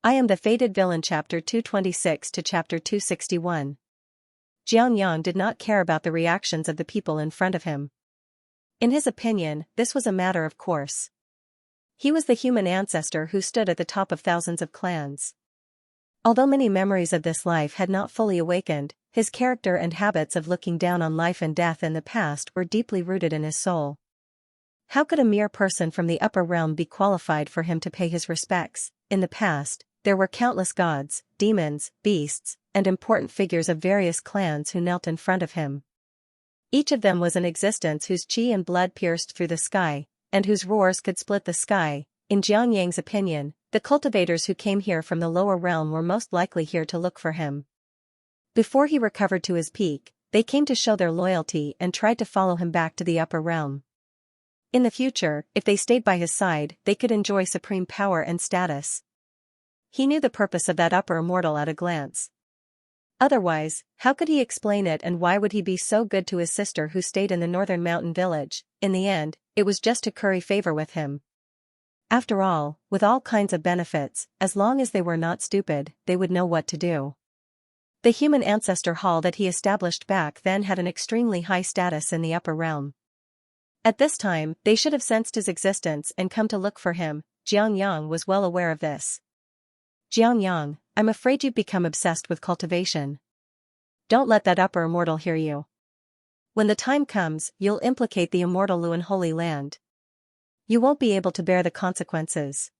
I am the fated villain. Chapter 226 to Chapter 261. Xianxia did not care about the reactions of the people in front of him. In his opinion, this was a matter of course. He was the human ancestor who stood at the top of thousands of clans. Although many memories of this life had not fully awakened, his character and habits of looking down on life and death in the past were deeply rooted in his soul. How could a mere person from the upper realm be qualified for him to pay his respects? In the past, there were countless gods, demons, beasts, and important figures of various clans who knelt in front of him. Each of them was an existence whose chi and blood pierced through the sky, and whose roars could split the sky. In Xianxia's opinion, the cultivators who came here from the lower realm were most likely here to look for him. Before he recovered to his peak, they came to show their loyalty and tried to follow him back to the upper realm. In the future, if they stayed by his side, they could enjoy supreme power and status. He knew the purpose of that upper immortal at a glance. Otherwise, how could he explain it, and why would he be so good to his sister who stayed in the northern mountain village? In the end, it was just to curry favor with him. After all, with all kinds of benefits, as long as they were not stupid, they would know what to do. The human ancestor hall that he established back then had an extremely high status in the upper realm. At this time, they should have sensed his existence and come to look for him. Xianxia was well aware of this. Xianxia, I'm afraid you've become obsessed with cultivation. Don't let that upper immortal hear you. When the time comes, you'll implicate the immortal Lu in Holy Land. You won't be able to bear the consequences.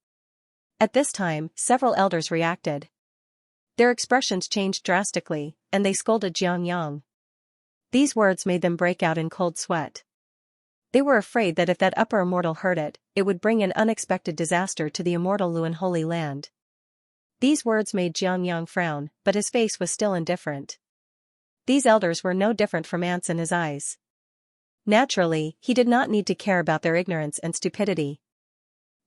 At this time, several elders reacted. Their expressions changed drastically, and they scolded Xianxia. These words made them break out in cold sweat. They were afraid that if that upper immortal heard it, it would bring an unexpected disaster to the immortal Lu in Holy Land. These words made Xianxia frown, but his face was still indifferent. These elders were no different from ants in his eyes. Naturally, he did not need to care about their ignorance and stupidity.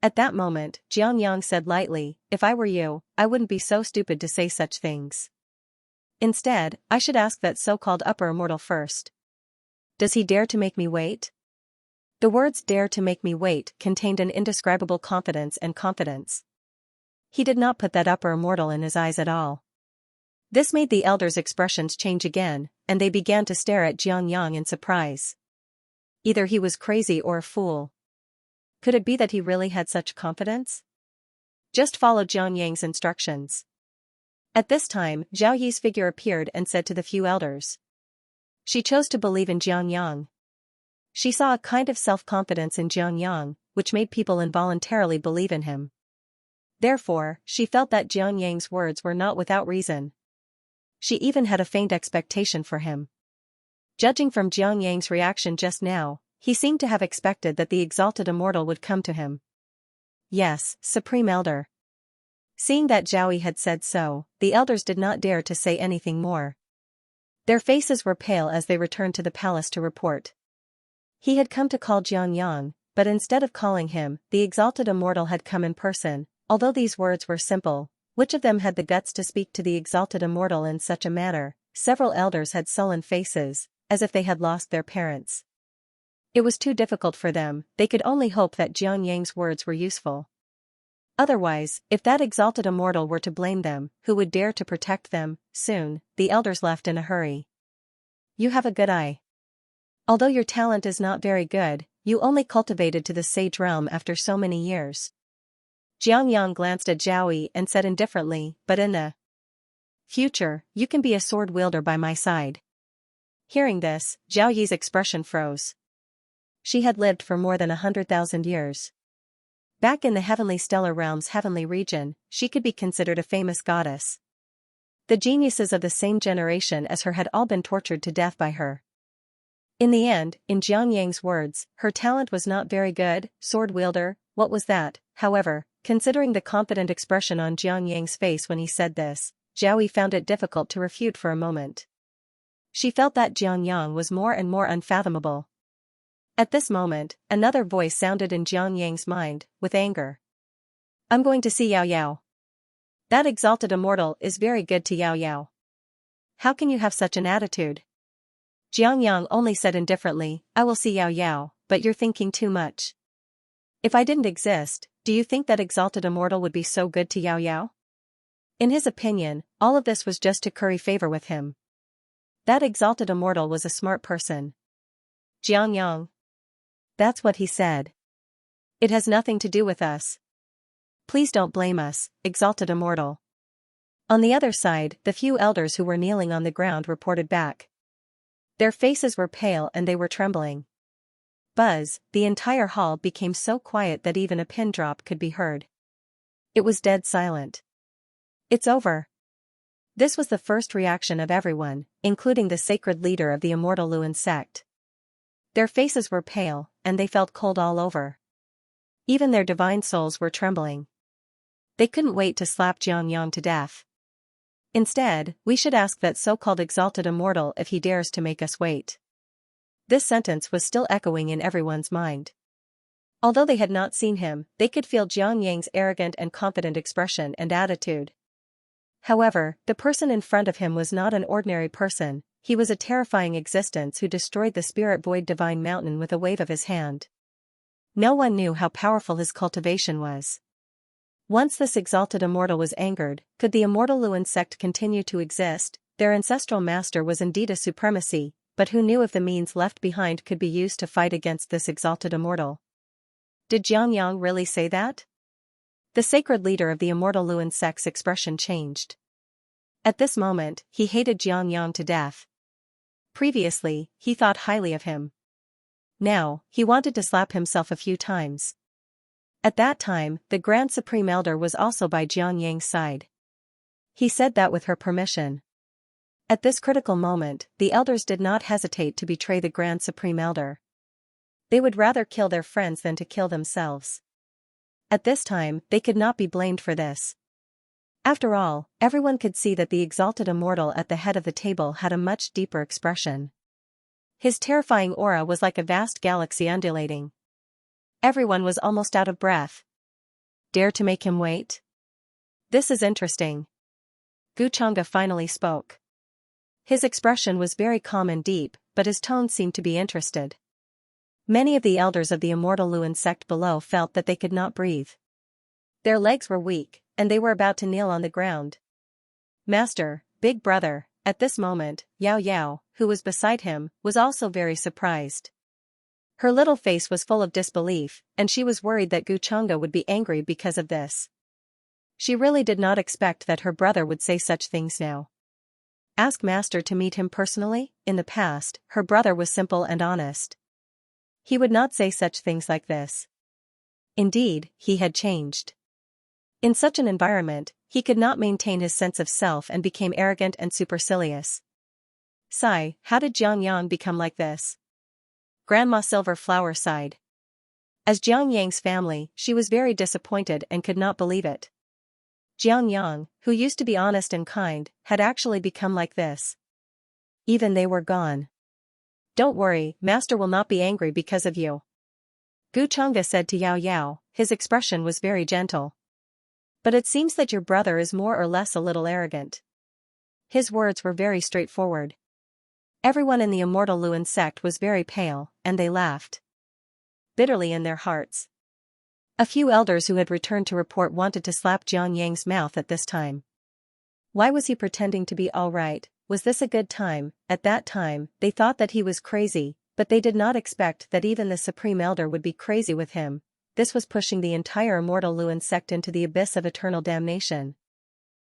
At that moment, Xianxia said lightly, if I were you, I wouldn't be so stupid to say such things. Instead, I should ask that so-called upper immortal first. Does he dare to make me wait? The words dare to make me wait contained an indescribable confidence and confidence. He did not put that upper immortal in his eyes at all. This made the elders' expressions change again, and they began to stare at Xianxia in surprise. Either he was crazy or a fool. Could it be that he really had such confidence? Just follow Xianxia's instructions. At this time, Zhao Yi's figure appeared and said to the few elders. She chose to believe in Xianxia. She saw a kind of self-confidence in Xianxia, which made people involuntarily believe in him. Therefore, she felt that Xianxia's words were not without reason. She even had a faint expectation for him. Judging from Xianxia's reaction just now, he seemed to have expected that the exalted immortal would come to him. Yes, Supreme Elder. Seeing that Zhao Yi had said so, the elders did not dare to say anything more. Their faces were pale as they returned to the palace to report. He had come to call Xianxia, but instead of calling him, the exalted immortal had come in person. Although these words were simple, which of them had the guts to speak to the exalted immortal in such a manner? Several elders had sullen faces, as if they had lost their parents. It was too difficult for them, they could only hope that Xianxia's words were useful. Otherwise, if that exalted immortal were to blame them, who would dare to protect them? Soon, the elders left in a hurry. You have a good eye. Although your talent is not very good, you only cultivated to the sage realm after so many years. Xianxia glanced at Zhao Yi and said indifferently, but in the future, you can be a sword wielder by my side. Hearing this, Zhao Yi's expression froze. She had lived for more than 100,000 years. Back in the heavenly stellar realm's heavenly region, she could be considered a famous goddess. The geniuses of the same generation as her had all been tortured to death by her. In the end, in Xianxia's words, her talent was not very good. Sword wielder, what was that? However, considering the confident expression on Xianxia's face when he said this, Zhao Yi found it difficult to refute for a moment. She felt that Xianxia was more and more unfathomable. At this moment, another voice sounded in Xianxia's mind, with anger. I'm going to see Yao Yao. That exalted immortal is very good to Yao Yao. How can you have such an attitude? Xianxia only said indifferently, I will see Yao Yao, but you're thinking too much. If I didn't exist, do you think that exalted immortal would be so good to Yao Yao? In his opinion, all of this was just to curry favor with him. That exalted immortal was a smart person. Xianxia. That's what he said. It has nothing to do with us. Please don't blame us, exalted immortal. On the other side, the few elders who were kneeling on the ground reported back. Their faces were pale and they were trembling. Buzz, the entire hall became so quiet that even a pin drop could be heard. It was dead silent. It's over. This was the first reaction of everyone, including the sacred leader of the immortal Luan sect. Their faces were pale, and they felt cold all over. Even their divine souls were trembling. They couldn't wait to slap Xianxia to death. Instead, we should ask that so-called exalted immortal if he dares to make us wait. This sentence was still echoing in everyone's mind. Although they had not seen him, they could feel Xianxia's arrogant and confident expression and attitude. However, the person in front of him was not an ordinary person, he was a terrifying existence who destroyed the spirit void divine mountain with a wave of his hand. No one knew how powerful his cultivation was. Once this exalted immortal was angered, could the immortal Luan sect continue to exist? Their ancestral master was indeed a supremacy, but who knew if the means left behind could be used to fight against this exalted immortal? Did Xianxia really say that? The sacred leader of the immortal Luan sect's expression changed. At this moment, he hated Xianxia to death. Previously, he thought highly of him. Now, he wanted to slap himself a few times. At that time, the Grand Supreme Elder was also by Xianxia's side. He said that with her permission. At this critical moment, the elders did not hesitate to betray the Grand Supreme Elder. They would rather kill their friends than to kill themselves. At this time, they could not be blamed for this. After all, everyone could see that the exalted immortal at the head of the table had a much deeper expression. His terrifying aura was like a vast galaxy undulating. Everyone was almost out of breath. Dare to make him wait? This is interesting. Xianxia finally spoke. His expression was very calm and deep, but his tone seemed to be interested. Many of the elders of the immortal Luan sect below felt that they could not breathe. Their legs were weak, and they were about to kneel on the ground. Master, big brother, at this moment, Xiao, who was beside him, was also very surprised. Her little face was full of disbelief, and she was worried that Xianxia would be angry because of this. She really did not expect that her brother would say such things now. Ask Master to meet him personally? In the past, her brother was simple and honest. He would not say such things like this. Indeed, he had changed. In such an environment, he could not maintain his sense of self and became arrogant and supercilious. Sigh, how did Xianxia become like this? Grandma Silverflower sighed. As Xianxia's family, she was very disappointed and could not believe it. Xianxia, who used to be honest and kind, had actually become like this. Even they were gone. Don't worry, Master will not be angry because of you. Xianxia said to Xiao, his expression was very gentle. But it seems that your brother is more or less a little arrogant. His words were very straightforward. Everyone in the immortal Luan sect was very pale, and they laughed bitterly in their hearts. A few elders who had returned to report wanted to slap Xianxia's mouth at this time. Why was he pretending to be all right? Was this a good time? At that time, they thought that he was crazy, but they did not expect that even the Supreme Elder would be crazy with him. This was pushing the entire immortal Luan sect into the abyss of eternal damnation.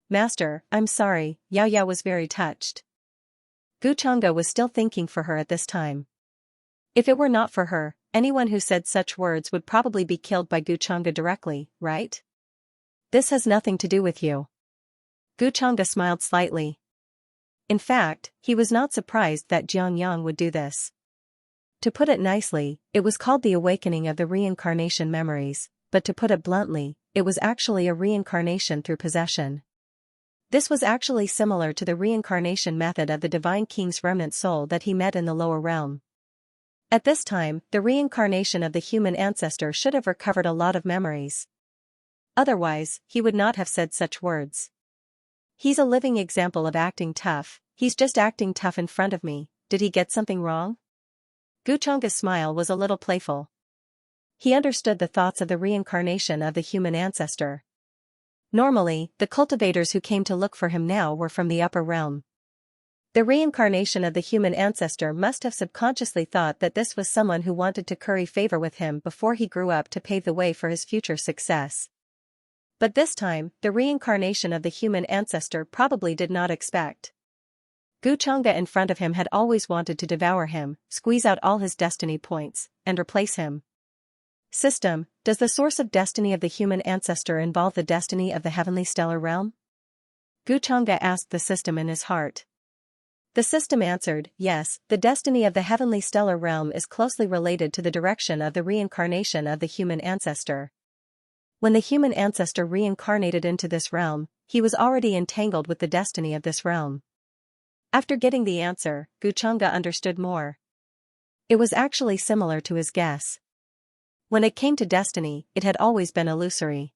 Master, I'm sorry, Xiao was very touched. Xianxia was still thinking for her at this time. If it were not for her, anyone who said such words would probably be killed by Xianxia directly, right? This has nothing to do with you. Xianxia smiled slightly. In fact, he was not surprised that Xianxia would do this. To put it nicely, it was called the awakening of the reincarnation memories, but to put it bluntly, it was actually a reincarnation through possession. This was actually similar to the reincarnation method of the Divine King's remnant soul that he met in the lower realm. At this time, the reincarnation of the human ancestor should have recovered a lot of memories. Otherwise, he would not have said such words. He's a living example of acting tough, he's just acting tough in front of me, did he get something wrong? Xianxia's smile was a little playful. He understood the thoughts of the reincarnation of the human ancestor. Normally, the cultivators who came to look for him now were from the upper realm. The reincarnation of the human ancestor must have subconsciously thought that this was someone who wanted to curry favor with him before he grew up to pave the way for his future success. But this time, the reincarnation of the human ancestor probably did not expect. Xianxia in front of him had always wanted to devour him, squeeze out all his destiny points, and replace him. System, does the source of destiny of the human ancestor involve the destiny of the heavenly stellar realm? Xianxia asked the system in his heart. The system answered, yes, the destiny of the heavenly stellar realm is closely related to the direction of the reincarnation of the human ancestor. When the human ancestor reincarnated into this realm, he was already entangled with the destiny of this realm. After getting the answer, Xianxia understood more. It was actually similar to his guess. When it came to destiny, it had always been illusory.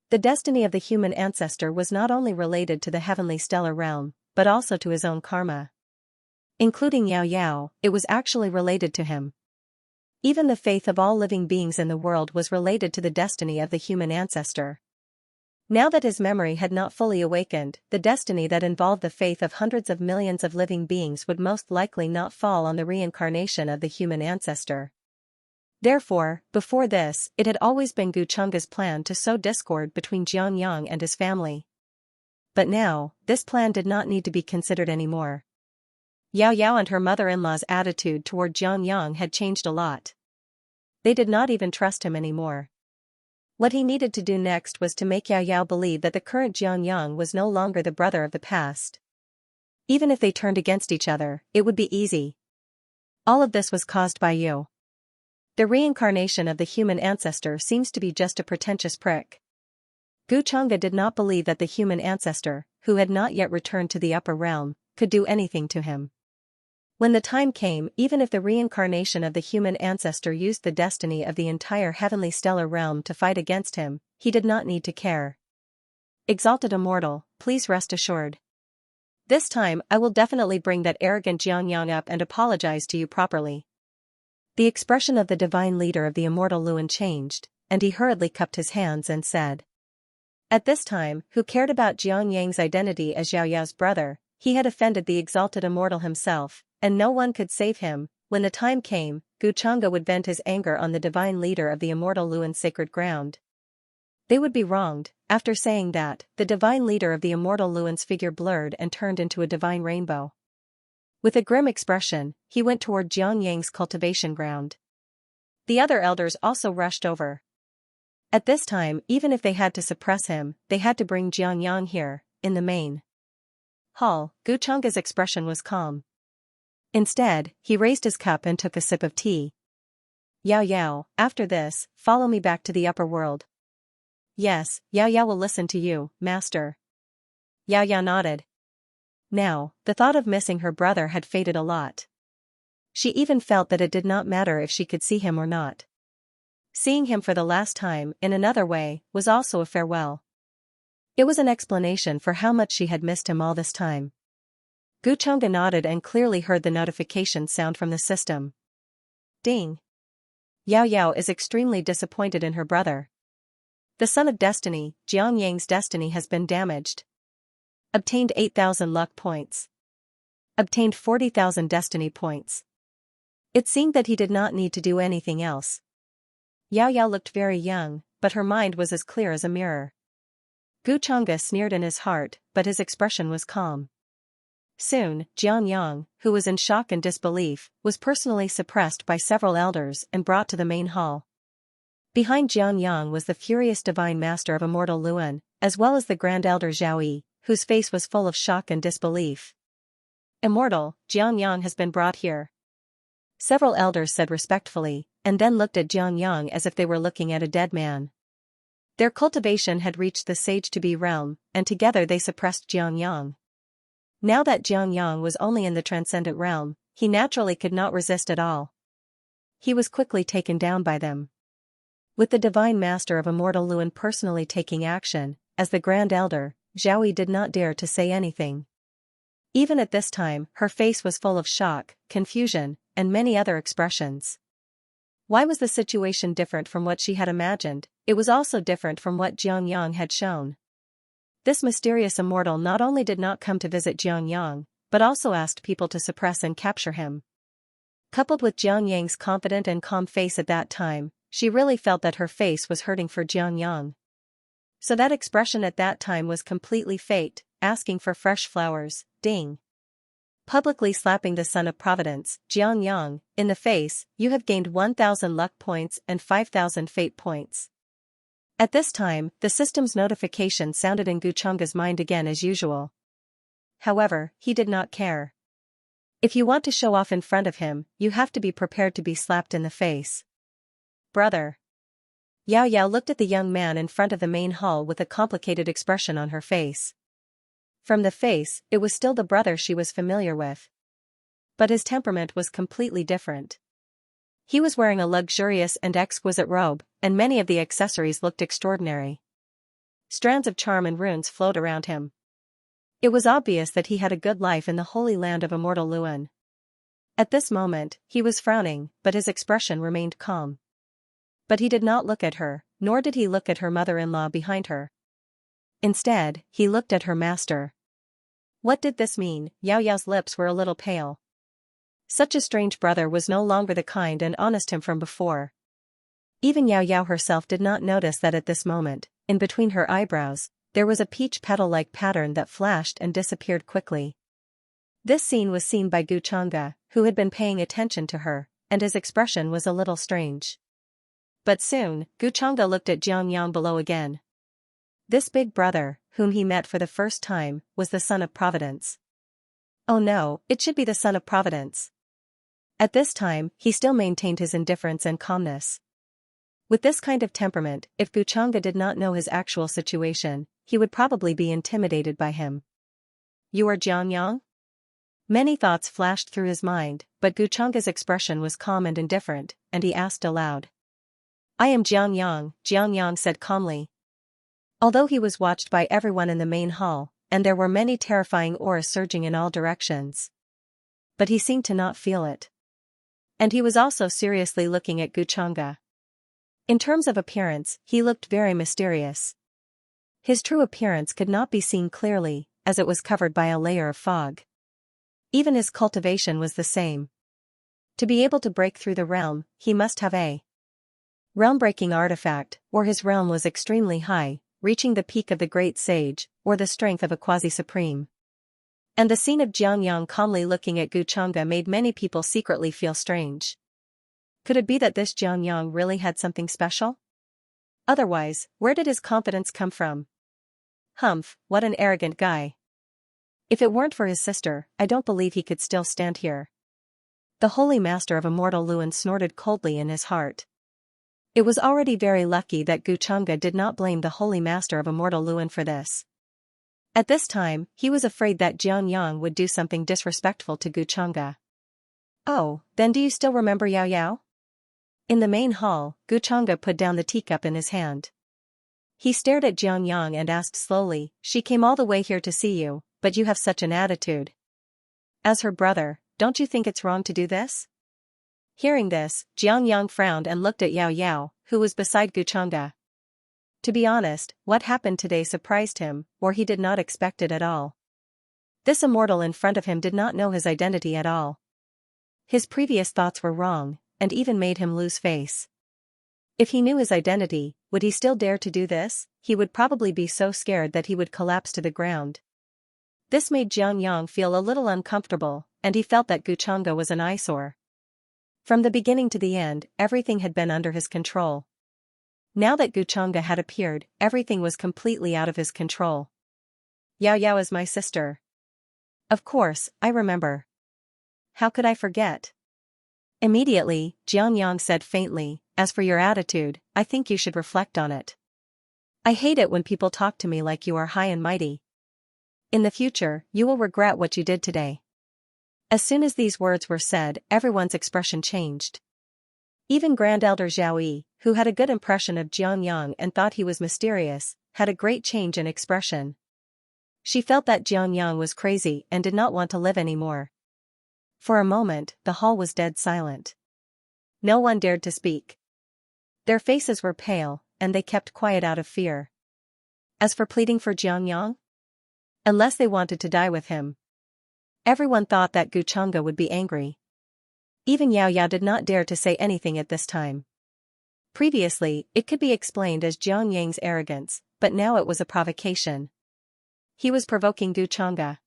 The destiny of the human ancestor was not only related to the heavenly stellar realm, but also to his own karma. Including Xiao, it was actually related to him. Even the faith of all living beings in the world was related to the destiny of the human ancestor. Now that his memory had not fully awakened, the destiny that involved the faith of hundreds of millions of living beings would most likely not fall on the reincarnation of the human ancestor. Therefore, before this, it had always been Xianxia's plan to sow discord between Xianxia and his family. But now, this plan did not need to be considered anymore. Xiao and her mother-in-law's attitude toward Xianxia had changed a lot. They did not even trust him anymore. What he needed to do next was to make Xiao believe that the current Xianxia was no longer the brother of the past. Even if they turned against each other, it would be easy. All of this was caused by you. The reincarnation of the human ancestor seems to be just a pretentious prick. Xianxia did not believe that the human ancestor, who had not yet returned to the upper realm, could do anything to him. When the time came, even if the reincarnation of the human ancestor used the destiny of the entire heavenly stellar realm to fight against him, he did not need to care. Exalted Immortal, please rest assured. This time I will definitely bring that arrogant Xianxia up and apologize to you properly. The expression of the divine leader of the immortal Luan changed, and he hurriedly cupped his hands and said. At this time, who cared about Xianxia's identity as Xiaoyao's brother, he had offended the exalted immortal himself, and no one could save him. When the time came, Xianxia would vent his anger on the divine leader of the immortal Luan's sacred ground. They would be wronged. After saying that, the divine leader of the immortal Luan's figure blurred and turned into a divine rainbow. With a grim expression, he went toward Xianxia's cultivation ground. The other elders also rushed over. At this time, even if they had to suppress him, they had to bring Xianxia here, in the main hall. Xianxia's expression was calm. Instead, he raised his cup and took a sip of tea. Xiao, after this, follow me back to the upper world. Yes, Xiao will listen to you, master. Xiao nodded. Now, the thought of missing her brother had faded a lot. She even felt that it did not matter if she could see him or not. Seeing him for the last time, in another way, was also a farewell. It was an explanation for how much she had missed him all this time. Xianxia nodded and clearly heard the notification sound from the system. Ding! Xiao is extremely disappointed in her brother. The son of destiny, Xianxia's destiny has been damaged. Obtained 8,000 luck points. Obtained 40,000 destiny points. It seemed that he did not need to do anything else. Xiao looked very young, but her mind was as clear as a mirror. Xianxia sneered in his heart, but his expression was calm. Soon, Xianxia, who was in shock and disbelief, was personally suppressed by several elders and brought to the main hall. Behind Xianxia was the furious divine master of immortal Luan, as well as the grand elder Xiaoyi, whose face was full of shock and disbelief. Immortal, Xianxia has been brought here. Several elders said respectfully, and then looked at Xianxia as if they were looking at a dead man. Their cultivation had reached the sage-to-be realm, and together they suppressed Xianxia. Now that Xianxia was only in the transcendent realm, he naturally could not resist at all. He was quickly taken down by them. With the divine master of immortal Luan personally taking action, as the grand elder, Xiaoyi did not dare to say anything. Even at this time, her face was full of shock, confusion, and many other expressions. Why was the situation different from what she had imagined? It was also different from what Xianxia had shown. this mysterious immortal not only did not come to visit Xiangyang, but also asked people to suppress and capture him. Coupled with Jianyang's confident and calm face at that time, she really felt that her face was hurting for Xiangyang. So that expression at that time was completely faked, asking for fresh flowers, ding. Publicly slapping the son of Providence, Xiangyang, in the face, you have gained 1,000 luck points and 5,000 fate points. At this time, the system's notification sounded in Guchang's mind again as usual. However, he did not care. If you want to show off in front of him, you have to be prepared to be slapped in the face. Brother. Yao Yao looked at the young man in front of the main hall with a complicated expression on her face. From the face, it was still the brother she was familiar with. But his temperament was completely different. He was wearing a luxurious and exquisite robe, and many of the accessories looked extraordinary. Strands of charm and runes flowed around him. It was obvious that he had a good life in the holy land of immortal Luan. At this moment, he was frowning, but his expression remained calm. But he did not look at her, nor did he look at her mother-in-law behind her. Instead, he looked at her master. What did this mean? Yao Yao's lips were a little pale. Such a strange brother was no longer the kind and honest him from before. Even Yao Yao herself did not notice that at this moment, in between her eyebrows, there was a peach petal-like pattern that flashed and disappeared quickly. This scene was seen by Guchanga, who had been paying attention to her, and his expression was a little strange. But soon, Guchanga looked at Xiangyang below again. This big brother, whom he met for the first time, was the son of Providence. Oh no, it should be the son of Providence. At this time, he still maintained his indifference and calmness. With this kind of temperament, if Guchanga did not know his actual situation, he would probably be intimidated by him. You are Xiangyang? Many thoughts flashed through his mind, but Guchanga's expression was calm and indifferent, and he asked aloud. I am Xiangyang, Xiangyang said calmly. Although he was watched by everyone in the main hall, and there were many terrifying auras surging in all directions. But he seemed to not feel it. And he was also seriously looking at Guchanga. In terms of appearance, he looked very mysterious. His true appearance could not be seen clearly, as it was covered by a layer of fog. Even his cultivation was the same. To be able to break through the realm, he must have a realm-breaking artifact, or his realm was extremely high, reaching the peak of the great sage, or the strength of a quasi-supreme. And the scene of Xiangyang calmly looking at Guchanga made many people secretly feel strange. Could it be that this Xiangyang really had something special? Otherwise, where did his confidence come from? Humph, what an arrogant guy. If it weren't for his sister, I don't believe he could still stand here. The holy master of immortal Luan snorted coldly in his heart. It was already very lucky that Guchanga did not blame the holy master of immortal Luan for this. At this time, he was afraid that Xiangyang would do something disrespectful to Guchanga. Oh, then do you still remember Yao Yao? In the main hall, Guchanga put down the teacup in his hand. He stared at Xiangyang and asked slowly, she came all the way here to see you, but you have such an attitude. As her brother, don't you think it's wrong to do this? Hearing this, Xiangyang frowned and looked at Yao Yao, who was beside Guchanga. To be honest, what happened today surprised him, or he did not expect it at all. This immortal in front of him did not know his identity at all. His previous thoughts were wrong, and even made him lose face. If he knew his identity, would he still dare to do this? He would probably be so scared that he would collapse to the ground. This made Xiangyang feel a little uncomfortable, and he felt that Guchanga was an eyesore. From the beginning to the end, everything had been under his control. Now that Guchanga had appeared, everything was completely out of his control. Yao Yao is my sister. Of course, I remember. How could I forget? Immediately, Xiangyang said faintly, as for your attitude, I think you should reflect on it. I hate it when people talk to me like you are high and mighty. In the future, you will regret what you did today. As soon as these words were said, everyone's expression changed. Even Grand Elder Zhao Yi, who had a good impression of Xiangyang and thought he was mysterious, had a great change in expression. She felt that Xiangyang was crazy and did not want to live anymore. For a moment, the hall was dead silent. No one dared to speak. Their faces were pale, and they kept quiet out of fear. As for pleading for Xiangyang, unless they wanted to die with him. Everyone thought that Guchanga would be angry. Even Yao Yao did not dare to say anything at this time. Previously, it could be explained as Jiang Yang's arrogance, but now it was a provocation. He was provoking Guchanga.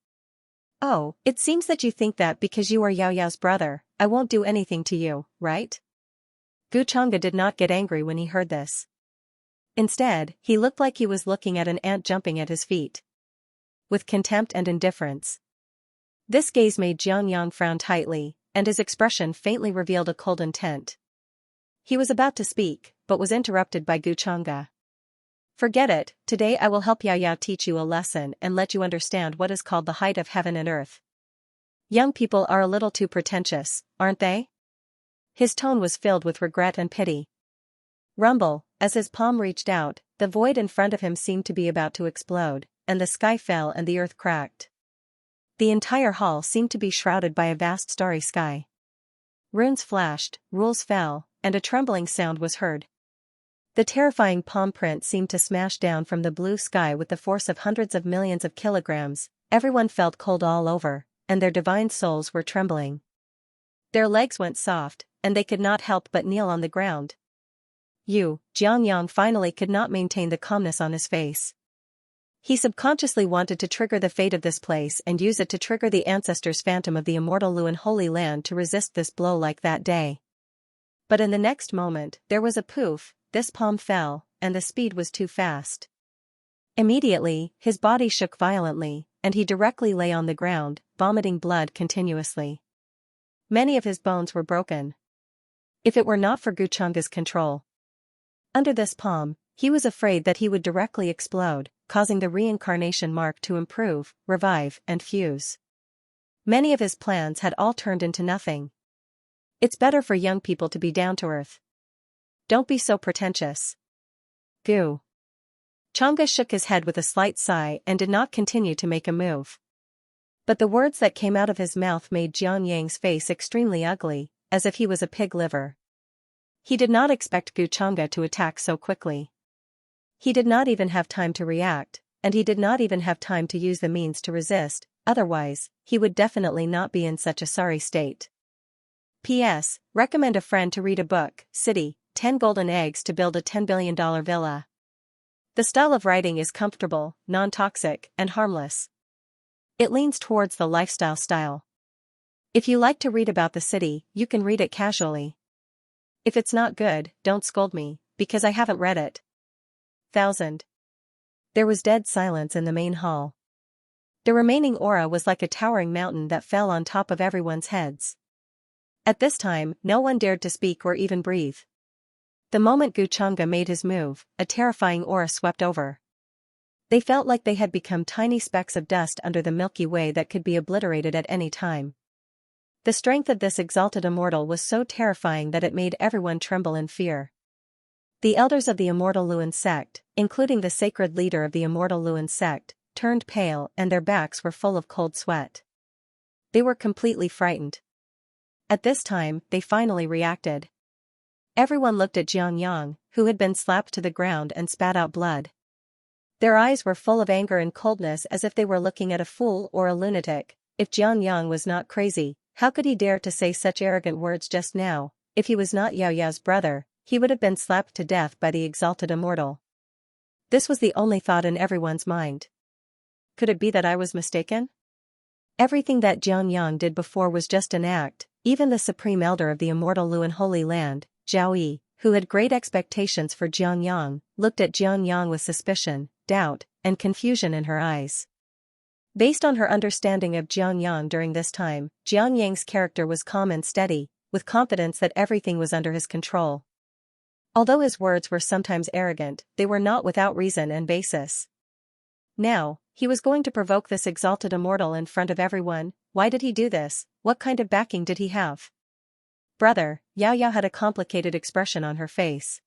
Oh, it seems that you think that because you are Yao Yao's brother, I won't do anything to you, right? Guchanga did not get angry when he heard this. Instead, he looked like he was looking at an ant jumping at his feet. With contempt and indifference. This gaze made Xiangyang frown tightly, and his expression faintly revealed a cold intent. He was about to speak, but was interrupted by Guchanga. Forget it, today I will help Yao Yao teach you a lesson and let you understand what is called the height of heaven and earth. Young people are a little too pretentious, aren't they? His tone was filled with regret and pity. Rumble, as his palm reached out, the void in front of him seemed to be about to explode, and the sky fell and the earth cracked. The entire hall seemed to be shrouded by a vast starry sky. Runes flashed, rules fell, and a trembling sound was heard. The terrifying palm print seemed to smash down from the blue sky with the force of hundreds of millions of kilograms. Everyone felt cold all over, and their divine souls were trembling. Their legs went soft, and they could not help but kneel on the ground. Xiangyang finally could not maintain the calmness on his face. He subconsciously wanted to trigger the fate of this place and use it to trigger the ancestors' phantom of the immortal Luan Holy Land to resist this blow like that day. But in the next moment, there was a poof, this palm fell, and the speed was too fast. Immediately, his body shook violently, and he directly lay on the ground, vomiting blood continuously. Many of his bones were broken. If it were not for Guchanga's control. Under this palm, he was afraid that he would directly explode, causing the reincarnation mark to improve, revive, and fuse. Many of his plans had all turned into nothing. It's better for young people to be down to earth. Don't be so pretentious. Gu. Changa shook his head with a slight sigh and did not continue to make a move. But the words that came out of his mouth made Xiangyang's face extremely ugly, as if he was a pig liver. He did not expect Guchanga to attack so quickly. He did not even have time to react, and he did not even have time to use the means to resist, otherwise, he would definitely not be in such a sorry state. P.S. Recommend a friend to read a book, City, 10 Golden Eggs to Build a $10 Billion Villa. The style of writing is comfortable, non-toxic, and harmless. It leans towards the lifestyle style. If you like to read about the city, you can read it casually. If it's not good, don't scold me, because I haven't read it. 1000. There was dead silence in the main hall. The remaining aura was like a towering mountain that fell on top of everyone's heads. At this time, no one dared to speak or even breathe. The moment Guchanga made his move, a terrifying aura swept over. They felt like they had become tiny specks of dust under the Milky Way that could be obliterated at any time. The strength of this exalted immortal was so terrifying that it made everyone tremble in fear. The elders of the immortal Luan sect, including the sacred leader of the immortal Luan sect, turned pale and their backs were full of cold sweat. They were completely frightened. At this time, they finally reacted. Everyone looked at Xiangyang, who had been slapped to the ground and spat out blood. Their eyes were full of anger and coldness as if they were looking at a fool or a lunatic. If Xiangyang was not crazy, how could he dare to say such arrogant words just now? If he was not Yao Yao's brother, he would have been slapped to death by the exalted immortal. This was the only thought in everyone's mind. Could it be that I was mistaken? Everything that Xiangyang did before was just an act. Even the supreme elder of the immortal Luan Holy Land, Zhao Yi, who had great expectations for Xiangyang, looked at Xiangyang with suspicion, doubt, and confusion in her eyes. Based on her understanding of Xiangyang during this time, Xiangyang's character was calm and steady, with confidence that everything was under his control. Although his words were sometimes arrogant, they were not without reason and basis. Now, he was going to provoke this exalted immortal in front of everyone. Why did he do this? What kind of backing did he have? Brother, Yao Yao had a complicated expression on her face.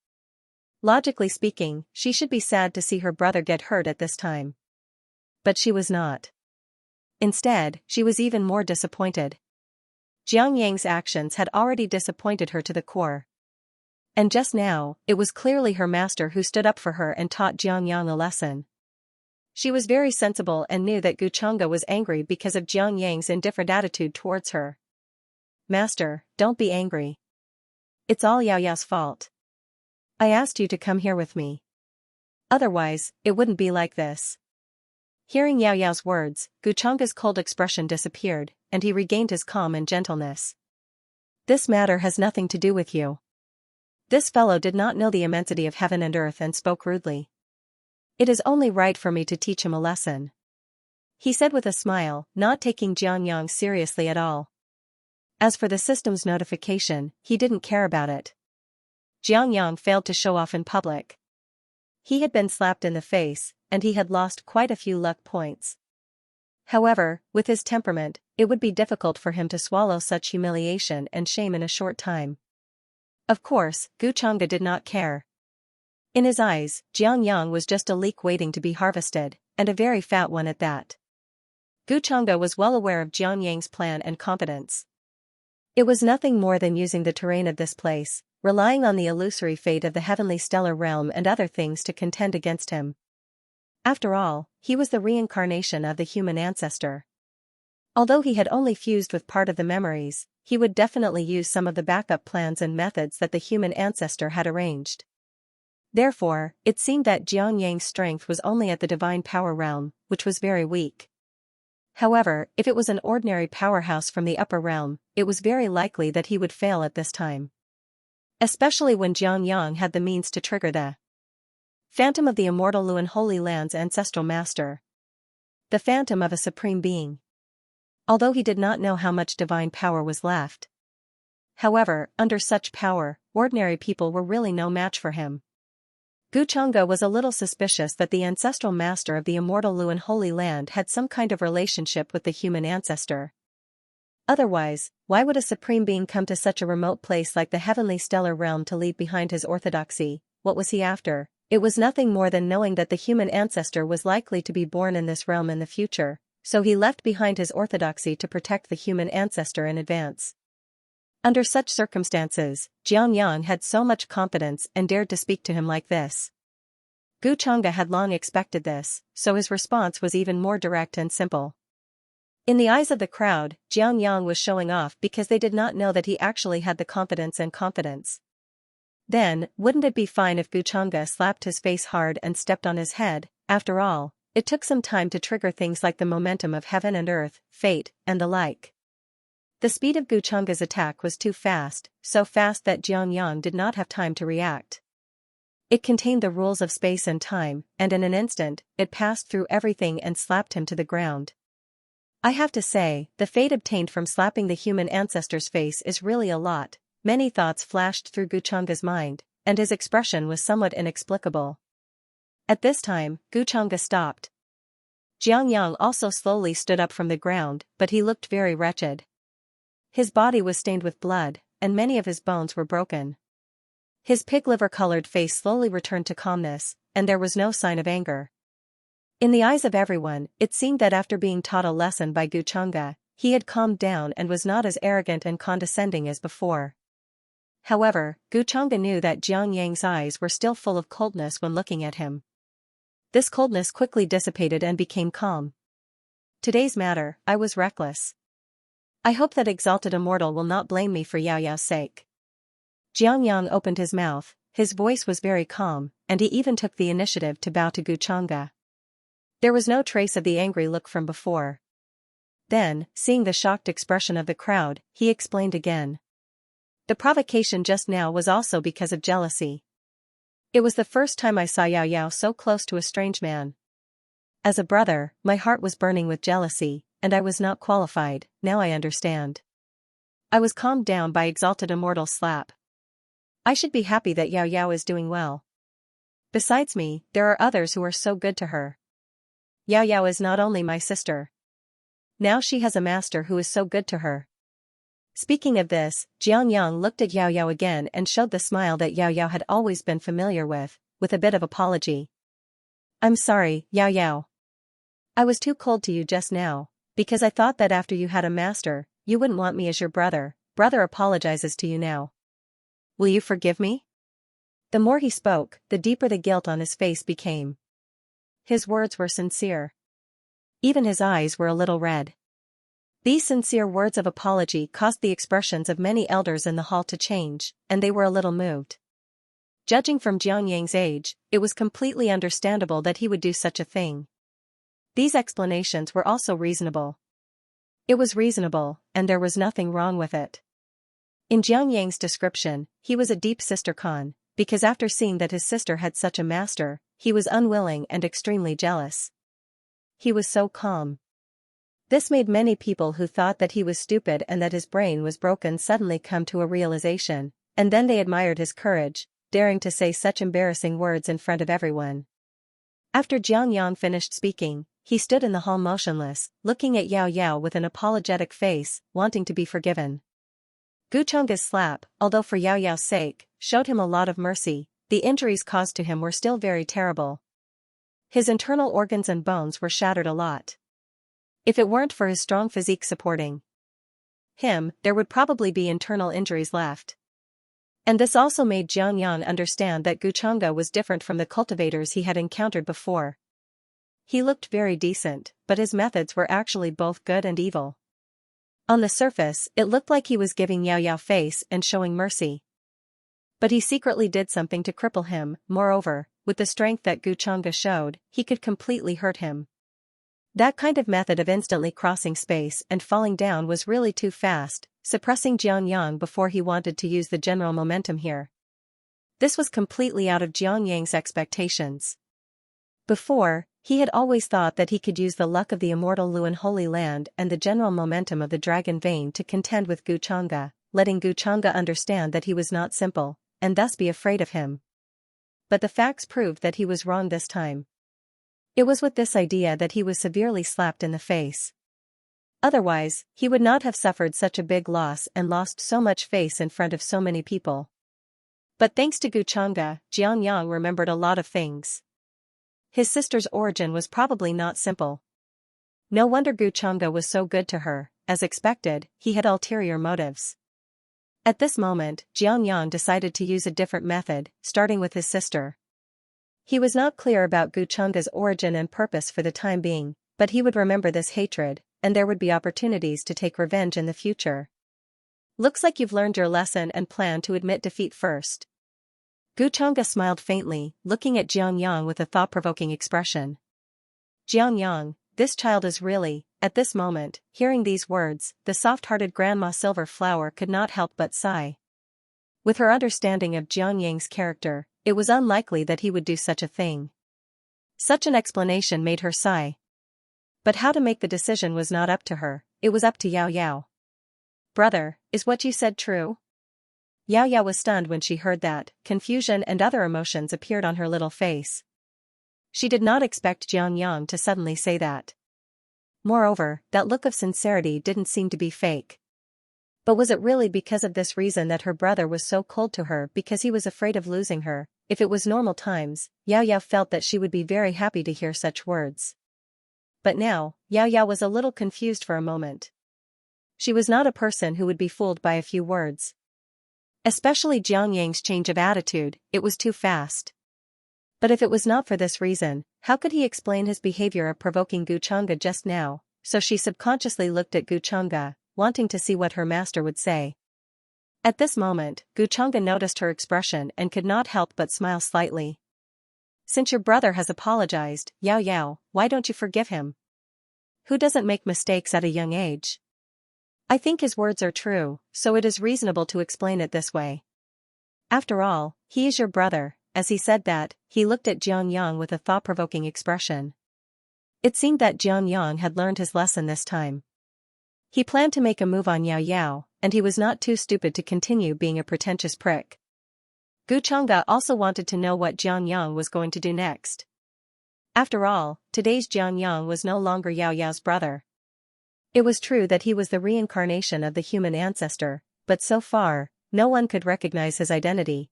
Logically speaking, she should be sad to see her brother get hurt at this time. But she was not. Instead, she was even more disappointed. Xiangyang's actions had already disappointed her to the core. And just now, it was clearly her master who stood up for her and taught Xiangyang a lesson. She was very sensible and knew that Guchanga was angry because of Jiang Yang's indifferent attitude towards her. "Master, don't be angry. It's all Yao Yao's fault. I asked you to come here with me. Otherwise, it wouldn't be like this." Hearing Yao Yao's words, Guchanga's cold expression disappeared, and he regained his calm and gentleness. "This matter has nothing to do with you." This fellow did not know the immensity of heaven and earth and spoke rudely. "It is only right for me to teach him a lesson," he said with a smile, not taking Jiang Yang seriously at all. As for the system's notification, he didn't care about it. Jiang Yang failed to show off in public. He had been slapped in the face, and he had lost quite a few luck points. However, with his temperament, it would be difficult for him to swallow such humiliation and shame in a short time. Of course, Guchanga did not care. In his eyes, Jiang Yang was just a leek waiting to be harvested, and a very fat one at that. Guchanga was well aware of Jiang Yang's plan and competence. It was nothing more than using the terrain of this place, relying on the illusory fate of the heavenly stellar realm and other things to contend against him. After all, he was the reincarnation of the human ancestor. Although he had only fused with part of the memories, he would definitely use some of the backup plans and methods that the human ancestor had arranged. Therefore, it seemed that Jiang Yang's strength was only at the divine power realm, which was very weak. However, if it was an ordinary powerhouse from the upper realm, it was very likely that he would fail at this time. Especially when Jiang Yang had the means to trigger the phantom of the immortal Luan Holy Land's ancestral master. The phantom of a supreme being. Although he did not know how much divine power was left. However, under such power, ordinary people were really no match for him. Guchanga was a little suspicious that the ancestral master of the immortal Luan Holy Land had some kind of relationship with the human ancestor. Otherwise, why would a supreme being come to such a remote place like the heavenly stellar realm to leave behind his orthodoxy? What was he after? It was nothing more than knowing that the human ancestor was likely to be born in this realm in the future, so he left behind his orthodoxy to protect the human ancestor in advance. Under such circumstances, Jiang Yang had so much confidence and dared to speak to him like this. Guchanga had long expected this, so his response was even more direct and simple. In the eyes of the crowd, Jiang Yang was showing off because they did not know that he actually had the confidence and confidence. Then, wouldn't it be fine if Guchanga slapped his face hard and stepped on his head? After all, it took some time to trigger things like the momentum of heaven and earth, fate, and the like. The speed of Guchanga's attack was too fast, so fast that Jiang Yang did not have time to react. It contained the rules of space and time, and in an instant, it passed through everything and slapped him to the ground. I have to say, the fate obtained from slapping the human ancestor's face is really a lot. Many thoughts flashed through Guchanga's mind, and his expression was somewhat inexplicable. At this time, Guchanga stopped. Jiang Yang also slowly stood up from the ground, but he looked very wretched. His body was stained with blood, and many of his bones were broken. His pig liver-colored face slowly returned to calmness, and there was no sign of anger. In the eyes of everyone, it seemed that after being taught a lesson by Guchanga, he had calmed down and was not as arrogant and condescending as before. However, Guchanga knew that Jiang Yang's eyes were still full of coldness when looking at him. This coldness quickly dissipated and became calm. "Today's matter, I was reckless. I hope that exalted immortal will not blame me for Yao Yao's sake." Jiang Yang opened his mouth, his voice was very calm, and he even took the initiative to bow to Guchanga. There was no trace of the angry look from before. Then, seeing the shocked expression of the crowd, he explained again. "The provocation just now was also because of jealousy. It was the first time I saw Yao Yao so close to a strange man. As a brother, my heart was burning with jealousy, and I was not qualified. Now I understand. I was calmed down by exalted immortal's slap. I should be happy that Yao Yao is doing well. Besides me, there are others who are so good to her. Yao Yao is not only my sister. Now she has a master who is so good to her." Speaking of this, Jiang Yang looked at Yao Yao again and showed the smile that Yao Yao had always been familiar with a bit of apology. "I'm sorry, Yao Yao. I was too cold to you just now, because I thought that after you had a master, you wouldn't want me as your brother. Brother apologizes to you now. Will you forgive me?" The more he spoke, the deeper the guilt on his face became. His words were sincere. Even his eyes were a little red. These sincere words of apology caused the expressions of many elders in the hall to change, and they were a little moved. Judging from Xianxia's age, it was completely understandable that he would do such a thing. These explanations were also reasonable. It was reasonable, and there was nothing wrong with it. In Xianxia's description, he was a deep sister Khan, because after seeing that his sister had such a master, he was unwilling and extremely jealous. He was so calm. This made many people who thought that he was stupid and that his brain was broken suddenly come to a realization, and then they admired his courage, daring to say such embarrassing words in front of everyone. After Xianxiang finished speaking, he stood in the hall motionless, looking at Yao Yao with an apologetic face, wanting to be forgiven. Guchunga's slap, although for Yao Yao's sake, showed him a lot of mercy. The injuries caused to him were still very terrible. His internal organs and bones were shattered a lot. If it weren't for his strong physique supporting him, there would probably be internal injuries left. And this also made Xianxiang understand that Guchunga was different from the cultivators he had encountered before. He looked very decent, but his methods were actually both good and evil. On the surface, it looked like he was giving Yao Yao face and showing mercy. But he secretly did something to cripple him. Moreover, with the strength that Guchunga showed, he could completely hurt him. That kind of method of instantly crossing space and falling down was really too fast, suppressing Xianxiang before he wanted to use the general momentum here. This was completely out of Xianxiang's expectations. Before, he had always thought that he could use the luck of the immortal Luan Holy Land and the general momentum of the dragon vein to contend with Guchunga, letting Guchunga understand that he was not simple, and thus be afraid of him. But the facts proved that he was wrong this time. It was with this idea that he was severely slapped in the face. Otherwise, he would not have suffered such a big loss and lost so much face in front of so many people. But thanks to Guchunga, Xianxiang remembered a lot of things. His sister's origin was probably not simple. No wonder Guchunga was so good to her. As expected, he had ulterior motives. At this moment, Xianxiang decided to use a different method, starting with his sister. He was not clear about Guchunga's origin and purpose for the time being, but he would remember this hatred, and there would be opportunities to take revenge in the future. Looks like you've learned your lesson and plan to admit defeat first. Guchunga smiled faintly, looking at Xianxiang with a thought-provoking expression. Xianxiang, this child is really, at this moment, hearing these words, the soft-hearted Grandma Silver Flower could not help but sigh. With her understanding of Xianxiang's character, it was unlikely that he would do such a thing. Such an explanation made her sigh. But how to make the decision was not up to her, it was up to Yao Yao. Brother, is what you said true? Yao Yao was stunned when she heard that. Confusion and other emotions appeared on her little face. She did not expect Xianxiang to suddenly say that. Moreover, that look of sincerity didn't seem to be fake. But was it really because of this reason that her brother was so cold to her, because he was afraid of losing her? If it was normal times, Yao Yao felt that she would be very happy to hear such words. But now, Yao Yao was a little confused for a moment. She was not a person who would be fooled by a few words. Especially Xianxiang's change of attitude, it was too fast. But if it was not for this reason, how could he explain his behavior of provoking Guchunga just now? So she subconsciously looked at Guchunga, wanting to see what her master would say. At this moment, Guchunga noticed her expression and could not help but smile slightly. Since your brother has apologized, Yao Yao, why don't you forgive him? Who doesn't make mistakes at a young age? I think his words are true, so it is reasonable to explain it this way. After all, he is your brother. As he said that, he looked at Xianxiang with a thought-provoking expression. It seemed that Xianxiang had learned his lesson this time. He planned to make a move on Yao Yao, and he was not too stupid to continue being a pretentious prick. Guchunga also wanted to know what Xianxiang was going to do next. After all, today's Xianxiang was no longer Yao Yao's brother. It was true that he was the reincarnation of the human ancestor, but so far, no one could recognize his identity.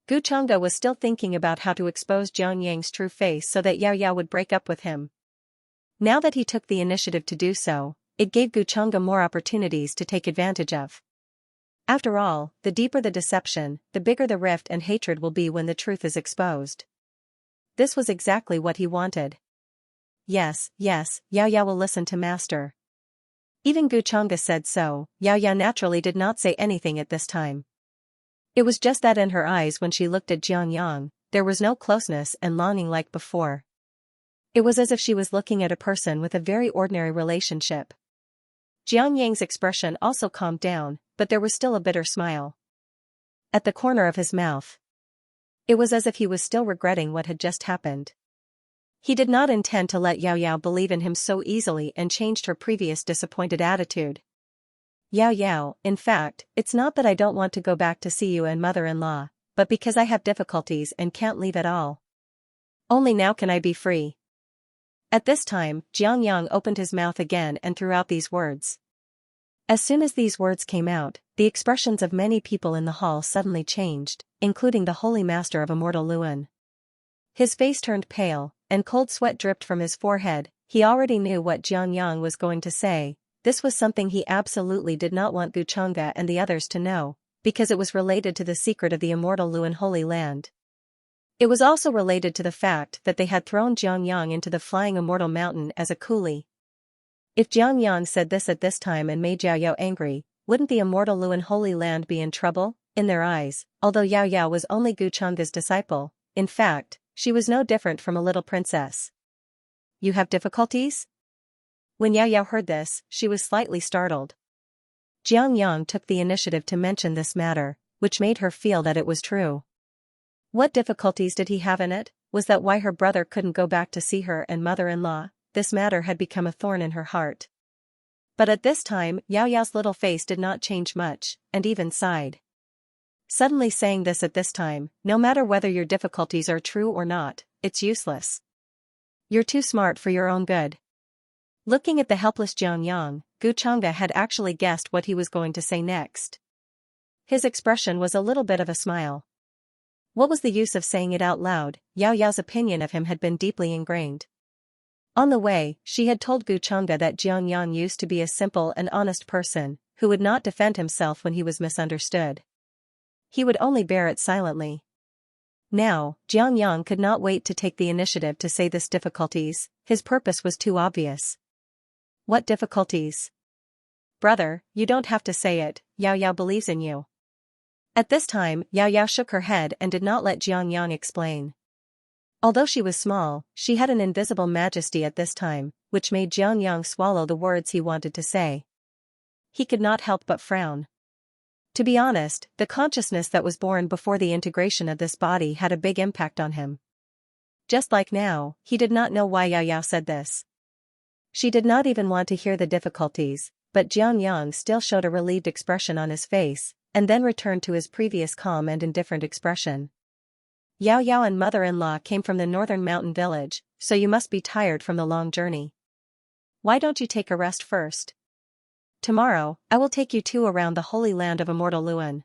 Guchunga was still thinking about how to expose Xianxiang's true face so that Yao Yao would break up with him. Now that he took the initiative to do so, it gave Guchunga more opportunities to take advantage of. After all, the deeper the deception, the bigger the rift and hatred will be when the truth is exposed. this was exactly what he wanted. Yes, yes, Yao Yao will listen to master. Even Guchanga said so. Yao Yao naturally did not say anything at this time. It was just that in her eyes when she looked at Xiangyang, there was no closeness and longing like before. It was as if she was looking at a person with a very ordinary relationship. Jiang expression also calmed down, but there was still a bitter smile at the corner of his mouth. It was as if he was still regretting what had just happened. He did not intend to let Yao Yao believe in him so easily and changed her previous disappointed attitude. Yao Yao, in fact, it's not that I don't want to go back to see you and mother-in-law, but because I have difficulties and can't leave at all. Only now can I be free. At this time, Jiangyang opened his mouth again and threw out these words. As soon as these words came out, the expressions of many people in the hall suddenly changed, including the holy master of Immortal Luan. His face turned pale, and cold sweat dripped from his forehead. He already knew what Jiangyang was going to say. This was something he absolutely did not want Guchanga and the others to know, because it was related to the secret of the Immortal Luan Holy Land. It was also related to the fact that they had thrown Jiangyang into the flying immortal mountain as a coolie. If Jiangyang said this at this time and made Yao Yao angry, wouldn't the Immortal Luan Holy Land be in trouble? In their eyes, although Yao Yao was only Guchanga's disciple, in fact, she was no different from a little princess. You have difficulties? When Yao Yao heard this, she was slightly startled. Jiangyang took the initiative to mention this matter, which made her feel that it was true. What difficulties did he have in it? Was that why her brother couldn't go back to see her and mother-in-law? This matter had become a thorn in her heart. But at this time, Yao Yao's little face did not change much, and even sighed. Suddenly saying this at this time, no matter whether your difficulties are true or not, it's useless. You're too smart for your own good. Looking at the helpless Jiangyang, Guchanga had actually guessed what he was going to say next. His expression was a little bit of a smile. What was the use of saying it out loud? Yao Yao's opinion of him had been deeply ingrained. On the way, she had told Guchanga that Jiangyang used to be a simple and honest person, who would not defend himself when he was misunderstood. He would only bear it silently. Now, Jiangyang could not wait to take the initiative to say this difficulties. His purpose was too obvious. What difficulties? Brother, you don't have to say it, Yao Yao believes in you. At this time, Yao Yao shook her head and did not let Jiangyang explain. Although she was small, she had an invisible majesty at this time, which made Jiangyang swallow the words he wanted to say. He could not help but frown. To be honest, the consciousness that was born before the integration of this body had a big impact on him. Just like now, he did not know why Yao Yao said this. She did not even want to hear the difficulties, but Jiangyang still showed a relieved expression on his face, and then returned to his previous calm and indifferent expression. Yao Yao and mother-in-law came from the northern mountain village, so you must be tired from the long journey. Why don't you take a rest first? Tomorrow, I will take you two around the holy land of Immortal Luan.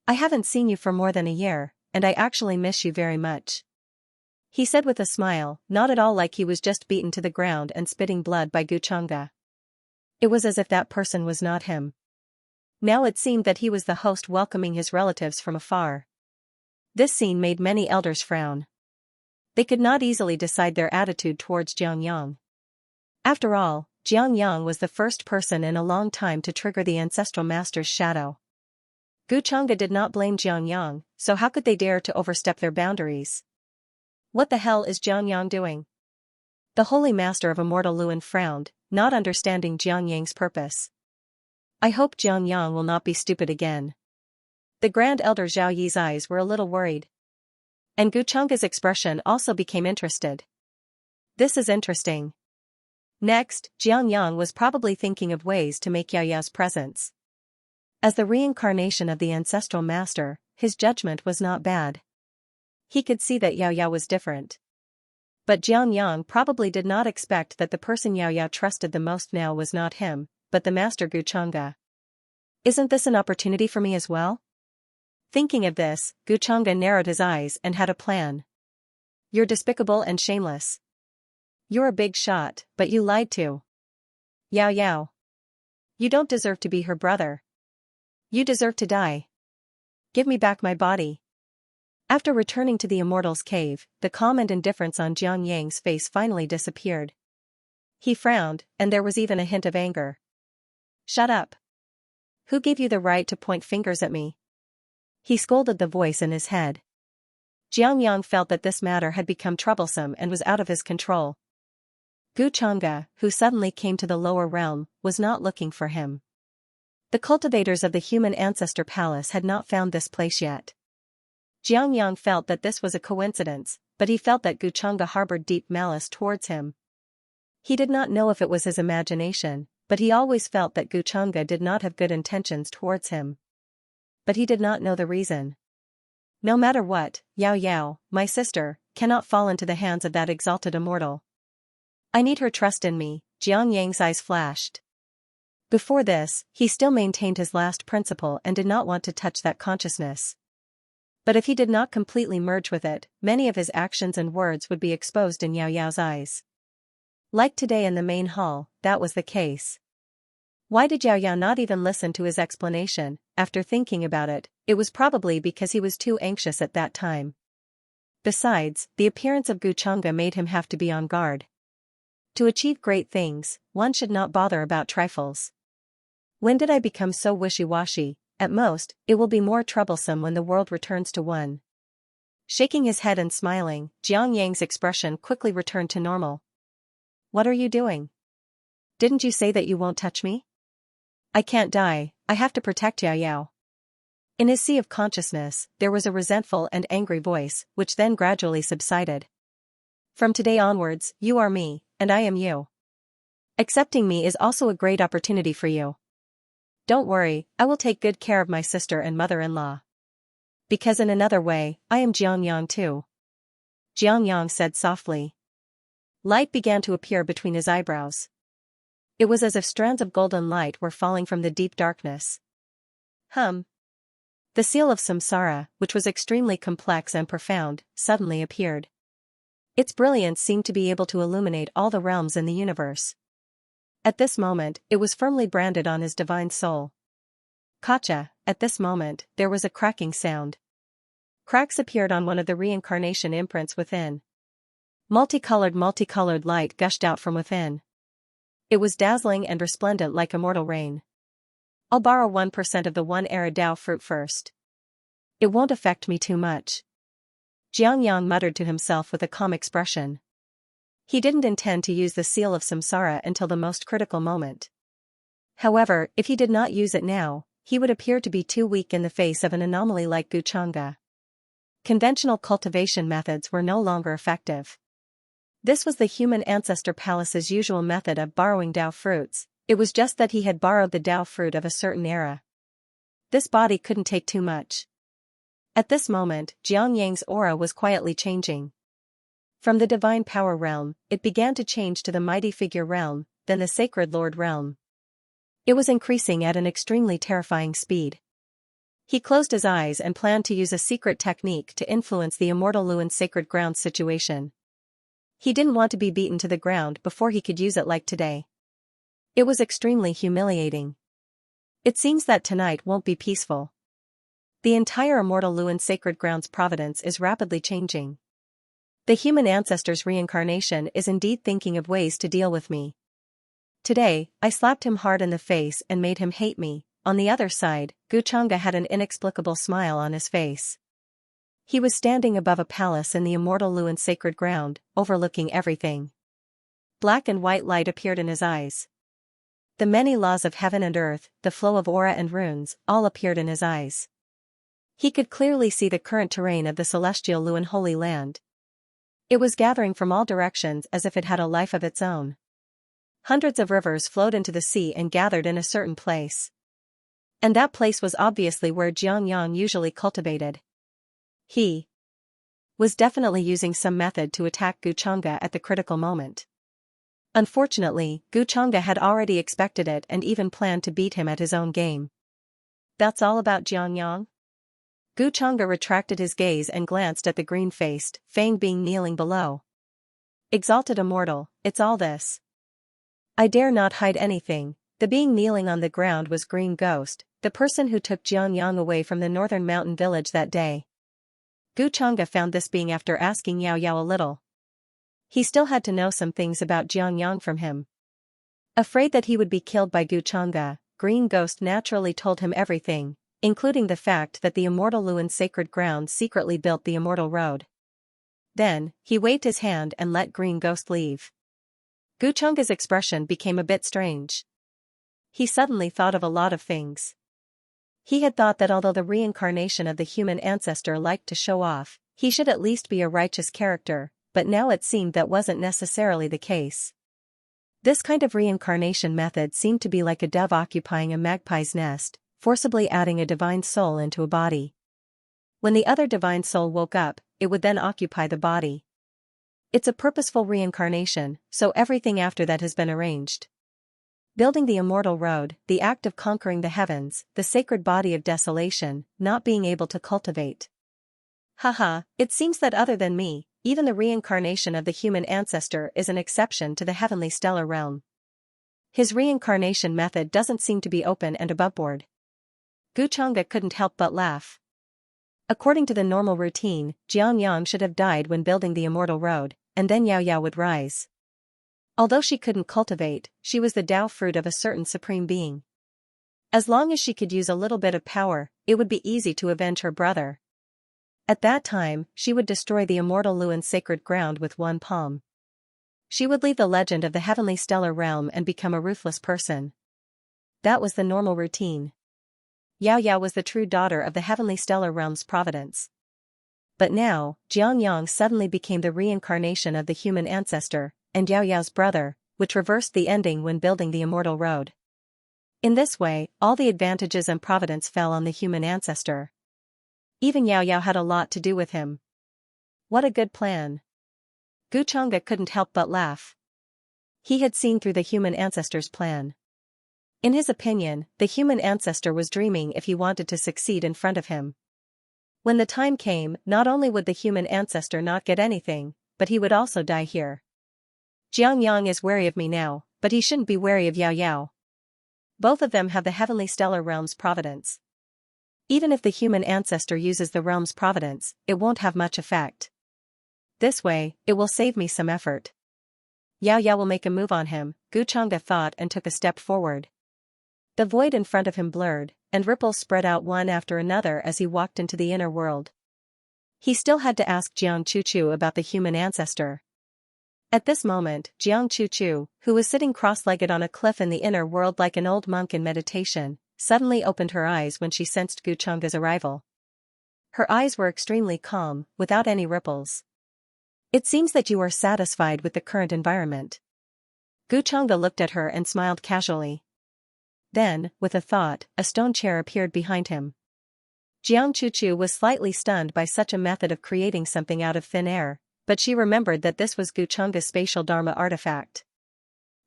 I haven't seen you for more than a year, and I actually miss you very much. He said with a smile, not at all like he was just beaten to the ground and spitting blood by Guchanga. It was as if that person was not him. Now it seemed that he was the host welcoming his relatives from afar. This scene made many elders frown. They could not easily decide their attitude towards Jiangyang. After all, Jiangyang was the first person in a long time to trigger the ancestral master's shadow. Guchanga did not blame Jiangyang, so how could they dare to overstep their boundaries? What the hell is Jiangyang doing? The holy master of Immortal Luan frowned, not understanding Jiangyang's purpose. I hope Jiangyang will not be stupid again. The Grand Elder Zhao Yi's eyes were a little worried. And Guchanga's expression also became interested. This is interesting. Next, Jiangyang was probably thinking of ways to make Yao Yao's presence. As the reincarnation of the ancestral master, his judgment was not bad. He could see that Yao Yao was different. But Jiangyang probably did not expect that the person Yao Yao trusted the most now was not him, but the master Guchanga. Isn't this an opportunity for me as well? Thinking of this, Guchanga narrowed his eyes and had a plan. You're despicable and shameless. You're a big shot, but you lied to Yao Yao. You don't deserve to be her brother. You deserve to die. Give me back my body. After returning to the immortal's cave, the calm and indifference on Xiangyang's face finally disappeared. He frowned, and there was even a hint of anger. "Shut up. Who gave you the right to point fingers at me?" He scolded the voice in his head. Xiangyang felt that this matter had become troublesome and was out of his control. Guchanga, who suddenly came to the lower realm, was not looking for him. The cultivators of the human ancestor palace had not found this place yet. Xiangyang felt that this was a coincidence, but he felt that Guchanga harbored deep malice towards him. He did not know if it was his imagination, but he always felt that Guchanga did not have good intentions towards him. But he did not know the reason. No matter what, Yao Yao, my sister, cannot fall into the hands of that exalted immortal. I need her trust in me, Xiangyang's eyes flashed. Before this, he still maintained his last principle and did not want to touch that consciousness. But if he did not completely merge with it, many of his actions and words would be exposed in Yao Yao's eyes. Like today in the main hall, that was the case. Why did Yao Yao not even listen to his explanation? After thinking about it, it was probably because he was too anxious at that time. Besides, the appearance of Guchanga made him have to be on guard. To achieve great things, one should not bother about trifles. When did I become so wishy-washy? At most, it will be more troublesome when the world returns to one. Shaking his head and smiling, Xiangyang's expression quickly returned to normal. What are you doing? Didn't you say that you won't touch me? I can't die, I have to protect Yao Yao. In his sea of consciousness, there was a resentful and angry voice, which then gradually subsided. From today onwards, you are me, and I am you. Accepting me is also a great opportunity for you. Don't worry, I will take good care of my sister and mother-in-law. Because in another way, I am Xiangyang too. Xiangyang said softly. Light began to appear between his eyebrows. It was as if strands of golden light were falling from the deep darkness. The seal of samsara, which was extremely complex and profound, suddenly appeared. Its brilliance seemed to be able to illuminate all the realms in the universe. At this moment, it was firmly branded on his divine soul. Kacha, at this moment, there was a cracking sound. Cracks appeared on one of the reincarnation imprints within. Multicolored light gushed out from within. It was dazzling and resplendent like immortal rain. I'll borrow 1% of the 1 Dao fruit first. It won't affect me too much. Xiangyang muttered to himself with a calm expression. He didn't intend to use the seal of samsara until the most critical moment. However, if he did not use it now, he would appear to be too weak in the face of an anomaly like Guchanga. Conventional cultivation methods were no longer effective. This was the human ancestor palace's usual method of borrowing Dao fruits. It was just that he had borrowed the Dao fruit of a certain era. This body couldn't take too much. At this moment, Xiangyang's aura was quietly changing. From the divine power realm, it began to change to the mighty figure realm, then the sacred lord realm. It was increasing at an extremely terrifying speed. He closed his eyes and planned to use a secret technique to influence the immortal Luan sacred ground situation. He didn't want to be beaten to the ground before he could use it like today. It was extremely humiliating. It seems that tonight won't be peaceful. The entire immortal Luan sacred ground's providence is rapidly changing. The human ancestor's reincarnation is indeed thinking of ways to deal with me. Today, I slapped him hard in the face and made him hate me. On the other side, Guchanga had an inexplicable smile on his face. He was standing above a palace in the immortal Luan sacred ground, overlooking everything. Black and white light appeared in his eyes. The many laws of heaven and earth, the flow of aura and runes, all appeared in his eyes. He could clearly see the current terrain of the celestial Luan Holy Land. It was gathering from all directions as if it had a life of its own. Hundreds of rivers flowed into the sea and gathered in a certain place. And that place was obviously where Xiangyang usually cultivated. He was definitely using some method to attack Guchanga at the critical moment. Unfortunately, Guchanga had already expected it and even planned to beat him at his own game. That's all about Xiangyang? Guchanga retracted his gaze and glanced at the green-faced, Fang being kneeling below. Exalted immortal, it's all this. I dare not hide anything. The being kneeling on the ground was Green Ghost, the person who took Xiangyang away from the northern mountain village that day. Gu Chang'e found this being after asking Yao Yao a little. He still had to know some things about Jiangyang from him. Afraid that he would be killed by Gu Chang'e, Green Ghost naturally told him everything, including the fact that the immortal Luan sacred ground secretly built the immortal road. Then, he waved his hand and let Green Ghost leave. Gu Chang'e's expression became a bit strange. He suddenly thought of a lot of things. He had thought that although the reincarnation of the human ancestor liked to show off, he should at least be a righteous character, but now it seemed that wasn't necessarily the case. This kind of reincarnation method seemed to be like a dove occupying a magpie's nest, forcibly adding a divine soul into a body. When the other divine soul woke up, it would then occupy the body. It's a purposeful reincarnation, so everything after that has been arranged. Building the immortal road, the act of conquering the heavens, the sacred body of desolation, not being able to cultivate. Haha, it seems that other than me, even the reincarnation of the human ancestor is an exception to the heavenly stellar realm. His reincarnation method doesn't seem to be open and aboveboard. Gu Chang'e couldn't help but laugh. According to the normal routine, Jiangyang should have died when building the immortal road, and then Yao Yao would rise. Although she couldn't cultivate, she was the Tao fruit of a certain supreme being. As long as she could use a little bit of power, it would be easy to avenge her brother. At that time, she would destroy the immortal Luan sacred ground with one palm. She would leave the legend of the heavenly stellar realm and become a ruthless person. That was the normal routine. Yao Yao was the true daughter of the heavenly stellar realm's providence. But now, Jiangyang suddenly became the reincarnation of the human ancestor, and Yao Yao's brother, which reversed the ending when building the immortal road. In this way, all the advantages and providence fell on the human ancestor. Even Yao Yao had a lot to do with him. What a good plan. Gu Chang'e couldn't help but laugh. He had seen through the human ancestor's plan. In his opinion, the human ancestor was dreaming if he wanted to succeed in front of him. When the time came, not only would the human ancestor not get anything, but he would also die here. Jiangyang is wary of me now, but he shouldn't be wary of Yao Yao. Both of them have the heavenly stellar realm's providence. Even if the human ancestor uses the realm's providence, it won't have much effect. This way, it will save me some effort. Yao Yao will make a move on him, Gu Chang'e thought and took a step forward. The void in front of him blurred, and ripples spread out one after another as he walked into the inner world. He still had to ask Jiang Chuchu about the human ancestor. At this moment, Jiang Chuchu, who was sitting cross-legged on a cliff in the inner world like an old monk in meditation, suddenly opened her eyes when she sensed Gu Chang'e's arrival. Her eyes were extremely calm, without any ripples. It seems that you are satisfied with the current environment. Gu Chang'e looked at her and smiled casually. Then, with a thought, a stone chair appeared behind him. Jiang Chuchu was slightly stunned by such a method of creating something out of thin air, but she remembered that this was Gu Chang'e's spatial dharma artifact.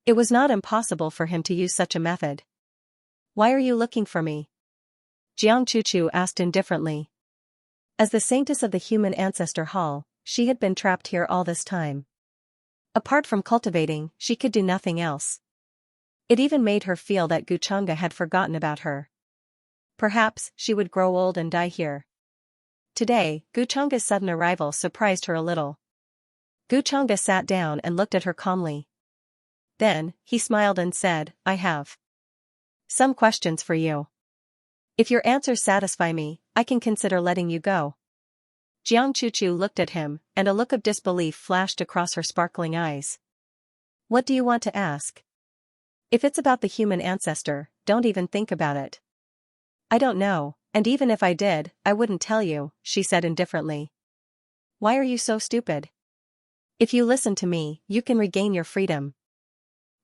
It was not impossible for him to use such a method. Why are you looking for me? Jiang Chuchu asked indifferently. As the saintess of the human ancestor hall, she had been trapped here all this time. Apart from cultivating, she could do nothing else. It even made her feel that Gu Chang'e had forgotten about her. Perhaps she would grow old and die here. Today, Gu Chang'e's sudden arrival surprised her a little. Gu Chang'e sat down and looked at her calmly. Then, he smiled and said, I have some questions for you. If your answers satisfy me, I can consider letting you go. Jiang Chuchu looked at him, and a look of disbelief flashed across her sparkling eyes. What do you want to ask? If it's about the human ancestor, don't even think about it. I don't know, and even if I did, I wouldn't tell you, she said indifferently. Why are you so stupid? If you listen to me, you can regain your freedom.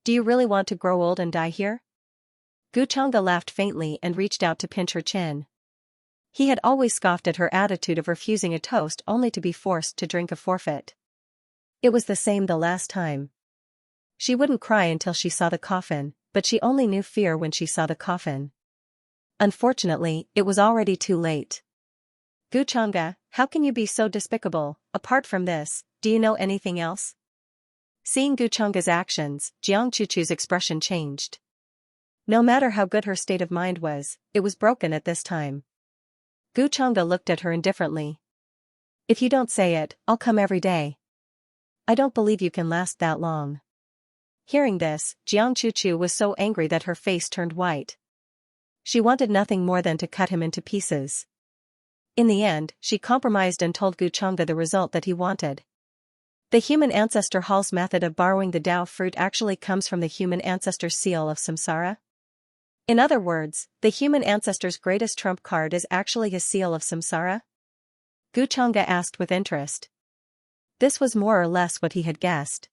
Do you really want to grow old and die here? Gu Chang'e laughed faintly and reached out to pinch her chin. He had always scoffed at her attitude of refusing a toast only to be forced to drink a forfeit. It was the same the last time. She wouldn't cry until she saw the coffin, but she only knew fear when she saw the coffin. Unfortunately, it was already too late. Gu Chang'e, how can you be so despicable? Apart from this, do you know anything else? Seeing Gu Chang'e's actions, Jiang Chuchu's expression changed. No matter how good her state of mind was, it was broken at this time. Gu Chang'e looked at her indifferently. If you don't say it, I'll come every day. I don't believe you can last that long. Hearing this, Xianxia was so angry that her face turned white. She wanted nothing more than to cut him into pieces. In the end, she compromised and told Guchanga the result that he wanted. The human ancestor Hall's method of borrowing the Dao fruit actually comes from the human ancestor's seal of samsara. In other words, the human ancestor's greatest trump card is actually his seal of samsara? Guchanga asked with interest. This was more or less what he had guessed.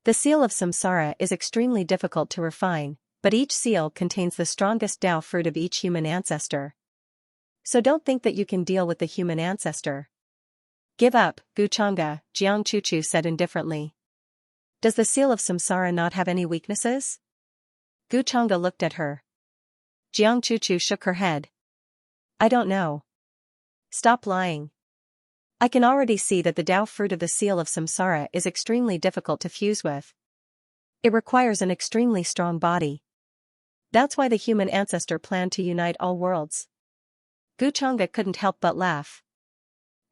The seal of samsara is extremely difficult to refine, but each seal contains the strongest Dao fruit of each human ancestor. So don't think that you can deal with the human ancestor. Give up, Guchanga, Xianxia said indifferently. Does the seal of samsara not have any weaknesses? Guchanga looked at her. Xianxia shook her head. I don't know. Stop lying. I can already see that the Dao fruit of the seal of samsara is extremely difficult to fuse with. It requires an extremely strong body. That's why the human ancestor planned to unite all worlds. Guchanga couldn't help but laugh.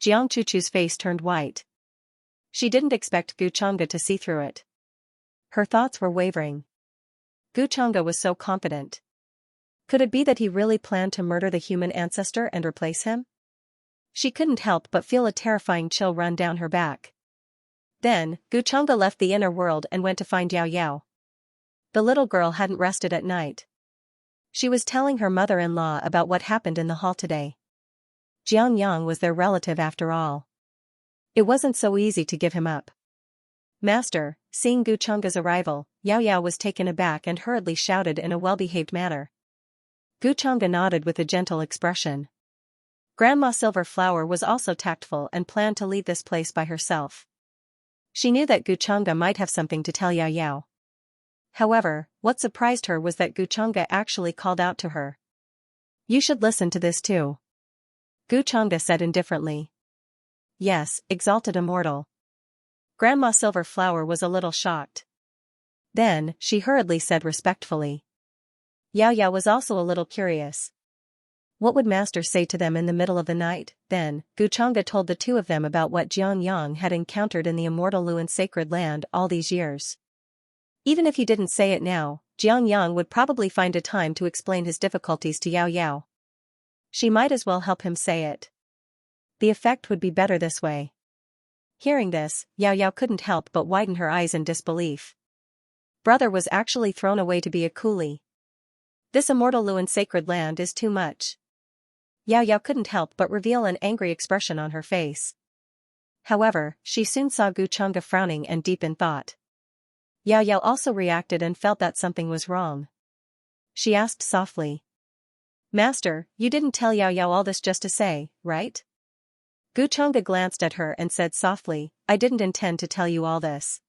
Xianxia's face turned white. She didn't expect Guchanga to see through it. Her thoughts were wavering. Guchanga was so confident. Could it be that he really planned to murder the human ancestor and replace him? She couldn't help but feel a terrifying chill run down her back. Then, Guchanga left the inner world and went to find Yao Yao. The little girl hadn't rested at night. She was telling her mother-in-law about what happened in the hall today. Xianxia was their relative after all. It wasn't so easy to give him up. Master, seeing Guchanga's arrival, Yao Yao was taken aback and hurriedly shouted in a well-behaved manner. Guchanga nodded with a gentle expression. Grandma Silverflower was also tactful and planned to leave this place by herself. She knew that Guchanga might have something to tell Yao Yao. However, what surprised her was that Guchanga actually called out to her. You should listen to this too. Guchanga said indifferently. Yes, exalted immortal. Grandma Silverflower was a little shocked. Then, she hurriedly said respectfully. Yao Yao was also a little curious. What would Master say to them in the middle of the night? Then, Guchanga told the two of them about what Xianxia had encountered in the immortal Luan sacred land all these years. Even if he didn't say it now, Xianxia would probably find a time to explain his difficulties to Yao Yao. She might as well help him say it. The effect would be better this way. Hearing this, Yao Yao couldn't help but widen her eyes in disbelief. Brother was actually thrown away to be a coolie. This immortal Luan sacred land is too much. Yao Yao couldn't help but reveal an angry expression on her face. However, she soon saw Guchanga frowning and deep in thought. Yao Yao also reacted and felt that something was wrong. She asked softly. Master, you didn't tell Yao Yao all this just to say, right? Guchanga glanced at her and said softly, I didn't intend to tell you all this.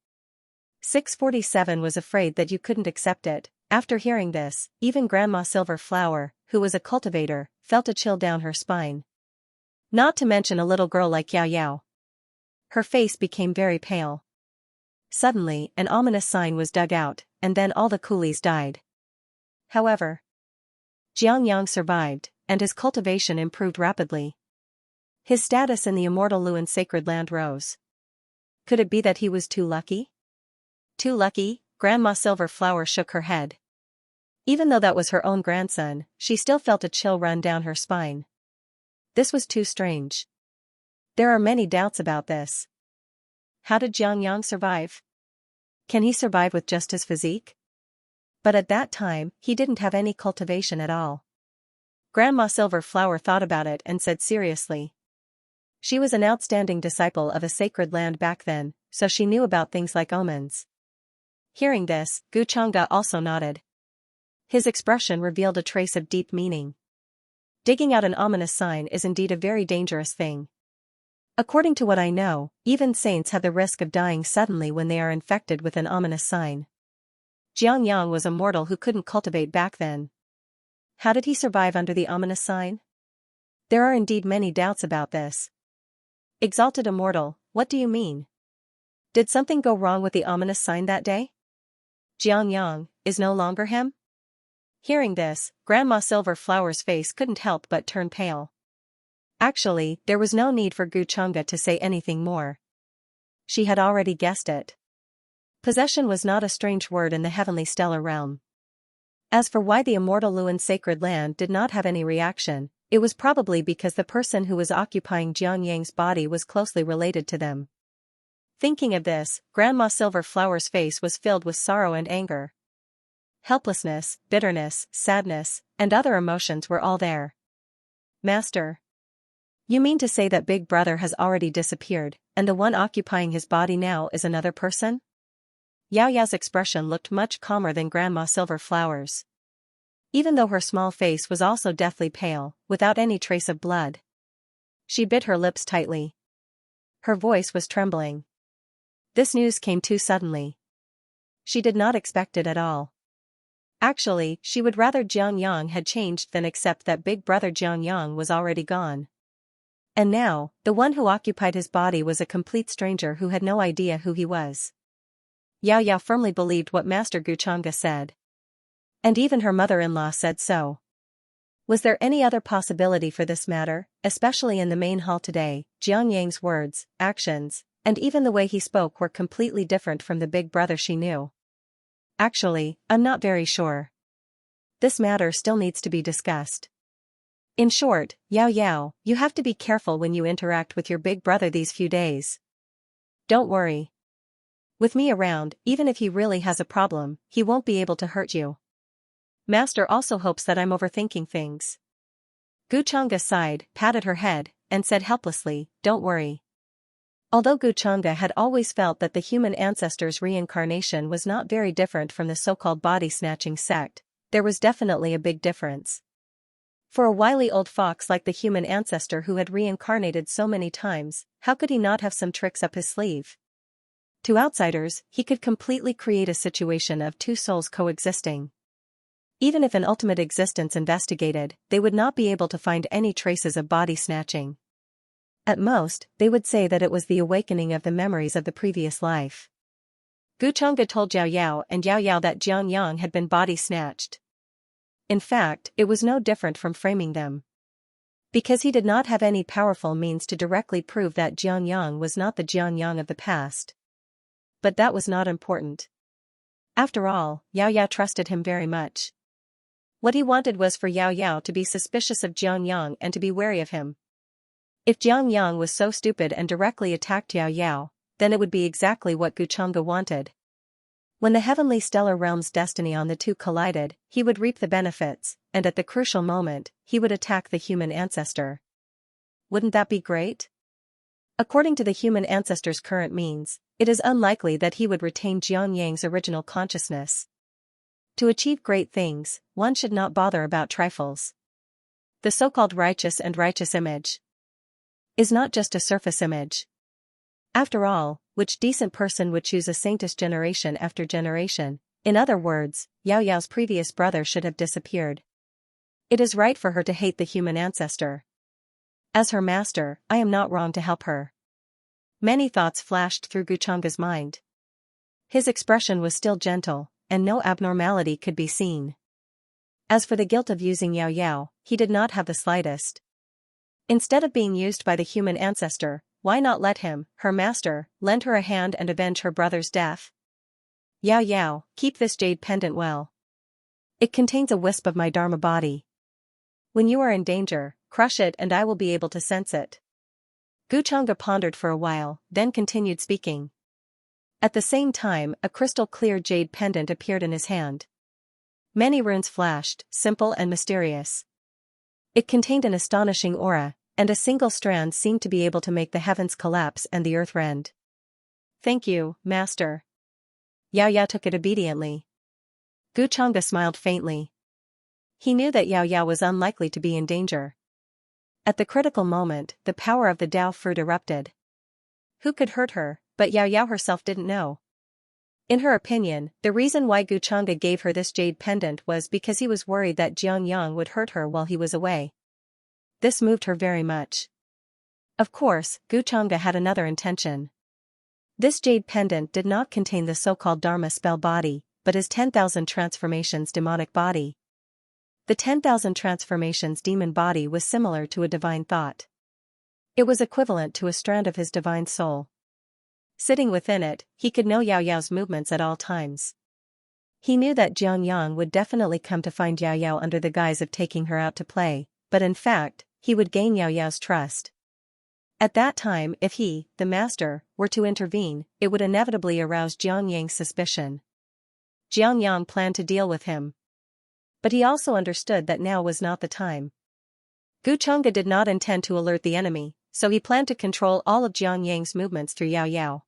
647 was afraid that you couldn't accept it. After hearing this, even Grandma Silverflower, who was a cultivator, felt a chill down her spine. Not to mention a little girl like Yao Yao. Her face became very pale. Suddenly, an ominous sign was dug out, and then all the coolies died. However, Xianxia survived, and his cultivation improved rapidly. His status in the immortal Luan sacred land rose. Could it be that he was too lucky? Too lucky? Grandma Silverflower shook her head. Even though that was her own grandson, she still felt a chill run down her spine. This was too strange. There are many doubts about this. How did Xianxia survive? Can he survive with just his physique? But at that time, he didn't have any cultivation at all. Grandma Silverflower thought about it and said seriously. She was an outstanding disciple of a sacred land back then, so she knew about things like omens. Hearing this, Guchanga also nodded. His expression revealed a trace of deep meaning. Digging out an ominous sign is indeed a very dangerous thing. According to what I know, even saints have the risk of dying suddenly when they are infected with an ominous sign. Xianxia was a mortal who couldn't cultivate back then. How did he survive under the ominous sign? There are indeed many doubts about this. Exalted immortal, what do you mean? Did something go wrong with the ominous sign that day? Xianxia is no longer him? Hearing this, Grandma Silverflower's face couldn't help but turn pale. Actually, there was no need for Xianxia to say anything more. She had already guessed it. Possession was not a strange word in the heavenly stellar realm. As for why the immortal Luan sacred land did not have any reaction, it was probably because the person who was occupying Jianyang's body was closely related to them. Thinking of this, Grandma Silverflower's face was filled with sorrow and anger. Helplessness, bitterness, sadness, and other emotions were all there. Master. You mean to say that Big Brother has already disappeared, and the one occupying his body now is another person? Xiaoyao's expression looked much calmer than Grandma Silverflower's. Even though her small face was also deathly pale, without any trace of blood. She bit her lips tightly. Her voice was trembling. This news came too suddenly. She did not expect it at all. Actually, she would rather Jianyang had changed than accept that Big Brother Jianyang was already gone. And now, the one who occupied his body was a complete stranger who had no idea who he was. Xiaoyao firmly believed what Master Xianxia said. And even her mother-in-law said so. Was there any other possibility for this matter, especially in the main hall today? Jianyang's words, actions, and even the way he spoke were completely different from the Big Brother she knew. Actually, I'm not very sure. This matter still needs to be discussed. In short, Xiaoyao, you have to be careful when you interact with your Big Brother these few days. Don't worry. With me around, even if he really has a problem, he won't be able to hurt you. Master also hopes that I'm overthinking things. Xianxia sighed, patted her head, and said helplessly, don't worry. Although Xianxia had always felt that the human ancestor's reincarnation was not very different from the so-called body-snatching sect, there was definitely a big difference. For a wily old fox like the human ancestor who had reincarnated so many times, how could he not have some tricks up his sleeve? To outsiders, he could completely create a situation of two souls coexisting. Even if an ultimate existence investigated, they would not be able to find any traces of body snatching. At most, they would say that it was the awakening of the memories of the previous life. Xianxia told Xiaoyao and Xiaoyao that Jianyang had been body snatched. In fact, it was no different from framing them. Because he did not have any powerful means to directly prove that Jianyang was not the Jianyang of the past. But that was not important. After all, Xiaoyao trusted him very much. What he wanted was for Xiaoyao to be suspicious of Jianyang and to be wary of him. If Jianyang was so stupid and directly attacked Xiaoyao, then it would be exactly what Xianxia wanted. When the heavenly stellar realm's destiny on the two collided, he would reap the benefits, and at the crucial moment, he would attack the human ancestor. Wouldn't that be great? According to the human ancestor's current means, it is unlikely that he would retain Jianyang's original consciousness. To achieve great things, one should not bother about trifles. The so-called righteous image is not just a surface image. After all, which decent person would choose a saintess generation after generation? In other words, Xiaoyao's previous brother should have disappeared. It is right for her to hate the human ancestor. As her master, I am not wrong to help her. Many thoughts flashed through Xianxia's mind. His expression was still gentle, and no abnormality could be seen. As for the guilt of using Xiaoyao, he did not have the slightest. Instead of being used by the human ancestor, why not let him, her master, lend her a hand and avenge her brother's death? Xiaoyao, keep this jade pendant well. It contains a wisp of my Dharma body. When you are in danger, crush it and I will be able to sense it. Xianxia pondered for a while, then continued speaking. At the same time, a crystal-clear jade pendant appeared in his hand. Many runes flashed, simple and mysterious. It contained an astonishing aura, and a single strand seemed to be able to make the heavens collapse and the earth rend. Thank you, Master. Xiaoyao took it obediently. Xianxia smiled faintly. He knew that Xiaoyao was unlikely to be in danger. At the critical moment, the power of the Dao fruit erupted. Who could hurt her, but Xiaoyao herself didn't know. In her opinion, the reason why Xianxia gave her this jade pendant was because he was worried that Jianyang would hurt her while he was away. This moved her very much. Of course, Xianxia had another intention. This jade pendant did not contain the so-called Dharma spell body, but his 10,000 transformations demonic body. The 10,000 transformations demon body was similar to a divine thought. It was equivalent to a strand of his divine soul. Sitting within it, he could know Yao Yao's movements at all times. He knew that Xianxia would definitely come to find Yao Yao under the guise of taking her out to play, but in fact, he would gain Yao Yao's trust. At that time, if he, the master, were to intervene, it would inevitably arouse Jiangyang's suspicion. Jiangyang planned to deal with him. But he also understood that now was not the time. Gu Changge did not intend to alert the enemy, so he planned to control all of Jiangyang's movements through Yao Yao.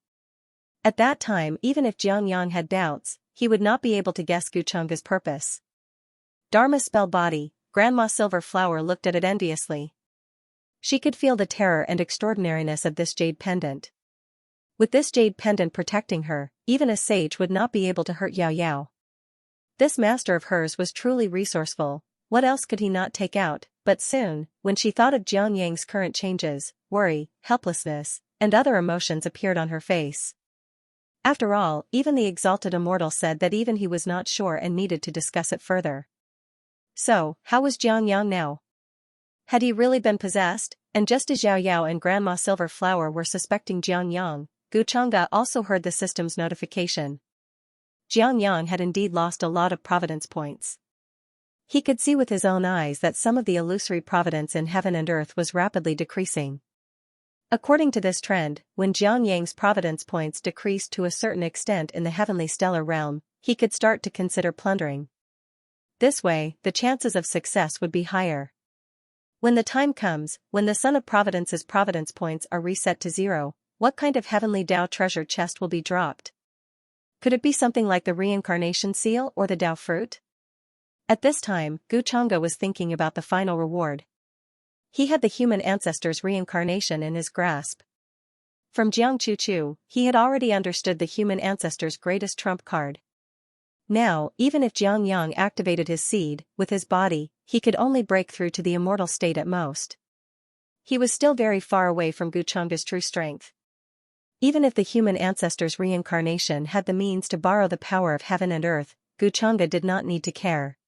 At that time, even if Jiangyang had doubts, he would not be able to guess Gu Changge's purpose. Dharma spell body, Grandma Silver Flower looked at it enviously. She could feel the terror and extraordinariness of this jade pendant. With this jade pendant protecting her, even a sage would not be able to hurt Yao Yao. This master of hers was truly resourceful. What else could he not take out? But soon, when she thought of Jiangyang's current changes, worry, helplessness, and other emotions appeared on her face. After all, even the exalted immortal said that even he was not sure and needed to discuss it further. So, how was Jiangyang now? Had he really been possessed? And just as Yao Yao and Grandma Silver Flower were suspecting Jiangyang, Gu Changge also heard the system's notification. Jiangyang had indeed lost a lot of providence points. He could see with his own eyes that some of the illusory providence in heaven and earth was rapidly decreasing. According to this trend, when Jiangyang's providence points decreased to a certain extent in the heavenly stellar realm, he could start to consider plundering. This way, the chances of success would be higher. When the time comes, when the Son of Providence's providence points are reset to 0, what kind of heavenly Tao treasure chest will be dropped? Could it be something like the reincarnation seal or the Tao fruit? At this time, Gu Changge was thinking about the final reward. He had the human ancestor's reincarnation in his grasp. From Jiang Chuchu, he had already understood the human ancestor's greatest trump card. Now, even if Jiangyang activated his seed, with his body, he could only break through to the immortal state at most. He was still very far away from Gu Changge's true strength. Even if the human ancestor's reincarnation had the means to borrow the power of heaven and earth, Gu Changge did not need to care.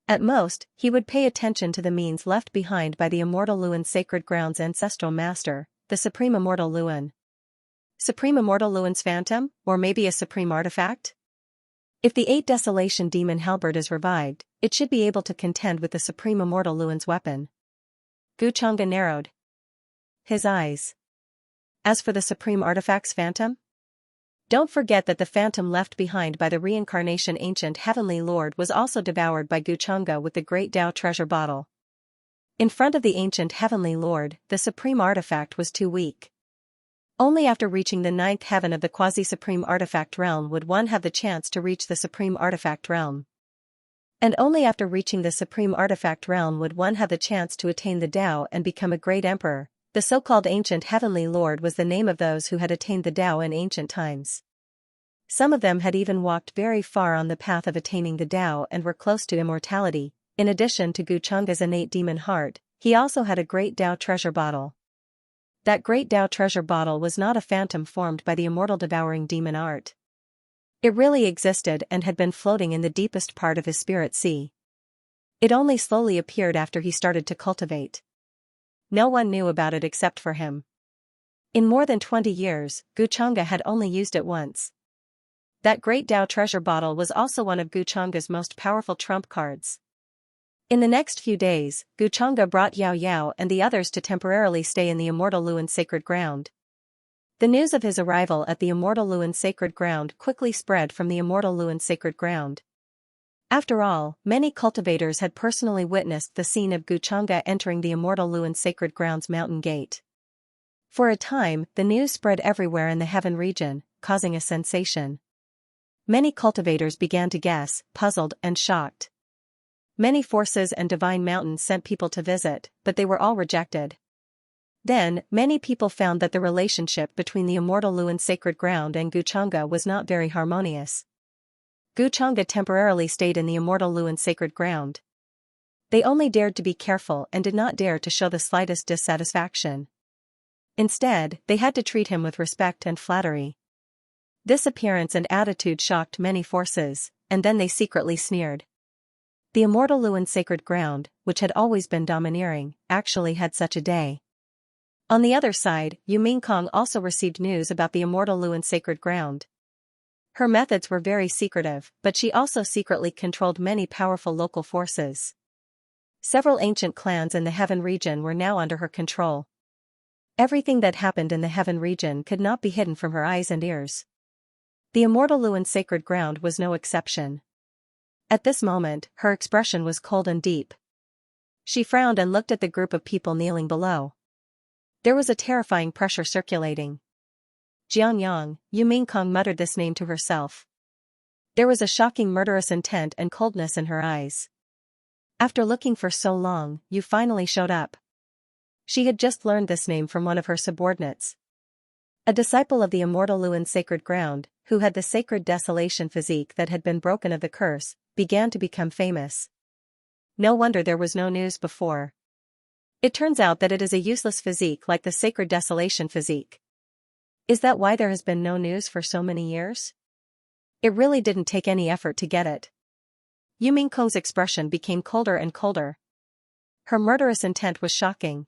At most, he would pay attention to the means left behind by the immortal Luan Sacred Ground's ancestral master, the Supreme Immortal Luan. Supreme Immortal Luan's phantom, or maybe a supreme artifact? If the 8 Desolation Demon Halberd is revived, it should be able to contend with the Supreme Immortal Luan's weapon. Gu Changge narrowed his eyes. As for the Supreme Artifact's phantom? Don't forget that the phantom left behind by the reincarnation ancient heavenly lord was also devoured by Gu Changge with the great Tao treasure bottle. In front of the ancient heavenly lord, the supreme artifact was too weak. Only after reaching the 9th heaven of the quasi-supreme artifact realm would one have the chance to reach the supreme artifact realm. And only after reaching the supreme artifact realm would one have the chance to attain the Tao and become a great emperor. The so-called ancient heavenly lord was the name of those who had attained the Tao in ancient times. Some of them had even walked very far on the path of attaining the Tao and were close to immortality. In addition to Gu Changge's innate demon heart, he also had a great Tao treasure bottle. That great Tao treasure bottle was not a phantom formed by the immortal devouring demon art. It really existed and had been floating in the deepest part of his spirit sea. It only slowly appeared after he started to cultivate. No one knew about it except for him. In more than 20 years, Gu Changge had only used it once. That great Tao treasure bottle was also one of Gu Changge's most powerful trump cards. In the next few days, Gu Changge brought Yao Yao and the others to temporarily stay in the immortal Luan Sacred Ground. The news of his arrival at the immortal Luan Sacred Ground quickly spread from the immortal Luan Sacred Ground. After all, many cultivators had personally witnessed the scene of Gu Changge entering the immortal Luan Sacred Ground's mountain gate. For a time, the news spread everywhere in the heaven region, causing a sensation. Many cultivators began to guess, puzzled and shocked. Many forces and divine mountains sent people to visit, but they were all rejected. Then, many people found that the relationship between the immortal Luan Sacred Ground and Gu Changge was not very harmonious. Gu Changge temporarily stayed in the immortal Luan Sacred Ground. They only dared to be careful and did not dare to show the slightest dissatisfaction. Instead, they had to treat him with respect and flattery. This appearance and attitude shocked many forces, and then they secretly sneered. The immortal Luan Sacred Ground, which had always been domineering, actually had such a day. On the other side, Yu Mingkong also received news about the immortal Luan sacred ground. Her methods were very secretive, but she also secretly controlled many powerful local forces. Several ancient clans in the Heaven region were now under her control. Everything that happened in the Heaven region could not be hidden from her eyes and ears. The immortal Luan sacred ground was no exception. At this moment, her expression was cold and deep. She frowned and looked at the group of people kneeling below. There was a terrifying pressure circulating. Xianxia, Yu Mingkong muttered this name to herself. There was a shocking murderous intent and coldness in her eyes. After looking for so long, you finally showed up. She had just learned this name from one of her subordinates. A disciple of the immortal Luan sacred ground, who had the sacred desolation physique that had been broken of the curse, began to become famous. No wonder there was no news before. It turns out that it is a useless physique like the sacred desolation physique. Is that why there has been no news for so many years? It really didn't take any effort to get it. Yu Mingkong's expression became colder and colder. Her murderous intent was shocking.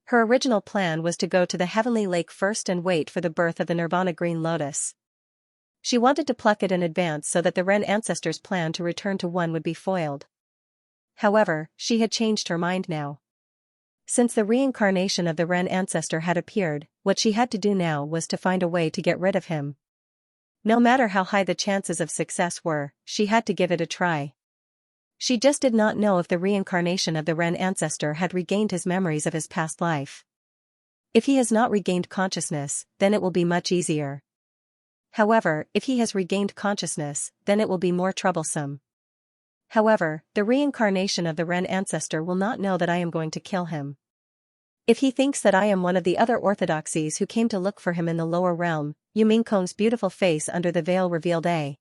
Her original plan was to go to the heavenly lake first and wait for the birth of the Nirvana green lotus. She wanted to pluck it in advance so that the Ren ancestors' plan to return to one would be foiled. However, she had changed her mind now. Since the reincarnation of the Ren ancestor had appeared, what she had to do now was to find a way to get rid of him. No matter how high the chances of success were, she had to give it a try. She just did not know if the reincarnation of the Ren ancestor had regained his memories of his past life. If he has not regained consciousness, then it will be much easier. However, if he has regained consciousness, then it will be more troublesome. However, the reincarnation of the Ren ancestor will not know that I am going to kill him. If he thinks that I am one of the other orthodoxies who came to look for him in the lower realm, Yu Mingkong's beautiful face under the veil revealed a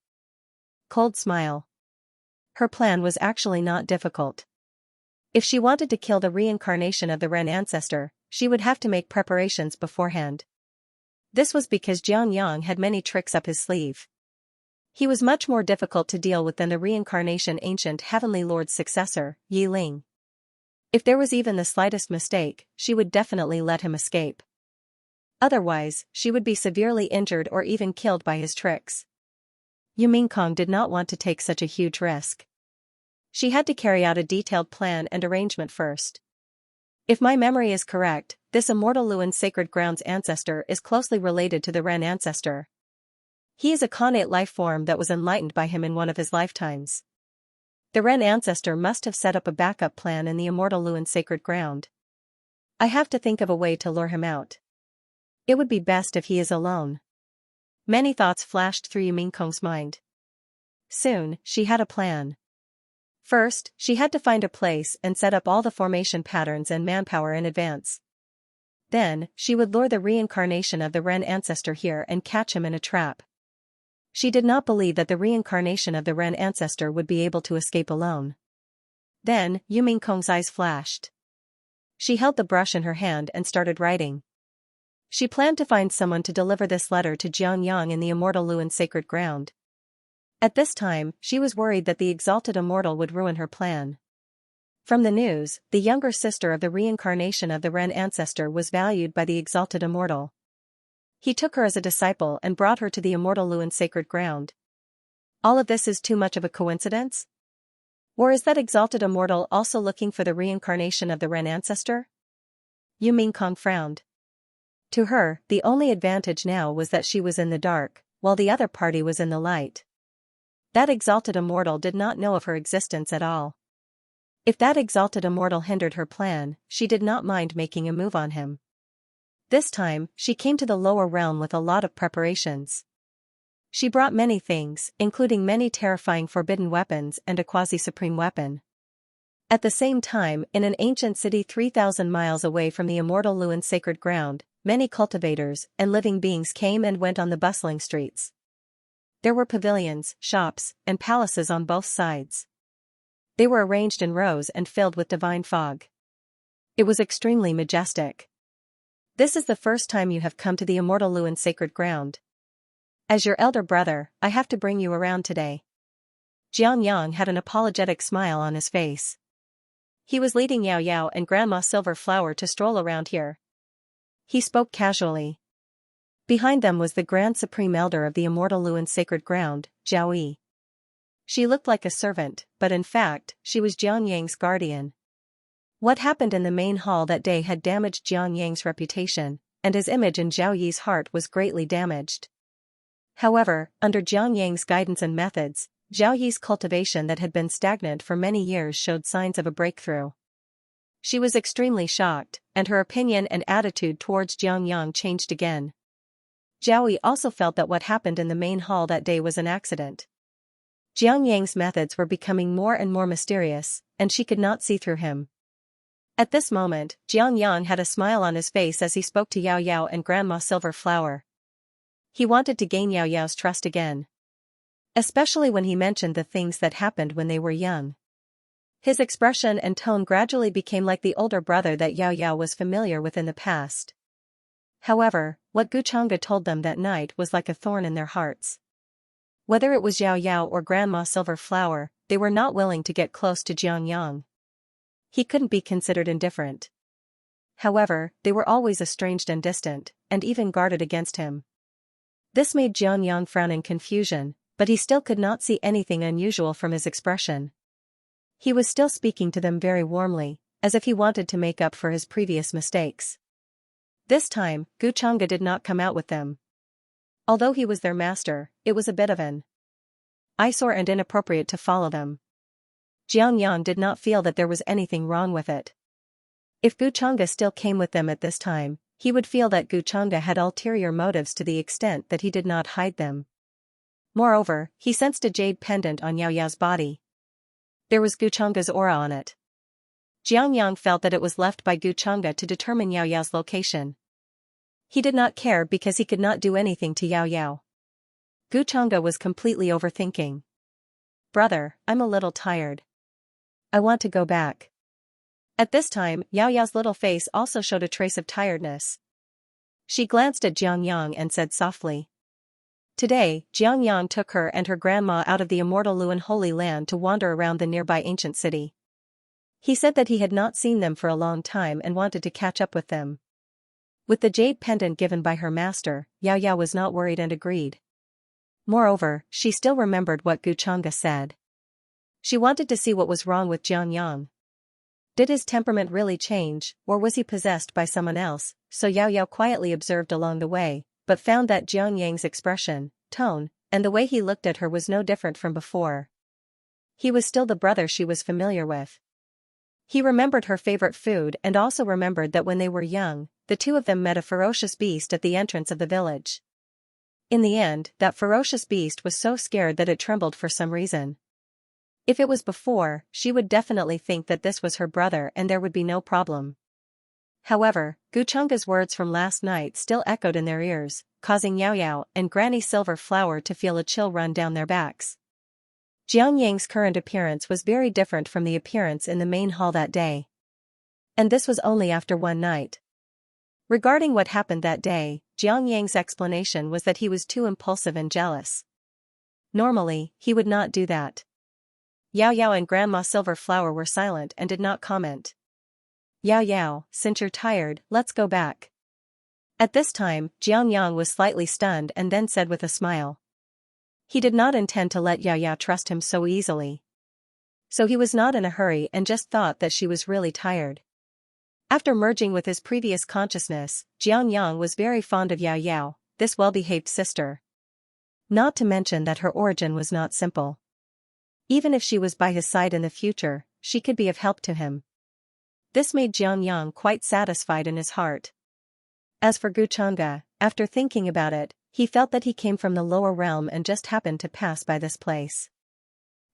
cold smile. Her plan was actually not difficult. If she wanted to kill the reincarnation of the Ren ancestor, she would have to make preparations beforehand. This was because Xianxia had many tricks up his sleeve. He was much more difficult to deal with than the reincarnation ancient heavenly lord's successor, Yi Ling. If there was even the slightest mistake, she would definitely let him escape. Otherwise, she would be severely injured or even killed by his tricks. Yu Mingkong did not want to take such a huge risk. She had to carry out a detailed plan and arrangement first. If my memory is correct, this immortal Luan sacred ground's ancestor is closely related to the Ren ancestor. He is a connate life form that was enlightened by him in one of his lifetimes. The Ren ancestor must have set up a backup plan in the immortal Luan sacred ground. I have to think of a way to lure him out. It would be best if he is alone. Many thoughts flashed through Yu Mingkong's mind. Soon, she had a plan. First, she had to find a place and set up all the formation patterns and manpower in advance. Then, she would lure the reincarnation of the Ren ancestor here and catch him in a trap. She did not believe that the reincarnation of the Ren ancestor would be able to escape alone. Then, Yu Mingkong's eyes flashed. She held the brush in her hand and started writing. She planned to find someone to deliver this letter to Xianxia in the immortal Luan sacred ground. At this time, she was worried that the exalted immortal would ruin her plan. From the news, the younger sister of the reincarnation of the Ren ancestor was valued by the exalted immortal. He took her as a disciple and brought her to the immortal Luan sacred ground. All of this is too much of a coincidence? Or is that exalted immortal also looking for the reincarnation of the Ren ancestor? Yu Mingkong frowned. To her, the only advantage now was that she was in the dark, while the other party was in the light. That exalted immortal did not know of her existence at all. If that exalted immortal hindered her plan, she did not mind making a move on him. This time, she came to the lower realm with a lot of preparations. She brought many things, including many terrifying forbidden weapons and a quasi-supreme weapon. At the same time, in an ancient city 3,000 miles away from the immortal Luan sacred ground, many cultivators and living beings came and went on the bustling streets. There were pavilions, shops, and palaces on both sides. They were arranged in rows and filled with divine fog. It was extremely majestic. This is the first time you have come to the immortal Luan sacred ground. As your elder brother, I have to bring you around today. Xianxia had an apologetic smile on his face. He was leading Yao Yao and Grandma Silverflower to stroll around here. He spoke casually. Behind them was the Grand Supreme Elder of the Immortal Luan Sacred Ground, Zhao Yi. She looked like a servant, but in fact, she was Jiang Yang's guardian. What happened in the main hall that day had damaged Jiang Yang's reputation, and his image in Zhao Yi's heart was greatly damaged. However, under Jiang Yang's guidance and methods, Zhao Yi's cultivation that had been stagnant for many years showed signs of a breakthrough. She was extremely shocked, and her opinion and attitude towards Jiang Yang changed again. Zhao Yi also felt that what happened in the main hall that day was an accident. Jiang Yang's methods were becoming more and more mysterious, and she could not see through him. At this moment, Jiang Yang had a smile on his face as he spoke to Yao Yao and Grandma Silver Flower. He wanted to gain Yao Yao's trust again. Especially when he mentioned the things that happened when they were young. His expression and tone gradually became like the older brother that Yao Yao was familiar with in the past. However, what Guchanga told them that night was like a thorn in their hearts. Whether it was Yao Yao or Grandma Silver Flower, they were not willing to get close to Jiang Yang. He couldn't be considered indifferent. However, they were always estranged and distant, and even guarded against him. This made Jiang Yang frown in confusion, but he still could not see anything unusual from his expression. He was still speaking to them very warmly, as if he wanted to make up for his previous mistakes. This time, Guchanga did not come out with them. Although he was their master, it was a bit of an eyesore and inappropriate to follow them. Jiang Yang did not feel that there was anything wrong with it. If Guchanga still came with them at this time, he would feel that Guchanga had ulterior motives to the extent that he did not hide them. Moreover, he sensed a jade pendant on Yao Yao's body. There was Guchanga's aura on it. Jiang Yang felt that it was left by Guchanga to determine Yao Yao's location. He did not care because he could not do anything to Yao Yao. Guchanga was completely overthinking. Brother, I'm a little tired. I want to go back. At this time, Yao Yao's little face also showed a trace of tiredness. She glanced at Jiang Yang and said softly. Today, Jiang Yang took her and her grandma out of the Immortal Luan Holy Land to wander around the nearby ancient city. He said that he had not seen them for a long time and wanted to catch up with them. With the jade pendant given by her master, Yao Yao was not worried and agreed. Moreover, she still remembered what Guchanga said. She wanted to see what was wrong with Jiang Yang. Did his temperament really change, or was he possessed by someone else? So Yao Yao quietly observed along the way, but found that Jiang Yang's expression, tone, and the way he looked at her was no different from before. He was still the brother she was familiar with. He remembered her favorite food and also remembered that when they were young, the two of them met a ferocious beast at the entrance of the village. In the end, that ferocious beast was so scared that it trembled for some reason. If it was before, she would definitely think that this was her brother and there would be no problem. However, Guchanga's words from last night still echoed in their ears, causing Yao Yao and Granny Silver Flower to feel a chill run down their backs. Jiang Yang's current appearance was very different from the appearance in the main hall that day. And this was only after one night. Regarding what happened that day, Jiang Yang's explanation was that he was too impulsive and jealous. Normally, he would not do that. Yao Yao and Grandma Silver Flower were silent and did not comment. Yao Yao, since you're tired, let's go back. At this time, Jiang Yang was slightly stunned and then said with a smile. He did not intend to let Yao Yao trust him so easily. So he was not in a hurry and just thought that she was really tired. After merging with his previous consciousness, Jiang Yang was very fond of Yao Yao, this well-behaved sister. Not to mention that her origin was not simple. Even if she was by his side in the future, she could be of help to him. This made Jiang Yang quite satisfied in his heart. As for Guchanga, after thinking about it, he felt that he came from the lower realm and just happened to pass by this place.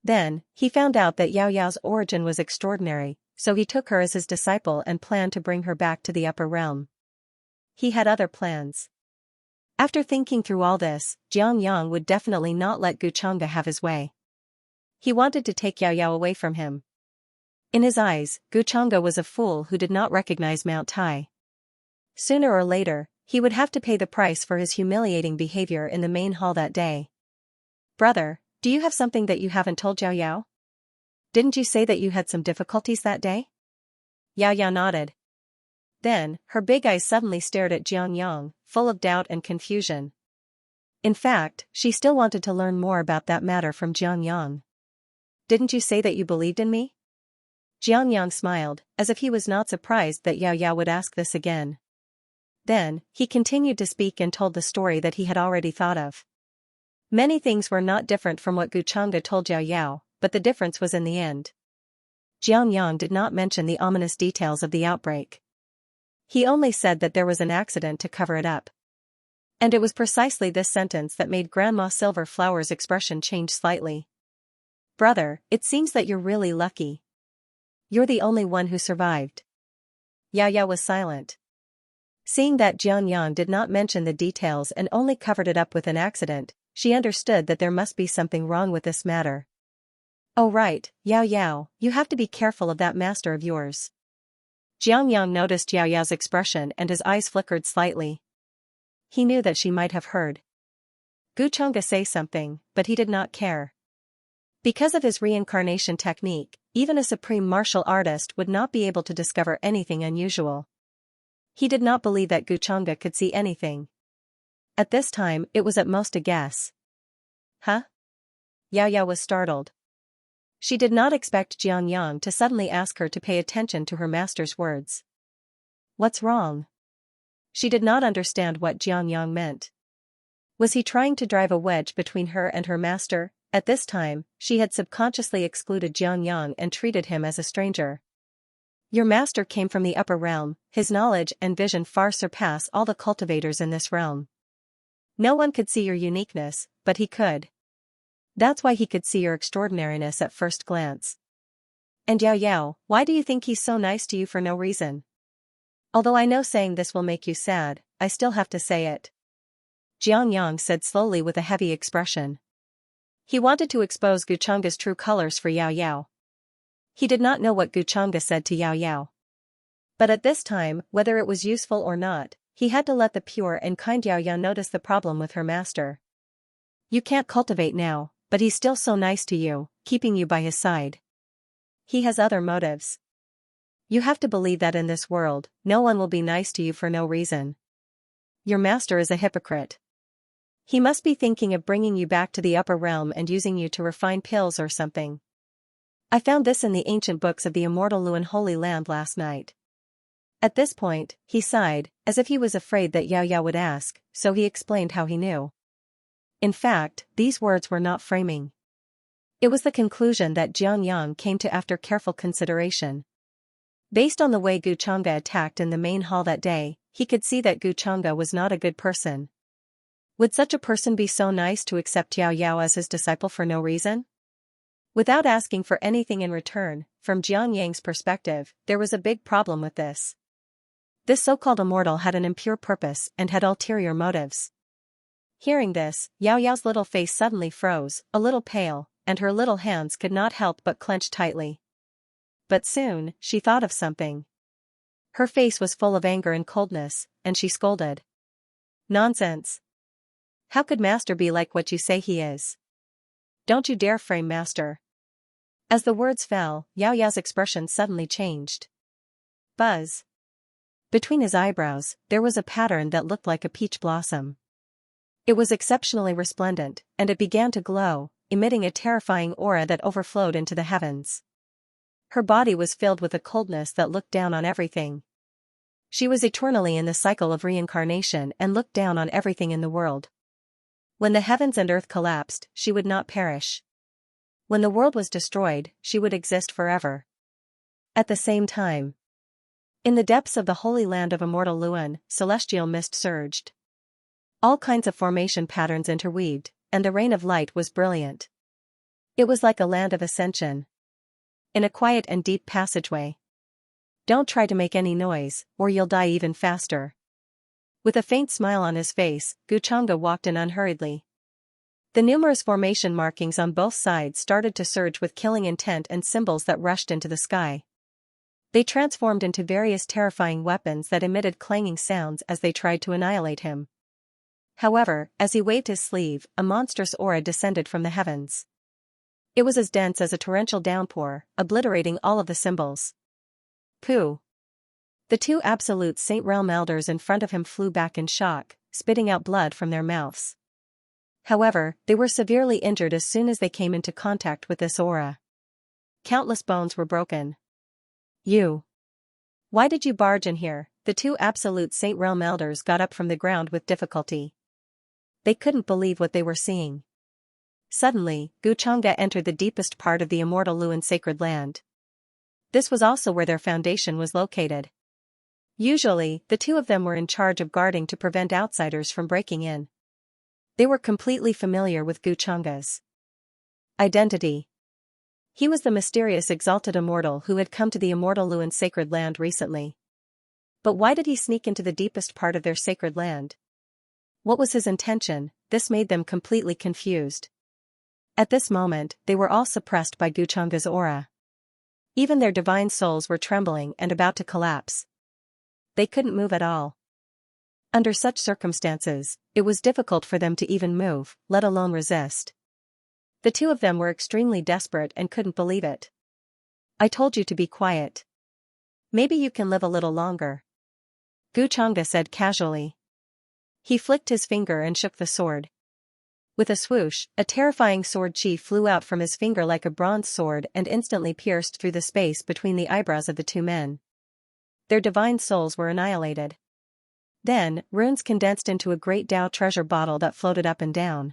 Then, he found out that Yao Yao's origin was extraordinary, so he took her as his disciple and planned to bring her back to the upper realm. He had other plans. After thinking through all this, Jiang Yang would definitely not let Guchanga have his way. He wanted to take Yao Yao away from him. In his eyes, Guchanga was a fool who did not recognize Mount Tai. Sooner or later, he would have to pay the price for his humiliating behavior in the main hall that day. Brother, do you have something that you haven't told Yao Yao? Didn't you say that you had some difficulties that day? Yao Yao nodded. Then, her big eyes suddenly stared at Xianxia, full of doubt and confusion. In fact, she still wanted to learn more about that matter from Xianxia. "Didn't you say that you believed in me?" Xianxia smiled, as if he was not surprised that Yao Yao would ask this again. Then, he continued to speak and told the story that he had already thought of. Many things were not different from what Guchanga told Yao Yao, but the difference was in the end. Xianxia did not mention the ominous details of the outbreak. He only said that there was an accident to cover it up. And it was precisely this sentence that made Grandma Silverflower's expression change slightly. "Brother, it seems that you're really lucky. You're the only one who survived." Yao Yao was silent. Seeing that Xianxia did not mention the details and only covered it up with an accident, she understood that there must be something wrong with this matter. "Oh right, Yao Yao, you have to be careful of that master of yours." Xianxia noticed Yao Yao's expression and his eyes flickered slightly. He knew that she might have heard Guchanga say something, but he did not care. Because of his reincarnation technique, even a supreme martial artist would not be able to discover anything unusual. He did not believe that Guchanga could see anything. At this time, it was at most a guess. "Huh?" Yao Yao was startled. She did not expect Xianxia to suddenly ask her to pay attention to her master's words. "What's wrong?" She did not understand what Xianxia meant. Was he trying to drive a wedge between her and her master? At this time, she had subconsciously excluded Xianxia and treated him as a stranger. "Your master came from the upper realm, his knowledge and vision far surpass all the cultivators in this realm. No one could see your uniqueness, but he could. That's why he could see your extraordinariness at first glance. And Yao Yao, why do you think he's so nice to you for no reason? Although I know saying this will make you sad, I still have to say it." Xianxia said slowly with a heavy expression. He wanted to expose Guchanga's true colors for Yao Yao. He did not know what Guchanga said to Yao Yao. But at this time, whether it was useful or not, he had to let the pure and kind Yao Yao notice the problem with her master. "You can't cultivate now, but he's still so nice to you, keeping you by his side. He has other motives. You have to believe that in this world, no one will be nice to you for no reason. Your master is a hypocrite. He must be thinking of bringing you back to the upper realm and using you to refine pills or something. I found this in the ancient books of the immortal Luan Holy Land last night." At this point, he sighed, as if he was afraid that Yao Yao would ask, so he explained how he knew. In fact, these words were not framing. It was the conclusion that Xianxia came to after careful consideration. Based on the way Guchanga attacked in the main hall that day, he could see that Guchanga was not a good person. Would such a person be so nice to accept Yao Yao as his disciple for no reason? Without asking for anything in return, from Xianxia's perspective, there was a big problem with this. This so-called immortal had an impure purpose and had ulterior motives. Hearing this, Yao Yao's little face suddenly froze, a little pale, and her little hands could not help but clench tightly. But soon, she thought of something. Her face was full of anger and coldness, and she scolded. "Nonsense! How could master be like what you say he is? Don't you dare frame master." As the words fell, Yao Yao's expression suddenly changed. Buzz. Between his eyebrows, there was a pattern that looked like a peach blossom. It was exceptionally resplendent, and it began to glow, emitting a terrifying aura that overflowed into the heavens. Her body was filled with a coldness that looked down on everything. She was eternally in the cycle of reincarnation and looked down on everything in the world. When the heavens and earth collapsed, she would not perish. When the world was destroyed, she would exist forever. At the same time, in the depths of the holy land of immortal Luan, celestial mist surged. All kinds of formation patterns interweaved, and the rain of light was brilliant. It was like a land of ascension. In a quiet and deep passageway. "Don't try to make any noise, or you'll die even faster." With a faint smile on his face, Guchanga walked in unhurriedly. The numerous formation markings on both sides started to surge with killing intent and symbols that rushed into the sky. They transformed into various terrifying weapons that emitted clanging sounds as they tried to annihilate him. However, as he waved his sleeve, a monstrous aura descended from the heavens. It was as dense as a torrential downpour, obliterating all of the symbols. Pooh! The two absolute Saint Realm elders in front of him flew back in shock, spitting out blood from their mouths. However, they were severely injured as soon as they came into contact with this aura. Countless bones were broken. You. Why did you barge in here? The two absolute Saint Realm elders got up from the ground with difficulty. They couldn't believe what they were seeing. Suddenly, Xianxia entered the deepest part of the immortal Luan sacred land. This was also where their foundation was located. Usually, the two of them were in charge of guarding to prevent outsiders from breaking in. They were completely familiar with Xianxia's identity. He was the mysterious exalted immortal who had come to the immortal Luan sacred land recently. But why did he sneak into the deepest part of their sacred land? What was his intention? This made them completely confused. At this moment, they were all suppressed by Xianxia's aura. Even their divine souls were trembling and about to collapse. They couldn't move at all. Under such circumstances, it was difficult for them to even move, let alone resist. The two of them were extremely desperate and couldn't believe it. I told you to be quiet. Maybe you can live a little longer. Xianxia said casually. He flicked his finger and shook the sword. With a swoosh, a terrifying sword chi flew out from his finger like a bronze sword and instantly pierced through the space between the eyebrows of the two men. Their divine souls were annihilated. Then, runes condensed into a great Tao treasure bottle that floated up and down.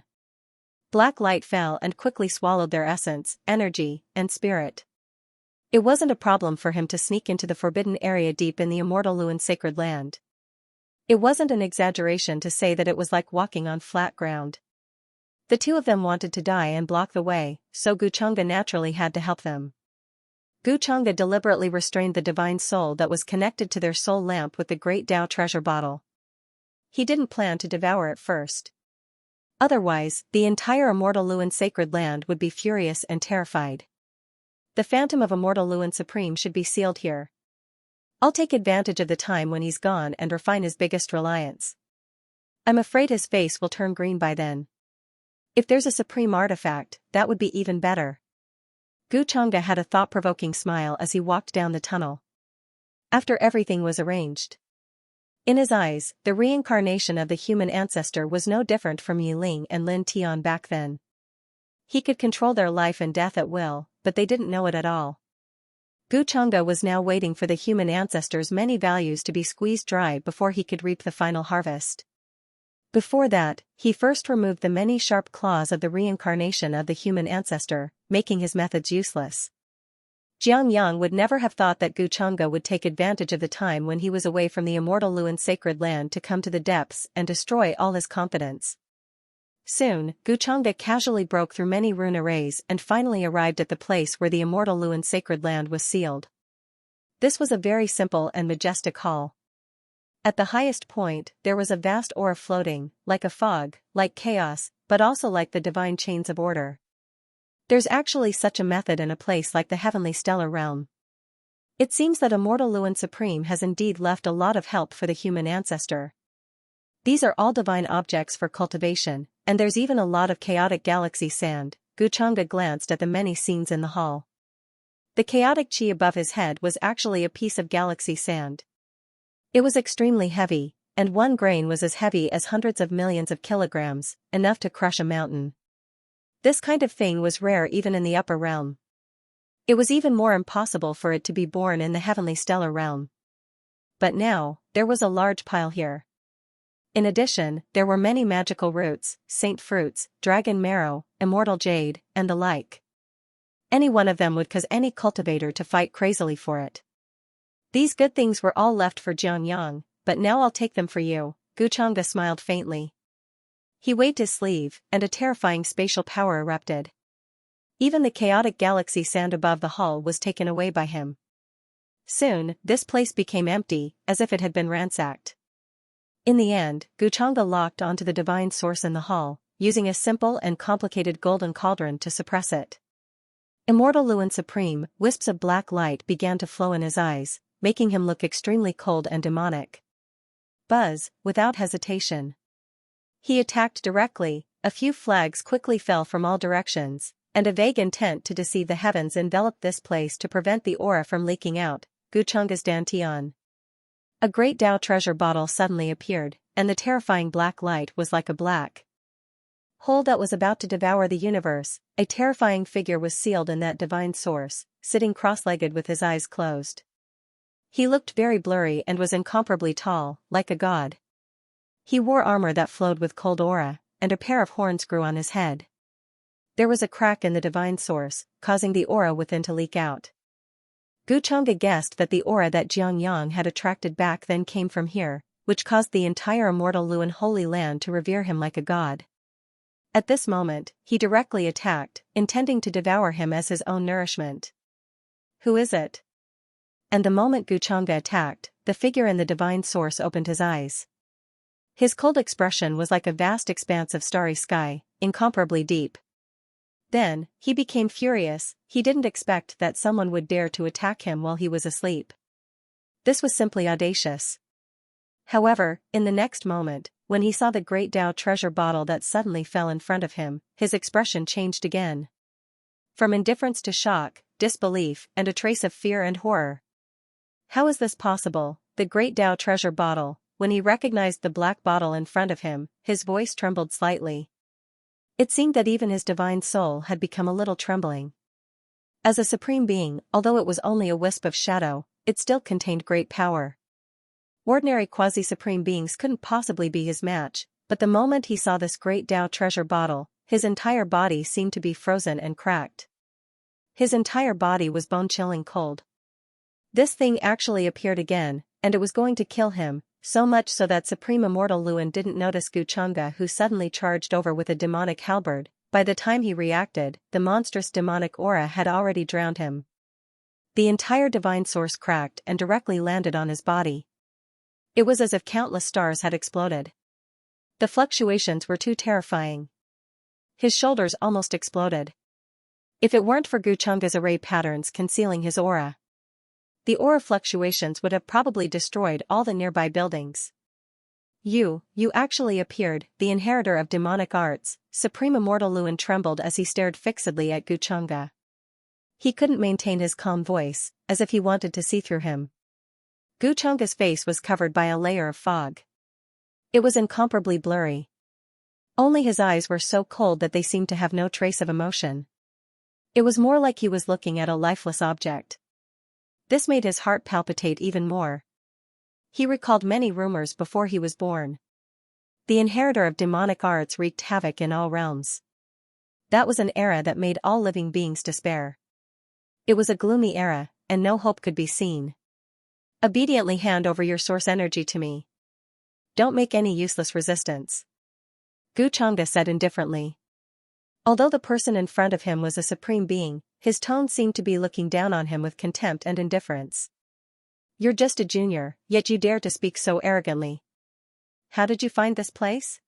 Black light fell and quickly swallowed their essence, energy, and spirit. It wasn't a problem for him to sneak into the forbidden area deep in the immortal Luan sacred land. It wasn't an exaggeration to say that it was like walking on flat ground. The two of them wanted to die and block the way, so Xianxia naturally had to help them. Xianxia deliberately restrained the divine soul that was connected to their soul lamp with the great Tao treasure bottle. He didn't plan to devour it first. Otherwise, the entire immortal Luan sacred land would be furious and terrified. The phantom of immortal Luan Supreme should be sealed here. I'll take advantage of the time when he's gone and refine his biggest reliance. I'm afraid his face will turn green by then. If there's a supreme artifact, that would be even better. Xianxia had a thought-provoking smile as he walked down the tunnel. After everything was arranged. In his eyes, the reincarnation of the human ancestor was no different from Yiling and Lin Tian back then. He could control their life and death at will, but they didn't know it at all. Xianxia was now waiting for the human ancestor's many values to be squeezed dry before he could reap the final harvest. Before that, he first removed the many sharp claws of the reincarnation of the human ancestor, making his methods useless. Xiangyang would never have thought that Xianxia would take advantage of the time when he was away from the immortal Luan sacred land to come to the depths and destroy all his confidence. Soon, Xianxia casually broke through many rune arrays and finally arrived at the place where the immortal Luan sacred land was sealed. This was a very simple and majestic hall. At the highest point, there was a vast aura floating, like a fog, like chaos, but also like the divine chains of order. There's actually such a method in a place like the heavenly stellar realm. It seems that immortal Luan Supreme has indeed left a lot of help for the human ancestor. These are all divine objects for cultivation, and there's even a lot of chaotic galaxy sand. Xianxia glanced at the many scenes in the hall. The chaotic chi above his head was actually a piece of galaxy sand. It was extremely heavy, and one grain was as heavy as hundreds of millions of kilograms, enough to crush a mountain. This kind of thing was rare even in the upper realm. It was even more impossible for it to be born in the heavenly stellar realm. But now, there was a large pile here. In addition, there were many magical roots, saint fruits, dragon marrow, immortal jade, and the like. Any one of them would cause any cultivator to fight crazily for it. These good things were all left for Xiangyang, but now I'll take them for you. Xianxia smiled faintly. He waved his sleeve, and a terrifying spatial power erupted. Even the chaotic galaxy sand above the hall was taken away by him. Soon, this place became empty, as if it had been ransacked. In the end, Xianxia locked onto the divine source in the hall, using a simple and complicated golden cauldron to suppress it. Immortal Luan Supreme, wisps of black light began to flow in his eyes, making him look extremely cold and demonic. Buzz, without hesitation. He attacked directly, a few flags quickly fell from all directions, and a vague intent to deceive the heavens enveloped this place to prevent the aura from leaking out. Xianxia's Dantian. A great Tao treasure bottle suddenly appeared, and the terrifying black light was like a black hole that was about to devour the universe. A terrifying figure was sealed in that divine source, sitting cross-legged with his eyes closed. He looked very blurry and was incomparably tall, like a god. He wore armor that flowed with cold aura, and a pair of horns grew on his head. There was a crack in the divine source, causing the aura within to leak out. Guchanga guessed that the aura that Xianxia had attracted back then came from here, which caused the entire immortal Luan Holy Land to revere him like a god. At this moment, he directly attacked, intending to devour him as his own nourishment. Who is it? And the moment Guchanga attacked, the figure in the divine source opened his eyes. His cold expression was like a vast expanse of starry sky, incomparably deep. Then, he became furious. He didn't expect that someone would dare to attack him while he was asleep. This was simply audacious. However, in the next moment, when he saw the great Tao treasure bottle that suddenly fell in front of him, his expression changed again. From indifference to shock, disbelief, and a trace of fear and horror. How is this possible? The great Tao treasure bottle, when he recognized the black bottle in front of him, his voice trembled slightly. It seemed that even his divine soul had become a little trembling. As a supreme being, although it was only a wisp of shadow, it still contained great power. Ordinary quasi-supreme beings couldn't possibly be his match, but the moment he saw this great Tao treasure bottle, his entire body seemed to be frozen and cracked. His entire body was bone-chilling cold. This thing actually appeared again, and it was going to kill him, so much so that Supreme Immortal Luan didn't notice Guchanga, who suddenly charged over with a demonic halberd. By the time he reacted, the monstrous demonic aura had already drowned him. The entire divine source cracked and directly landed on his body. It was as if countless stars had exploded. The fluctuations were too terrifying. His shoulders almost exploded. If it weren't for Guchanga's array patterns concealing his aura, the aura fluctuations would have probably destroyed all the nearby buildings. You actually appeared, the inheritor of demonic arts. Supreme Immortal Luan trembled as he stared fixedly at Guchanga. He couldn't maintain his calm voice, as if he wanted to see through him. Guchanga's face was covered by a layer of fog. It was incomparably blurry. Only his eyes were so cold that they seemed to have no trace of emotion. It was more like he was looking at a lifeless object. This made his heart palpitate even more. He recalled many rumors before he was born. The inheritor of demonic arts wreaked havoc in all realms. That was an era that made all living beings despair. It was a gloomy era, and no hope could be seen. Obediently hand over your source energy to me. Don't make any useless resistance. Guchanga said indifferently. Although the person in front of him was a supreme being, his tone seemed to be looking down on him with contempt and indifference. You're just a junior, yet you dare to speak so arrogantly. How did you find this place?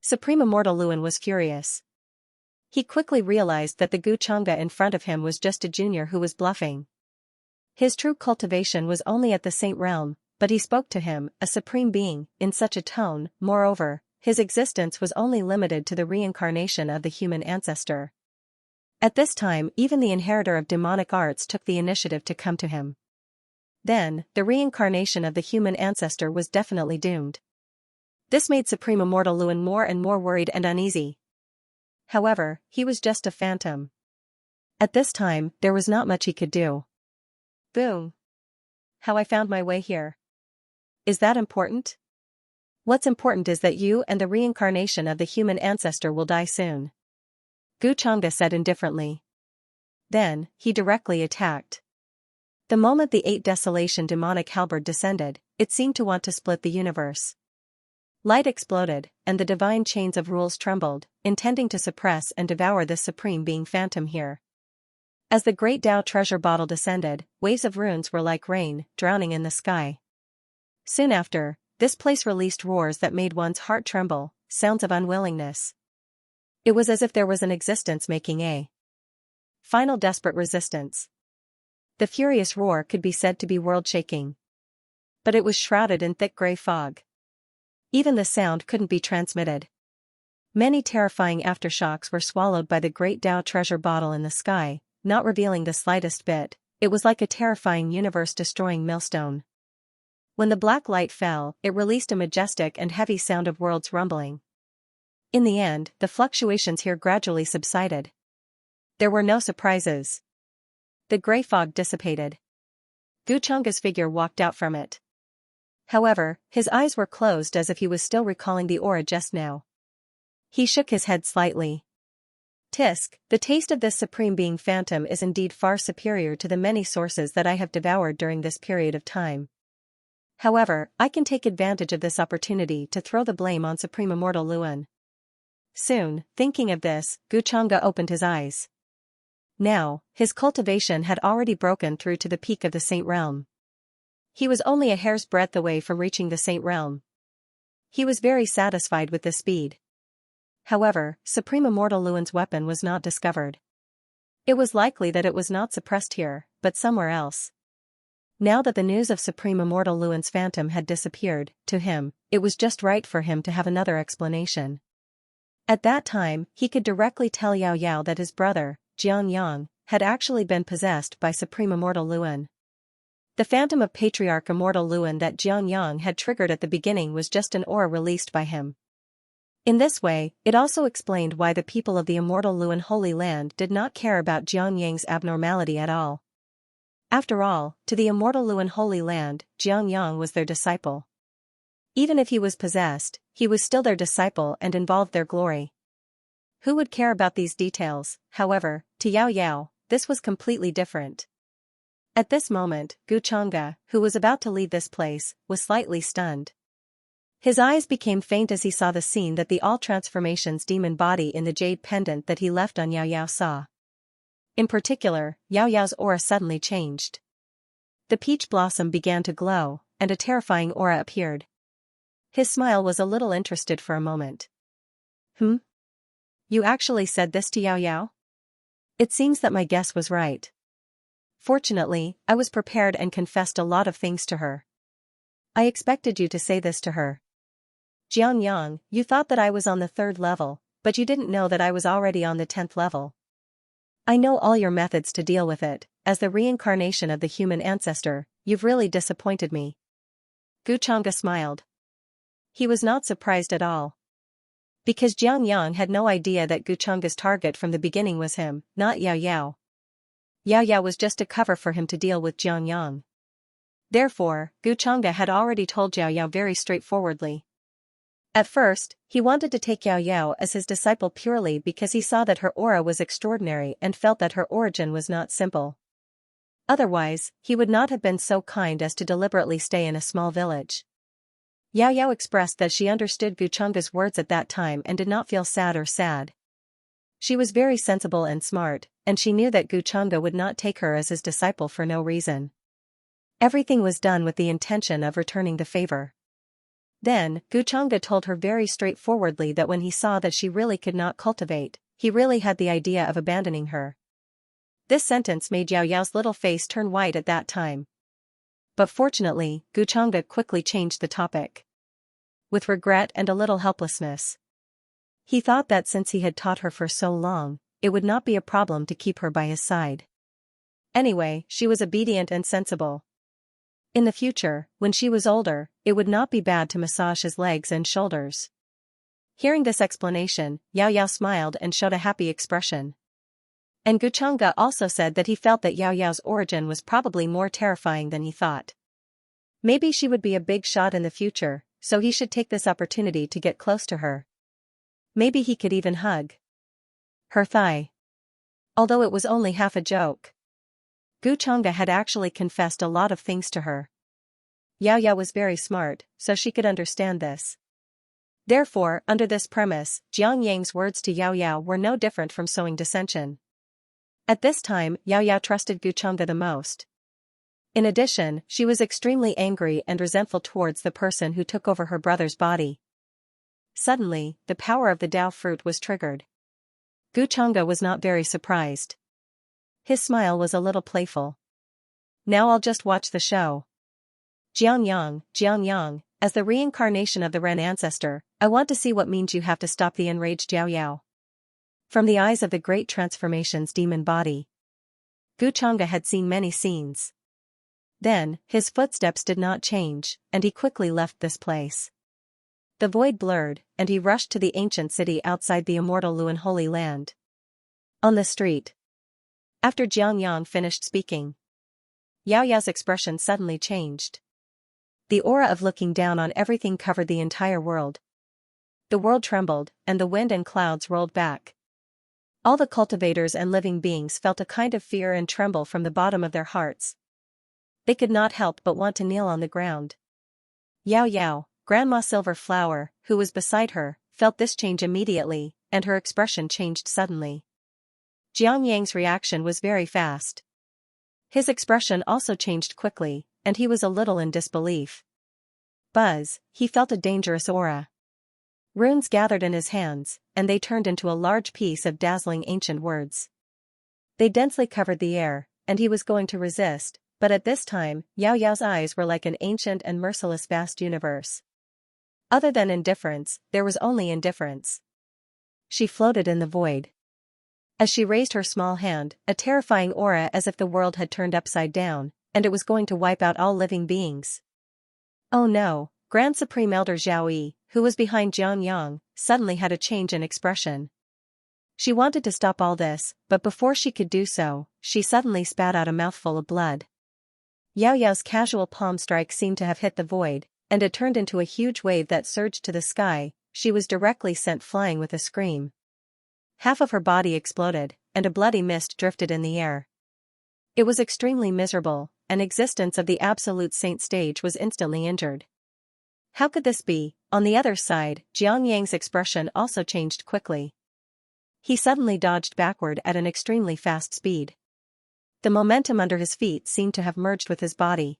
Supreme Immortal Luan was furious. He quickly realized that the Guchanga in front of him was just a junior who was bluffing. His true cultivation was only at the Saint realm, but he spoke to him, a supreme being, in such a tone. Moreover, his existence was only limited to the reincarnation of the human ancestor. At this time, even the inheritor of demonic arts took the initiative to come to him. Then, the reincarnation of the human ancestor was definitely doomed. This made Supreme Immortal Luan more and more worried and uneasy. However, he was just a phantom. At this time, there was not much he could do. Boom. How I found my way here. Is that important? What's important is that you and the reincarnation of the human ancestor will die soon. Guchanga said indifferently. Then, he directly attacked. The moment the 8 Desolation demonic halberd descended, it seemed to want to split the universe. Light exploded, and the divine chains of rules trembled, intending to suppress and devour this supreme being phantom here. As the great Tao treasure bottle descended, waves of runes were like rain, drowning in the sky. Soon after, this place released roars that made one's heart tremble, sounds of unwillingness. It was as if there was an existence making a final desperate resistance. The furious roar could be said to be world-shaking. But it was shrouded in thick gray fog. Even the sound couldn't be transmitted. Many terrifying aftershocks were swallowed by the great Tao treasure bottle in the sky, not revealing the slightest bit. It was like a terrifying universe-destroying millstone. When the black light fell, it released a majestic and heavy sound of worlds rumbling. In the end, the fluctuations here gradually subsided. There were no surprises. The gray fog dissipated. Guchanga's figure walked out from it. However, his eyes were closed as if he was still recalling the aura just now. He shook his head slightly. Tisk, the taste of this supreme being phantom is indeed far superior to the many sources that I have devoured during this period of time. However, I can take advantage of this opportunity to throw the blame on Supreme Immortal Luan. Soon, thinking of this, Guchanga opened his eyes. Now, his cultivation had already broken through to the peak of the Saint Realm. He was only a hair's breadth away from reaching the Saint Realm. He was very satisfied with this speed. However, Supreme Immortal Luan's weapon was not discovered. It was likely that it was not suppressed here, but somewhere else. Now that the news of Supreme Immortal Luan's phantom had disappeared, to him, it was just right for him to have another explanation. At that time, he could directly tell Yao Yao that his brother, Xianxia, had actually been possessed by Supreme Immortal Luan. The phantom of Patriarch Immortal Luan that Xianxia had triggered at the beginning was just an aura released by him. In this way, it also explained why the people of the Immortal Luan Holy Land did not care about Xianxia's abnormality at all. After all, to the Immortal Luan Holy Land, Xianxia was their disciple. Even if he was possessed, he was still their disciple and involved their glory. Who would care about these details? However, to Yao Yao, this was completely different. At this moment, Guchanga, who was about to leave this place, was slightly stunned. His eyes became faint as he saw the scene that the All Transformations demon body in the jade pendant that he left on Yao Yao saw. In particular, Yao Yao's aura suddenly changed. The peach blossom began to glow, and a terrifying aura appeared. His smile was a little interested for a moment. You actually said this to Yao Yao? It seems that my guess was right. Fortunately, I was prepared and confessed a lot of things to her. I expected you to say this to her. Xianxia, you thought that I was on the 3rd level, but you didn't know that I was already on the 10th level. I know all your methods to deal with it. As the reincarnation of the human ancestor, you've really disappointed me. Guchanga smiled. He was not surprised at all. Because Xianxia had no idea that Guchanga's target from the beginning was him, not Yao Yao. Yao Yao was just a cover for him to deal with Xianxia. Therefore, Guchanga had already told Yao Yao very straightforwardly. At first, he wanted to take Yao Yao as his disciple purely because he saw that her aura was extraordinary and felt that her origin was not simple. Otherwise, he would not have been so kind as to deliberately stay in a small village. Yao Yao expressed that she understood Guchanga's words at that time and did not feel sad or sad. She was very sensible and smart, and she knew that Guchanga would not take her as his disciple for no reason. Everything was done with the intention of returning the favor. Then, Guchanga told her very straightforwardly that when he saw that she really could not cultivate, he really had the idea of abandoning her. This sentence made Yao Yao's little face turn white at that time. But fortunately, Guchanga quickly changed the topic. With regret and a little helplessness. He thought that since he had taught her for so long, it would not be a problem to keep her by his side. Anyway, she was obedient and sensible. In the future, when she was older, it would not be bad to massage his legs and shoulders. Hearing this explanation, Yao Yao smiled and showed a happy expression. And Guchanga also said that he felt that Yao Yao's origin was probably more terrifying than he thought. Maybe she would be a big shot in the future, so he should take this opportunity to get close to her. Maybe he could even hug her thigh. Although it was only half a joke. Guchanga had actually confessed a lot of things to her. Yao Yao was very smart, so she could understand this. Therefore, under this premise, Xianxia's words to Yao Yao were no different from sowing dissension. At this time, Yao Yao trusted Guchanga the most. In addition, she was extremely angry and resentful towards the person who took over her brother's body. Suddenly, the power of the Dao fruit was triggered. Guchanga was not very surprised. His smile was a little playful. Now I'll just watch the show. Xianxia, as the reincarnation of the Ren ancestor, I want to see what means you have to stop the enraged Yao Yao. From the eyes of the Great Transformations demon body, Guchanga had seen many scenes. Then, his footsteps did not change, and he quickly left this place. The void blurred, and he rushed to the ancient city outside the immortal Luan Holy Land. On the street. After Xiangyang finished speaking, Yao Yao's expression suddenly changed. The aura of looking down on everything covered the entire world. The world trembled, and the wind and clouds rolled back. All the cultivators and living beings felt a kind of fear and tremble from the bottom of their hearts. They could not help but want to kneel on the ground. Yao Yao, Grandma Silverflower, who was beside her, felt this change immediately, and her expression changed suddenly. Jiang Yang's reaction was very fast. His expression also changed quickly, and he was a little in disbelief. Buzz, he felt a dangerous aura. Runes gathered in his hands, and they turned into a large piece of dazzling ancient words. They densely covered the air, and he was going to resist, but at this time, Yao Yao's eyes were like an ancient and merciless vast universe. Other than indifference, there was only indifference. She floated in the void. As she raised her small hand, a terrifying aura as if the world had turned upside down, and it was going to wipe out all living beings. Oh no, Grand Supreme Elder Zhao Yi, who was behind Jiang Yang, suddenly had a change in expression. She wanted to stop all this, but before she could do so, she suddenly spat out a mouthful of blood. Yao Yao's casual palm strike seemed to have hit the void, and it turned into a huge wave that surged to the sky. She was directly sent flying with a scream. Half of her body exploded, and a bloody mist drifted in the air. It was extremely miserable, and existence of the absolute saint stage was instantly injured. How could this be? On the other side, Jiang Yang's expression also changed quickly. He suddenly dodged backward at an extremely fast speed. The momentum under his feet seemed to have merged with his body.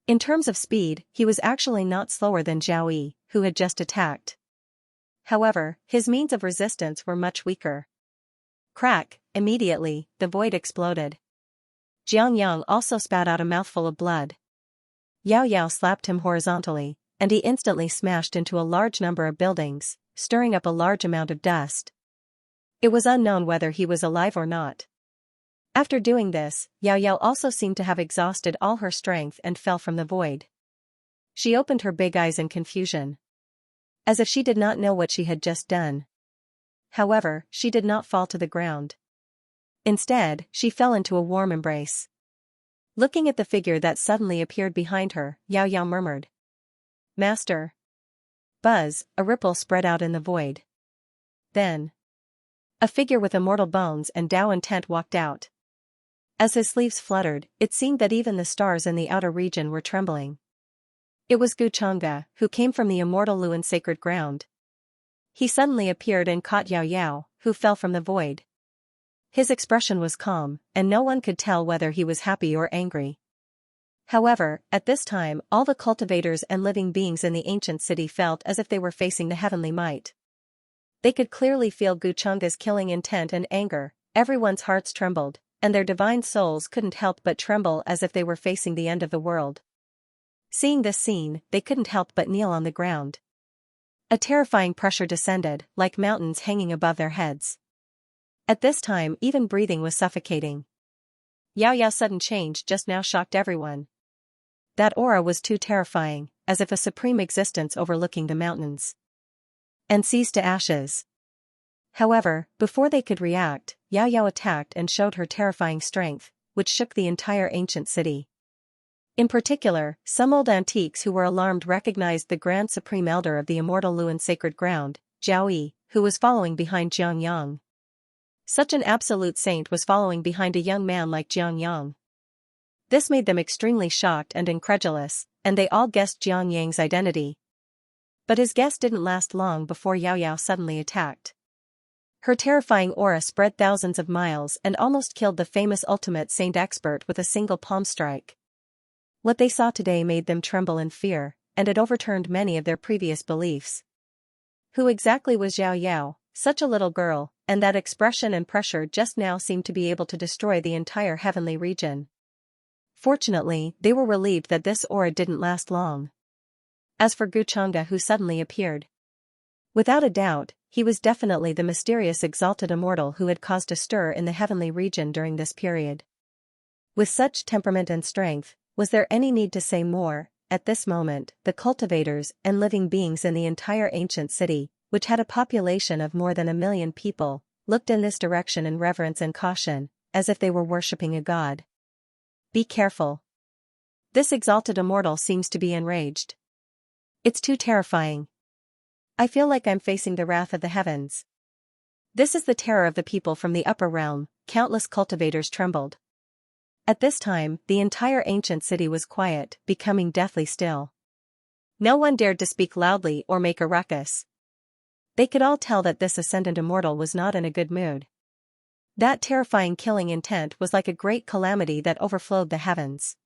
In terms of speed, he was actually not slower than Zhao Yi, who had just attacked. However, his means of resistance were much weaker. Crack! Immediately, the void exploded. Jiang Yang also spat out a mouthful of blood. Yao Yao slapped him horizontally, and he instantly smashed into a large number of buildings, stirring up a large amount of dust. It was unknown whether he was alive or not. After doing this, Yao Yao also seemed to have exhausted all her strength and fell from the void. She opened her big eyes in confusion, as if she did not know what she had just done. However, she did not fall to the ground. Instead, she fell into a warm embrace. Looking at the figure that suddenly appeared behind her, Yao Yao murmured, "Master." Buzz, a ripple spread out in the void. Then, a figure with immortal bones and Tao intent walked out. As his sleeves fluttered, it seemed that even the stars in the outer region were trembling. It was Guchanga, who came from the immortal Luan sacred ground. He suddenly appeared and caught Yao Yao, who fell from the void. His expression was calm, and no one could tell whether he was happy or angry. However, at this time, all the cultivators and living beings in the ancient city felt as if they were facing the heavenly might. They could clearly feel Guchanga's killing intent and anger. Everyone's hearts trembled, and their divine souls couldn't help but tremble as if they were facing the end of the world. Seeing this scene, they couldn't help but kneel on the ground. A terrifying pressure descended, like mountains hanging above their heads. At this time, even breathing was suffocating. Yao Yao's sudden change just now shocked everyone. That aura was too terrifying, as if a supreme existence overlooking the mountains. And seized to ashes. However, before they could react, Yao Yao attacked and showed her terrifying strength, which shook the entire ancient city. In particular, some old antiques who were alarmed recognized the Grand Supreme Elder of the immortal Luan sacred ground, Zhao Yi, who was following behind Jiang Yang. Such an absolute saint was following behind a young man like Jiang Yang. This made them extremely shocked and incredulous, and they all guessed Jiang Yang's identity. But his guess didn't last long before Yao Yao suddenly attacked. Her terrifying aura spread thousands of miles and almost killed the famous ultimate saint expert with a single palm strike. What they saw today made them tremble in fear, and it overturned many of their previous beliefs. Who exactly was Zhao Yao, such a little girl, and that expression and pressure just now seemed to be able to destroy the entire heavenly region? Fortunately, they were relieved that this aura didn't last long. As for Guchanga, who suddenly appeared, without a doubt, he was definitely the mysterious exalted immortal who had caused a stir in the heavenly region during this period. With such temperament and strength, Was there any need to say more? At this moment, the cultivators and living beings in the entire ancient city, which had a population of more than 1 million people, looked in this direction in reverence and caution, as if they were worshipping a god. Be careful. This exalted immortal seems to be enraged. It's too terrifying. I feel like I'm facing the wrath of the heavens. This is the terror of the people from the upper realm. Countless cultivators trembled. At this time, the entire ancient city was quiet, becoming deathly still. No one dared to speak loudly or make a ruckus. They could all tell that this ascendant immortal was not in a good mood. That terrifying killing intent was like a great calamity that overflowed the heavens.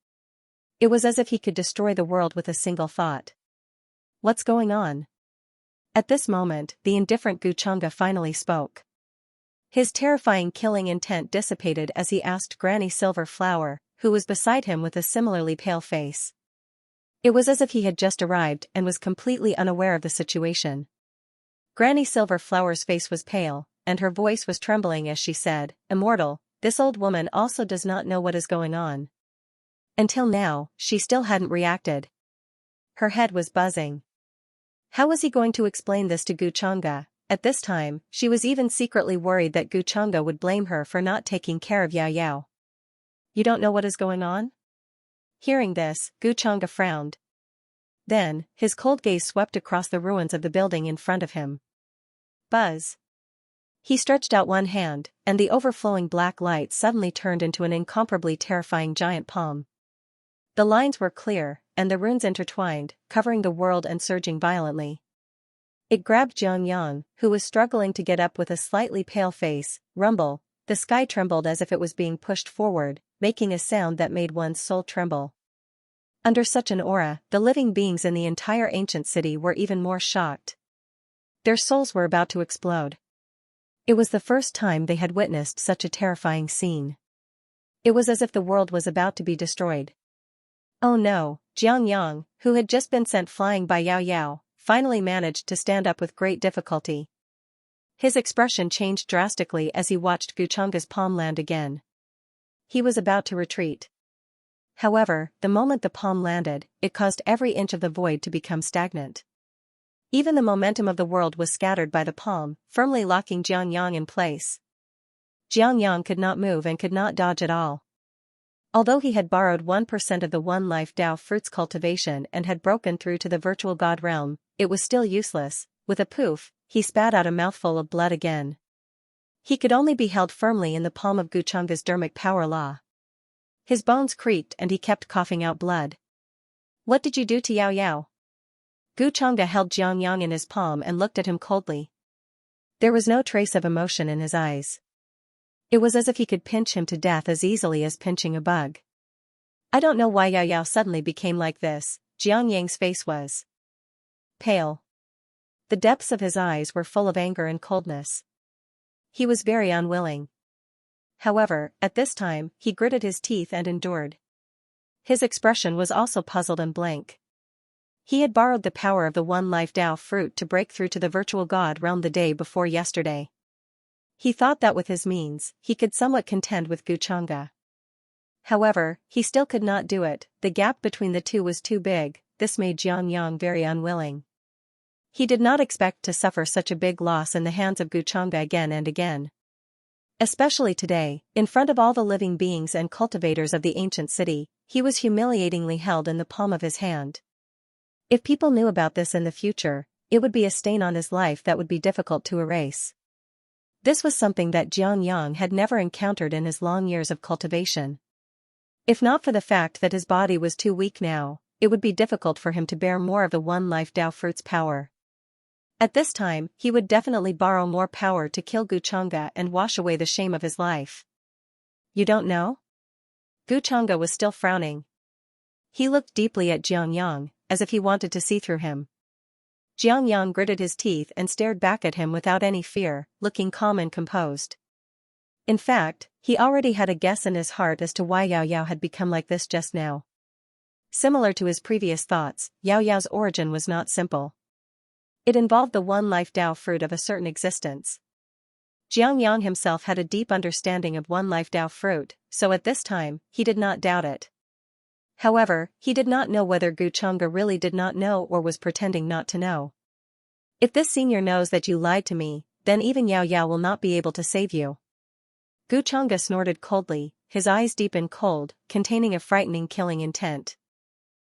It was as if he could destroy the world with a single thought. What's going on? At this moment, the indifferent Xianxia finally spoke. His terrifying killing intent dissipated as he asked Granny Silverflower, who was beside him with a similarly pale face. It was as if he had just arrived and was completely unaware of the situation. Granny Silverflower's face was pale, and her voice was trembling as she said, "Immortal, this old woman also does not know what is going on." Until now, she still hadn't reacted. Her head was buzzing. How was he going to explain this to Xianxia? At this time, she was even secretly worried that Xianxia would blame her for not taking care of Yao Yao. You don't know what is going on? Hearing this, Xianxia frowned. Then, his cold gaze swept across the ruins of the building in front of him. Buzz. He stretched out one hand, and the overflowing black light suddenly turned into an incomparably terrifying giant palm. The lines were clear, and the runes intertwined, covering the world and surging violently. It grabbed Xianxia, who was struggling to get up with a slightly pale face. Rumble. The sky trembled as if it was being pushed forward, making a sound that made one's soul tremble. Under such an aura, the living beings in the entire ancient city were even more shocked. Their souls were about to explode. It was the first time they had witnessed such a terrifying scene. It was as if the world was about to be destroyed. Oh no, Xianxia, who had just been sent flying by Yao Yao, finally managed to stand up with great difficulty. His expression changed drastically as he watched Xianxia's palm land again. He was about to retreat. However, the moment the palm landed, it caused every inch of the void to become stagnant. Even the momentum of the world was scattered by the palm, firmly locking Xianxia in place. Xianxia could not move and could not dodge at all. Although he had borrowed 1% of the One Life Tao fruit's cultivation and had broken through to the virtual god realm, it was still useless. With a poof, he spat out a mouthful of blood again. He could only be held firmly in the palm of Xianxia's dermic power law. His bones creaked and he kept coughing out blood. What did you do to Yao Yao? Xianxia held Xianxia in his palm and looked at him coldly. There was no trace of emotion in his eyes. It was as if he could pinch him to death as easily as pinching a bug. I don't know why Yao Yao suddenly became like this. Xianxia's face was pale. The depths of his eyes were full of anger and coldness. He was very unwilling. However, at this time, he gritted his teeth and endured. His expression was also puzzled and blank. He had borrowed the power of the One Life Tao fruit to break through to the virtual god realm the day before yesterday. He thought that with his means, he could somewhat contend with Xianxia. However, he still could not do it. The gap between the two was too big. This made Xianxia very unwilling. He did not expect to suffer such a big loss in the hands of Xianxia again and again. Especially today, in front of all the living beings and cultivators of the ancient city, he was humiliatingly held in the palm of his hand. If people knew about this in the future, it would be a stain on his life that would be difficult to erase. This was something that Xianxia had never encountered in his long years of cultivation. If not for the fact that his body was too weak now, it would be difficult for him to bear more of the One Life Tao fruit's power. At this time, he would definitely borrow more power to kill Xianxia and wash away the shame of his life. You don't know? Xianxia was still frowning. He looked deeply at Xianxia, as if he wanted to see through him. Xianxia gritted his teeth and stared back at him without any fear, looking calm and composed. In fact, he already had a guess in his heart as to why Yao Yao had become like this just now. Similar to his previous thoughts, Yao Yao's origin was not simple. It involved the One Life Tao fruit of a certain existence. Xianxia himself had a deep understanding of One Life Tao fruit, so at this time, he did not doubt it. However, he did not know whether Xianxia really did not know or was pretending not to know. If this senior knows that you lied to me, then even Yao Yao will not be able to save you. Xianxia snorted coldly, his eyes deep and cold, containing a frightening killing intent.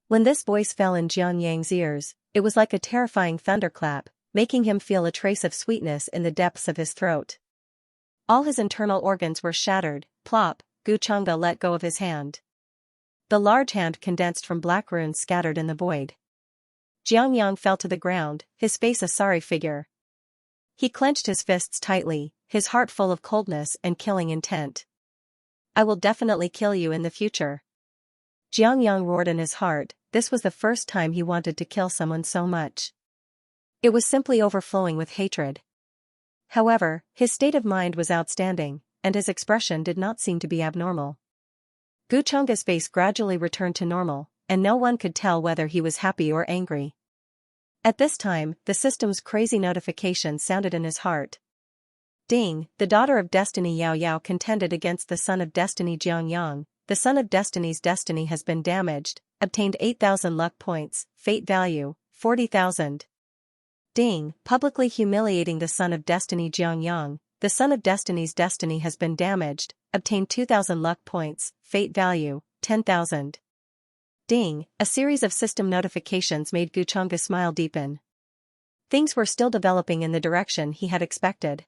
When this voice fell in Jiang Yang's ears, it was like a terrifying thunderclap, making him feel a trace of sweetness in the depths of his throat. All his internal organs were shattered. Plop, Xianxia let go of his hand. The large hand condensed from black runes scattered in the void. Jiang Yang fell to the ground, his face a sorry figure. He clenched his fists tightly, his heart full of coldness and killing intent. I will definitely kill you in the future. Jiang Yang roared in his heart. This was the first time he wanted to kill someone so much. It was simply overflowing with hatred. However, his state of mind was outstanding, and his expression did not seem to be abnormal. Xianxia's face gradually returned to normal, and no one could tell whether he was happy or angry. At this time, the system's crazy notification sounded in his heart. Ding, the daughter of destiny Yao Yao contended against the son of destiny Jiang Yang. The son of destiny's destiny has been damaged, obtained 8,000 luck points, fate value, 40,000. Ding, publicly humiliating the son of destiny Jiang Yang. The son of destiny's destiny has been damaged, obtained 2,000 luck points, fate value, 10,000. Ding, a series of system notifications made Xianxia smile deepen. Things were still developing in the direction he had expected.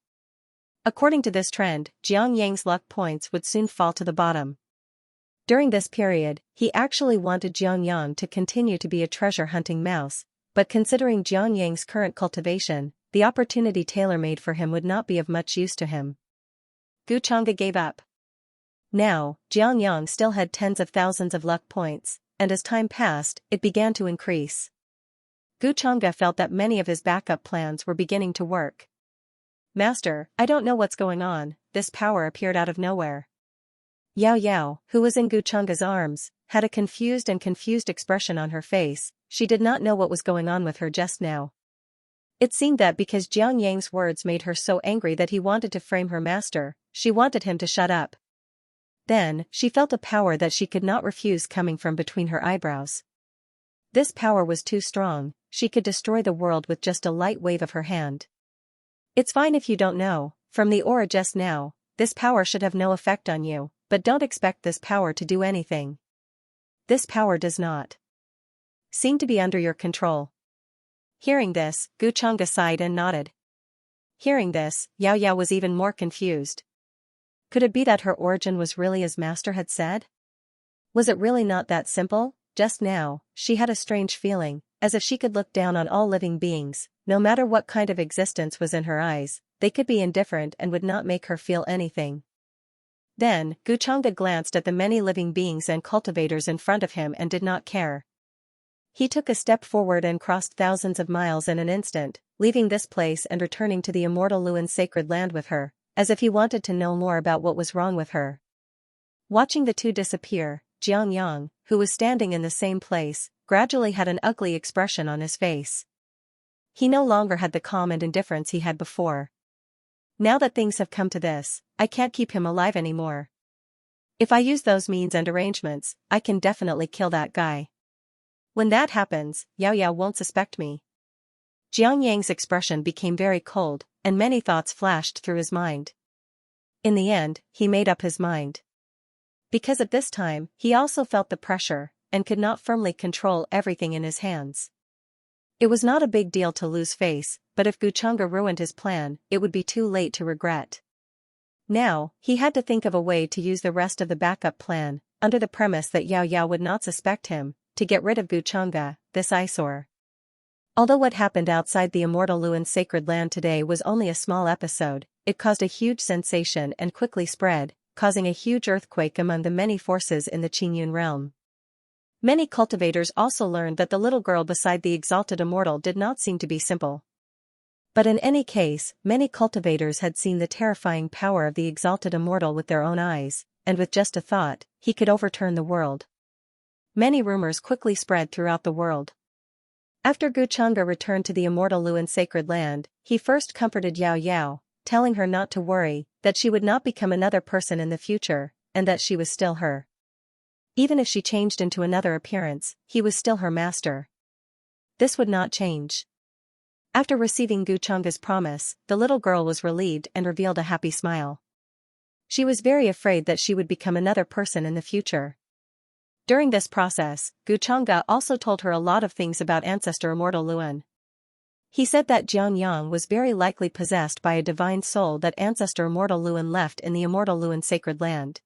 According to this trend, Jiang Yang's luck points would soon fall to the bottom. During this period, he actually wanted Jiang Yang to continue to be a treasure-hunting mouse, but considering Jiang Yang's current cultivation, the opportunity tailor-made for him would not be of much use to him. Xianxia gave up. Now, Jiang Yang still had tens of thousands of luck points, and as time passed, it began to increase. Xianxia felt that many of his backup plans were beginning to work. Master, I don't know what's going on, this power appeared out of nowhere. Yao Yao, who was in Xianxia's arms, had a confused expression on her face. She did not know what was going on with her just now. It seemed that because Jiang Yang's words made her so angry that he wanted to frame her master, she wanted him to shut up. Then, she felt a power that she could not refuse coming from between her eyebrows. This power was too strong, she could destroy the world with just a light wave of her hand. It's fine if you don't know, from the aura just now, this power should have no effect on you, but don't expect this power to do anything. This power does not seem to be under your control. Hearing this, Xianxia sighed and nodded. Hearing this, Yao Yao was even more confused. Could it be that her origin was really as Master had said? Was it really not that simple? Just now, she had a strange feeling, as if she could look down on all living beings, no matter what kind of existence was in her eyes, they could be indifferent and would not make her feel anything. Then, Xianxia glanced at the many living beings and cultivators in front of him and did not care. He took a step forward and crossed thousands of miles in an instant, leaving this place and returning to the immortal Luan sacred land with her, as if he wanted to know more about what was wrong with her. Watching the two disappear, Jiang Yang, who was standing in the same place, gradually had an ugly expression on his face. He no longer had the calm and indifference he had before. Now that things have come to this, I can't keep him alive anymore. If I use those means and arrangements, I can definitely kill that guy. When that happens, Yao Yao won't suspect me. Jiang Yang's expression became very cold, and many thoughts flashed through his mind. In the end, he made up his mind. Because at this time, he also felt the pressure, and could not firmly control everything in his hands. It was not a big deal to lose face, but if Xianxia ruined his plan, it would be too late to regret. Now, he had to think of a way to use the rest of the backup plan, under the premise that Yao Yao would not suspect him, to get rid of Xianxia, this eyesore. Although what happened outside the immortal Luan sacred land today was only a small episode, it caused a huge sensation and quickly spread, causing a huge earthquake among the many forces in the Qingyun realm. Many cultivators also learned that the little girl beside the exalted immortal did not seem to be simple. But in any case, many cultivators had seen the terrifying power of the exalted immortal with their own eyes, and with just a thought, he could overturn the world. Many rumors quickly spread throughout the world. After Xianxia returned to the immortal Luan sacred land, he first comforted Yao Yao, telling her not to worry, that she would not become another person in the future, and that she was still her. Even if she changed into another appearance, he was still her master. This would not change. After receiving Guchunga's promise, the little girl was relieved and revealed a happy smile. She was very afraid that she would become another person in the future. During this process, Guchunga also told her a lot of things about ancestor Immortal Luan. He said that Xianxia was very likely possessed by a divine soul that ancestor Immortal Luan left in the Immortal Luan sacred land.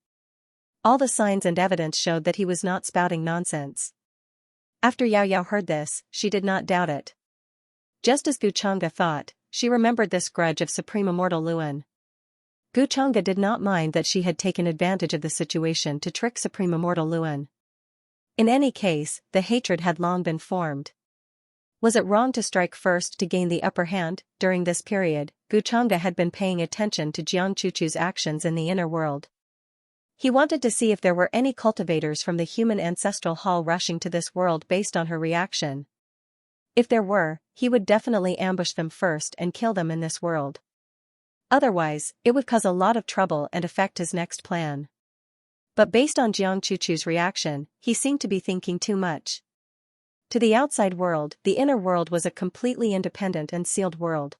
All the signs and evidence showed that he was not spouting nonsense. After Yao Yao heard this, she did not doubt it. Just as Guchunga thought, she remembered this grudge of Supreme Immortal Luan. Guchunga did not mind that she had taken advantage of the situation to trick Supreme Immortal Luan. In any case, the hatred had long been formed. Was it wrong to strike first to gain the upper hand? During this period, Guchunga had been paying attention to Jiang Chuchu's actions in the inner world. He wanted to see if there were any cultivators from the human ancestral hall rushing to this world based on her reaction. If there were, he would definitely ambush them first and kill them in this world. Otherwise, it would cause a lot of trouble and affect his next plan. But based on Jiang Chuchu's reaction, he seemed to be thinking too much. To the outside world, the inner world was a completely independent and sealed world.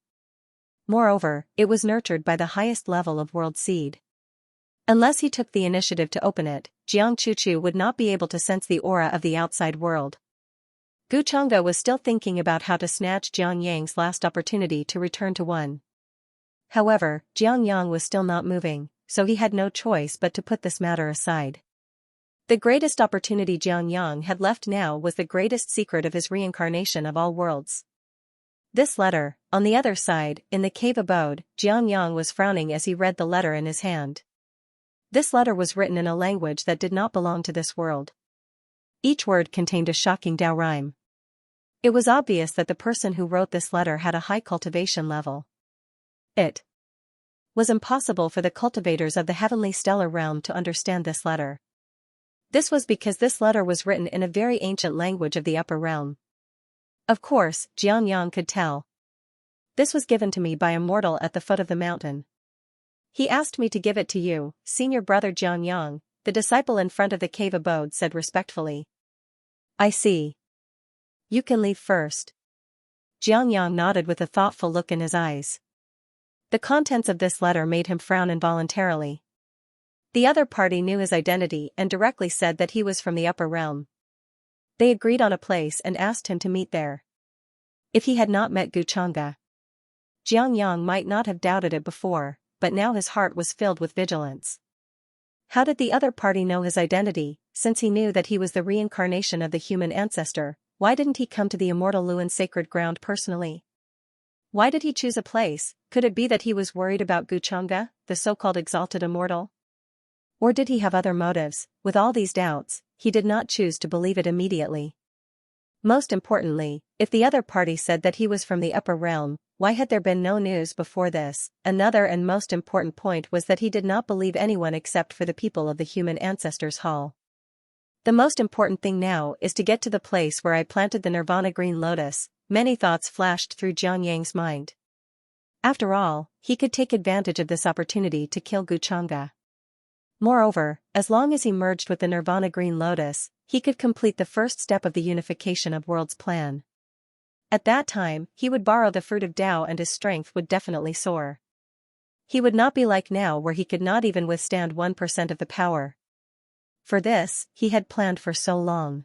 Moreover, it was nurtured by the highest level of world seed. Unless he took the initiative to open it, Jiang Chuchu would not be able to sense the aura of the outside world. Guchunga was still thinking about how to snatch Jiang Yang's last opportunity to return to one. However, Jiang Yang was still not moving, so he had no choice but to put this matter aside. The greatest opportunity Jiang Yang had left now was the greatest secret of his reincarnation of all worlds. This letter, on the other side, in the cave abode, Jiang Yang was frowning as he read the letter in his hand. This letter was written in a language that did not belong to this world. Each word contained a shocking Dao rhyme. It was obvious that the person who wrote this letter had a high cultivation level. It was impossible for the cultivators of the heavenly stellar realm to understand this letter. This was because this letter was written in a very ancient language of the upper realm. Of course, Jiang Yang could tell. This was given to me by a mortal at the foot of the mountain. He asked me to give it to you, senior brother Jiang Yang, the disciple in front of the cave abode said respectfully. I see. You can leave first. Jiang Yang nodded with a thoughtful look in his eyes. The contents of this letter made him frown involuntarily. The other party knew his identity and directly said that he was from the upper realm. They agreed on a place and asked him to meet there. If he had not met Guchunga, Jiang Yang might not have doubted it before, but now his heart was filled with vigilance. How did the other party know his identity, since he knew that he was the reincarnation of the human ancestor? Why didn't he come to the Immortal Luan sacred ground personally? Why did he choose a place? Could it be that he was worried about Guchunga, the so-called exalted immortal? Or did he have other motives? With all these doubts, he did not choose to believe it immediately. Most importantly, if the other party said that he was from the upper realm, why had there been no news before this? Another and most important point was that he did not believe anyone except for the people of the human ancestors' hall. The most important thing now is to get to the place where I planted the nirvana green lotus. Many thoughts flashed through Jiang Yang's mind. After all, he could take advantage of this opportunity to kill Guchunga. Moreover, as long as he merged with the nirvana green lotus, he could complete the first step of the unification of worlds plan. At that time, he would borrow the fruit of Tao and his strength would definitely soar. He would not be like now where he could not even withstand 1% of the power. For this, he had planned for so long.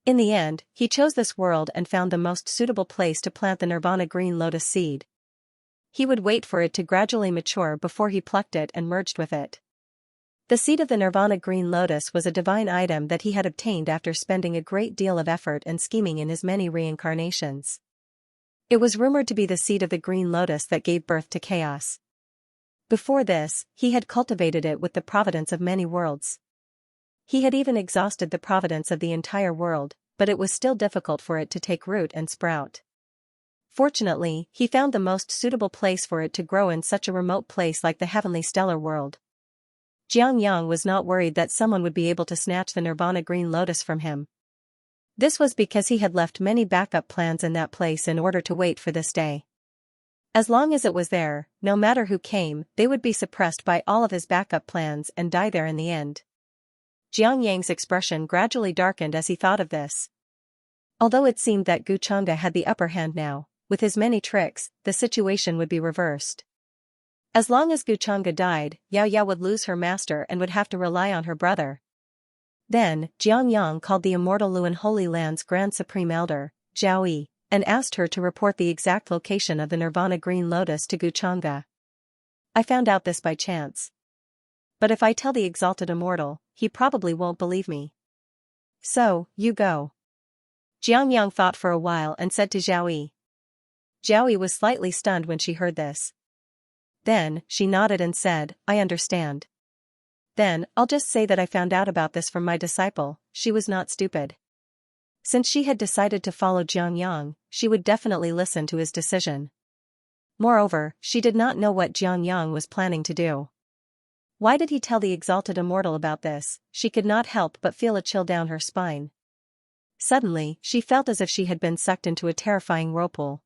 In the end, he chose this world and found the most suitable place to plant the nirvana green lotus seed. He would wait for it to gradually mature before he plucked it and merged with it. The seed of the nirvana green lotus was a divine item that he had obtained after spending a great deal of effort and scheming in his many reincarnations. It was rumored to be the seed of the green lotus that gave birth to chaos. Before this, he had cultivated it with the providence of many worlds. He had even exhausted the providence of the entire world, but it was still difficult for it to take root and sprout. Fortunately, he found the most suitable place for it to grow in such a remote place like the heavenly stellar world. Jiang Yang was not worried that someone would be able to snatch the nirvana green lotus from him. This was because he had left many backup plans in that place in order to wait for this day. As long as it was there, no matter who came, they would be suppressed by all of his backup plans and die there in the end. Jiang Yang's expression gradually darkened as he thought of this. Although it seemed that Gu Changge had the upper hand now, with his many tricks, the situation would be reversed. As long as Gu Changge died, Yao Yao would lose her master and would have to rely on her brother. Then, Jiang Yang called the immortal Luan Holy Land's Grand Supreme Elder, Zhao Yi, and asked her to report the exact location of the Nirvana Green Lotus to Gu Changge. I found out this by chance. But if I tell the Exalted Immortal, he probably won't believe me. So, you go. Jiang Yang thought for a while and said to Zhao Yi. Zhao Yi was slightly stunned when she heard this. Then, she nodded and said, I understand. Then, I'll just say that I found out about this from my disciple. She was not stupid. Since she had decided to follow Jiang Yang, she would definitely listen to his decision. Moreover, she did not know what Jiang Yang was planning to do. Why did he tell the Exalted Immortal about this? She could not help but feel a chill down her spine. Suddenly, she felt as if she had been sucked into a terrifying whirlpool.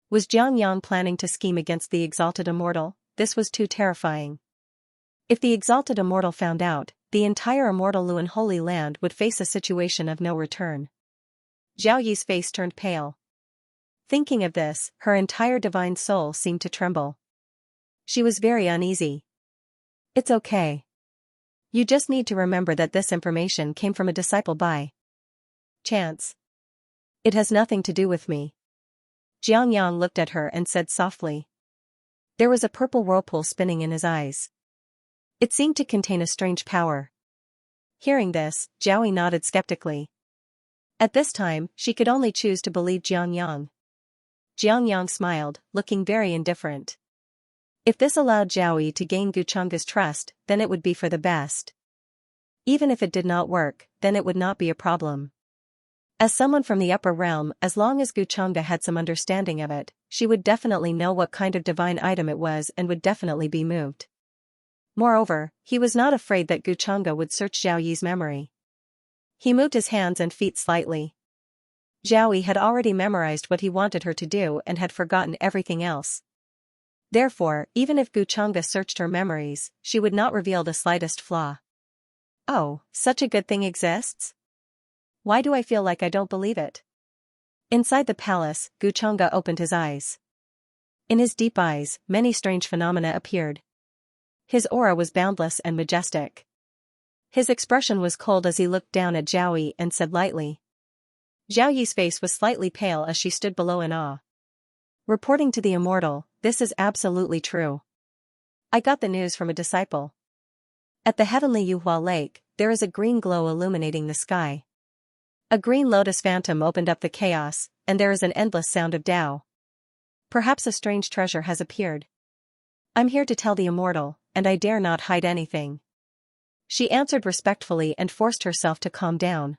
Was Jiang Yang planning to scheme against the Exalted Immortal? This was too terrifying. If the Exalted Immortal found out, the entire immortal Luan Holy Land would face a situation of no return. Zhao Yi's face turned pale. Thinking of this, her entire divine soul seemed to tremble. She was very uneasy. It's okay. You just need to remember that this information came from a disciple by chance. It has nothing to do with me. Jiang Yang looked at her and said softly. There was a purple whirlpool spinning in his eyes. It seemed to contain a strange power. Hearing this, Zhao Yi nodded skeptically. At this time, she could only choose to believe Jiang Yang. Jiang Yang smiled, looking very indifferent. If this allowed Zhao Yi to gain Gu Changge's trust, then it would be for the best. Even if it did not work, then it would not be a problem. As someone from the upper realm, as long as Gu Changge had some understanding of it, she would definitely know what kind of divine item it was and would definitely be moved. Moreover, he was not afraid that Gu Changge would search Zhao Yi's memory. He moved his hands and feet slightly. Zhao Yi had already memorized what he wanted her to do and had forgotten everything else. Therefore, even if Gu Changge searched her memories, she would not reveal the slightest flaw. Oh, such a good thing exists? Why do I feel like I don't believe it? Inside the palace, Gu Changge opened his eyes. In his deep eyes, many strange phenomena appeared. His aura was boundless and majestic. His expression was cold as he looked down at Zhao Yi and said lightly. Zhao Yi's face was slightly pale as she stood below in awe. Reporting to the immortal, this is absolutely true. I got the news from a disciple. At the heavenly Yuhua Lake, there is a green glow illuminating the sky. A green lotus phantom opened up the chaos, and there is an endless sound of Tao. Perhaps a strange treasure has appeared. I'm here to tell the immortal, and I dare not hide anything. She answered respectfully and forced herself to calm down.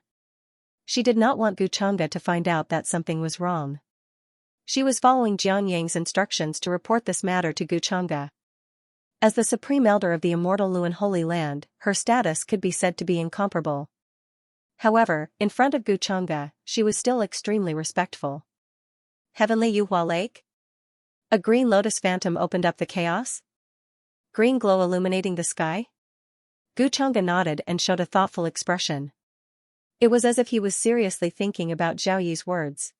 She did not want Gu Changge to find out that something was wrong. She was following Jiang Yang's instructions to report this matter to Gu Changge. As the supreme elder of the immortal Luan Holy Land, her status could be said to be incomparable. However, in front of Gu Changge, she was still extremely respectful. Heavenly Yuhua Lake? A green lotus phantom opened up the chaos? Green glow illuminating the sky? Gu Changge nodded and showed a thoughtful expression. It was as if he was seriously thinking about Zhao Yi's words.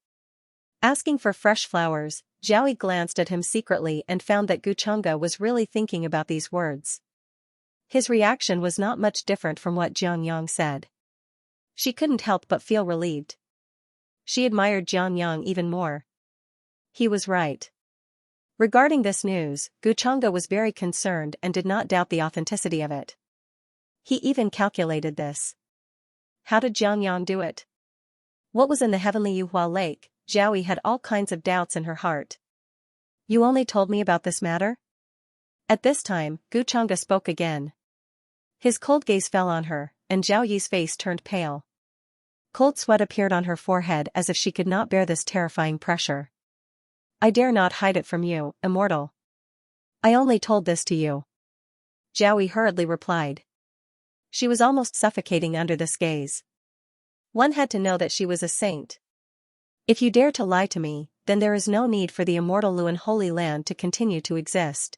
Asking for fresh flowers, Zhao Yi glanced at him secretly and found that Gu Changge was really thinking about these words. His reaction was not much different from what Jiang Yang said. She couldn't help but feel relieved. She admired Jiang Yang even more. He was right. Regarding this news, Gu Changge was very concerned and did not doubt the authenticity of it. He even calculated this. How did Jiang Yang do it? What was in the heavenly Yuhua Lake? Zhao Yi had all kinds of doubts in her heart. You only told me about this matter? At this time, Gu Changge spoke again. His cold gaze fell on her, and Zhao Yi's face turned pale. Cold sweat appeared on her forehead as if she could not bear this terrifying pressure. I dare not hide it from you, immortal. I only told this to you. Zhao Yi hurriedly replied. She was almost suffocating under this gaze. One had to know that she was a saint. If you dare to lie to me, then there is no need for the immortal Luan Holy Land to continue to exist.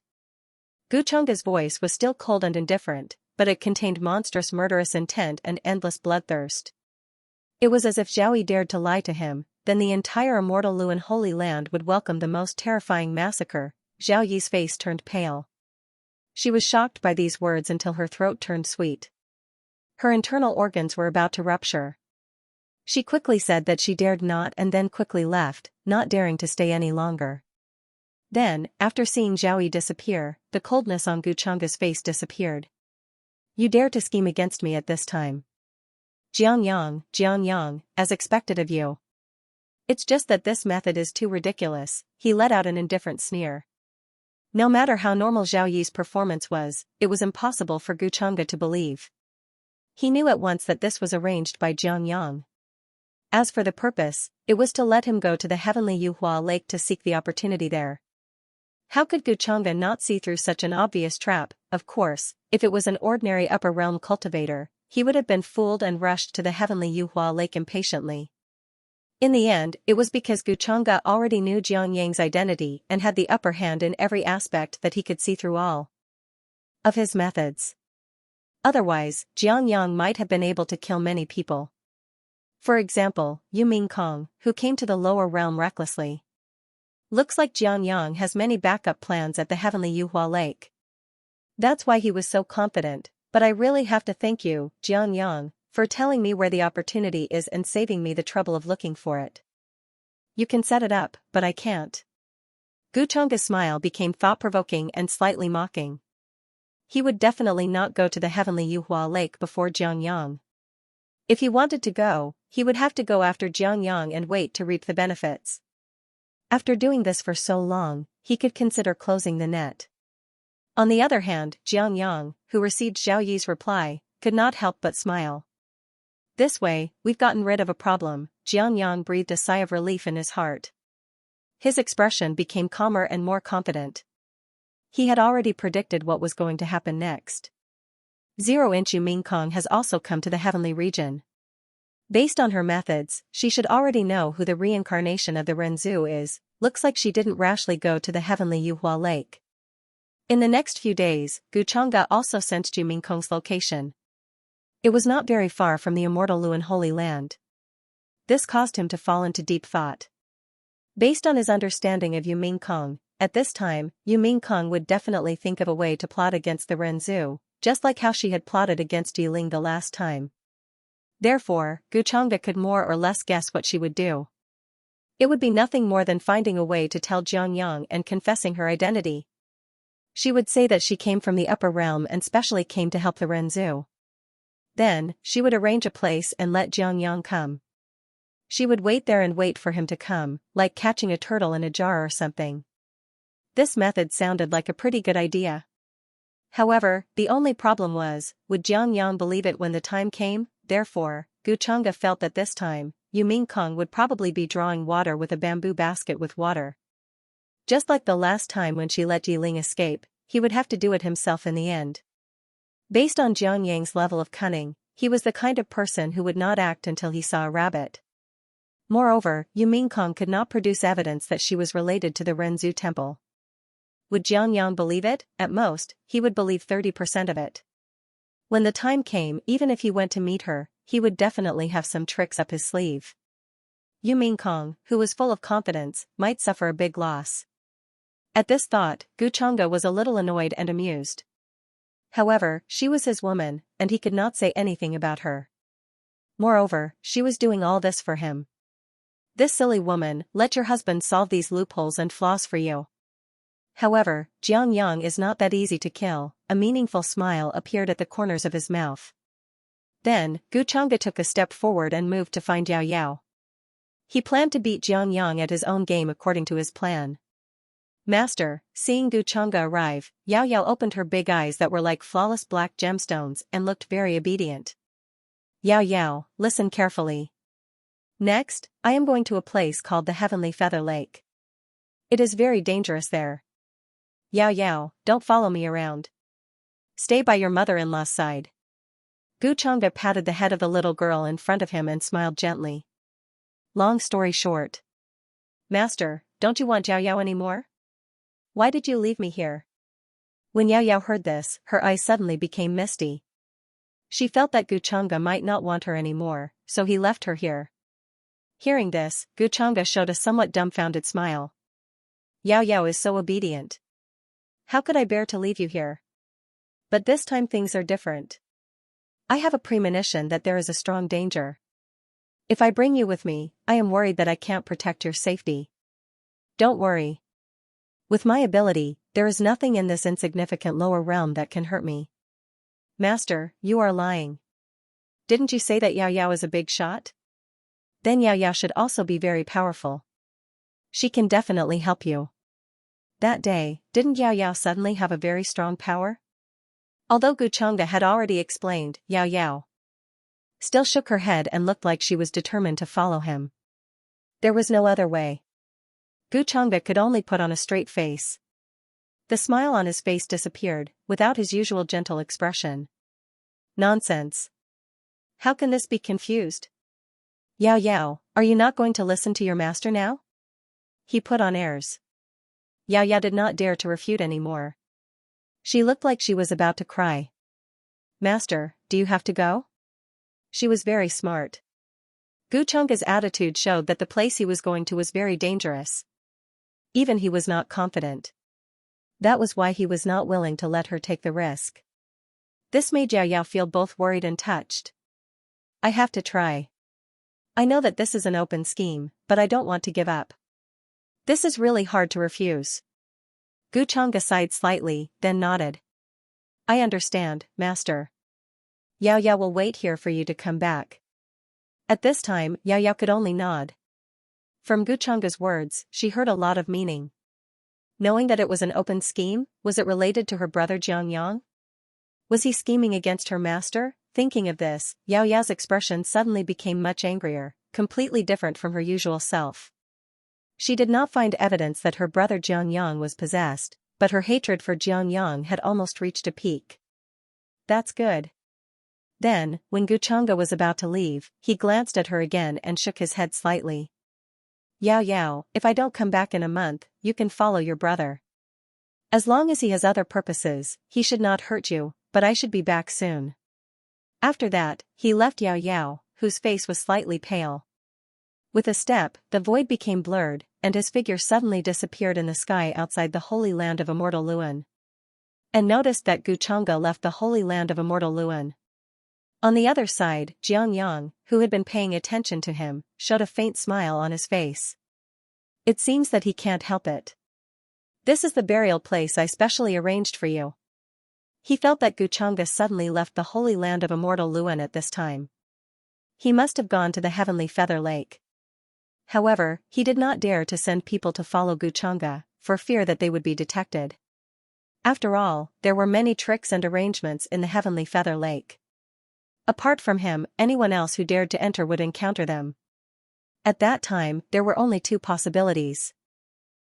Gu Changge's voice was still cold and indifferent, but it contained monstrous murderous intent and endless bloodthirst. It was as if Zhao Yi dared to lie to him, then the entire immortal Luan Holy Land would welcome the most terrifying massacre. Zhao Yi's face turned pale. She was shocked by these words until her throat turned sweet. Her internal organs were about to rupture. She quickly said that she dared not and then quickly left, not daring to stay any longer. Then, after seeing Zhao Yi disappear, the coldness on Guchanga's face disappeared. You dare to scheme against me at this time. Jianyang, as expected of you. It's just that this method is too ridiculous, he let out an indifferent sneer. No matter how normal Zhao Yi's performance was, it was impossible for Guchanga to believe. He knew at once that this was arranged by Jianyang. As for the purpose, it was to let him go to the heavenly Yuhua Lake to seek the opportunity there. How could Guchanga not see through such an obvious trap? Of course, if it was an ordinary upper realm cultivator, he would have been fooled and rushed to the heavenly Yuhua Lake impatiently. In the end, it was because Guchanga already knew Jianyang's identity and had the upper hand in every aspect that he could see through all of his methods. Otherwise, Jianyang might have been able to kill many people. For example, Yu Mingkong, who came to the lower realm recklessly. Looks like Jianyang has many backup plans at the heavenly Yuhua Lake. That's why he was so confident, but I really have to thank you, Jianyang, for telling me where the opportunity is and saving me the trouble of looking for it. You can set it up, but I can't. Guchanga's smile became thought-provoking and slightly mocking. He would definitely not go to the heavenly Yuhua Lake before Jianyang. If he wanted to go, he would have to go after Jianyang and wait to reap the benefits. After doing this for so long, he could consider closing the net. On the other hand, Jianyang, who received Zhao Yi's reply, could not help but smile. This way, we've gotten rid of a problem. Jianyang breathed a sigh of relief in his heart. His expression became calmer and more confident. He had already predicted what was going to happen next. 0-inch Yu Mingkong has also come to the heavenly region. Based on her methods, she should already know who the reincarnation of the Renzu is. Looks like she didn't rashly go to the heavenly Yuhua Lake. In the next few days, Guchanga also sensed Yu Mingkong's location. It was not very far from the immortal Luan Holy Land. This caused him to fall into deep thought. Based on his understanding of Yu Mingkong, at this time, Yu Mingkong would definitely think of a way to plot against the Renzu, just like how she had plotted against Yiling the last time. Therefore, Guchanga could more or less guess what she would do. It would be nothing more than finding a way to tell Jianyang and confessing her identity. She would say that she came from the upper realm and specially came to help the Renzu. Then, she would arrange a place and let Jianyang come. She would wait there and wait for him to come, like catching a turtle in a jar or something. This method sounded like a pretty good idea. However, the only problem was, would Jianyang believe it when the time came? Therefore, Guchanga felt that this time, Yu Mingkong would probably be drawing water with a bamboo basket with water. Just like the last time when she let Yiling escape, he would have to do it himself in the end. Based on Jianyang's level of cunning, he was the kind of person who would not act until he saw a rabbit. Moreover, Yu Mingkong could not produce evidence that she was related to the Renzu temple. Would Jianyang believe it? At most, he would believe 30% of it. When the time came, even if he went to meet her, he would definitely have some tricks up his sleeve. Yu Mingkong, who was full of confidence, might suffer a big loss. At this thought, Guchanga was a little annoyed and amused. However, she was his woman, and he could not say anything about her. Moreover, she was doing all this for him. This silly woman, let your husband solve these loopholes and flaws for you. However, Jianyang is not that easy to kill. A meaningful smile appeared at the corners of his mouth. Then, Guchanga took a step forward and moved to find Yao Yao. He planned to beat Jianyang at his own game according to his plan. Master, seeing Guchanga arrive, Yao Yao opened her big eyes that were like flawless black gemstones and looked very obedient. Yao Yao, listen carefully. Next, I am going to a place called the Heavenly Feather Lake. It is very dangerous there. Yao Yao, don't follow me around. Stay by your mother-in-law's side. Guchanga patted the head of the little girl in front of him and smiled gently. Long story short. Master, don't you want Yao Yao anymore? Why did you leave me here? When Yao Yao heard this, her eyes suddenly became misty. She felt that Guchanga might not want her anymore, so he left her here. Hearing this, Guchanga showed a somewhat dumbfounded smile. Yao Yao is so obedient. How could I bear to leave you here? But this time things are different. I have a premonition that there is a strong danger. If I bring you with me, I am worried that I can't protect your safety. Don't worry. With my ability, there is nothing in this insignificant lower realm that can hurt me. Master, you are lying. Didn't you say that Yao Yao is a big shot? Then Yao Yao should also be very powerful. She can definitely help you. That day, didn't Yao Yao suddenly have a very strong power? Although Guchanga had already explained, Yao Yao still shook her head and looked like she was determined to follow him. There was no other way. Guchanga could only put on a straight face. The smile on his face disappeared, without his usual gentle expression. Nonsense. How can this be confused? Yao Yao, are you not going to listen to your master now? He put on airs. Yao Yao did not dare to refute anymore. She looked like she was about to cry. Master, do you have to go? She was very smart. Guchanga's attitude showed that the place he was going to was very dangerous. Even he was not confident. That was why he was not willing to let her take the risk. This made Yao Yao feel both worried and touched. I have to try. I know that this is an open scheme, but I don't want to give up. This is really hard to refuse. Guchanga sighed slightly, then nodded. I understand, Master. Yao Yao will wait here for you to come back. At this time, Yao Yao could only nod. From Guchanga's words, she heard a lot of meaning. Knowing that it was an open scheme, was it related to her brother Xianxia? Was he scheming against her master? Thinking of this, Yao Yao's expression suddenly became much angrier, completely different from her usual self. She did not find evidence that her brother Xianxia was possessed, but her hatred for Xianxia had almost reached a peak. That's good. Then, when Guchanga was about to leave, he glanced at her again and shook his head slightly. Yao Yao, if I don't come back in a month, you can follow your brother. As long as he has other purposes, he should not hurt you, but I should be back soon. After that, he left Yao Yao, whose face was slightly pale. With a step, the void became blurred, and his figure suddenly disappeared in the sky outside the holy land of Immortal Luan. And noticed that Guchanga left the holy land of Immortal Luan. On the other side, Xianxia, who had been paying attention to him, showed a faint smile on his face. It seems that he can't help it. This is the burial place I specially arranged for you. He felt that Guchanga suddenly left the holy land of Immortal Luan at this time. He must have gone to the heavenly feather lake. However, he did not dare to send people to follow Guchanga, for fear that they would be detected. After all, there were many tricks and arrangements in the heavenly feather lake. Apart from him, anyone else who dared to enter would encounter them. At that time, there were only two possibilities.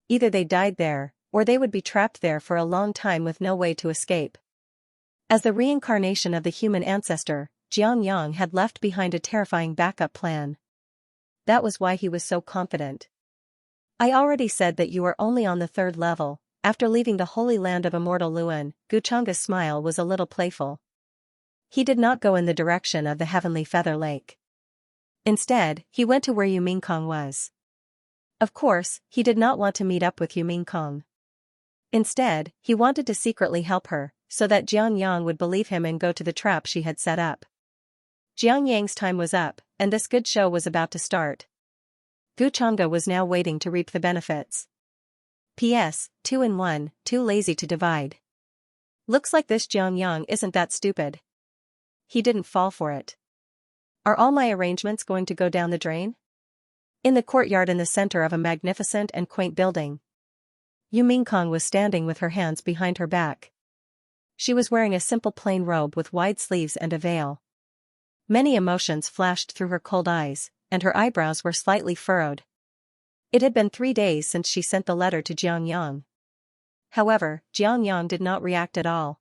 Either they died there, or they would be trapped there for a long time with no way to escape. As the reincarnation of the human ancestor, Xianxia had left behind a terrifying backup plan. That was why he was so confident. I already said that you are only on the 3rd level. After leaving the holy land of Immortal Luan, Guchanga's smile was a little playful. He did not go in the direction of the heavenly feather lake. Instead, he went to where Yumingkong was. Of course, he did not want to meet up with Yumingkong. Instead, he wanted to secretly help her, so that Xianxia would believe him and go to the trap she had set up. Xiangyang's time was up, and this good show was about to start. Guchanga was now waiting to reap the benefits. P.S. 2 in 1, too lazy to divide. Looks like this Xianxia isn't that stupid. He didn't fall for it. Are all my arrangements going to go down the drain? In the courtyard in the center of a magnificent and quaint building, Yumingkong was standing with her hands behind her back. She was wearing a simple plain robe with wide sleeves and a veil. Many emotions flashed through her cold eyes, and her eyebrows were slightly furrowed. It had been 3 days since she sent the letter to Xianxia. However, Xianxia did not react at all.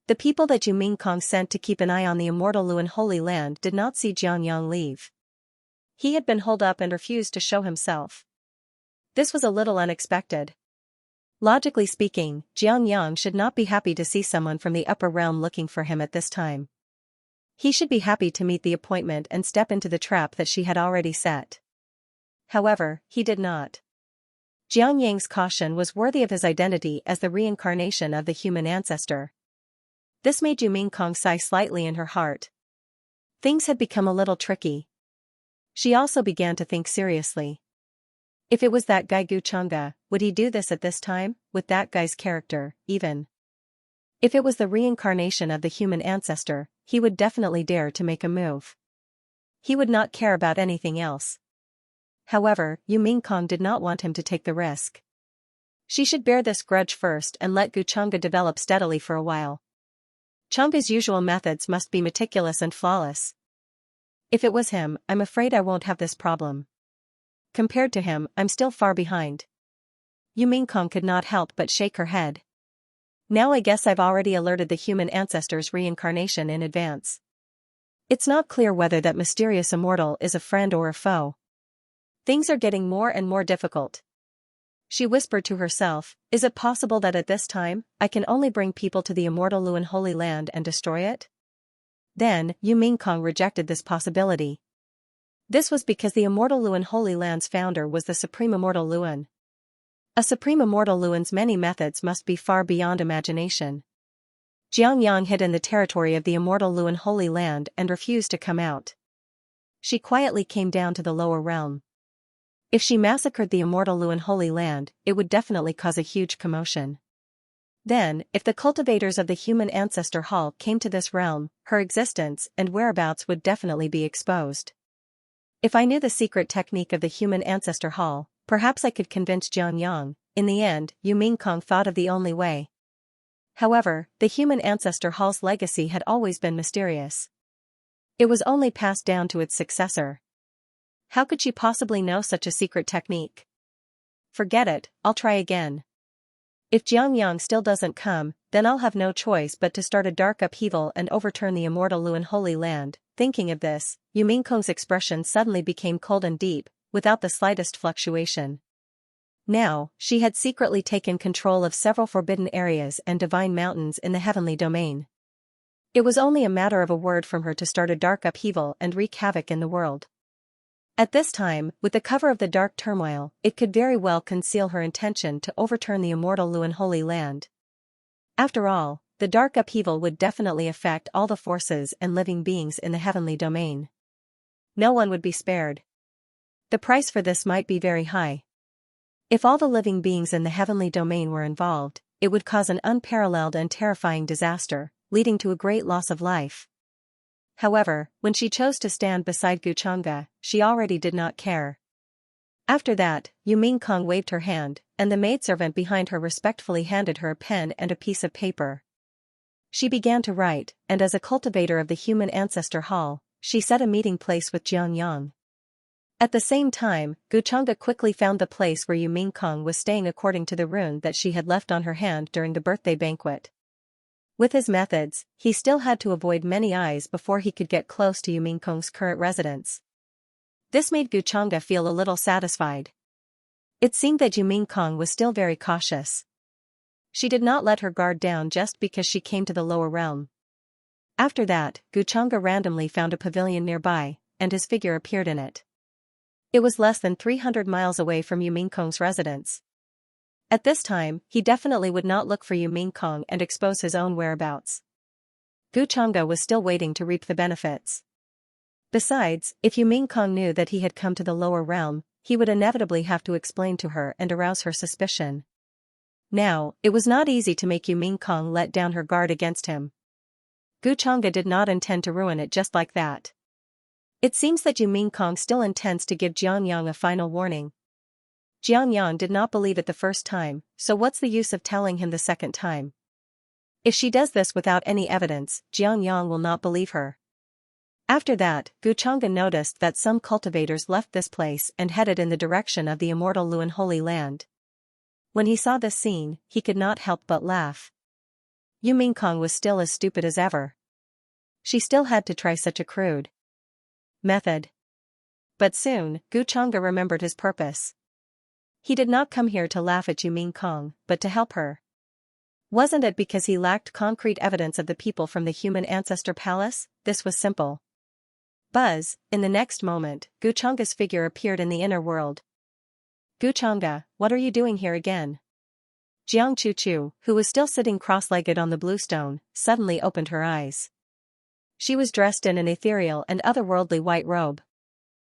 The people that Yumingkong sent to keep an eye on the Immortal Luan Holy Land did not see Xianxia leave. He had been holed up and refused to show himself. This was a little unexpected. Logically speaking, Xianxia should not be happy to see someone from the upper realm looking for him at this time. He should be happy to meet the appointment and step into the trap that she had already set. However, he did not. Xiangyang's caution was worthy of his identity as the reincarnation of the human ancestor. This made Yu Mingkong sigh slightly in her heart. Things had become a little tricky. She also began to think seriously. If it was that guy Gu Chang'e, would he do this at this time, with that guy's character, even? If it was the reincarnation of the human ancestor, he would definitely dare to make a move. He would not care about anything else. However, Yu Mingkong did not want him to take the risk. She should bear this grudge first and let Gu Chang'e develop steadily for a while. Chang'e's usual methods must be meticulous and flawless. If it was him, I'm afraid I won't have this problem. Compared to him, I'm still far behind. Yu Mingkong could not help but shake her head. Now I guess I've already alerted the human ancestor's reincarnation in advance. It's not clear whether that mysterious immortal is a friend or a foe. Things are getting more and more difficult. She whispered to herself, is it possible that at this time, I can only bring people to the immortal Luan Holy Land and destroy it? Then, Yu Mingkong rejected this possibility. This was because the immortal Luan Holy Land's founder was the Supreme Immortal Luan. A Supreme Immortal Luan's many methods must be far beyond imagination. Xiangyang hid in the territory of the immortal Luan Holy Land and refused to come out. She quietly came down to the lower realm. If she massacred the immortal Luan Holy Land, it would definitely cause a huge commotion. Then, if the cultivators of the human ancestor hall came to this realm, her existence and whereabouts would definitely be exposed. If I knew the secret technique of the human ancestor hall, perhaps I could convince Xiangyang. In the end, Yu Mingkong thought of the only way. However, the human ancestor hall's legacy had always been mysterious. It was only passed down to its successor. How could she possibly know such a secret technique? Forget it, I'll try again. If Xiangyang still doesn't come, then I'll have no choice but to start a dark upheaval and overturn the immortal Luan Holy Land. Thinking of this, Yu Mingkong's expression suddenly became cold and deep, without the slightest fluctuation. Now, she had secretly taken control of several forbidden areas and divine mountains in the heavenly domain. It was only a matter of a word from her to start a dark upheaval and wreak havoc in the world. At this time, with the cover of the dark turmoil, it could very well conceal her intention to overturn the immortal Luan Holy Land. After all, the dark upheaval would definitely affect all the forces and living beings in the heavenly domain. No one would be spared. The price for this might be very high. If all the living beings in the heavenly domain were involved, it would cause an unparalleled and terrifying disaster, leading to a great loss of life. However, when she chose to stand beside Gu Chang'e, she already did not care. After that, Yu Mingkong waved her hand, and the maidservant behind her respectfully handed her a pen and a piece of paper. She began to write, and as a cultivator of the human ancestor hall, she set a meeting place with Xiangyang. At the same time, Gu Chang'e quickly found the place where Yu Mingkong was staying according to the rune that she had left on her hand during the birthday banquet. With his methods, he still had to avoid many eyes before he could get close to Yu Mingkong's current residence. This made Gu Chang'e feel a little satisfied. It seemed that Yu Mingkong was still very cautious. She did not let her guard down just because she came to the lower realm. After that, Gu Chang'e randomly found a pavilion nearby, and his figure appeared in it. It was less than 300 miles away from Yu Mingkong's residence. At this time, he definitely would not look for Yu Mingkong and expose his own whereabouts. Gu Chang'e was still waiting to reap the benefits. Besides, if Yu Mingkong knew that he had come to the lower realm, he would inevitably have to explain to her and arouse her suspicion. Now, it was not easy to make Yu Mingkong let down her guard against him. Gu Chang'e did not intend to ruin it just like that. It seems that Yu Mingkong still intends to give Xiangyang a final warning. Xiangyang did not believe it the first time, so what's the use of telling him the second time? If she does this without any evidence, Xiangyang will not believe her. After that, Gu Chang'e noticed that some cultivators left this place and headed in the direction of the immortal Luan Holy Land. When he saw this scene, he could not help but laugh. Yu Mingkong was still as stupid as ever. She still had to try such a crude method. But soon, Gu Chang'e remembered his purpose. He did not come here to laugh at you Ming Kong, but to help her. Wasn't it because he lacked concrete evidence of the people from the human ancestor palace? This was simple. Buzz, in the next moment, Guchanga's figure appeared in the inner world. Guchanga, what are you doing here again? Jiang Chuchu, who was still sitting cross-legged on the blue stone, suddenly opened her eyes. She was dressed in an ethereal and otherworldly white robe.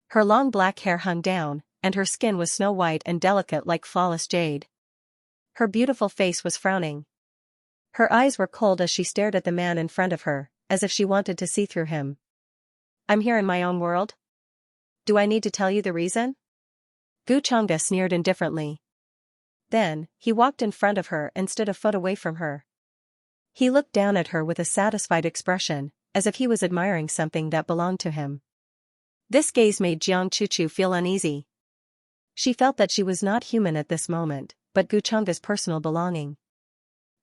Her long black hair hung down, and her skin was snow-white and delicate like flawless jade. Her beautiful face was frowning. Her eyes were cold as she stared at the man in front of her, as if she wanted to see through him. I'm here in my own world? Do I need to tell you the reason? Guchanga sneered indifferently. Then, he walked in front of her and stood a foot away from her. He looked down at her with a satisfied expression, as if he was admiring something that belonged to him. This gaze made Jiang Chuchu feel uneasy. She felt that she was not human at this moment, but Guchanga's personal belonging.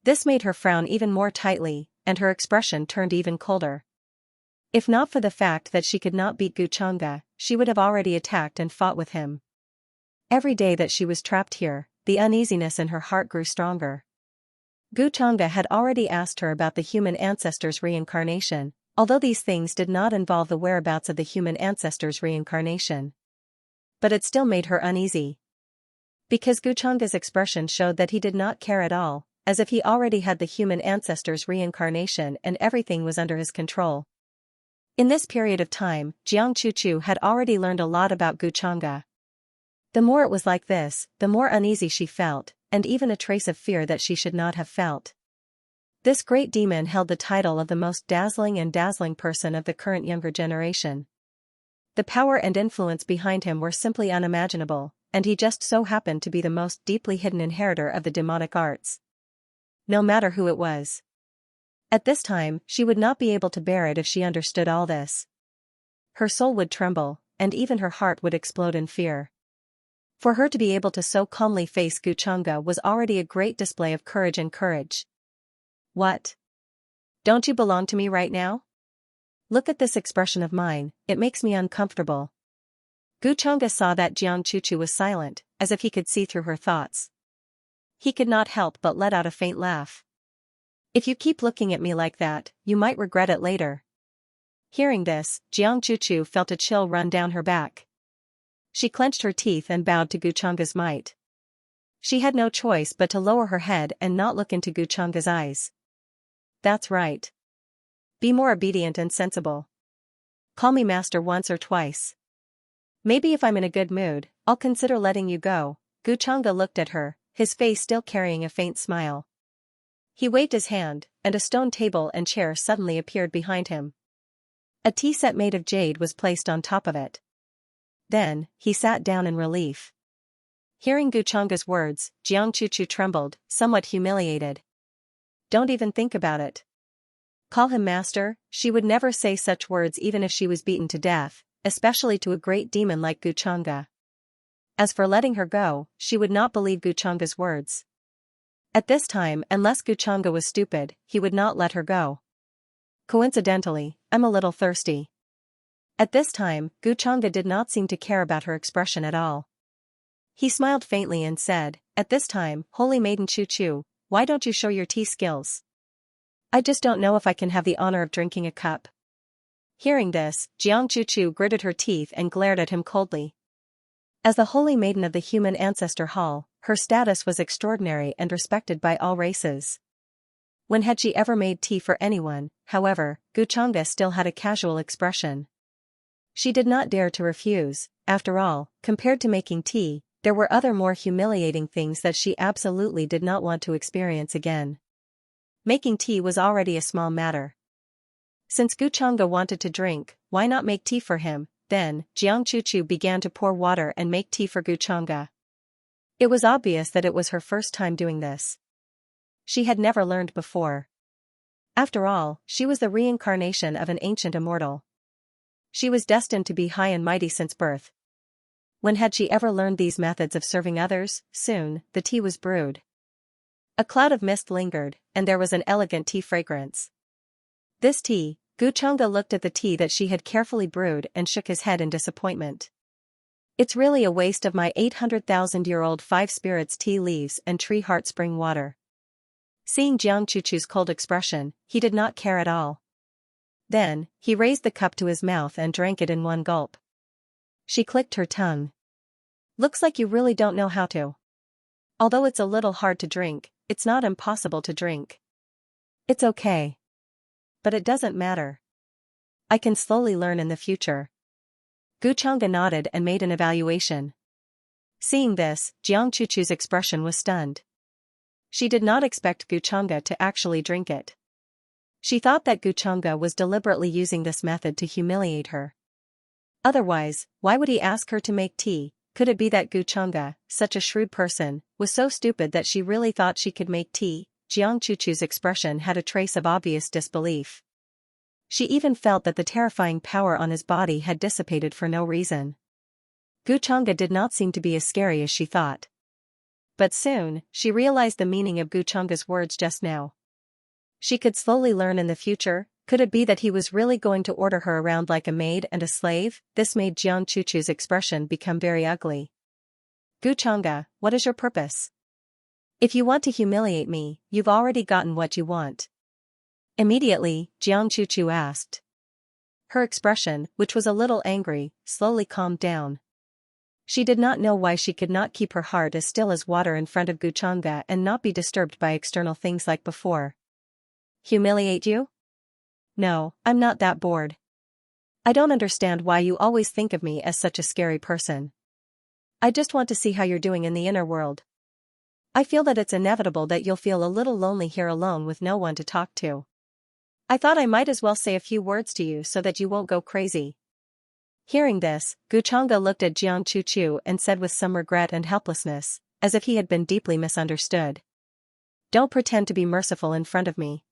This made her frown even more tightly, and her expression turned even colder. If not for the fact that she could not beat Guchanga, she would have already attacked and fought with him. Every day that she was trapped here, the uneasiness in her heart grew stronger. Guchanga had already asked her about the human ancestors' reincarnation, although these things did not involve the whereabouts of the human ancestors' reincarnation. But it still made her uneasy. Because Guchanga's expression showed that he did not care at all, as if he already had the human ancestors' reincarnation and everything was under his control. In this period of time, Jiang Chuchu had already learned a lot about Guchanga. The more it was like this, the more uneasy she felt, and even a trace of fear that she should not have felt. This great demon held the title of the most dazzling person of the current younger generation. The power and influence behind him were simply unimaginable, and he just so happened to be the most deeply hidden inheritor of the demonic arts. No matter who it was. At this time, she would not be able to bear it if she understood all this. Her soul would tremble, and even her heart would explode in fear. For her to be able to so calmly face Guchanga was already a great display of courage. What? Don't you belong to me right now? Look at this expression of mine, it makes me uncomfortable. Guchanga saw that Jiang Chuchu was silent, as if he could see through her thoughts. He could not help but let out a faint laugh. If you keep looking at me like that, you might regret it later. Hearing this, Jiang Chuchu felt a chill run down her back. She clenched her teeth and bowed to Guchanga's might. She had no choice but to lower her head and not look into Guchanga's eyes. That's right. Be more obedient and sensible. Call me master once or twice. Maybe if I'm in a good mood, I'll consider letting you go. Guchanga looked at her, his face still carrying a faint smile. He waved his hand, and a stone table and chair suddenly appeared behind him. A tea set made of jade was placed on top of it. Then, he sat down in relief. Hearing Guchanga's words, Jiang Chuchu trembled, somewhat humiliated. Don't even think about it. Call him master, she would never say such words even if she was beaten to death, especially to a great demon like Guchanga. As for letting her go, she would not believe Guchanga's words. At this time, unless Guchanga was stupid, he would not let her go. Coincidentally, I'm a little thirsty. At this time, Guchanga did not seem to care about her expression at all. He smiled faintly and said, at this time, Holy Maiden Chuchu, why don't you show your tea skills? I just don't know if I can have the honor of drinking a cup. Hearing this, Jiang Chuchu gritted her teeth and glared at him coldly. As the Holy Maiden of the Human Ancestor Hall, her status was extraordinary and respected by all races. When had she ever made tea for anyone, however, Guchanga still had a casual expression. She did not dare to refuse. After all, compared to making tea, there were other more humiliating things that she absolutely did not want to experience again. Making tea was already a small matter. Since Guchanga wanted to drink, why not make tea for him? Then, Jiang Chuchu began to pour water and make tea for Guchanga. It was obvious that it was her first time doing this. She had never learned before. After all, she was the reincarnation of an ancient immortal. She was destined to be high and mighty since birth. When had she ever learned these methods of serving others? Soon, the tea was brewed. A cloud of mist lingered, and there was an elegant tea fragrance. This tea, Guchanga looked at the tea that she had carefully brewed and shook his head in disappointment. It's really a waste of my 800,000-year-old 5 spirits tea leaves and tree heart spring water. Seeing Jiang Chuchu's cold expression, he did not care at all. Then, he raised the cup to his mouth and drank it in one gulp. She clicked her tongue. Looks like you really don't know how to. Although it's a little hard to drink, it's not impossible to drink. It's okay. But it doesn't matter. I can slowly learn in the future. Guchanga nodded and made an evaluation. Seeing this, Jiang Chuchu's expression was stunned. She did not expect Guchanga to actually drink it. She thought that Guchanga was deliberately using this method to humiliate her. Otherwise, why would he ask her to make tea? Could it be that Guchanga, such a shrewd person, was so stupid that she really thought she could make tea? Jiang Chuchu's expression had a trace of obvious disbelief. She even felt that the terrifying power on his body had dissipated for no reason. Guchanga did not seem to be as scary as she thought. But soon, she realized the meaning of Guchanga's words just now. She could slowly learn in the future. Could it be that he was really going to order her around like a maid and a slave? This made Jiang Chuchu's expression become very ugly. Guchanga, what is your purpose? If you want to humiliate me, you've already gotten what you want. Immediately, Jiang Chuchu asked. Her expression, which was a little angry, slowly calmed down. She did not know why she could not keep her heart as still as water in front of Guchanga and not be disturbed by external things like before. Humiliate you? No, I'm not that bored. I don't understand why you always think of me as such a scary person. I just want to see how you're doing in the inner world. I feel that it's inevitable that you'll feel a little lonely here alone with no one to talk to. I thought I might as well say a few words to you so that you won't go crazy. Hearing this, Guchanga looked at Jiang Chuchu and said with some regret and helplessness, as if he had been deeply misunderstood. Don't pretend to be merciful in front of me.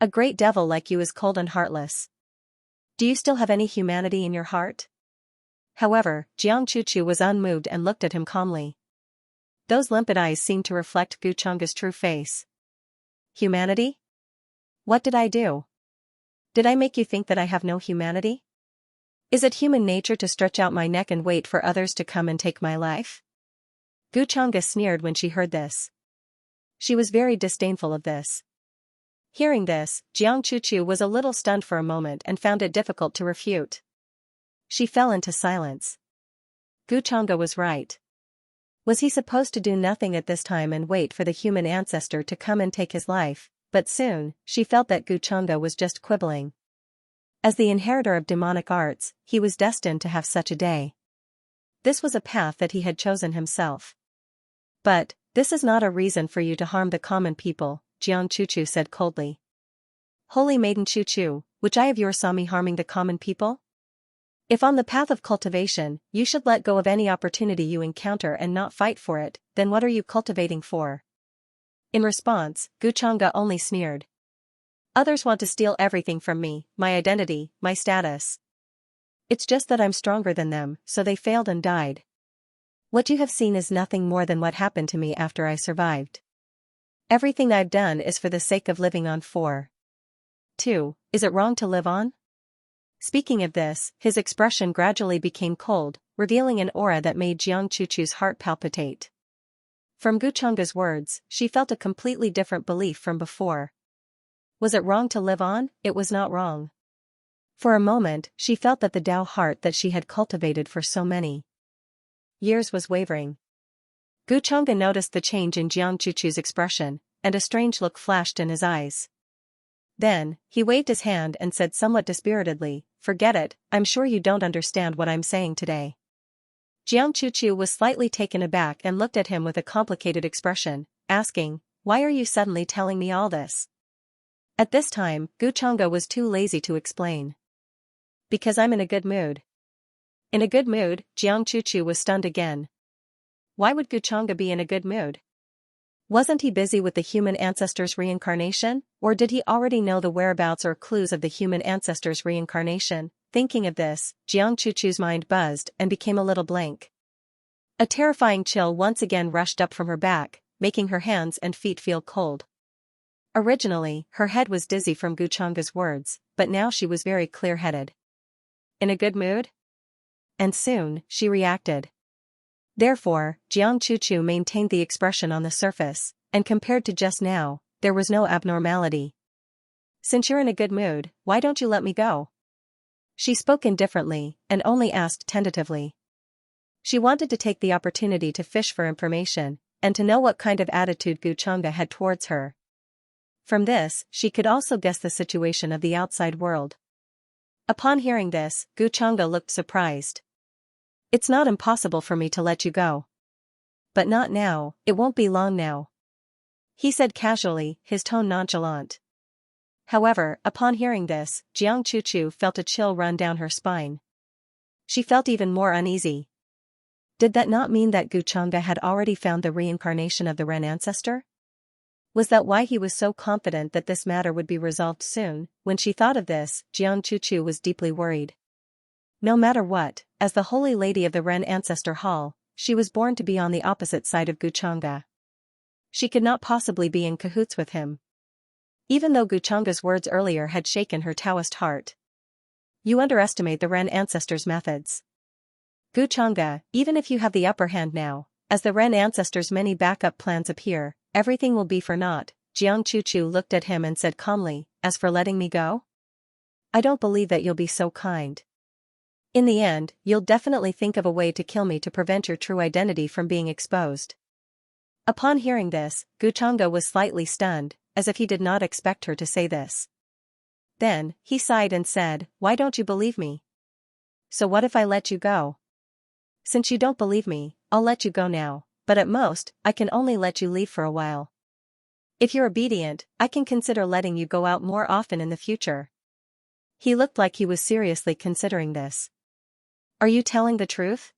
A great devil like you is cold and heartless. Do you still have any humanity in your heart? However, Jiang Chuchu was unmoved and looked at him calmly. Those limpid eyes seemed to reflect Guchanga's true face. Humanity? What did I do? Did I make you think that I have no humanity? Is it human nature to stretch out my neck and wait for others to come and take my life? Guchanga sneered when she heard this. She was very disdainful of this. Hearing this, Jiang Chuchu was a little stunned for a moment and found it difficult to refute. She fell into silence. Guchanga was right. Was he supposed to do nothing at this time and wait for the human ancestor to come and take his life? But soon, she felt that Guchanga was just quibbling. As the inheritor of demonic arts, he was destined to have such a day. This was a path that he had chosen himself. But, this is not a reason for you to harm the common people, Jiang Chuchu said coldly. Holy Maiden Chuchu, which eye of yours saw me harming the common people? If on the path of cultivation, you should let go of any opportunity you encounter and not fight for it, then what are you cultivating for? In response, Guchanga only sneered. Others want to steal everything from me, my identity, my status. It's just that I'm stronger than them, so they failed and died. What you have seen is nothing more than what happened to me after I survived. Everything I've done is for the sake of living on. 2. Is it wrong to live on? Speaking of this, his expression gradually became cold, revealing an aura that made Jiang Chuchu's heart palpitate. From Guchanga's words, she felt a completely different belief from before. Was it wrong to live on? It was not wrong. For a moment, she felt that the Tao heart that she had cultivated for so many years was wavering. Guchanga noticed the change in Jiang Chuchu's expression, and a strange look flashed in his eyes. Then, he waved his hand and said somewhat dispiritedly, Forget it, I'm sure you don't understand what I'm saying today. Jiang Chuchu was slightly taken aback and looked at him with a complicated expression, asking, Why are you suddenly telling me all this? At this time, Guchanga was too lazy to explain. Because I'm in a good mood. In a good mood? Jiang Chuchu was stunned again. Why would Guchanga be in a good mood? Wasn't he busy with the human ancestor's reincarnation, or did he already know the whereabouts or clues of the human ancestor's reincarnation? Thinking of this, Jiang Chuchu's mind buzzed and became a little blank. A terrifying chill once again rushed up from her back, making her hands and feet feel cold. Originally, her head was dizzy from Guchanga's words, but now she was very clear-headed. In a good mood? and soon, she reacted. Therefore, Jiang Chuchu maintained the expression on the surface, and compared to just now, there was no abnormality. Since you're in a good mood, why don't you let me go? She spoke indifferently, and only asked tentatively. She wanted to take the opportunity to fish for information, and to know what kind of attitude Guchanga had towards her. From this, she could also guess the situation of the outside world. Upon hearing this, Guchanga looked surprised. It's not impossible for me to let you go. But not now, it won't be long now. He said casually, his tone nonchalant. However, upon hearing this, Jiang Chuchu felt a chill run down her spine. She felt even more uneasy. Did that not mean that Guchanga had already found the reincarnation of the Ren ancestor? Was that why he was so confident that this matter would be resolved soon? When she thought of this, Jiang Chuchu was deeply worried. No matter what, as the Holy Lady of the Ren Ancestor Hall, she was born to be on the opposite side of Guchanga. She could not possibly be in cahoots with him. Even though Guchanga's words earlier had shaken her Taoist heart. You underestimate the Ren ancestors' methods. Guchanga, even if you have the upper hand now, as the Ren ancestors' many backup plans appear, everything will be for naught. Jiang Chuchu looked at him and said calmly, as for letting me go? I don't believe that you'll be so kind. In the end, you'll definitely think of a way to kill me to prevent your true identity from being exposed. Upon hearing this, Guchanga was slightly stunned, as if he did not expect her to say this. Then, he sighed and said, why don't you believe me? So what if I let you go? Since you don't believe me, I'll let you go now, but at most, I can only let you leave for a while. If you're obedient, I can consider letting you go out more often in the future. He looked like he was seriously considering this. Are you telling the truth?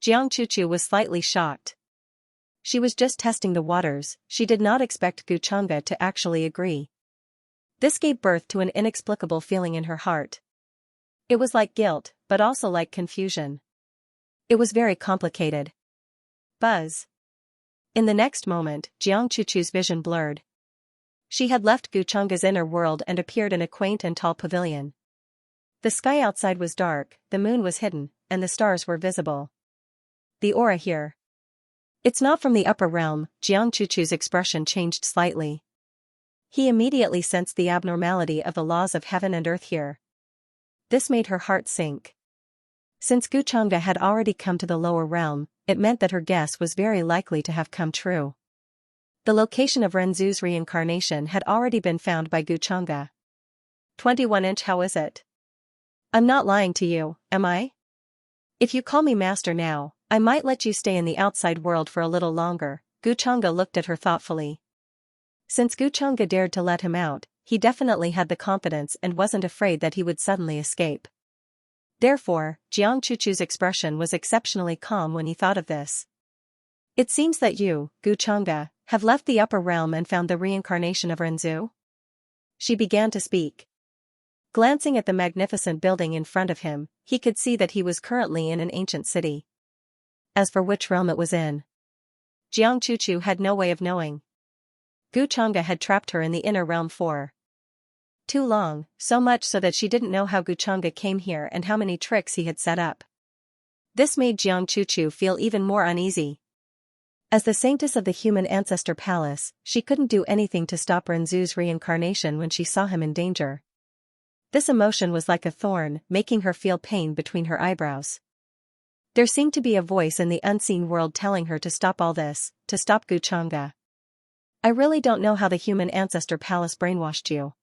Jiang Chuchu was slightly shocked. She was just testing the waters, she did not expect Guchanga to actually agree. This gave birth to an inexplicable feeling in her heart. It was like guilt, but also like confusion. It was very complicated. Buzz. In the next moment, Jiang Chuchu's vision blurred. She had left Guchanga's inner world and appeared in a quaint and tall pavilion. The sky outside was dark, the moon was hidden, and the stars were visible. The aura here. It's not from the upper realm. Jiang Chuchu's expression changed slightly. He immediately sensed the abnormality of the laws of heaven and earth here. This made her heart sink. Since Guchanga had already come to the lower realm, it meant that her guess was very likely to have come true. The location of Renzu's reincarnation had already been found by Guchanga. 21-inch. How is it? I'm not lying to you, am I? If you call me master now, I might let you stay in the outside world for a little longer. Guchanga looked at her thoughtfully. Since Guchanga dared to let him out, he definitely had the confidence and wasn't afraid that he would suddenly escape. Therefore, Jiang Chuchu's expression was exceptionally calm when he thought of this. It seems that you, Guchanga, have left the upper realm and found the reincarnation of Renzu? She began to speak. Glancing at the magnificent building in front of him, he could see that he was currently in an ancient city. As for which realm it was in, Jiang Chuchu had no way of knowing. Guchanga had trapped her in the inner realm for too long, so much so that she didn't know how Guchanga came here and how many tricks he had set up. This made Jiang Chuchu feel even more uneasy. As the saintess of the human ancestor palace, she couldn't do anything to stop Renzu's reincarnation when she saw him in danger. This emotion was like a thorn, making her feel pain between her eyebrows. There seemed to be a voice in the unseen world telling her to stop all this, to stop Guchanga. I really don't know how the human ancestor palace brainwashed you.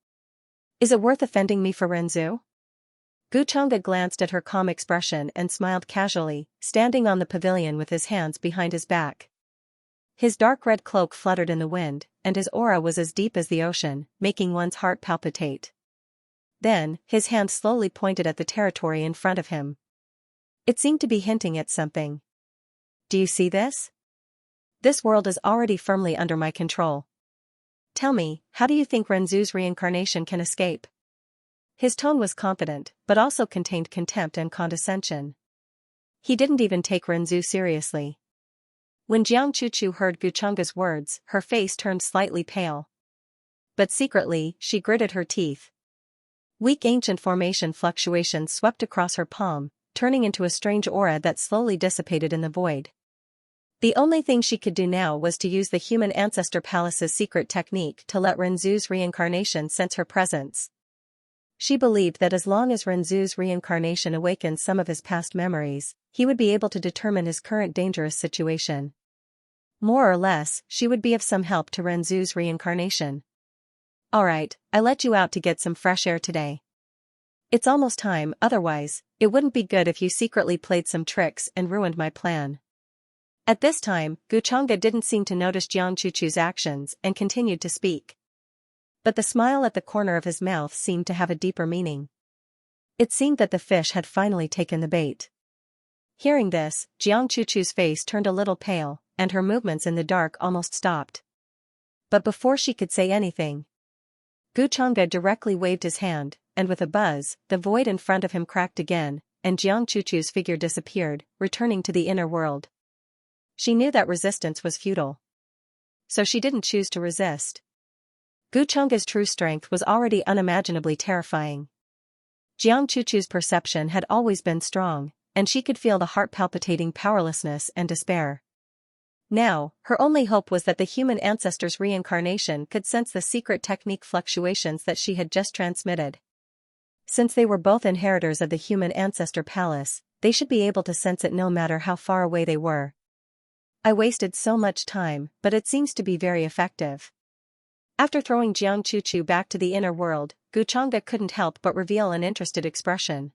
Is it worth offending me for Renzu? Guchanga glanced at her calm expression and smiled casually, standing on the pavilion with his hands behind his back. His dark red cloak fluttered in the wind, and his aura was as deep as the ocean, making one's heart palpitate. Then, his hand slowly pointed at the territory in front of him. It seemed to be hinting at something. Do you see this? This world is already firmly under my control. Tell me, how do you think Renzu's reincarnation can escape? His tone was confident, but also contained contempt and condescension. He didn't even take Renzu seriously. When Jiang Chuchu heard Guchanga's words, her face turned slightly pale. But secretly, she gritted her teeth. Weak ancient formation fluctuations swept across her palm, turning into a strange aura that slowly dissipated in the void. The only thing she could do now was to use the human ancestor palace's secret technique to let Renzu's reincarnation sense her presence. She believed that as long as Renzu's reincarnation awakened some of his past memories, he would be able to determine his current dangerous situation. More or less, she would be of some help to Renzu's reincarnation. Alright, I let you out to get some fresh air today. It's almost time, otherwise, it wouldn't be good if you secretly played some tricks and ruined my plan. At this time, Guchanga didn't seem to notice Jiang Chuchu's actions and continued to speak. But the smile at the corner of his mouth seemed to have a deeper meaning. It seemed that the fish had finally taken the bait. Hearing this, Jiang Chuchu's face turned a little pale, and her movements in the dark almost stopped. But before she could say anything, Guchanga directly waved his hand, and with a buzz, the void in front of him cracked again, and Jiang Chuchu's figure disappeared, returning to the inner world. She knew that resistance was futile. So she didn't choose to resist. Guchanga's true strength was already unimaginably terrifying. Jiang Chuchu's perception had always been strong, and she could feel the heart-palpitating powerlessness and despair. Now, her only hope was that the human ancestor's reincarnation could sense the secret technique fluctuations that she had just transmitted. Since they were both inheritors of the human ancestor palace, they should be able to sense it no matter how far away they were. I wasted so much time, but it seems to be very effective. After throwing Jiang Chuchu back to the inner world, Guchanga couldn't help but reveal an interested expression.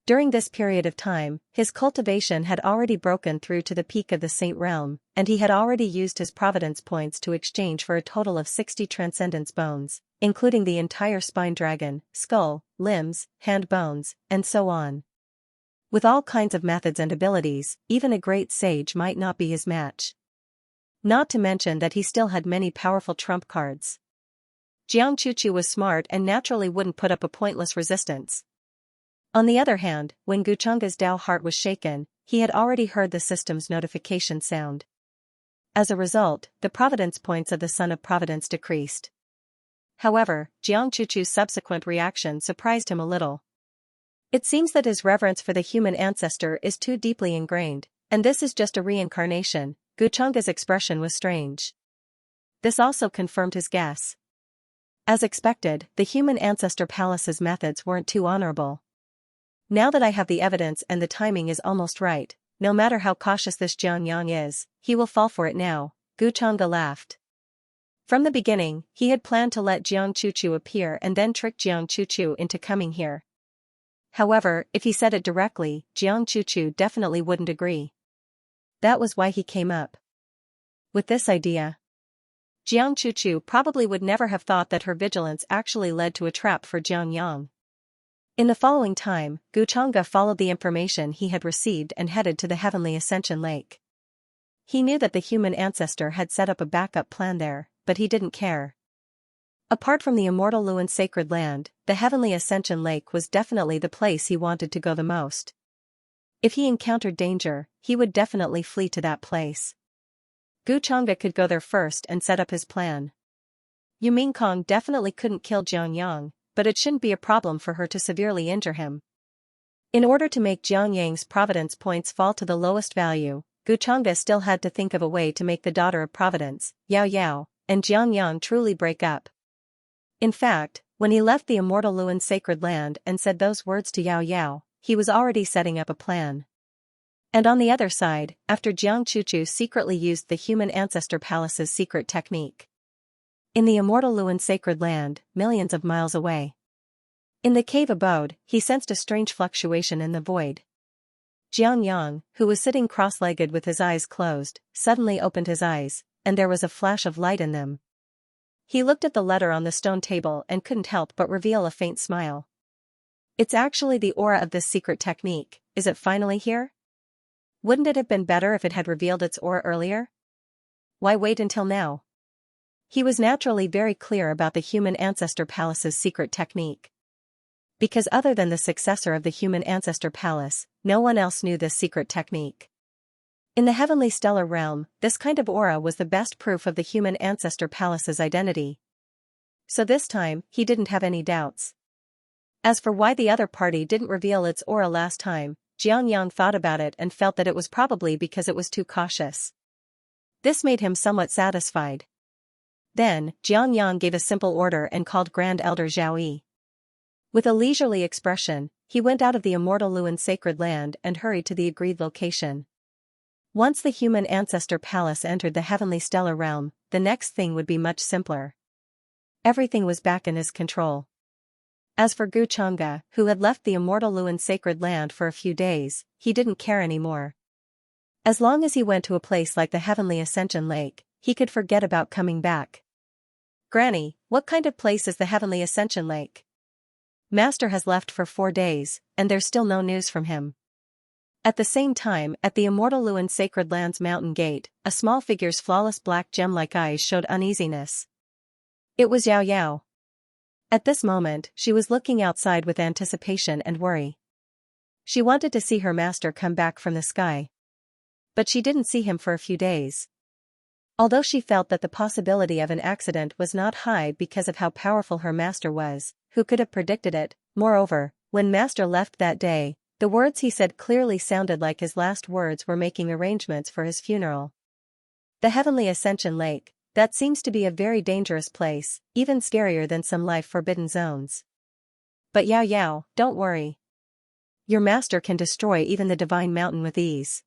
During this period of time, his cultivation had already broken through to the peak of the Saint Realm, and he had already used his providence points to exchange for a total of 60 transcendence bones, including the entire spine dragon, skull, limbs, hand bones, and so on. With all kinds of methods and abilities, even a great sage might not be his match. Not to mention that he still had many powerful trump cards. Jiang Chuchu was smart and naturally wouldn't put up a pointless resistance. On the other hand, when Guchanga's Dao heart was shaken, he had already heard the system's notification sound. As a result, the providence points of the Son of Providence decreased. However, Jiang Chuchu's subsequent reaction surprised him a little. It seems that his reverence for the human ancestor is too deeply ingrained, and this is just a reincarnation. Guchanga's expression was strange. This also confirmed his guess. As expected, the human ancestor palace's methods weren't too honorable. Now that I have the evidence and the timing is almost right, no matter how cautious this Jiang Yang is, he will fall for it now, Guchanga laughed. From the beginning, he had planned to let Jiang Chuchu appear and then trick Jiang Chuchu into coming here. However, if he said it directly, Jiang Chuchu definitely wouldn't agree. That was why he came up with this idea. Jiang Chuchu probably would never have thought that her vigilance actually led to a trap for Jiang Yang. In the following time, Guchanga followed the information he had received and headed to the Heavenly Ascension Lake. He knew that the human ancestor had set up a backup plan there, but he didn't care. Apart from the immortal Luan sacred land, the Heavenly Ascension Lake was definitely the place he wanted to go the most. If he encountered danger, he would definitely flee to that place. Guchanga could go there first and set up his plan. Yu Mingkong definitely couldn't kill Jiang Yang, but it shouldn't be a problem for her to severely injure him. In order to make Jiang Yang's providence points fall to the lowest value, Guchanga still had to think of a way to make the daughter of Providence, Yao Yao, and Jiang Yang truly break up. In fact, when he left the immortal Luan sacred land and said those words to Yao Yao, he was already setting up a plan. And on the other side, after Jiang Chuchu secretly used the human ancestor palace's secret technique. In the immortal Luan sacred land, millions of miles away. In the cave abode, he sensed a strange fluctuation in the void. Jiang Yang, who was sitting cross-legged with his eyes closed, suddenly opened his eyes, and there was a flash of light in them. He looked at the letter on the stone table and couldn't help but reveal a faint smile. It's actually the aura of this secret technique. Is it finally here? Wouldn't it have been better if it had revealed its aura earlier? Why wait until now? He was naturally very clear about the human ancestor palace's secret technique. Because other than the successor of the human ancestor palace, no one else knew this secret technique. In the heavenly stellar realm, this kind of aura was the best proof of the human ancestor palace's identity. So this time, he didn't have any doubts. As for why the other party didn't reveal its aura last time, Xiangyang thought about it and felt that it was probably because it was too cautious. This made him somewhat satisfied. Then, Xiangyang gave a simple order and called Grand Elder Zhao. With a leisurely expression, he went out of the immortal Luan sacred land and hurried to the agreed location. Once the human ancestor palace entered the heavenly stellar realm, the next thing would be much simpler. Everything was back in his control. As for Xianxia, who had left the immortal Luan sacred land for a few days, he didn't care anymore. As long as he went to a place like the Heavenly Ascension Lake, he could forget about coming back. "Granny, what kind of place is the Heavenly Ascension Lake? Master has left for 4 days, and there's still no news from him." At the same time, at the immortal Luan sacred land's mountain gate, a small figure's flawless black gem-like eyes showed uneasiness. It was Yao Yao. At this moment, she was looking outside with anticipation and worry. She wanted to see her master come back from the sky. But she didn't see him for a few days. Although she felt that the possibility of an accident was not high because of how powerful her master was, who could have predicted it? Moreover, when master left that day, the words he said clearly sounded like his last words were making arrangements for his funeral. The Heavenly Ascension Lake, that seems to be a very dangerous place, even scarier than some life-forbidden zones. But Yao Yao, don't worry. Your master can destroy even the divine mountain with ease.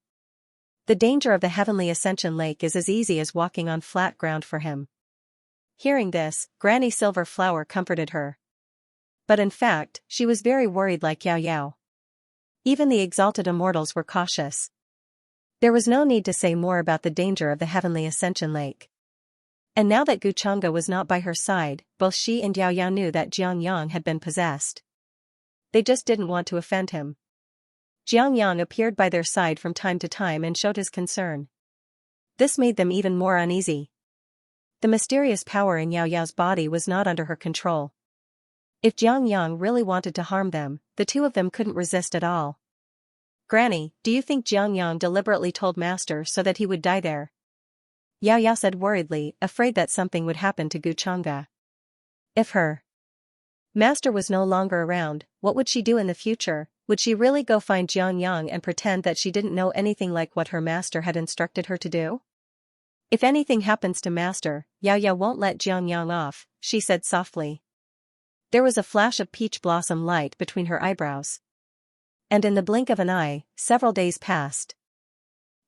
The danger of the Heavenly Ascension Lake is as easy as walking on flat ground for him. Hearing this, Granny Silverflower comforted her. But in fact, she was very worried like Yao Yao. Even the exalted immortals were cautious. There was no need to say more about the danger of the Heavenly Ascension Lake. And now that Xianxia was not by her side, both she and Yao Yao knew that Xiangyang had been possessed. They just didn't want to offend him. Xiangyang appeared by their side from time to time and showed his concern. This made them even more uneasy. The mysterious power in Yao Yao's body was not under her control. If Xiangyang really wanted to harm them, the two of them couldn't resist at all. "Granny, do you think Xiangyang deliberately told master so that he would die there?" Yao Yao said worriedly, afraid that something would happen to Xianxia. If her master was no longer around, what would she do in the future? Would she really go find Xiangyang and pretend that she didn't know anything like what her master had instructed her to do? "If anything happens to master, Yao Yao won't let Xiangyang off," she said softly. There was a flash of peach blossom light between her eyebrows. And in the blink of an eye, several days passed.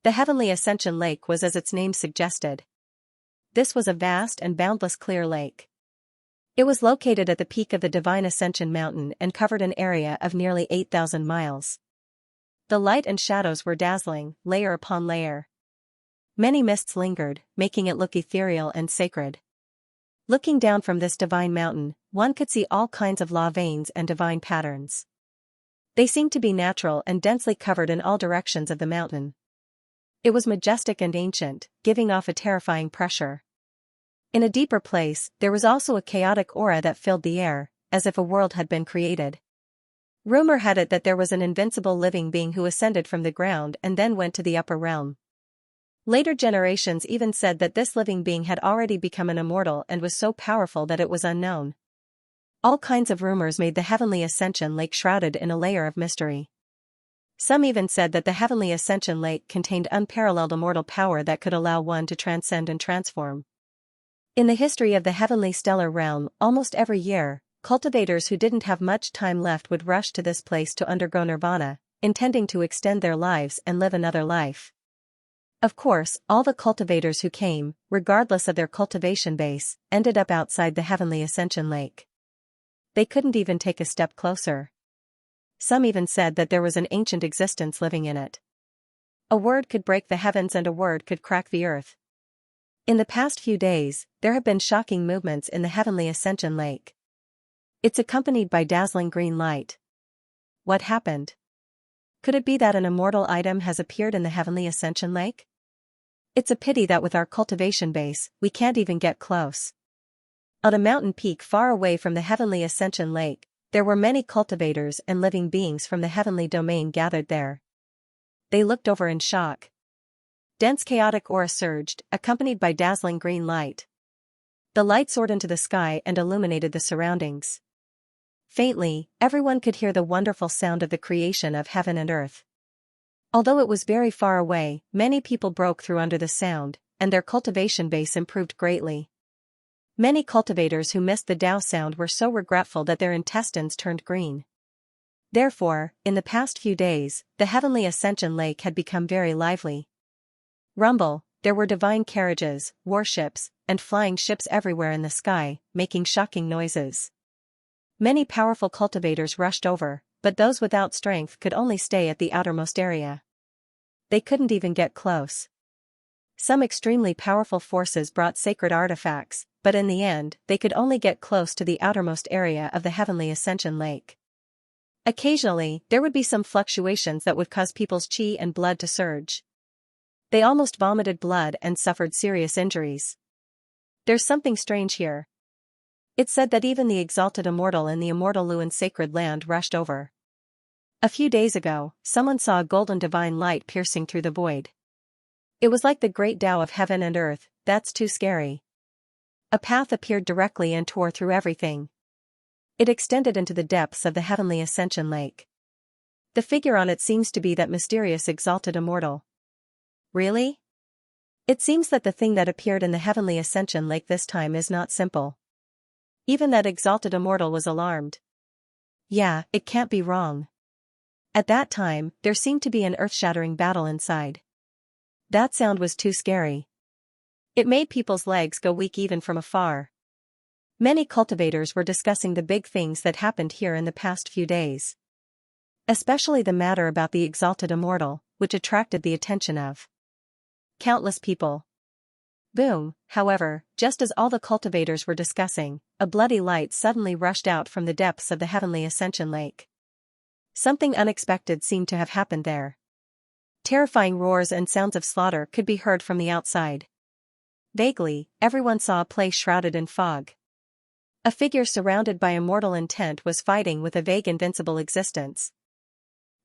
The Heavenly Ascension Lake was as its name suggested. This was a vast and boundless clear lake. It was located at the peak of the Divine Ascension Mountain and covered an area of nearly 8,000 miles. The light and shadows were dazzling, layer upon layer. Many mists lingered, making it look ethereal and sacred. Looking down from this divine mountain, one could see all kinds of law veins and divine patterns. They seemed to be natural and densely covered in all directions of the mountain. It was majestic and ancient, giving off a terrifying pressure. In a deeper place, there was also a chaotic aura that filled the air, as if a world had been created. Rumor had it that there was an invincible living being who ascended from the ground and then went to the upper realm. Later generations even said that this living being had already become an immortal and was so powerful that it was unknown. All kinds of rumors made the Heavenly Ascension Lake shrouded in a layer of mystery. Some even said that the Heavenly Ascension Lake contained unparalleled immortal power that could allow one to transcend and transform. In the history of the Heavenly Stellar Realm, almost every year, cultivators who didn't have much time left would rush to this place to undergo nirvana, intending to extend their lives and live another life. Of course, all the cultivators who came, regardless of their cultivation base, ended up outside the Heavenly Ascension Lake. They couldn't even take a step closer. Some even said that there was an ancient existence living in it. A word could break the heavens and a word could crack the earth. In the past few days, there have been shocking movements in the Heavenly Ascension Lake. It's accompanied by dazzling green light. What happened? Could it be that an immortal item has appeared in the Heavenly Ascension Lake? It's a pity that with our cultivation base, we can't even get close. On a mountain peak far away from the Heavenly Ascension Lake, there were many cultivators and living beings from the heavenly domain gathered there. They looked over in shock. Dense chaotic aura surged, accompanied by dazzling green light. The light soared into the sky and illuminated the surroundings. Faintly, everyone could hear the wonderful sound of the creation of heaven and earth. Although it was very far away, many people broke through under the sound, and their cultivation base improved greatly. Many cultivators who missed the Tao sound were so regretful that their intestines turned green. Therefore, in the past few days, the heavenly ascension lake had become very lively. Rumble, there were divine carriages, warships, and flying ships everywhere in the sky, making shocking noises. Many powerful cultivators rushed over, but those without strength could only stay at the outermost area. They couldn't even get close. Some extremely powerful forces brought sacred artifacts, but in the end, they could only get close to the outermost area of the heavenly ascension lake. Occasionally, there would be some fluctuations that would cause people's qi and blood to surge. They almost vomited blood and suffered serious injuries. There's something strange here. It's said that even the exalted immortal in the immortal Luan sacred land rushed over. A few days ago, someone saw a golden divine light piercing through the void. It was like the great Tao of heaven and earth. That's too scary. A path appeared directly and tore through everything. It extended into the depths of the heavenly ascension lake. The figure on it seems to be that mysterious exalted immortal. Really? It seems that the thing that appeared in the heavenly ascension lake this time is not simple. Even that exalted immortal was alarmed. Yeah, it can't be wrong. At that time, there seemed to be an earth-shattering battle inside. That sound was too scary. It made people's legs go weak even from afar. Many cultivators were discussing the big things that happened here in the past few days. Especially the matter about the exalted immortal, which attracted the attention of countless people. Boom, however, just as all the cultivators were discussing, a bloody light suddenly rushed out from the depths of the heavenly ascension lake. Something unexpected seemed to have happened there. Terrifying roars and sounds of slaughter could be heard from the outside. Vaguely, everyone saw a place shrouded in fog. A figure surrounded by immortal intent was fighting with a vague invincible existence.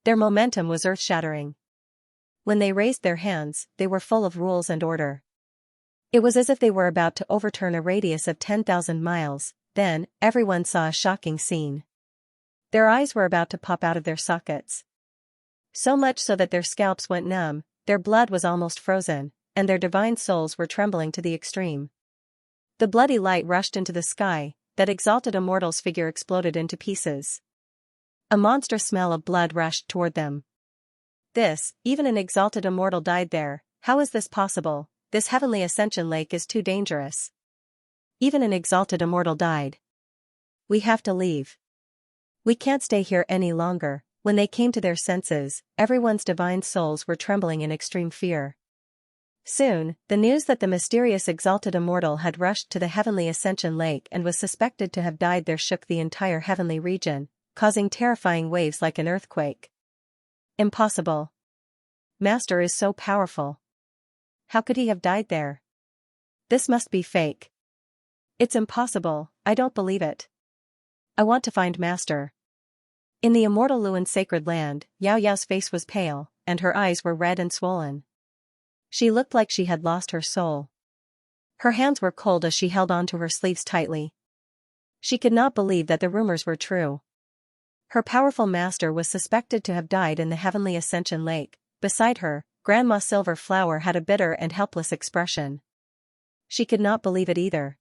Their momentum was earth-shattering. When they raised their hands, they were full of rules and order. It was as if they were about to overturn a radius of 10,000 miles, then, everyone saw a shocking scene. Their eyes were about to pop out of their sockets. So much so that their scalps went numb, their blood was almost frozen, and their divine souls were trembling to the extreme. The bloody light rushed into the sky, that exalted immortal's figure exploded into pieces. A monstrous smell of blood rushed toward them. Even an exalted immortal died there. How is this possible? This heavenly ascension lake is too dangerous. Even an exalted immortal died. We have to leave. We can't stay here any longer. When they came to their senses, everyone's divine souls were trembling in extreme fear. Soon, the news that the mysterious exalted immortal had rushed to the heavenly ascension lake and was suspected to have died there shook the entire heavenly region, causing terrifying waves like an earthquake. Impossible. Master is so powerful. How could he have died there? This must be fake. It's impossible, I don't believe it. I want to find Master. In the immortal Luan sacred land, Xiaoyao's face was pale, and her eyes were red and swollen. She looked like she had lost her soul. Her hands were cold as she held onto her sleeves tightly. She could not believe that the rumors were true. Her powerful master was suspected to have died in the heavenly ascension lake. Beside her, Grandma Silver Flower had a bitter and helpless expression. She could not believe it either.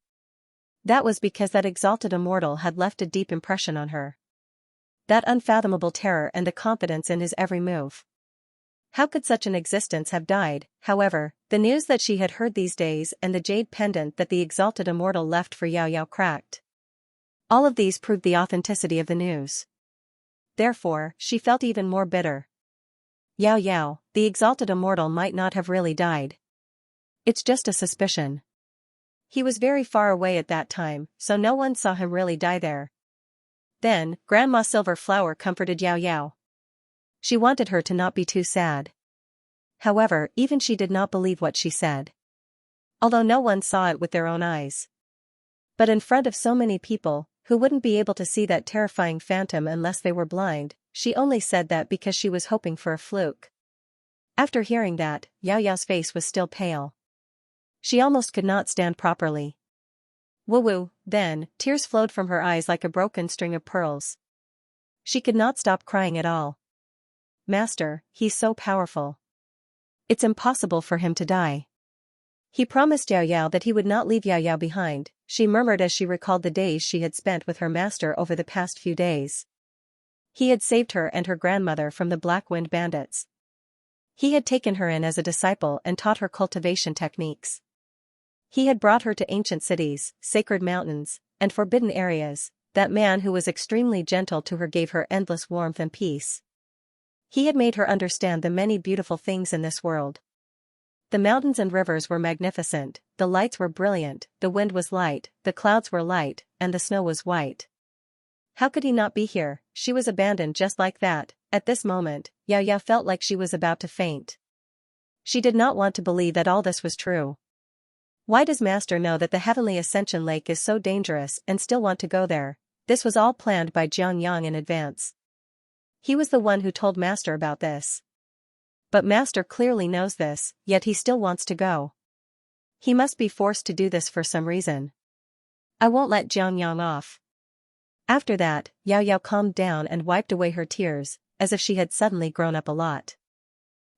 That was because that exalted immortal had left a deep impression on her. That unfathomable terror and the confidence in his every move. How could such an existence have died? However, the news that she had heard these days and the jade pendant that the exalted immortal left for Xiaoyao cracked. All of these proved the authenticity of the news. Therefore, she felt even more bitter. Xiaoyao, the exalted immortal might not have really died. It's just a suspicion. He was very far away at that time, so no one saw him really die there. Then, Grandma Silver Flower comforted Xiaoyao. She wanted her to not be too sad. However, even she did not believe what she said. Although no one saw it with their own eyes. But in front of so many people, who wouldn't be able to see that terrifying phantom unless they were blind, she only said that because she was hoping for a fluke. After hearing that, Xiaoyao's face was still pale. She almost could not stand properly. Woo-woo, then, tears flowed from her eyes like a broken string of pearls. She could not stop crying at all. "Master, he's so powerful. It's impossible for him to die." He promised Yao Yao that he would not leave Yao Yao behind, she murmured as she recalled the days she had spent with her master over the past few days. He had saved her and her grandmother from the Black Wind bandits. He had taken her in as a disciple and taught her cultivation techniques. He had brought her to ancient cities, sacred mountains, and forbidden areas. That man who was extremely gentle to her gave her endless warmth and peace. He had made her understand the many beautiful things in this world. The mountains and rivers were magnificent, the lights were brilliant, the wind was light, the clouds were light, and the snow was white. How could he not be here? She was abandoned just like that. At this moment, Yao Yao felt like she was about to faint. She did not want to believe that all this was true. Why does Master know that the Heavenly Ascension Lake is so dangerous and still want to go there? This was all planned by Xianxia in advance. He was the one who told Master about this. But Master clearly knows this, yet he still wants to go. He must be forced to do this for some reason. I won't let Xianxia off. After that, Yao Yao calmed down and wiped away her tears, as if she had suddenly grown up a lot.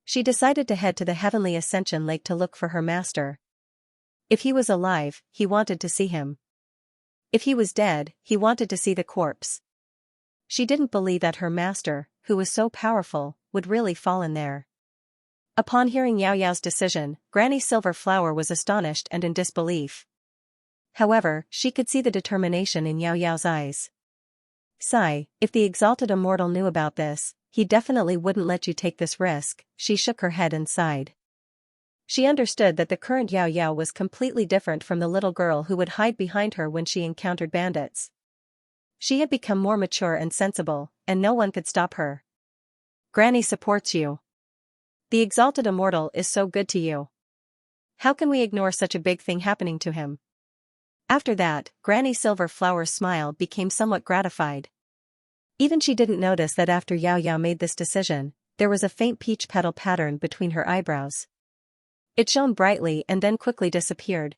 She decided to head to the Heavenly Ascension Lake to look for her master. If he was alive, he wanted to see him. If he was dead, he wanted to see the corpse. She didn't believe that her master, who was so powerful, would really fall in there. Upon hearing Yao Yao's decision, Granny Silverflower was astonished and in disbelief. However, she could see the determination in Yao Yao's eyes. "Sigh, if the exalted immortal knew about this, he definitely wouldn't let you take this risk," she shook her head and sighed. She understood that the current Yao Yao was completely different from the little girl who would hide behind her when she encountered bandits. She had become more mature and sensible, and no one could stop her. "Granny supports you. The exalted immortal is so good to you. How can we ignore such a big thing happening to him?" After that, Granny Silverflower's smile became somewhat gratified. Even she didn't notice that after Yao Yao made this decision, there was a faint peach petal pattern between her eyebrows. It shone brightly and then quickly disappeared.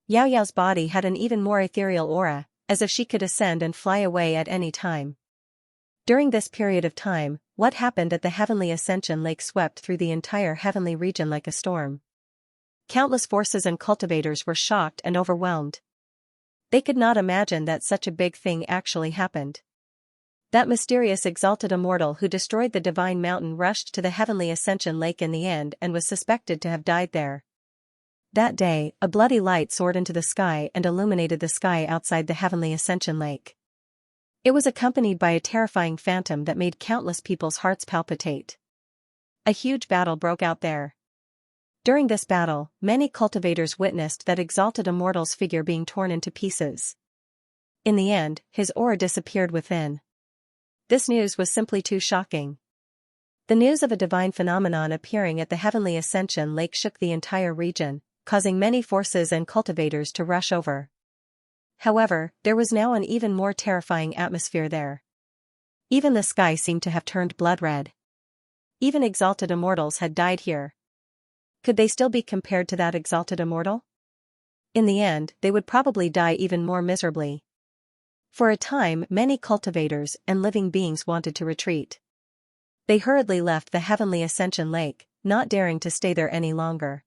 Yao Yao's body had an even more ethereal aura, as if she could ascend and fly away at any time. During this period of time, what happened at the Heavenly Ascension Lake swept through the entire heavenly region like a storm. Countless forces and cultivators were shocked and overwhelmed. They could not imagine that such a big thing actually happened. That mysterious exalted immortal who destroyed the divine mountain rushed to the Heavenly Ascension Lake in the end and was suspected to have died there. That day, a bloody light soared into the sky and illuminated the sky outside the Heavenly Ascension Lake. It was accompanied by a terrifying phantom that made countless people's hearts palpitate. A huge battle broke out there. During this battle, many cultivators witnessed that exalted immortal's figure being torn into pieces. In the end, his aura disappeared within. This news was simply too shocking. The news of a divine phenomenon appearing at the Heavenly Ascension Lake shook the entire region, causing many forces and cultivators to rush over. However, there was now an even more terrifying atmosphere there. Even the sky seemed to have turned blood red. Even exalted immortals had died here. Could they still be compared to that exalted immortal? In the end, they would probably die even more miserably. For a time, many cultivators and living beings wanted to retreat. They hurriedly left the Heavenly Ascension Lake, not daring to stay there any longer.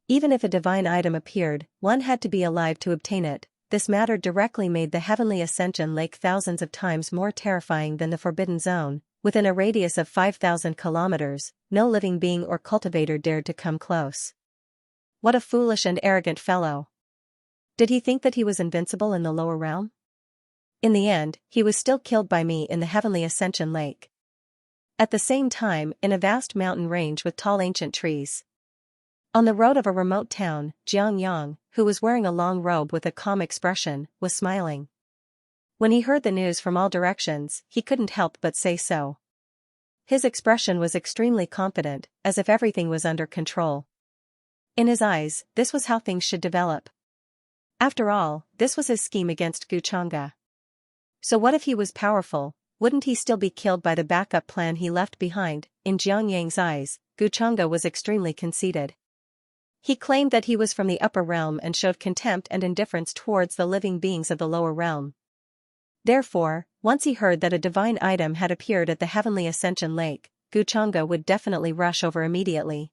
Even if a divine item appeared, one had to be alive to obtain it. This matter directly made the Heavenly Ascension Lake thousands of times more terrifying than the Forbidden Zone. Within a radius of 5,000 kilometers, no living being or cultivator dared to come close. What a foolish and arrogant fellow. Did he think that he was invincible in the lower realm? In the end, he was still killed by me in the Heavenly Ascension Lake. At the same time, in a vast mountain range with tall ancient trees. On the road of a remote town, Xianxia, who was wearing a long robe with a calm expression, was smiling. When he heard the news from all directions, he couldn't help but say so. His expression was extremely confident, as if everything was under control. In his eyes, this was how things should develop. After all, this was his scheme against Xianxia. So what if he was powerful, wouldn't he still be killed by the backup plan he left behind? In Xianxia's eyes, Xianxia was extremely conceited. He claimed that he was from the upper realm and showed contempt and indifference towards the living beings of the lower realm. Therefore, once he heard that a divine item had appeared at the Heavenly Ascension Lake, Guchanga would definitely rush over immediately.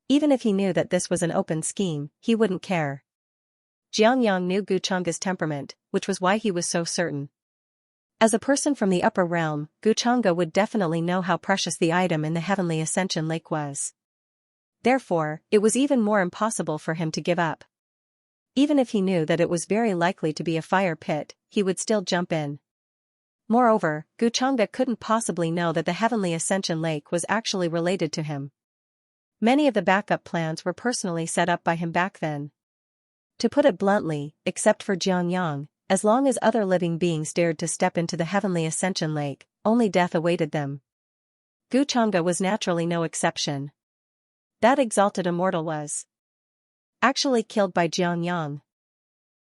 Even if he knew that this was an open scheme, he wouldn't care. Xiangyang knew Guchanga's temperament, which was why he was so certain. As a person from the upper realm, Guchanga would definitely know how precious the item in the Heavenly Ascension Lake was. Therefore, it was even more impossible for him to give up. Even if he knew that it was very likely to be a fire pit, he would still jump in. Moreover, Guchanga couldn't possibly know that the Heavenly Ascension Lake was actually related to him. Many of the backup plans were personally set up by him back then. To put it bluntly, except for Xiangyang, as long as other living beings dared to step into the Heavenly Ascension Lake, only death awaited them. Guchanga was naturally no exception. That exalted immortal was actually killed by Xiangyang.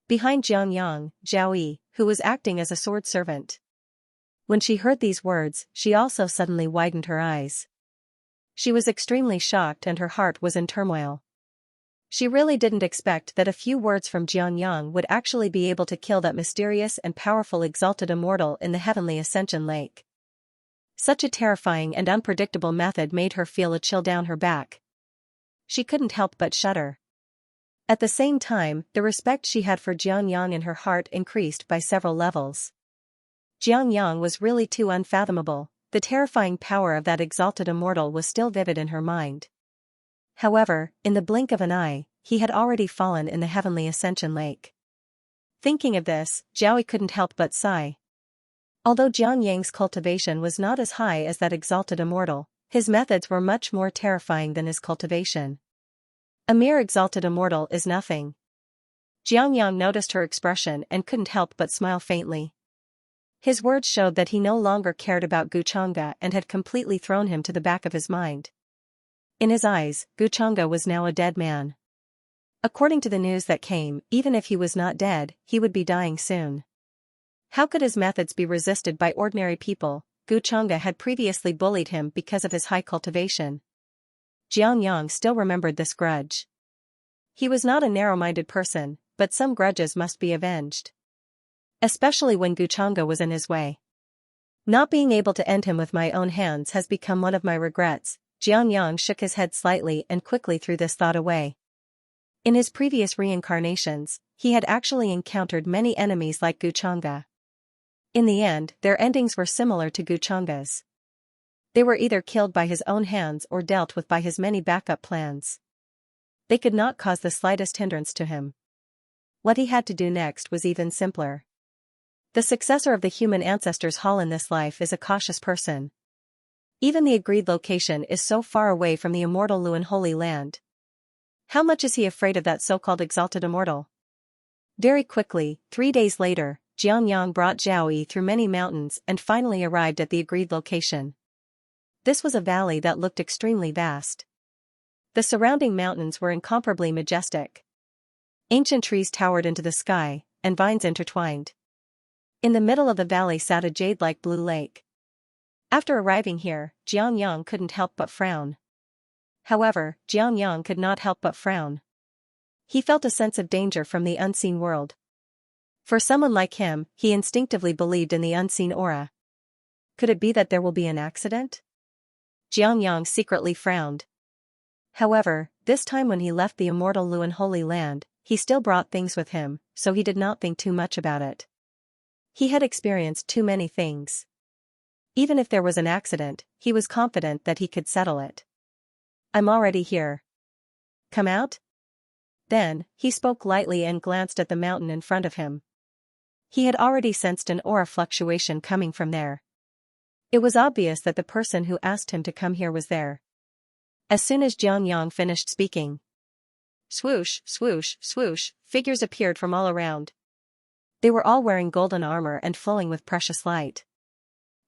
Behind Xiangyang, Zhao Yi, who was acting as a sword servant. When she heard these words, she also suddenly widened her eyes. She was extremely shocked and her heart was in turmoil. She really didn't expect that a few words from Xiangyang would actually be able to kill that mysterious and powerful exalted immortal in the Heavenly Ascension Lake. Such a terrifying and unpredictable method made her feel a chill down her back. She couldn't help but shudder. At the same time, the respect she had for Xiangyang in her heart increased by several levels. Xiangyang was really too unfathomable. The terrifying power of that exalted immortal was still vivid in her mind. However, in the blink of an eye, he had already fallen in the Heavenly Ascension Lake. Thinking of this, Zhao Yi couldn't help but sigh. Although Xiangyang's cultivation was not as high as that exalted immortal, his methods were much more terrifying than his cultivation. A mere exalted immortal is nothing. Xiangyang noticed her expression and couldn't help but smile faintly. His words showed that he no longer cared about Guchanga and had completely thrown him to the back of his mind. In his eyes, Guchanga was now a dead man. According to the news that came, even if he was not dead, he would be dying soon. How could his methods be resisted by ordinary people? Guchanga had previously bullied him because of his high cultivation. Xiangyang still remembered this grudge. He was not a narrow-minded person, but some grudges must be avenged. Especially when Guchanga was in his way. Not being able to end him with my own hands has become one of my regrets. Xiangyang shook his head slightly and quickly threw this thought away. In his previous reincarnations, he had actually encountered many enemies like Guchanga. In the end, their endings were similar to Guchanga's. They were either killed by his own hands or dealt with by his many backup plans. They could not cause the slightest hindrance to him. What he had to do next was even simpler. The successor of the human ancestors' hall in this life is a cautious person. Even the agreed location is so far away from the immortal Luan Holy Land. How much is he afraid of that so-called exalted immortal? Very quickly, 3 days later, Xiangyang brought Zhao Yi through many mountains and finally arrived at the agreed location. This was a valley that looked extremely vast. The surrounding mountains were incomparably majestic. Ancient trees towered into the sky, and vines intertwined. In the middle of the valley sat a jade-like blue lake. After arriving here, Xiangyang couldn't help but frown. However, Xiangyang could not help but frown. He felt a sense of danger from the unseen world. For someone like him, he instinctively believed in the unseen aura. Could it be that there will be an accident? Xiangyang secretly frowned. However, this time when he left the immortal Luan Holy Land, he still brought things with him, so he did not think too much about it. He had experienced too many things. Even if there was an accident, he was confident that he could settle it. I'm already here. Come out? Then, he spoke lightly and glanced at the mountain in front of him. He had already sensed an aura fluctuation coming from there. It was obvious that the person who asked him to come here was there. As soon as Xiangyang finished speaking, swoosh, swoosh, swoosh, figures appeared from all around. They were all wearing golden armor and flowing with precious light.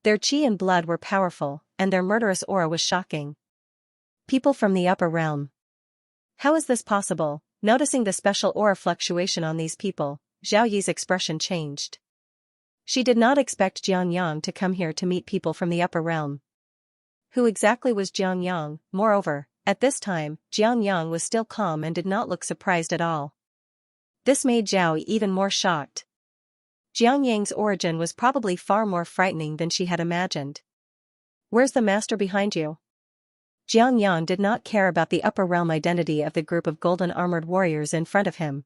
Their chi and blood were powerful, and their murderous aura was shocking. People from the upper realm. How is this possible? Noticing the special aura fluctuation on these people, Zhao Yi's expression changed. She did not expect Xiangyang to come here to meet people from the upper realm. Who exactly was Xiangyang? Moreover, at this time, Xiangyang was still calm and did not look surprised at all. This made Zhao Yi even more shocked. Xiangyang's origin was probably far more frightening than she had imagined. Where's the master behind you? Xianxia did not care about the upper realm identity of the group of golden armored warriors in front of him.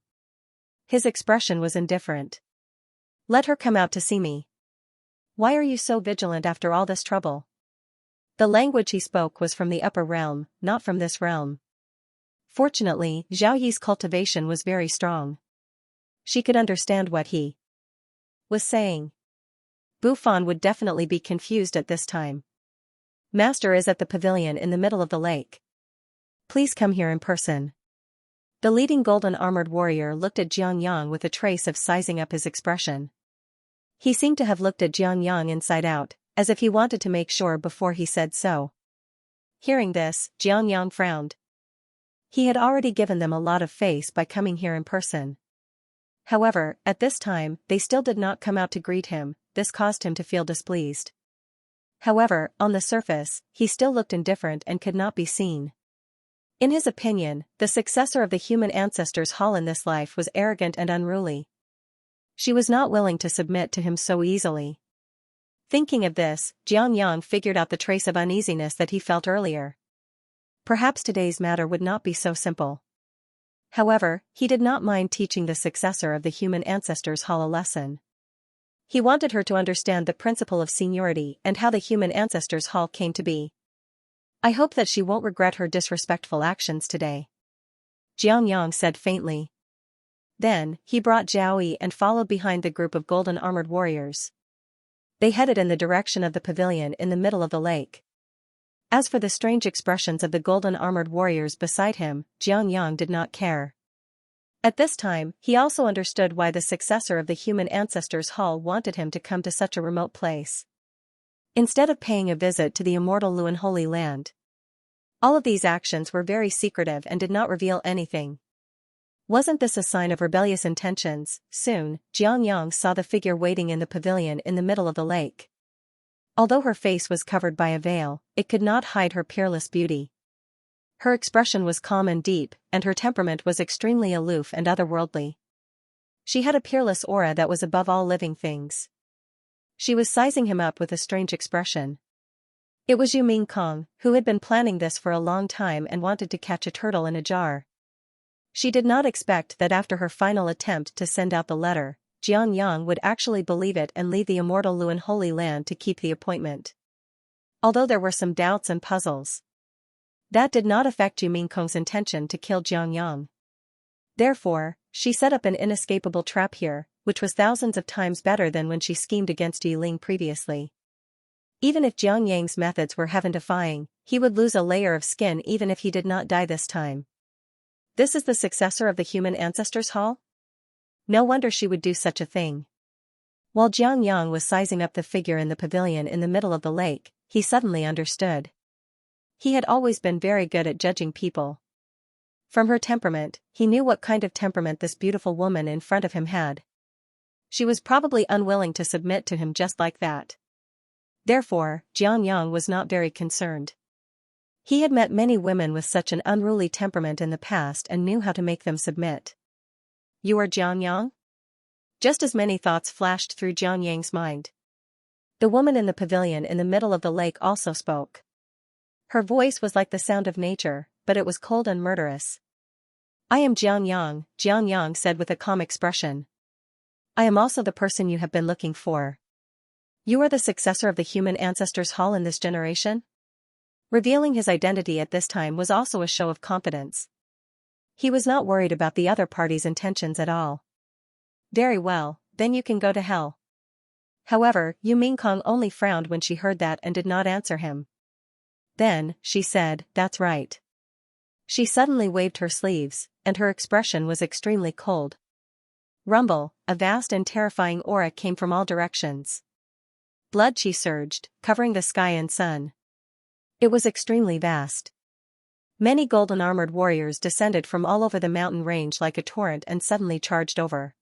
His expression was indifferent. Let her come out to see me. Why are you so vigilant after all this trouble? The language he spoke was from the upper realm, not from this realm. Fortunately, Zhao Yi's cultivation was very strong. She could understand what he was saying. Bufan would definitely be confused at this time. Master is at the pavilion in the middle of the lake. Please come here in person. The leading golden armored warrior looked at Xianxia with a trace of sizing up his expression. He seemed to have looked at Xianxia inside out, as if he wanted to make sure before he said so. Hearing this, Xianxia frowned. He had already given them a lot of face by coming here in person. However, at this time, they still did not come out to greet him. This caused him to feel displeased. However, on the surface, he still looked indifferent and could not be seen. In his opinion, the successor of the human ancestors' hall in this life was arrogant and unruly. She was not willing to submit to him so easily. Thinking of this, Xianxia figured out the trace of uneasiness that he felt earlier. Perhaps today's matter would not be so simple. However, he did not mind teaching the successor of the human ancestors' hall a lesson. He wanted her to understand the principle of seniority and how the human ancestors' hall came to be. I hope that she won't regret her disrespectful actions today. Xianxia said faintly. Then, he brought Zhao Yi and followed behind the group of golden armored warriors. They headed in the direction of the pavilion in the middle of the lake. As for the strange expressions of the golden armored warriors beside him, Xianxia did not care. At this time, he also understood why the successor of the human ancestors' hall wanted him to come to such a remote place, instead of paying a visit to the immortal Luan Holy Land. All of these actions were very secretive and did not reveal anything. Wasn't this a sign of rebellious intentions? Soon, Xianxia saw the figure waiting in the pavilion in the middle of the lake. Although her face was covered by a veil, it could not hide her peerless beauty. Her expression was calm and deep, and her temperament was extremely aloof and otherworldly. She had a peerless aura that was above all living things. She was sizing him up with a strange expression. It was Yu Mingkong, who had been planning this for a long time and wanted to catch a turtle in a jar. She did not expect that after her final attempt to send out the letter, Xianxia would actually believe it and leave the immortal Luan Holy Land to keep the appointment. Although there were some doubts and puzzles, that did not affect Yu Mingkong's intention to kill Xianxia. Therefore, she set up an inescapable trap here, which was thousands of times better than when she schemed against Yiling previously. Even if Xianxia's methods were heaven-defying, he would lose a layer of skin even if he did not die this time. This is the successor of the human ancestors' hall? No wonder she would do such a thing. While Xianxia was sizing up the figure in the pavilion in the middle of the lake, he suddenly understood. He had always been very good at judging people. From her temperament, he knew what kind of temperament this beautiful woman in front of him had. She was probably unwilling to submit to him just like that. Therefore, Xianxia was not very concerned. He had met many women with such an unruly temperament in the past and knew how to make them submit. You are Xianxia? Just as many thoughts flashed through Xianxia's mind. The woman in the pavilion in the middle of the lake also spoke. Her voice was like the sound of nature, but it was cold and murderous. I am Xianxia, Xianxia said with a calm expression. I am also the person you have been looking for. You are the successor of the human ancestors' hall in this generation? Revealing his identity at this time was also a show of confidence. He was not worried about the other party's intentions at all. Very well, then you can go to hell. However, Yu Mingkong only frowned when she heard that and did not answer him. Then, she said, that's right. She suddenly waved her sleeves, and her expression was extremely cold. Rumble, a vast and terrifying aura came from all directions. Blood chi surged, covering the sky and sun. It was extremely vast. Many golden armored warriors descended from all over the mountain range like a torrent and suddenly charged over.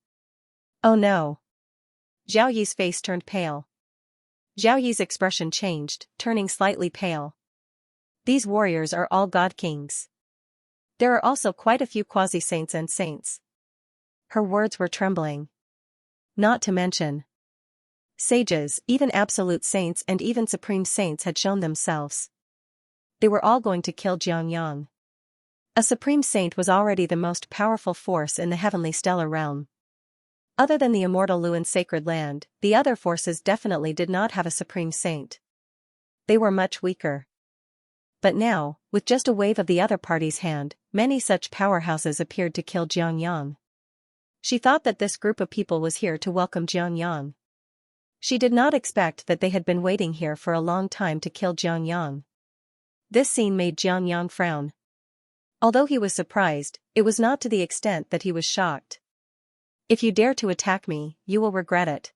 Oh no! Zhao Yi's face turned pale. Zhao Yi's expression changed, turning slightly pale. These warriors are all god kings. There are also quite a few quasi-saints and saints. Her words were trembling. Not to mention Sages, even absolute saints and even supreme saints had shown themselves. They were all going to kill Xianxia. A supreme saint was already the most powerful force in the heavenly stellar realm. Other than the immortal Luan sacred land, the other forces definitely did not have a supreme saint. They were much weaker. But now, with just a wave of the other party's hand, many such powerhouses appeared to kill Xianxia. She thought that this group of people was here to welcome Xianxia. She did not expect that they had been waiting here for a long time to kill Xianxia. This scene made Xianxia frown. Although he was surprised, it was not to the extent that he was shocked. "If you dare to attack me, you will regret it,"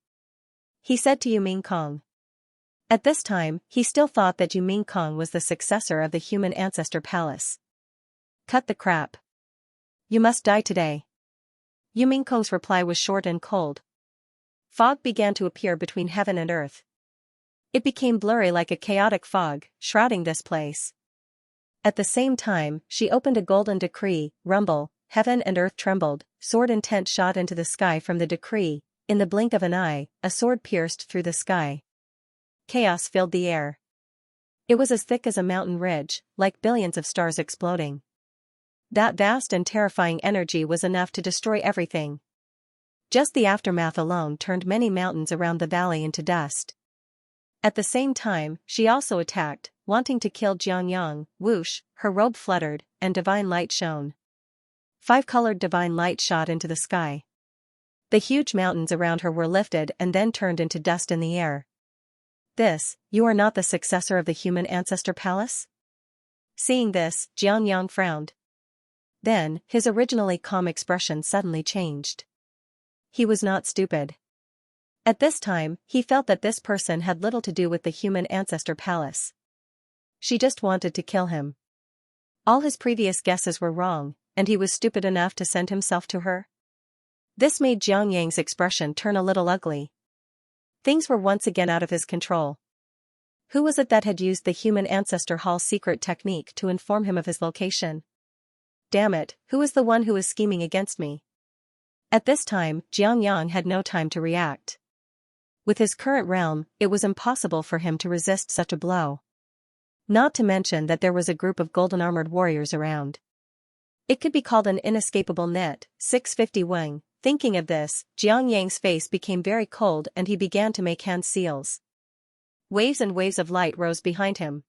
he said to Yumingkong. At this time, he still thought that Yumingkong was the successor of the human ancestor palace. "Cut the crap. You must die today." Yumingkong's reply was short and cold. Fog began to appear between heaven and earth. It became blurry like a chaotic fog, shrouding this place. At the same time, she opened a golden decree, rumble, heaven and earth trembled, sword intent shot into the sky from the decree, in the blink of an eye, a sword pierced through the sky. Chaos filled the air. It was as thick as a mountain ridge, like billions of stars exploding. That vast and terrifying energy was enough to destroy everything. Just the aftermath alone turned many mountains around the valley into dust. At the same time, she also attacked, wanting to kill Xianxia. Whoosh, her robe fluttered, and divine light shone. 5-colored divine light shot into the sky. The huge mountains around her were lifted and then turned into dust in the air. You are not the successor of the human ancestor palace?" Seeing this, Xianxia frowned. Then, his originally calm expression suddenly changed. He was not stupid. At this time, he felt that this person had little to do with the human ancestor palace. She just wanted to kill him. All his previous guesses were wrong, and he was stupid enough to send himself to her. This made Xiangyang's expression turn a little ugly. Things were once again out of his control. Who was it that had used the human ancestor hall's secret technique to inform him of his location? Damn it, who is the one who is scheming against me? At this time, Xianxia had no time to react. With his current realm, it was impossible for him to resist such a blow. Not to mention that there was a group of golden-armored warriors around. It could be called an inescapable net. 650 Weng. Thinking of this, Xiangyang's face became very cold and he began to make hand seals. Waves and waves of light rose behind him.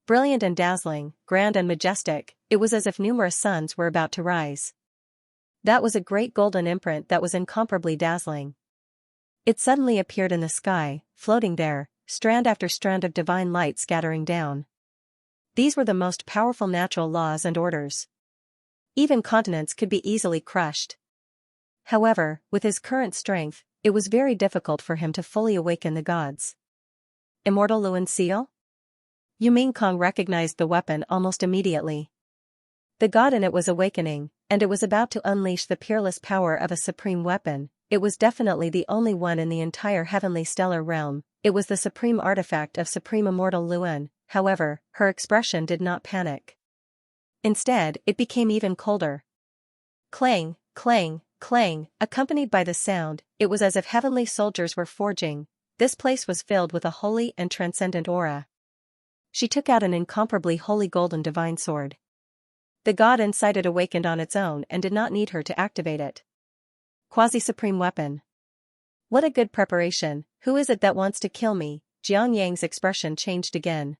Brilliant and dazzling, grand and majestic, it was as if numerous suns were about to rise. That was a great golden imprint that was incomparably dazzling. It suddenly appeared in the sky, floating there, strand after strand of divine light scattering down. These were the most powerful natural laws and orders. Even continents could be easily crushed. However, with his current strength, it was very difficult for him to fully awaken the gods. Immortal Luan Seal? Yumingkong recognized the weapon almost immediately. The god in it was awakening, and it was about to unleash the peerless power of a supreme weapon. It was definitely the only one in the entire heavenly stellar realm. It was the supreme artifact of supreme immortal Luan. However, her expression did not panic. Instead, it became even colder. Clang, clang, clang, accompanied by the sound, it was as if heavenly soldiers were forging. This place was filled with a holy and transcendent aura. She took out an incomparably holy golden divine sword. The god inside it awakened on its own and did not need her to activate it. Quasi-supreme weapon. What a good preparation. Who is it that wants to kill me? Xiangyang's expression changed again.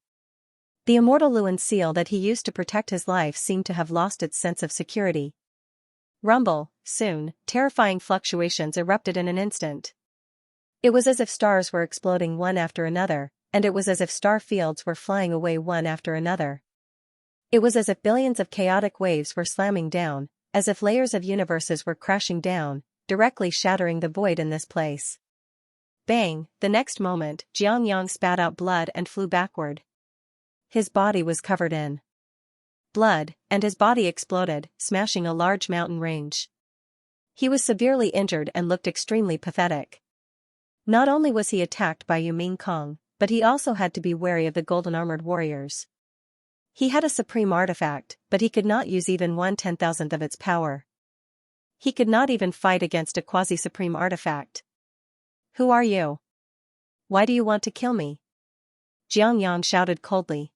The immortal Luan seal that he used to protect his life seemed to have lost its sense of security. Rumble, soon, terrifying fluctuations erupted in an instant. It was as if stars were exploding one after another, and it was as if star fields were flying away one after another. It was as if billions of chaotic waves were slamming down, as if layers of universes were crashing down, directly shattering the void in this place. Bang! The next moment, Xiangyang spat out blood and flew backward. His body was covered in blood, and his body exploded, smashing a large mountain range. He was severely injured and looked extremely pathetic. Not only was he attacked by Yumingkong, but he also had to be wary of the golden-armored warriors. He had a supreme artifact, but he could not use even 1/10,000th of its power. He could not even fight against a quasi-supreme artifact. Who are you? Why do you want to kill me? Xiangyang shouted coldly.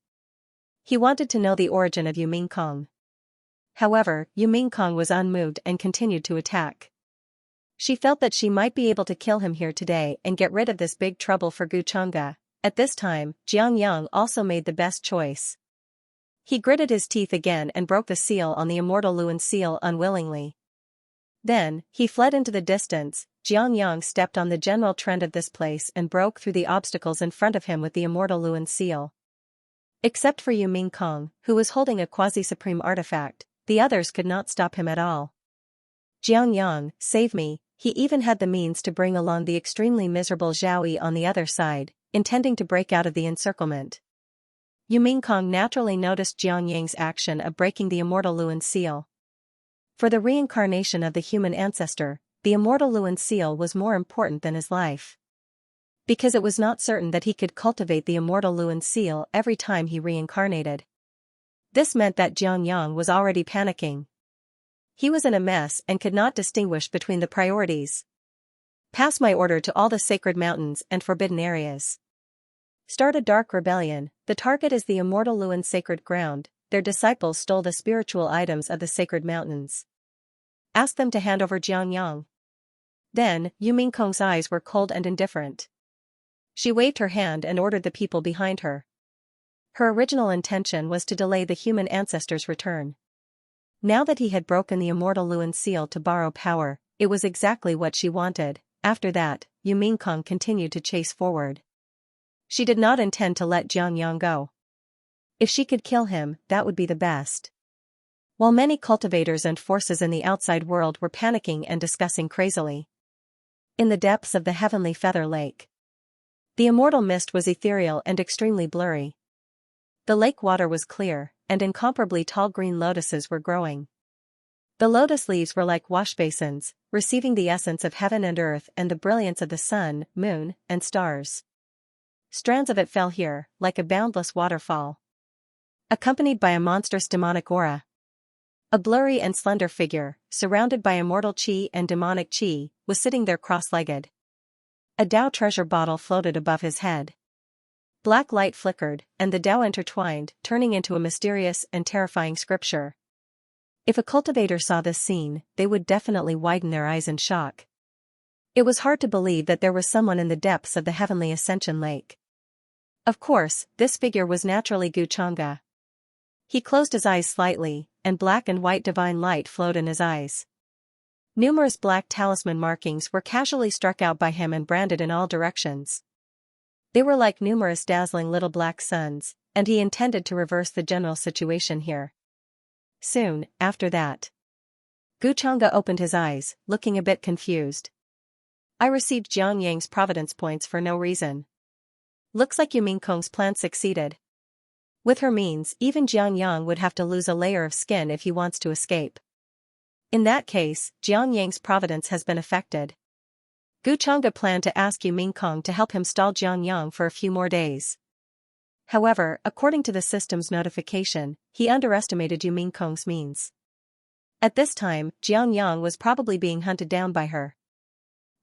He wanted to know the origin of Yu Mingkong. However, Yu Mingkong was unmoved and continued to attack. She felt that she might be able to kill him here today and get rid of this big trouble for Guchanga. At this time, Xiangyang also made the best choice. He gritted his teeth again and broke the seal on the immortal Luan seal unwillingly. Then, he fled into the distance. Xiangyang stepped on the general trend of this place and broke through the obstacles in front of him with the immortal Luan seal. Except for Yu Mingkong, who was holding a quasi-supreme artifact, the others could not stop him at all. Xiangyang, save me. He even had the means to bring along the extremely miserable Zhaoyi on the other side, intending to break out of the encirclement. Yu Mingkong naturally noticed Xiangyang's action of breaking the immortal Luan seal. For the reincarnation of the human ancestor, the immortal Luan seal was more important than his life. Because it was not certain that he could cultivate the immortal Luan seal every time he reincarnated. This meant that Xiangyang was already panicking. He was in a mess and could not distinguish between the priorities. Pass my order to all the sacred mountains and forbidden areas. Start a dark rebellion. The target is the immortal Luan sacred ground. Their disciples stole the spiritual items of the sacred mountains. Ask them to hand over Xiangyang. Then, Yu Mingkong's eyes were cold and indifferent. She waved her hand and ordered the people behind her. Her original intention was to delay the human ancestor's return. Now that he had broken the immortal Luan seal to borrow power, it was exactly what she wanted. After that, Yu Mingkong continued to chase forward. She did not intend to let Xiangyang go. If she could kill him, that would be the best. While many cultivators and forces in the outside world were panicking and discussing crazily. In the depths of the heavenly feather lake, the immortal mist was ethereal and extremely blurry. The lake water was clear, and incomparably tall green lotuses were growing. The lotus leaves were like washbasins, receiving the essence of heaven and earth and the brilliance of the sun, moon, and stars. Strands of it fell here, like a boundless waterfall. Accompanied by a monstrous demonic aura. A blurry and slender figure, surrounded by immortal qi and demonic qi, was sitting there cross-legged. A Dao treasure bottle floated above his head. Black light flickered, and the Dao intertwined, turning into a mysterious and terrifying scripture. If a cultivator saw this scene, they would definitely widen their eyes in shock. It was hard to believe that there was someone in the depths of the heavenly ascension lake. Of course, this figure was naturally Guchanga. He closed his eyes slightly, and black and white divine light flowed in his eyes. Numerous black talisman markings were casually struck out by him and branded in all directions. They were like numerous dazzling little black suns, and he intended to reverse the general situation here. Soon, after that, Guchanga opened his eyes, looking a bit confused. I received Xiangyang's providence points for no reason. Looks like Yu Mingkong's plan succeeded. With her means, even Xiangyang would have to lose a layer of skin if he wants to escape. In that case, Xiangyang's providence has been affected. Guchanga planned to ask Yu Mingkong to help him stall Xiangyang for a few more days. However, according to the system's notification, he underestimated Yu Mingkong's means. At this time, Xiangyang was probably being hunted down by her.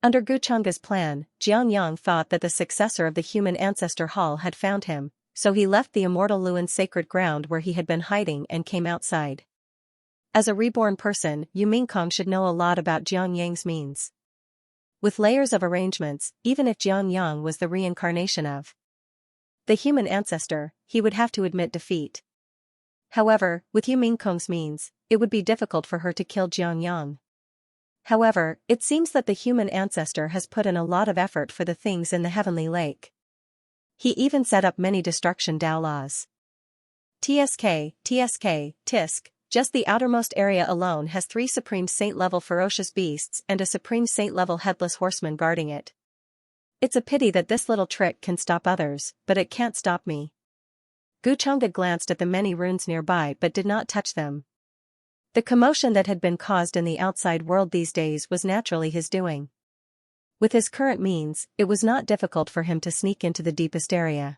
Under Guchanga's plan, Xiangyang thought that the successor of the human ancestor hall had found him, so he left the immortal Luan sacred ground where he had been hiding and came outside. As a reborn person, Yu Mingkong should know a lot about Xiangyang's means. With layers of arrangements, even if Xiangyang was the reincarnation of the human ancestor, he would have to admit defeat. However, with Yu Mingkong's means, it would be difficult for her to kill Xiangyang. However, it seems that the human ancestor has put in a lot of effort for the things in the heavenly lake. He even set up many destruction Dao laws. TSK, TSK, just the outermost area alone has 3 Supreme Saint-level ferocious beasts and a Supreme Saint-level headless horseman guarding it. It's a pity that this little trick can stop others, but it can't stop me. Guchanga glanced at the many runes nearby but did not touch them. The commotion that had been caused in the outside world these days was naturally his doing. With his current means, it was not difficult for him to sneak into the deepest area.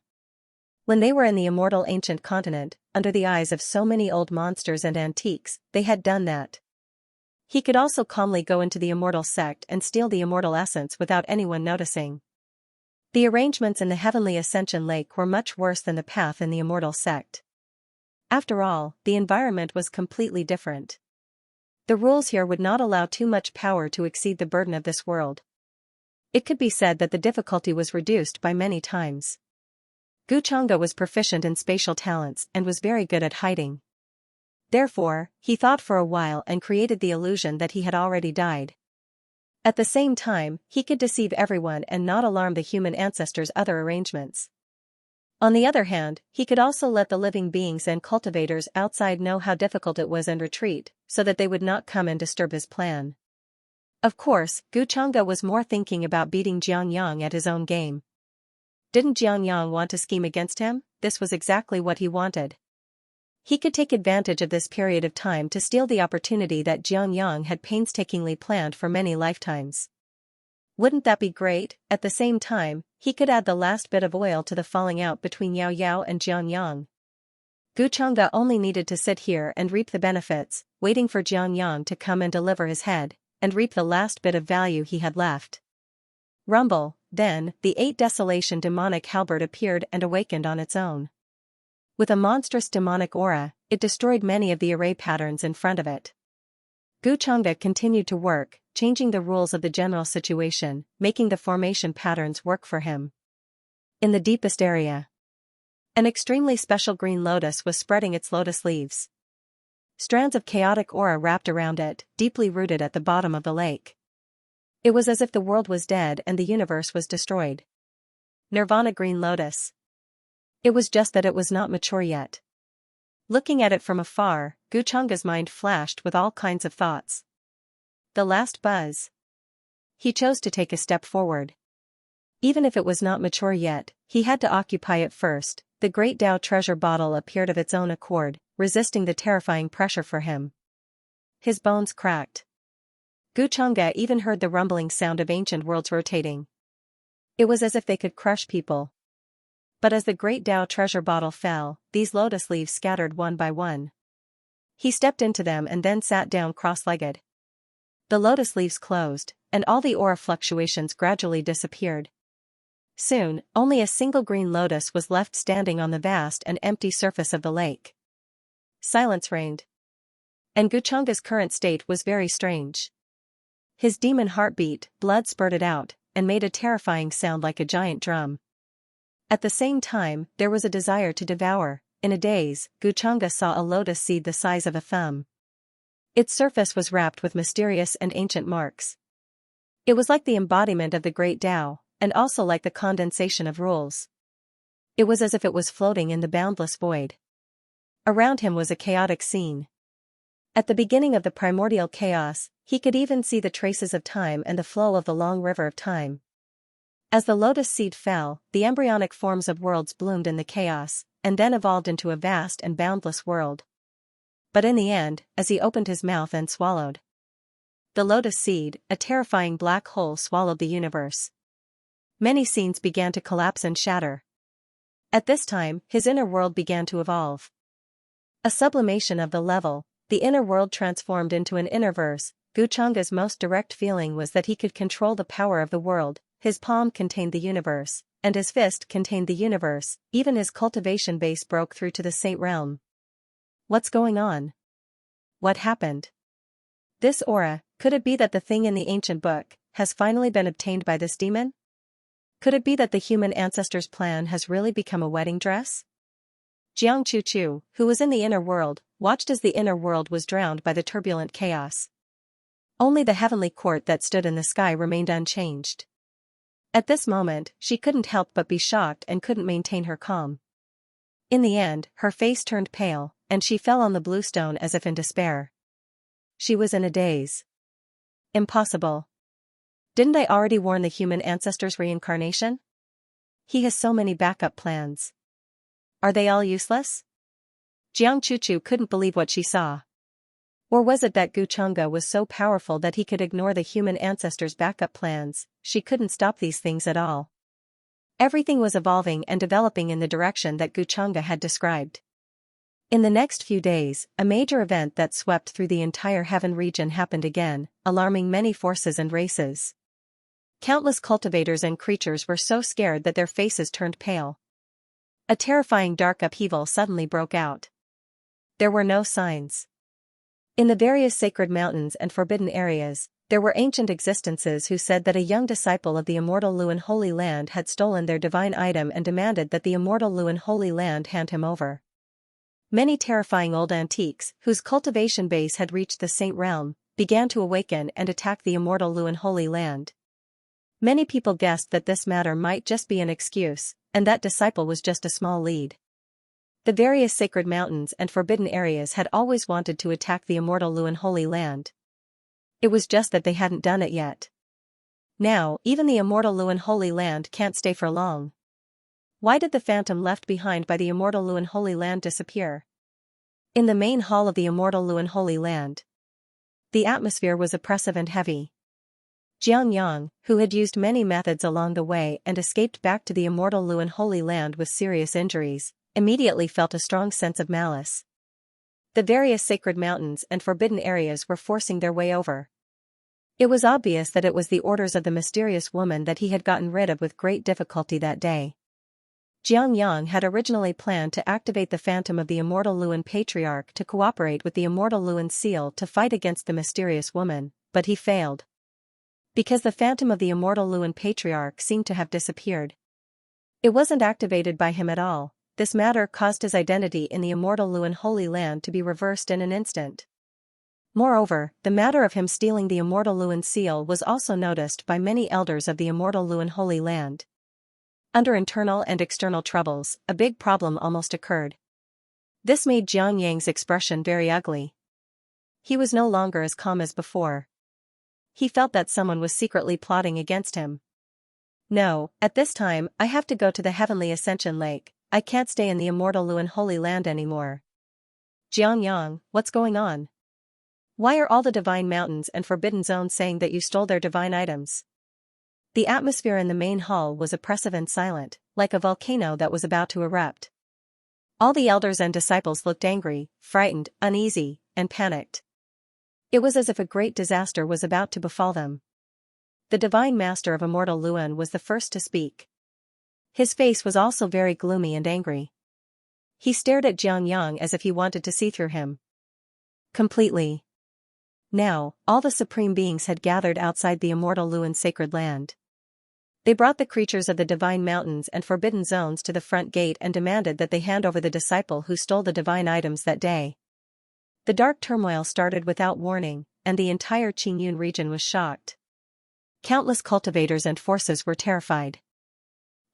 When they were in the immortal ancient continent, under the eyes of so many old monsters and antiques, they had done that. He could also calmly go into the immortal sect and steal the immortal essence without anyone noticing. The arrangements in the Heavenly Ascension Lake were much worse than the path in the Immortal Sect. After all, the environment was completely different. The rules here would not allow too much power to exceed the burden of this world. It could be said that the difficulty was reduced by many times. Guchanga was proficient in spatial talents and was very good at hiding. Therefore, he thought for a while and created the illusion that he had already died. At the same time, he could deceive everyone and not alarm the human ancestors' other arrangements. On the other hand, he could also let the living beings and cultivators outside know how difficult it was and retreat, so that they would not come and disturb his plan. Of course, Guchanga was more thinking about beating Xianxia at his own game. Didn't Xianxia want to scheme against him? This was exactly what he wanted. He could take advantage of this period of time to steal the opportunity that Xianxia had painstakingly planned for many lifetimes. Wouldn't that be great? At the same time, he could add the last bit of oil to the falling out between Yao Yao and Xianxia. Guchanga only needed to sit here and reap the benefits, waiting for Xianxia to come and deliver his head, and reap the last bit of value he had left. Rumble, then, the 8 Desolation demonic halberd appeared and awakened on its own. With a monstrous demonic aura, it destroyed many of the array patterns in front of it. Guchanga continued to work, changing the rules of the general situation, making the formation patterns work for him. In the deepest area, an extremely special green lotus was spreading its lotus leaves. Strands of chaotic aura wrapped around it, deeply rooted at the bottom of the lake. It was as if the world was dead and the universe was destroyed. Nirvana green lotus. It was just that it was not mature yet. Looking at it from afar, Guchanga's mind flashed with all kinds of thoughts. The last buzz. He chose to take a step forward. Even if it was not mature yet, he had to occupy it first. The great Tao treasure bottle appeared of its own accord, resisting the terrifying pressure for him. His bones cracked. Guchanga even heard the rumbling sound of ancient worlds rotating. It was as if they could crush people. But as the great Tao treasure bottle fell, these lotus leaves scattered one by one. He stepped into them and then sat down cross-legged. The lotus leaves closed, and all the aura fluctuations gradually disappeared. Soon, only a single green lotus was left standing on the vast and empty surface of the lake. Silence reigned. And Guchanga's current state was very strange. His demon heart beat, blood spurted out, and made a terrifying sound like a giant drum. At the same time, there was a desire to devour. In a daze, Guchanga saw a lotus seed the size of a thumb. Its surface was wrapped with mysterious and ancient marks. It was like the embodiment of the great Tao, and also like the condensation of rules. It was as if it was floating in the boundless void. Around him was a chaotic scene. At the beginning of the primordial chaos, he could even see the traces of time and the flow of the long river of time. As the lotus seed fell, the embryonic forms of worlds bloomed in the chaos, and then evolved into a vast and boundless world. But in the end, as he opened his mouth and swallowed the lotus seed, a terrifying black hole swallowed the universe. Many scenes began to collapse and shatter. At this time, his inner world began to evolve. A sublimation of the level, the inner world transformed into an inner verse. Guchanga's most direct feeling was that he could control the power of the world. His palm contained the universe, and his fist contained the universe. Even his cultivation base broke through to the saint realm. What's going on? What happened? This aura, could it be that the thing in the ancient book has finally been obtained by this demon? Could it be that the human ancestor's plan has really become a wedding dress? Jiang Chuchu, who was in the inner world, watched as the inner world was drowned by the turbulent chaos. Only the heavenly court that stood in the sky remained unchanged. At this moment, she couldn't help but be shocked and couldn't maintain her calm. In the end, her face turned pale, and she fell on the blue stone as if in despair. She was in a daze. Impossible. Didn't I already warn the human ancestor's reincarnation? He has so many backup plans. Are they all useless? Jiang Chuchu couldn't believe what she saw. Or was it that Guchanga was so powerful that he could ignore the human ancestor's backup plans? She couldn't stop these things at all. Everything was evolving and developing in the direction that Guchanga had described. In the next few days, a major event that swept through the entire heaven region happened again, alarming many forces and races. Countless cultivators and creatures were so scared that their faces turned pale. A terrifying dark upheaval suddenly broke out. There were no signs. In the various sacred mountains and forbidden areas, there were ancient existences who said that a young disciple of the immortal Luan Holy Land had stolen their divine item and demanded that the immortal Luan Holy Land hand him over. Many terrifying old antiques, whose cultivation base had reached the Saint Realm, began to awaken and attack the immortal Luan Holy Land. Many people guessed that this matter might just be an excuse, and that disciple was just a small lead. The various sacred mountains and forbidden areas had always wanted to attack the immortal Luan Holy Land. It was just that they hadn't done it yet. Now, even the immortal Luan Holy Land can't stay for long. Why did the phantom left behind by the immortal Luan Holy Land disappear? In the main hall of the immortal Luan Holy Land, the atmosphere was oppressive and heavy. Xianxia, who had used many methods along the way and escaped back to the immortal Luan Holy Land with serious injuries, immediately felt a strong sense of malice. The various sacred mountains and forbidden areas were forcing their way over. It was obvious that it was the orders of the mysterious woman that he had gotten rid of with great difficulty that day. Xianxia had originally planned to activate the phantom of the immortal Luan Patriarch to cooperate with the immortal Luan Seal to fight against the mysterious woman, but he failed. Because the phantom of the immortal Luan Patriarch seemed to have disappeared. It wasn't activated by him at all. This matter caused his identity in the immortal Luan Holy Land to be reversed in an instant. Moreover, the matter of him stealing the immortal Luan Seal was also noticed by many elders of the immortal Luan Holy Land. Under internal and external troubles, a big problem almost occurred. This made Xianxia's expression very ugly. He was no longer as calm as before. He felt that someone was secretly plotting against him. No, at this time, I have to go to the Heavenly Ascension Lake. I can't stay in the immortal Luan Holy Land anymore. Xianxia, what's going on? Why are all the divine mountains and forbidden zones saying that you stole their divine items? The atmosphere in the main hall was oppressive and silent, like a volcano that was about to erupt. All the elders and disciples looked angry, frightened, uneasy, and panicked. It was as if a great disaster was about to befall them. The divine master of immortal Luan was the first to speak. His face was also very gloomy and angry. He stared at Xianxia as if he wanted to see through him completely. Now, all the supreme beings had gathered outside the immortal Luan sacred land. They brought the creatures of the divine mountains and forbidden zones to the front gate and demanded that they hand over the disciple who stole the divine items that day. The dark turmoil started without warning, and the entire Qingyun region was shocked. Countless cultivators and forces were terrified.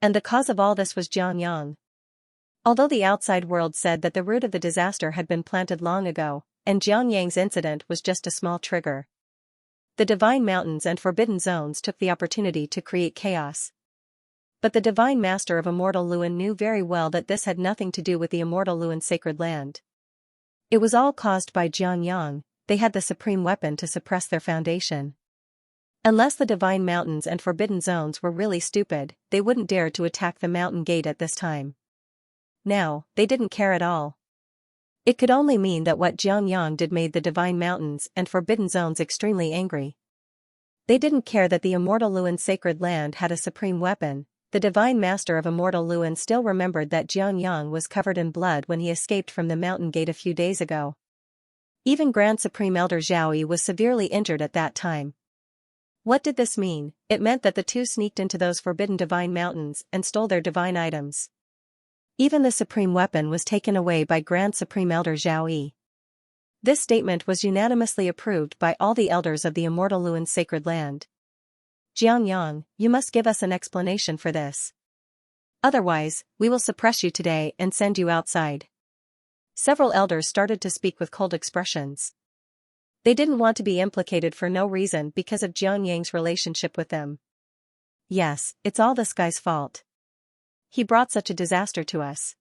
And the cause of all this was Xianxia. Although the outside world said that the root of the disaster had been planted long ago, and Xianxia's incident was just a small trigger. The divine mountains and forbidden zones took the opportunity to create chaos. But the divine master of immortal Luan knew very well that this had nothing to do with the immortal Luan sacred land. It was all caused by Xianxia. They had the supreme weapon to suppress their foundation. Unless the divine mountains and forbidden zones were really stupid, they wouldn't dare to attack the mountain gate at this time. Now, they didn't care at all. It could only mean that what Xianxia did made the divine mountains and forbidden zones extremely angry. They didn't care that the immortal Luan sacred land had a supreme weapon. The divine master of immortal Luan still remembered that Xianxia was covered in blood when he escaped from the mountain gate a few days ago. Even Grand Supreme Elder Zhaoyi was severely injured at that time. What did this mean? It meant that the two sneaked into those forbidden divine mountains and stole their divine items. Even the supreme weapon was taken away by Grand Supreme Elder Zhaoyi. This statement was unanimously approved by all the elders of the immortal Luan sacred land. Xianxia, you must give us an explanation for this. Otherwise, we will suppress you today and send you outside. Several elders started to speak with cold expressions. They didn't want to be implicated for no reason because of Xianxia's relationship with them. Yes, it's all this guy's fault. He brought such a disaster to us.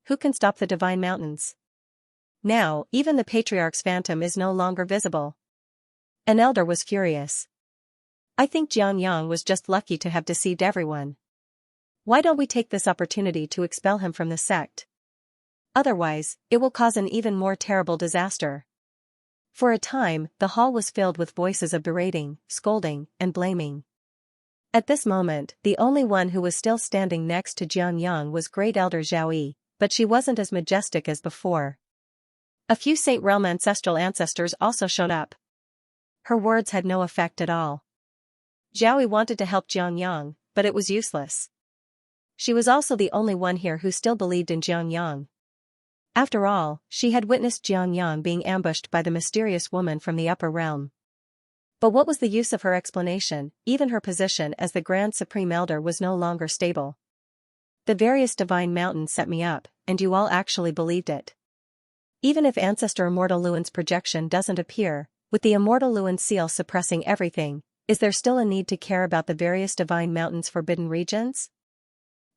Who can stop the divine mountains? Now, even the Patriarch's phantom is no longer visible. An elder was furious. I think Xianxia was just lucky to have deceived everyone. Why don't we take this opportunity to expel him from the sect? Otherwise, it will cause an even more terrible disaster. For a time, the hall was filled with voices of berating, scolding, and blaming. At this moment, the only one who was still standing next to Xianxia was Great Elder Zhao, but she wasn't as majestic as before. A few Saint Realm ancestors also showed up. Her words had no effect at all. Zhao wanted to help Xianxia, but it was useless. She was also the only one here who still believed in Xianxia. After all, she had witnessed Xianxia being ambushed by the mysterious woman from the upper realm. But what was the use of her explanation? Even her position as the Grand Supreme Elder was no longer stable. The various divine mountains set me up, and you all actually believed it. Even if Ancestor Immortal Luan's projection doesn't appear, with the Immortal Luan seal suppressing everything, is there still a need to care about the various divine mountains' forbidden regions?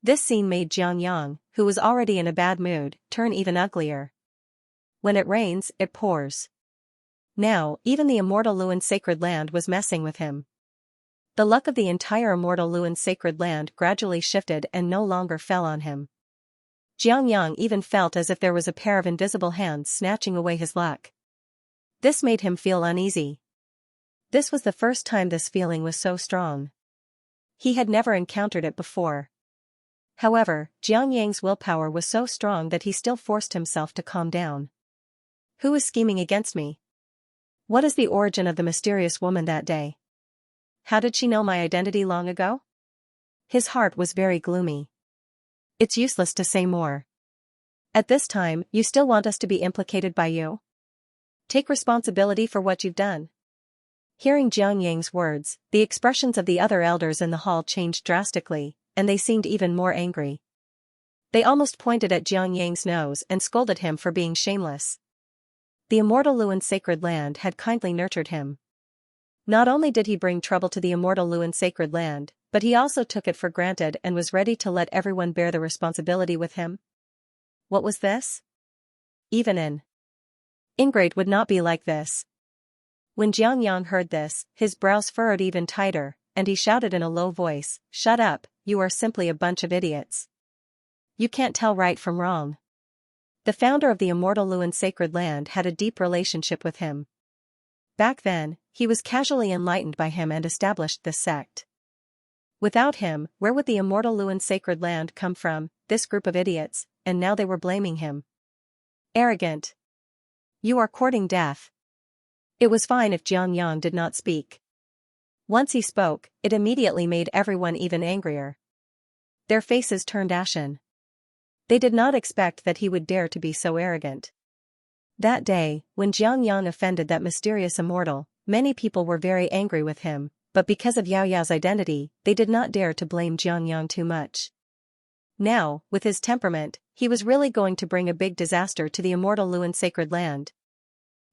This scene made Xianxia, who was already in a bad mood, turn even uglier. When it rains, it pours. Now, even the Immortal Luan sacred land was messing with him. The luck of the entire Immortal Luan sacred land gradually shifted and no longer fell on him. Xianxia even felt as if there was a pair of invisible hands snatching away his luck. This made him feel uneasy. This was the first time this feeling was so strong. He had never encountered it before. However, Xianxia's willpower was so strong that he still forced himself to calm down. Who is scheming against me? What is the origin of the mysterious woman that day? How did she know my identity long ago? His heart was very gloomy. It's useless to say more. At this time, you still want us to be implicated by you? Take responsibility for what you've done. Hearing Xianxia's words, the expressions of the other elders in the hall changed drastically, and they seemed even more angry. They almost pointed at Xianxia's nose and scolded him for being shameless. The Immortal Luan sacred land had kindly nurtured him. Not only did he bring trouble to the Immortal Luan sacred land, but he also took it for granted and was ready to let everyone bear the responsibility with him. What was this? Even an ingrate would not be like this. When Xianxia heard this, his brows furrowed even tighter, and he shouted in a low voice, "Shut up, you are simply a bunch of idiots. You can't tell right from wrong." The founder of the Immortal Luan sacred land had a deep relationship with him. Back then, he was casually enlightened by him and established this sect. Without him, where would the Immortal Luan sacred land come from, this group of idiots, and now they were blaming him. Arrogant. You are courting death. It was fine if Xianxia did not speak. Once he spoke, it immediately made everyone even angrier. Their faces turned ashen. They did not expect that he would dare to be so arrogant. That day, when Xianxia offended that mysterious immortal, many people were very angry with him, but because of Yao Yao's identity, they did not dare to blame Xianxia too much. Now, with his temperament, he was really going to bring a big disaster to the Immortal Luan sacred land.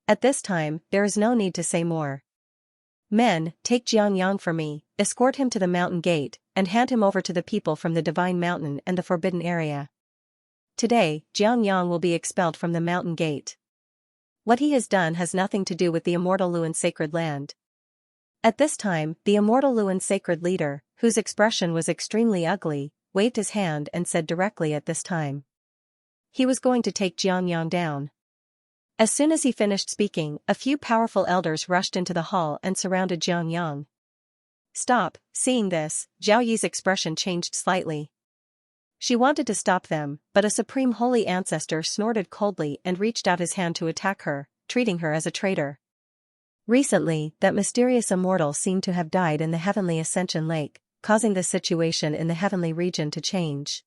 At this time, there is no need to say more. Men, take Xianxia for me, escort him to the mountain gate, and hand him over to the people from the Divine Mountain and the Forbidden Area. Today, Xianxia will be expelled from the mountain gate. What he has done has nothing to do with the Immortal Luan sacred land. At this time, the Immortal Luan sacred leader, whose expression was extremely ugly, waved his hand and said directly at this time. He was going to take Xianxia down. As soon as he finished speaking, a few powerful elders rushed into the hall and surrounded Xianxia. Stop. Seeing this, Zhao Yi's expression changed slightly. She wanted to stop them, but a supreme holy ancestor snorted coldly and reached out his hand to attack her, treating her as a traitor. Recently, that mysterious immortal seemed to have died in the Heavenly Ascension Lake, causing the situation in the heavenly region to change.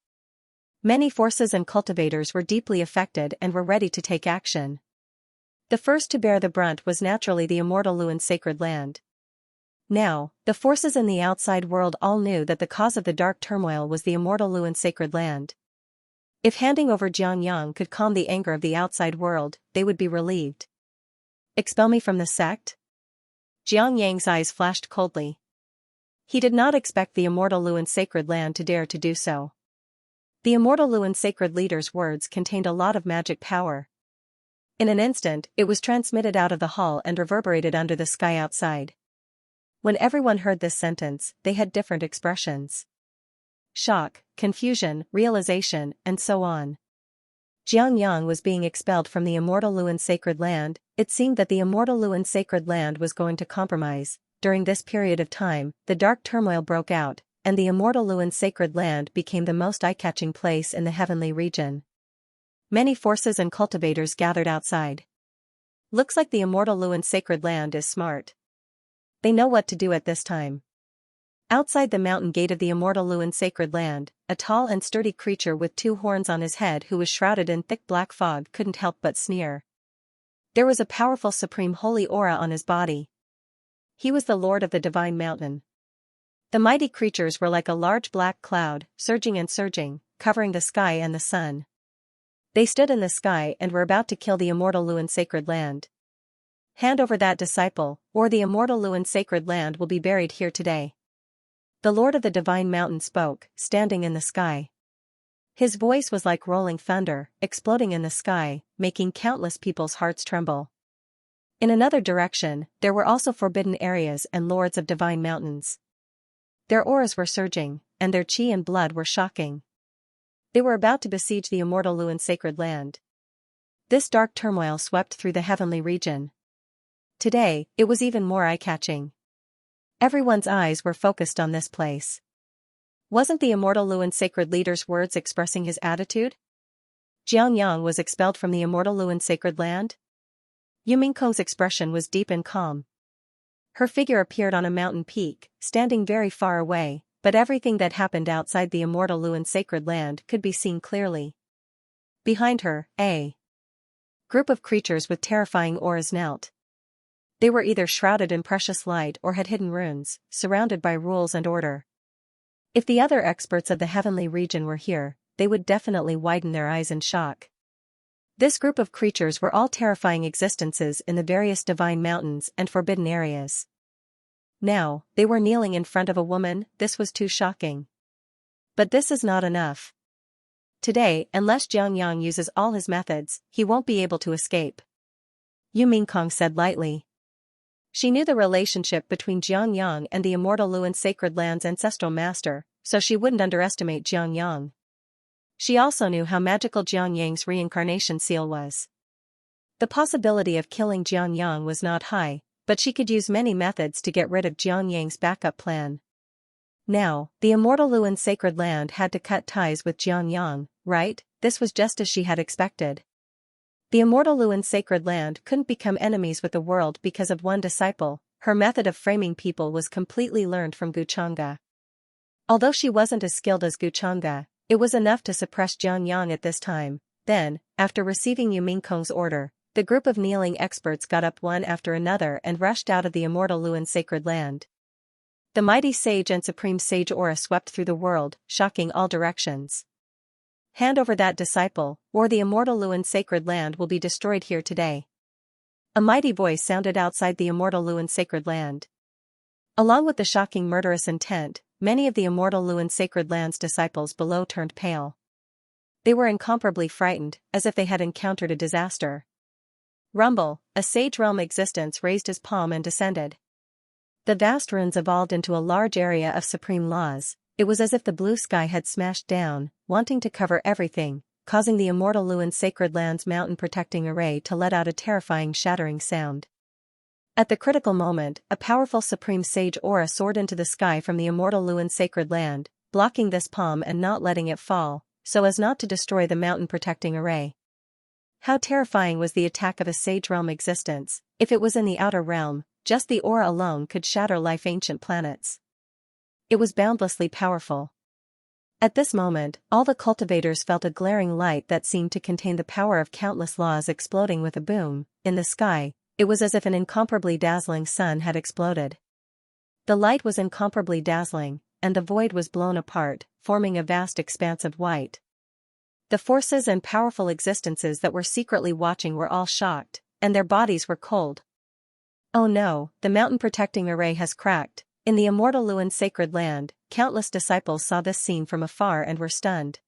Many forces and cultivators were deeply affected and were ready to take action. The first to bear the brunt was naturally the Immortal Luan sacred land. Now, the forces in the outside world all knew that the cause of the dark turmoil was the Immortal Luan sacred land. If handing over Xianxia could calm the anger of the outside world, they would be relieved. Expel me from the sect? Xianxia's eyes flashed coldly. He did not expect the Immortal Luan sacred land to dare to do so. The Immortal Luan sacred leader's words contained a lot of magic power. In an instant, it was transmitted out of the hall and reverberated under the sky outside. When everyone heard this sentence, they had different expressions. Shock, confusion, realization, and so on. Xianxia was being expelled from the Immortal Luan sacred land. It seemed that the Immortal Luan sacred land was going to compromise, during this period of time, the dark turmoil broke out, and the immortal Luan sacred land became the most eye-catching place in the heavenly region. Many forces and cultivators gathered outside. Looks like the immortal Luan sacred land is smart. They know what to do at this time. Outside the mountain gate of the immortal Luan sacred land, a tall and sturdy creature with 2 horns on his head who was shrouded in thick black fog couldn't help but sneer. There was a powerful supreme holy aura on his body. He was the lord of the divine mountain. The mighty creatures were like a large black cloud, surging and surging, covering the sky and the sun. They stood in the sky and were about to kill the immortal Luan sacred land. Hand over that disciple, or the immortal Luan sacred land will be buried here today. The Lord of the Divine Mountain spoke, standing in the sky. His voice was like rolling thunder, exploding in the sky, making countless people's hearts tremble. In another direction, there were also forbidden areas and lords of divine mountains. Their auras were surging, and their chi and blood were shocking. They were about to besiege the immortal Luan sacred land. This dark turmoil swept through the heavenly region. Today, it was even more eye-catching. Everyone's eyes were focused on this place. Wasn't the immortal Luan sacred leader's words expressing his attitude? Xianxia was expelled from the immortal Luan sacred land? Yumingkong's expression was deep and calm. Her figure appeared on a mountain peak, standing very far away, but everything that happened outside the immortal Luan sacred land could be seen clearly. Behind her, a group of creatures with terrifying auras knelt. They were either shrouded in precious light or had hidden runes, surrounded by rules and order. If the other experts of the heavenly region were here, they would definitely widen their eyes in shock. This group of creatures were all terrifying existences in the various divine mountains and forbidden areas. Now, they were kneeling in front of a woman. This was too shocking. But this is not enough. Today, unless Xianxia uses all his methods, he won't be able to escape. Yumingkong said lightly. She knew the relationship between Xianxia and the immortal Luan sacred land's ancestral master, so she wouldn't underestimate Xianxia. She also knew how magical Xianxia's reincarnation seal was. The possibility of killing Xianxia was not high, but she could use many methods to get rid of Xianxia's backup plan. Now, the immortal Luan sacred land had to cut ties with Xianxia, right? This was just as she had expected. The immortal Luan sacred land couldn't become enemies with the world because of one disciple. Her method of framing people was completely learned from Guchanga. Although she wasn't as skilled as Guchanga, it was enough to suppress Xianxia at this time. Then, after receiving Yumingkong's order, the group of kneeling experts got up one after another and rushed out of the immortal Luan sacred land. The mighty sage and supreme sage aura swept through the world, shocking all directions. Hand over that disciple, or the immortal Luan sacred land will be destroyed here today. A mighty voice sounded outside the immortal Luan sacred land. Along with the shocking murderous intent, many of the immortal Luan sacred land's disciples below turned pale. They were incomparably frightened, as if they had encountered a disaster. Rumble, a sage realm existence raised his palm and descended. The vast ruins evolved into a large area of supreme laws. It was as if the blue sky had smashed down, wanting to cover everything, causing the immortal Luan sacred land's mountain protecting array to let out a terrifying shattering sound. At the critical moment, a powerful supreme sage aura soared into the sky from the immortal Luan sacred land, blocking this palm and not letting it fall, so as not to destroy the mountain protecting array. How terrifying was the attack of a sage realm existence. If it was in the outer realm, just the aura alone could shatter life ancient planets. It was boundlessly powerful. At this moment, all the cultivators felt a glaring light that seemed to contain the power of countless laws exploding with a boom. In the sky, it was as if an incomparably dazzling sun had exploded. The light was incomparably dazzling, and the void was blown apart, forming a vast expanse of white. The forces and powerful existences that were secretly watching were all shocked, and their bodies were cold. Oh no, the mountain protecting array has cracked. In the immortal Luan sacred land, countless disciples saw this scene from afar and were stunned.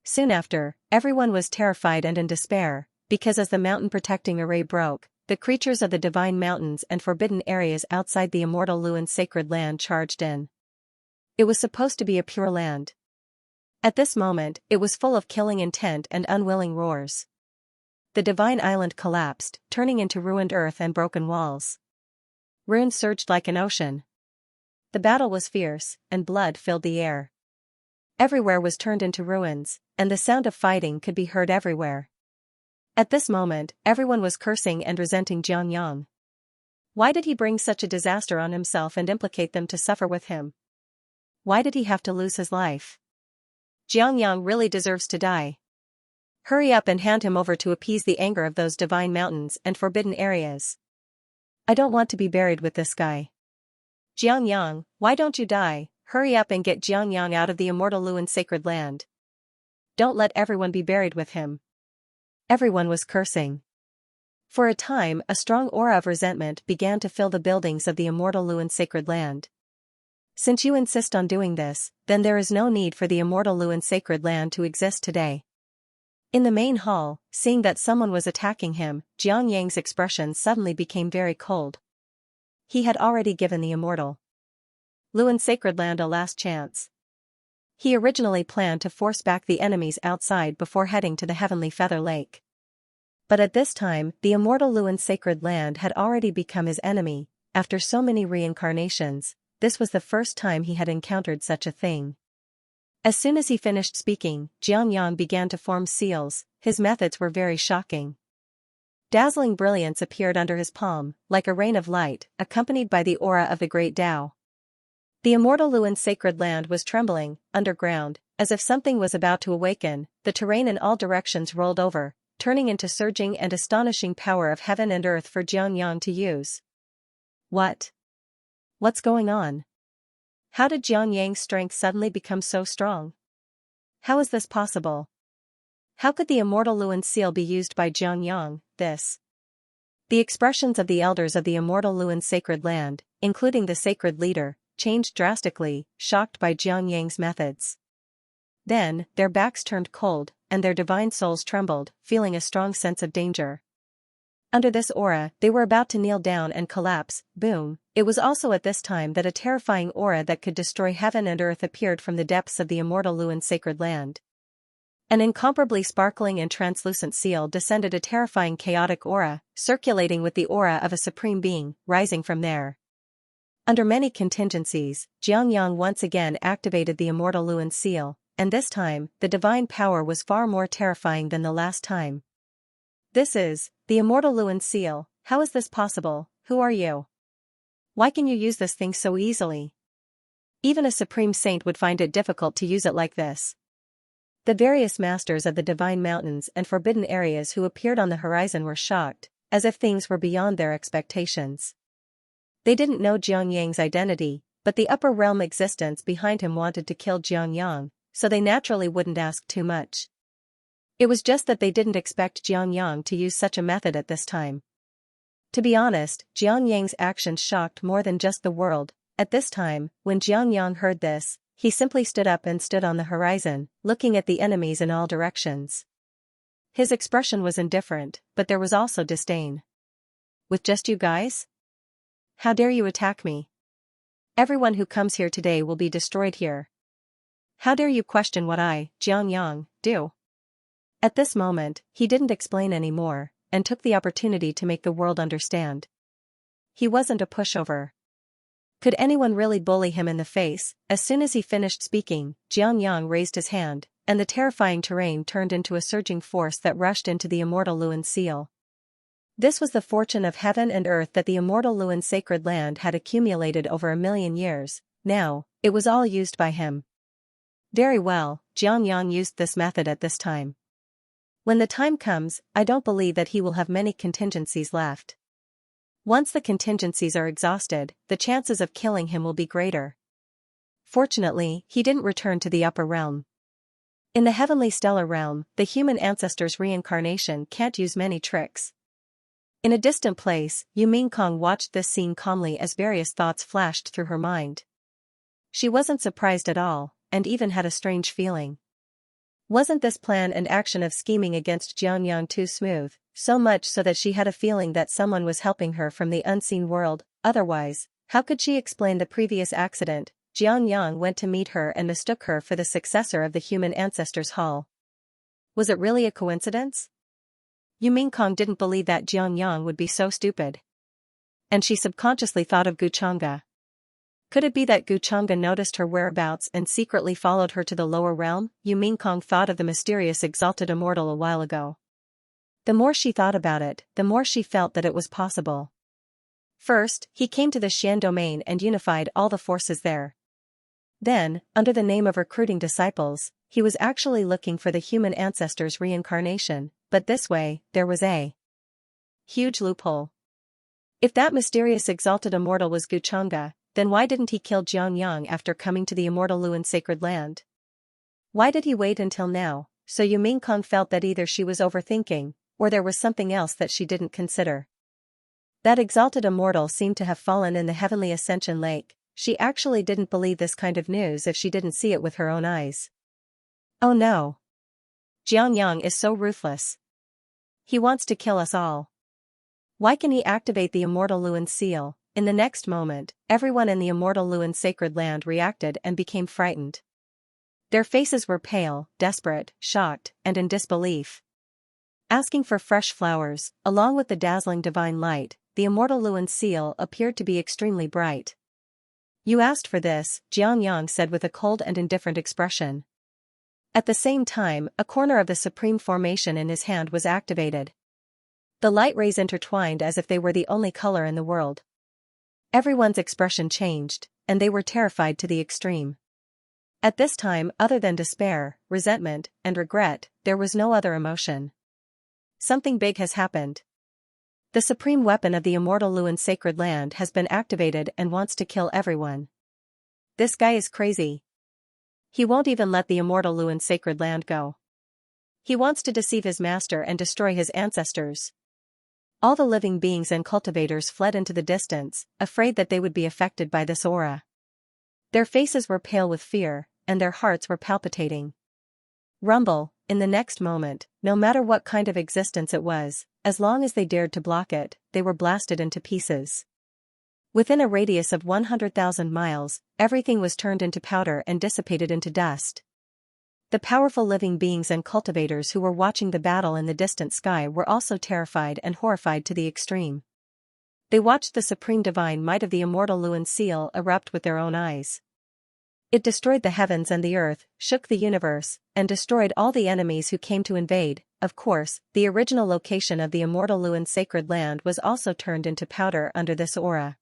Soon after, everyone was terrified and in despair, because as the mountain protecting array broke, the creatures of the divine mountains and forbidden areas outside the immortal Luan sacred land charged in. It was supposed to be a pure land. At this moment, it was full of killing intent and unwilling roars. The divine island collapsed, turning into ruined earth and broken walls. Runes surged like an ocean. The battle was fierce, and blood filled the air. Everywhere was turned into ruins, and the sound of fighting could be heard everywhere. At this moment, everyone was cursing and resenting Xianxia. Why did he bring such a disaster on himself and implicate them to suffer with him? Why did he have to lose his life? Xianxia really deserves to die. Hurry up and hand him over to appease the anger of those divine mountains and forbidden areas. I don't want to be buried with this guy. Xianxia, why don't you die? Hurry up and get Xianxia out of the immortal Luan sacred land. Don't let everyone be buried with him. Everyone was cursing. For a time, a strong aura of resentment began to fill the buildings of the immortal Luan sacred land. Since you insist on doing this, then there is no need for the immortal Luan sacred land to exist today. In the main hall, seeing that someone was attacking him, Xianxia's expression suddenly became very cold. He had already given the immortal Luan sacred land a last chance. He originally planned to force back the enemies outside before heading to the heavenly Feather Lake. But at this time, the immortal Luan sacred land had already become his enemy. After so many reincarnations, this was the first time he had encountered such a thing. As soon as he finished speaking, Xianxia began to form seals. His methods were very shocking. Dazzling brilliance appeared under his palm, like a rain of light, accompanied by the aura of the great Tao. The immortal Luan sacred land was trembling, underground, as if something was about to awaken. The terrain in all directions rolled over, turning into surging and astonishing power of heaven and earth for Xianxia to use. What? What's going on? How did Xianxia's strength suddenly become so strong? How is this possible? How could the immortal Luan seal be used by Xianxia? The expressions of the elders of the immortal Luan sacred land, including the sacred leader, changed drastically, shocked by Xianxia's methods. Then, their backs turned cold, and their divine souls trembled, feeling a strong sense of danger. Under this aura, they were about to kneel down and collapse. Boom! It was also at this time that a terrifying aura that could destroy heaven and earth appeared from the depths of the immortal Luan sacred land. An incomparably sparkling and translucent seal descended, a terrifying chaotic aura, circulating with the aura of a supreme being, rising from there. Under many contingencies, Xianxia once again activated the immortal Luan seal, and this time, the divine power was far more terrifying than the last time. This is the immortal Luan seal. How is this possible? Who are you? Why can you use this thing so easily? Even a supreme saint would find it difficult to use it like this. The various masters of the divine mountains and forbidden areas who appeared on the horizon were shocked, as if things were beyond their expectations. They didn't know Xianxia's identity, but the upper realm existence behind him wanted to kill Xianxia, so they naturally wouldn't ask too much. It was just that they didn't expect Xianxia to use such a method at this time. To be honest, Xianxia's actions shocked more than just the world. At this time, when Xianxia heard this, he simply stood up and stood on the horizon, looking at the enemies in all directions. His expression was indifferent, but there was also disdain. With just you guys? How dare you attack me? Everyone who comes here today will be destroyed here. How dare you question what I, Xianxia, do? At this moment, he didn't explain any more, and took the opportunity to make the world understand. He wasn't a pushover. Could anyone really bully him in the face? As soon as he finished speaking, Xianxia raised his hand, and the terrifying terrain turned into a surging force that rushed into the immortal Luan seal. This was the fortune of heaven and earth that the immortal Luan sacred land had accumulated over 1,000,000 years. Now, it was all used by him. Very well, Xianxia used this method at this time. When the time comes, I don't believe that he will have many contingencies left. Once the contingencies are exhausted, the chances of killing him will be greater. Fortunately, he didn't return to the upper realm. In the heavenly stellar realm, the human ancestor's reincarnation can't use many tricks. In a distant place, Yu Mingkong watched this scene calmly as various thoughts flashed through her mind. She wasn't surprised at all, and even had a strange feeling. Wasn't this plan and action of scheming against Xianxia too smooth, so much so that she had a feeling that someone was helping her from the unseen world? Otherwise, how could she explain the previous accident? Xianxia went to meet her and mistook her for the successor of the human ancestors' hall. Was it really a coincidence? Yu Mingkong didn't believe that Xianxia would be so stupid. and she subconsciously thought of Guchanga. Could it be that Guchanga noticed her whereabouts and secretly followed her to the lower realm? Yu Mingkong thought of the mysterious exalted immortal a while ago. The more she thought about it, the more she felt that it was possible. First, he came to the Xian domain and unified all the forces there. Then, under the name of recruiting disciples, he was actually looking for the human ancestors' reincarnation, but this way, there was a huge loophole. If that mysterious exalted immortal was Guchanga, then why didn't he kill Xiangyang after coming to the immortal Luan sacred land? Why did he wait until now? So Yu Mingkong felt that either she was overthinking, or there was something else that she didn't consider. That exalted immortal seemed to have fallen in the heavenly ascension lake. She actually didn't believe this kind of news if she didn't see it with her own eyes. Oh no. Xiangyang is so ruthless. He wants to kill us all. Why can he activate the immortal Luan seal? In the next moment, everyone in the immortal Luan sacred land reacted and became frightened. Their faces were pale, desperate, shocked, and in disbelief. Asking for fresh flowers, along with the dazzling divine light, the immortal Luan seal appeared to be extremely bright. You asked for this, Xiangyang said with a cold and indifferent expression. At the same time, a corner of the supreme formation in his hand was activated. The light rays intertwined as if they were the only color in the world. Everyone's expression changed, and they were terrified to the extreme. At this time, other than despair, resentment, and regret, there was no other emotion. Something big has happened. The supreme weapon of the immortal Luan sacred land has been activated and wants to kill everyone. This guy is crazy. He won't even let the immortal Luan sacred land go. He wants to deceive his master and destroy his ancestors. All the living beings and cultivators fled into the distance, afraid that they would be affected by this aura. Their faces were pale with fear, and their hearts were palpitating. Rumble, in the next moment, no matter what kind of existence it was, as long as they dared to block it, they were blasted into pieces. Within a radius of 100,000 miles, everything was turned into powder and dissipated into dust. The powerful living beings and cultivators who were watching the battle in the distant sky were also terrified and horrified to the extreme. They watched the supreme divine might of the immortal Luan seal erupt with their own eyes. It destroyed the heavens and the earth, shook the universe, and destroyed all the enemies who came to invade. Of course, the original location of the immortal Luan sacred land was also turned into powder under this aura.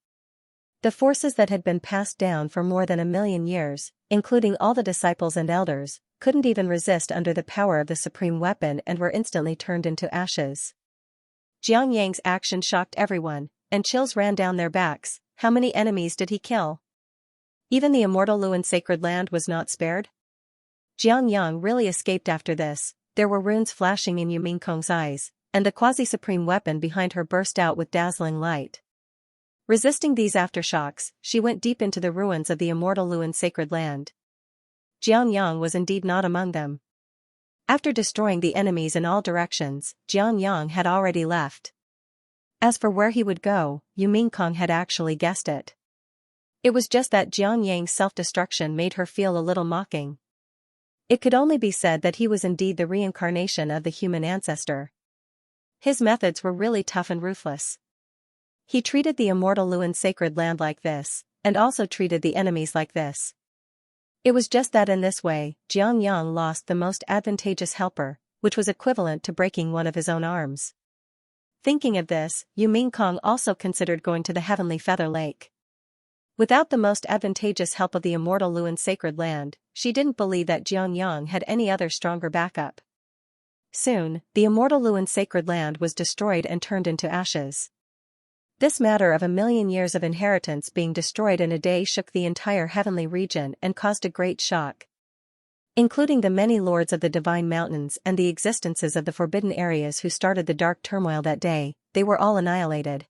The forces that had been passed down for more than 1,000,000 years, including all the disciples and elders, couldn't even resist under the power of the supreme weapon and were instantly turned into ashes. Xiangyang's action shocked everyone, and chills ran down their backs. How many enemies did he kill? Even the immortal Luan sacred land was not spared? Xiangyang really escaped after this. There were runes flashing in Yu Mingkong's eyes, and the quasi-supreme weapon behind her burst out with dazzling light. Resisting these aftershocks, she went deep into the ruins of the immortal Luan sacred land. Xiangyang was indeed not among them. After destroying the enemies in all directions, Xiangyang had already left. As for where he would go, Yu Mingkong had actually guessed it. It was just that Xiangyang's self-destruction made her feel a little mocking. It could only be said that he was indeed the reincarnation of the human ancestor. His methods were really tough and ruthless. He treated the immortal Luan sacred land like this, and also treated the enemies like this. It was just that in this way, Xiangyang lost the most advantageous helper, which was equivalent to breaking one of his own arms. Thinking of this, Yu Mingkong also considered going to the heavenly feather lake. Without the most advantageous help of the immortal Luan sacred land, she didn't believe that Xiangyang had any other stronger backup. Soon, the immortal Luan sacred land was destroyed and turned into ashes. This matter of 1,000,000 years of inheritance being destroyed in a day shook the entire heavenly region and caused a great shock. Including the many lords of the divine mountains and the existences of the forbidden areas who started the dark turmoil that day, they were all annihilated.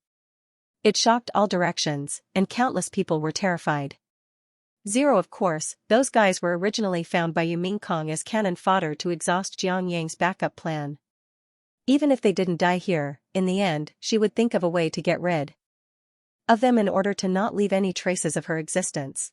It shocked all directions, and countless people were terrified. Zero, of course, those guys were originally found by Yu Mingkong as cannon fodder to exhaust Xiangyang's backup plan. Even if they didn't die here, in the end, she would think of a way to get rid of them in order to not leave any traces of her existence.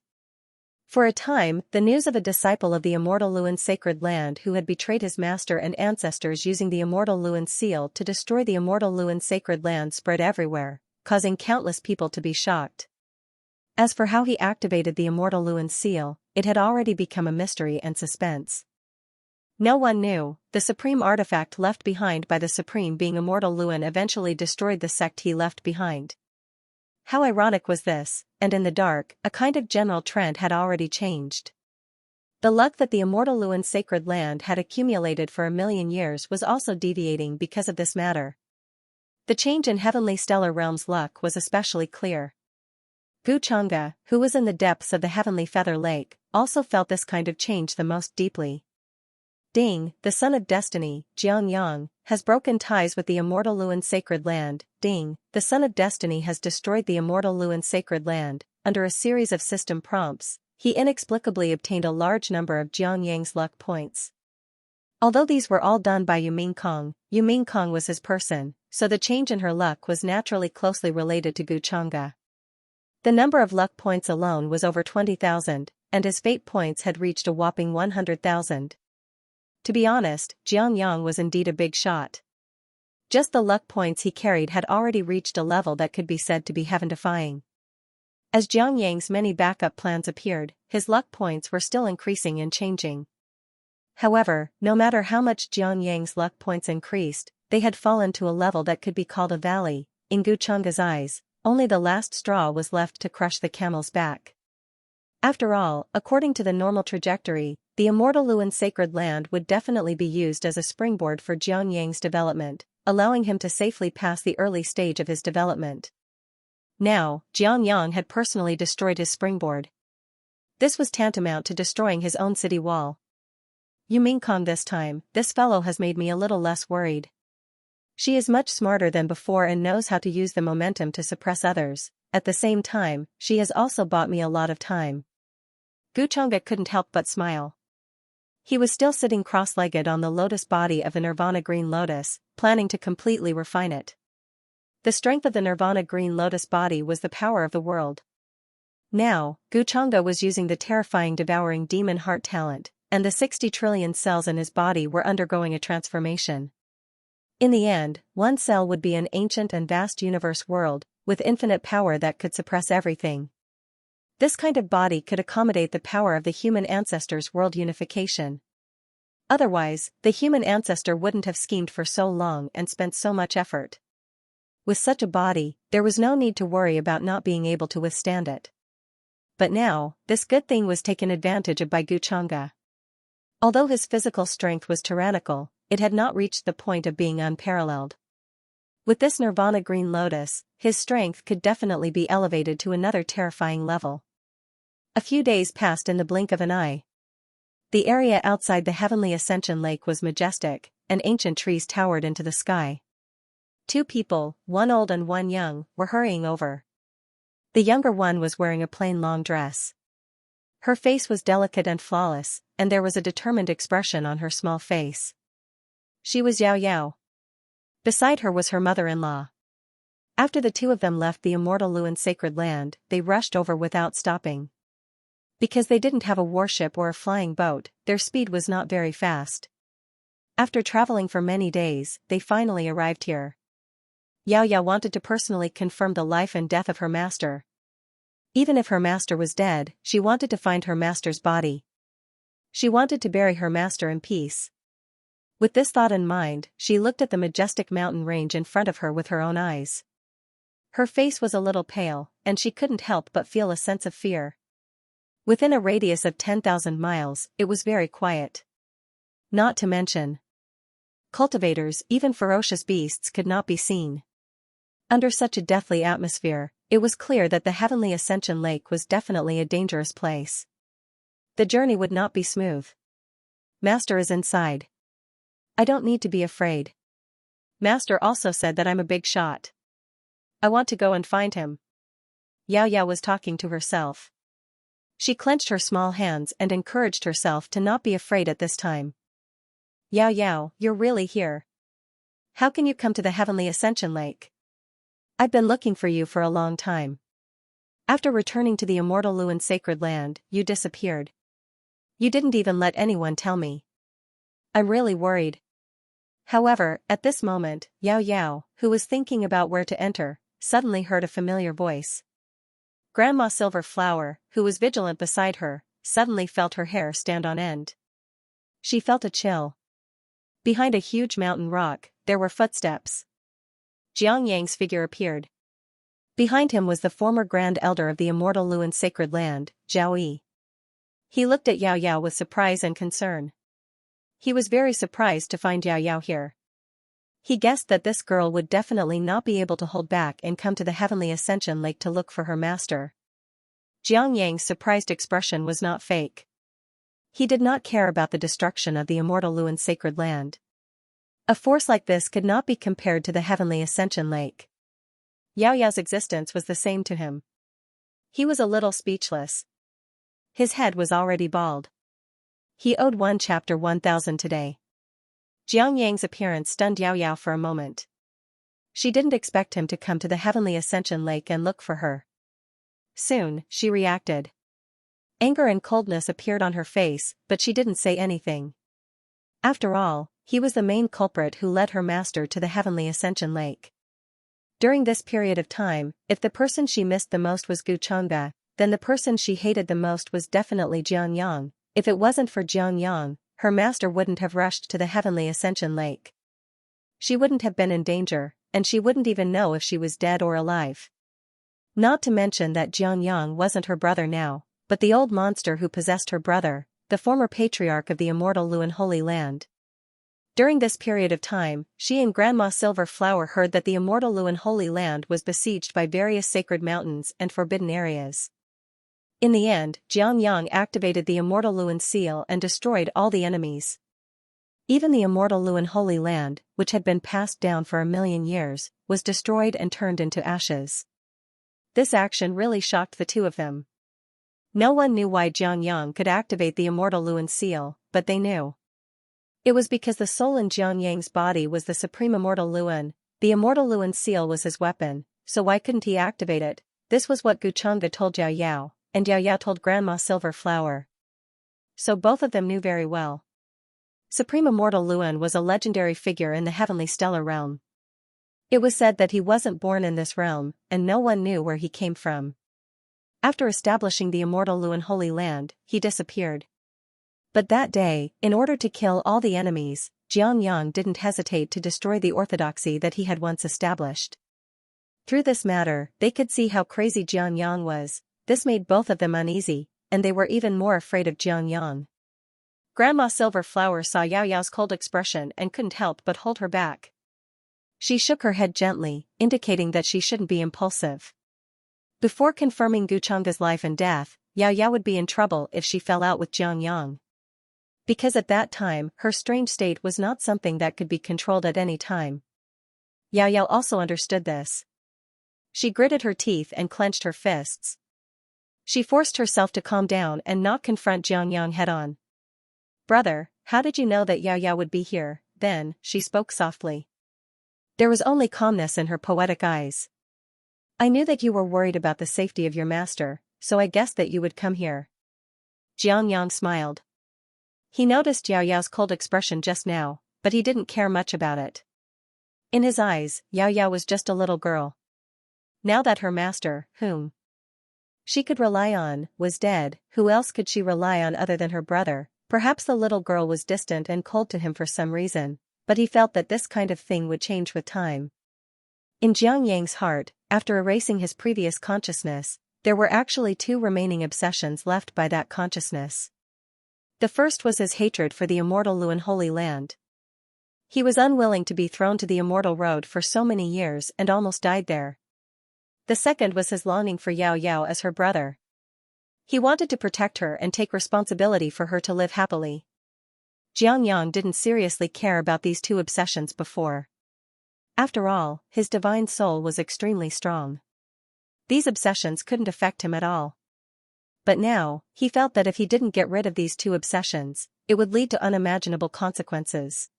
For a time, the news of a disciple of the immortal Luan sacred land who had betrayed his master and ancestors using the immortal Luan seal to destroy the immortal Luan sacred land spread everywhere, causing countless people to be shocked. As for how he activated the immortal Luan seal, it had already become a mystery and suspense. No one knew. The supreme artifact left behind by the supreme being immortal Luan eventually destroyed the sect he left behind. How ironic was this, and in the dark, a kind of general trend had already changed. The luck that the immortal Luan's sacred land had accumulated for 1,000,000 years was also deviating because of this matter. The change in heavenly stellar realms luck was especially clear. Xianxia, who was in the depths of the heavenly feather lake, also felt this kind of change the most deeply. Ding, the son of destiny, Xianxia, has broken ties with the immortal Luan's sacred land. Ding, the son of destiny has destroyed the immortal Luan's sacred land. Under a series of system prompts, he inexplicably obtained a large number of Xianxia's luck points. Although these were all done by Yu Mingkong was his person, so the change in her luck was naturally closely related to Xianxia. The number of luck points alone was over 20,000, and his fate points had reached a whopping 100,000. To be honest, Xianxia was indeed a big shot. Just the luck points he carried had already reached a level that could be said to be heaven-defying. As Xianxia's many backup plans appeared, his luck points were still increasing and changing. However, no matter how much Xianxia's luck points increased, they had fallen to a level that could be called a valley. In Xianxia's eyes, only the last straw was left to crush the camel's back. After all, according to the normal trajectory, the immortal Luan's sacred land would definitely be used as a springboard for Xianxia's development, allowing him to safely pass the early stage of his development. Now, Xianxia had personally destroyed his springboard. This was tantamount to destroying his own city wall. Yu Mingkong this time, this fellow has made me a little less worried. She is much smarter than before and knows how to use the momentum to suppress others. At the same time, she has also bought me a lot of time. Xianxia couldn't help but smile. He was still sitting cross-legged on the lotus body of the Nirvana green lotus, planning to completely refine it. The strength of the Nirvana green lotus body was the power of the world. Now, Xianxia was using the terrifying devouring demon heart talent, and the 60 trillion cells in his body were undergoing a transformation. In the end, one cell would be an ancient and vast universe world, with infinite power that could suppress everything. This kind of body could accommodate the power of the human ancestor's world unification. Otherwise, the human ancestor wouldn't have schemed for so long and spent so much effort. With such a body, there was no need to worry about not being able to withstand it. But now, this good thing was taken advantage of by Xianxia. Although his physical strength was tyrannical, it had not reached the point of being unparalleled. With this Nirvana green lotus, his strength could definitely be elevated to another terrifying level. A few days passed in the blink of an eye. The area outside the heavenly ascension lake was majestic, and ancient trees towered into the sky. Two people, one old and one young, were hurrying over. The younger one was wearing a plain long dress. Her face was delicate and flawless, and there was a determined expression on her small face. She was Xiao. Beside her was her mother-in-law. After the two of them left the immortal Luan's sacred land, they rushed over without stopping. Because they didn't have a warship or a flying boat, their speed was not very fast. After traveling for many days, they finally arrived here. Xiao wanted to personally confirm the life and death of her master. Even if her master was dead, she wanted to find her master's body. She wanted to bury her master in peace. With this thought in mind, she looked at the majestic mountain range in front of her with her own eyes. Her face was a little pale, and she couldn't help but feel a sense of fear. Within a radius of 10,000 miles, it was very quiet. Not to mention cultivators, even ferocious beasts could not be seen. Under such a deathly atmosphere, it was clear that the heavenly ascension lake was definitely a dangerous place. The journey would not be smooth. Master is inside. I don't need to be afraid. Master also said that I'm a big shot. I want to go and find him. Xiao was talking to herself. She clenched her small hands and encouraged herself to not be afraid at this time. Xiao, you're really here. How can you come to the heavenly ascension lake? I've been looking for you for a long time. After returning to the immortal Luan's sacred land, you disappeared. You didn't even let anyone tell me. I'm really worried. However, at this moment, Xiao, who was thinking about where to enter, suddenly heard a familiar voice. Grandma Silverflower, who was vigilant beside her, suddenly felt her hair stand on end. She felt a chill. Behind a huge mountain rock, there were footsteps. Xiangyang's figure appeared. Behind him was the former Grand Elder of the immortal Luan sacred land, Zhao Yi. He looked at Yao Yao with surprise and concern. He was very surprised to find Yao Yao here. He guessed that this girl would definitely not be able to hold back and come to the Heavenly Ascension Lake to look for her master. Xiangyang's surprised expression was not fake. He did not care about the destruction of the immortal Luan sacred land. A force like this could not be compared to the Heavenly Ascension Lake. Yao Yao's existence was the same to him. He was a little speechless. His head was already bald. He owed 1 chapter 1000 today. Xiangyang's appearance stunned Yao Yao for a moment. She didn't expect him to come to the Heavenly Ascension Lake and look for her. Soon, she reacted. Anger and coldness appeared on her face, but she didn't say anything. After all, he was the main culprit who led her master to the Heavenly Ascension Lake. During this period of time, if the person she missed the most was Guchanga, then the person she hated the most was definitely Jianyang. If it wasn't for Jianyang, her master wouldn't have rushed to the Heavenly Ascension Lake. She wouldn't have been in danger, and she wouldn't even know if she was dead or alive. Not to mention that Jianyang wasn't her brother now, but the old monster who possessed her brother, the former patriarch of the immortal Luan Holy Land. During this period of time, she and Grandma Silverflower heard that the immortal Luan Holy Land was besieged by various sacred mountains and forbidden areas. In the end, Jianyang activated the immortal Luan seal and destroyed all the enemies. Even the immortal Luan Holy Land, which had been passed down for 1,000,000 years, was destroyed and turned into ashes. This action really shocked the two of them. No one knew why Jianyang could activate the immortal Luan seal, but they knew. It was because the soul in Jianyang's body was the supreme immortal Luan. The immortal Luan seal was his weapon, so why couldn't he activate it? This was what Guchanga told Yao Yao, and Yao Yao told Grandma Silverflower. So both of them knew very well. Supreme Immortal Luan was a legendary figure in the heavenly stellar realm. It was said that he wasn't born in this realm, and no one knew where he came from. After establishing the immortal Luan Holy Land, he disappeared. But that day, in order to kill all the enemies, Jianyang didn't hesitate to destroy the orthodoxy that he had once established. Through this matter, they could see how crazy Jianyang was. This made both of them uneasy, and they were even more afraid of Jianyang. Grandma Silverflower saw Yao Yao's cold expression and couldn't help but hold her back. She shook her head gently, indicating that she shouldn't be impulsive. Before confirming Guchanga's life and death, Yao Yao would be in trouble if she fell out with Jianyang. Because at that time, her strange state was not something that could be controlled at any time. Yao Yao also understood this. She gritted her teeth and clenched her fists. She forced herself to calm down and not confront Jianyang head-on. "Brother, how did you know that Yao Yao would be here?" Then, she spoke softly. There was only calmness in her poetic eyes. "I knew that you were worried about the safety of your master, so I guessed that you would come here." Jianyang smiled. He noticed Yao Yao's cold expression just now, but he didn't care much about it. In his eyes, Yao Yao was just a little girl. Now that her master, whom she could rely on, was dead, who else could she rely on other than her brother? Perhaps the little girl was distant and cold to him for some reason, but he felt that this kind of thing would change with time. In Jiangyang's heart, after erasing his previous consciousness, there were actually two remaining obsessions left by that consciousness. The first was his hatred for the immortal Luan Holy Land. He was unwilling to be thrown to the immortal road for so many years and almost died there. The second was his longing for Yao Yao as her brother. He wanted to protect her and take responsibility for her to live happily. Jianyang didn't seriously care about these two obsessions before. After all, his divine soul was extremely strong. These obsessions couldn't affect him at all. But now, he felt that if he didn't get rid of these two obsessions, it would lead to unimaginable consequences.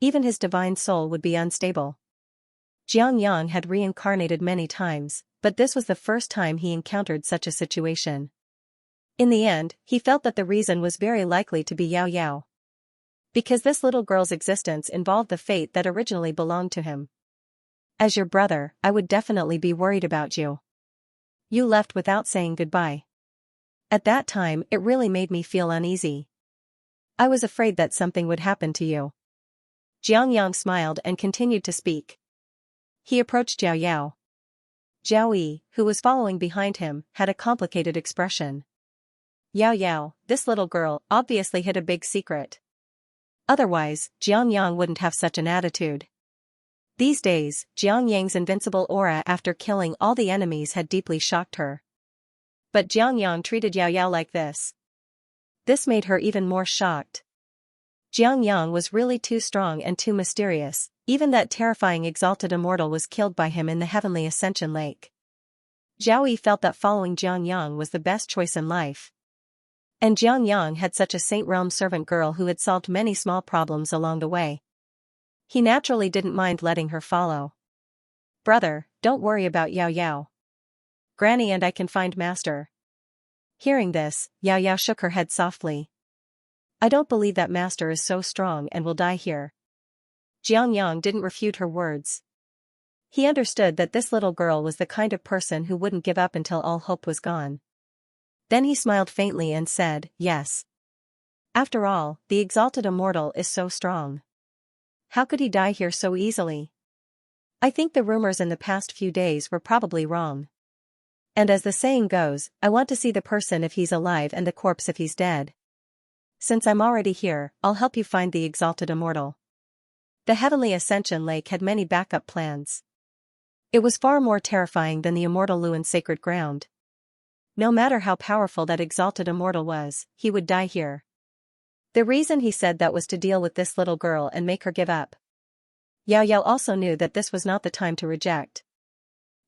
Even his divine soul would be unstable. Jianyang had reincarnated many times, but this was the first time he encountered such a situation. In the end, he felt that the reason was very likely to be Yao Yao. Because this little girl's existence involved the fate that originally belonged to him. As your brother, I would definitely be worried about you. You left without saying goodbye. At that time, it really made me feel uneasy. I was afraid that something would happen to you. Xiangyang smiled and continued to speak. He approached Zhao Yao. Zhao Yi, who was following behind him, had a complicated expression. Yao Yao, this little girl, obviously hid a big secret. Otherwise, Xiangyang wouldn't have such an attitude. These days, Jiangyang's invincible aura after killing all the enemies had deeply shocked her. But Xiangyang treated Yao Yao like this. This made her even more shocked. Xiangyang was really too strong and too mysterious, even that terrifying exalted immortal was killed by him in the heavenly ascension lake. Zhao Yi felt that following Xiangyang was the best choice in life. And Xiangyang had such a Saint Realm servant girl who had solved many small problems along the way. He naturally didn't mind letting her follow. Brother, don't worry about Yao Yao. Granny and I can find Master. Hearing this, Yao Yao shook her head softly. I don't believe that Master is so strong and will die here. Xiangyang didn't refute her words. He understood that this little girl was the kind of person who wouldn't give up until all hope was gone. Then he smiled faintly and said, yes. After all, the exalted immortal is so strong. How could he die here so easily? I think the rumors in the past few days were probably wrong. And as the saying goes, I want to see the person if he's alive and the corpse if he's dead. Since I'm already here, I'll help you find the exalted immortal. The Heavenly Ascension Lake had many backup plans. It was far more terrifying than the immortal Luan sacred ground. No matter how powerful that exalted immortal was, he would die here. The reason he said that was to deal with this little girl and make her give up. Yao Yao also knew that this was not the time to reject.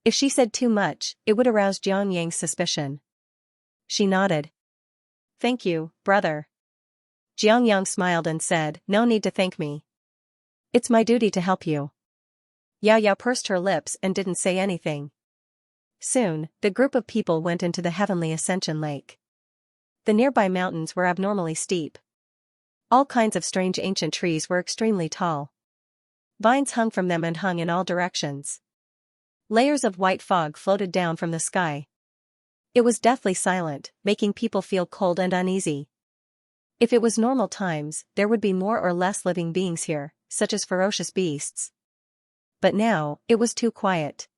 If she said too much, it would arouse Jianyang's suspicion. She nodded. Thank you, brother. Jiangyang smiled and said, no need to thank me. It's my duty to help you. Yao Yao pursed her lips and didn't say anything. Soon, the group of people went into the Heavenly Ascension Lake. The nearby mountains were abnormally steep. All kinds of strange ancient trees were extremely tall. Vines hung from them and hung in all directions. Layers of white fog floated down from the sky. It was deathly silent, making people feel cold and uneasy. If it was normal times, there would be more or less living beings here, such as ferocious beasts. But now, it was too quiet.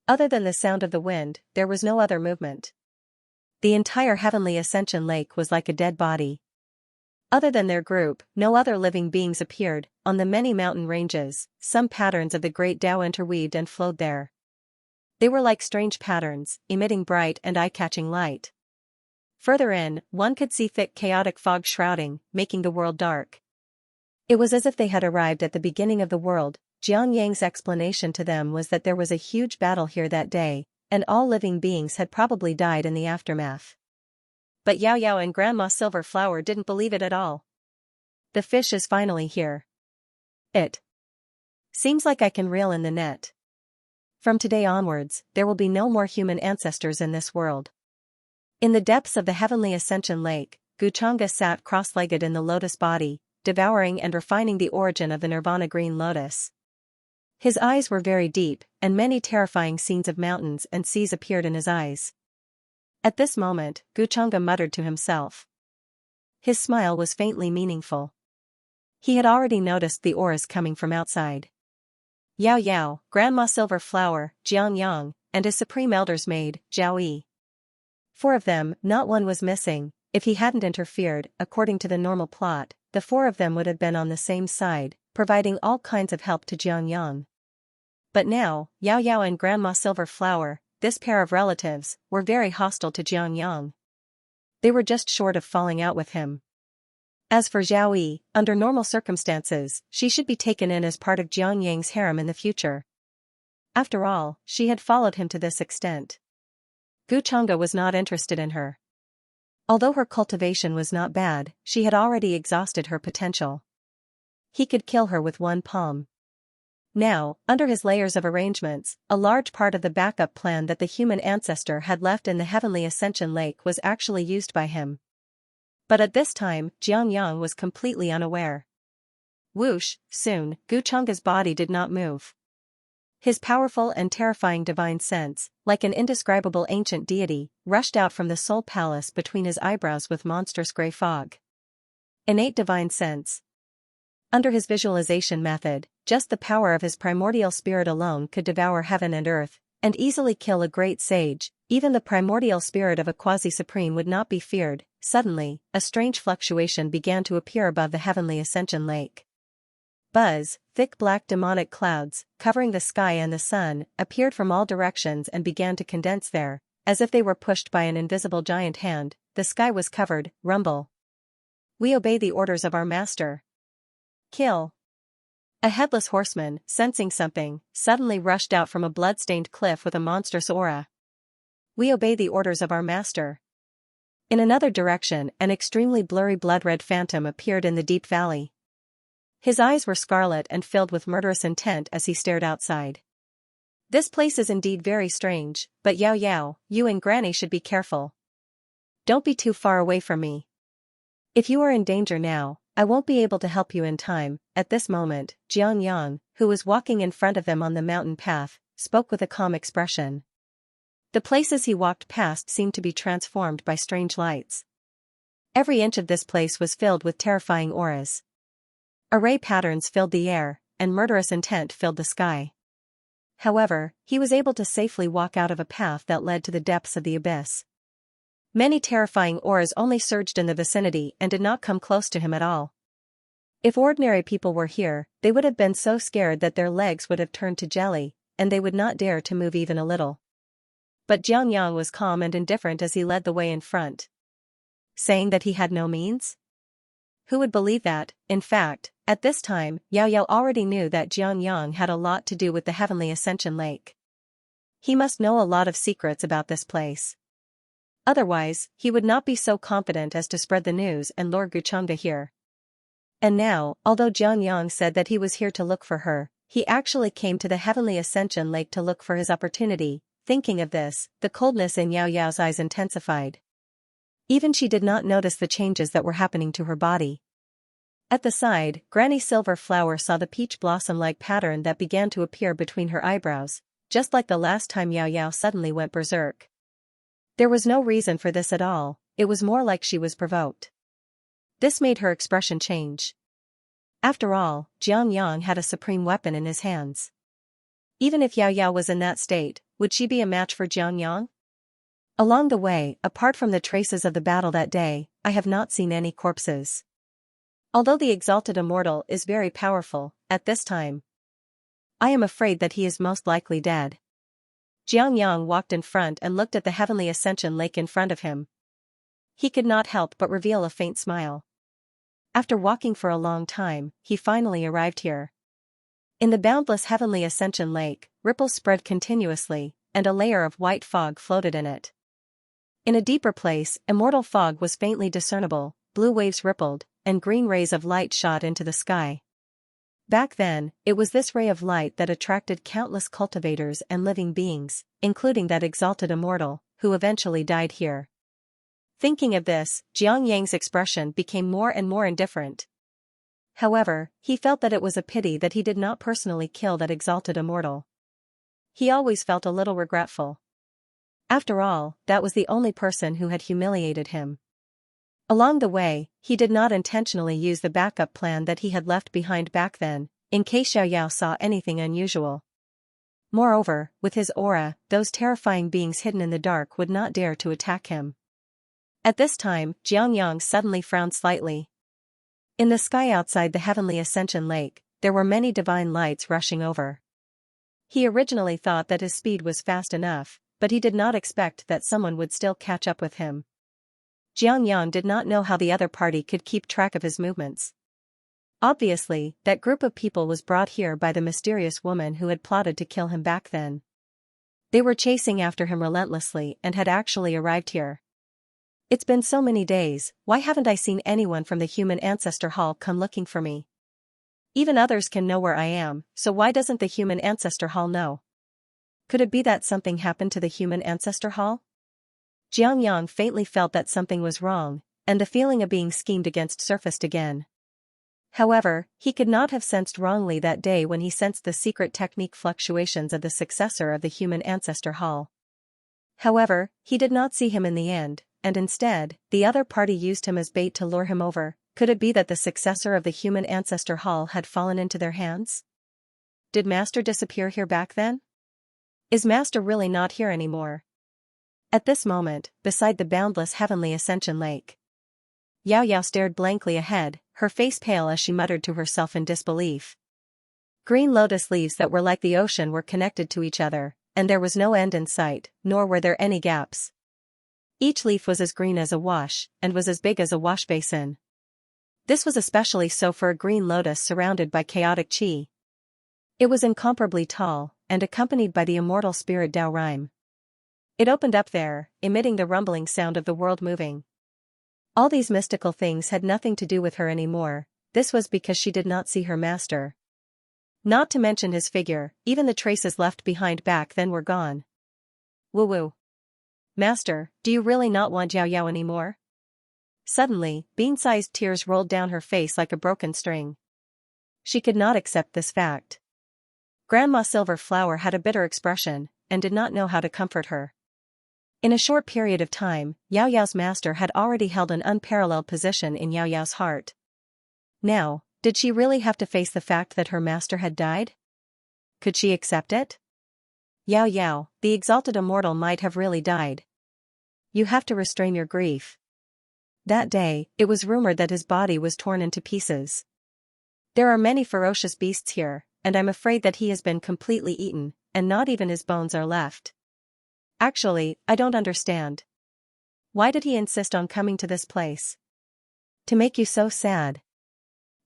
Other than the sound of the wind, there was no other movement. The entire Heavenly Ascension Lake was like a dead body. Other than their group, no other living beings appeared. On the many mountain ranges, some patterns of the great Tao interweaved and flowed there. They were like strange patterns, emitting bright and eye-catching light. Further in, one could see thick chaotic fog shrouding, making the world dark. It was as if they had arrived at the beginning of the world. Jianyang's explanation to them was that there was a huge battle here that day, and all living beings had probably died in the aftermath. But Yao Yao and Grandma Silverflower didn't believe it at all. The fish is finally here. It seems like I can reel in the net. From today onwards, there will be no more human ancestors in this world. In the depths of the Heavenly Ascension Lake, Guchanga sat cross-legged in the lotus body, devouring and refining the origin of the Nirvana green lotus. His eyes were very deep, and many terrifying scenes of mountains and seas appeared in his eyes. At this moment, Guchanga muttered to himself. His smile was faintly meaningful. He had already noticed the auras coming from outside. Yao Yao, Grandma Silverflower, Jiangyang, and his Supreme Elder's maid, Zhao Yi. 4 of them, not one was missing. If he hadn't interfered, according to the normal plot, the 4 of them would have been on the same side, providing all kinds of help to Jiangyang. But now, Yao Yao and Grandma Silverflower, this pair of relatives, were very hostile to Jiangyang. They were just short of falling out with him. As for Zhao Yi, under normal circumstances, she should be taken in as part of Jianyang's harem in the future. After all, she had followed him to this extent. Guchanga was not interested in her. Although her cultivation was not bad, she had already exhausted her potential. He could kill her with one palm. Now, under his layers of arrangements, a large part of the backup plan that the human ancestor had left in the Heavenly Ascension Lake was actually used by him. But at this time, Jiangyang was completely unaware. Whoosh, soon, Guchanga's body did not move. His powerful and terrifying divine sense, like an indescribable ancient deity, rushed out from the soul palace between his eyebrows with monstrous gray fog. Innate divine sense. Under his visualization method, just the power of his primordial spirit alone could devour heaven and earth, and easily kill a great sage. Even the primordial spirit of a quasi-supreme would not be feared. Suddenly, a strange fluctuation began to appear above the heavenly ascension lake. Buzz, thick black demonic clouds, covering the sky and the sun, appeared from all directions and began to condense there, as if they were pushed by an invisible giant hand. The sky was covered. Rumble. We obey the orders of our master. Kill. A headless horseman, sensing something, suddenly rushed out from a blood-stained cliff with a monstrous aura. We obey the orders of our master. In another direction, an extremely blurry blood-red phantom appeared in the deep valley. His eyes were scarlet and filled with murderous intent as he stared outside. This place is indeed very strange, but Yao Yao, you and Granny should be careful. Don't be too far away from me. If you are in danger now, I won't be able to help you in time. At this moment, Xianxia, who was walking in front of them on the mountain path, spoke with a calm expression. The places he walked past seemed to be transformed by strange lights. Every inch of this place was filled with terrifying auras. Array patterns filled the air, and murderous intent filled the sky. However, he was able to safely walk out of a path that led to the depths of the abyss. Many terrifying auras only surged in the vicinity and did not come close to him at all. If ordinary people were here, they would have been so scared that their legs would have turned to jelly, and they would not dare to move even a little. But Xianxia was calm and indifferent as he led the way in front. Saying that he had no means? Who would believe that? In fact, at this time, Yao Yao already knew that Xianxia had a lot to do with the heavenly ascension lake. He must know a lot of secrets about this place. Otherwise, he would not be so confident as to spread the news and lure Guchengda here. And now, although Xianxia said that he was here to look for her, he actually came to the heavenly ascension lake to look for his opportunity. Thinking of this, the coldness in Yao Yao's eyes intensified. Even she did not notice the changes that were happening to her body. At the side, Granny Silver Flower saw the peach blossom-like pattern that began to appear between her eyebrows, just like the last time Yao Yao suddenly went berserk. There was no reason for this at all, it was more like she was provoked. This made her expression change. After all, Xianxia had a supreme weapon in his hands. Even if Yao Yao was in that state, would she be a match for Xianxia? Along the way, apart from the traces of the battle that day, I have not seen any corpses. Although the exalted immortal is very powerful, at this time, I am afraid that he is most likely dead. Xianxia walked in front and looked at the heavenly ascension lake in front of him. He could not help but reveal a faint smile. After walking for a long time, he finally arrived here. In the boundless heavenly ascension lake, ripples spread continuously, and a layer of white fog floated in it. In a deeper place, immortal fog was faintly discernible, blue waves rippled, and green rays of light shot into the sky. Back then, it was this ray of light that attracted countless cultivators and living beings, including that exalted immortal, who eventually died here. Thinking of this, Xianxia's expression became more and more indifferent. However, he felt that it was a pity that he did not personally kill that exalted immortal. He always felt a little regretful. After all, that was the only person who had humiliated him. Along the way, he did not intentionally use the backup plan that he had left behind back then, in case Yao Yao saw anything unusual. Moreover, with his aura, those terrifying beings hidden in the dark would not dare to attack him. At this time, Xianxia suddenly frowned slightly. In the sky outside the heavenly ascension lake, there were many divine lights rushing over. He originally thought that his speed was fast enough, but he did not expect that someone would still catch up with him. Xianxia did not know how the other party could keep track of his movements. Obviously, that group of people was brought here by the mysterious woman who had plotted to kill him back then. They were chasing after him relentlessly and had actually arrived here. It's been so many days, why haven't I seen anyone from the Human Ancestor Hall come looking for me? Even others can know where I am, so why doesn't the Human Ancestor Hall know? Could it be that something happened to the Human Ancestor Hall? Xianxia faintly felt that something was wrong, and the feeling of being schemed against surfaced again. However, he could not have sensed wrongly that day when he sensed the secret technique fluctuations of the successor of the human ancestor hall. However, he did not see him in the end, and instead, the other party used him as bait to lure him over. Could it be that the successor of the human ancestor hall had fallen into their hands? Did Master disappear here back then? Is Master really not here anymore? At this moment, beside the boundless heavenly ascension lake, Xiaoyao stared blankly ahead, her face pale as she muttered to herself in disbelief. Green lotus leaves that were like the ocean were connected to each other, and there was no end in sight, nor were there any gaps. Each leaf was as green as a wash, and was as big as a wash basin. This was especially so for a green lotus surrounded by chaotic qi. It was incomparably tall, and accompanied by the immortal spirit Dao Rime. It opened up there, emitting the rumbling sound of the world moving. All these mystical things had nothing to do with her anymore. This was because she did not see her master. Not to mention his figure, even the traces left behind back then were gone. Woo-woo. Master, do you really not want Yao Yao anymore? Suddenly, bean-sized tears rolled down her face like a broken string. She could not accept this fact. Grandma Silverflower had a bitter expression, and did not know how to comfort her. In a short period of time, Yao Yao's master had already held an unparalleled position in Yao Yao's heart. Now, did she really have to face the fact that her master had died? Could she accept it? Yao Yao, the exalted immortal, might have really died. You have to restrain your grief. That day, it was rumored that his body was torn into pieces. There are many ferocious beasts here, and I'm afraid that he has been completely eaten, and not even his bones are left. Actually, I don't understand. Why did he insist on coming to this place? To make you so sad.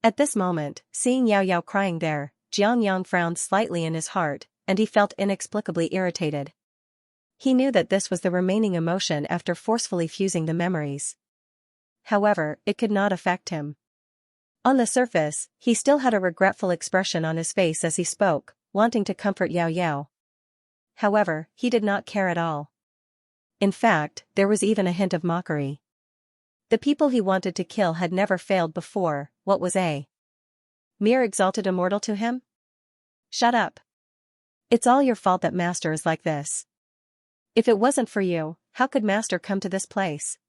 At this moment, seeing Yao Yao crying there, Jiangyang frowned slightly in his heart, and he felt inexplicably irritated. He knew that this was the remaining emotion after forcefully fusing the memories. However, it could not affect him. On the surface, he still had a regretful expression on his face as he spoke, wanting to comfort Yao Yao. However, he did not care at all. In fact, there was even a hint of mockery. The people he wanted to kill had never failed before. What was a mere exalted immortal to him? Shut up. It's all your fault that Master is like this. If it wasn't for you, how could Master come to this place?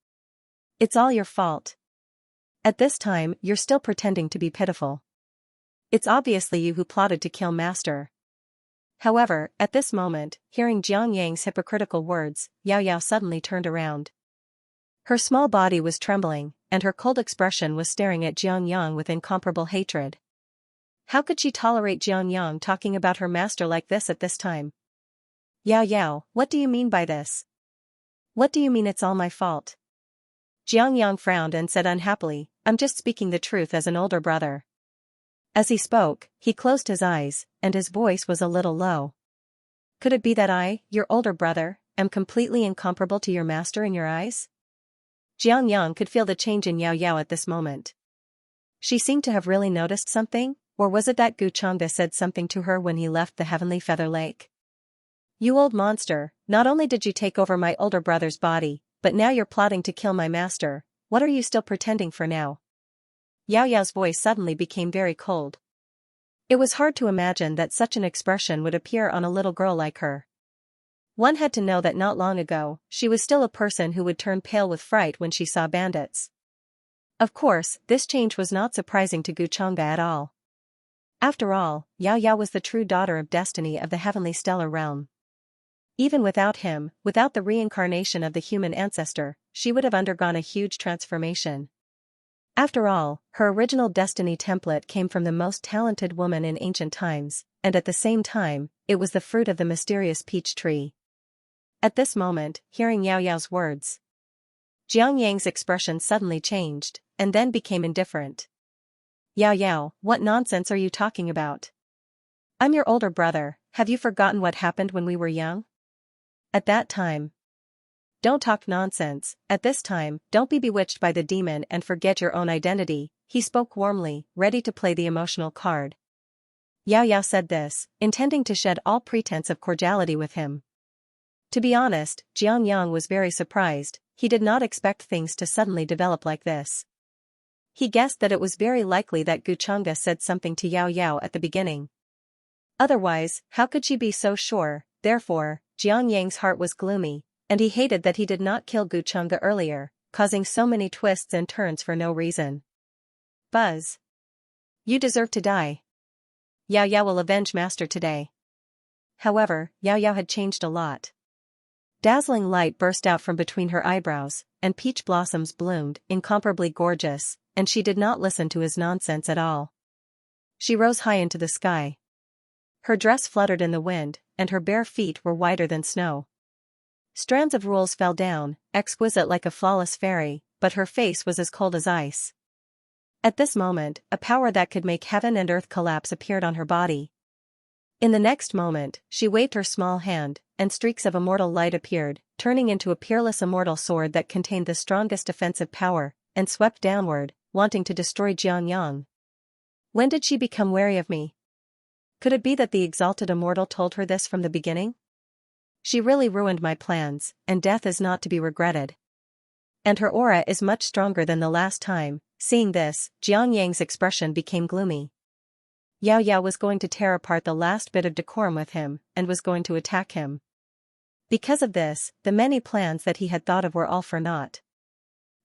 It's all your fault. At this time, you're still pretending to be pitiful. It's obviously you who plotted to kill Master. However, at this moment, hearing Jiang Yang's hypocritical words, Yao Yao suddenly turned around. Her small body was trembling, and her cold expression was staring at Jiang Yang with incomparable hatred. How could she tolerate Jiang Yang talking about her master like this at this time? Yao Yao, what do you mean by this? What do you mean it's all my fault? Jiang Yang frowned and said unhappily, I'm just speaking the truth as an older brother. As he spoke, he closed his eyes, and his voice was a little low. Could it be that I, your older brother, am completely incomparable to your master in your eyes? Jiang Yang could feel the change in Yao Yao at this moment. She seemed to have really noticed something, or was it that Gu Changde said something to her when he left the Heavenly Feather Lake? You old monster, not only did you take over my older brother's body, but now you're plotting to kill my master. What are you still pretending for now? Yao Yao's voice suddenly became very cold. It was hard to imagine that such an expression would appear on a little girl like her. One had to know that not long ago, she was still a person who would turn pale with fright when she saw bandits. Of course, this change was not surprising to Gu Changde at all. After all, Yao Yao was the true daughter of destiny of the heavenly stellar realm. Even without him, without the reincarnation of the human ancestor, she would have undergone a huge transformation. After all, her original destiny template came from the most talented woman in ancient times, and at the same time, it was the fruit of the mysterious peach tree. At this moment, hearing Yao Yao's words, Jiang Yang's expression suddenly changed, and then became indifferent. Yao Yao, what nonsense are you talking about? I'm your older brother, have you forgotten what happened when we were young? At that time. Don't talk nonsense, at this time, don't be bewitched by the demon and forget your own identity, he spoke warmly, ready to play the emotional card. Yao Yao said this, intending to shed all pretense of cordiality with him. To be honest, Jiang Yang was very surprised, he did not expect things to suddenly develop like this. He guessed that it was very likely that Guchanga said something to Yao Yao at the beginning. Otherwise, how could she be so sure? Therefore, Jiang Yang's heart was gloomy, and he hated that he did not kill Guchanga earlier, causing so many twists and turns for no reason. Buzz. You deserve to die. Yao Yao will avenge Master today. However, Yao Yao had changed a lot. Dazzling light burst out from between her eyebrows, and peach blossoms bloomed, incomparably gorgeous, and she did not listen to his nonsense at all. She rose high into the sky. Her dress fluttered in the wind, and her bare feet were whiter than snow. Strands of rules fell down, exquisite like a flawless fairy, but her face was as cold as ice. At this moment, a power that could make heaven and earth collapse appeared on her body. In the next moment, she waved her small hand, and streaks of immortal light appeared, turning into a peerless immortal sword that contained the strongest offensive power, and swept downward, wanting to destroy Jiang Yang. When did she become wary of me? Could it be that the exalted immortal told her this from the beginning? She really ruined my plans, and death is not to be regretted. And her aura is much stronger than the last time. Seeing this, Jiang Yang's expression became gloomy. Yao Yao was going to tear apart the last bit of decorum with him, and was going to attack him. Because of this, the many plans that he had thought of were all for naught.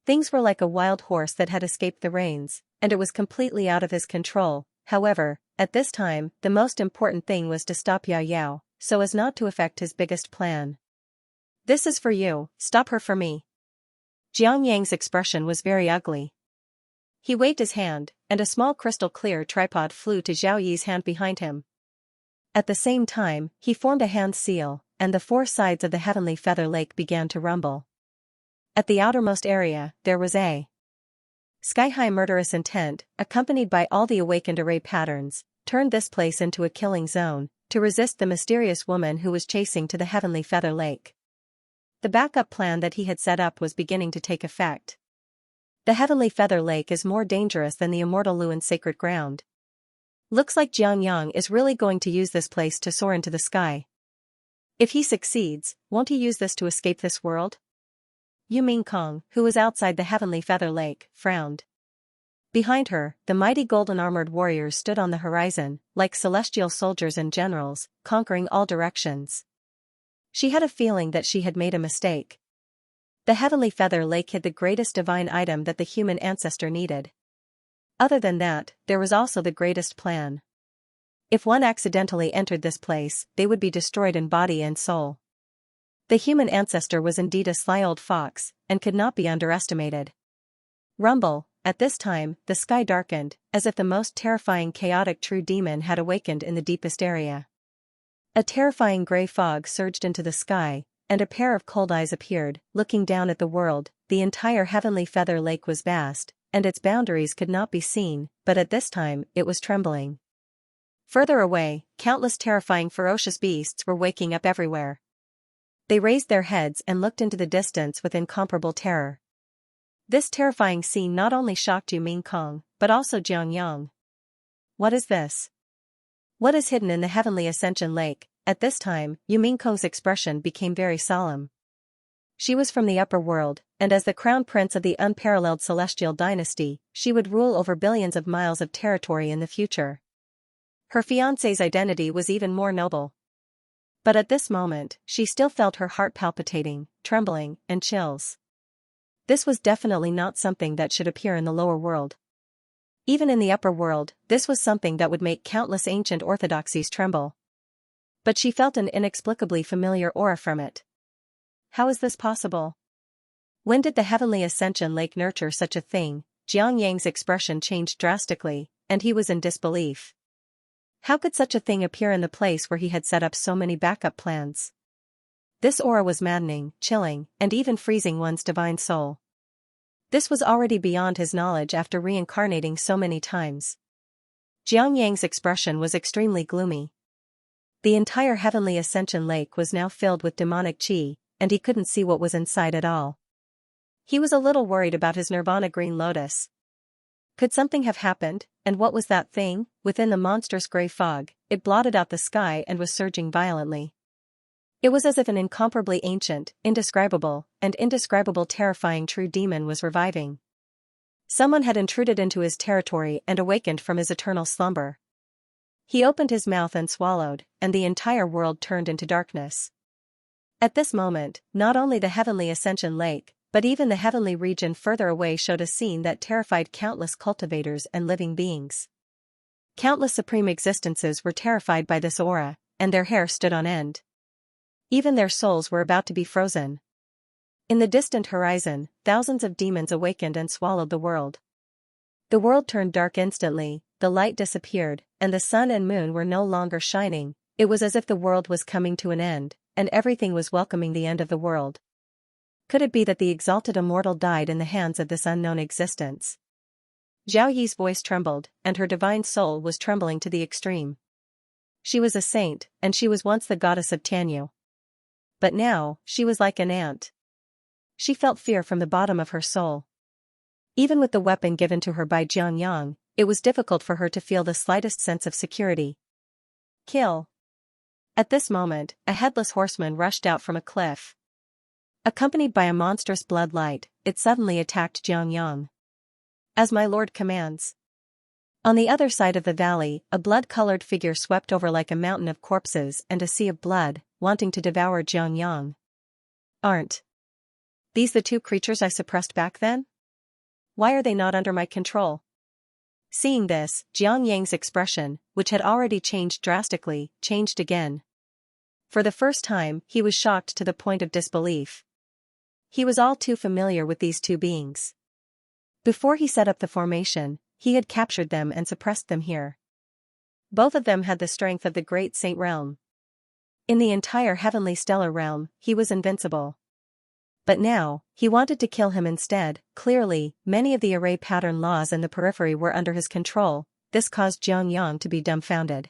Things were like a wild horse that had escaped the reins, and it was completely out of his control. However, at this time, the most important thing was to stop Yao Yao, so as not to affect his biggest plan. This is for you, stop her for me. Jiang Yang's expression was very ugly. He waved his hand, and a small crystal clear tripod flew to Zhao Yi's hand behind him. At the same time, he formed a hand seal, and the four sides of the heavenly feather lake began to rumble. At the outermost area, there was a sky-high murderous intent, accompanied by all the awakened array patterns, turned this place into a killing zone, to resist the mysterious woman who was chasing to the heavenly feather lake. The backup plan that he had set up was beginning to take effect. The heavenly feather lake is more dangerous than the immortal Luan sacred ground. Looks like Jiang Yang is really going to use this place to soar into the sky. If he succeeds, won't he use this to escape this world? Yu Mingkong, who was outside the heavenly feather lake, frowned. Behind her, the mighty golden-armored warriors stood on the horizon, like celestial soldiers and generals, conquering all directions. She had a feeling that she had made a mistake. The heavenly feather lake hid the greatest divine item that the human ancestor needed. Other than that, there was also the greatest plan. If one accidentally entered this place, they would be destroyed in body and soul. The human ancestor was indeed a sly old fox, and could not be underestimated. Rumble, at this time, the sky darkened, as if the most terrifying chaotic true demon had awakened in the deepest area. A terrifying gray fog surged into the sky, and a pair of cold eyes appeared, looking down at the world. The entire heavenly feather lake was vast, and its boundaries could not be seen, but at this time, it was trembling. Further away, countless terrifying ferocious beasts were waking up everywhere. They raised their heads and looked into the distance with incomparable terror. This terrifying scene not only shocked Yu Mingkong, but also Jiang Yang. What is this? What is hidden in the heavenly ascension lake? At this time, Yu Mingkong's expression became very solemn. She was from the upper world, and as the crown prince of the unparalleled celestial dynasty, she would rule over billions of miles of territory in the future. Her fiancé's identity was even more noble. But at this moment, she still felt her heart palpitating, trembling, and chills. This was definitely not something that should appear in the lower world. Even in the upper world, this was something that would make countless ancient orthodoxies tremble. But she felt an inexplicably familiar aura from it. How is this possible? When did the heavenly ascension lake nurture such a thing? Jiang Yang's expression changed drastically, and he was in disbelief. How could such a thing appear in the place where he had set up so many backup plans? This aura was maddening, chilling, and even freezing one's divine soul. This was already beyond his knowledge after reincarnating so many times. Jiang Yang's expression was extremely gloomy. The entire heavenly ascension lake was now filled with demonic chi, and he couldn't see what was inside at all. He was a little worried about his nirvana green lotus. Could something have happened, and what was that thing? Within the monstrous gray fog, it blotted out the sky and was surging violently. It was as if an incomparably ancient, indescribable terrifying true demon was reviving. Someone had intruded into his territory and awakened from his eternal slumber. He opened his mouth and swallowed, and the entire world turned into darkness. At this moment, not only the heavenly ascension lake, but even the heavenly region further away showed a scene that terrified countless cultivators and living beings. Countless supreme existences were terrified by this aura, and their hair stood on end. Even their souls were about to be frozen. In the distant horizon, thousands of demons awakened and swallowed the world. The world turned dark instantly, the light disappeared, and the sun and moon were no longer shining. It was as if the world was coming to an end, and everything was welcoming the end of the world. Could it be that the exalted immortal died in the hands of this unknown existence? Zhao Yi's voice trembled, and her divine soul was trembling to the extreme. She was a saint, and she was once the goddess of Tianyu. But now, she was like an ant. She felt fear from the bottom of her soul. Even with the weapon given to her by Jiangyang, it was difficult for her to feel the slightest sense of security. Kill. At this moment, a headless horseman rushed out from a cliff. Accompanied by a monstrous bloodlight, it suddenly attacked Jiangyang. As my lord commands. On the other side of the valley, a blood-colored figure swept over like a mountain of corpses and a sea of blood, wanting to devour Jiangyang. Aren't these the two creatures I suppressed back then? Why are they not under my control? Seeing this, Jiangyang's expression, which had already changed drastically, changed again. For the first time, he was shocked to the point of disbelief. He was all too familiar with these two beings. Before he set up the formation, he had captured them and suppressed them here. Both of them had the strength of the great saint realm. In the entire heavenly stellar realm, he was invincible. But now, he wanted to kill him instead. Clearly, many of the array pattern laws in the periphery were under his control. This caused Jiangyang to be dumbfounded.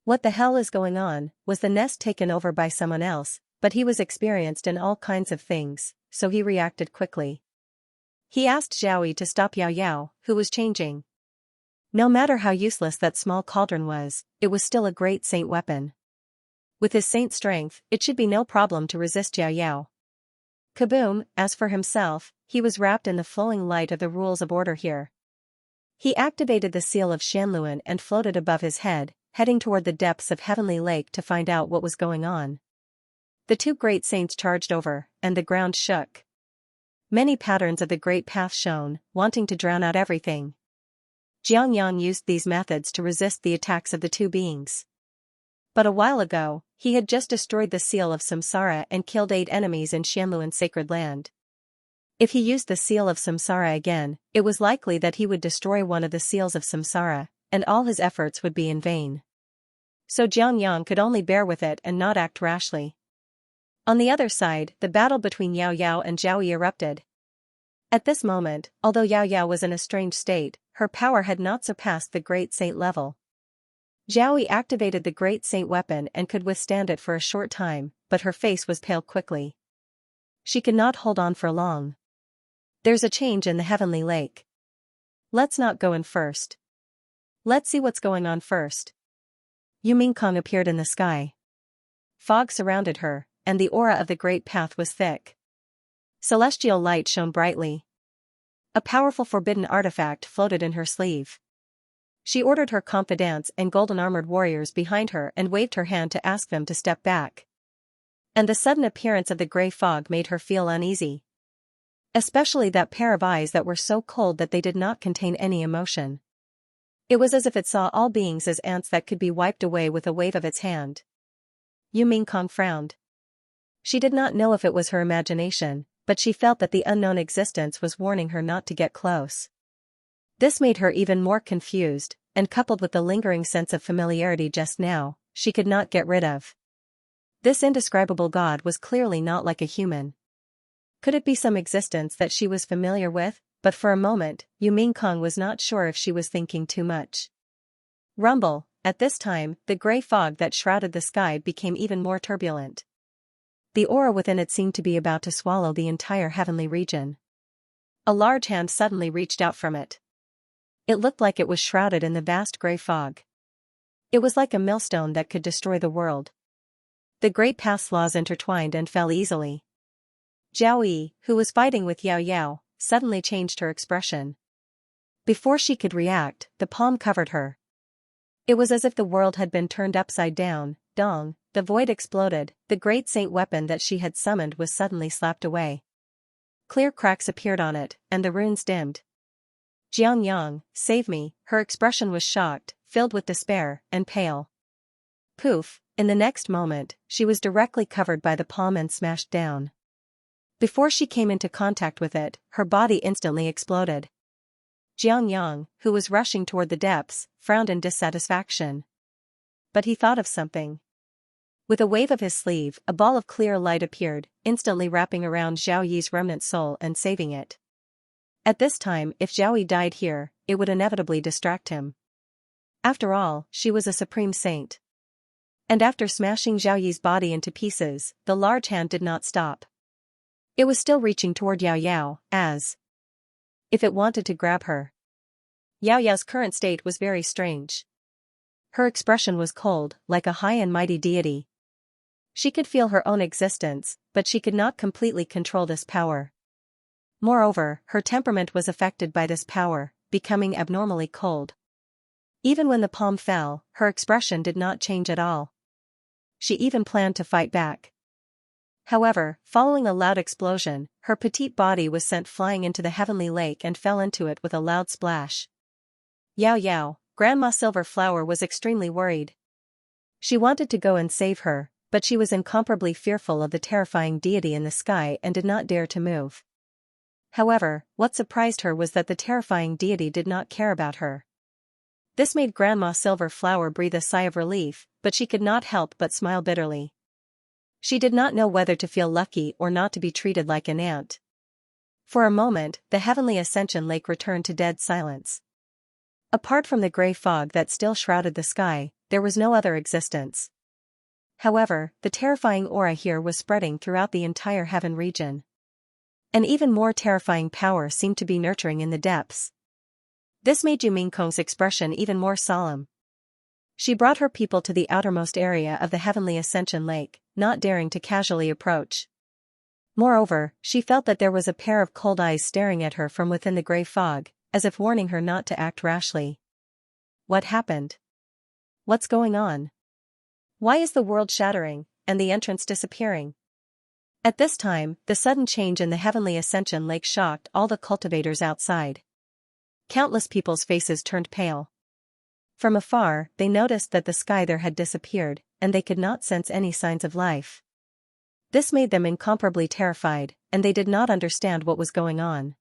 What the hell is going on? Was the nest taken over by someone else? But he was experienced in all kinds of things, so he reacted quickly. He asked Zhao Yi to stop Yao Yao, who was changing. No matter how useless that small cauldron was, it was still a great saint weapon. With his saint strength, it should be no problem to resist Yao Yao. Kaboom! As for himself, he was wrapped in the flowing light of the rules of order here. He activated the seal of Shanluan and floated above his head, heading toward the depths of Heavenly Lake to find out what was going on. The two great saints charged over, and the ground shook. Many patterns of the Great Path shone, wanting to drown out everything. Jiangyang used these methods to resist the attacks of the two beings. But a while ago, he had just destroyed the seal of Samsara and killed 8 enemies in Shanluan's sacred land. If he used the seal of Samsara again, it was likely that he would destroy one of the seals of Samsara, and all his efforts would be in vain. So Jiangyang could only bear with it and not act rashly. On the other side, the battle between Yao Yao and Zhao Yi erupted. At this moment, although Yao Yao was in a strange state, her power had not surpassed the Great Saint level. Zhao Yi activated the Great Saint weapon and could withstand it for a short time, but her face was pale quickly. She could not hold on for long. There's a change in the Heavenly Lake. Let's not go in first. Let's see what's going on first. Yu Mingkong appeared in the sky. Fog surrounded her, and the aura of the Great Path was thick. Celestial light shone brightly. A powerful forbidden artifact floated in her sleeve. She ordered her confidants and golden-armored warriors behind her and waved her hand to ask them to step back. And the sudden appearance of the gray fog made her feel uneasy. Especially that pair of eyes that were so cold that they did not contain any emotion. It was as if it saw all beings as ants that could be wiped away with a wave of its hand. Yu Mingkong frowned. She did not know if it was her imagination, but she felt that the unknown existence was warning her not to get close. This made her even more confused, and coupled with the lingering sense of familiarity just now, she could not get rid of. This indescribable god was clearly not like a human. Could it be some existence that she was familiar with? But for a moment, Yu Mingkong was not sure if she was thinking too much. Rumble. At this time, the gray fog that shrouded the sky became even more turbulent. The aura within it seemed to be about to swallow the entire heavenly region. A large hand suddenly reached out from it. It looked like it was shrouded in the vast gray fog. It was like a millstone that could destroy the world. The Great Path's laws intertwined and fell easily. Zhao Yi, who was fighting with Yao Yao, suddenly changed her expression. Before she could react, the palm covered her. It was as if the world had been turned upside down. Dong, the void exploded, the great saint weapon that she had summoned was suddenly slapped away. Clear cracks appeared on it, and the runes dimmed. Xianxia, save me, her expression was shocked, filled with despair, and pale. Poof, in the next moment, she was directly covered by the palm and smashed down. Before she came into contact with it, her body instantly exploded. Xianxia, who was rushing toward the depths, frowned in dissatisfaction. But he thought of something. With a wave of his sleeve, a ball of clear light appeared, instantly wrapping around Zhao Yi's remnant soul and saving it. At this time, if Zhao Yi died here, it would inevitably distract him. After all, she was a supreme saint. And after smashing Zhao Yi's body into pieces, the large hand did not stop. It was still reaching toward Yao Yao, as if it wanted to grab her. Yao Yao's current state was very strange. Her expression was cold, like a high and mighty deity. She could feel her own existence, but she could not completely control this power. Moreover, her temperament was affected by this power, becoming abnormally cold. Even when the palm fell, her expression did not change at all. She even planned to fight back. However, following a loud explosion, her petite body was sent flying into the heavenly lake and fell into it with a loud splash. Yao Yao, Grandma Silverflower, was extremely worried. She wanted to go and save her, but she was incomparably fearful of the terrifying deity in the sky and did not dare to move. However, what surprised her was that the terrifying deity did not care about her. This made Grandma Silverflower breathe a sigh of relief, but she could not help but smile bitterly. She did not know whether to feel lucky or not to be treated like an ant. For a moment, the heavenly ascension lake returned to dead silence. Apart from the gray fog that still shrouded the sky, there was no other existence. However, the terrifying aura here was spreading throughout the entire heaven region. An even more terrifying power seemed to be nurturing in the depths. This made Jumingkong's expression even more solemn. She brought her people to the outermost area of the heavenly ascension lake, not daring to casually approach. Moreover, she felt that there was a pair of cold eyes staring at her from within the gray fog, as if warning her not to act rashly. What happened? What's going on? Why is the world shattering, and the entrance disappearing? At this time, the sudden change in the heavenly ascension lake shocked all the cultivators outside. Countless people's faces turned pale. From afar, they noticed that the sky there had disappeared, and they could not sense any signs of life. This made them incomparably terrified, and they did not understand what was going on.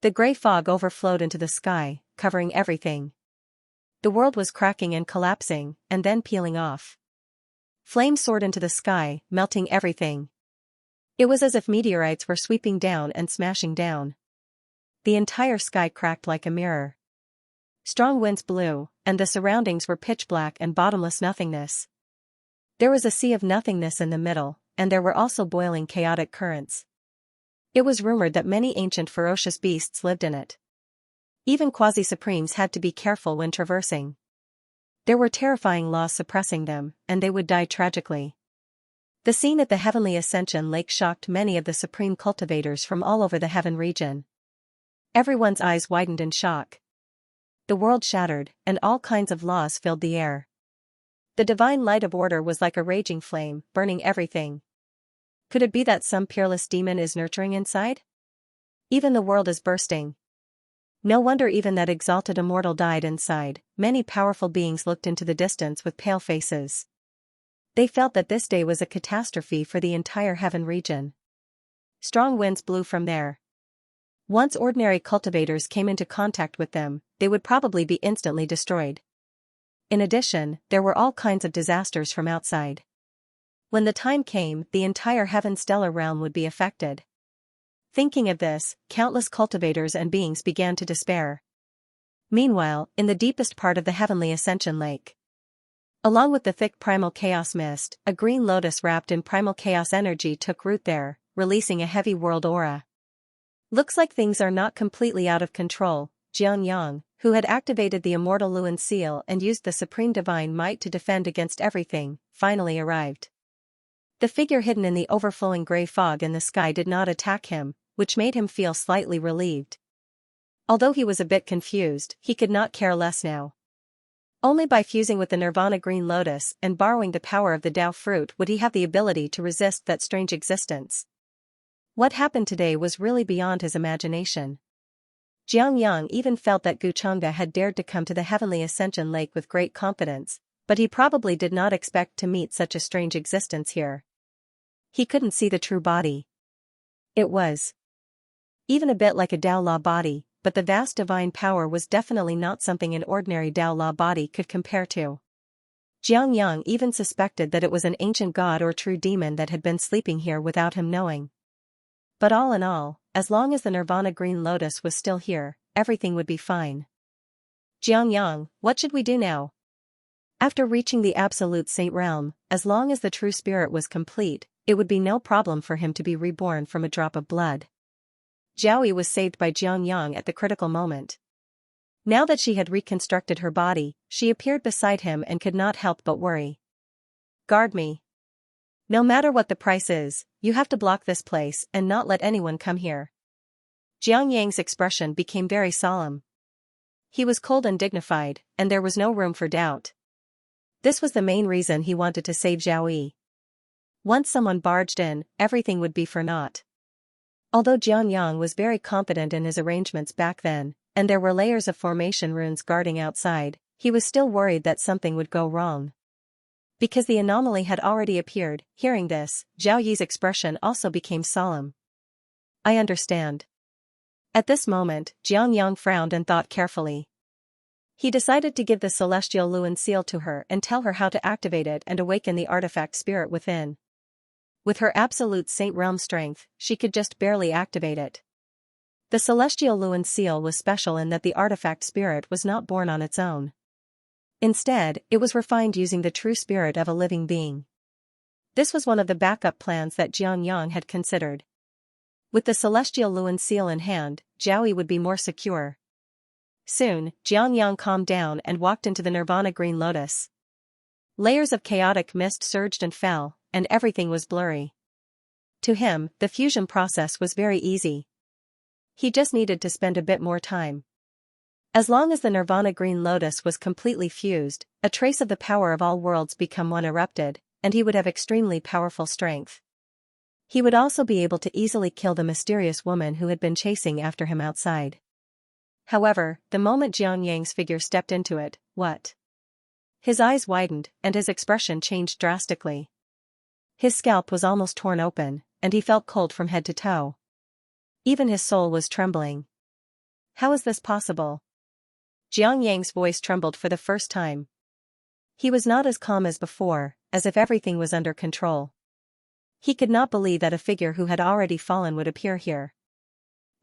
The gray fog overflowed into the sky, covering everything. The world was cracking and collapsing, and then peeling off. Flames soared into the sky, melting everything. It was as if meteorites were sweeping down and smashing down. The entire sky cracked like a mirror. Strong winds blew, and the surroundings were pitch black and bottomless nothingness. There was a sea of nothingness in the middle, and there were also boiling chaotic currents. It was rumored that many ancient ferocious beasts lived in it. Even quasi-supremes had to be careful when traversing. There were terrifying laws suppressing them, and they would die tragically. The scene at the heavenly ascension lake shocked many of the supreme cultivators from all over the heaven region. Everyone's eyes widened in shock. The world shattered, and all kinds of laws filled the air. The divine light of order was like a raging flame, burning everything. Could it be that some peerless demon is nurturing inside? Even the world is bursting. No wonder even that exalted immortal died inside. Many powerful beings looked into the distance with pale faces. They felt that this day was a catastrophe for the entire heaven region. Strong winds blew from there. Once ordinary cultivators came into contact with them, they would probably be instantly destroyed. In addition, there were all kinds of disasters from outside. When the time came, the entire heaven stellar realm would be affected. Thinking of this, countless cultivators and beings began to despair. Meanwhile, in the deepest part of the heavenly ascension lake, along with the thick primal chaos mist, a green lotus wrapped in primal chaos energy took root there, releasing a heavy world aura. Looks like things are not completely out of control. Xianxia, who had activated the immortal Luan seal and used the supreme divine might to defend against everything, finally arrived. The figure hidden in the overflowing gray fog in the sky did not attack him, which made him feel slightly relieved. Although he was a bit confused, he could not care less now. Only by fusing with the Nirvana green lotus and borrowing the power of the Tao fruit would he have the ability to resist that strange existence. What happened today was really beyond his imagination. Xianxia even felt that Guchanga had dared to come to the Heavenly Ascension Lake with great confidence, but he probably did not expect to meet such a strange existence here. He couldn't see the true body. It was even a bit like a Tao Law body, but the vast divine power was definitely not something an ordinary Tao Law body could compare to. Xianxia even suspected that it was an ancient god or true demon that had been sleeping here without him knowing. But all in all, as long as the Nirvana green lotus was still here, everything would be fine. Xianxia, what should we do now? After reaching the absolute saint realm, as long as the true spirit was complete, it would be no problem for him to be reborn from a drop of blood. Zhaoyi was saved by Xianxia at the critical moment. Now that she had reconstructed her body, she appeared beside him and could not help but worry. Guard me. No matter what the price is, you have to block this place and not let anyone come here. Xianxia's expression became very solemn. He was cold and dignified, and there was no room for doubt. This was the main reason he wanted to save Zhaoyi. Once someone barged in, everything would be for naught. Although Xianxia was very confident in his arrangements back then, and there were layers of formation runes guarding outside, he was still worried that something would go wrong. Because the anomaly had already appeared, hearing this, Zhao Yi's expression also became solemn. I understand. At this moment, Xianxia frowned and thought carefully. He decided to give the celestial Luan seal to her and tell her how to activate it and awaken the artifact spirit within. With her absolute saint realm strength, she could just barely activate it. The celestial Luan seal was special in that the artifact spirit was not born on its own. Instead, it was refined using the true spirit of a living being. This was one of the backup plans that Xianxia had considered. With the celestial Luan seal in hand, Zhaoyi would be more secure. Soon, Xianxia calmed down and walked into the Nirvana green lotus. Layers of chaotic mist surged and fell, and everything was blurry. To him, the fusion process was very easy. He just needed to spend a bit more time. As long as the Nirvana green lotus was completely fused, a trace of the power of all worlds become one erupted, and he would have extremely powerful strength. He would also be able to easily kill the mysterious woman who had been chasing after him outside. However, the moment Xianxia's figure stepped into it, what? His eyes widened, and his expression changed drastically. His scalp was almost torn open, and he felt cold from head to toe. Even his soul was trembling. How is this possible? Xianxia's voice trembled for the first time. He was not as calm as before, as if everything was under control. He could not believe that a figure who had already fallen would appear here.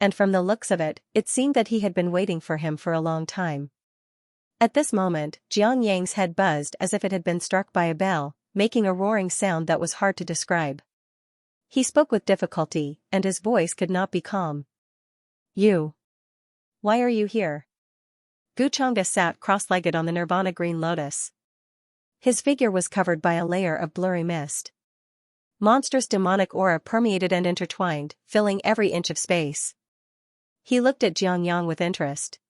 And from the looks of it, it seemed that he had been waiting for him for a long time. At this moment, Xianxia's head buzzed as if it had been struck by a bell, making a roaring sound that was hard to describe. He spoke with difficulty, and his voice could not be calm. You. Why are you here? Guchanga sat cross-legged on the Nirvana green lotus. His figure was covered by a layer of blurry mist. Monstrous demonic aura permeated and intertwined, filling every inch of space. He looked at Xianxia with interest.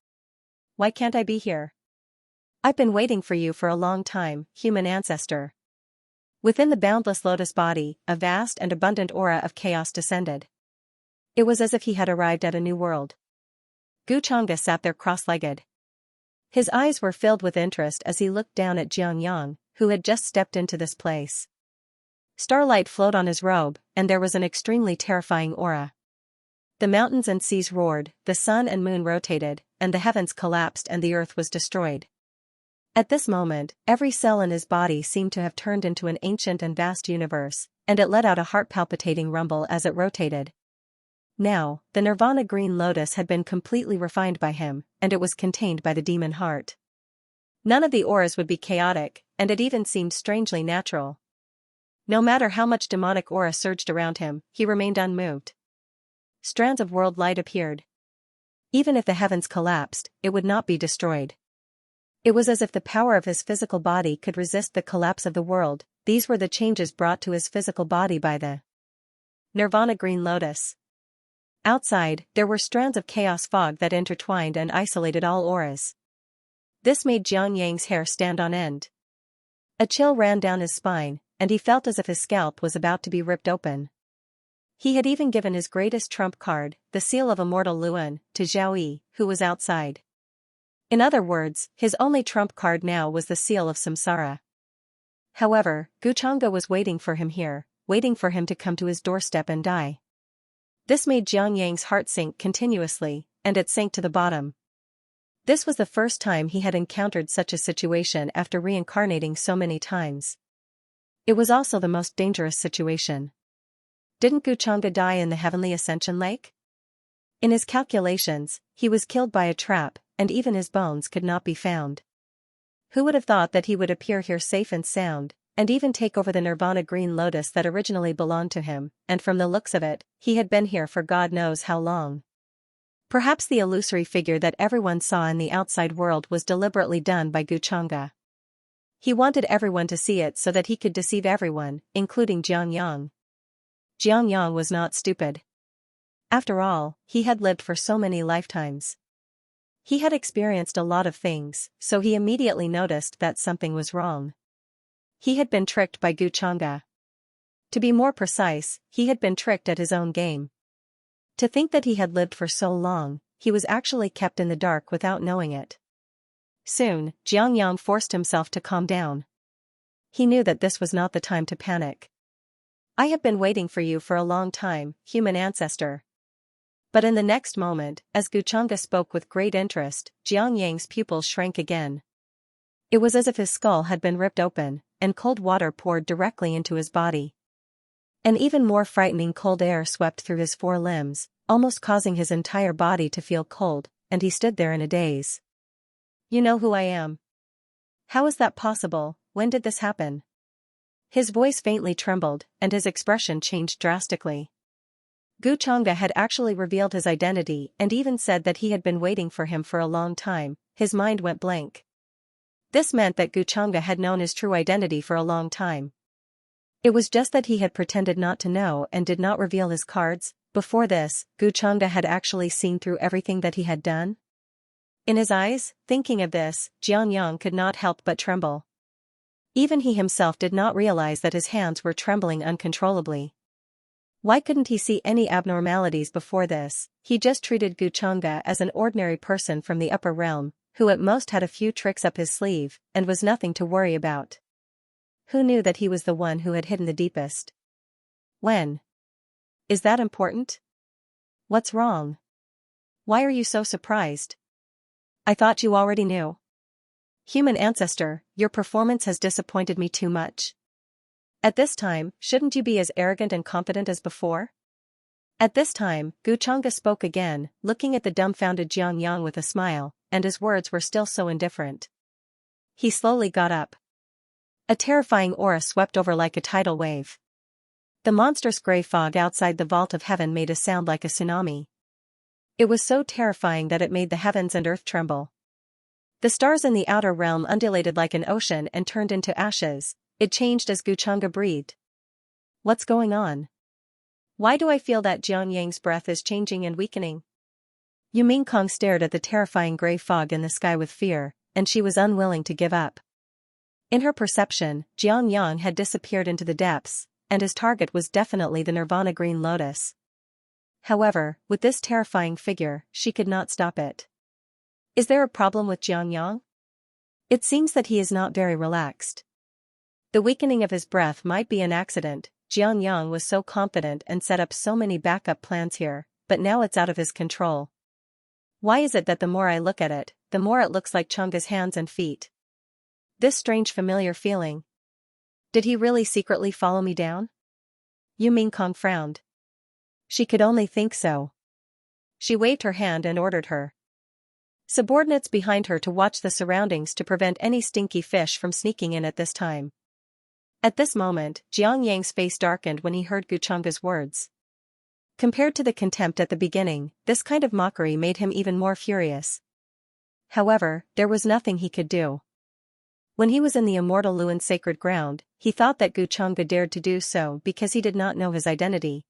Why can't I be here? I've been waiting for you for a long time, human ancestor. Within the boundless lotus body, a vast and abundant aura of chaos descended. It was as if he had arrived at a new world. Guchanga sat there cross-legged. His eyes were filled with interest as he looked down at Xianxia, who had just stepped into this place. Starlight flowed on his robe, and there was an extremely terrifying aura. The mountains and seas roared, the sun and moon rotated, and the heavens collapsed and the earth was destroyed. At this moment, every cell in his body seemed to have turned into an ancient and vast universe, and it let out a heart-palpitating rumble as it rotated. Now, the Nirvana green lotus had been completely refined by him, and it was contained by the demon heart. None of the auras would be chaotic, and it even seemed strangely natural. No matter how much demonic aura surged around him, he remained unmoved. Strands of world light appeared. Even if the heavens collapsed, it would not be destroyed. It was as if the power of his physical body could resist the collapse of the world. These were the changes brought to his physical body by the Nirvana green lotus. Outside, there were strands of chaos fog that intertwined and isolated all auras. This made Xianxia's hair stand on end. A chill ran down his spine, and he felt as if his scalp was about to be ripped open. He had even given his greatest trump card, the seal of Immortal Luan, to Zhao Yi, who was outside. In other words, his only trump card now was the seal of Samsara. However, Guchanga was waiting for him here, waiting for him to come to his doorstep and die. This made Xianxia's heart sink continuously, and it sank to the bottom. This was the first time he had encountered such a situation after reincarnating so many times. It was also the most dangerous situation. Didn't Guchanga die in the Heavenly Ascension Lake? In his calculations, he was killed by a trap, and even his bones could not be found. Who would have thought that he would appear here safe and sound, and even take over the Nirvana Green Lotus that originally belonged to him, and from the looks of it, he had been here for God knows how long. Perhaps the illusory figure that everyone saw in the outside world was deliberately done by Guchanga. He wanted everyone to see it so that he could deceive everyone, including Xianxia. Xianxia was not stupid. After all, he had lived for so many lifetimes. He had experienced a lot of things, so he immediately noticed that something was wrong. He had been tricked by Guchanga. To be more precise, he had been tricked at his own game. To think that he had lived for so long, he was actually kept in the dark without knowing it. Soon, Xianxia forced himself to calm down. He knew that this was not the time to panic. I have been waiting for you for a long time, human ancestor. But in the next moment, as Guchanga spoke with great interest, Xianxia's pupils shrank again. It was as if his skull had been ripped open, and cold water poured directly into his body. An even more frightening cold air swept through his four limbs, almost causing his entire body to feel cold, and he stood there in a daze. You know who I am? How is that possible? When did this happen? His voice faintly trembled, and his expression changed drastically. Guchanga had actually revealed his identity and even said that he had been waiting for him for a long time. His mind went blank. This meant that Guchanga had known his true identity for a long time. It was just that he had pretended not to know and did not reveal his cards. Before this, Guchanga had actually seen through everything that he had done. In his eyes, thinking of this, Xianxia could not help but tremble. Even he himself did not realize that his hands were trembling uncontrollably. Why couldn't he see any abnormalities before this? He just treated Guchanga as an ordinary person from the upper realm, who at most had a few tricks up his sleeve, and was nothing to worry about. Who knew that he was the one who had hidden the deepest? When? Is that important? What's wrong? Why are you so surprised? I thought you already knew. Human ancestor, your performance has disappointed me too much. At this time, shouldn't you be as arrogant and confident as before? At this time, Guchanga spoke again, looking at the dumbfounded Xianxia with a smile, and his words were still so indifferent. He slowly got up. A terrifying aura swept over like a tidal wave. The monstrous gray fog outside the vault of heaven made a sound like a tsunami. It was so terrifying that it made the heavens and earth tremble. The stars in the outer realm undulated like an ocean and turned into ashes. It changed as Guchanga breathed. What's going on? Why do I feel that Xianxia's breath is changing and weakening? Yu Mingkong stared at the terrifying gray fog in the sky with fear, and she was unwilling to give up. In her perception, Xianxia had disappeared into the depths, and his target was definitely the Nirvana Green Lotus. However, with this terrifying figure, she could not stop it. Is there a problem with Xianxia? It seems that he is not very relaxed. The weakening of his breath might be an accident. Xianxia was so confident and set up so many backup plans here, but now it's out of his control. Why is it that the more I look at it, the more it looks like Chunga's hands and feet? This strange familiar feeling. Did he really secretly follow me down? Yu Mingkong frowned. She could only think so. She waved her hand and ordered her subordinates behind her to watch the surroundings to prevent any stinky fish from sneaking in at this time. At this moment, Xianxia's face darkened when he heard Guchanga's words. Compared to the contempt at the beginning, this kind of mockery made him even more furious. However, there was nothing he could do. When he was in the immortal Luan sacred ground, he thought that Guchanga dared to do so because he did not know his identity.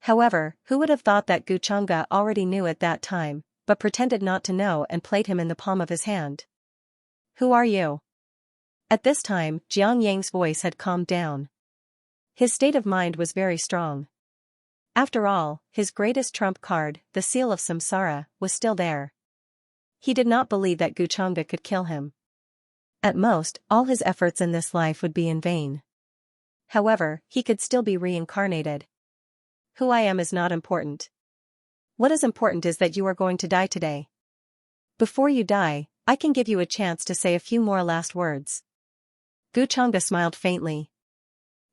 However, who would have thought that Guchanga already knew at that time, but pretended not to know and played him in the palm of his hand? Who are you? At this time, Jiang Yang's voice had calmed down. His state of mind was very strong. After all, his greatest trump card, the seal of samsara, was still there. He did not believe that Guchanga could kill him. At most, all his efforts in this life would be in vain. However, he could still be reincarnated. Who I am is not important. What is important is that you are going to die today. Before you die, I can give you a chance to say a few more last words. Guchanga smiled faintly.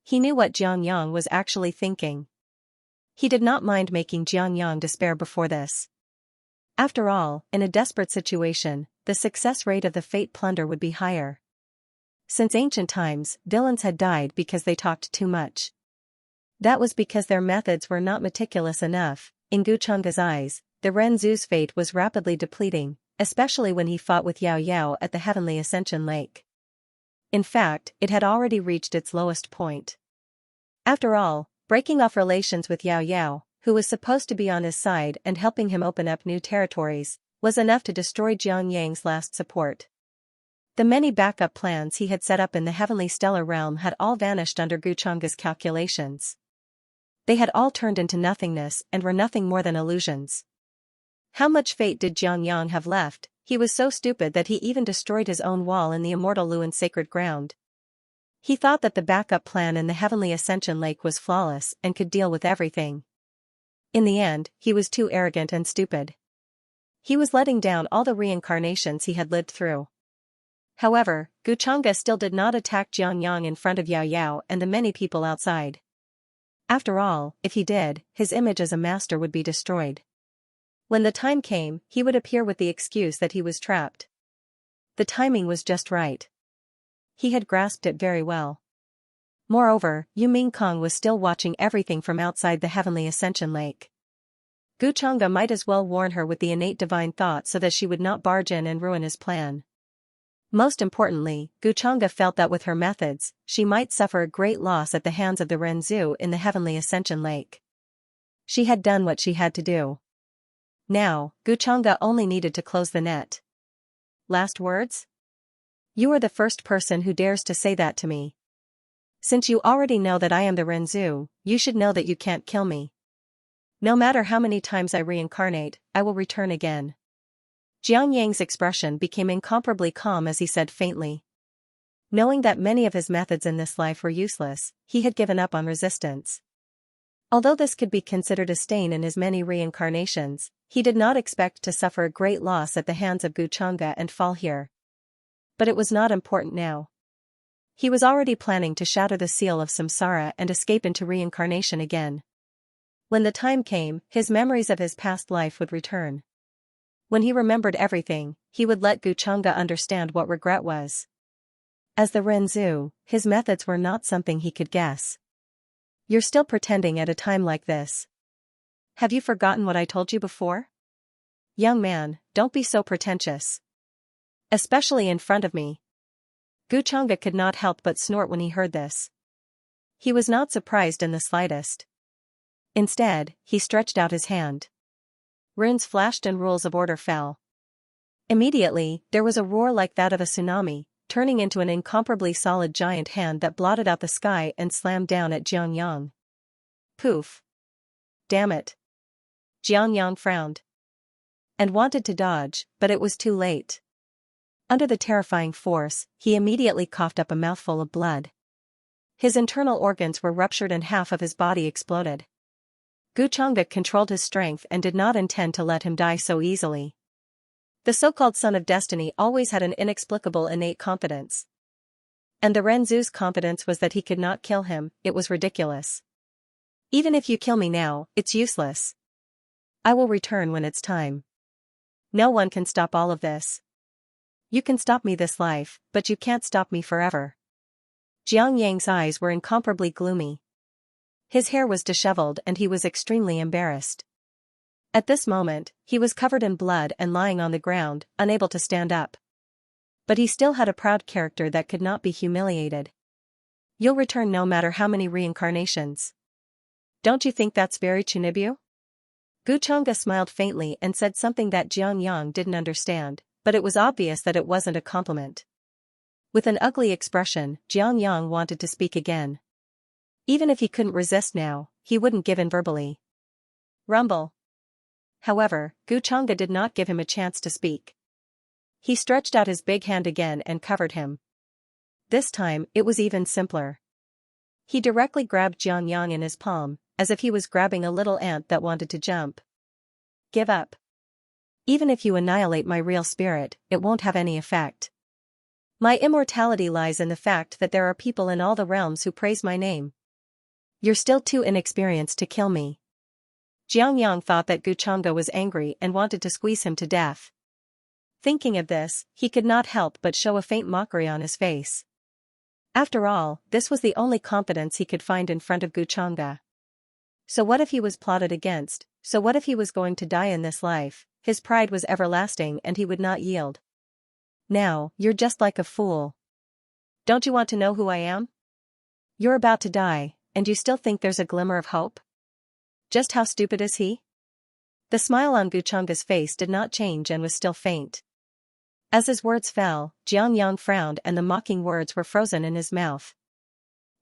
He knew what Jiang Yang was actually thinking. He did not mind making Jiang Yang despair before this. After all, in a desperate situation, the success rate of the fate plunder would be higher. Since ancient times, villains had died because they talked too much. That was because their methods were not meticulous enough. In Guchanga's eyes, the Renzu's fate was rapidly depleting, especially when he fought with Yao Yao at the Heavenly Ascension Lake. In fact, it had already reached its lowest point. After all, breaking off relations with Yao Yao, who was supposed to be on his side and helping him open up new territories, was enough to destroy Jiang Yang's last support. The many backup plans he had set up in the heavenly stellar realm had all vanished under Guchanga's calculations. They had all turned into nothingness and were nothing more than illusions. How much fate did Jiang Yang have left? He was so stupid that he even destroyed his own wall in the immortal Luan sacred ground. He thought that the backup plan in the Heavenly Ascension Lake was flawless and could deal with everything. In the end, he was too arrogant and stupid. He was letting down all the reincarnations he had lived through. However, Guchanga still did not attack Jiang Yang in front of Yao Yao and the many people outside. After all, if he did, his image as a master would be destroyed. When the time came, he would appear with the excuse that he was trapped. The timing was just right. He had grasped it very well. Moreover, Yu Mingkong was still watching everything from outside the Heavenly Ascension Lake. Guchanga might as well warn her with the innate divine thought so that she would not barge in and ruin his plan. Most importantly, Guchanga felt that with her methods, she might suffer a great loss at the hands of the Renzu in the Heavenly Ascension Lake. She had done what she had to do. Now, Guchanga only needed to close the net. Last words? You are the first person who dares to say that to me. Since you already know that I am the Renzu, you should know that you can't kill me. No matter how many times I reincarnate, I will return again. Jiang Yang's expression became incomparably calm as he said faintly. Knowing that many of his methods in this life were useless, he had given up on resistance. Although this could be considered a stain in his many reincarnations, he did not expect to suffer a great loss at the hands of Guchanga and fall here. But it was not important now. He was already planning to shatter the seal of samsara and escape into reincarnation again. When the time came, his memories of his past life would return. When he remembered everything, he would let Guchanga understand what regret was. As the Renzu, his methods were not something he could guess. You're still pretending at a time like this. Have you forgotten what I told you before? Young man, don't be so pretentious. Especially in front of me. Guchanga could not help but snort when he heard this. He was not surprised in the slightest. Instead, he stretched out his hand. Runes flashed and rules of order fell. Immediately, there was a roar like that of a tsunami, turning into an incomparably solid giant hand that blotted out the sky and slammed down at Jiang Yang. Poof. Damn it. Jiang Yang frowned. And wanted to dodge, but it was too late. Under the terrifying force, he immediately coughed up a mouthful of blood. His internal organs were ruptured and half of his body exploded. Guchanga controlled his strength and did not intend to let him die so easily. The so-called son of destiny always had an inexplicable innate confidence. And the Renzu's confidence was that he could not kill him. It was ridiculous. Even if you kill me now, it's useless. I will return when it's time. No one can stop all of this. You can stop me this life, but you can't stop me forever. Jiang Yang's eyes were incomparably gloomy. His hair was disheveled and he was extremely embarrassed. At this moment, he was covered in blood and lying on the ground, unable to stand up. But he still had a proud character that could not be humiliated. You'll return no matter how many reincarnations. Don't you think that's very Chunibyo? Guchanga smiled faintly and said something that Xiangyang didn't understand, but it was obvious that it wasn't a compliment. With an ugly expression, Xiangyang wanted to speak again. Even if he couldn't resist now, he wouldn't give in verbally. Rumble. However, Guchanga did not give him a chance to speak. He stretched out his big hand again and covered him. This time, it was even simpler. He directly grabbed Xiangyang in his palm, as if he was grabbing a little ant that wanted to jump. Give up. Even if you annihilate my real spirit, it won't have any effect. My immortality lies in the fact that there are people in all the realms who praise my name. You're still too inexperienced to kill me. Xiangyang thought that Guchanga was angry and wanted to squeeze him to death. Thinking of this, he could not help but show a faint mockery on his face. After all, this was the only confidence he could find in front of Guchanga. So what if he was plotted against? So what if he was going to die in this life? His pride was everlasting and he would not yield. Now, you're just like a fool. Don't you want to know who I am? You're about to die, and you still think there's a glimmer of hope? Just how stupid is he? The smile on Guchanga's face did not change and was still faint. As his words fell, Xiangyang frowned and the mocking words were frozen in his mouth.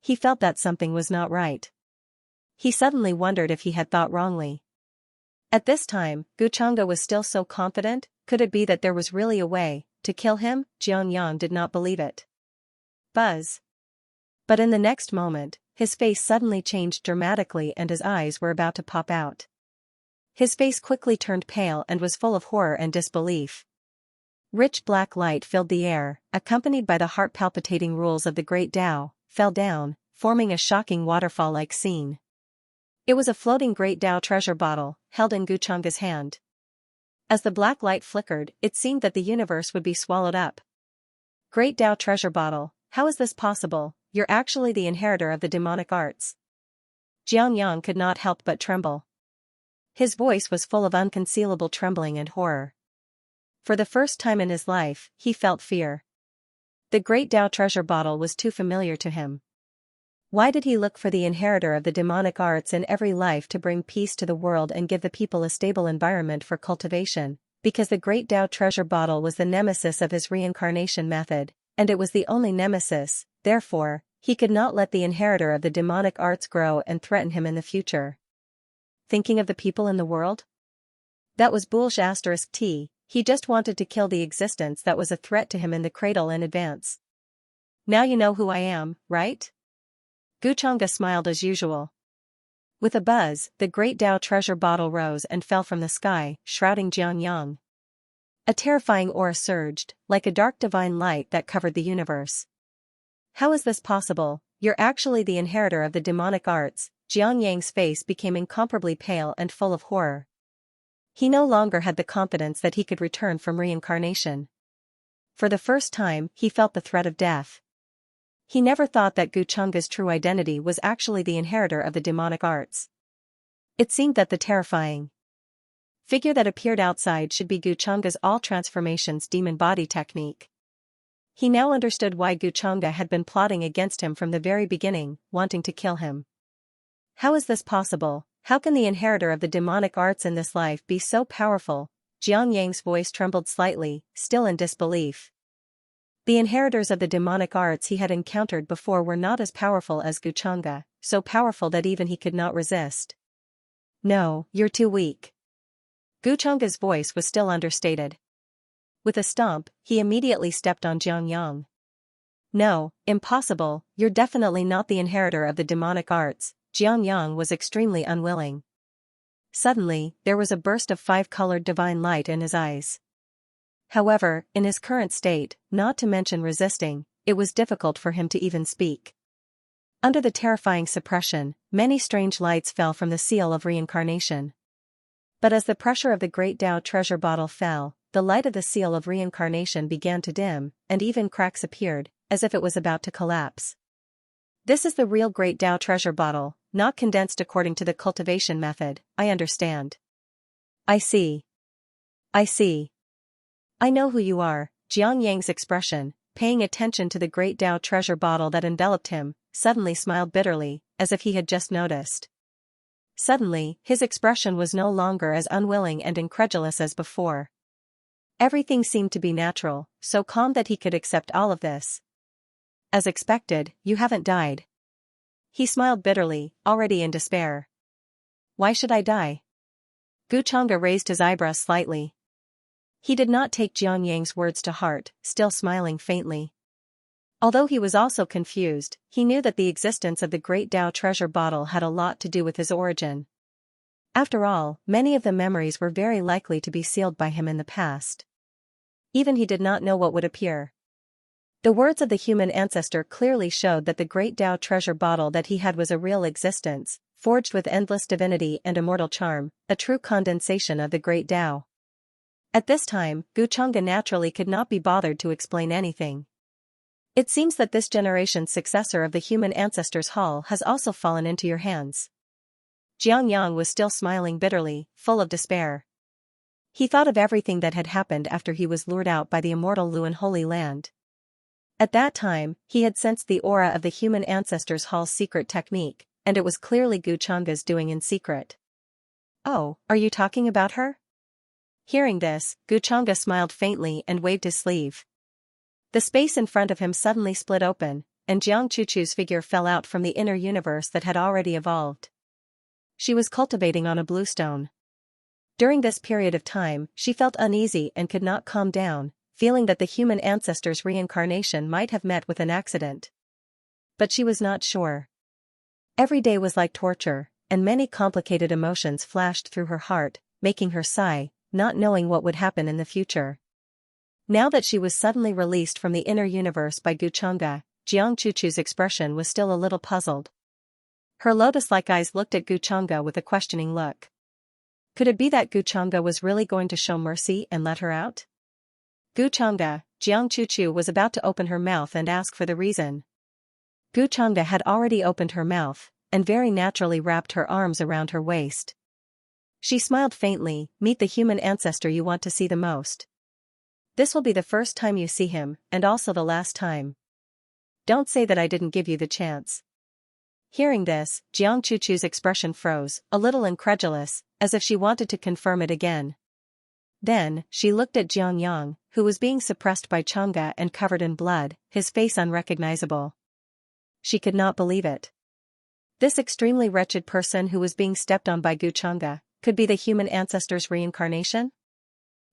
He felt that something was not right. He suddenly wondered if he had thought wrongly. At this time, Guchanga was still so confident. Could it be that there was really a way to kill him? Xiangyang did not believe it. Buzz. But in the next moment, his face suddenly changed dramatically and his eyes were about to pop out. His face quickly turned pale and was full of horror and disbelief. Rich black light filled the air, accompanied by the heart-palpitating rules of the Great Tao, fell down, forming a shocking waterfall-like scene. It was a floating Great Tao treasure bottle, held in Guchanga's hand. As the black light flickered, it seemed that the universe would be swallowed up. Great Tao treasure bottle, how is this possible? You're actually the inheritor of the demonic arts. Xiangyang could not help but tremble. His voice was full of unconcealable trembling and horror. For the first time in his life, he felt fear. The Great Tao treasure bottle was too familiar to him. Why did he look for the inheritor of the demonic arts in every life to bring peace to the world and give the people a stable environment for cultivation? Because the Great Tao treasure bottle was the nemesis of his reincarnation method, and it was the only nemesis, therefore, he could not let the inheritor of the demonic arts grow and threaten him in the future. Thinking of the people in the world? That was bullsh*t, he just wanted to kill the existence that was a threat to him in the cradle in advance. Now you know who I am, right? Guchanga smiled as usual. With a buzz, the Great Tao treasure bottle rose and fell from the sky, shrouding Xiangyang. A terrifying aura surged, like a dark divine light that covered the universe. How is this possible? You're actually the inheritor of the demonic arts. Xiangyang's face became incomparably pale and full of horror. He no longer had the confidence that he could return from reincarnation. For the first time, he felt the threat of death. He never thought that Guchanga's true identity was actually the inheritor of the demonic arts. It seemed that the terrifying figure that appeared outside should be Guchanga's all transformations demon body technique. He now understood why Guchanga had been plotting against him from the very beginning, wanting to kill him. How is this possible? How can the inheritor of the demonic arts in this life be so powerful? Xiangyang's voice trembled slightly, still in disbelief. The inheritors of the demonic arts he had encountered before were not as powerful as Guchanga, so powerful that even he could not resist. No, you're too weak. Guchanga's voice was still understated. With a stomp, he immediately stepped on Xiangyang. No, impossible, you're definitely not the inheritor of the demonic arts. Xiangyang was extremely unwilling. Suddenly, there was a burst of five-colored divine light in his eyes. However, in his current state, not to mention resisting, it was difficult for him to even speak. Under the terrifying suppression, many strange lights fell from the seal of reincarnation. But as the pressure of the Great Tao treasure bottle fell, the light of the seal of reincarnation began to dim, and even cracks appeared, as if it was about to collapse. This is the real Great Tao treasure bottle, not condensed according to the cultivation method, I understand. I see. I see. I know who you are. Xiangyang's expression, paying attention to the Great Tao treasure bottle that enveloped him, suddenly smiled bitterly, as if he had just noticed. Suddenly, his expression was no longer as unwilling and incredulous as before. Everything seemed to be natural, so calm that he could accept all of this. As expected, you haven't died. He smiled bitterly, already in despair. Why should I die? Gu Chang'e raised his eyebrows slightly. He did not take Jiang Yang's words to heart, still smiling faintly. Although he was also confused, he knew that the existence of the Great Tao treasure bottle had a lot to do with his origin. After all, many of the memories were very likely to be sealed by him in the past. Even he did not know what would appear. The words of the human ancestor clearly showed that the Great Tao treasure bottle that he had was a real existence, forged with endless divinity and immortal charm, a true condensation of the Great Tao. At this time, Gu Chang'e naturally could not be bothered to explain anything. It seems that this generation's successor of the human ancestors' hall has also fallen into your hands. Jiang Yang was still smiling bitterly, full of despair. He thought of everything that had happened after he was lured out by the immortal Luan Holy Land. At that time, he had sensed the aura of the human ancestors' hall's secret technique, and it was clearly Gu Chang'e's doing in secret. Oh, are you talking about her? Hearing this, Gu Chang'e smiled faintly and waved his sleeve. The space in front of him suddenly split open, and Jiang Chuchu's figure fell out from the inner universe that had already evolved. She was cultivating on a blue stone. During this period of time, she felt uneasy and could not calm down, feeling that the human ancestor's reincarnation might have met with an accident. But she was not sure. Every day was like torture, and many complicated emotions flashed through her heart, making her sigh, not knowing what would happen in the future. Now that she was suddenly released from the inner universe by Gu Chang'e, Jiang Chuchu's expression was still a little puzzled. Her lotus-like eyes looked at Gu Chang'e with a questioning look. Could it be that Gu Chang'e was really going to show mercy and let her out? Gu Chang'e, Jiang Chuchu was about to open her mouth and ask for the reason. Gu Chang'e had already opened her mouth, and very naturally wrapped her arms around her waist. She smiled faintly. Meet the human ancestor you want to see the most. This will be the first time you see him, and also the last time. Don't say that I didn't give you the chance. Hearing this, Jiang Chuchu's expression froze, a little incredulous, as if she wanted to confirm it again. Then, she looked at Jiang Yang, who was being suppressed by Chang'e and covered in blood, his face unrecognizable. She could not believe it. This extremely wretched person who was being stepped on by Gu Chang'e, could be the human ancestor's reincarnation?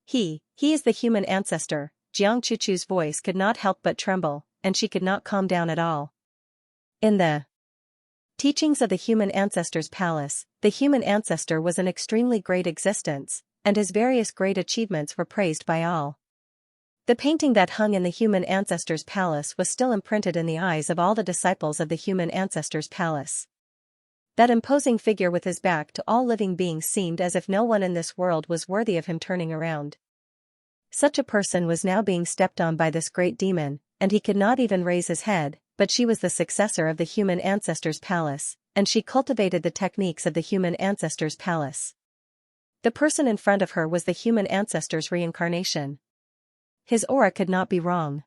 He is the human ancestor. Jiang Chuchu's voice could not help but tremble, and she could not calm down at all. In the teachings of the human ancestor's palace, the human ancestor was an extremely great existence, and his various great achievements were praised by all. The painting that hung in the human ancestor's palace was still imprinted in the eyes of all the disciples of the human ancestor's palace. That imposing figure with his back to all living beings seemed as if no one in this world was worthy of him turning around. Such a person was now being stepped on by this great demon, and he could not even raise his head, but she was the successor of the human ancestor's palace, and she cultivated the techniques of the human ancestor's palace. The person in front of her was the human ancestor's reincarnation. His aura could not be wrong.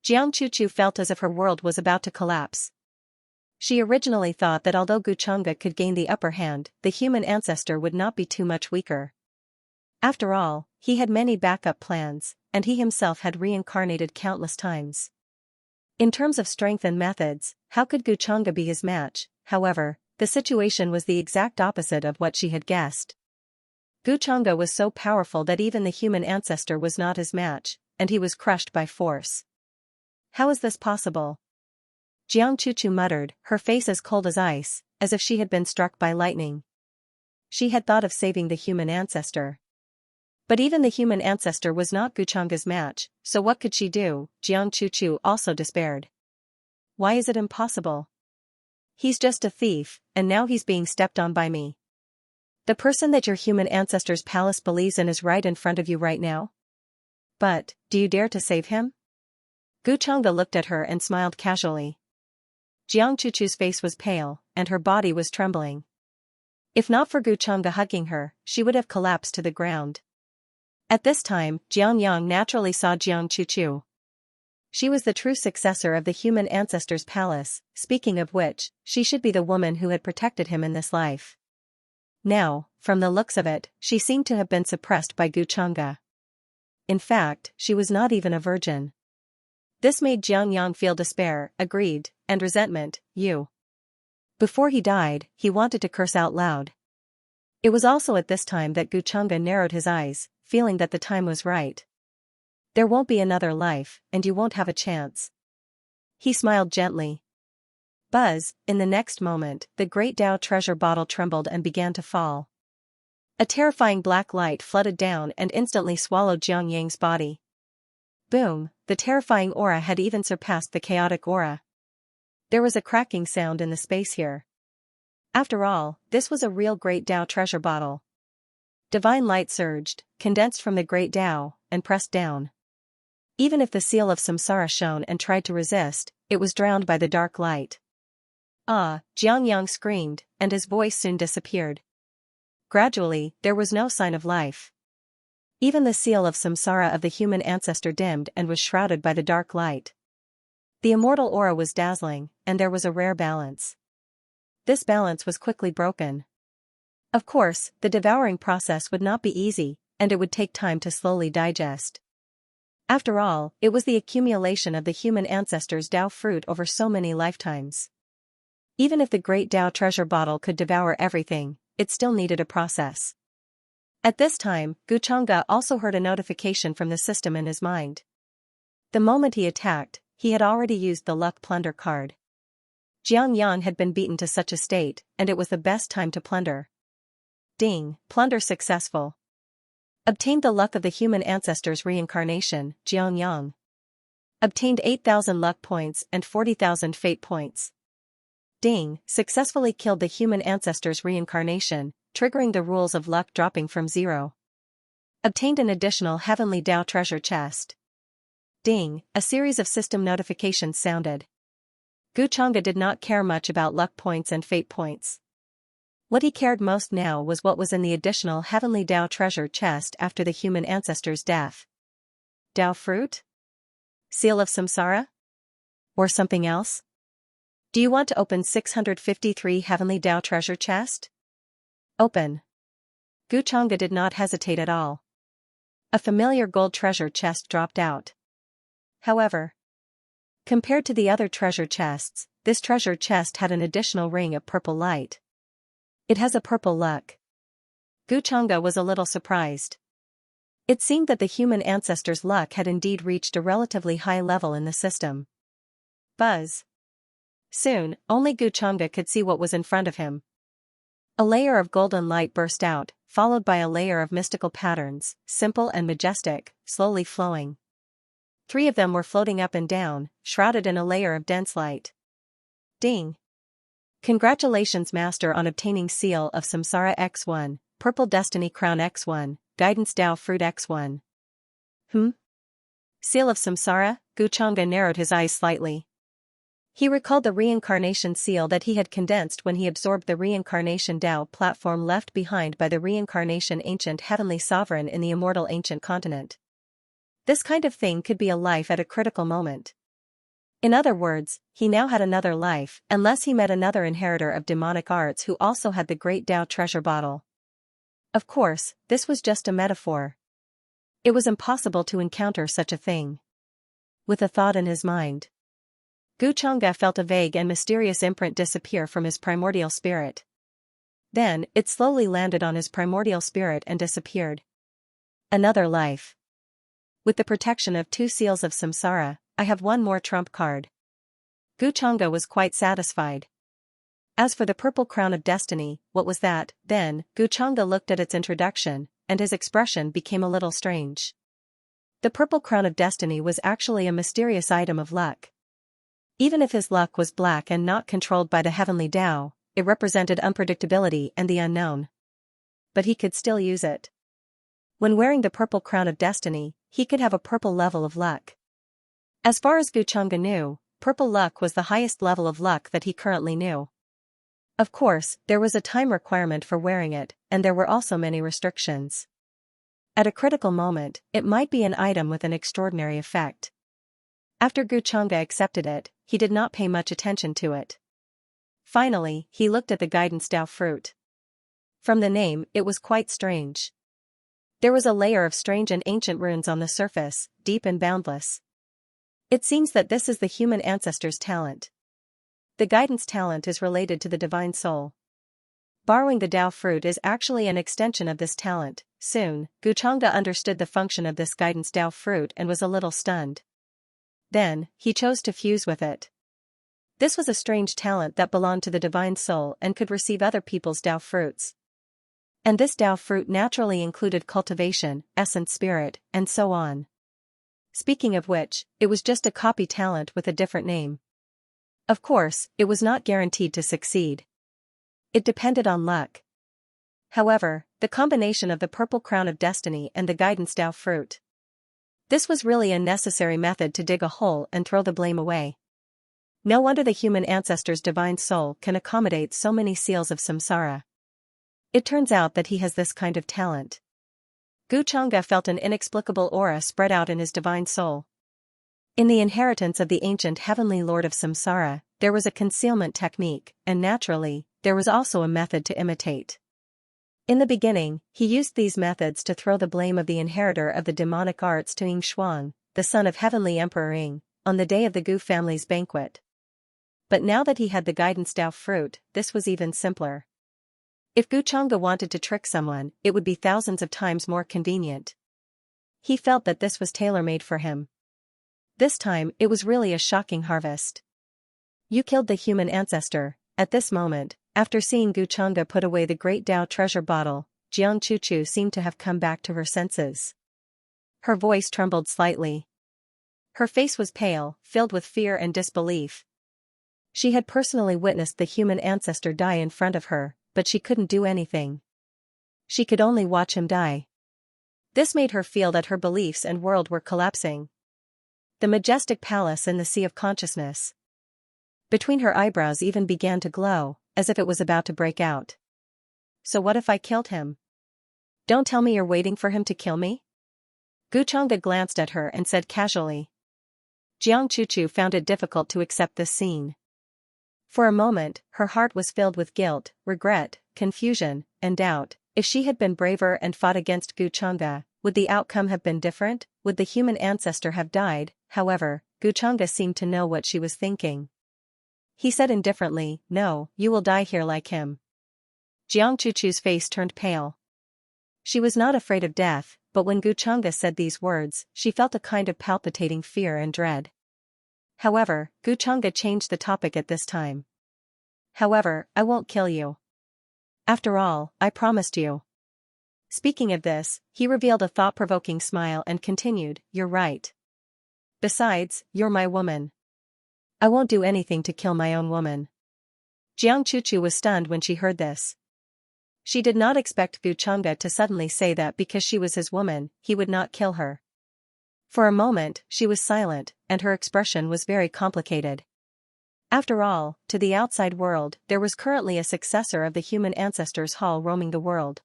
Jiang Chuchu felt as if her world was about to collapse. She originally thought that although Gu Chang'e could gain the upper hand, the human ancestor would not be too much weaker. After all, he had many backup plans, and he himself had reincarnated countless times. In terms of strength and methods, how could Gu Chang'e be his match? However, the situation was the exact opposite of what she had guessed. Gu Chang'e was so powerful that even the human ancestor was not his match, and he was crushed by force. How is this possible? Jiang Chuchu muttered, her face as cold as ice, as if she had been struck by lightning. She had thought of saving the human ancestor. But even the human ancestor was not Gu Chang'e's match, so what could she do? Jiang Chuchu also despaired. Why is it impossible? He's just a thief, and now he's being stepped on by me. The person that your human ancestor's palace believes in is right in front of you right now. But, do you dare to save him? Gu Chang'e looked at her and smiled casually. Jiang Chuchu's face was pale, and her body was trembling. If not for Gu Chang'e hugging her, she would have collapsed to the ground. At this time, Jiang Yang naturally saw Jiang Chuchu. She was the true successor of the human ancestor's palace, speaking of which, she should be the woman who had protected him in this life. Now, from the looks of it, she seemed to have been suppressed by Xianxia. In fact, she was not even a virgin. This made Xiangyang feel despair, greed, and resentment. Before he died, he wanted to curse out loud. It was also at this time that Xianxia narrowed his eyes, feeling that the time was right. There won't be another life, and you won't have a chance. He smiled gently. Buzz, in the next moment, the great Tao treasure bottle trembled and began to fall. A terrifying black light flooded down and instantly swallowed Xiangyang's body. Boom, the terrifying aura had even surpassed the chaotic aura. There was a cracking sound in the space here. After all, this was a real great Tao treasure bottle. Divine light surged, condensed from the great Tao, and pressed down. Even if the seal of samsara shone and tried to resist, it was drowned by the dark light. Ah, Xiangyang screamed, and his voice soon disappeared. Gradually, there was no sign of life. Even the seal of samsara of the human ancestor dimmed and was shrouded by the dark light. The immortal aura was dazzling, and there was a rare balance. This balance was quickly broken. Of course, the devouring process would not be easy, and it would take time to slowly digest. After all, it was the accumulation of the human ancestor's Tao fruit over so many lifetimes. Even if the great Tao treasure bottle could devour everything, it still needed a process. At this time, Xianxia also heard a notification from the system in his mind. The moment he attacked, he had already used the luck plunder card. Xiangyang had been beaten to such a state, and it was the best time to plunder. Ding, plunder successful. Obtained the luck of the human ancestor's reincarnation, Xiangyang. Obtained 8,000 luck points and 40,000 fate points. Ding, successfully killed the human ancestor's reincarnation, triggering the rules of luck dropping from 0. Obtained an additional heavenly Tao treasure chest. Ding, a series of system notifications sounded. Xianxia did not care much about luck points and fate points. What he cared most now was what was in the additional heavenly Tao treasure chest after the human ancestor's death. Tao fruit? Seal of samsara? Or something else? Do you want to open 653 heavenly Tao treasure chest? Open. Xianxia did not hesitate at all. A familiar gold treasure chest dropped out. However, compared to the other treasure chests, this treasure chest had an additional ring of purple light. It has a purple luck. Xianxia was a little surprised. It seemed that the human ancestor's luck had indeed reached a relatively high level in the system. Buzz. Soon, only Xianxia could see what was in front of him. A layer of golden light burst out, followed by a layer of mystical patterns, simple and majestic, slowly flowing. 3 of them were floating up and down, shrouded in a layer of dense light. Ding! Congratulations Master on obtaining Seal of Samsara X1, Purple Destiny Crown X1, Guidance Tao Fruit X1. Seal of Samsara? Xianxia narrowed his eyes slightly. He recalled the reincarnation seal that he had condensed when he absorbed the reincarnation Tao platform left behind by the reincarnation ancient heavenly sovereign in the immortal ancient continent. This kind of thing could be a life at a critical moment. In other words, he now had another life, unless he met another inheritor of demonic arts who also had the great Tao treasure bottle. Of course, this was just a metaphor. It was impossible to encounter such a thing. With a thought in his mind, Xianxia felt a vague and mysterious imprint disappear from his primordial spirit. Then, it slowly landed on his primordial spirit and disappeared. Another life. With the protection of 2 seals of samsara, I have one more trump card. Xianxia was quite satisfied. As for the purple crown of destiny, what was that? Then, Xianxia looked at its introduction, and his expression became a little strange. The purple crown of destiny was actually a mysterious item of luck. Even if his luck was black and not controlled by the heavenly Tao, it represented unpredictability and the unknown. But he could still use it. When wearing the purple crown of destiny, he could have a purple level of luck. As far as Xianxia knew, purple luck was the highest level of luck that he currently knew. Of course, there was a time requirement for wearing it, and there were also many restrictions. At a critical moment, it might be an item with an extraordinary effect. After Xianxia accepted it, he did not pay much attention to it. Finally, he looked at the guidance Tao fruit. From the name, it was quite strange. There was a layer of strange and ancient runes on the surface, deep and boundless. It seems that this is the human ancestor's talent. The guidance talent is related to the divine soul. Borrowing the Tao fruit is actually an extension of this talent. Soon, Guchanga understood the function of this guidance Tao fruit and was a little stunned. Then, he chose to fuse with it. This was a strange talent that belonged to the divine soul and could receive other people's Tao fruits. And this Tao fruit naturally included cultivation, essence spirit, and so on. Speaking of which, it was just a copy talent with a different name. Of course, it was not guaranteed to succeed. It depended on luck. However, the combination of the purple crown of destiny and the guidance Tao fruit. This was really a necessary method to dig a hole and throw the blame away. No wonder the human ancestor's divine soul can accommodate so many seals of samsara. It turns out that he has this kind of talent. Guchanga felt an inexplicable aura spread out in his divine soul. In the inheritance of the ancient heavenly lord of samsara, there was a concealment technique, and naturally, there was also a method to imitate. In the beginning, he used these methods to throw the blame of the inheritor of the demonic arts to Ying Shuang, the son of heavenly Emperor Ying, on the day of the Gu family's banquet. But now that he had the guidance Tao fruit, this was even simpler. If Guchanga wanted to trick someone, it would be thousands of times more convenient. He felt that this was tailor-made for him. This time, it was really a shocking harvest. You killed the human ancestor. At this moment, after seeing Guchanga put away the great Tao treasure bottle, Jiang Chuchu seemed to have come back to her senses. Her voice trembled slightly. Her face was pale, filled with fear and disbelief. She had personally witnessed the human ancestor die in front of her, but she couldn't do anything. She could only watch him die. This made her feel that her beliefs and world were collapsing. The majestic palace in the sea of consciousness. Between her eyebrows even began to glow, as if it was about to break out. So what if I killed him? Don't tell me you're waiting for him to kill me? Guchanga glanced at her and said casually. Jiang Chuchu found it difficult to accept this scene. For a moment, her heart was filled with guilt, regret, confusion, and doubt. If she had been braver and fought against Guchanga, would the outcome have been different? Would the human ancestor have died? However, Guchanga seemed to know what she was thinking. He said indifferently, "No, you will die here like him." Jiang Chuchu's face turned pale. She was not afraid of death, but when Guchanga said these words, she felt a kind of palpitating fear and dread. However, Guchanga changed the topic at this time. "However, I won't kill you. After all, I promised you." Speaking of this, he revealed a thought-provoking smile and continued, "You're right. Besides, you're my woman. I won't do anything to kill my own woman." Jiang Chuchu was stunned when she heard this. She did not expect Guchanga to suddenly say that because she was his woman, he would not kill her. For a moment, she was silent, and her expression was very complicated. After all, to the outside world, there was currently a successor of the human ancestor's hall roaming the world.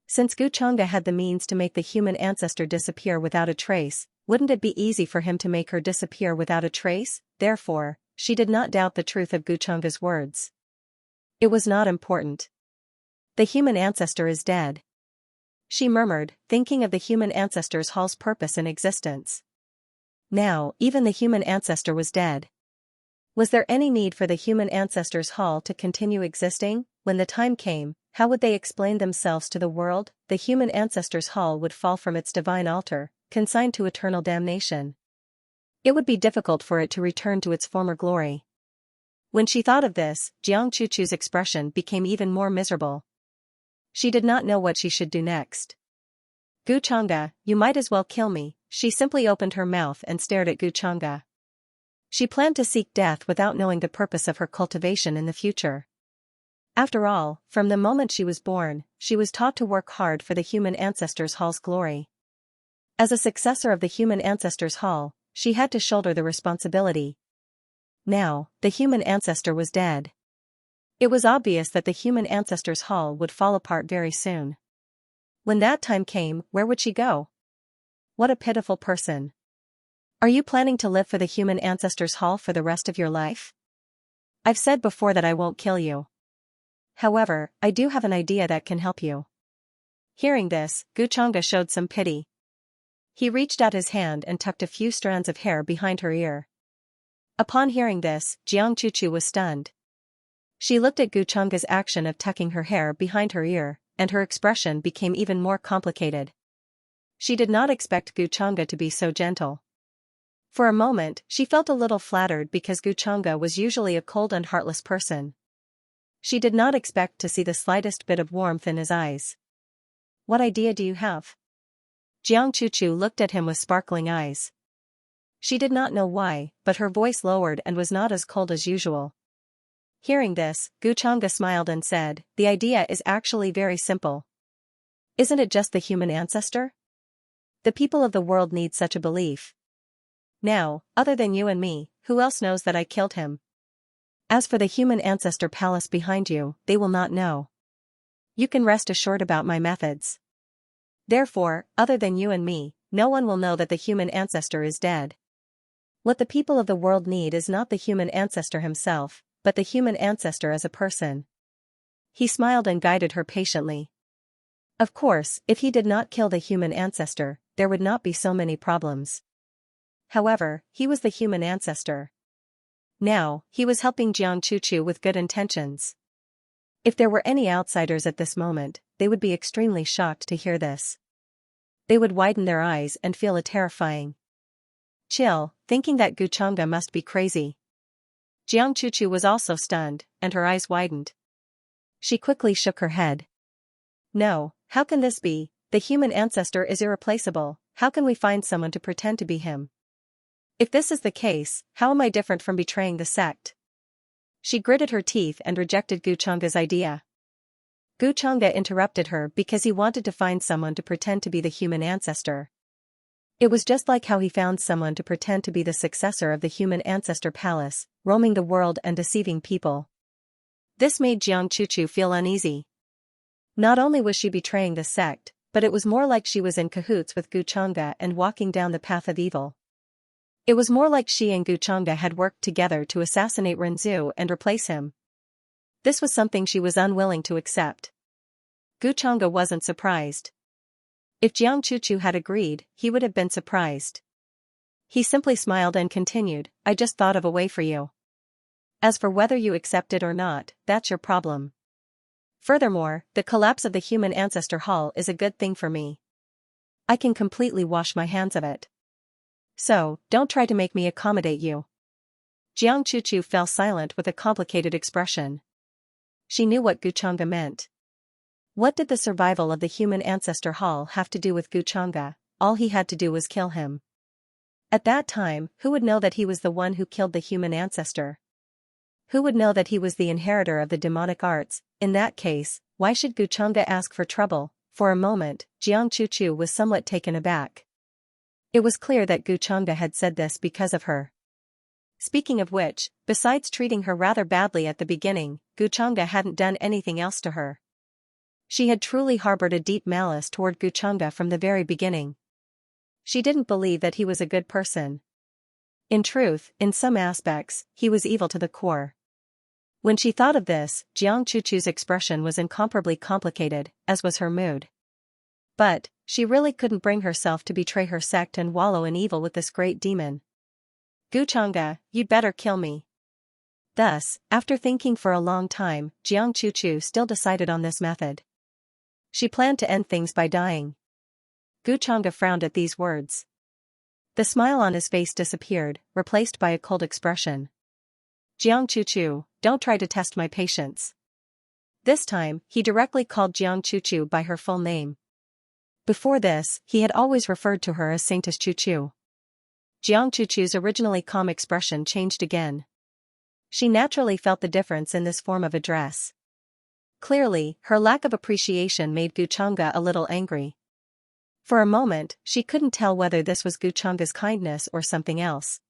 Since Guchanga had the means to make the human ancestor disappear without a trace, wouldn't it be easy for him to make her disappear without a trace? Therefore, she did not doubt the truth of Guchanga's words. It was not important. The human ancestor is dead. She murmured, thinking of the human ancestor's hall's purpose in existence. Now, even the human ancestor was dead. Was there any need for the human ancestor's hall to continue existing? When the time came, how would they explain themselves to the world? The human ancestor's hall would fall from its divine altar, consigned to eternal damnation. It would be difficult for it to return to its former glory. When she thought of this, Jiang Chuchu's expression became even more miserable. She did not know what she should do next. "Guchanga, you might as well kill me." She simply opened her mouth and stared at Guchanga. She planned to seek death without knowing the purpose of her cultivation in the future. After all, from the moment she was born, she was taught to work hard for the human ancestor's hall's glory. As a successor of the human ancestor's hall, she had to shoulder the responsibility. Now, the human ancestor was dead. It was obvious that the human ancestor's hall would fall apart very soon. When that time came, where would she go? What a pitiful person. Are you planning to live for the human ancestor's hall for the rest of your life? I've said before that I won't kill you. However, I do have an idea that can help you. Hearing this, Xianxia showed some pity. He reached out his hand and tucked a few strands of hair behind her ear. Upon hearing this, Jiang Chuchu was stunned. She looked at Xianxia's action of tucking her hair behind her ear, and her expression became even more complicated. She did not expect Xianxia to be so gentle. For a moment, she felt a little flattered because Xianxia was usually a cold and heartless person. She did not expect to see the slightest bit of warmth in his eyes. What idea do you have? Jiang Chuchu looked at him with sparkling eyes. She did not know why, but her voice lowered and was not as cold as usual. Hearing this, Xianxia smiled and said, "The idea is actually very simple. Isn't it just the human ancestor? The people of the world need such a belief. Now, other than you and me, who else knows that I killed him? As for the human ancestor palace behind you, they will not know. You can rest assured about my methods. Therefore, other than you and me, no one will know that the human ancestor is dead. What the people of the world need is not the human ancestor himself, but the human ancestor as a person." He smiled and guided her patiently. Of course, if he did not kill the human ancestor, there would not be so many problems. However, he was the human ancestor. Now, he was helping Jiang Chuchu with good intentions. If there were any outsiders at this moment, they would be extremely shocked to hear this. They would widen their eyes and feel a terrifying chill, thinking that Xianxia must be crazy. Jiang Chuchu was also stunned, and her eyes widened. She quickly shook her head. No, how can this be? The human ancestor is irreplaceable. How can we find someone to pretend to be him? If this is the case, how am I different from betraying the sect? She gritted her teeth and rejected Xianxia's idea. Xianxia interrupted her because he wanted to find someone to pretend to be the human ancestor. It was just like how he found someone to pretend to be the successor of the human ancestor palace, roaming the world and deceiving people. This made Jiang Chuchu feel uneasy. Not only was she betraying the sect, but it was more like she was in cahoots with Xianxia and walking down the path of evil. It was more like she and Xianxia had worked together to assassinate Renzu and replace him. This was something she was unwilling to accept. Xianxia wasn't surprised. If Jiang Chuchu had agreed, he would have been surprised. He simply smiled and continued, "I just thought of a way for you. As for whether you accept it or not, that's your problem. Furthermore, the collapse of the human ancestor hall is a good thing for me. I can completely wash my hands of it. So, don't try to make me accommodate you." Jiang Chuchu fell silent with a complicated expression. She knew what Xianxia meant. What did the survival of the human ancestor hall have to do with Xianxia? All he had to do was kill him. At that time, who would know that he was the one who killed the human ancestor? Who would know that he was the inheritor of the demonic arts? In that case, why should Xianxia ask for trouble? For a moment, Jiang Chuchu was somewhat taken aback. It was clear that Xianxia had said this because of her. Speaking of which, besides treating her rather badly at the beginning, Xianxia hadn't done anything else to her. She had truly harbored a deep malice toward Xianxia from the very beginning. She didn't believe that he was a good person. In truth, in some aspects, he was evil to the core. When she thought of this, Jiang Chuchu's expression was incomparably complicated, as was her mood. But, she really couldn't bring herself to betray her sect and wallow in evil with this great demon. "Xianxia, you'd better kill me." Thus, after thinking for a long time, Jiang Chuchu still decided on this method. She planned to end things by dying. Xianxia frowned at these words. The smile on his face disappeared, replaced by a cold expression. "Jiang Chuchu, don't try to test my patience." This time, he directly called Jiang Chuchu by her full name. Before this, he had always referred to her as Saintess Chuchu. Jiang Chuchu's originally calm expression changed again. She naturally felt the difference in this form of address. Clearly, her lack of appreciation made Xianxia a little angry. For a moment, she couldn't tell whether this was Xianxia's kindness or something else.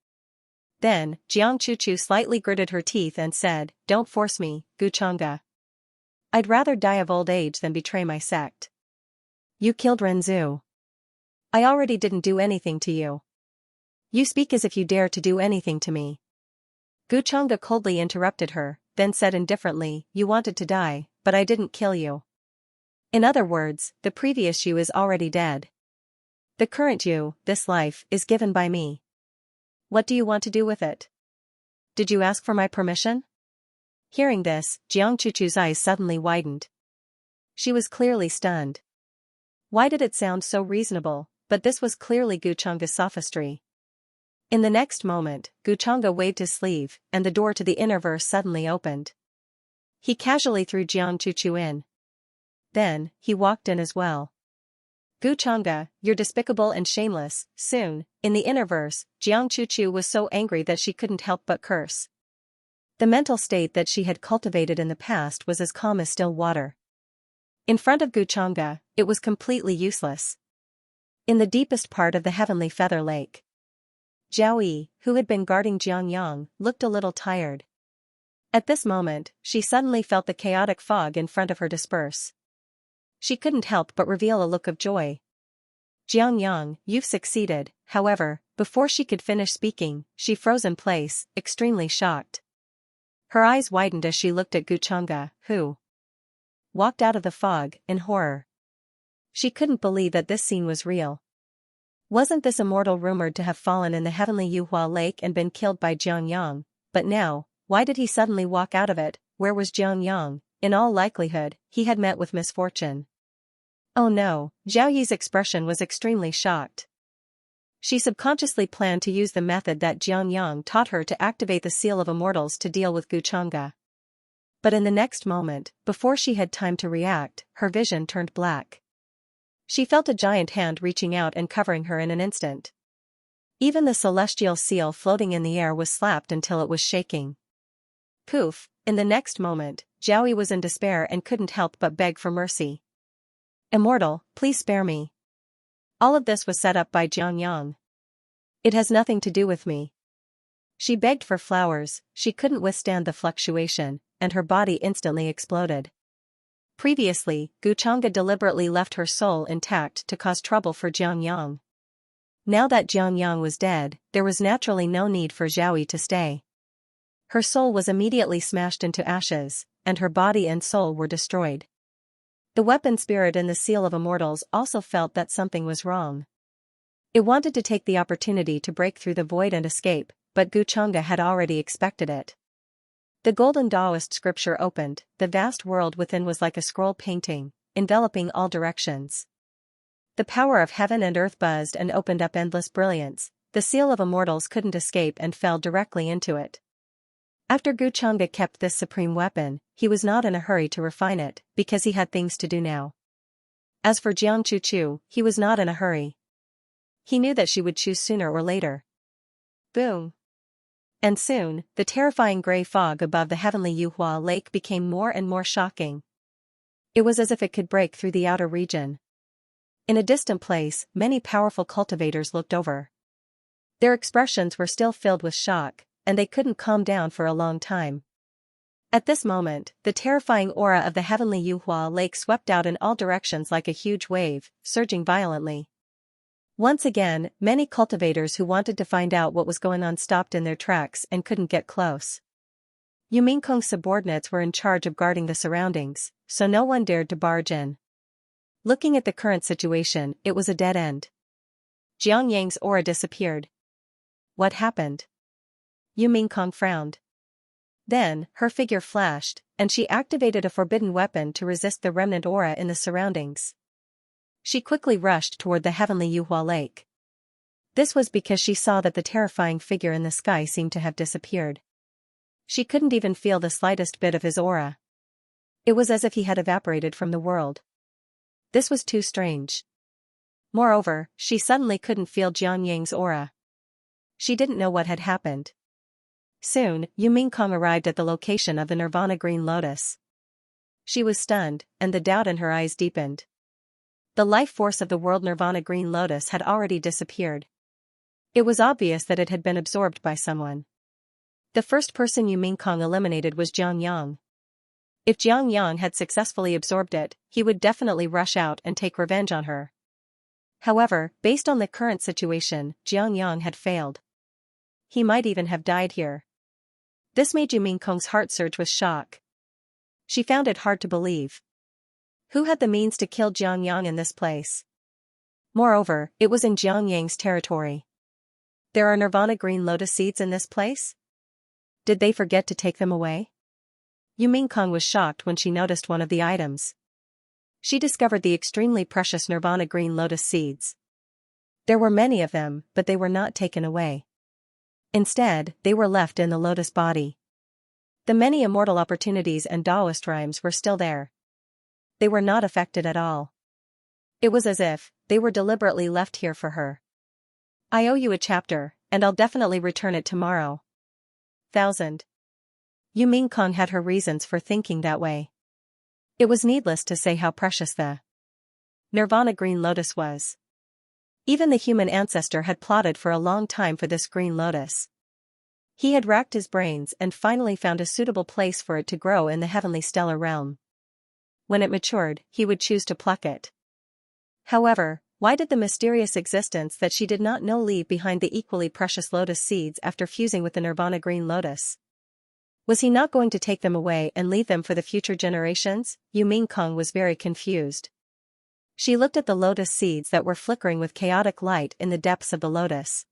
Then, Jiang Chuchu slightly gritted her teeth and said, "Don't force me, Xianxia. I'd rather die of old age than betray my sect. You killed Renzu. I already didn't do anything to you. You speak as if you dare to do anything to me." Xianxia coldly interrupted her, then said indifferently, "You wanted to die, but I didn't kill you. In other words, the previous you is already dead. The current you, this life, is given by me. What do you want to do with it? Did you ask for my permission? Hearing this, Jiang Chuchu's eyes suddenly widened. She was clearly stunned. Why did it sound so reasonable? But this was clearly Guchang's sophistry. In the next moment, Guchanga waved his sleeve, and the door to the inner verse suddenly opened. He casually threw Jiang Chuchu in. Then, he walked in as well. Guchanga, you're despicable and shameless. Soon, in the inner verse, Jiang Chuchu was so angry that she couldn't help but curse. The mental state that she had cultivated in the past was as calm as still water. In front of Guchanga, it was completely useless. In the deepest part of the heavenly feather lake, Zhao Yi, who had been guarding Jiangyang, looked a little tired. At this moment, she suddenly felt the chaotic fog in front of her disperse. She couldn't help but reveal a look of joy. Jiangyang, you've succeeded. However, before she could finish speaking, she froze in place, extremely shocked. Her eyes widened as she looked at Guchanga, who walked out of the fog, in horror. She couldn't believe that this scene was real. Wasn't this immortal rumored to have fallen in the heavenly Yuhua Lake and been killed by Jiangyang? But now, why did he suddenly walk out of it? Where was Jiangyang? In all likelihood, he had met with misfortune. Oh no, Zhao Yi's expression was extremely shocked. She subconsciously planned to use the method that Jiangyang taught her to activate the seal of immortals to deal with Guchanga. But in the next moment, before she had time to react, her vision turned black. She felt a giant hand reaching out and covering her in an instant. Even the celestial seal floating in the air was slapped until it was shaking. Poof, in the next moment, Zhao Yi was in despair and couldn't help but beg for mercy. Immortal, please spare me. All of this was set up by Jiangyang. It has nothing to do with me. She begged for flowers, she couldn't withstand the fluctuation, and her body instantly exploded. Previously, Guchanga deliberately left her soul intact to cause trouble for Jiangyang. Now that Jiangyang was dead, there was naturally no need for Zhao Yi to stay. Her soul was immediately smashed into ashes, and her body and soul were destroyed. The weapon spirit in the seal of immortals also felt that something was wrong. It wanted to take the opportunity to break through the void and escape, but Guchanga had already expected it. The golden Taoist scripture opened, the vast world within was like a scroll painting, enveloping all directions. The power of heaven and earth buzzed and opened up endless brilliance. The seal of immortals couldn't escape and fell directly into it. After Guchanga kept this supreme weapon, he was not in a hurry to refine it, because he had things to do now. As for Jiang Chuchu, he was not in a hurry. He knew that she would choose sooner or later. Boom. And soon, the terrifying gray fog above the heavenly Yuhua Lake became more and more shocking. It was as if it could break through the outer region. In a distant place, many powerful cultivators looked over. Their expressions were still filled with shock, and they couldn't calm down for a long time. At this moment, the terrifying aura of the heavenly Yuhua Lake swept out in all directions like a huge wave, surging violently. Once again, many cultivators who wanted to find out what was going on stopped in their tracks and couldn't get close. Yu Mingkong's subordinates were in charge of guarding the surroundings, so no one dared to barge in. Looking at the current situation, it was a dead end. Jiang Yang's aura disappeared. What happened? Yu Mingkong frowned. Then, her figure flashed, and she activated a forbidden weapon to resist the remnant aura in the surroundings. She quickly rushed toward the heavenly Yuhua Lake. This was because she saw that the terrifying figure in the sky seemed to have disappeared. She couldn't even feel the slightest bit of his aura. It was as if he had evaporated from the world. This was too strange. Moreover, she suddenly couldn't feel Jiang Yang's aura. She didn't know what had happened. Soon, Yu Mingkong arrived at the location of the Nirvana Green Lotus. She was stunned, and the doubt in her eyes deepened. The life force of the world Nirvana Green Lotus had already disappeared. It was obvious that it had been absorbed by someone. The first person Yu Mingkong eliminated was Jiang Yang. If Jiang Yang had successfully absorbed it, he would definitely rush out and take revenge on her. However, based on the current situation, Jiang Yang had failed. He might even have died here. This made Yu Mingkong's heart surge with shock. She found it hard to believe. Who had the means to kill Xiangyang in this place? Moreover, it was in Jiangyang's territory. There are nirvana green lotus seeds in this place? Did they forget to take them away? Yu Mingkong was shocked when she noticed one of the items. She discovered the extremely precious nirvana green lotus seeds. There were many of them, but they were not taken away. Instead, they were left in the lotus body. The many immortal opportunities and Taoist rhymes were still there. They were not affected at all. It was as if they were deliberately left here for her. I owe you a chapter, and I'll definitely return it tomorrow. 1000. Yu Mingkong had her reasons for thinking that way. It was needless to say how precious the nirvana green lotus was. Even the human ancestor had plotted for a long time for this green lotus. He had racked his brains and finally found a suitable place for it to grow in the heavenly stellar realm. When it matured, he would choose to pluck it. However, why did the mysterious existence that she did not know leave behind the equally precious lotus seeds after fusing with the nirvana green lotus? Was he not going to take them away and leave them for the future generations? Yu Mingkong was very confused. She looked at the lotus seeds that were flickering with chaotic light in the depths of the lotus.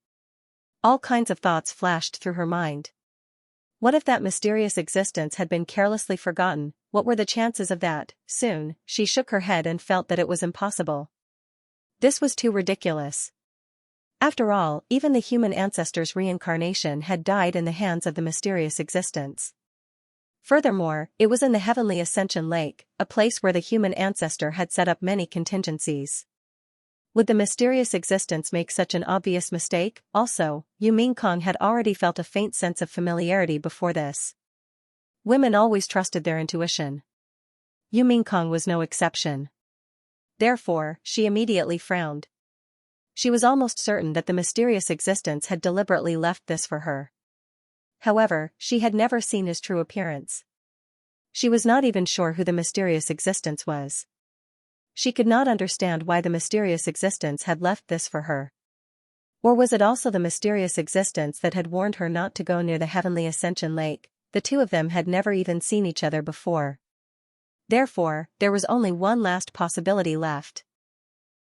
All kinds of thoughts flashed through her mind. What if that mysterious existence had been carelessly forgotten? What were the chances of that? Soon, she shook her head and felt that it was impossible. This was too ridiculous. After all, even the human ancestor's reincarnation had died in the hands of the mysterious existence. Furthermore, it was in the heavenly ascension lake, a place where the human ancestor had set up many contingencies. Would the mysterious existence make such an obvious mistake? Also, Yu Mingkong had already felt a faint sense of familiarity before this. Women always trusted their intuition. Yu Mingkong was no exception. Therefore, she immediately frowned. She was almost certain that the mysterious existence had deliberately left this for her. However, she had never seen his true appearance. She was not even sure who the mysterious existence was. She could not understand why the mysterious existence had left this for her. Or was it also the mysterious existence that had warned her not to go near the heavenly ascension lake? The two of them had never even seen each other before. Therefore, there was only one last possibility left.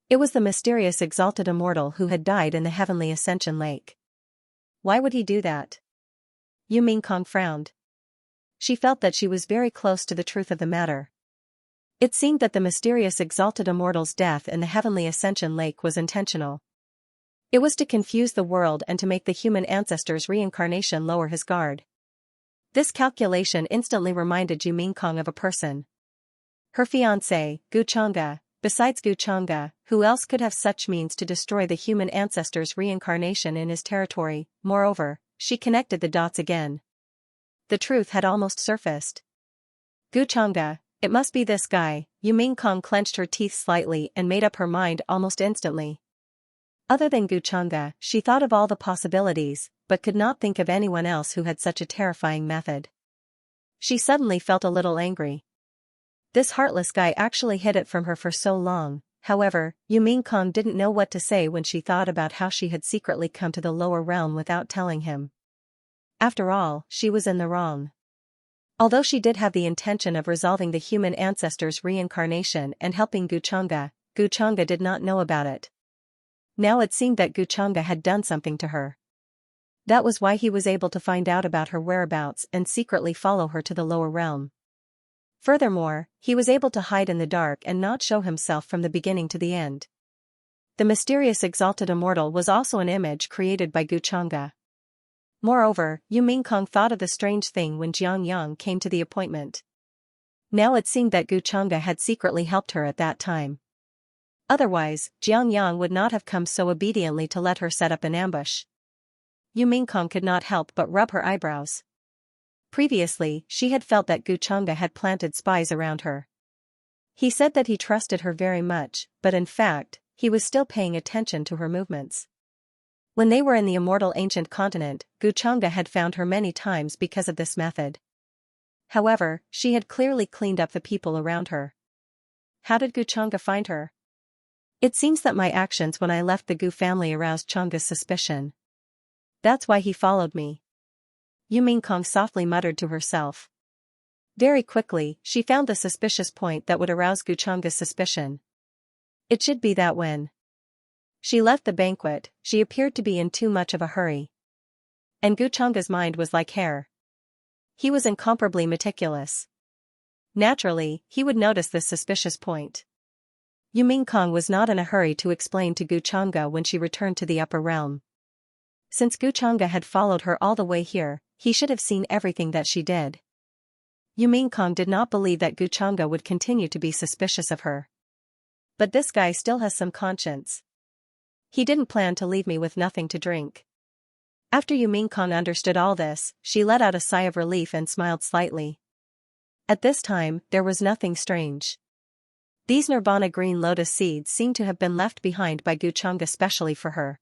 It was the mysterious exalted immortal who had died in the heavenly ascension lake. Why would he do that? Yu Mingkong frowned. She felt that she was very close to the truth of the matter. It seemed that the mysterious exalted immortal's death in the heavenly ascension lake was intentional. It was to confuse the world and to make the human ancestor's reincarnation lower his guard. This calculation instantly reminded Yu Mingkong of a person. Her fiancé, Gu Chang'e. Besides Gu Chang'e, who else could have such means to destroy the human ancestor's reincarnation in his territory? Moreover, she connected the dots again. The truth had almost surfaced. Gu Chang'e, it must be this guy. Yu Mingkong clenched her teeth slightly and made up her mind almost instantly. Other than Gu Chang'e, she thought of all the possibilities, but could not think of anyone else who had such a terrifying method. She suddenly felt a little angry. This heartless guy actually hid it from her for so long. However, Yu Mingkong didn't know what to say when she thought about how she had secretly come to the lower realm without telling him. After all, she was in the wrong. Although she did have the intention of resolving the human ancestor's reincarnation and helping Gu Chang'e did not know about it. Now it seemed that Gu Chang'e had done something to her. That was why he was able to find out about her whereabouts and secretly follow her to the lower realm. Furthermore, he was able to hide in the dark and not show himself from the beginning to the end. The mysterious exalted immortal was also an image created by Gu Chang'e. Moreover, Yu Mingkong thought of the strange thing when Xiangyang came to the appointment. Now it seemed that Gu Chang'e had secretly helped her at that time. Otherwise, Xiangyang would not have come so obediently to let her set up an ambush. Yu Mingkong could not help but rub her eyebrows. Previously, she had felt that Gu Chang'e had planted spies around her. He said that he trusted her very much, but in fact, he was still paying attention to her movements. When they were in the immortal ancient continent, Gu Chang'e had found her many times because of this method. However, she had clearly cleaned up the people around her. How did Gu Chang'e find her? It seems that my actions when I left the Gu family aroused Chang'e's suspicion. That's why he followed me. Yu Mingkong softly muttered to herself. Very quickly, she found the suspicious point that would arouse Guchanga's suspicion. It should be that when she left the banquet, she appeared to be in too much of a hurry. And Guchanga's mind was like hair. He was incomparably meticulous. Naturally, he would notice this suspicious point. Yu Mingkong was not in a hurry to explain to Guchanga when she returned to the upper realm. Since Guchanga had followed her all the way here, he should have seen everything that she did. Yu Mingkong did not believe that Guchanga would continue to be suspicious of her. But this guy still has some conscience. He didn't plan to leave me with nothing to drink. After Yu Mingkong understood all this, she let out a sigh of relief and smiled slightly. At this time, there was nothing strange. These nirvana green lotus seeds seemed to have been left behind by Guchanga specially for her.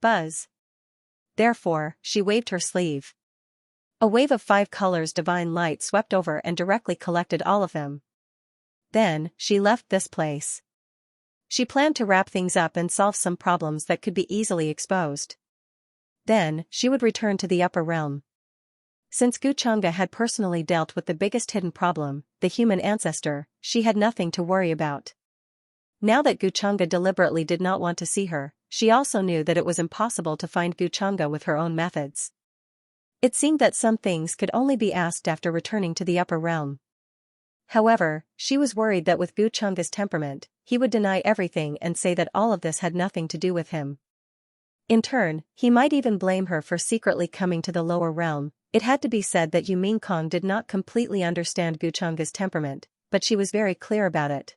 Buzz. Therefore, she waved her sleeve. A wave of 5 colors divine light swept over and directly collected all of them. Then, she left this place. She planned to wrap things up and solve some problems that could be easily exposed. Then, she would return to the upper realm. Since Guchanga had personally dealt with the biggest hidden problem, the human ancestor, she had nothing to worry about. Now that Guchanga deliberately did not want to see her, she also knew that it was impossible to find Guchanga with her own methods. It seemed that some things could only be asked after returning to the upper realm. However, she was worried that with Guchanga's temperament, he would deny everything and say that all of this had nothing to do with him. In turn, he might even blame her for secretly coming to the lower realm. It had to be said that Yu Mingkong did not completely understand Guchanga's temperament, but she was very clear about it.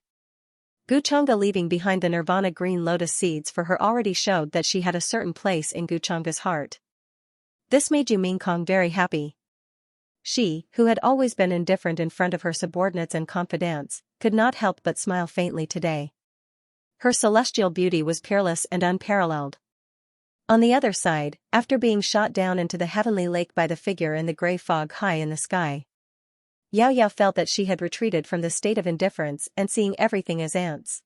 Guchanga leaving behind the nirvana green lotus seeds for her already showed that she had a certain place in Guchanga's heart. This made Yu Mingkong very happy. She, who had always been indifferent in front of her subordinates and confidants, could not help but smile faintly today. Her celestial beauty was peerless and unparalleled. On the other side, after being shot down into the heavenly lake by the figure in the gray fog high in the sky, Xiaoyao felt that she had retreated from the state of indifference and seeing everything as ants.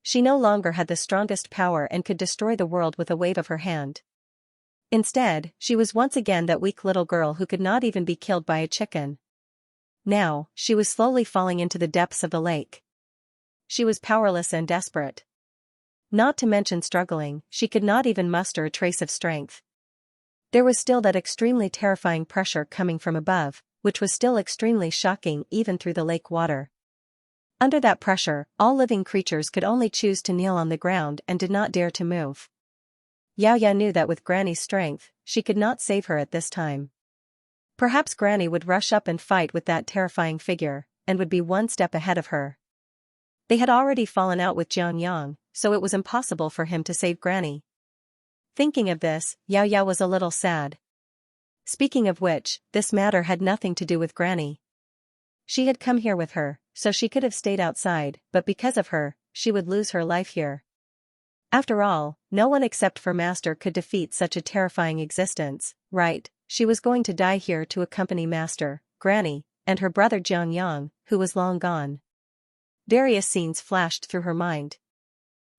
She no longer had the strongest power and could destroy the world with a wave of her hand. Instead, she was once again that weak little girl who could not even be killed by a chicken. Now, she was slowly falling into the depths of the lake. She was powerless and desperate. Not to mention struggling, she could not even muster a trace of strength. There was still that extremely terrifying pressure coming from above, which was still extremely shocking even through the lake water. Under that pressure, all living creatures could only choose to kneel on the ground and did not dare to move. Xiaoya knew that with Granny's strength, she could not save her at this time. Perhaps Granny would rush up and fight with that terrifying figure, and would be one step ahead of her. They had already fallen out with Xianxia, so it was impossible for him to save Granny. Thinking of this, Xiaoya was a little sad. Speaking of which, this matter had nothing to do with Granny. She had come here with her, so she could have stayed outside, but because of her, she would lose her life here. After all, no one except for Master could defeat such a terrifying existence, right? She was going to die here to accompany Master, Granny, and her brother Xianxia, who was long gone. Various scenes flashed through her mind.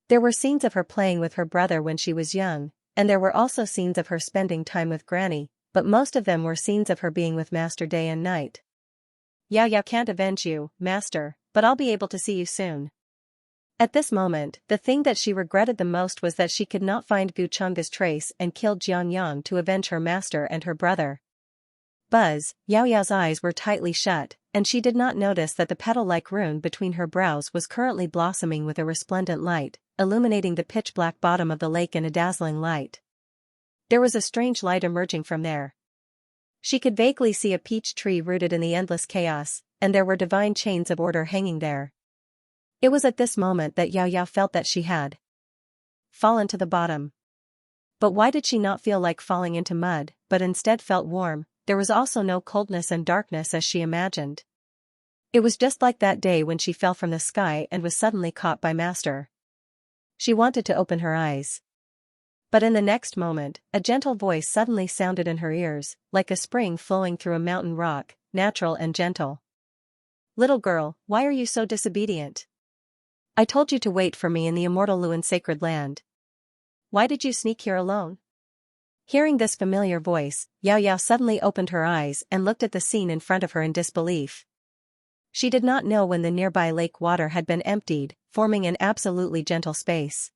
There were scenes of her playing with her brother when she was young, and there were also scenes of her spending time with Granny, but most of them were scenes of her being with Master day and night. Xiaoyao can't avenge you, Master, but I'll be able to see you soon. At this moment, the thing that she regretted the most was that she could not find Guchanga's trace and killed Xianxia to avenge her master and her brother. Buzz, Xiaoyao's eyes were tightly shut, and she did not notice that the petal-like rune between her brows was currently blossoming with a resplendent light, illuminating the pitch-black bottom of the lake in a dazzling light. There was a strange light emerging from there. She could vaguely see a peach tree rooted in the endless chaos, and there were divine chains of order hanging there. It was at this moment that Xiaoyao felt that she had fallen to the bottom. But why did she not feel like falling into mud, but instead felt warm? There was also no coldness and darkness as she imagined. It was just like that day when she fell from the sky and was suddenly caught by Master. She wanted to open her eyes. But in the next moment, a gentle voice suddenly sounded in her ears, like a spring flowing through a mountain rock, natural and gentle. "Little girl, why are you so disobedient? I told you to wait for me in the immortal Luan sacred land. Why did you sneak here alone?" Hearing this familiar voice, Yao Yao suddenly opened her eyes and looked at the scene in front of her in disbelief. She did not know when the nearby lake water had been emptied, forming an absolutely gentle space.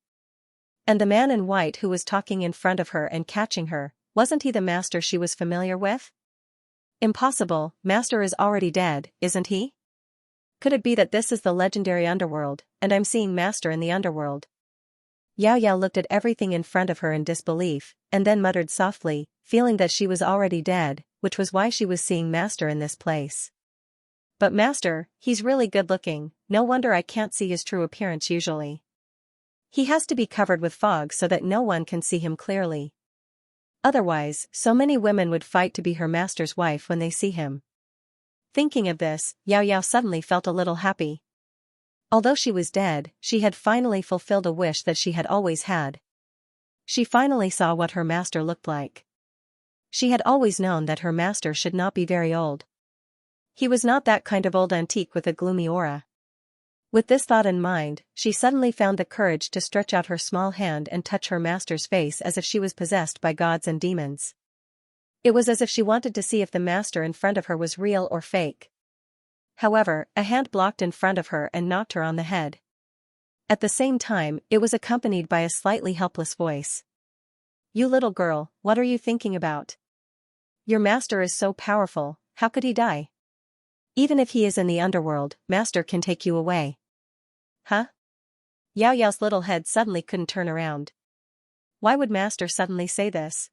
And the man in white who was talking in front of her and catching her, wasn't he the master she was familiar with? Impossible, master is already dead, isn't he? Could it be that this is the legendary underworld, and I'm seeing master in the underworld? Yao Yao looked at everything in front of her in disbelief, and then muttered softly, feeling that she was already dead, which was why she was seeing master in this place. But master, he's really good looking, no wonder I can't see his true appearance usually. He has to be covered with fog so that no one can see him clearly. Otherwise, so many women would fight to be her master's wife when they see him. Thinking of this, Yao Yao suddenly felt a little happy. Although she was dead, she had finally fulfilled a wish that she had always had. She finally saw what her master looked like. She had always known that her master should not be very old. He was not that kind of old antique with a gloomy aura. With this thought in mind, she suddenly found the courage to stretch out her small hand and touch her master's face as if she was possessed by gods and demons. It was as if she wanted to see if the master in front of her was real or fake. However, a hand blocked in front of her and knocked her on the head. At the same time, it was accompanied by a slightly helpless voice. "You little girl, what are you thinking about? Your master is so powerful, how could he die? Even if he is in the underworld, master can take you away." Huh? Yao Yao's little head suddenly couldn't turn around. Why would master suddenly say this?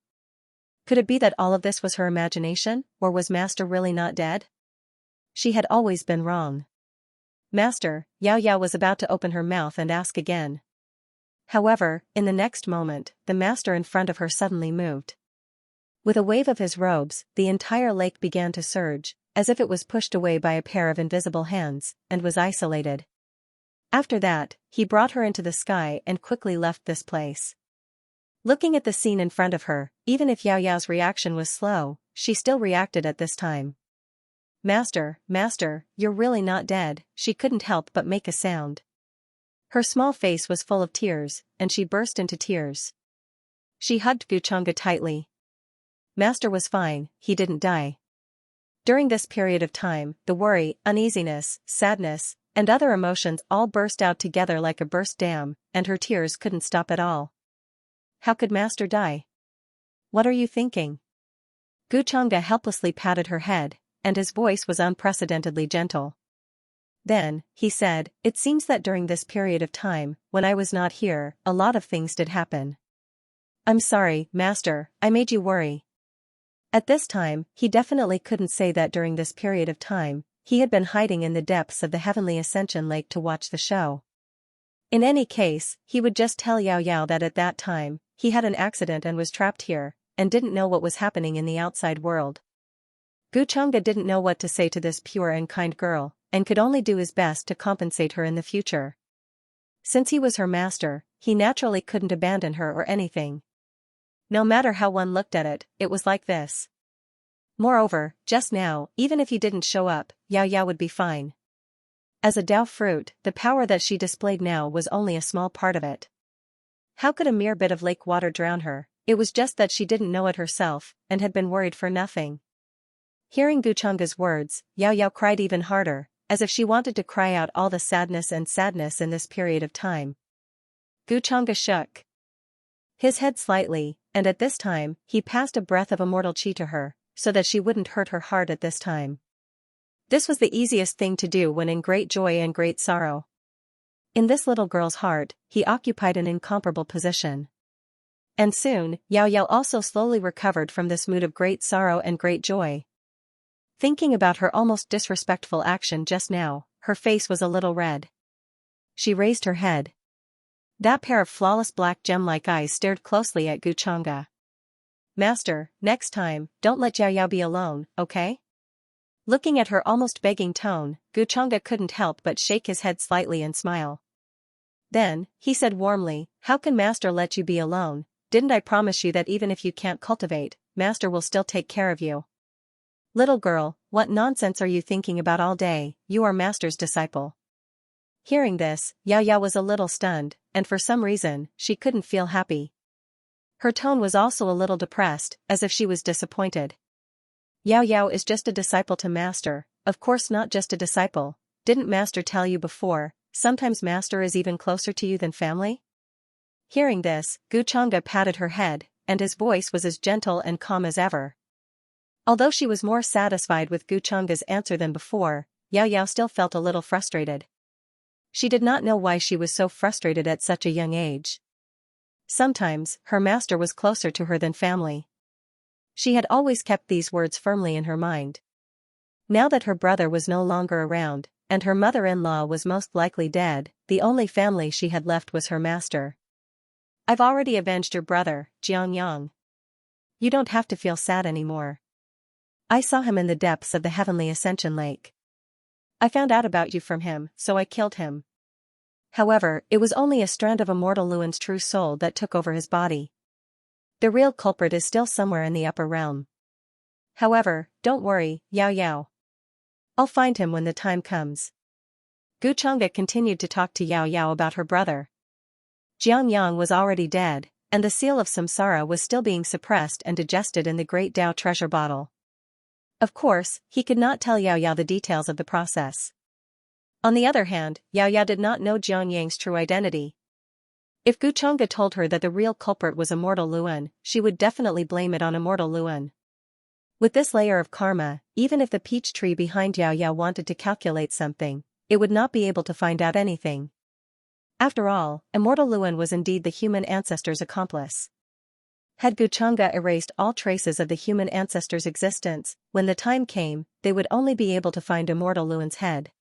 Could it be that all of this was her imagination, or was master really not dead? She had always been wrong. Master, Yao Yao was about to open her mouth and ask again. However, in the next moment, the master in front of her suddenly moved. With a wave of his robes, the entire lake began to surge, as if it was pushed away by a pair of invisible hands, and was isolated. After that, he brought her into the sky and quickly left this place. Looking at the scene in front of her, even if Yao Yao's reaction was slow, she still reacted at this time. "Master, master, you're really not dead," she couldn't help but make a sound. Her small face was full of tears, and she burst into tears. She hugged Xianxia tightly. Master was fine, he didn't die. During this period of time, the worry, uneasiness, sadness, and other emotions all burst out together like a burst dam, and her tears couldn't stop at all. How could master die? What are you thinking? Xianxia helplessly patted her head, and his voice was unprecedentedly gentle. Then, he said, "It seems that during this period of time, when I was not here, a lot of things did happen. I'm sorry, master, I made you worry." At this time, he definitely couldn't say that during this period of time, he had been hiding in the depths of the Heavenly Ascension Lake to watch the show. In any case, he would just tell Yao Yao that at that time, he had an accident and was trapped here, and didn't know what was happening in the outside world. Xianxia didn't know what to say to this pure and kind girl, and could only do his best to compensate her in the future. Since he was her master, he naturally couldn't abandon her or anything. No matter how one looked at it, it was like this. Moreover, just now, even if he didn't show up, Yao Yao would be fine. As a Dao fruit, the power that she displayed now was only a small part of it. How could a mere bit of lake water drown her? It was just that she didn't know it herself, and had been worried for nothing. Hearing Xianxia's words, Yao Yao cried even harder, as if she wanted to cry out all the sadness in this period of time. Xianxia shook his head slightly, and at this time, he passed a breath of immortal qi to her, so that she wouldn't hurt her heart at this time. This was the easiest thing to do when in great joy and great sorrow. In this little girl's heart, he occupied an incomparable position. And soon, Yao Yao also slowly recovered from this mood of great sorrow and great joy. Thinking about her almost disrespectful action just now, her face was a little red. She raised her head. That pair of flawless black gem-like eyes stared closely at Xianxia. "Master, next time, don't let Yao Yao be alone, okay?" Looking at her almost begging tone, Xianxia couldn't help but shake his head slightly and smile. Then, he said warmly, "How can master let you be alone? Didn't I promise you that even if you can't cultivate, master will still take care of you?" "Little girl, what nonsense are you thinking about all day? You are master's disciple." Hearing this, Yao Yao was a little stunned, and for some reason, she couldn't feel happy. Her tone was also a little depressed, as if she was disappointed. Yao Yao is just a disciple to master, of course not just a disciple. Didn't master tell you before, sometimes master is even closer to you than family? Hearing this, Gu Chang'e patted her head, and his voice was as gentle and calm as ever. Although she was more satisfied with Gu Chang'e's answer than before, Yao Yao still felt a little frustrated. She did not know why she was so frustrated at such a young age. Sometimes, her master was closer to her than family. She had always kept these words firmly in her mind. Now that her brother was no longer around, and her mother-in-law was most likely dead, the only family she had left was her master. I've already avenged your brother, Xianxia. You don't have to feel sad anymore. I saw him in the depths of the heavenly ascension lake. I found out about you from him, so I killed him. However, it was only a strand of Immortal Luan's true soul that took over his body. The real culprit is still somewhere in the upper realm. However, don't worry, Yao Yao. I'll find him when the time comes. Gu Chang'e continued to talk to Yao Yao about her brother. Xiangyang was already dead, and the seal of samsara was still being suppressed and digested in the great Tao treasure bottle. Of course, he could not tell Yao Yao the details of the process. On the other hand, Yao Yao did not know Xiangyang's true identity. If Gu Chang'e told her that the real culprit was Immortal Luan, she would definitely blame it on Immortal Luan. With this layer of karma, even if the peach tree behind Yao Yao wanted to calculate something, it would not be able to find out anything. After all, Immortal Luan was indeed the human ancestor's accomplice. Had Gu Chang'e erased all traces of the human ancestor's existence, when the time came, they would only be able to find Immortal Luan's head.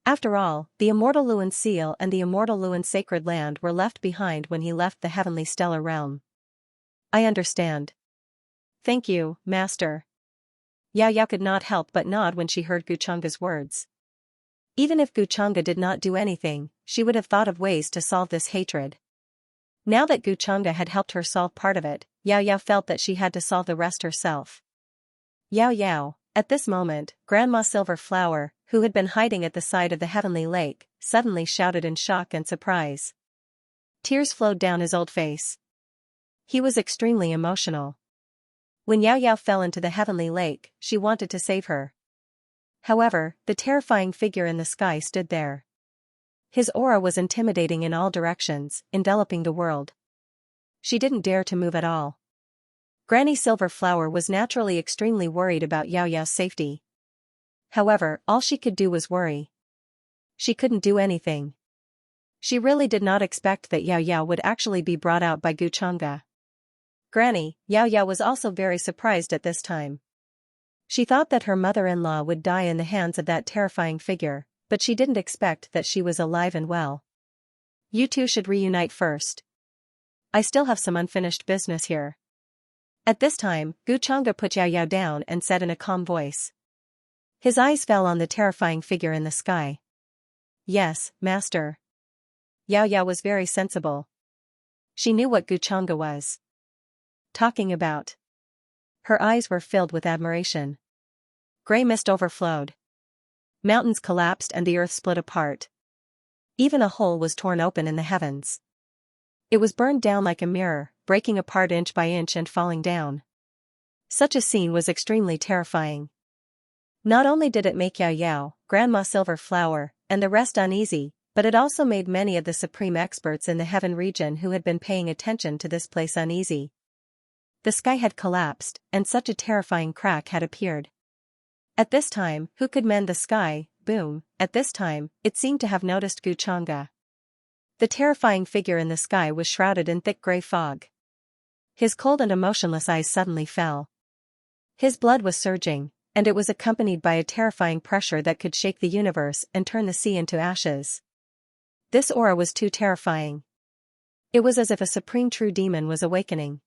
After all, the Immortal Luan seal and the Immortal Luan sacred land were left behind when he left the heavenly stellar realm. I understand. Thank you, Master. Yao Yao could not help but nod when she heard Gu Chang'e's words. Even if Gu Chang'e did not do anything, she would have thought of ways to solve this hatred. Now that Gu Chang'e had helped her solve part of it, Yao Yao felt that she had to solve the rest herself. Yao Yao, at this moment, Grandma Silver Flower, who had been hiding at the side of the heavenly lake, suddenly shouted in shock and surprise. Tears flowed down his old face. He was extremely emotional. When Yao Yao fell into the heavenly lake, she wanted to save her. However, the terrifying figure in the sky stood there. His aura was intimidating in all directions, enveloping the world. She didn't dare to move at all. Granny Silver Flower was naturally extremely worried about Yao Yao's safety. However, all she could do was worry. She couldn't do anything. She really did not expect that Yao Yao would actually be brought out by Gu Chang'e. Granny, Yao Yao was also very surprised at this time. She thought that her mother-in-law would die in the hands of that terrifying figure, but she didn't expect that she was alive and well. You two should reunite first. I still have some unfinished business here. At this time, Gu Chang'e put Yao Yao down and said in a calm voice. His eyes fell on the terrifying figure in the sky. Yes, Master. Yao Yao was very sensible. She knew what Gu Chang'e was talking about. Her eyes were filled with admiration. Gray mist overflowed. Mountains collapsed and the earth split apart. Even a hole was torn open in the heavens. It was burned down like a mirror, breaking apart inch by inch and falling down. Such a scene was extremely terrifying. Not only did it make Yao Yao, Grandma Silver Flower, and the rest uneasy, but it also made many of the supreme experts in the heaven region who had been paying attention to this place uneasy. The sky had collapsed, and such a terrifying crack had appeared. At this time, who could mend the sky? Boom. At this time, it seemed to have noticed Gu Chang'e. The terrifying figure in the sky was shrouded in thick gray fog. His cold and emotionless eyes suddenly fell. His blood was surging, and it was accompanied by a terrifying pressure that could shake the universe and turn the sea into ashes. This aura was too terrifying. It was as if a supreme true demon was awakening.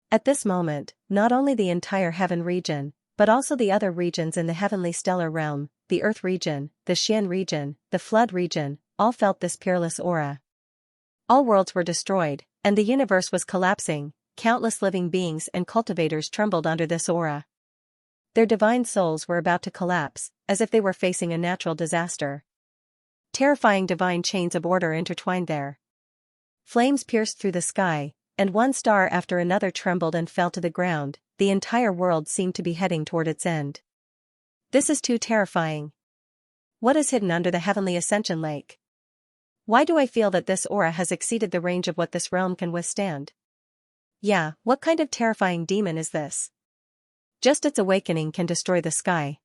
At this moment, not only the entire heaven region, but also the other regions in the heavenly stellar realm, the earth region, the Xian region, the flood region, all felt this peerless aura. All worlds were destroyed, and the universe was collapsing. Countless living beings and cultivators trembled under this aura. Their divine souls were about to collapse, as if they were facing a natural disaster. Terrifying divine chains of order intertwined there. Flames pierced through the sky, and one star after another trembled and fell to the ground. The entire world seemed to be heading toward its end. This is too terrifying. What is hidden under the heavenly ascension lake? Why do I feel that this aura has exceeded the range of what this realm can withstand? Yeah, what kind of terrifying demon is this? Just its awakening can destroy the sky.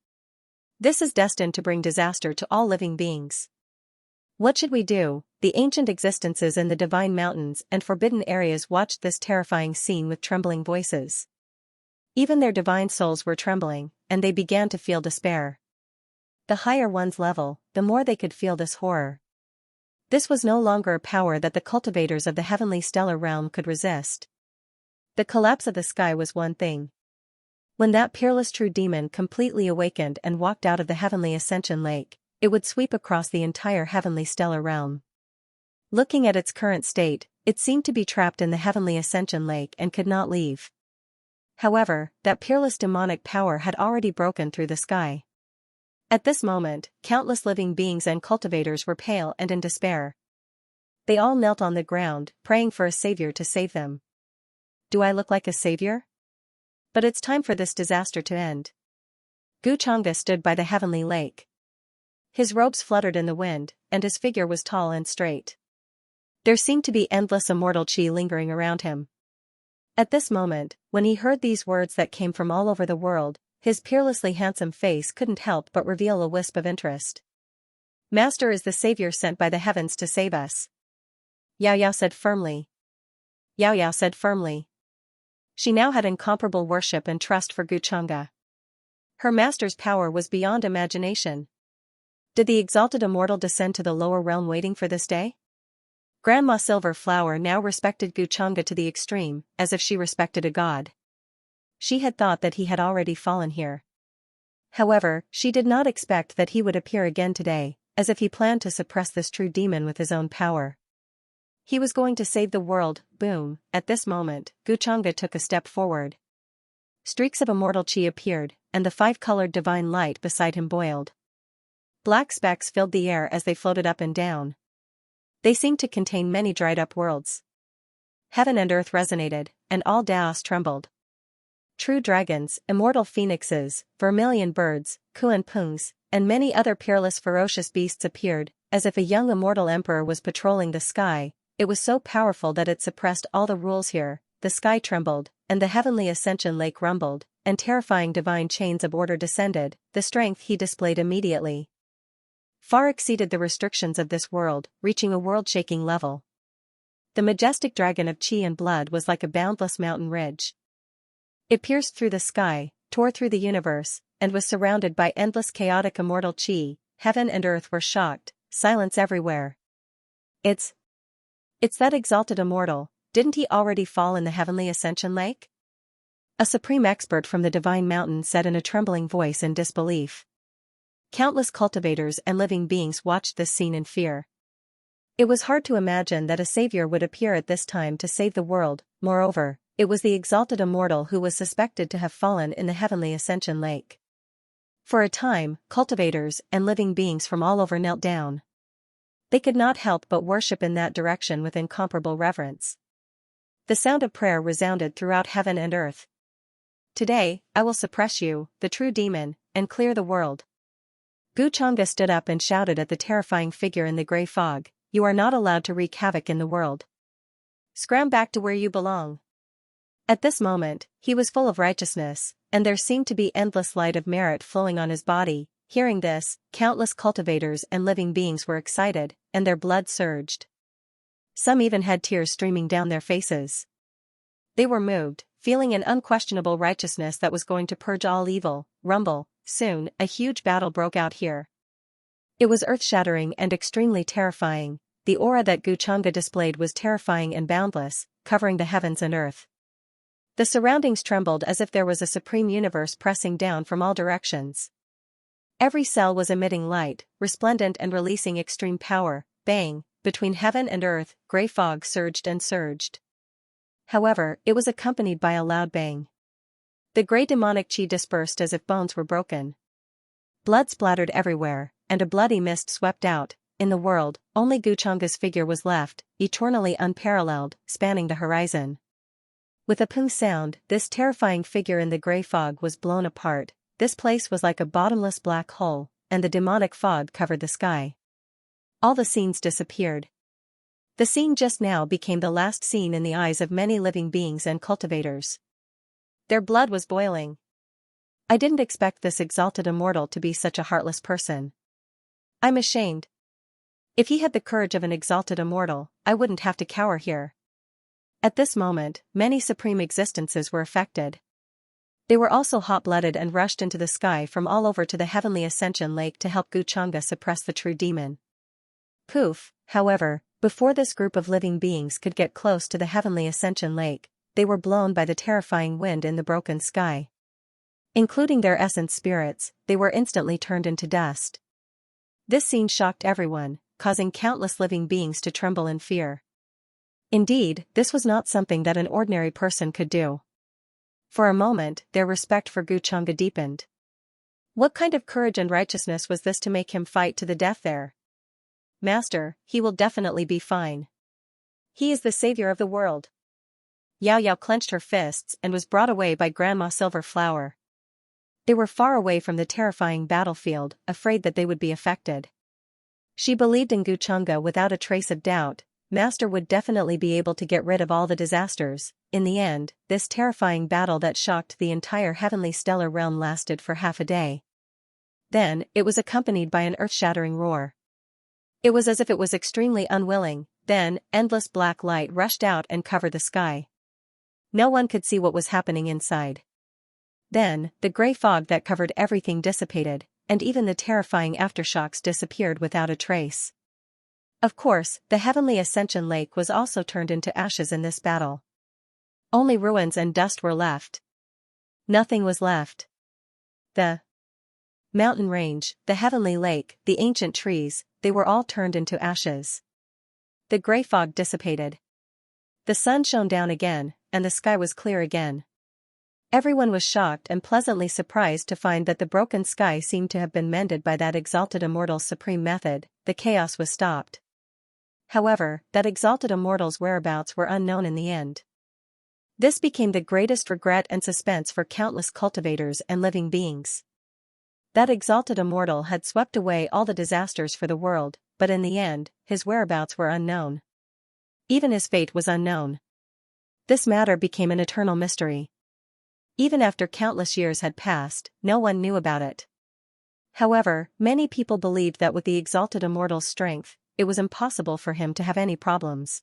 This is destined to bring disaster to all living beings. What should we do? The ancient existences in the divine mountains and forbidden areas watched this terrifying scene with trembling voices. Even their divine souls were trembling, and they began to feel despair. The higher one's level, the more they could feel this horror. This was no longer a power that the cultivators of the heavenly stellar realm could resist. The collapse of the sky was one thing. When that peerless true demon completely awakened and walked out of the heavenly ascension lake, it would sweep across the entire heavenly stellar realm. Looking at its current state, it seemed to be trapped in the heavenly ascension lake and could not leave. However, that peerless demonic power had already broken through the sky. At this moment, countless living beings and cultivators were pale and in despair. They all knelt on the ground, praying for a savior to save them. Do I look like a savior? But it's time for this disaster to end. Xianxia stood by the heavenly lake. His robes fluttered in the wind, and his figure was tall and straight. There seemed to be endless immortal chi lingering around him. At this moment, when he heard these words that came from all over the world, his peerlessly handsome face couldn't help but reveal a wisp of interest. Master is the savior sent by the heavens to save us. Xiaoyao said firmly. Xiaoyao said firmly. She now had incomparable worship and trust for Xianxia. Her master's power was beyond imagination. Did the exalted immortal descend to the lower realm waiting for this day? Grandma Silverflower now respected Xianxia to the extreme, as if she respected a god. She had thought that he had already fallen here. However, she did not expect that he would appear again today, as if he planned to suppress this true demon with his own power. He was going to save the world. Boom. At this moment, Xianxia took a step forward. Streaks of immortal chi appeared, and the five-colored divine light beside him boiled. Black specks filled the air as they floated up and down. They seemed to contain many dried-up worlds. Heaven and earth resonated, and all Daos trembled. True dragons, immortal phoenixes, vermilion birds, kuan-pungs, and many other peerless ferocious beasts appeared, as if a young immortal emperor was patrolling the sky. It was so powerful that it suppressed all the rules here. The sky trembled, and the heavenly ascension lake rumbled, and terrifying divine chains of order descended. The strength he displayed immediately far exceeded the restrictions of this world, reaching a world-shaking level. The majestic dragon of chi and blood was like a boundless mountain ridge. It pierced through the sky, tore through the universe, and was surrounded by endless chaotic immortal chi. Heaven and earth were shocked, silence everywhere. It's that exalted immortal. Didn't he already fall in the heavenly ascension lake? A supreme expert from the divine mountain said in a trembling voice in disbelief. Countless cultivators and living beings watched this scene in fear. It was hard to imagine that a savior would appear at this time to save the world. Moreover, it was the exalted immortal who was suspected to have fallen in the heavenly ascension lake. For a time, cultivators and living beings from all over knelt down. They could not help but worship in that direction with incomparable reverence. The sound of prayer resounded throughout heaven and earth. Today, I will suppress you, the true demon, and clear the world. Xianxia stood up and shouted at the terrifying figure in the gray fog, "You are not allowed to wreak havoc in the world. Scram back to where you belong." At this moment, he was full of righteousness, and there seemed to be endless light of merit flowing on his body. Hearing this, countless cultivators and living beings were excited, and their blood surged. Some even had tears streaming down their faces. They were moved, feeling an unquestionable righteousness that was going to purge all evil. Rumble. Soon, a huge battle broke out here. It was earth-shattering and extremely terrifying. The aura that Xianxia displayed was terrifying and boundless, covering the heavens and earth. The surroundings trembled as if there was a supreme universe pressing down from all directions. Every cell was emitting light, resplendent and releasing extreme power. Bang! Between heaven and earth, gray fog surged and surged. However, it was accompanied by a loud bang. The gray demonic chi dispersed as if bones were broken. Blood splattered everywhere, and a bloody mist swept out. In the world, only Xianxia's figure was left, eternally unparalleled, spanning the horizon. With a pung sound, this terrifying figure in the grey fog was blown apart. This place was like a bottomless black hole, and the demonic fog covered the sky. All the scenes disappeared. The scene just now became the last scene in the eyes of many living beings and cultivators. Their blood was boiling. I didn't expect this exalted immortal to be such a heartless person. I'm ashamed. If he had the courage of an exalted immortal, I wouldn't have to cower here. At this moment, many supreme existences were affected. They were also hot-blooded and rushed into the sky from all over to the heavenly ascension lake to help Xianxia suppress the true demon. Poof, however, before this group of living beings could get close to the heavenly ascension lake, they were blown by the terrifying wind in the broken sky. Including their essence spirits, they were instantly turned into dust. This scene shocked everyone, causing countless living beings to tremble in fear. Indeed, this was not something that an ordinary person could do. For a moment, their respect for Xianxia deepened. What kind of courage and righteousness was this to make him fight to the death there? Master, he will definitely be fine. He is the savior of the world. Xiaoyao clenched her fists and was brought away by Grandma Silverflower. They were far away from the terrifying battlefield, afraid that they would be affected. She believed in Xianxia without a trace of doubt. Master would definitely be able to get rid of all the disasters. In the end, this terrifying battle that shocked the entire heavenly stellar realm lasted for half a day. Then, it was accompanied by an earth-shattering roar. It was as if it was extremely unwilling. Then, endless black light rushed out and covered the sky. No one could see what was happening inside. Then, the grey fog that covered everything dissipated, and even the terrifying aftershocks disappeared without a trace. Of course, the heavenly ascension lake was also turned into ashes in this battle. Only ruins and dust were left. Nothing was left. The mountain range, the heavenly lake, the ancient trees, they were all turned into ashes. The grey fog dissipated. The sun shone down again, and the sky was clear again. Everyone was shocked and pleasantly surprised to find that the broken sky seemed to have been mended by that exalted immortal's supreme method. The chaos was stopped. However, that exalted immortal's whereabouts were unknown in the end. This became the greatest regret and suspense for countless cultivators and living beings. That exalted immortal had swept away all the disasters for the world, but in the end, his whereabouts were unknown. Even his fate was unknown. This matter became an eternal mystery. Even after countless years had passed, no one knew about it. However, many people believed that with the exalted immortal's strength, it was impossible for him to have any problems.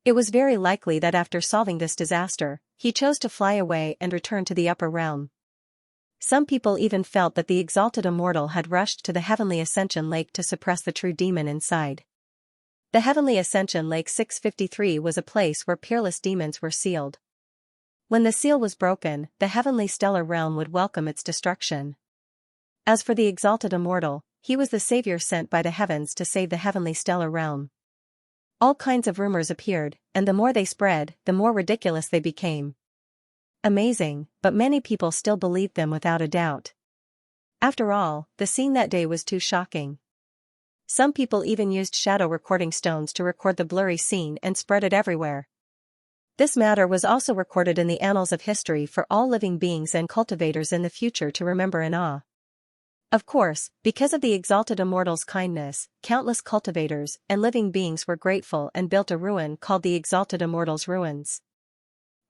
It was very likely that after solving this disaster, he chose to fly away and return to the upper realm. Some people even felt that the exalted immortal had rushed to the heavenly ascension lake to suppress the true demon inside. The heavenly ascension lake 653 was a place where peerless demons were sealed. When the seal was broken, the heavenly stellar realm would welcome its destruction. As for the exalted immortal, he was the savior sent by the heavens to save the heavenly stellar realm. All kinds of rumors appeared, and the more they spread, the more ridiculous they became. Amazing, but many people still believed them without a doubt. After all, the scene that day was too shocking. Some people even used shadow recording stones to record the blurry scene and spread it everywhere. This matter was also recorded in the annals of history for all living beings and cultivators in the future to remember in awe. Of course, because of the exalted immortal's kindness, countless cultivators and living beings were grateful and built a ruin called the exalted immortal's ruins.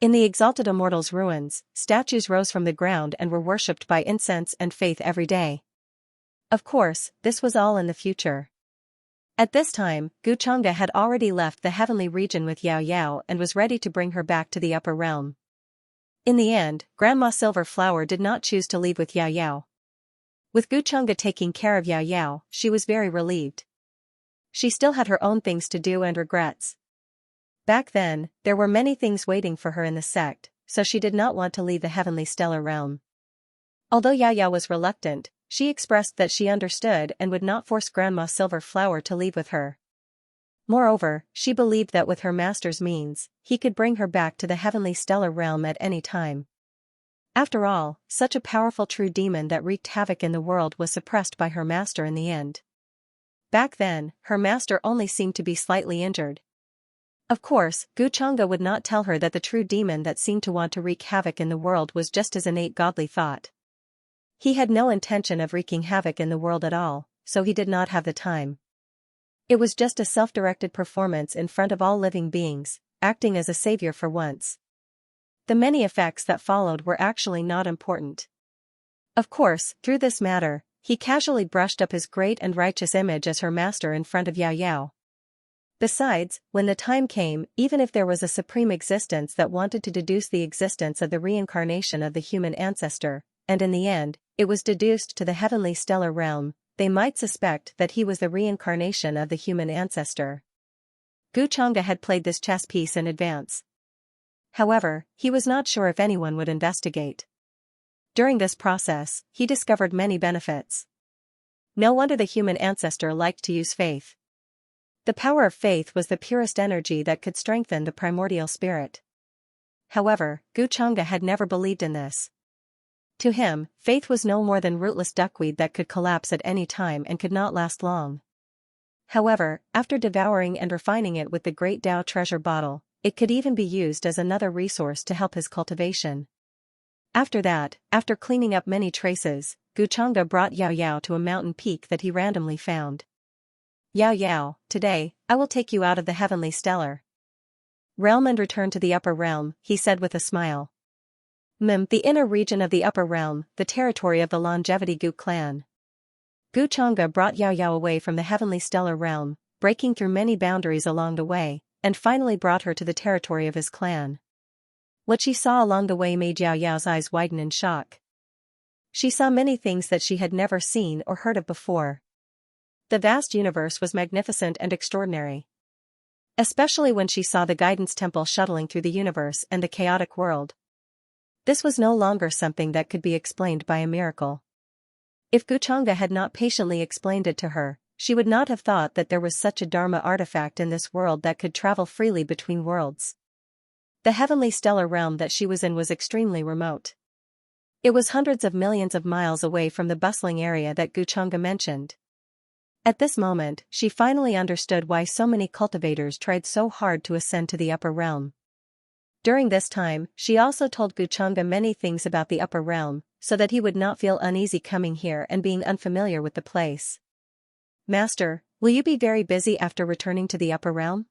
In the exalted immortal's ruins, statues rose from the ground and were worshipped by incense and faith every day. Of course, this was all in the future. At this time, Xianxia had already left the heavenly region with Xiaoyao and was ready to bring her back to the upper realm. In the end, Grandma Silverflower did not choose to leave with Xiaoyao. With Xianxia taking care of Xiaoyao, she was very relieved. She still had her own things to do and regrets. Back then, there were many things waiting for her in the sect, so she did not want to leave the heavenly stellar realm. Although Xiaoyao was reluctant, she expressed that she understood and would not force Grandma Silverflower to leave with her. Moreover, she believed that with her master's means, he could bring her back to the heavenly stellar realm at any time. After all, such a powerful true demon that wreaked havoc in the world was suppressed by her master in the end. Back then, her master only seemed to be slightly injured. Of course, Guchanga would not tell her that the true demon that seemed to want to wreak havoc in the world was just his innate godly thought. He had no intention of wreaking havoc in the world at all, so he did not have the time. It was just a self-directed performance in front of all living beings, acting as a savior for once. The many effects that followed were actually not important. Of course, through this matter, he casually brushed up his great and righteous image as her master in front of Yao Yao. Besides, when the time came, even if there was a supreme existence that wanted to deduce the existence of the reincarnation of the human ancestor, and in the end, it was deduced to the heavenly stellar realm, they might suspect that he was the reincarnation of the human ancestor. Guchanga had played this chess piece in advance. However, he was not sure if anyone would investigate. During this process, he discovered many benefits. No wonder the human ancestor liked to use faith. The power of faith was the purest energy that could strengthen the primordial spirit. However, Guchanga had never believed in this. To him, faith was no more than rootless duckweed that could collapse at any time and could not last long. However, after devouring and refining it with the great Tao treasure bottle, it could even be used as another resource to help his cultivation. After that, after cleaning up many traces, Guchanga brought Yao Yao to a mountain peak that he randomly found. Yao Yao, today, I will take you out of the heavenly stellar realm and return to the upper realm, he said with a smile. The inner region of the upper realm, the territory of the longevity Gu clan. Guchanga brought Yao Yao away from the heavenly stellar realm, breaking through many boundaries along the way, and finally brought her to the territory of his clan. What she saw along the way made Yao Yao's eyes widen in shock. She saw many things that she had never seen or heard of before. The vast universe was magnificent and extraordinary. Especially when she saw the guidance temple shuttling through the universe and the chaotic world. This was no longer something that could be explained by a miracle. If Guchanga had not patiently explained it to her, she would not have thought that there was such a Dharma artifact in this world that could travel freely between worlds. The heavenly stellar realm that she was in was extremely remote. It was hundreds of millions of miles away from the bustling area that Guchanga mentioned. At this moment, she finally understood why so many cultivators tried so hard to ascend to the upper realm. During this time, she also told Guchanga many things about the upper realm, so that he would not feel uneasy coming here and being unfamiliar with the place. Master, will you be very busy after returning to the upper realm?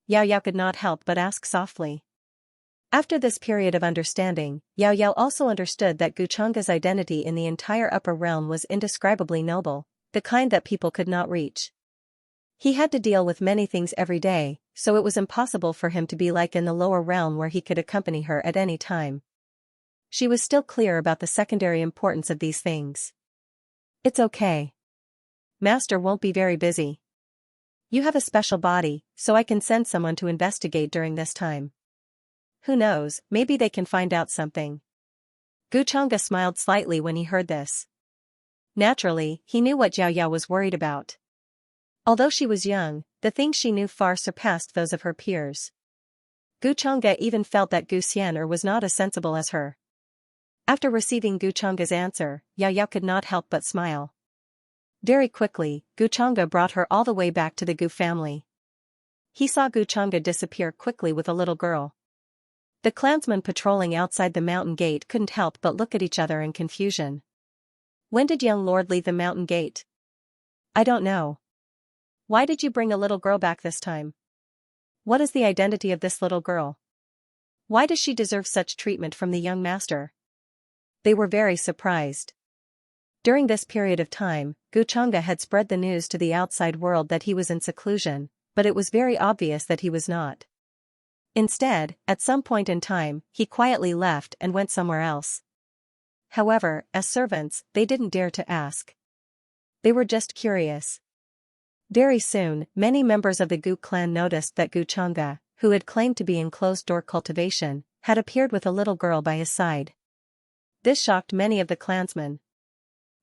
Yao Yao could not help but ask softly. After this period of understanding, Yao Yao also understood that Guchanga's identity in the entire upper realm was indescribably noble, the kind that people could not reach. He had to deal with many things every day, so it was impossible for him to be like in the lower realm where he could accompany her at any time. She was still clear about the secondary importance of these things. It's okay. Master won't be very busy. You have a special body, so I can send someone to investigate during this time. Who knows, maybe they can find out something. Guchanga smiled slightly when he heard this. Naturally, he knew what Yao Yao was worried about. Although she was young, the things she knew far surpassed those of her peers. Guchanga even felt that Gu Xian'er was not as sensible as her. After receiving Guchanga's answer, Yao Yao could not help but smile. Very quickly, Guchanga brought her all the way back to the Gu family. He saw Guchanga disappear quickly with a little girl. The clansmen patrolling outside the mountain gate couldn't help but look at each other in confusion. When did young lord leave the mountain gate? I don't know. Why did you bring a little girl back this time? What is the identity of this little girl? Why does she deserve such treatment from the young master? They were very surprised. During this period of time, Guchanga had spread the news to the outside world that he was in seclusion, but it was very obvious that he was not. Instead, at some point in time, he quietly left and went somewhere else. However, as servants, they didn't dare to ask. They were just curious. Very soon, many members of the Gu clan noticed that Guchanga, who had claimed to be in closed-door cultivation, had appeared with a little girl by his side. This shocked many of the clansmen.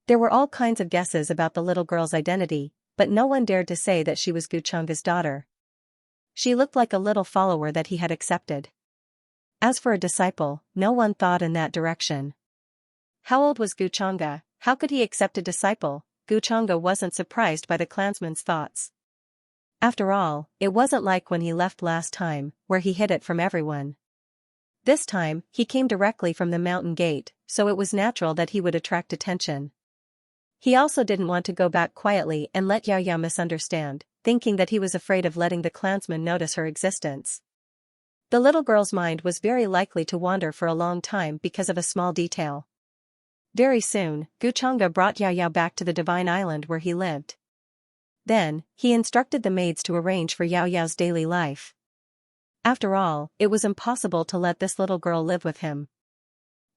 There were all kinds of guesses about the little girl's identity, but no one dared to say that she was Guchanga's daughter. She looked like a little follower that he had accepted. As for a disciple, no one thought in that direction. How old was Guchanga? How could he accept a disciple? Guchanga wasn't surprised by the clansmen's thoughts. After all, it wasn't like when he left last time, where he hid it from everyone. This time, he came directly from the mountain gate, so it was natural that he would attract attention. He also didn't want to go back quietly and let Xiaoyao misunderstand, thinking that he was afraid of letting the clansmen notice her existence. The little girl's mind was very likely to wander for a long time because of a small detail. Very soon, Guchanga brought Xiaoyao back to the Divine Island where he lived. Then, he instructed the maids to arrange for Xiaoyao's daily life. After all, it was impossible to let this little girl live with him.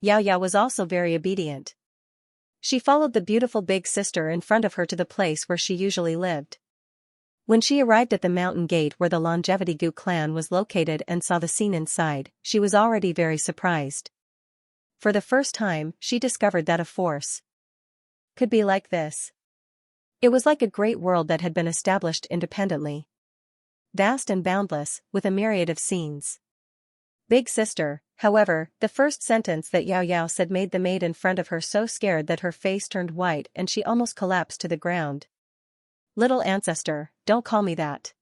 Xiaoyao was also very obedient. She followed the beautiful big sister in front of her to the place where she usually lived. When she arrived at the mountain gate where the Longevity Gu clan was located and saw the scene inside, she was already very surprised. For the first time, she discovered that a force could be like this. It was like a great world that had been established independently. Vast and boundless, with a myriad of scenes. Big sister, however, the first sentence that Xiaoyao said made the maid in front of her so scared that her face turned white and she almost collapsed to the ground. Little ancestor, don't call me that.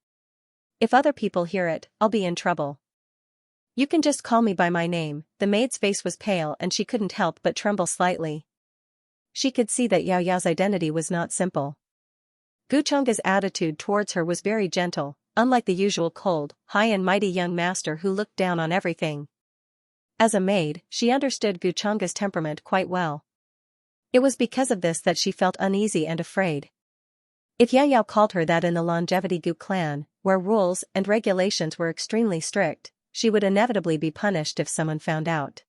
If other people hear it, I'll be in trouble. You can just call me by my name. The maid's face was pale and she couldn't help but tremble slightly. She could see that Xiaoyao's identity was not simple. Guchunga's attitude towards her was very gentle, unlike the usual cold, high and mighty young master who looked down on everything. As a maid, she understood Guchunga's temperament quite well. It was because of this that she felt uneasy and afraid. If Xiaoyao called her that in the Longevity Gu clan, where rules and regulations were extremely strict, she would inevitably be punished if someone found out.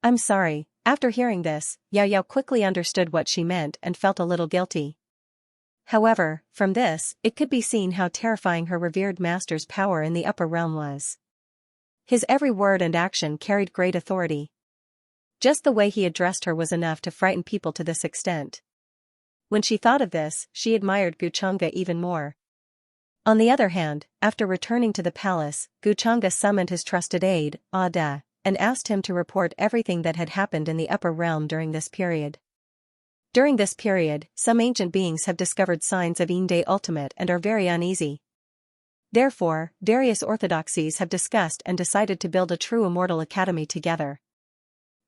I'm sorry. After hearing this, Xiaoyao quickly understood what she meant and felt a little guilty. However, from this, it could be seen how terrifying her revered master's power in the upper realm was. His every word and action carried great authority. Just the way he addressed her was enough to frighten people to this extent. When she thought of this, she admired Guchunga even more. On the other hand, after returning to the palace, Guchunga summoned his trusted aide, Ada, and asked him to report everything that had happened in the upper realm during this period. During this period, some ancient beings have discovered signs of Inde Ultimate and are very uneasy. Therefore, various orthodoxies have discussed and decided to build a true immortal academy together.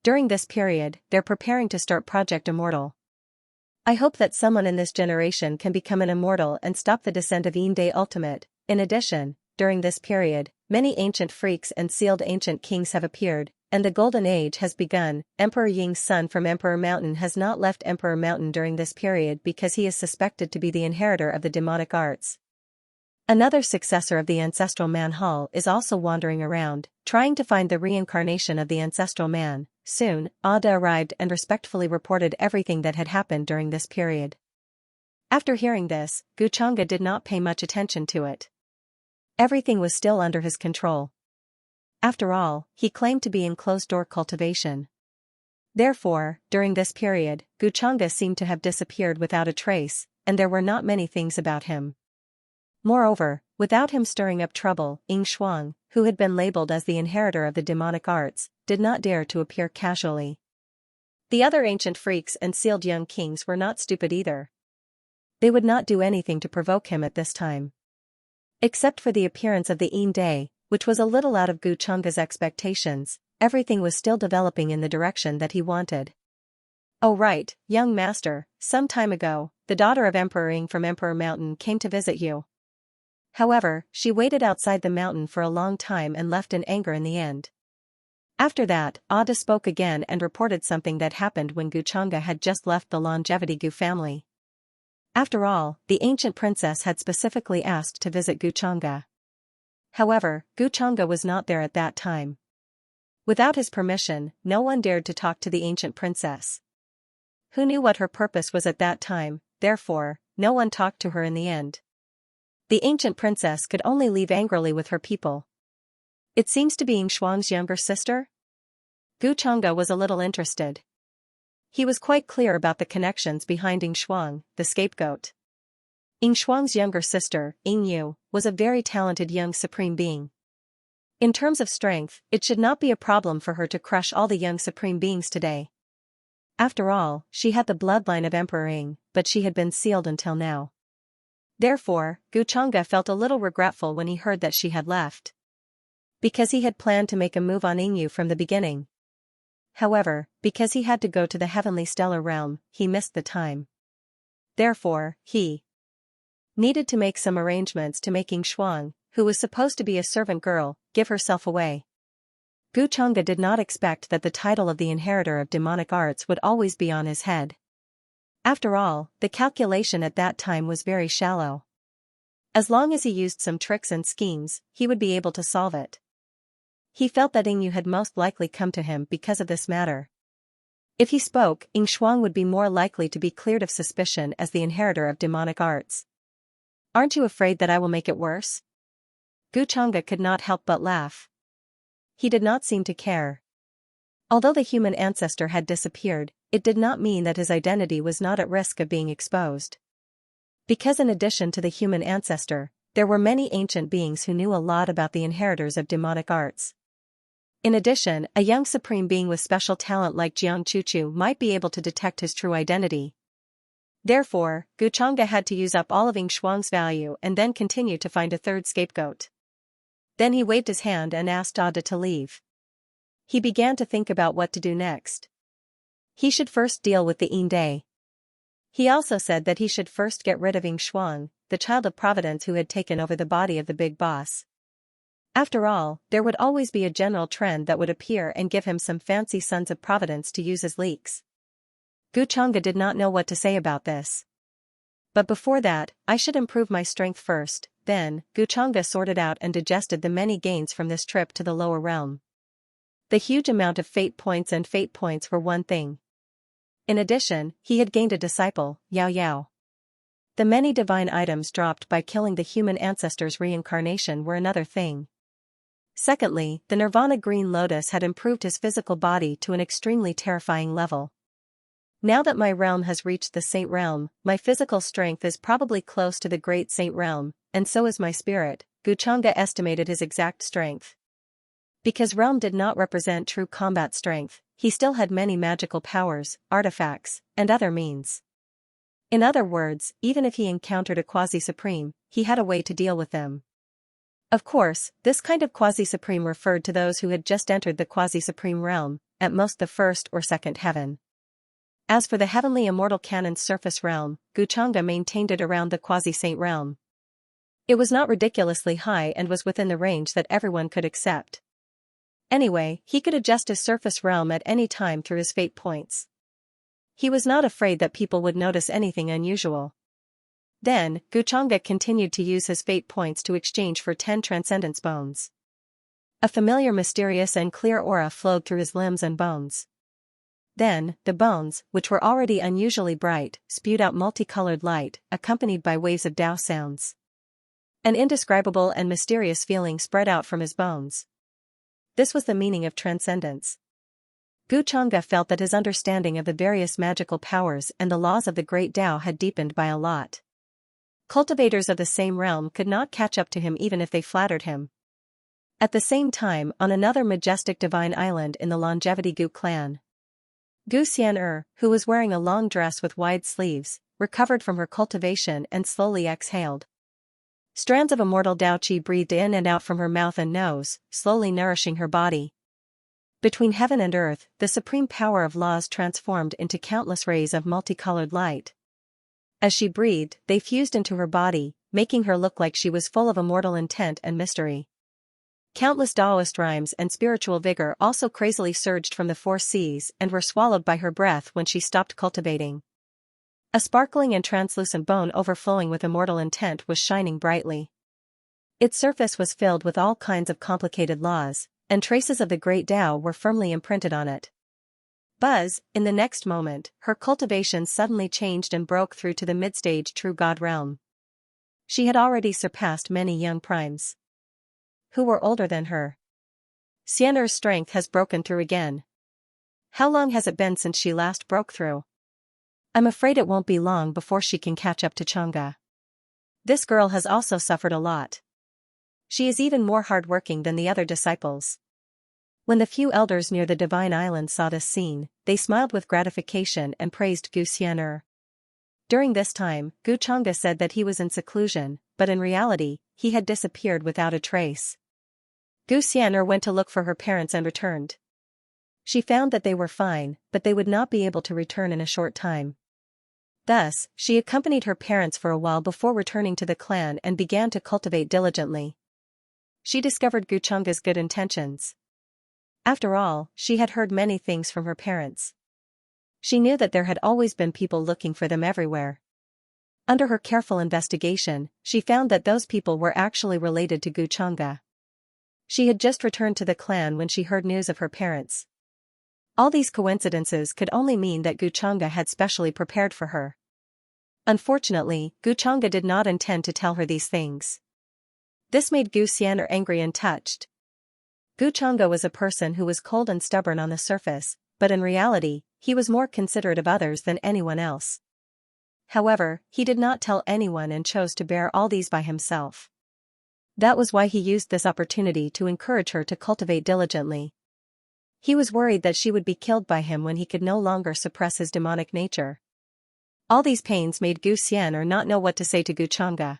During this period, they're preparing to start Project Immortal. I hope that someone in this generation can become an immortal and stop the descent of Inde Ultimate. In addition, during this period, many ancient freaks and sealed ancient kings have appeared, and the Golden Age has begun. Emperor Ying's son from Emperor Mountain has not left Emperor Mountain during this period because he is suspected to be the inheritor of the demonic arts. Another successor of the ancestral man Hall is also wandering around, trying to find the reincarnation of the ancestral man. Soon, Ada arrived and respectfully reported everything that had happened during this period. After hearing this, Guchunga did not pay much attention to it. Everything was still under his control. After all, he claimed to be in closed-door cultivation. Therefore, during this period, Guchunga seemed to have disappeared without a trace, and there were not many things about him. Moreover, without him stirring up trouble, Ying Shuang, who had been labeled as the inheritor of the demonic arts, did not dare to appear casually. The other ancient freaks and sealed young kings were not stupid either. They would not do anything to provoke him at this time. Except for the appearance of the Inde, which was a little out of Guchunga's expectations, everything was still developing in the direction that he wanted. Oh right, young master, some time ago, the daughter of Emperor Ying from Emperor Mountain came to visit you. However, she waited outside the mountain for a long time and left in anger in the end. After that, Ada spoke again and reported something that happened when Guchunga had just left the Longevity Gu family. After all, the ancient princess had specifically asked to visit Guchunga. However, Guchunga was not there at that time. Without his permission, no one dared to talk to the ancient princess. Who knew what her purpose was at that time, therefore, no one talked to her in the end. The ancient princess could only leave angrily with her people. It seems to be Ying Shuang's younger sister? Guchunga was a little interested. He was quite clear about the connections behind Ying Shuang, the scapegoat. Ying Shuang's younger sister, Ying Yu, was a very talented young supreme being. In terms of strength, it should not be a problem for her to crush all the young supreme beings today. After all, she had the bloodline of Emperor Ying, but she had been sealed until now. Therefore, Guchanga felt a little regretful when he heard that she had left. Because he had planned to make a move on Yingyu from the beginning. However, because he had to go to the heavenly stellar realm, he missed the time. Therefore, he needed to make some arrangements to make Shuang, who was supposed to be a servant girl, give herself away. Guchanga did not expect that the title of the inheritor of demonic arts would always be on his head. After all, the calculation at that time was very shallow. As long as he used some tricks and schemes, he would be able to solve it. He felt that Yingyu had most likely come to him because of this matter. If he spoke, Shuang would be more likely to be cleared of suspicion as the inheritor of demonic arts. "Aren't you afraid that I will make it worse?" Guchanga could not help but laugh. He did not seem to care. Although the human ancestor had disappeared, it did not mean that his identity was not at risk of being exposed. Because in addition to the human ancestor, there were many ancient beings who knew a lot about the inheritors of demonic arts. In addition, a young supreme being with special talent like Jiang Chuchu might be able to detect his true identity. Therefore, Guchanga had to use up all of Shuang's value and then continue to find a third scapegoat. Then he waved his hand and asked Ada to leave. He began to think about what to do next. He should first deal with the Inde. He also said that he should first get rid of Shuang, the child of Providence who had taken over the body of the big boss. After all, there would always be a general trend that would appear and give him some fancy sons of Providence to use as leaks. Guchanga did not know what to say about this. But before that, I should improve my strength first. Then, Guchanga sorted out and digested the many gains from this trip to the lower realm. The huge amount of fate points and fate points were one thing. In addition, he had gained a disciple, Yao Yao. The many divine items dropped by killing the human ancestor's reincarnation were another thing. Secondly, the Nirvana Green Lotus had improved his physical body to an extremely terrifying level. Now that my realm has reached the Saint Realm, my physical strength is probably close to the Great Saint Realm, and so is my spirit. Guchanga estimated his exact strength. Because realm did not represent true combat strength, he still had many magical powers, artifacts, and other means. In other words, even if he encountered a quasi-supreme, he had a way to deal with them. Of course, this kind of quasi-supreme referred to those who had just entered the quasi-supreme realm, at most the first or second heaven. As for the heavenly immortal canon's surface realm, Guchanga maintained it around the quasi-saint realm. It was not ridiculously high and was within the range that everyone could accept. Anyway, he could adjust his surface realm at any time through his fate points. He was not afraid that people would notice anything unusual. Then, Guchanga continued to use his fate points to exchange for 10 transcendence bones. A familiar mysterious and clear aura flowed through his limbs and bones. Then, the bones, which were already unusually bright, spewed out multicolored light, accompanied by waves of Tao sounds. An indescribable and mysterious feeling spread out from his bones. This was the meaning of transcendence. Guchanga felt that his understanding of the various magical powers and the laws of the great Tao had deepened by a lot. Cultivators of the same realm could not catch up to him even if they flattered him. At the same time, on another majestic divine island in the Longevity Gu clan, Gu Xian'er, who was wearing a long dress with wide sleeves, recovered from her cultivation and slowly exhaled. Strands of immortal Dao Qi breathed in and out from her mouth and nose, slowly nourishing her body. Between heaven and earth, the supreme power of laws transformed into countless rays of multicolored light. As she breathed, they fused into her body, making her look like she was full of immortal intent and mystery. Countless Taoist rhymes and spiritual vigor also crazily surged from the 4 seas and were swallowed by her breath when she stopped cultivating. A sparkling and translucent bone overflowing with immortal intent was shining brightly. Its surface was filled with all kinds of complicated laws, and traces of the great Tao were firmly imprinted on it. Buzz, in the next moment, her cultivation suddenly changed and broke through to the mid-stage true God realm. She had already surpassed many young primes who were older than her. Xian'er's strength has broken through again. How long has it been since she last broke through? I'm afraid it won't be long before she can catch up to Chang'e. This girl has also suffered a lot. She is even more hard-working than the other disciples. When the few elders near the divine island saw this scene, they smiled with gratification and praised Gu Xian'er. During this time, Gu Chang'e said that he was in seclusion, but in reality, he had disappeared without a trace. Gu Xian'er went to look for her parents and returned. She found that they were fine, but they would not be able to return in a short time. Thus, she accompanied her parents for a while before returning to the clan and began to cultivate diligently. She discovered Gu Chang'e's good intentions. After all, she had heard many things from her parents. She knew that there had always been people looking for them everywhere. Under her careful investigation, she found that those people were actually related to Gu Chang'e. She had just returned to the clan when she heard news of her parents. All these coincidences could only mean that Gu Chang'e had specially prepared for her. Unfortunately, Gu Chang'e did not intend to tell her these things. This made Gu Xian'er angry and touched. Gu Chang'e was a person who was cold and stubborn on the surface, but in reality, he was more considerate of others than anyone else. However, he did not tell anyone and chose to bear all these by himself. That was why he used this opportunity to encourage her to cultivate diligently. He was worried that she would be killed by him when he could no longer suppress his demonic nature. All these pains made Gu Xian'er not know what to say to Gu Chang'e.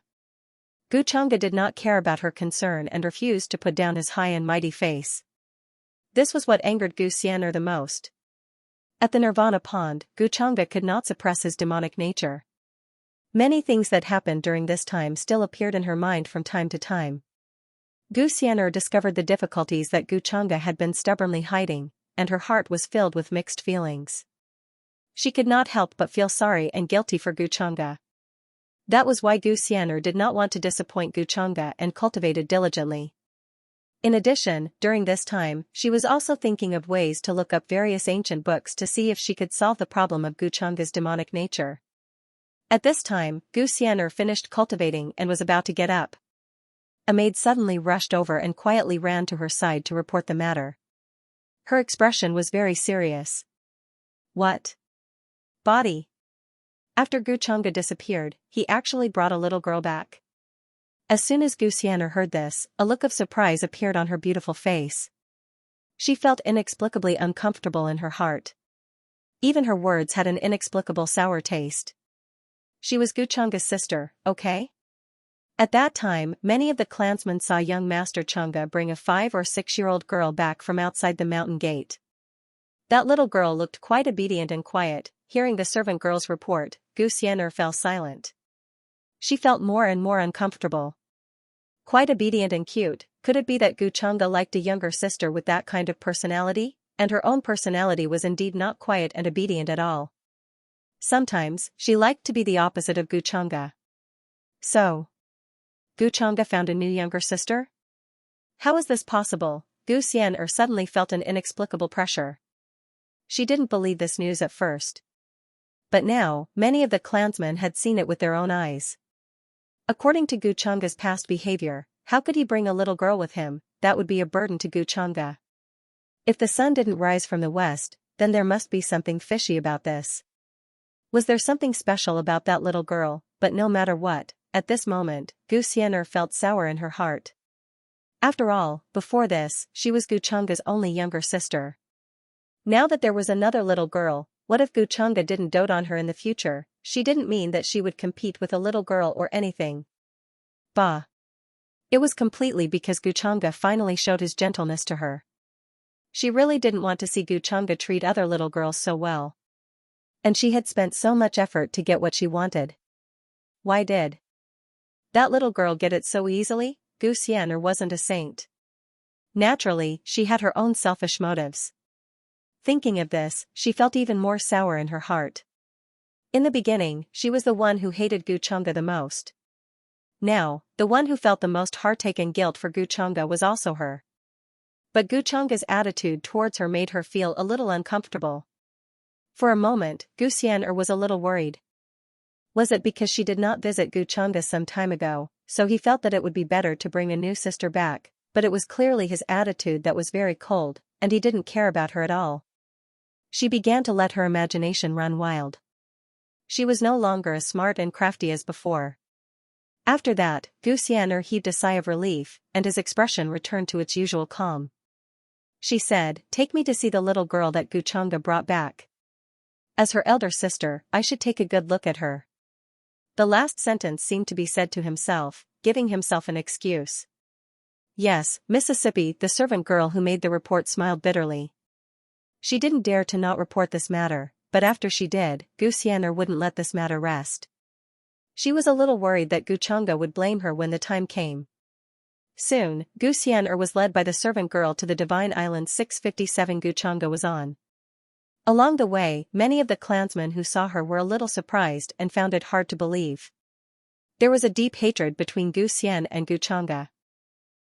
Gu Chang'e did not care about her concern and refused to put down his high and mighty face. This was what angered Gu Xian'er the most. At the Nirvana pond, Gu Chang'e could not suppress his demonic nature. Many things that happened during this time still appeared in her mind from time to time. Gu Xian'er discovered the difficulties that Gu Chang'e had been stubbornly hiding, and her heart was filled with mixed feelings. She could not help but feel sorry and guilty for Gu Chang'e. That was why Gu Xian'er did not want to disappoint Gu Chang'e and cultivated diligently. In addition, during this time, she was also thinking of ways to look up various ancient books to see if she could solve the problem of Gu Chang'e's demonic nature. At this time, Gu Xian'er finished cultivating and was about to get up. A maid suddenly rushed over and quietly ran to her side to report the matter. Her expression was very serious. What? Body? After Gu Chang'e disappeared, he actually brought a little girl back. As soon as Gu Xian'er heard this, a look of surprise appeared on her beautiful face. She felt inexplicably uncomfortable in her heart. Even her words had an inexplicable sour taste. She was Gu Chang'e's sister, okay? At that time, many of the clansmen saw young Master Chang'e bring a 5- or 6-year-old girl back from outside the mountain gate. That little girl looked quite obedient and quiet. Hearing the servant girl's report, Gu Xian'er fell silent. She felt more and more uncomfortable. Quite obedient and cute, could it be that Gu Chang'e liked a younger sister with that kind of personality? And her own personality was indeed not quiet and obedient at all. Sometimes, she liked to be the opposite of Gu Chang'e. So, Gu Chang'e found a new younger sister? How is this possible? Gu Xian'er suddenly felt an inexplicable pressure. She didn't believe this news at first. But now, many of the clansmen had seen it with their own eyes. According to Gu Chang'e's past behavior, how could he bring a little girl with him? That would be a burden to Gu Chang'e. If the sun didn't rise from the west, then there must be something fishy about this. Was there something special about that little girl? But no matter what, at this moment, Gu Xian'er felt sour in her heart. After all, before this, she was Gu Chang'e's only younger sister. Now that there was another little girl, what if Gu Chang'e didn't dote on her in the future? She didn't mean that she would compete with a little girl or anything. Bah! It was completely because Gu Chang'e finally showed his gentleness to her. She really didn't want to see Gu Chang'e treat other little girls so well. And she had spent so much effort to get what she wanted. Why did that little girl get it so easily? Gu Xian'er wasn't a saint. Naturally, she had her own selfish motives. Thinking of this, she felt even more sour in her heart. In the beginning, she was the one who hated Gu Chang'e the most. Now, the one who felt the most heartache and guilt for Gu Chang'e was also her. But Gu Chang'e's attitude towards her made her feel a little uncomfortable. For a moment, Gu Xian'er was a little worried. Was it because she did not visit Gu Chang'e some time ago, so he felt that it would be better to bring a new sister back? But it was clearly his attitude that was very cold, and he didn't care about her at all. She began to let her imagination run wild. She was no longer as smart and crafty as before. After that, Gu Xian'er heaved a sigh of relief, and his expression returned to its usual calm. She said, "Take me to see the little girl that Gu Chang'e brought back. As her elder sister, I should take a good look at her." The last sentence seemed to be said to himself, giving himself an excuse. Yes, Mississippi, the servant girl who made the report smiled bitterly. She didn't dare to not report this matter, but after she did, Xianxia wouldn't let this matter rest. She was a little worried that Xianxia would blame her when the time came. Soon, Xianxia was led by the servant girl to the Divine Island 657 Xianxia was on. Along the way, many of the clansmen who saw her were a little surprised and found it hard to believe. There was a deep hatred between Xianxia and Xianxia.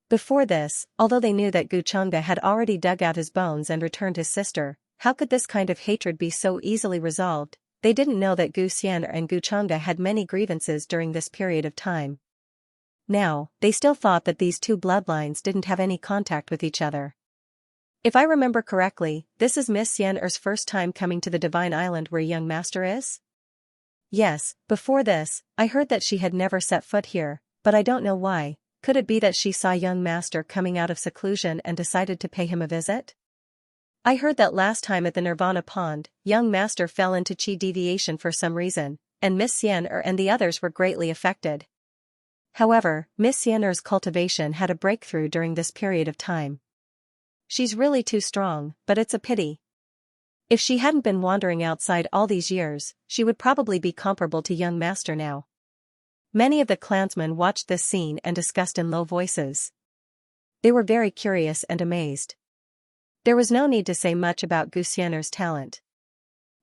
Before this, although they knew that Xianxia had already dug out his bones and returned his sister, how could this kind of hatred be so easily resolved? They didn't know that Xianxia and Xianxia had many grievances during this period of time. Now, they still thought that these two bloodlines didn't have any contact with each other. If I remember correctly, this is Miss Xianxia's first time coming to the Divine Island where young master is? Yes, before this, I heard that she had never set foot here, but I don't know why. Could it be that she saw young master coming out of seclusion and decided to pay him a visit? I heard that last time at the Nirvana Pond, young master fell into chi deviation for some reason, and Miss Xianxia and the others were greatly affected. However, Miss Xianxia's cultivation had a breakthrough during this period of time. She's really too strong, but it's a pity. If she hadn't been wandering outside all these years, she would probably be comparable to young master now. Many of the clansmen watched this scene and discussed in low voices. They were very curious and amazed. There was no need to say much about Xianxia's talent.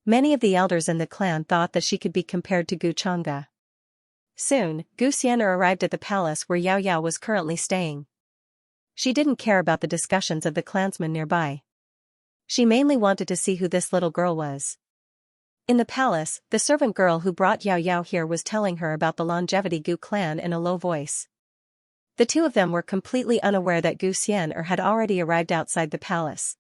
Many of the elders in the clan thought that she could be compared to Xianxia. Soon, Xianxia arrived at the palace where Xiaoyao was currently staying. She didn't care about the discussions of the clansmen nearby. She mainly wanted to see who this little girl was. In the palace, the servant girl who brought Xiaoyao here was telling her about the longevity Gu clan in a low voice. The two of them were completely unaware that Xianxia had already arrived outside the palace.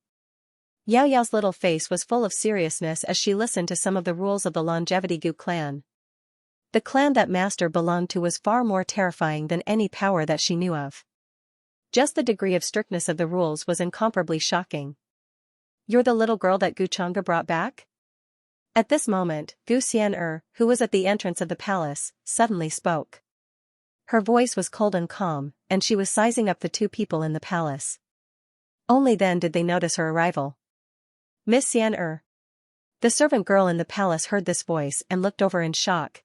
Xiaoyao's little face was full of seriousness as she listened to some of the rules of the longevity Gu clan. The clan that master belonged to was far more terrifying than any power that she knew of. Just the degree of strictness of the rules was incomparably shocking. "You're the little girl that Xianxia brought back?" At this moment, Xianxia, who was at the entrance of the palace, suddenly spoke. Her voice was cold and calm, and she was sizing up the two people in the palace. Only then did they notice her arrival. "Miss Xianxia." The servant girl in the palace heard this voice and looked over in shock.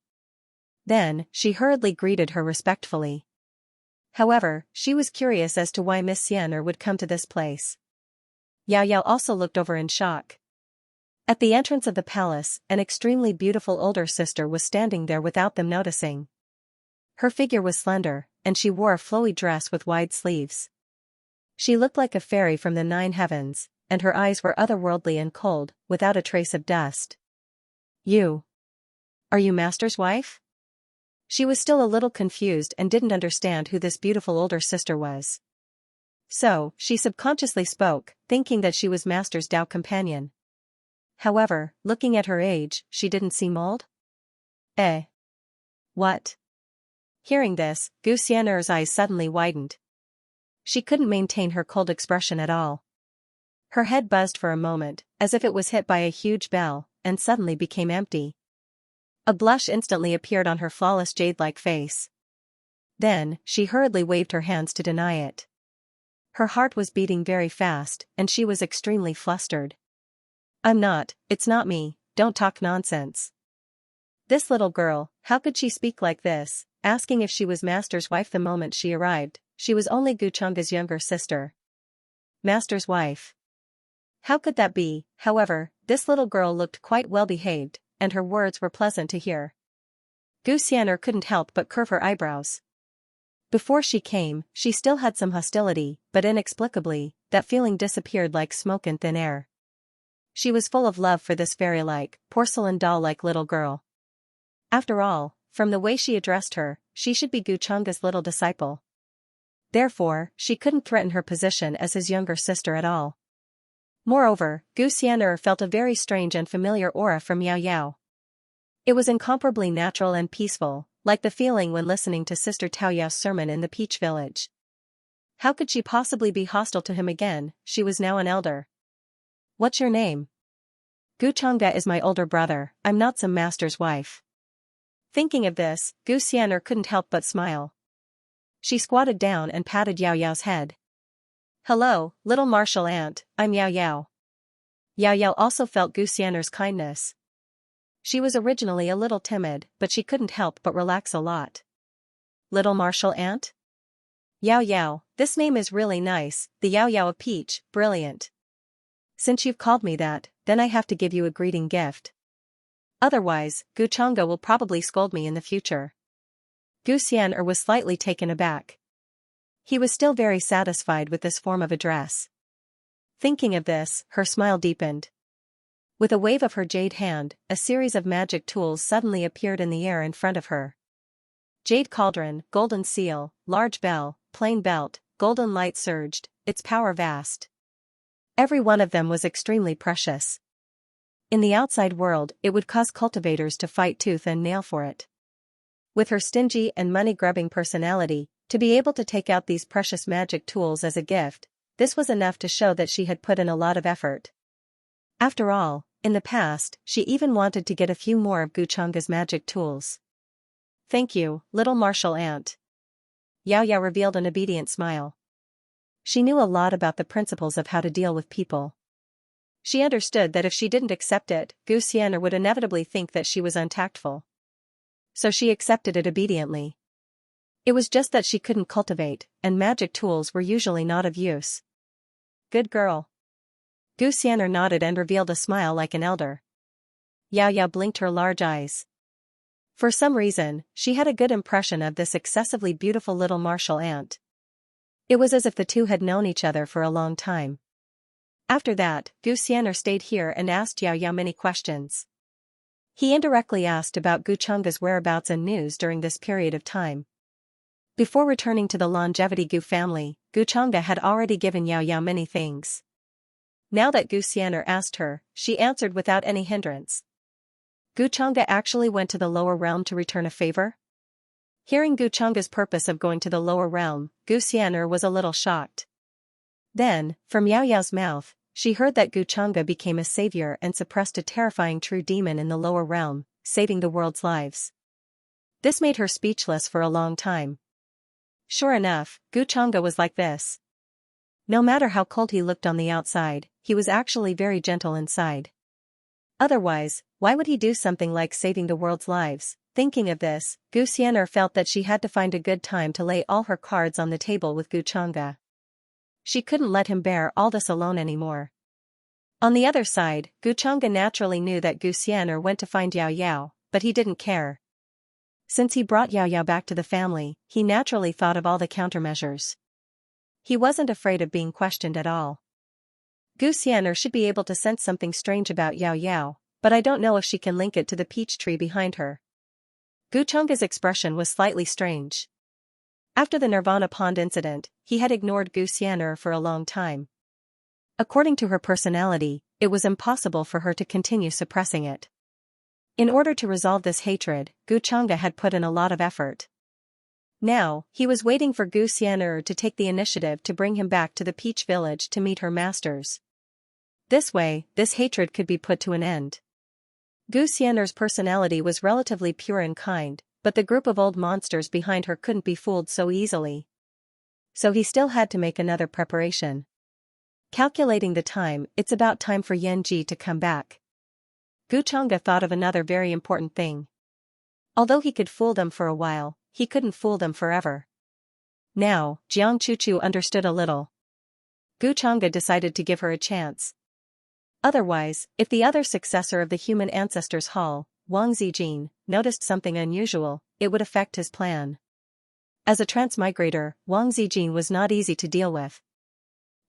Then, she hurriedly greeted her respectfully. However, she was curious as to why Miss Xianxia would come to this place. Xiaoyao also looked over in shock. At the entrance of the palace, an extremely beautiful older sister was standing there without them noticing. Her figure was slender, and she wore a flowy dress with wide sleeves. She looked like a fairy from the 9 heavens, and her eyes were otherworldly and cold, without a trace of dust. Are you master's wife?" She was still a little confused and didn't understand who this beautiful older sister was. So, she subconsciously spoke, thinking that she was master's Dao companion. However, looking at her age, she didn't seem old. What? Hearing this, Xianxia's eyes suddenly widened. She couldn't maintain her cold expression at all. Her head buzzed for a moment, as if it was hit by a huge bell, and suddenly became empty. A blush instantly appeared on her flawless jade-like face. Then, she hurriedly waved her hands to deny it. Her heart was beating very fast, and she was extremely flustered. It's not me, don't talk nonsense. This little girl, how could she speak like this, asking if she was master's wife the moment she arrived? She was only Xianxia's younger sister. Master's wife. How could that be? However, this little girl looked quite well behaved, and her words were pleasant to hear. Xianxia couldn't help but curve her eyebrows. Before she came, she still had some hostility, but inexplicably, that feeling disappeared like smoke in thin air. She was full of love for this fairy-like, porcelain doll-like little girl. After all, from the way she addressed her, she should be Xianxia's little disciple. Therefore, she couldn't threaten her position as his younger sister at all. Moreover, Xianxia felt a very strange and familiar aura from Xiaoyao. It was incomparably natural and peaceful, like the feeling when listening to Sister Taoyao's sermon in the Peach Village. How could she possibly be hostile to him again? She was now an elder. "What's your name?" "Xianxia is my older brother, I'm not some master's wife." Thinking of this, Gu Xian'er couldn't help but smile. She squatted down and patted Yao Yao's head. "Hello, little martial ant, I'm Yao Yao." Yao Yao also felt Gu Xian'er's kindness. She was originally a little timid, but she couldn't help but relax a lot. "Little martial ant? Yao Yao, this name is really nice, the Yao Yao of Peach, brilliant. Since you've called me that, then I have to give you a greeting gift. Otherwise, Gu Chang'e will probably scold me in the future." Gu Xian'er was slightly taken aback. He was still very satisfied with this form of address. Thinking of this, her smile deepened. With a wave of her jade hand, a series of magic tools suddenly appeared in the air in front of her. Jade cauldron, golden seal, large bell, plain belt, golden light surged, its power vast. Every one of them was extremely precious. In the outside world, it would cause cultivators to fight tooth and nail for it. With her stingy and money-grubbing personality, to be able to take out these precious magic tools as a gift, this was enough to show that she had put in a lot of effort. After all, in the past, she even wanted to get a few more of Gu Chang'e's magic tools. "Thank you, little martial ant." Yao Yao revealed an obedient smile. She knew a lot about the principles of how to deal with people. She understood that if she didn't accept it, Gu Xian'er would inevitably think that she was untactful. So she accepted it obediently. It was just that she couldn't cultivate, and magic tools were usually not of use. "Good girl." Gu Xian'er nodded and revealed a smile like an elder. Yao Yao blinked her large eyes. For some reason, she had a good impression of this excessively beautiful little martial ant. It was as if the two had known each other for a long time. After that, Gu Xian'er stayed here and asked Yao Yao many questions. He indirectly asked about Gu Chang'e's whereabouts and news during this period of time. Before returning to the longevity Gu family, Gu Chang'e had already given Yao Yao many things. Now that Gu Xian'er asked her, she answered without any hindrance. Gu Chang'e actually went to the lower realm to return a favor? Hearing Gu Chang'e's purpose of going to the lower realm, Gu Xian'er was a little shocked. Then, from Yao Yao's mouth, she heard that Gu Chang'e became a savior and suppressed a terrifying true demon in the lower realm, saving the world's lives. This made her speechless for a long time. Sure enough, Gu Chang'e was like this. No matter how cold he looked on the outside, he was actually very gentle inside. Otherwise, why would he do something like saving the world's lives? Thinking of this, Gu Xian'er felt that she had to find a good time to lay all her cards on the table with Gu Chang'e. She couldn't let him bear all this alone anymore. On the other side, Gu Chang'e naturally knew that Gu Xian'er went to find Yao Yao, but he didn't care. Since he brought Yao Yao back to the family, he naturally thought of all the countermeasures. He wasn't afraid of being questioned at all. Gu Xian'er should be able to sense something strange about Yao Yao, but I don't know if she can link it to the peach tree behind her. Gu Chang'e's expression was slightly strange. After the Nirvana Pond incident, he had ignored Gu Xian'er for a long time. According to her personality, it was impossible for her to continue suppressing it. In order to resolve this hatred, Gu Chang'e had put in a lot of effort. Now, he was waiting for Gu Xian'er to take the initiative to bring him back to the Peach Village to meet her masters. This way, this hatred could be put to an end. Gu Xian'er's personality was relatively pure and kind, but the group of old monsters behind her couldn't be fooled so easily. So he still had to make another preparation. Calculating the time, it's about time for Yanji to come back. Gu Chang'e thought of another very important thing. Although he could fool them for a while, he couldn't fool them forever. Now, Jiang Chuchu understood a little. Gu Chang'e decided to give her a chance. Otherwise, if the other successor of the human ancestors hall, Wang Zijin, noticed something unusual, it would affect his plan. As a transmigrator, Wang Zijin was not easy to deal with.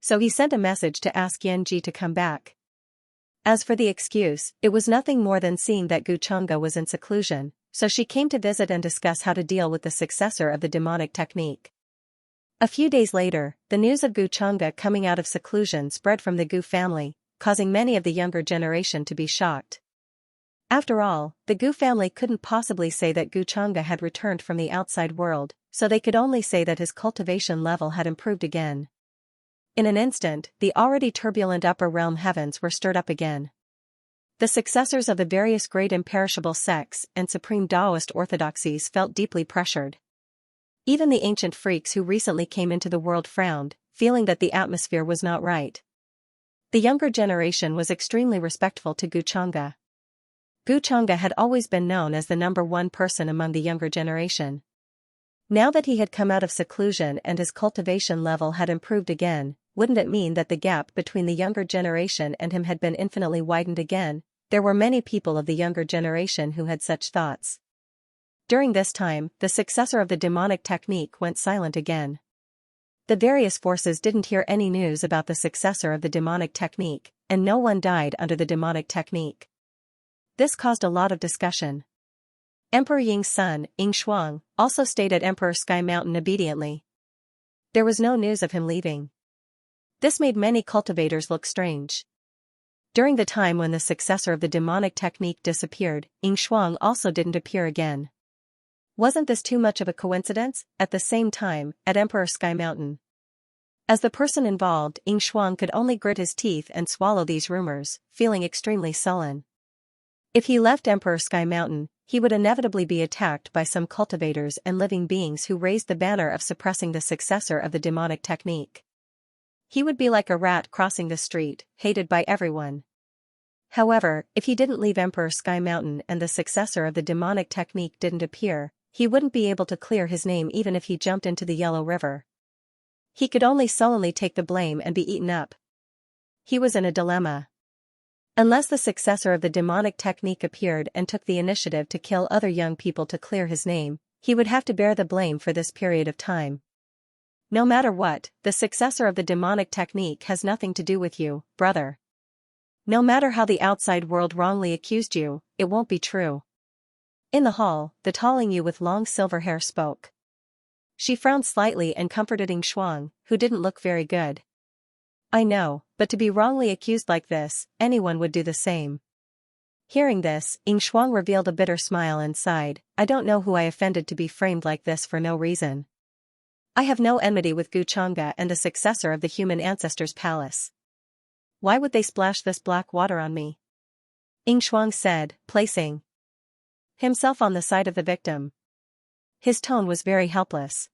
So he sent a message to ask Yanji to come back. As for the excuse, it was nothing more than seeing that Gu Chang'e was in seclusion, so she came to visit and discuss how to deal with the successor of the demonic technique. A few days later, the news of Gu Chang'e coming out of seclusion spread from the Gu family, causing many of the younger generation to be shocked. After all, the Gu family couldn't possibly say that Gu Chang'e had returned from the outside world, so they could only say that his cultivation level had improved again. In an instant, the already turbulent upper realm heavens were stirred up again. The successors of the various great imperishable sects and supreme Taoist orthodoxies felt deeply pressured. Even the ancient freaks who recently came into the world frowned, feeling that the atmosphere was not right. The younger generation was extremely respectful to Xianxia. Xianxia had always been known as the #1 person among the younger generation. Now that he had come out of seclusion and his cultivation level had improved again, wouldn't it mean that the gap between the younger generation and him had been infinitely widened again? There were many people of the younger generation who had such thoughts. During this time, the successor of the demonic technique went silent again. The various forces didn't hear any news about the successor of the demonic technique, and no one died under the demonic technique. This caused a lot of discussion. Emperor Ying's son, Ying Shuang, also stayed at Emperor Sky Mountain obediently. There was no news of him leaving. This made many cultivators look strange. During the time when the successor of the demonic technique disappeared, Ying Shuang also didn't appear again. Wasn't this too much of a coincidence? At the same time, at Emperor Sky Mountain. As the person involved, Ying Shuang could only grit his teeth and swallow these rumors, feeling extremely sullen. If he left Emperor Sky Mountain, he would inevitably be attacked by some cultivators and living beings who raised the banner of suppressing the successor of the demonic technique. He would be like a rat crossing the street, hated by everyone. However, if he didn't leave Emperor Sky Mountain and the successor of the demonic technique didn't appear, he wouldn't be able to clear his name even if he jumped into the Yellow River. He could only sullenly take the blame and be eaten up. He was in a dilemma. Unless the successor of the demonic technique appeared and took the initiative to kill other young people to clear his name, he would have to bear the blame for this period of time. No matter what, the successor of the demonic technique has nothing to do with you, brother. No matter how the outside world wrongly accused you, it won't be true. In the hall, the tall Ying with long silver hair spoke. She frowned slightly and comforted Ying Shuang, who didn't look very good. I know, but to be wrongly accused like this, anyone would do the same. Hearing this, Ying Shuang revealed a bitter smile and sighed, I don't know who I offended to be framed like this for no reason. I have no enmity with Xianxia and the successor of the human ancestors' palace. Why would they splash this black water on me? Ying Shuang said, placing himself on the side of the victim. His tone was very helpless.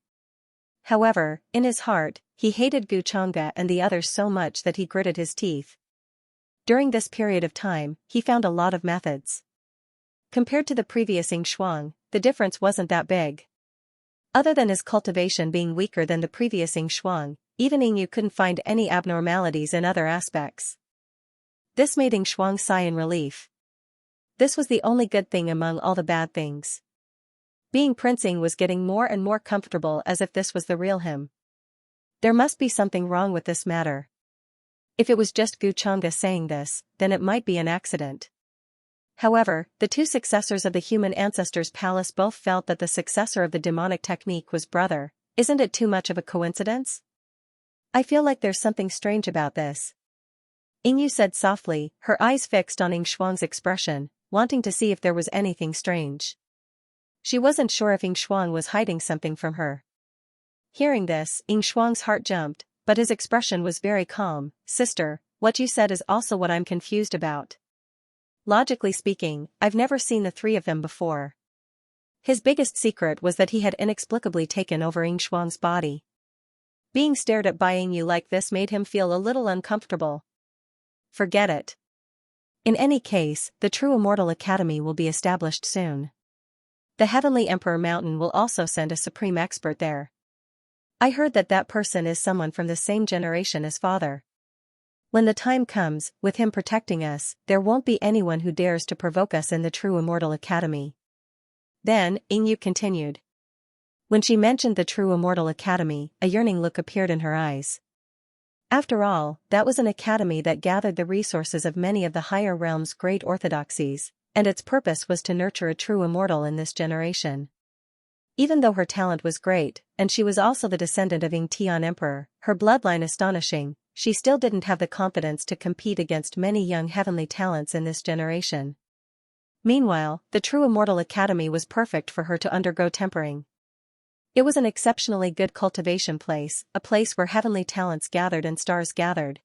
However, in his heart, he hated Xianxia and the others so much that he gritted his teeth. During this period of time, he found a lot of methods. Compared to the previous Ying Shuang, the difference wasn't that big. Other than his cultivation being weaker than the previous Ying Shuang, even Ying Yu couldn't find any abnormalities in other aspects. This made Ying Shuang sigh in relief. This was the only good thing among all the bad things. Being Prince Ying was getting more and more comfortable as if this was the real him. There must be something wrong with this matter. If it was just Xianxia saying this, then it might be an accident. However, the two successors of the human ancestors' palace both felt that the successor of the demonic technique was brother. Isn't it too much of a coincidence? I feel like there's something strange about this. Ying Yu said softly, her eyes fixed on Ying Shuang's expression, wanting to see if there was anything strange. She wasn't sure if Ying Shuang was hiding something from her. Hearing this, Ying Shuang's heart jumped, but his expression was very calm. Sister, what you said is also what I'm confused about. Logically speaking, I've never seen the three of them before. His biggest secret was that he had inexplicably taken over Ying Shuang's body. Being stared at by Ying Yu like this made him feel a little uncomfortable. Forget it. In any case, the true Immortal Academy will be established soon. The Heavenly Emperor Mountain will also send a supreme expert there. I heard that that person is someone from the same generation as Father. When the time comes, with him protecting us, there won't be anyone who dares to provoke us in the true Immortal Academy. Then, Ying Yu continued. When she mentioned the true Immortal Academy, a yearning look appeared in her eyes. After all, that was an academy that gathered the resources of many of the higher realms' great orthodoxies, and its purpose was to nurture a true immortal in this generation. Even though her talent was great, and she was also the descendant of Ying Tian Emperor, her bloodline astonishing, she still didn't have the confidence to compete against many young heavenly talents in this generation. Meanwhile, the true Immortal Academy was perfect for her to undergo tempering. It was an exceptionally good cultivation place, a place where heavenly talents gathered and stars gathered.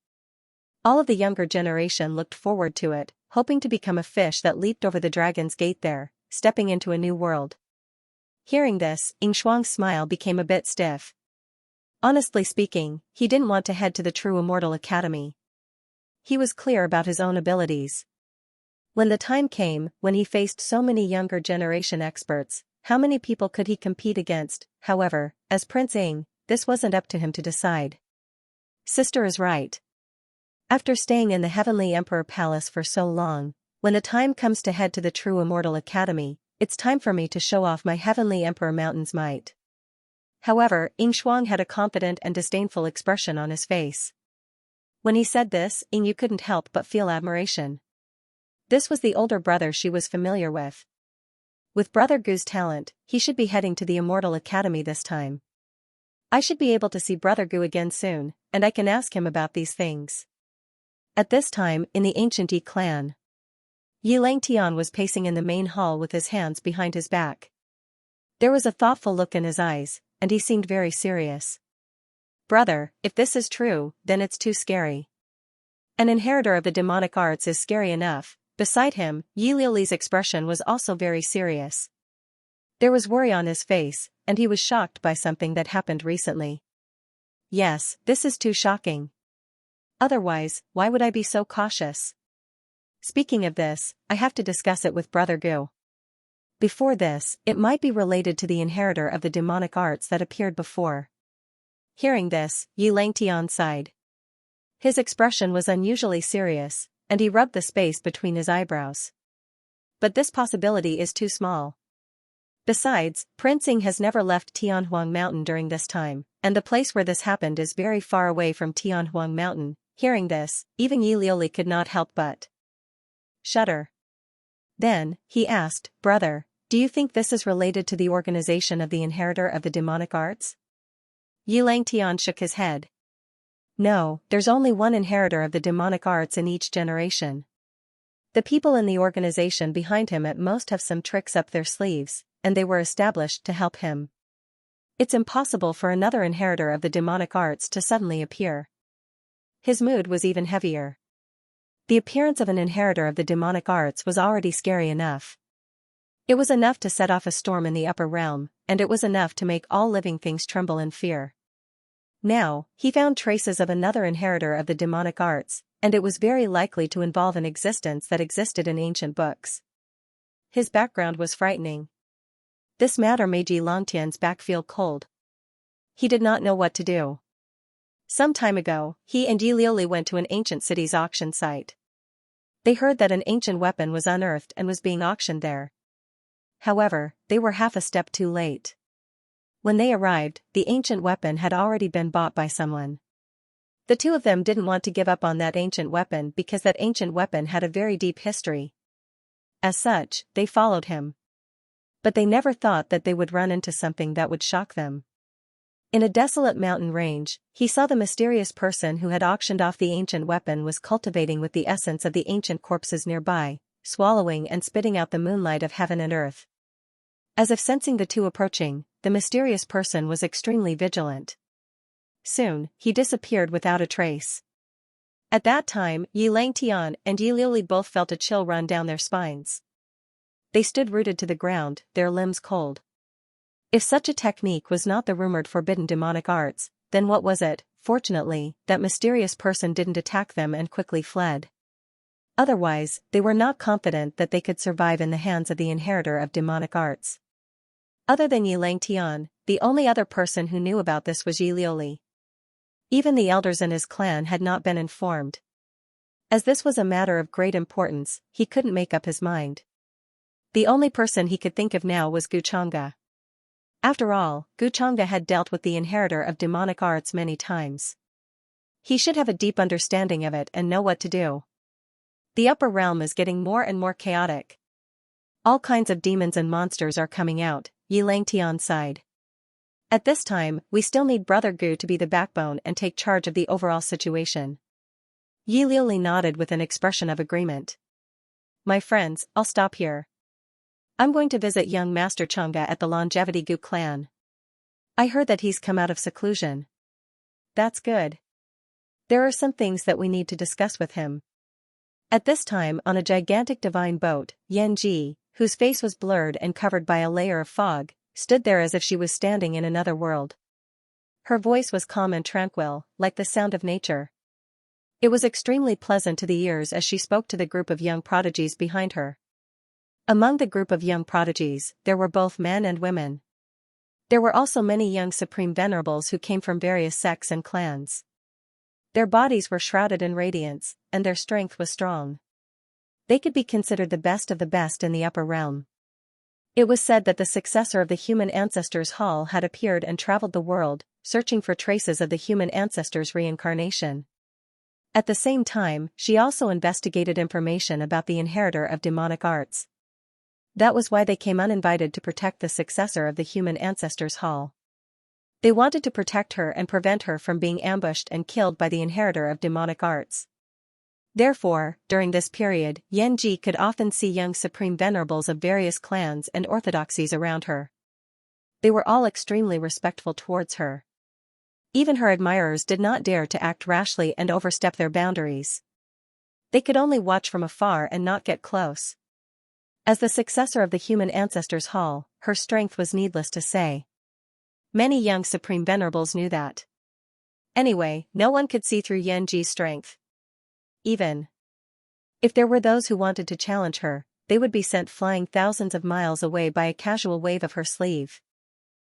All of the younger generation looked forward to it, hoping to become a fish that leaped over the dragon's gate there, stepping into a new world. Hearing this, Shuang's smile became a bit stiff. Honestly speaking, he didn't want to head to the True Immortal Academy. He was clear about his own abilities. When the time came, when he faced so many younger generation experts, how many people could he compete against? However, as Prince Ying, this wasn't up to him to decide. Sister is right. After staying in the Heavenly Emperor Palace for so long, when the time comes to head to the True Immortal Academy, it's time for me to show off my Heavenly Emperor Mountain's might. However, Shuang had a confident and disdainful expression on his face. When he said this, Yu couldn't help but feel admiration. This was the older brother she was familiar with. With Brother Gu's talent, he should be heading to the Immortal Academy this time. I should be able to see Brother Gu again soon, and I can ask him about these things. At this time, in the ancient Yi clan, Yi Langtian was pacing in the main hall with his hands behind his back. There was a thoughtful look in his eyes, and he seemed very serious. Brother, if this is true, then it's too scary. An inheritor of the demonic arts is scary enough. Beside him, Yi Liuli's expression was also very serious. There was worry on his face, and he was shocked by something that happened recently. Yes, this is too shocking. Otherwise, why would I be so cautious? Speaking of this, I have to discuss it with Brother Gu. Before this, it might be related to the inheritor of the demonic arts that appeared before. Hearing this, Yi Langtian sighed. His expression was unusually serious, and he rubbed the space between his eyebrows. But this possibility is too small. Besides, Prince Ying has never left Tianhuang Mountain during this time, and the place where this happened is very far away from Tianhuang Mountain. Hearing this, even Yi Liuli could not help but shudder. Then, he asked, Brother, do you think this is related to the organization of the inheritor of the demonic arts? Yi Langtian shook his head. No, there's only one inheritor of the demonic arts in each generation. The people in the organization behind him at most have some tricks up their sleeves, and they were established to help him. It's impossible for another inheritor of the demonic arts to suddenly appear. His mood was even heavier. The appearance of an inheritor of the demonic arts was already scary enough. It was enough to set off a storm in the upper realm, and it was enough to make all living things tremble in fear. Now, he found traces of another inheritor of the demonic arts, and it was very likely to involve an existence that existed in ancient books. His background was frightening. This matter made Yi Langtian's back feel cold. He did not know what to do. Some time ago, he and Yi Liuli went to an ancient city's auction site. They heard that an ancient weapon was unearthed and was being auctioned there. However, they were half a step too late. When they arrived, the ancient weapon had already been bought by someone. The two of them didn't want to give up on that ancient weapon because that ancient weapon had a very deep history. As such, they followed him. But they never thought that they would run into something that would shock them. In a desolate mountain range, he saw the mysterious person who had auctioned off the ancient weapon was cultivating with the essence of the ancient corpses nearby, swallowing and spitting out the moonlight of heaven and earth. As if sensing the two approaching, the mysterious person was extremely vigilant. Soon, he disappeared without a trace. At that time, Yi Langtian and Yi Liuli both felt a chill run down their spines. They stood rooted to the ground, their limbs cold. If such a technique was not the rumored forbidden demonic arts, then what was it? Fortunately, that mysterious person didn't attack them and quickly fled. Otherwise, they were not confident that they could survive in the hands of the inheritor of demonic arts. Other than Yi Langtian, the only other person who knew about this was Yi Liuli. Even the elders in his clan had not been informed. As this was a matter of great importance, he couldn't make up his mind. The only person he could think of now was Gu Chang'e. After all, Gu Chang'e had dealt with the inheritor of demonic arts many times. He should have a deep understanding of it and know what to do. The upper realm is getting more and more chaotic. All kinds of demons and monsters are coming out, Yi Langtian sighed. At this time, we still need Brother Gu to be the backbone and take charge of the overall situation. Yi Liuli nodded with an expression of agreement. My friends, I'll stop here. I'm going to visit young Master Chang'e at the Longevity Gu clan. I heard that he's come out of seclusion. That's good. There are some things that we need to discuss with him. At this time, on a gigantic divine boat, Xianxia, whose face was blurred and covered by a layer of fog, stood there as if she was standing in another world. Her voice was calm and tranquil, like the sound of nature. It was extremely pleasant to the ears as she spoke to the group of young prodigies behind her. Among the group of young prodigies, there were both men and women. There were also many young supreme venerables who came from various sects and clans. Their bodies were shrouded in radiance, and their strength was strong. They could be considered the best of the best in the upper realm. It was said that the successor of the human ancestors' hall had appeared and traveled the world, searching for traces of the human ancestors' reincarnation. At the same time, she also investigated information about the inheritor of demonic arts. That was why they came uninvited to protect the successor of the human ancestors' hall. They wanted to protect her and prevent her from being ambushed and killed by the inheritor of demonic arts. Therefore, during this period, Xianxia could often see young supreme venerables of various clans and orthodoxies around her. They were all extremely respectful towards her. Even her admirers did not dare to act rashly and overstep their boundaries. They could only watch from afar and not get close. As the successor of the human ancestors' hall, her strength was needless to say. Many young supreme venerables knew that. Anyway, no one could see through Xianxia's strength. Even if there were those who wanted to challenge her, they would be sent flying thousands of miles away by a casual wave of her sleeve.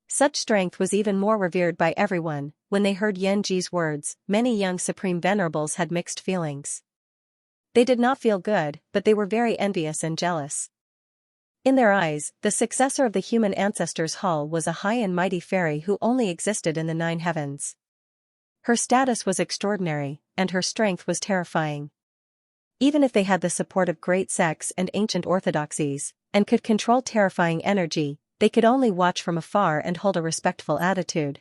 Such strength was even more revered by everyone. When they heard Xianxia's words, many young supreme venerables had mixed feelings. They did not feel good, but they were very envious and jealous. In their eyes, the successor of the human ancestors' hall was a high and mighty fairy who only existed in the 9 heavens. Her status was extraordinary, and her strength was terrifying. Even if they had the support of great sects and ancient orthodoxies, and could control terrifying energy, they could only watch from afar and hold a respectful attitude.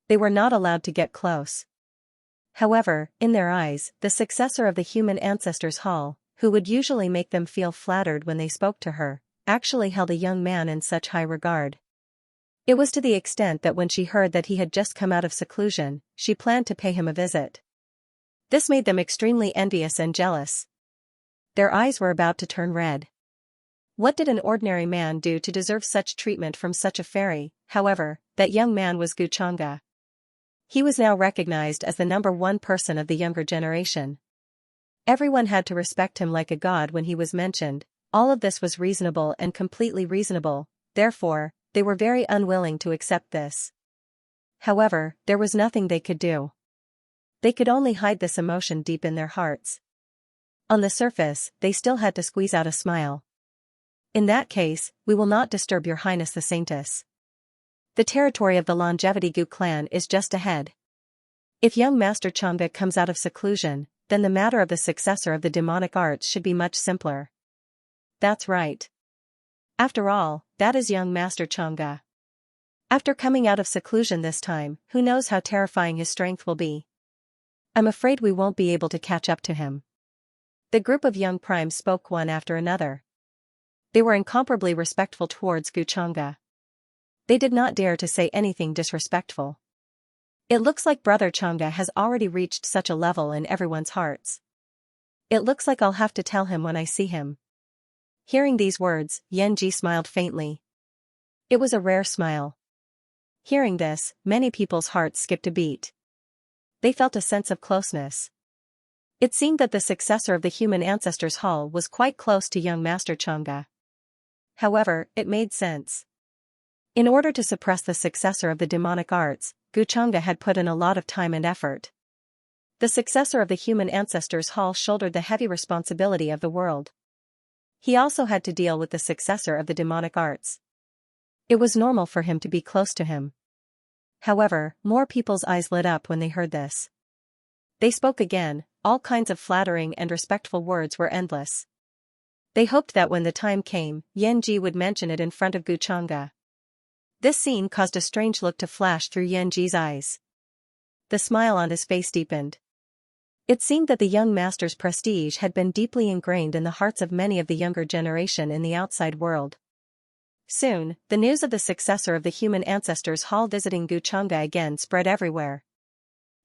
They were not allowed to get close. However, in their eyes, the successor of the human ancestors' hall, who would usually make them feel flattered when they spoke to her, actually held a young man in such high regard. It was to the extent that when she heard that he had just come out of seclusion, she planned to pay him a visit. This made them extremely envious and jealous. Their eyes were about to turn red. What did an ordinary man do to deserve such treatment from such a fairy? However, that young man was Xianxia. He was now recognized as the #1 person of the younger generation. Everyone had to respect him like a god when he was mentioned. All of this was reasonable and completely reasonable, therefore, they were very unwilling to accept this. However, there was nothing they could do. They could only hide this emotion deep in their hearts. On the surface, they still had to squeeze out a smile. In that case, we will not disturb your highness the saintess. The territory of the Longevity Gu clan is just ahead. If young Master Xianxia comes out of seclusion, then the matter of the successor of the demonic arts should be much simpler. That's right. After all, that is young Master Xianxia. After coming out of seclusion this time, who knows how terrifying his strength will be. I'm afraid we won't be able to catch up to him. The group of young primes spoke one after another. They were incomparably respectful towards Xianxia. They did not dare to say anything disrespectful. It looks like Brother Xianxia has already reached such a level in everyone's hearts. It looks like I'll have to tell him when I see him. Hearing these words, Xianxia smiled faintly. It was a rare smile. Hearing this, many people's hearts skipped a beat. They felt a sense of closeness. It seemed that the successor of the human ancestors' hall was quite close to young Master Xianxia. However, it made sense. In order to suppress the successor of the demonic arts, Xianxia had put in a lot of time and effort. The successor of the human ancestors' hall shouldered the heavy responsibility of the world. He also had to deal with the successor of the demonic arts. It was normal for him to be close to him. However, more people's eyes lit up when they heard this. They spoke again, all kinds of flattering and respectful words were endless. They hoped that when the time came, Xianxia would mention it in front of Xianxia. This scene caused a strange look to flash through Xianxia's eyes. The smile on his face deepened. It seemed that the young master's prestige had been deeply ingrained in the hearts of many of the younger generation in the outside world. Soon, the news of the successor of the human ancestors' hall visiting Xianxia again spread everywhere.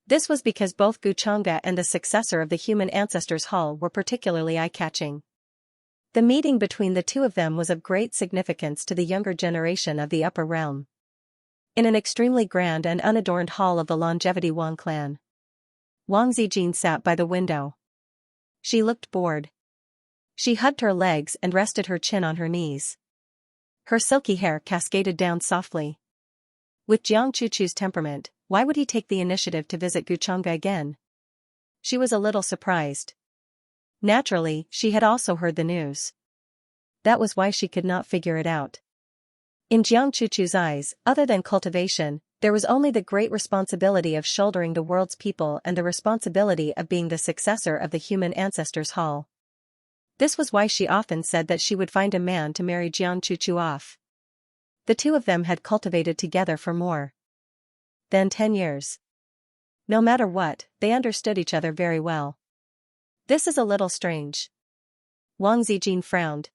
This was because both Guchanga and the successor of the human ancestors' hall were particularly eye-catching. The meeting between the two of them was of great significance to the younger generation of the upper realm. In an extremely grand and unadorned hall of the longevity Wang clan, Wang Zijin sat by the window. She looked bored. She hugged her legs and rested her chin on her knees. Her silky hair cascaded down softly. With Jiang Chuchu's temperament, why would he take the initiative to visit Guchanga again? She was a little surprised. Naturally, she had also heard the news. That was why she could not figure it out. In Jiang Chuchu's eyes, other than cultivation, there was only the great responsibility of shouldering the world's people and the responsibility of being the successor of the human ancestors' hall. This was why she often said that she would find a man to marry Jiang Chuchu off. The two of them had cultivated together for more than 10 years. No matter what, they understood each other very well. This is a little strange. Wang Zijin frowned.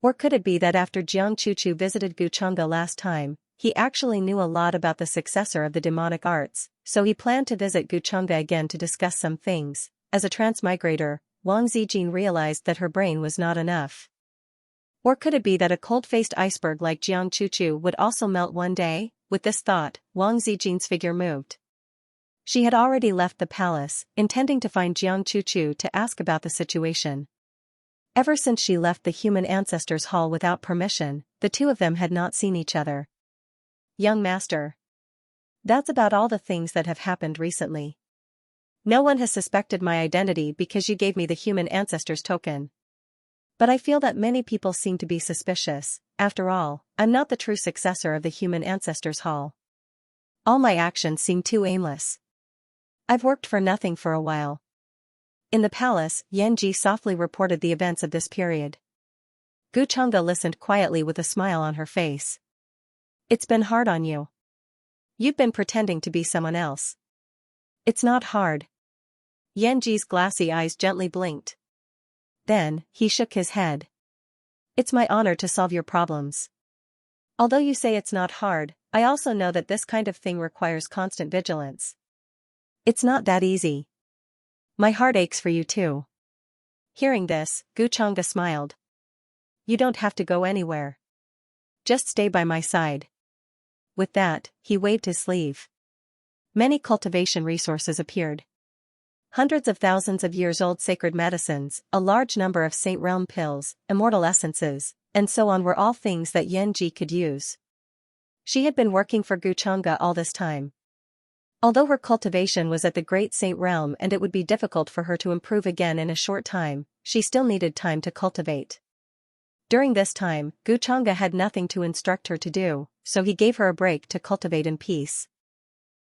Or could it be that after Jiang Chuchu visited Guchanga last time, he actually knew a lot about the successor of the demonic arts, so he planned to visit Guchanga again to discuss some things? As a transmigrator, Wang Zijin realized that her brain was not enough. Or could it be that a cold-faced iceberg like Jiang Chuchu would also melt one day? With this thought, Wang Zijin's figure moved. She had already left the palace, intending to find Jiang Chuchu to ask about the situation. Ever since she left the human ancestors' hall without permission, the two of them had not seen each other. Young master. That's about all the things that have happened recently. No one has suspected my identity because you gave me the human ancestors token. But I feel that many people seem to be suspicious. After all, I'm not the true successor of the human ancestors' hall. All my actions seem too aimless. I've worked for nothing for a while. In the palace, Yanji softly reported the events of this period. Guchanga listened quietly with a smile on her face. It's been hard on you. You've been pretending to be someone else. It's not hard. Yanji's glassy eyes gently blinked. Then, he shook his head. It's my honor to solve your problems. Although you say it's not hard, I also know that this kind of thing requires constant vigilance. It's not that easy. My heart aches for you too. Hearing this, Guchanga smiled. You don't have to go anywhere. Just stay by my side. With that, he waved his sleeve. Many cultivation resources appeared. Hundreds of thousands of years old sacred medicines, a large number of Saint Realm pills, immortal essences, and so on were all things that Yanji could use. She had been working for Guchanga all this time. Although her cultivation was at the Great Saint Realm and it would be difficult for her to improve again in a short time, she still needed time to cultivate. During this time, Guchanga had nothing to instruct her to do, so he gave her a break to cultivate in peace.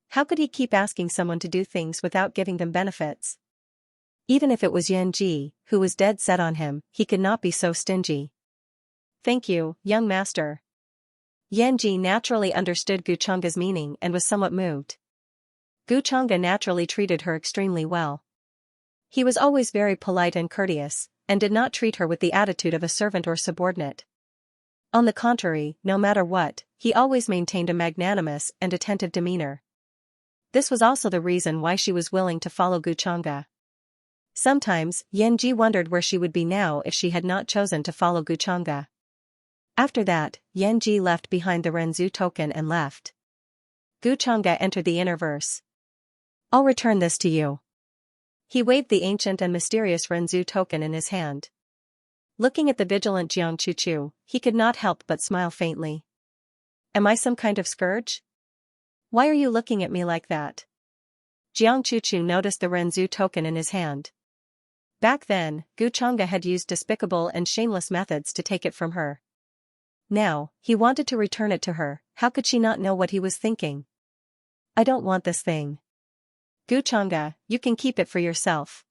How could he keep asking someone to do things without giving them benefits? Even if it was Yanji, who was dead set on him, he could not be so stingy. Thank you, young master. Yanji naturally understood Guchanga's meaning and was somewhat moved. Guchanga naturally treated her extremely well. He was always very polite and courteous, and did not treat her with the attitude of a servant or subordinate. On the contrary, no matter what, he always maintained a magnanimous and attentive demeanor. This was also the reason why she was willing to follow Guchanga. Sometimes, Yanji wondered where she would be now if she had not chosen to follow Guchanga. After that, Yanji left behind the Renzu token and left. Guchanga entered the inner verse. I'll return this to you. He waved the ancient and mysterious Renzu token in his hand. Looking at the vigilant Jiang Chuchu, he could not help but smile faintly. Am I some kind of scourge? Why are you looking at me like that? Jiang Chuchu noticed the Renzu token in his hand. Back then, Guchanga had used despicable and shameless methods to take it from her. Now, he wanted to return it to her. How could she not know what he was thinking? I don't want this thing. Guchanga, you can keep it for yourself.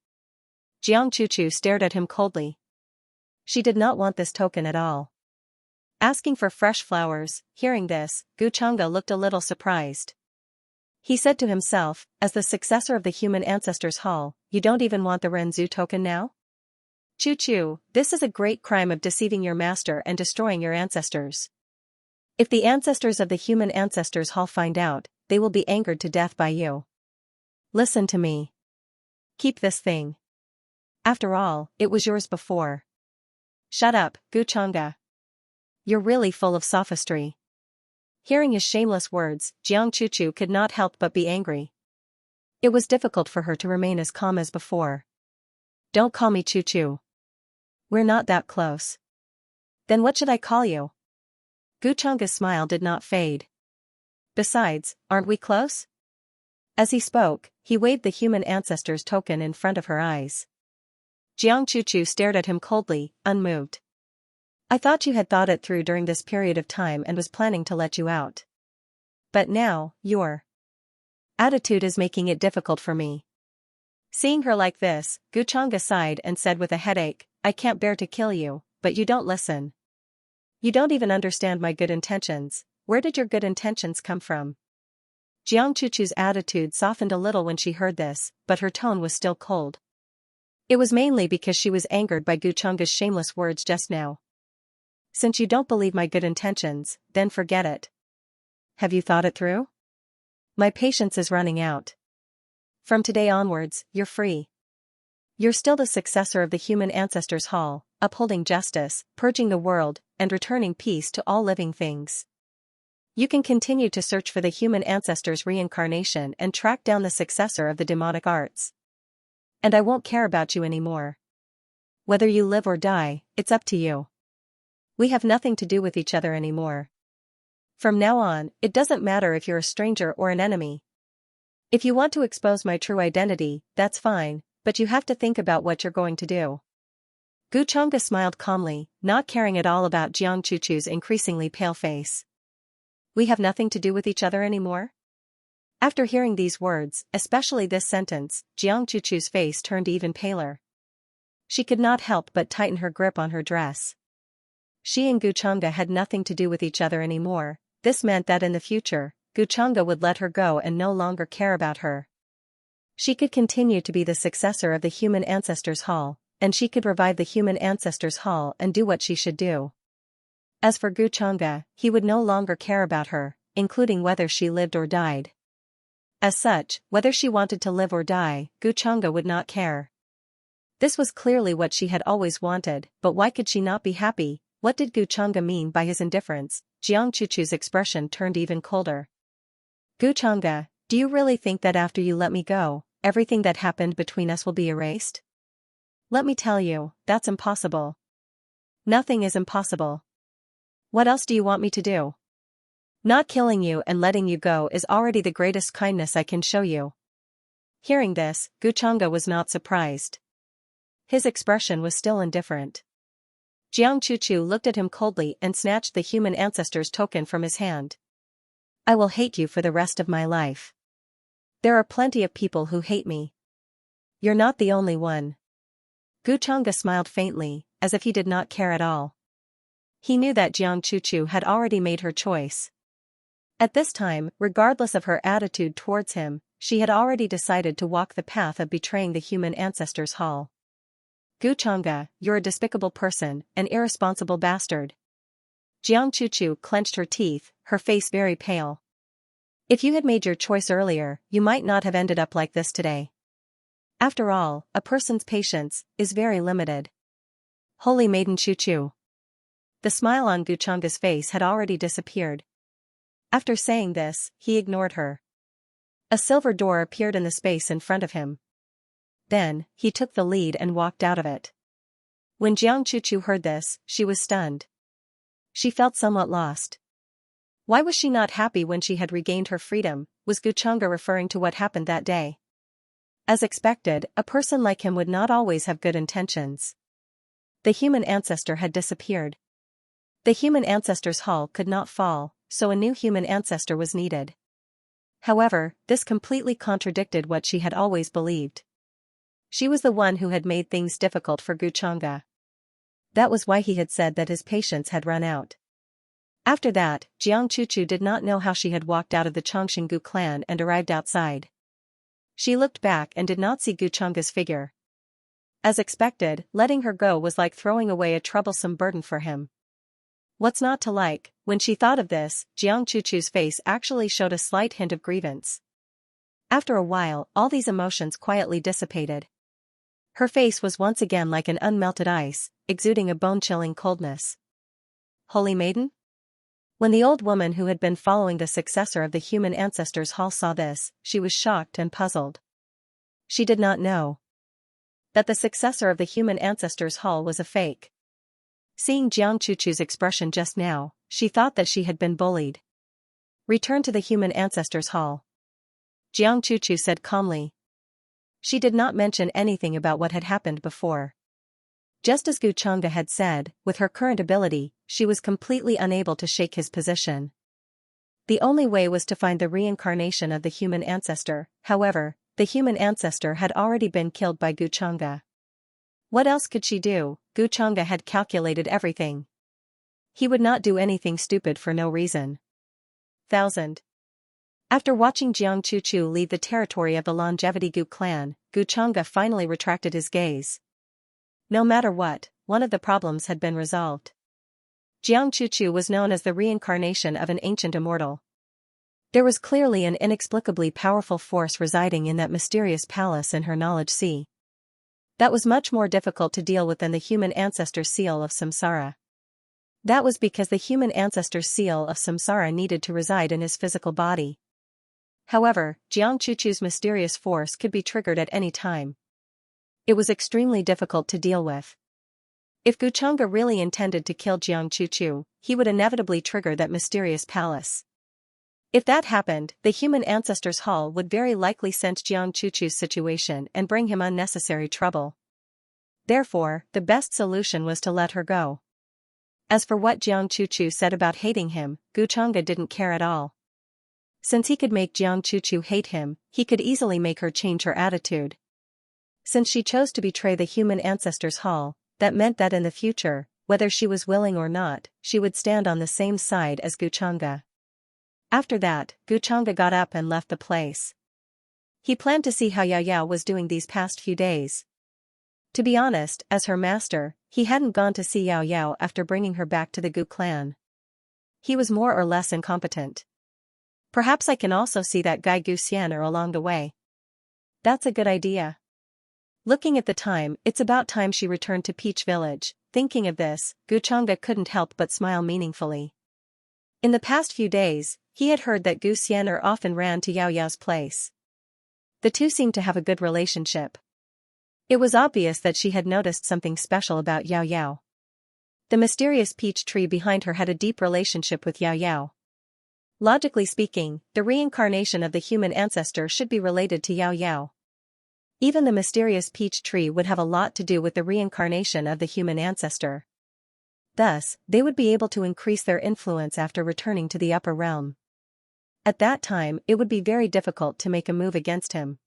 Jiang Chuchu stared at him coldly. She did not want this token at all. Asking for fresh flowers, hearing this, Guchanga looked a little surprised. He said to himself, as the successor of the human ancestors' hall, you don't even want the Renzu token now? Chuchu, this is a great crime of deceiving your master and destroying your ancestors. If the ancestors of the human ancestors' hall find out, they will be angered to death by you. Listen to me. Keep this thing. After all, it was yours before. Shut up, Xianxia. You're really full of sophistry. Hearing his shameless words, Xianxia could not help but be angry. It was difficult for her to remain as calm as before. Don't call me Chu. We're not that close. Then what should I call you? Xianxia's smile did not fade. Besides, aren't we close? As he spoke, he waved the human ancestor's token in front of her eyes. Xianxia stared at him coldly, unmoved. I thought you had thought it through during this period of time and was planning to let you out. But now, your attitude is making it difficult for me. Seeing her like this, Xianxia sighed and said with a headache, I can't bear to kill you, but you don't listen. You don't even understand my good intentions. Where did your good intentions come from? Xianxia's attitude softened a little when she heard this, but her tone was still cold. It was mainly because she was angered by Xianxia's shameless words just now. Since you don't believe my good intentions, then forget it. Have you thought it through? My patience is running out. From today onwards, you're free. You're still the successor of the human ancestors' hall, upholding justice, purging the world, and returning peace to all living things. You can continue to search for the human ancestors' reincarnation and track down the successor of the demonic arts. And I won't care about you anymore. Whether you live or die, it's up to you. We have nothing to do with each other anymore. From now on, it doesn't matter if you're a stranger or an enemy. If you want to expose my true identity, that's fine, but you have to think about what you're going to do. Xianxia smiled calmly, not caring at all about Xianxia's increasingly pale face. We have nothing to do with each other anymore? After hearing these words, especially this sentence, Xianxia's face turned even paler. She could not help but tighten her grip on her dress. She and Xianxia had nothing to do with each other anymore. This meant that in the future, Xianxia would let her go and no longer care about her. She could continue to be the successor of the human ancestors' hall, and she could revive the human ancestors' hall and do what she should do. As for Xianxia, he would no longer care about her, including whether she lived or died. As such, whether she wanted to live or die, Xianxia would not care. This was clearly what she had always wanted, but why could she not be happy? What did Xianxia mean by his indifference? Xianxia's expression turned even colder. Xianxia, do you really think that after you let me go, everything that happened between us will be erased? Let me tell you, that's impossible. Nothing is impossible. What else do you want me to do? Not killing you and letting you go is already the greatest kindness I can show you. Hearing this, Xianxia was not surprised. His expression was still indifferent. Xianxia looked at him coldly and snatched the human ancestor's token from his hand. I will hate you for the rest of my life. There are plenty of people who hate me. You're not the only one. Xianxia smiled faintly, as if he did not care at all. He knew that Xianxia had already made her choice. At this time, regardless of her attitude towards him, she had already decided to walk the path of betraying the human ancestors' hall. Xianxia, you're a despicable person, an irresponsible bastard. Xianxia clenched her teeth, her face very pale. If you had made your choice earlier, you might not have ended up like this today. After all, a person's patience is very limited. Holy Maiden Chu. The smile on Xianxia's face had already disappeared. After saying this, he ignored her. A silver door appeared in the space in front of him. Then, he took the lead and walked out of it. When Xianxia heard this, she was stunned. She felt somewhat lost. Why was she not happy when she had regained her freedom? Was Xianxia referring to what happened that day? As expected, a person like him would not always have good intentions. The human ancestor had disappeared. The human ancestor's hall could not fall, so a new human ancestor was needed. However, this completely contradicted what she had always believed. She was the one who had made things difficult for Xianxia. That was why he had said that his patience had run out. After that, Xianxia did not know how she had walked out of the Chongqinggu clan and arrived outside. She looked back and did not see Xianxia's figure. As expected, letting her go was like throwing away a troublesome burden for him. What's not to like? When she thought of this, Xianxia's face actually showed a slight hint of grievance. After a while, all these emotions quietly dissipated. Her face was once again like an unmelted ice, exuding a bone-chilling coldness. Holy Maiden? When the old woman who had been following the successor of the human ancestors' hall saw this, she was shocked and puzzled. She did not know that the successor of the human ancestors' hall was a fake. Seeing Jiang Chuchu's expression just now, she thought that she had been bullied. Return to the human ancestors' hall, Jiang Chuchu said calmly. She did not mention anything about what had happened before. Just as Gu Changge had said, with her current ability, she was completely unable to shake his position. The only way was to find the reincarnation of the human ancestor. However, the human ancestor had already been killed by Gu Changge. What else could she do? Gu Changge had calculated everything. He would not do anything stupid for no reason. 1000. After watching Jiang Chuchu leave the territory of the Longevity Gu clan, Gu Changge finally retracted his gaze. No matter what, one of the problems had been resolved. Jiang Chuchu was known as the reincarnation of an ancient immortal. There was clearly an inexplicably powerful force residing in that mysterious palace in her knowledge sea. That was much more difficult to deal with than the human ancestor's seal of samsara. That was because the human ancestor's seal of samsara needed to reside in his physical body. However, Jiang Chuchu's mysterious force could be triggered at any time. It was extremely difficult to deal with. If Gu Changge really intended to kill Jiang Chuchu, he would inevitably trigger that mysterious palace. If that happened, the human ancestors' hall would very likely sense Jiang Chuchu's situation and bring him unnecessary trouble. Therefore, the best solution was to let her go. As for what Jiang Chuchu said about hating him, Gu Changge didn't care at all. Since he could make Jiang Chuchu hate him, he could easily make her change her attitude. Since she chose to betray the human ancestors' hall, that meant that in the future, whether she was willing or not, she would stand on the same side as Gu Changge. After that, Gu Changge got up and left the place. He planned to see how Yao Yao was doing these past few days. To be honest, as her master, he hadn't gone to see Yao Yao after bringing her back to the Gu clan. He was more or less incompetent. Perhaps I can also see that guy Gu Xianxia along the way. That's a good idea. Looking at the time, it's about time she returned to Peach Village. Thinking of this, Gu Changge couldn't help but smile meaningfully. In the past few days, he had heard that Gu Xianxia often ran to Yao Yao's place. The two seemed to have a good relationship. It was obvious that she had noticed something special about Yao Yao. The mysterious peach tree behind her had a deep relationship with Yao Yao. Logically speaking, the reincarnation of the human ancestor should be related to Yao Yao. Even the mysterious peach tree would have a lot to do with the reincarnation of the human ancestor. Thus, they would be able to increase their influence after returning to the upper realm. At that time, it would be very difficult to make a move against him.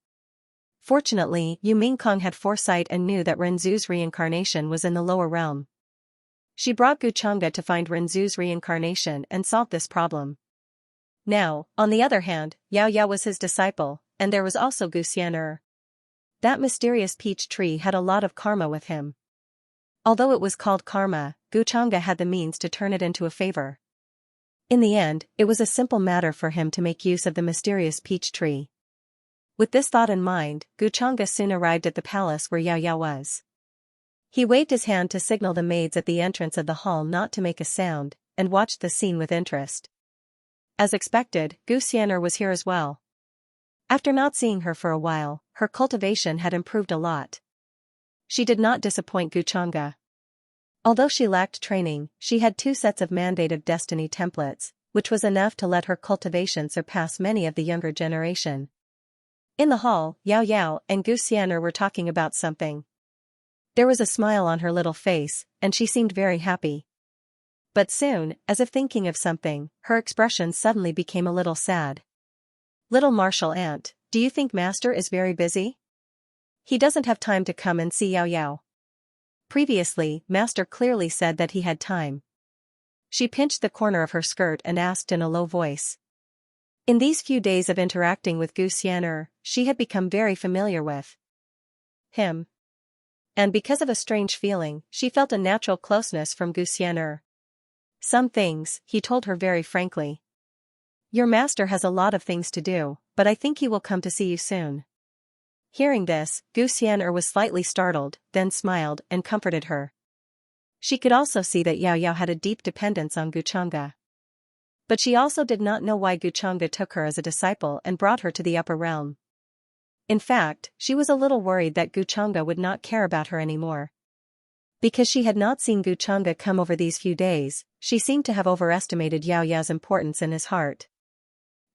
Fortunately, Yu Mingkong had foresight and knew that Renzu's reincarnation was in the lower realm. She brought Gu Changge to find Renzu's reincarnation and solve this problem. Now, on the other hand, Yao Yao was his disciple, and there was also Gu Xianxia. That mysterious peach tree had a lot of karma with him. Although it was called karma, Gu Changge had the means to turn it into a favor. In the end, it was a simple matter for him to make use of the mysterious peach tree. With this thought in mind, Gu Changge soon arrived at the palace where Yao Yao was. He waved his hand to signal the maids at the entrance of the hall not to make a sound, and watched the scene with interest. As expected, Gu Xianxia was here as well. After not seeing her for a while, her cultivation had improved a lot. She did not disappoint Gu Changge. Although she lacked training, she had 2 sets of mandated destiny templates, which was enough to let her cultivation surpass many of the younger generation. In the hall, Yao Yao and Gu Xianxia were talking about something. There was a smile on her little face, and she seemed very happy. But soon, as if thinking of something, her expression suddenly became a little sad. Little martial ant, do you think Master is very busy? He doesn't have time to come and see Yao Yao. Previously, Master clearly said that he had time. She pinched the corner of her skirt and asked in a low voice. In these few days of interacting with Gu Xianxia, she had become very familiar with him. And because of a strange feeling, she felt a natural closeness from Gu Xianxia. Some things, he told her very frankly. Your master has a lot of things to do, but I think he will come to see you soon. Hearing this, Xianxia was slightly startled, then smiled and comforted her. She could also see that Yao Yao had a deep dependence on Xianxia. But she also did not know why Xianxia took her as a disciple and brought her to the upper realm. In fact, she was a little worried that Xianxia would not care about her anymore. Because she had not seen Xianxia come over these few days, she seemed to have overestimated Yao Yao's importance in his heart.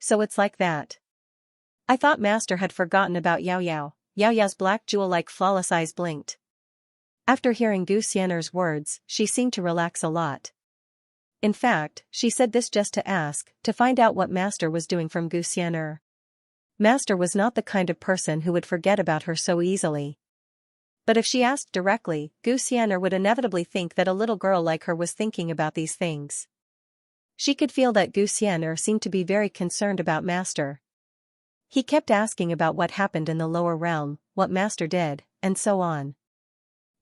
So it's like that. I thought Master had forgotten about Yao Yao. Yao Yao's black jewel-like flawless eyes blinked. After hearing Xianxia's words, she seemed to relax a lot. In fact, she said this just to find out what Master was doing from Xianxia. Master was not the kind of person who would forget about her so easily. But if she asked directly, Xianxia would inevitably think that a little girl like her was thinking about these things. She could feel that Xianxia seemed to be very concerned about Master. He kept asking about what happened in the lower realm, what Master did, and so on.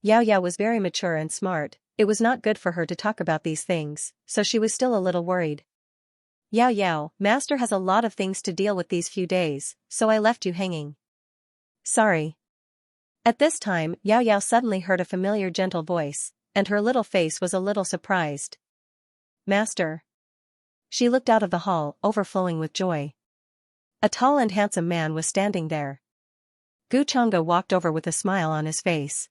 Yao Yao was very mature and smart. It was not good for her to talk about these things, so she was still a little worried. Yao Yao, Master has a lot of things to deal with these few days, so I left you hanging. Sorry. At this time, Yao Yao suddenly heard a familiar gentle voice, and her little face was a little surprised. Master. She looked out of the hall, overflowing with joy. A tall and handsome man was standing there. Xianxia walked over with a smile on his face.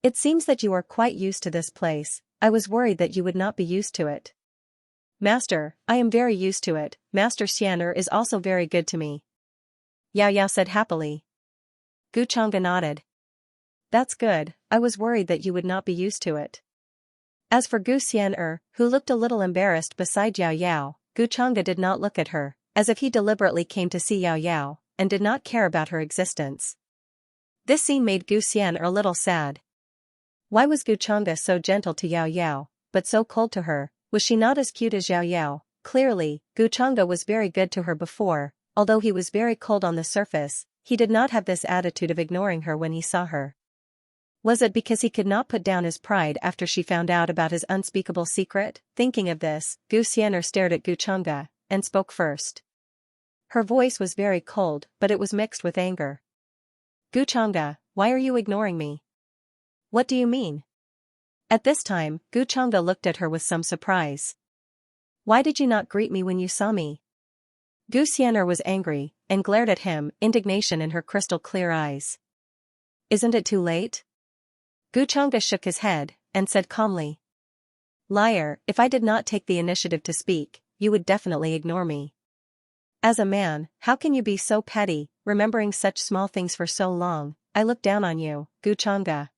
It seems that you are quite used to this place. I was worried that you would not be used to it. Master, I am very used to it. Master Xianxia is also very good to me. Yao Yao said happily. Xianxia nodded. That's good, I was worried that you would not be used to it. As for Xianxia, who looked a little embarrassed beside Yao Yao, Xianxia did not look at her, as if he deliberately came to see Yao Yao, and did not care about her existence. This scene made Xianxia a little sad. Why was Xianxia so gentle to Yao Yao, but so cold to her? Was she not as cute as Yao Yao? Clearly, Xianxia was very good to her before, although he was very cold on the surface, he did not have this attitude of ignoring her when he saw her. Was it because he could not put down his pride after she found out about his unspeakable secret? Thinking of this, Xianxia stared at Xianxia, and spoke first. Her voice was very cold, but it was mixed with anger. Xianxia, why are you ignoring me? What do you mean? At this time, Xianxia looked at her with some surprise. Why did you not greet me when you saw me? Xianxia was angry, and glared at him, indignation in her crystal-clear eyes. Isn't it too late? Xianxia shook his head, and said calmly. Liar, if I did not take the initiative to speak, you would definitely ignore me. As a man, how can you be so petty, remembering such small things for so long? I look down on you, Xianxia.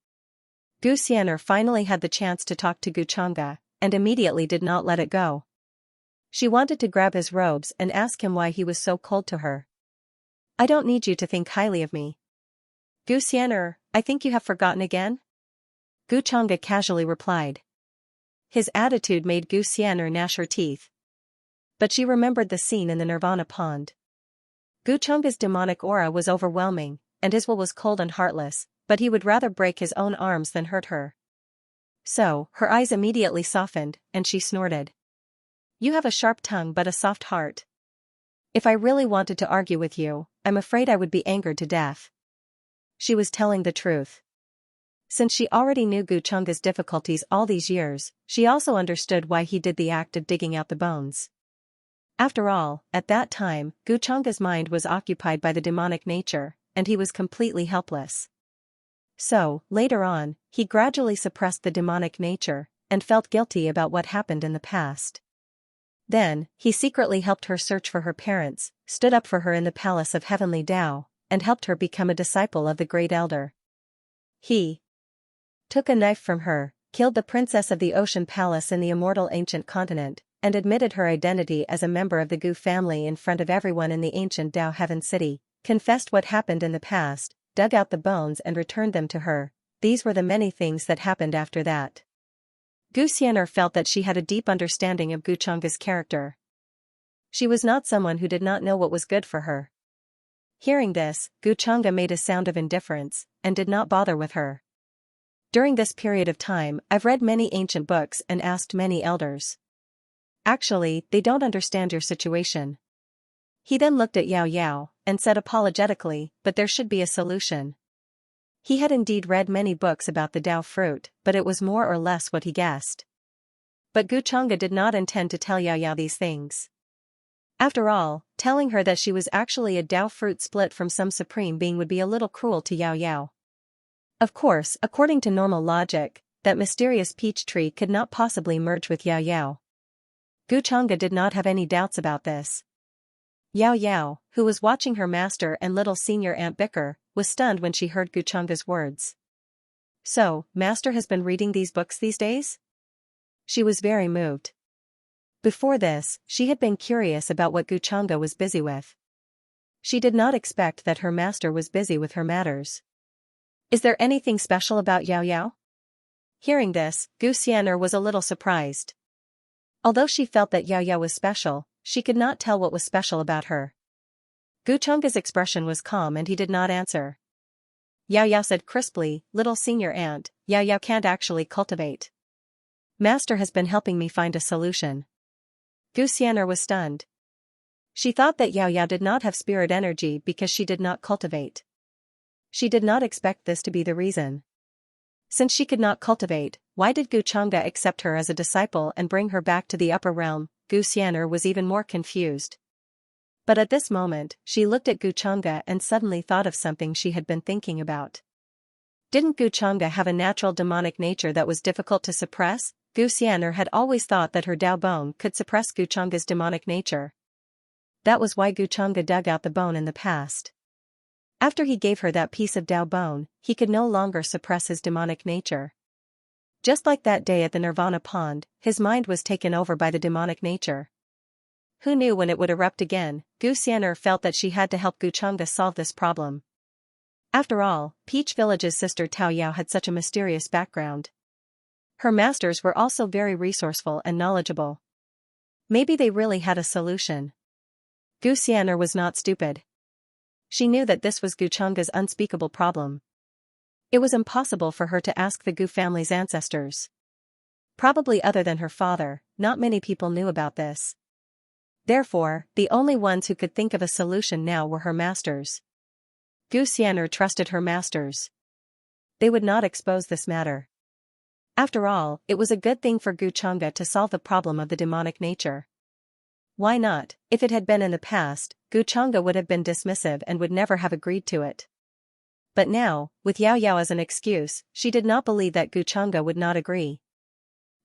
Xianxia finally had the chance to talk to Xianxia, and immediately did not let it go. She wanted to grab his robes and ask him why he was so cold to her. I don't need you to think highly of me. Xianxia, I think you have forgotten again? Xianxia casually replied. His attitude made Xianxia gnash her teeth. But she remembered the scene in the Nirvana pond. Xianxia's demonic aura was overwhelming, and his will was cold and heartless, but he would rather break his own arms than hurt her. So, her eyes immediately softened, and she snorted. You have a sharp tongue but a soft heart. If I really wanted to argue with you, I'm afraid I would be angered to death. She was telling the truth. Since she already knew Xianxia's difficulties all these years, she also understood why he did the act of digging out the bones. After all, at that time, Xianxia's mind was occupied by the demonic nature, and he was completely helpless. So, later on, he gradually suppressed the demonic nature, and felt guilty about what happened in the past. Then, he secretly helped her search for her parents, stood up for her in the palace of Heavenly Tao, and helped her become a disciple of the Great Elder. He took a knife from her, killed the princess of the Ocean Palace in the immortal ancient continent, and admitted her identity as a member of the Gu family in front of everyone in the ancient Tao Heaven City, confessed what happened in the past, dug out the bones and returned them to her. These were the many things that happened after that. Xianxia felt that she had a deep understanding of Xianxia's character. She was not someone who did not know what was good for her. Hearing this, Xianxia made a sound of indifference, and did not bother with her. During this period of time, I've read many ancient books and asked many elders. Actually, they don't understand your situation. He then looked at Yao Yao, and said apologetically, but there should be a solution. He had indeed read many books about the Dao fruit, but it was more or less what he guessed. But Gu Chang'e did not intend to tell Yao Yao these things. After all, telling her that she was actually a Dao fruit split from some supreme being would be a little cruel to Yao Yao. Of course, according to normal logic, that mysterious peach tree could not possibly merge with Yao Yao. Gu Chang'e did not have any doubts about this. Yao Yao, who was watching her master and little senior aunt bicker, was stunned when she heard Gu Chang'e's words. So, master has been reading these books these days? She was very moved. Before this, she had been curious about what Gu Chang'e was busy with. She did not expect that her master was busy with her matters. Is there anything special about Yao Yao? Hearing this, Gu Xian'er was a little surprised. Although she felt that Yao Yao was special, she could not tell what was special about her. Gu Chang'e's expression was calm and he did not answer. Yao Yao said crisply, little senior aunt, Yao Yao can't actually cultivate. Master has been helping me find a solution. Gu Xian'er was stunned. She thought that Yao Yao did not have spirit energy because she did not cultivate. She did not expect this to be the reason. Since she could not cultivate, why did Gu Chang'e accept her as a disciple and bring her back to the upper realm? Gu Xian'er was even more confused. But at this moment, she looked at Gu Chang'e and suddenly thought of something she had been thinking about. Didn't Gu Chang'e have a natural demonic nature that was difficult to suppress? Gu Xian'er had always thought that her Dao bone could suppress Gu Chang'e's demonic nature. That was why Gu Chang'e dug out the bone in the past. After he gave her that piece of Dao bone, he could no longer suppress his demonic nature. Just like that day at the Nirvana pond, his mind was taken over by the demonic nature. Who knew when it would erupt again? Gu Xian'er felt that she had to help Gu Chang'e solve this problem. After all, Peach Village's sister Tao Yao had such a mysterious background. Her masters were also very resourceful and knowledgeable. Maybe they really had a solution. Gu Xian'er was not stupid. She knew that this was Gu Chang'e's unspeakable problem. It was impossible for her to ask the Gu family's ancestors. Probably other than her father, not many people knew about this. Therefore, the only ones who could think of a solution now were her masters. Gu Xian'er trusted her masters. They would not expose this matter. After all, it was a good thing for Gu Chang'e to solve the problem of the demonic nature. Why not? If it had been in the past, Gu Chang'e would have been dismissive and would never have agreed to it. But now, with Yao Yao as an excuse, she did not believe that Gu Chang'e would not agree.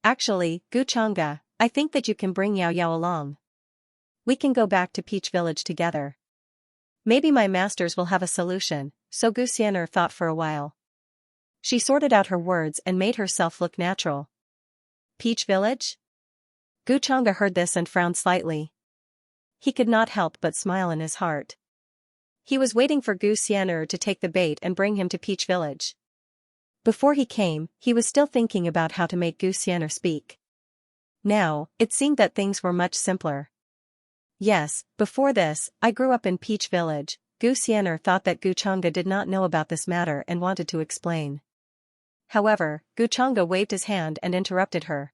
Actually, Gu Chang'e, I think that you can bring Yao Yao along. We can go back to Peach Village together. Maybe my masters will have a solution, so Gu Xian'er thought for a while. She sorted out her words and made herself look natural. Peach Village? Gu Chang'e heard this and frowned slightly. He could not help but smile in his heart. He was waiting for Gu Xian'er to take the bait and bring him to Peach Village. Before he came, he was still thinking about how to make Gu Xian'er speak. Now, it seemed that things were much simpler. Yes, before this, I grew up in Peach Village. Gu Xian'er thought that Gu Chang'e did not know about this matter and wanted to explain. However, Gu Chang'e waved his hand and interrupted her.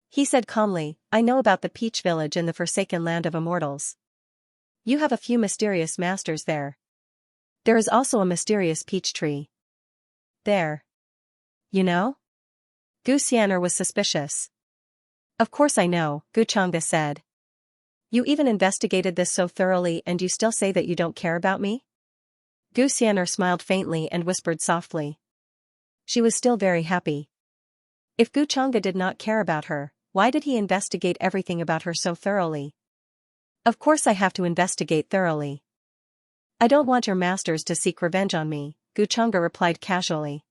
He said calmly, I know about the Peach Village in the Forsaken Land of Immortals. You have a few mysterious masters there. There is also a mysterious peach tree. There. You know? Gu Xian'er was suspicious. Of course I know, Gu Chang'e said. You even investigated this so thoroughly and you still say that you don't care about me? Gu Xian'er smiled faintly and whispered softly. She was still very happy. If Gu Chang'e did not care about her, why did he investigate everything about her so thoroughly? Of course I have to investigate thoroughly. I don't want your masters to seek revenge on me, Gu Chang'e replied casually.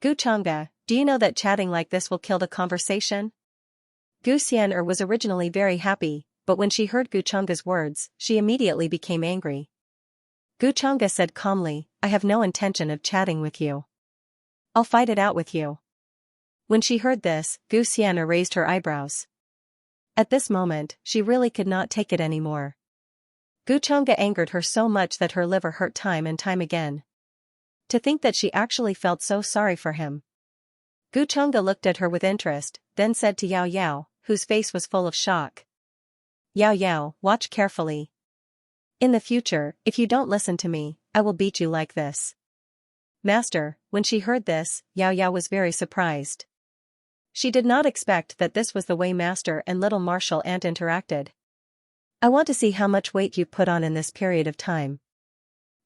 Gu Chang'e, do you know that chatting like this will kill the conversation? Gu Xian'er was originally very happy, but when she heard Gu Chang'e's words, she immediately became angry. Gu Chang'e said calmly, I have no intention of chatting with you. I'll fight it out with you. When she heard this, Gu Xian'er raised her eyebrows. At this moment, she really could not take it anymore. Gu Chang'e angered her so much that her liver hurt time and time again. To think that she actually felt so sorry for him. Gu Chang'e looked at her with interest, then said to Yao Yao, whose face was full of shock. Yao Yao, watch carefully. In the future, if you don't listen to me, I will beat you like this. Master, when she heard this, Yao Yao was very surprised. She did not expect that this was the way Master and little martial ant interacted. I want to see how much weight you put on in this period of time.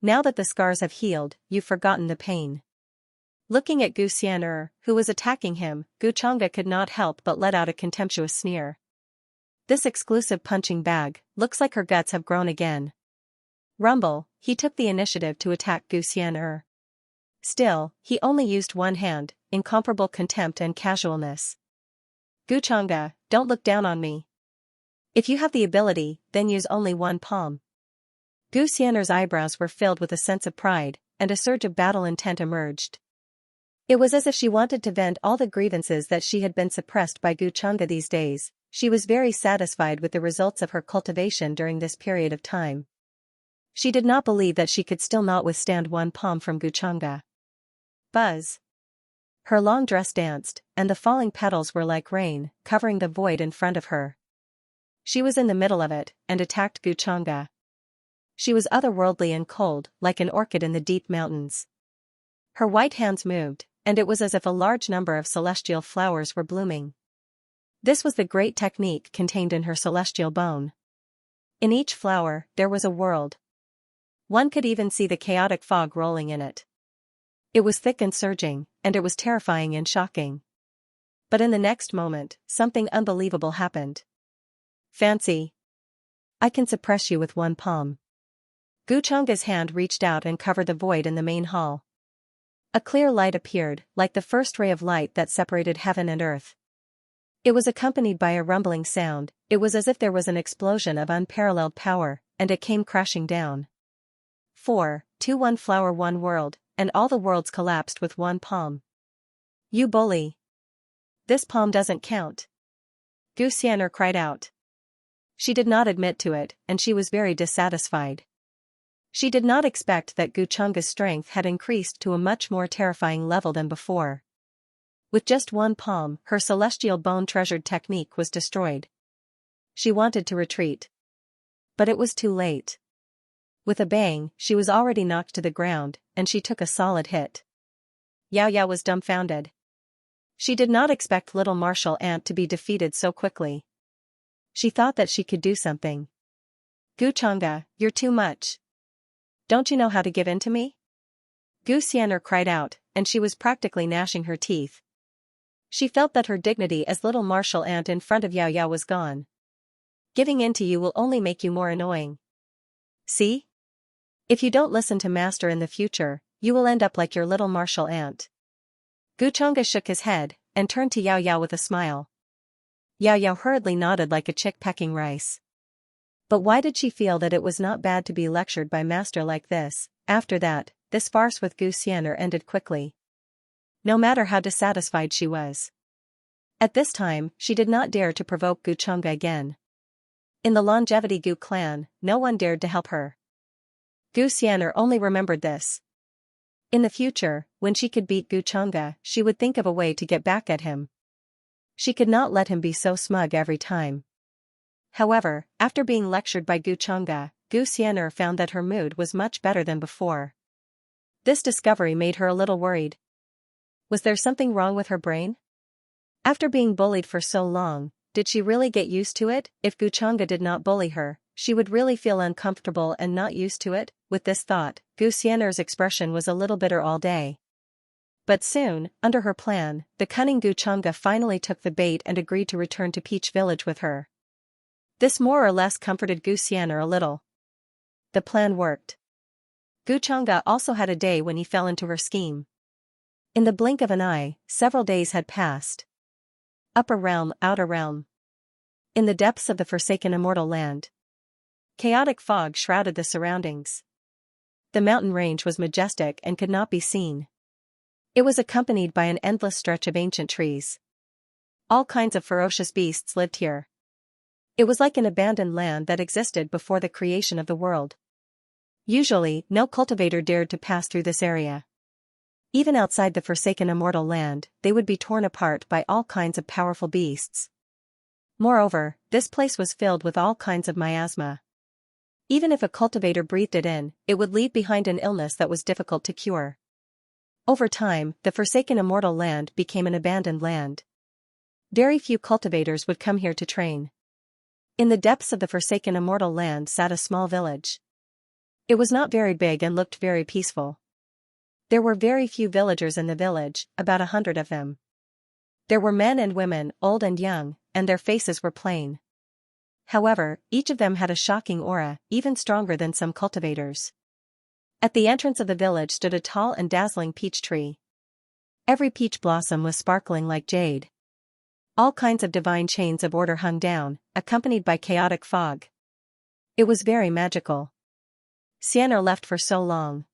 Now that the scars have healed, you've forgotten the pain. Looking at Gu Xian'er, who was attacking him, Gu Chang'e could not help but let out a contemptuous sneer. This exclusive punching bag, looks like her guts have grown again. Rumble, he took the initiative to attack Gu Xian'er. Still, he only used one hand, incomparable contempt and casualness. Gu Chang'e, don't look down on me. If you have the ability, then use only one palm. Gu Xian'er's eyebrows were filled with a sense of pride, and a surge of battle intent emerged. It was as if she wanted to vent all the grievances that she had been suppressed by Gu Chang'e these days. She was very satisfied with the results of her cultivation during this period of time. She did not believe that she could still not withstand one palm from Gu Chang'e. Buzz. Her long dress danced, and the falling petals were like rain, covering the void in front of her. She was in the middle of it, and attacked Gu Chang'e. She was otherworldly and cold, like an orchid in the deep mountains. Her white hands moved, and it was as if a large number of celestial flowers were blooming. This was the great technique contained in her celestial bone. In each flower, there was a world. One could even see the chaotic fog rolling in it. It was thick and surging, and it was terrifying and shocking. But in the next moment, something unbelievable happened. Fancy. I can suppress you with one palm. Gu Chang'e's hand reached out and covered the void in the main hall. A clear light appeared, like the first ray of light that separated heaven and earth. It was accompanied by a rumbling sound. It was as if there was an explosion of unparalleled power, and it came crashing down. 4, 2 1 flower 1 world, and all the worlds collapsed with one palm. You bully! This palm doesn't count. Gu Xian'er cried out. She did not admit to it, and she was very dissatisfied. She did not expect that Gu Chang'e's strength had increased to a much more terrifying level than before. With just one palm, her celestial bone-treasured technique was destroyed. She wanted to retreat. But it was too late. With a bang, she was already knocked to the ground, and she took a solid hit. Yao Yao was dumbfounded. She did not expect little martial ant to be defeated so quickly. She thought that she could do something. Gu Chang'e, you're too much. Don't you know how to give in to me? Gu Xian'er cried out, and she was practically gnashing her teeth. She felt that her dignity as little martial ant in front of Yao Yao was gone. Giving in to you will only make you more annoying. See? If you don't listen to Master in the future, you will end up like your little martial ant. Gu Chang'e shook his head, and turned to Yao Yao with a smile. Yao Yao hurriedly nodded like a chick pecking rice. But why did she feel that it was not bad to be lectured by Master like this? After that, this farce with Gu Xian'er ended quickly. No matter how dissatisfied she was. At this time, she did not dare to provoke Gu Chang'e again. In the Longevity Gu clan, no one dared to help her. Gu Xian'er only remembered this. In the future, when she could beat Gu Chang'e, she would think of a way to get back at him. She could not let him be so smug every time. However, after being lectured by Gu Chang'e, Gu Xian'er found that her mood was much better than before. This discovery made her a little worried. Was there something wrong with her brain? After being bullied for so long, did she really get used to it? If Gu Chang'e did not bully her, she would really feel uncomfortable and not used to it. With this thought, Gu Xian'er's expression was a little bitter all day. But soon, under her plan, the cunning Gu Chang'e finally took the bait and agreed to return to Peach Village with her. This more or less comforted Gu Xian'er a little. The plan worked. Gu Chang'e also had a day when he fell into her scheme. In the blink of an eye, several days had passed. Upper realm, outer realm. In the depths of the forsaken immortal land. Chaotic fog shrouded the surroundings. The mountain range was majestic and could not be seen. It was accompanied by an endless stretch of ancient trees. All kinds of ferocious beasts lived here. It was like an abandoned land that existed before the creation of the world. Usually, no cultivator dared to pass through this area. Even outside the forsaken immortal land, they would be torn apart by all kinds of powerful beasts. Moreover, this place was filled with all kinds of miasma. Even if a cultivator breathed it in, it would leave behind an illness that was difficult to cure. Over time, the forsaken immortal land became an abandoned land. Very few cultivators would come here to train. In the depths of the forsaken immortal land sat a small village. It was not very big and looked very peaceful. There were very few villagers in the village, about 100 of them. There were men and women, old and young, and their faces were plain. However, each of them had a shocking aura, even stronger than some cultivators. At the entrance of the village stood a tall and dazzling peach tree. Every peach blossom was sparkling like jade. All kinds of divine chains of order hung down, accompanied by chaotic fog. It was very magical. Xianxia left for so long.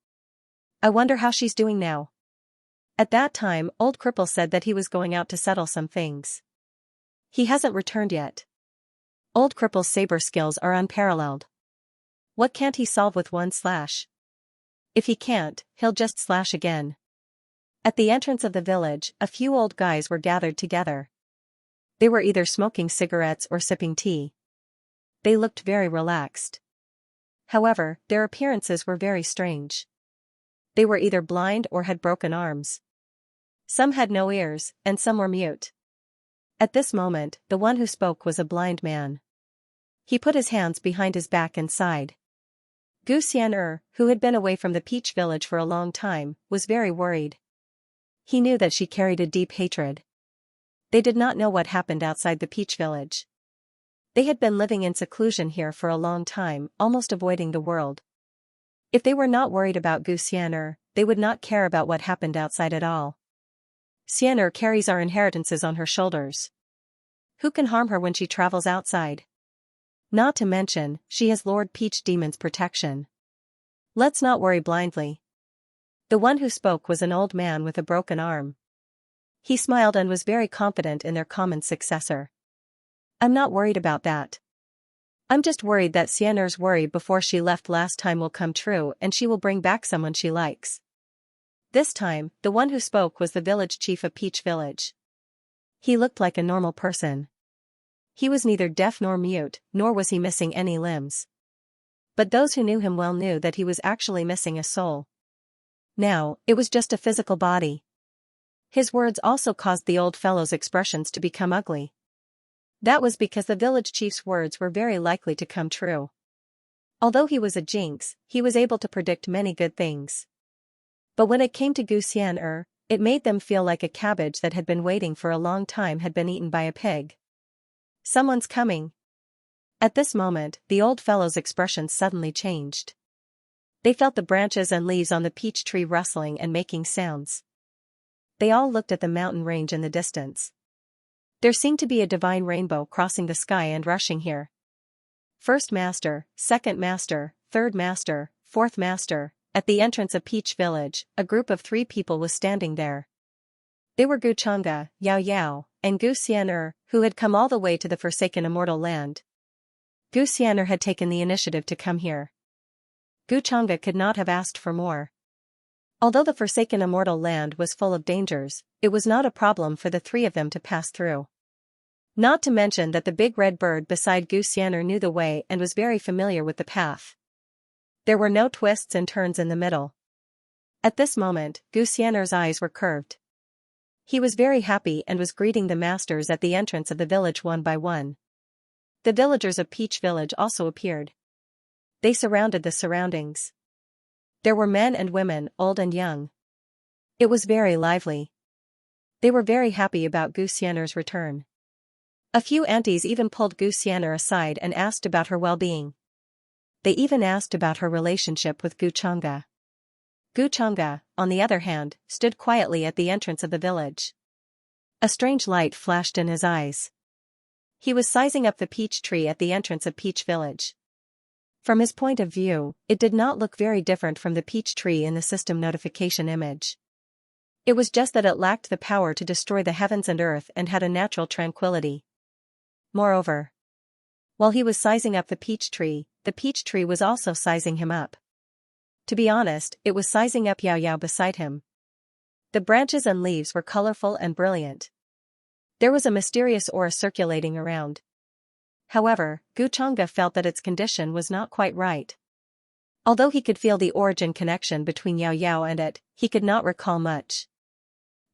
I wonder how she's doing now. At that time, old Cripple said that he was going out to settle some things. He hasn't returned yet. Old Cripple's saber skills are unparalleled. What can't he solve with one slash? If he can't, he'll just slash again. At the entrance of the village, a few old guys were gathered together. They were either smoking cigarettes or sipping tea. They looked very relaxed. However, their appearances were very strange. They were either blind or had broken arms. Some had no ears, and some were mute. At this moment, the one who spoke was a blind man. He put his hands behind his back and sighed. Xianxia, who had been away from the peach village for a long time, was very worried. He knew that she carried a deep hatred. They did not know what happened outside the peach village. They had been living in seclusion here for a long time, almost avoiding the world. If they were not worried about Xianxia, they would not care about what happened outside at all. Xianxia carries our inheritances on her shoulders. Who can harm her when she travels outside? Not to mention, she has Lord Peach Demon's protection. Let's not worry blindly. The one who spoke was an old man with a broken arm. He smiled and was very confident in their common successor. I'm not worried about that. I'm just worried that Xianxia's worry before she left last time will come true and she will bring back someone she likes. This time, the one who spoke was the village chief of Peach Village. He looked like a normal person. He was neither deaf nor mute, nor was he missing any limbs. But those who knew him well knew that he was actually missing a soul. Now, it was just a physical body. His words also caused the old fellow's expressions to become ugly. That was because the village chief's words were very likely to come true. Although he was a jinx, he was able to predict many good things. But when it came to Xianxia, it made them feel like a cabbage that had been waiting for a long time had been eaten by a pig. Someone's coming. At this moment, the old fellow's expression suddenly changed. They felt the branches and leaves on the peach tree rustling and making sounds. They all looked at the mountain range in the distance. There seemed to be a divine rainbow crossing the sky and rushing here. First master, second master, third master, fourth master. At the entrance of Peach Village, a group of 3 people was standing there. They were Xianxia, Yao Yao, and Xianxia, who had come all the way to the forsaken immortal land. Xianxia had taken the initiative to come here. Xianxia could not have asked for more. Although the forsaken immortal land was full of dangers, it was not a problem for the 3 of them to pass through. Not to mention that the big red bird beside Xianxia knew the way and was very familiar with the path. There were no twists and turns in the middle. At this moment, Xianxia's eyes were curved. He was very happy and was greeting the masters at the entrance of the village one by one. The villagers of Peach Village also appeared. They surrounded the surroundings. There were men and women, old and young. It was very lively. They were very happy about Xianxia's return. A few aunties even pulled Xianxia aside and asked about her well-being. They even asked about her relationship with Xianxia. Xianxia, on the other hand, stood quietly at the entrance of the village. A strange light flashed in his eyes. He was sizing up the peach tree at the entrance of Peach Village. From his point of view, it did not look very different from the peach tree in the system notification image. It was just that it lacked the power to destroy the heavens and earth and had a natural tranquility. Moreover, while he was sizing up the peach tree was also sizing him up. To be honest, it was sizing up Yao Yao beside him. The branches and leaves were colorful and brilliant. There was a mysterious aura circulating around. However, Guchanga felt that its condition was not quite right. Although he could feel the origin connection between Yao Yao and it, he could not recall much.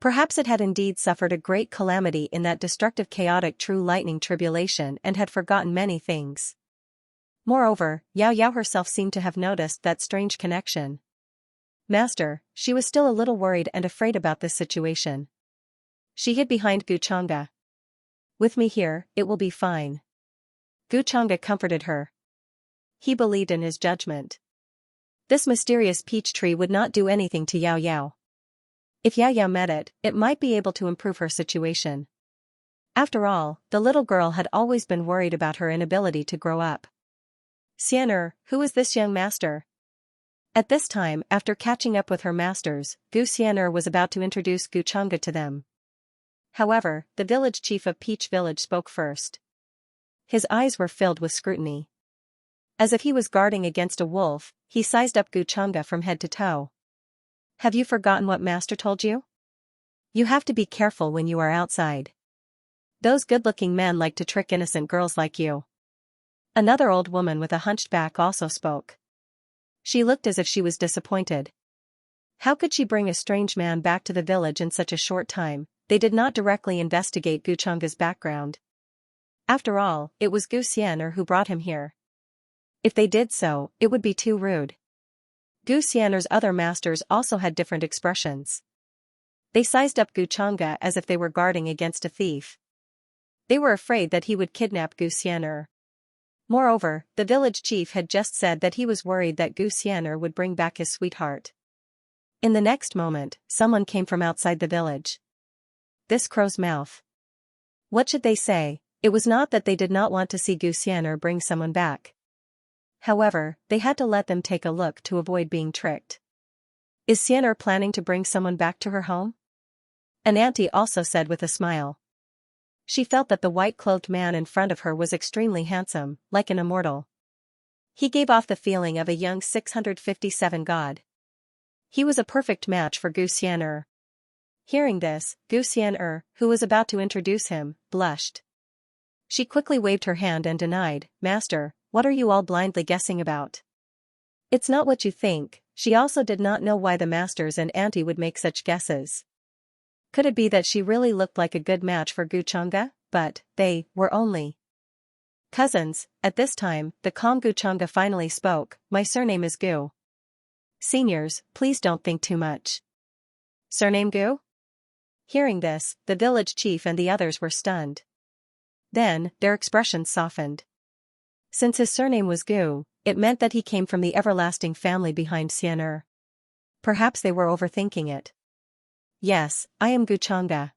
Perhaps it had indeed suffered a great calamity in that destructive chaotic true lightning tribulation and had forgotten many things. Moreover, Yao Yao herself seemed to have noticed that strange connection. Master, she was still a little worried and afraid about this situation. She hid behind Guchanga. With me here, it will be fine. Guchanga comforted her. He believed in his judgment. This mysterious peach tree would not do anything to Yao Yao. If Yao Yao met it, it might be able to improve her situation. After all, the little girl had always been worried about her inability to grow up. Xian'er, who is this young master? At this time, after catching up with her masters, Gu Xian'er was about to introduce Guchanga to them. However, the village chief of Peach Village spoke first. His eyes were filled with scrutiny. As if he was guarding against a wolf, he sized up Guchanga from head to toe. Have you forgotten what master told you? You have to be careful when you are outside. Those good-looking men like to trick innocent girls like you. Another old woman with a hunched back also spoke. She looked as if she was disappointed. How could she bring a strange man back to the village in such a short time? They did not directly investigate Guchanga's background. After all, it was Gu Xian'er who brought him here. If they did so, it would be too rude. Gu Xian'er's other masters also had different expressions. They sized up Guchanga as if they were guarding against a thief. They were afraid that he would kidnap Gu Xian'er. Moreover, the village chief had just said that he was worried that Gu Xian'er would bring back his sweetheart. In the next moment, someone came from outside the village. This crow's mouth. What should they say? It was not that they did not want to see Gu Xian'er bring someone back. However, they had to let them take a look to avoid being tricked. Is Xian'er planning to bring someone back to her home? An auntie also said with a smile. She felt that the white-clothed man in front of her was extremely handsome, like an immortal. He gave off the feeling of a young 657 god. He was a perfect match for Gu Xian'er. Hearing this, Gu Xian'er, who was about to introduce him, blushed. She quickly waved her hand and denied, Master, what are you all blindly guessing about? It's not what you think. She also did not know why the masters and auntie would make such guesses. Could it be that she really looked like a good match for Guchanga? But they were only cousins. At this time, the calm Guchanga finally spoke. My surname is Gu. Seniors, please don't think too much. Surname Gu? Hearing this, the village chief and the others were stunned. Then, their expressions softened. Since his surname was Gu, it meant that he came from the everlasting family behind Xian'er. Perhaps they were overthinking it. Yes, I am Guchanga.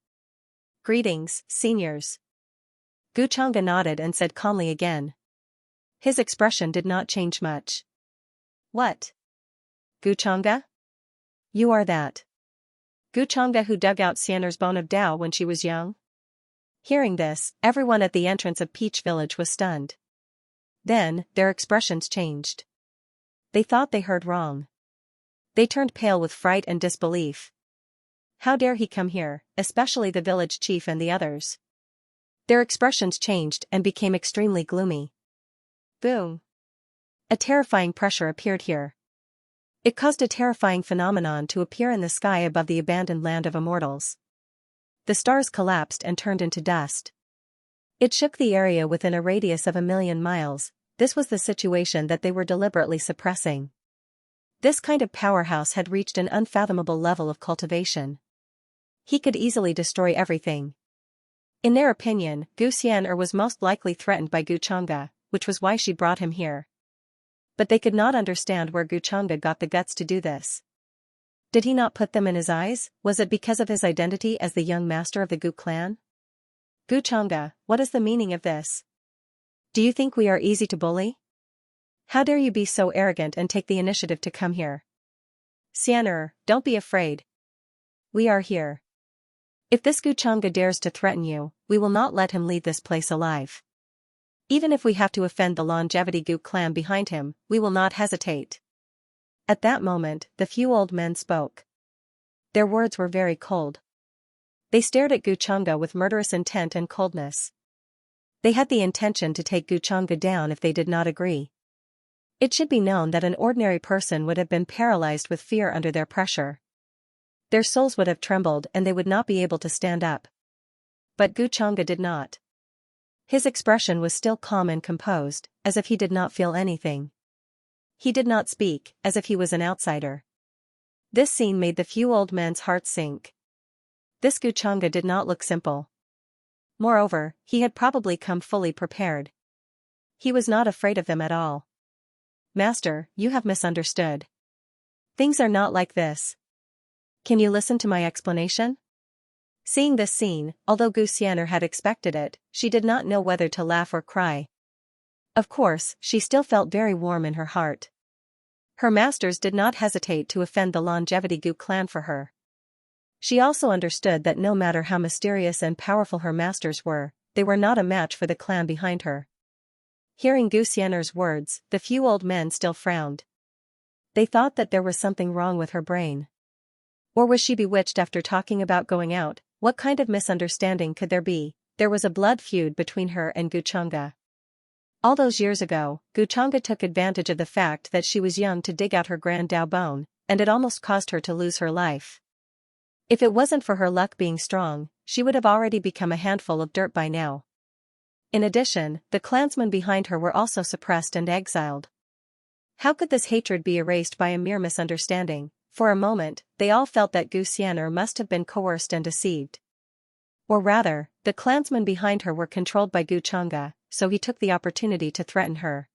Greetings, seniors. Guchanga nodded and said calmly again. His expression did not change much. What? Guchanga? You are that Guchanga who dug out Xian'er's bone of Tao when she was young? Hearing this, everyone at the entrance of Peach Village was stunned. Then, their expressions changed. They thought they heard wrong. They turned pale with fright and disbelief. How dare he come here, especially the village chief and the others? Their expressions changed and became extremely gloomy. Boom! A terrifying pressure appeared here. It caused a terrifying phenomenon to appear in the sky above the abandoned land of immortals. The stars collapsed and turned into dust. It shook the area within a radius of 1,000,000 miles. This was the situation that they were deliberately suppressing. This kind of powerhouse had reached an unfathomable level of cultivation. He could easily destroy everything. In their opinion, Gu Xian'er was most likely threatened by Guchanga, which was why she brought him here. But they could not understand where Guchanga got the guts to do this. Did he not put them in his eyes? Was it because of his identity as the young master of the Gu clan? Guchanga, what is the meaning of this? Do you think we are easy to bully? How dare you be so arrogant and take the initiative to come here? Xian'er, don't be afraid. We are here. If this Guchanga dares to threaten you, we will not let him leave this place alive. Even if we have to offend the longevity Gu clan behind him, we will not hesitate. At that moment, the few old men spoke. Their words were very cold. They stared at Guchanga with murderous intent and coldness. They had the intention to take Xianxia down if they did not agree. It should be known that an ordinary person would have been paralyzed with fear under their pressure. Their souls would have trembled and they would not be able to stand up. But Xianxia did not. His expression was still calm and composed, as if he did not feel anything. He did not speak, as if he was an outsider. This scene made the few old men's hearts sink. This Xianxia did not look simple. Moreover, he had probably come fully prepared. He was not afraid of them at all. "Master, you have misunderstood. Things are not like this. Can you listen to my explanation?" Seeing this scene, although Xianxia had expected it, she did not know whether to laugh or cry. Of course, she still felt very warm in her heart. Her masters did not hesitate to offend the Longevity Gu clan for her. She also understood that no matter how mysterious and powerful her masters were, they were not a match for the clan behind her. Hearing Xianxia's words, the few old men still frowned. They thought that there was something wrong with her brain. Or was she bewitched after talking about going out? What kind of misunderstanding could there be? There was a blood feud between her and Xianxia. All those years ago, Xianxia took advantage of the fact that she was young to dig out her grand Dao bone, and it almost caused her to lose her life. If it wasn't for her luck being strong, she would have already become a handful of dirt by now. In addition, the clansmen behind her were also suppressed and exiled. How could this hatred be erased by a mere misunderstanding? For a moment, they all felt that Xianxia must have been coerced and deceived. Or rather, the clansmen behind her were controlled by Xianxia, so he took the opportunity to threaten her.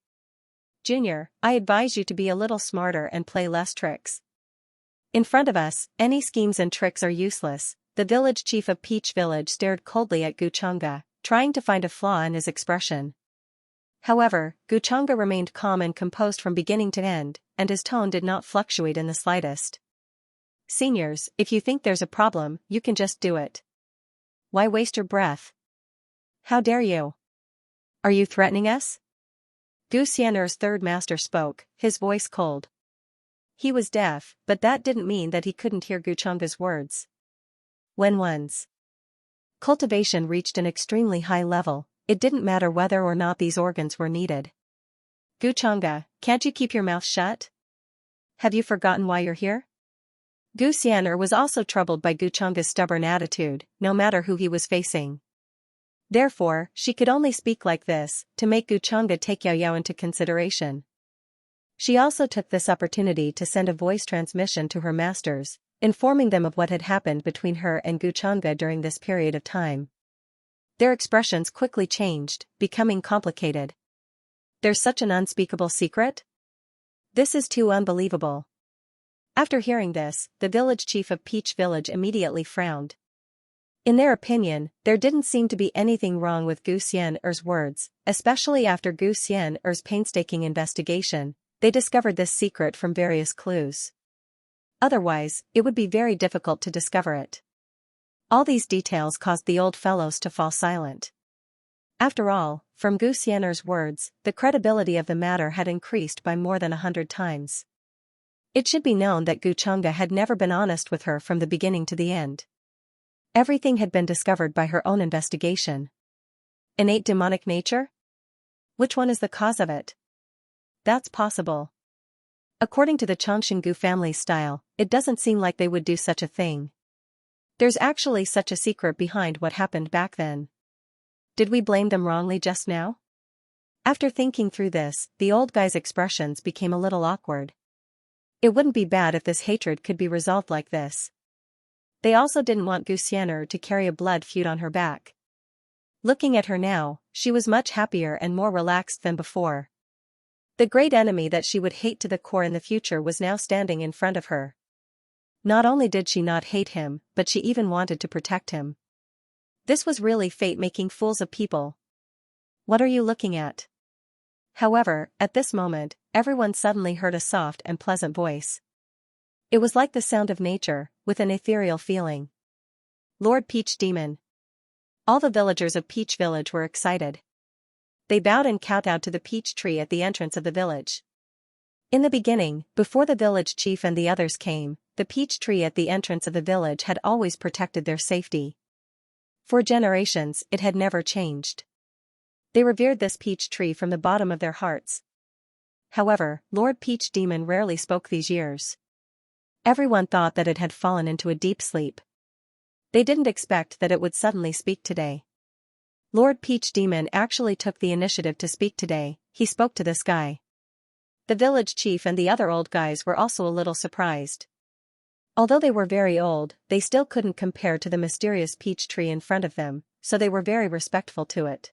"Junior, I advise you to be a little smarter and play less tricks. In front of us, any schemes and tricks are useless." The village chief of Peach Village stared coldly at Xianxia, trying to find a flaw in his expression. However, Xianxia remained calm and composed from beginning to end, and his tone did not fluctuate in the slightest. "Seniors, if you think there's a problem, you can just do it. Why waste your breath? How dare you? Are you threatening us?" Xianxia's third master spoke, his voice cold. He was deaf, but that didn't mean that he couldn't hear Xianxia's words. When one's cultivation reached an extremely high level, it didn't matter whether or not these organs were needed. "Xianxia, can't you keep your mouth shut? Have you forgotten why you're here?" Xianxia was also troubled by Xianxia's stubborn attitude, no matter who he was facing. Therefore, she could only speak like this, to make Xianxia take Yao into consideration. She also took this opportunity to send a voice transmission to her masters, informing them of what had happened between her and Xianxia during this period of time. Their expressions quickly changed, becoming complicated. "There's such an unspeakable secret? This is too unbelievable." After hearing this, the village chief of Peach Village immediately frowned. In their opinion, there didn't seem to be anything wrong with Xianxia's words, especially after Xianxia's painstaking investigation. They discovered this secret from various clues. Otherwise, it would be very difficult to discover it. All these details caused the old fellows to fall silent. After all, from Xianxia's words, the credibility of the matter had increased by more than 100 times. It should be known that Xianxia had never been honest with her from the beginning to the end. Everything had been discovered by her own investigation. Innate demonic nature? Which one is the cause of it? That's possible. According to the Xianxia family style, it doesn't seem like they would do such a thing. There's actually such a secret behind what happened back then. Did we blame them wrongly just now? After thinking through this, the old guy's expressions became a little awkward. It wouldn't be bad if this hatred could be resolved like this. They also didn't want Xianxia to carry a blood feud on her back. Looking at her now, she was much happier and more relaxed than before. The great enemy that she would hate to the core in the future was now standing in front of her. Not only did she not hate him, but she even wanted to protect him. This was really fate making fools of people. "What are you looking at?" However, at this moment, everyone suddenly heard a soft and pleasant voice. It was like the sound of nature, with an ethereal feeling. "Lord Peach Demon." All the villagers of Peach Village were excited. They bowed and kowtowed to the peach tree at the entrance of the village. In the beginning, before the village chief and the others came, the peach tree at the entrance of the village had always protected their safety. For generations, it had never changed. They revered this peach tree from the bottom of their hearts. However, Lord Peach Demon rarely spoke these years. Everyone thought that it had fallen into a deep sleep. They didn't expect that it would suddenly speak today. Lord Peach Demon actually took the initiative to speak today. He spoke to this guy. The village chief and the other old guys were also a little surprised. Although they were very old, they still couldn't compare to the mysterious peach tree in front of them, so they were very respectful to it.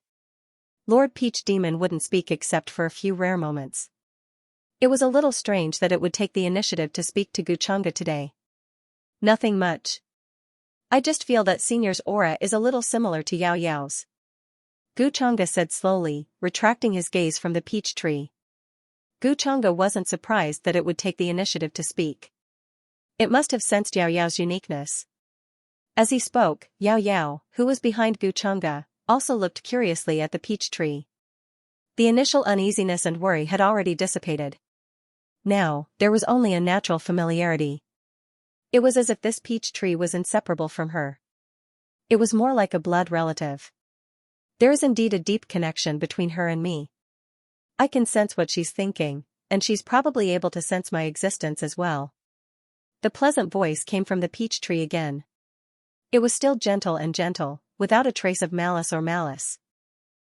Lord Peach Demon wouldn't speak except for a few rare moments. It was a little strange that it would take the initiative to speak to Xianxia today. Nothing much. I just feel that Senior's aura is a little similar to Yao Yao's. Xianxia said slowly, retracting his gaze from the peach tree. Xianxia wasn't surprised that it would take the initiative to speak. It must have sensed Yao Yao's uniqueness. As he spoke, Yao Yao, who was behind Xianxia, also looked curiously at the peach tree. The initial uneasiness and worry had already dissipated. Now, there was only a natural familiarity. It was as if this peach tree was inseparable from her. It was more like a blood relative. There is indeed a deep connection between her and me. I can sense what she's thinking, and she's probably able to sense my existence as well. The pleasant voice came from the peach tree again. It was still gentle, without a trace of malice.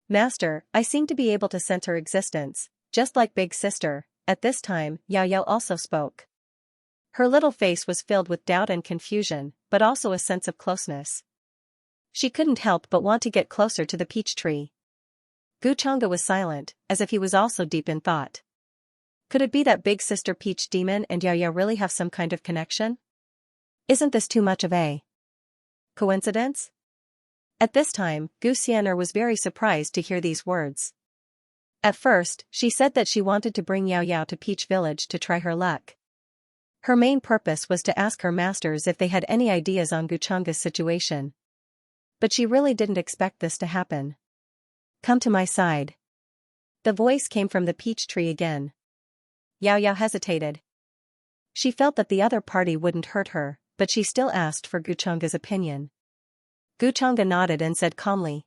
Master, I seem to be able to sense her existence, just like Big Sister. At this time, Yao Yao also spoke. Her little face was filled with doubt and confusion, but also a sense of closeness. She couldn't help but want to get closer to the peach tree. Xianxia was silent, as if he was also deep in thought. Could it be that Big Sister Peach Demon and Yao Yao really have some kind of connection? Isn't this too much of a coincidence? At this time, Xianxia was very surprised to hear these words. At first, she said that she wanted to bring Yao Yao to Peach Village to try her luck. Her main purpose was to ask her masters if they had any ideas on Xianxia's situation. But she really didn't expect this to happen. Come to my side. The voice came from the peach tree again. Yao Yao hesitated. She felt that the other party wouldn't hurt her, but she still asked for Xianxia's opinion. Xianxia nodded and said calmly.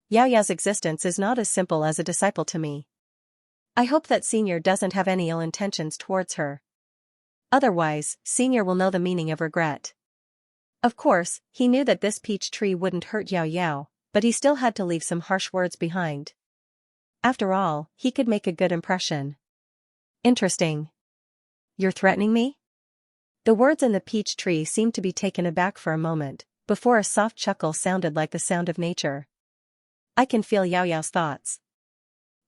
Yao Yao's existence is not as simple as a disciple to me. I hope that Senior doesn't have any ill intentions towards her. Otherwise, Senior will know the meaning of regret. Of course, he knew that this peach tree wouldn't hurt Yao Yao, but he still had to leave some harsh words behind. After all, he could make a good impression. Interesting. You're threatening me? The words in the peach tree seemed to be taken aback for a moment, before a soft chuckle sounded like the sound of nature. I can feel Yao Yao's thoughts.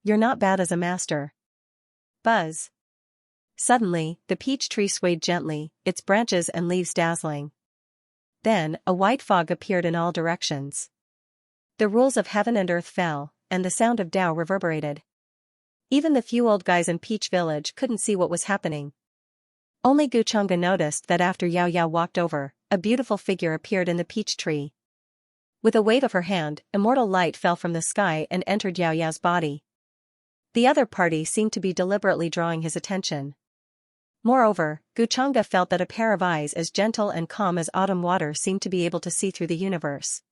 You're not bad as a master. Buzz. Suddenly, the peach tree swayed gently, its branches and leaves dazzling. Then, a white fog appeared in all directions. The rules of heaven and earth fell, and the sound of Tao reverberated. Even the few old guys in Peach Village couldn't see what was happening. Only Xianxia noticed that after Yao Yao walked over, a beautiful figure appeared in the peach tree. With a wave of her hand, immortal light fell from the sky and entered Yao Yao's body. The other party seemed to be deliberately drawing his attention. Moreover, Xianxia felt that a pair of eyes as gentle and calm as autumn water seemed to be able to see through the universe.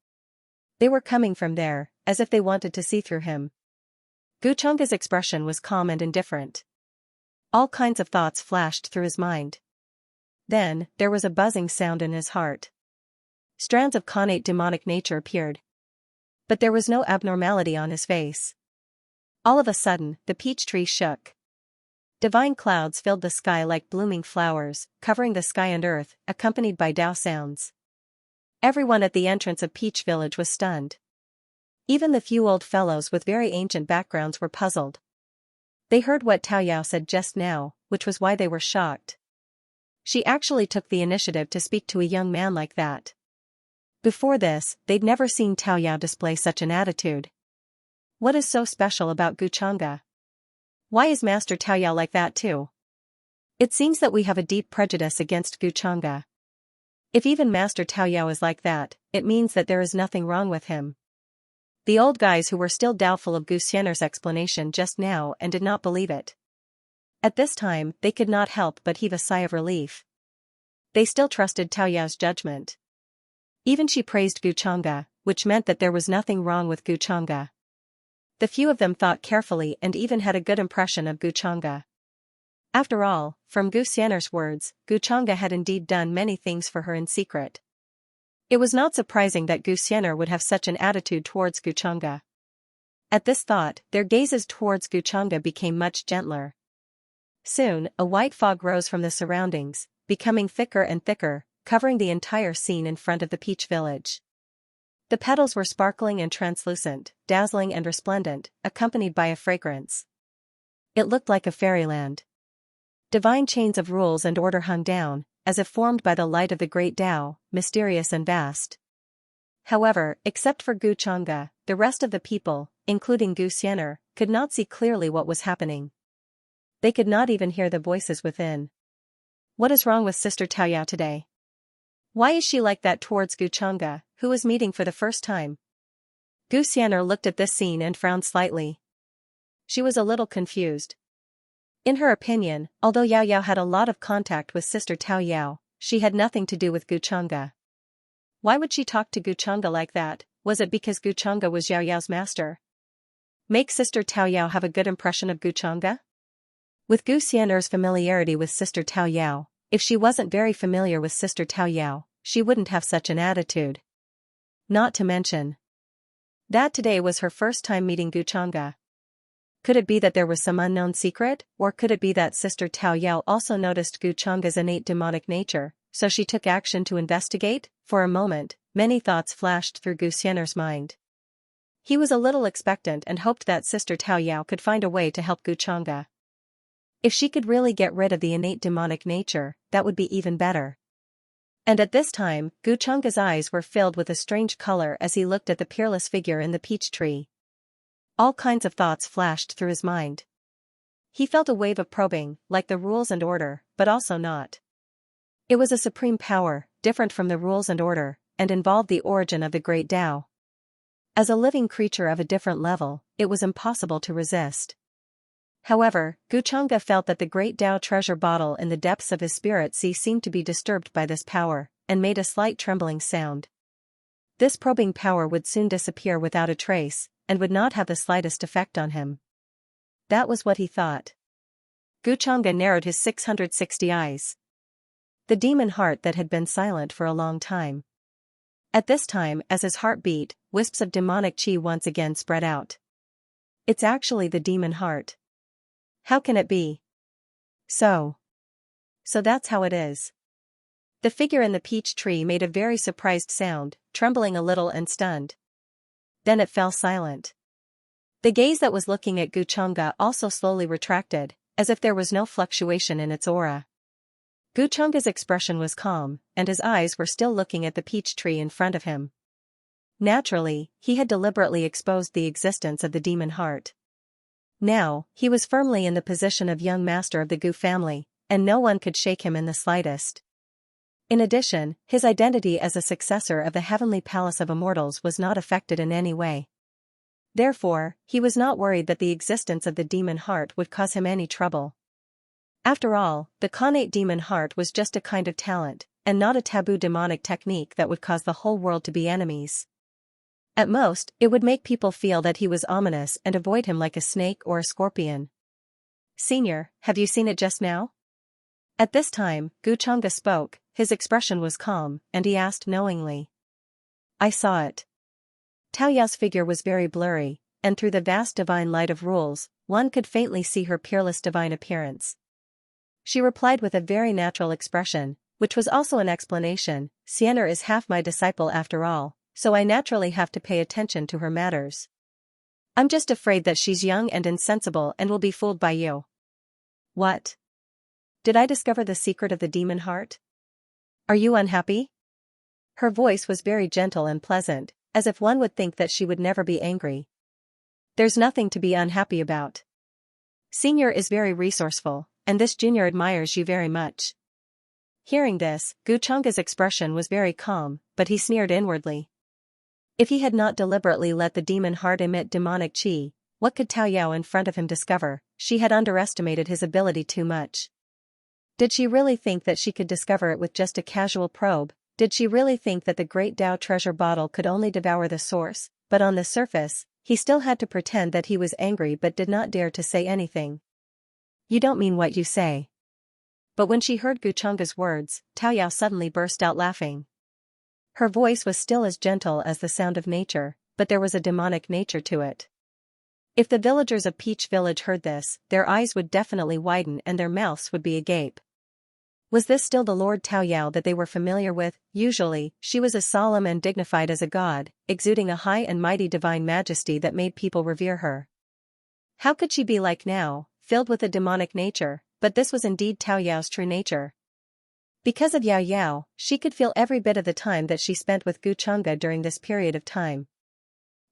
They were coming from there, as if they wanted to see through him. Xianxia's expression was calm and indifferent. All kinds of thoughts flashed through his mind. Then, there was a buzzing sound in his heart. Strands of connate demonic nature appeared. But there was no abnormality on his face. All of a sudden, the peach tree shook. Divine clouds filled the sky like blooming flowers, covering the sky and earth, accompanied by Tao sounds. Everyone at the entrance of Peach Village was stunned. Even the few old fellows with very ancient backgrounds were puzzled. They heard what Tao Yao said just now, which was why they were shocked. She actually took the initiative to speak to a young man like that. Before this, they'd never seen Tao Yao display such an attitude. What is so special about Xianxia? Why is Master Tao Yao like that too? It seems that we have a deep prejudice against Xianxia. If even Master Tao Yao is like that, it means that there is nothing wrong with him. The old guys who were still doubtful of Xianxia's explanation just now and did not believe it. At this time, they could not help but heave a sigh of relief. They still trusted Tao Yao's judgment. Even she praised Xianxia, which meant that there was nothing wrong with Xianxia. the few of them thought carefully and even had a good impression of Xianxia. After all, from Gu Xian'er's words, Xianxia had indeed done many things for her in secret. It was not surprising that Gu Xian'er would have such an attitude towards Xianxia. At this thought, their gazes towards Xianxia became much gentler. Soon, a white fog rose from the surroundings, becoming thicker and thicker, covering the entire scene in front of the peach village. The petals were sparkling and translucent, dazzling and resplendent, accompanied by a fragrance. It looked like a fairyland. Divine chains of rules and order hung down, as if formed by the light of the great Tao, mysterious and vast. However, except for Xianxia, the rest of the people, including Gu Xian'er, could not see clearly what was happening. They could not even hear the voices within. What is wrong with Sister Taoyao today? Why is she like that towards Xianxia, who was meeting for the first time? Gu Xian'er looked at this scene and frowned slightly. She was a little confused. In her opinion, although Yao Yao had a lot of contact with Sister Taoyao, she had nothing to do with Xianxia. Why would she talk to Xianxia like that? Was it because Xianxia was Yao Yao's master? Make Sister Taoyao have a good impression of Xianxia? With Gu Xian'er's familiarity with Sister Taoyao, if she wasn't very familiar with Sister Taoyao, she wouldn't have such an attitude. Not to mention that today was her first time meeting Xianxia. Could it be that there was some unknown secret, or could it be that Sister Taoyao also noticed Xianxia's innate demonic nature, so she took action to investigate? For a moment, many thoughts flashed through Gu Xian'er's mind. He was a little expectant and hoped that Sister Taoyao could find a way to help Xianxia. If she could really get rid of the innate demonic nature, that would be even better. And at this time, Xianxia's eyes were filled with a strange color as he looked at the peerless figure in the peach tree. All kinds of thoughts flashed through his mind. He felt a wave of probing, like the rules and order, but also not. It was a supreme power, different from the rules and order, and involved the origin of the great Tao. As a living creature of a different level, it was impossible to resist. However, Xianxia felt that the great Tao treasure bottle in the depths of his spirit sea seemed to be disturbed by this power, and made a slight trembling sound. This probing power would soon disappear without a trace, and would not have the slightest effect on him. That was what he thought. Xianxia narrowed his 660 eyes. The demon heart that had been silent for a long time. At this time, as his heart beat, wisps of demonic qi once again spread out. It's actually the demon heart. How can it be? So that's how it is. The figure in the peach tree made a very surprised sound, trembling a little and stunned. Then it fell silent. The gaze that was looking at Xianxia also slowly retracted, as if there was no fluctuation in its aura. Xianxia's expression was calm, and his eyes were still looking at the peach tree in front of him. Naturally, he had deliberately exposed the existence of the demon heart. Now, he was firmly in the position of young master of the Gu family, and no one could shake him in the slightest. In addition, his identity as a successor of the heavenly palace of immortals was not affected in any way. Therefore, he was not worried that the existence of the demon heart would cause him any trouble. After all, the connate demon heart was just a kind of talent, and not a taboo demonic technique that would cause the whole world to be enemies. At most, it would make people feel that he was ominous and avoid him like a snake or a scorpion. Senior, have you seen it just now? At this time, Xianxia spoke, his expression was calm, and he asked knowingly. I saw it. Taoyao's figure was very blurry, and through the vast divine light of rules, one could faintly see her peerless divine appearance. She replied with a very natural expression, which was also an explanation. Xian'er is half my disciple after all, so I naturally have to pay attention to her matters. I'm just afraid that she's young and insensible and will be fooled by you. What? Did I discover the secret of the demon heart? Are you unhappy? Her voice was very gentle and pleasant, as if one would think that she would never be angry. There's nothing to be unhappy about. Senior is very resourceful, and this junior admires you very much. Hearing this, Xianxia's expression was very calm, but he sneered inwardly. If he had not deliberately let the demon heart emit demonic qi, what could Taoyao in front of him discover? She had underestimated his ability too much. Did she really think that she could discover it with just a casual probe? Did she really think that the great Tao treasure bottle could only devour the source? But on the surface, he still had to pretend that he was angry but did not dare to say anything. You don't mean what you say. But when she heard Guchunga's words, Taoyao suddenly burst out laughing. Her voice was still as gentle as the sound of nature, but there was a demonic nature to it. If the villagers of Peach Village heard this, their eyes would definitely widen and their mouths would be agape. Was this still the Lord Taoyao that they were familiar with? Usually, she was as solemn and dignified as a god, exuding a high and mighty divine majesty that made people revere her. How could she be like now, filled with a demonic nature? But this was indeed Taoyao's true nature. Because of Yao Yao, she could feel every bit of the time that she spent with Guchunga during this period of time.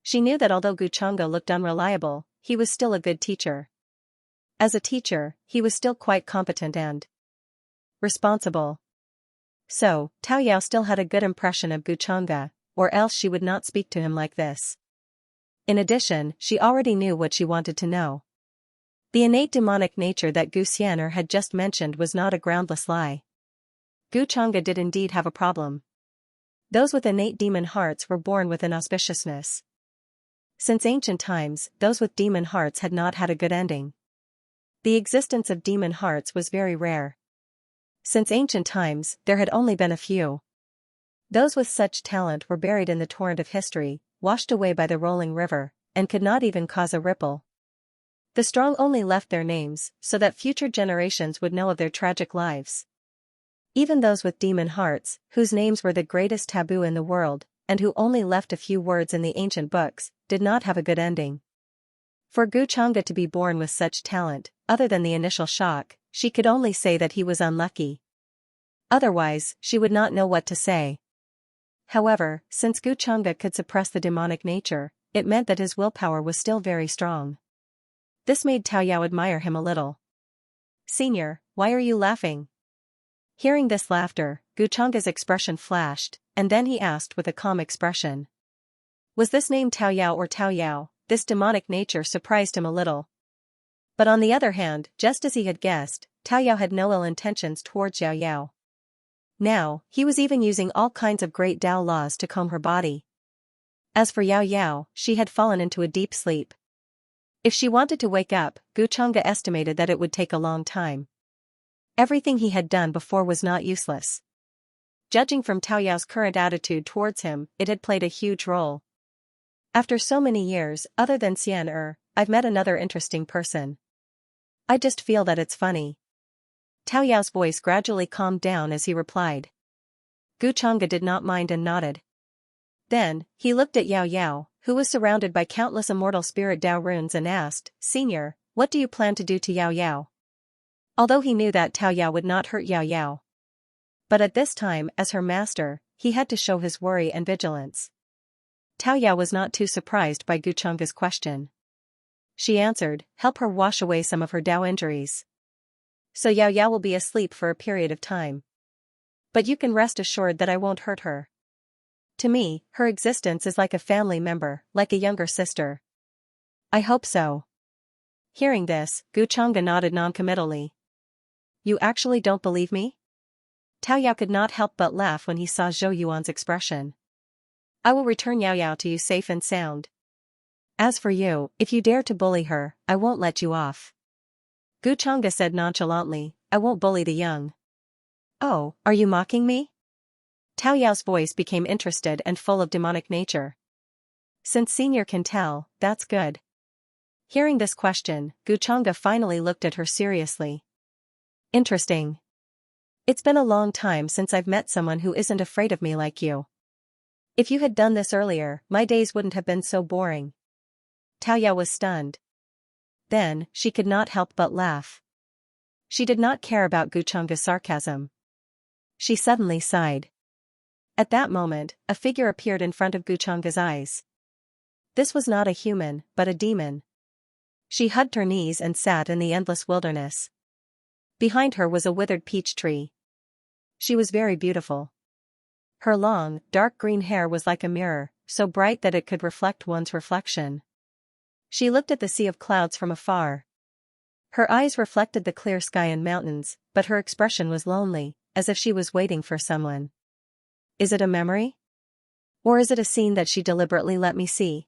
She knew that although Guchunga looked unreliable, he was still a good teacher. As a teacher, he was still quite competent and responsible. So, Taoyao still had a good impression of Guchunga, or else she would not speak to him like this. In addition, she already knew what she wanted to know. The innate demonic nature that Gu Xian'er had just mentioned was not a groundless lie. Guchunga did indeed have a problem. Those with innate demon hearts were born with inauspiciousness. Since ancient times, those with demon hearts had not had a good ending. The existence of demon hearts was very rare. Since ancient times, there had only been a few. Those with such talent were buried in the torrent of history, washed away by the rolling river, and could not even cause a ripple. The strong only left their names, so that future generations would know of their tragic lives. Even those with demon hearts, whose names were the greatest taboo in the world, and who only left a few words in the ancient books, did not have a good ending. For Guchunga to be born with such talent, other than the initial shock, she could only say that he was unlucky. Otherwise, she would not know what to say. However, since Guchunga could suppress the demonic nature, it meant that his willpower was still very strong. This made Taoyao admire him a little. "Senior, why are you laughing?" Hearing this laughter, Guchunga's expression flashed, and then he asked with a calm expression. Was this name Taoyao or Taoyao? This demonic nature surprised him a little. But on the other hand, just as he had guessed, Taoyao had no ill intentions towards Yao Yao. Now, he was even using all kinds of great Tao laws to comb her body. As for Yao Yao, she had fallen into a deep sleep. If she wanted to wake up, Guchunga estimated that it would take a long time. Everything he had done before was not useless. Judging from Taoyao's current attitude towards him, it had played a huge role. After so many years, other than Xian'er, I've met another interesting person. I just feel that it's funny. Taoyao's voice gradually calmed down as he replied. Guchunga did not mind and nodded. Then, he looked at Yao Yao, who was surrounded by countless immortal spirit Tao runes and asked, "Senior, what do you plan to do to Yao Yao?" Although he knew that Taoyao would not hurt Yao Yao. But at this time, as her master, he had to show his worry and vigilance. Taoyao was not too surprised by Guchunga's question. She answered, "Help her wash away some of her Tao injuries. So Yao Yao will be asleep for a period of time. But you can rest assured that I won't hurt her. To me, her existence is like a family member, like a younger sister." "I hope so." Hearing this, Guchunga nodded noncommittally. "You actually don't believe me?" Taoyao could not help but laugh when he saw Zhou Yuan's expression. "I will return Yao Yao to you safe and sound. As for you, if you dare to bully her, I won't let you off." Guchunga said nonchalantly, "I won't bully the young." "Oh, are you mocking me?" Taoyao's voice became interested and full of demonic nature. "Since Senior can tell, that's good." Hearing this question, Guchunga finally looked at her seriously. "Interesting. It's been a long time since I've met someone who isn't afraid of me like you. If you had done this earlier, my days wouldn't have been so boring." Taoyao was stunned. Then, she could not help but laugh. She did not care about Guchunga's sarcasm. She suddenly sighed. At that moment, a figure appeared in front of Guchunga's eyes. This was not a human, but a demon. She hugged her knees and sat in the endless wilderness. Behind her was a withered peach tree. She was very beautiful. Her long, dark green hair was like a mirror, so bright that it could reflect one's reflection. She looked at the sea of clouds from afar. Her eyes reflected the clear sky and mountains, but her expression was lonely, as if she was waiting for someone. Is it a memory? Or is it a scene that she deliberately let me see?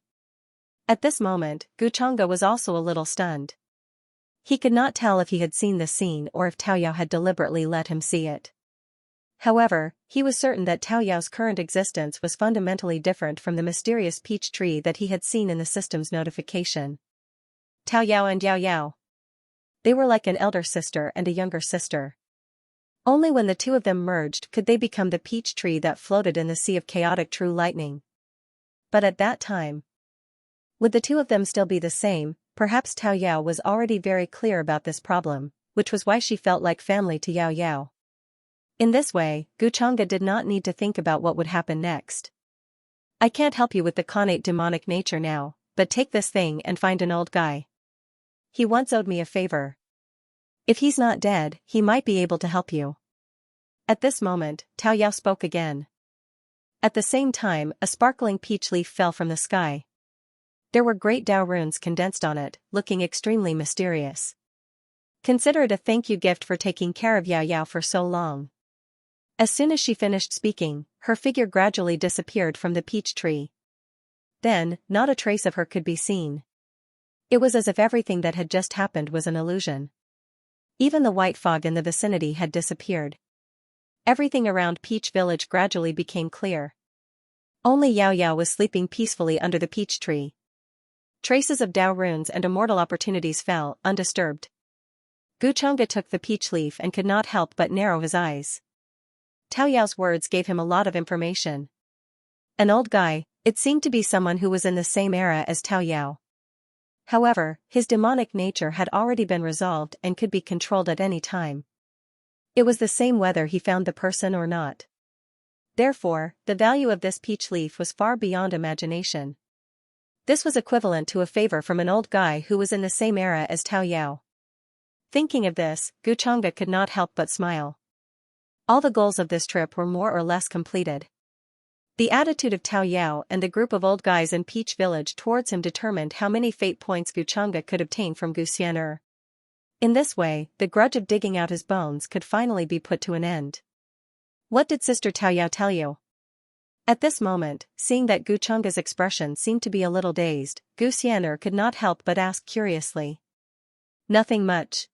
At this moment, Guchanga was also a little stunned. He could not tell if he had seen this scene or if Tao Yao had deliberately let him see it. However, he was certain that Tao Yao's current existence was fundamentally different from the mysterious peach tree that he had seen in the system's notification. Tao Yao and Yao Yao. They were like an elder sister and a younger sister. Only when the two of them merged could they become the peach tree that floated in the sea of chaotic true lightning. But at that time, would the two of them still be the same? Perhaps Tao Yao was already very clear about this problem, which was why she felt like family to Yao Yao. In this way, Guchanga did not need to think about what would happen next. I can't help you with the connate demonic nature now, but take this thing and find an old guy. He once owed me a favor. If he's not dead, he might be able to help you. At this moment, Tao Yao spoke again. At the same time, a sparkling peach leaf fell from the sky. There were great Dao runes condensed on it, looking extremely mysterious. Consider it a thank you gift for taking care of Yao Yao for so long. As soon as she finished speaking, her figure gradually disappeared from the peach tree. Then, not a trace of her could be seen. It was as if everything that had just happened was an illusion. Even the white fog in the vicinity had disappeared. Everything around Peach Village gradually became clear. Only Yao Yao was sleeping peacefully under the peach tree. Traces of Dao runes and immortal opportunities fell, undisturbed. Guchanga took the peach leaf and could not help but narrow his eyes. Tao Yao's words gave him a lot of information. An old guy, it seemed to be someone who was in the same era as Tao Yao. However, his demonic nature had already been resolved and could be controlled at any time. It was the same whether he found the person or not. Therefore, the value of this peach leaf was far beyond imagination. This was equivalent to a favor from an old guy who was in the same era as Tao Yao. Thinking of this, Guchanga could not help but smile. All the goals of this trip were more or less completed. The attitude of Tao Yao and the group of old guys in Peach Village towards him determined how many fate points Guchanga could obtain from Xianxia. In this way, the grudge of digging out his bones could finally be put to an end. What did Sister Tao Yao tell you? At this moment, seeing that Guchanga's expression seemed to be a little dazed, Xianxia could not help but ask curiously. Nothing much.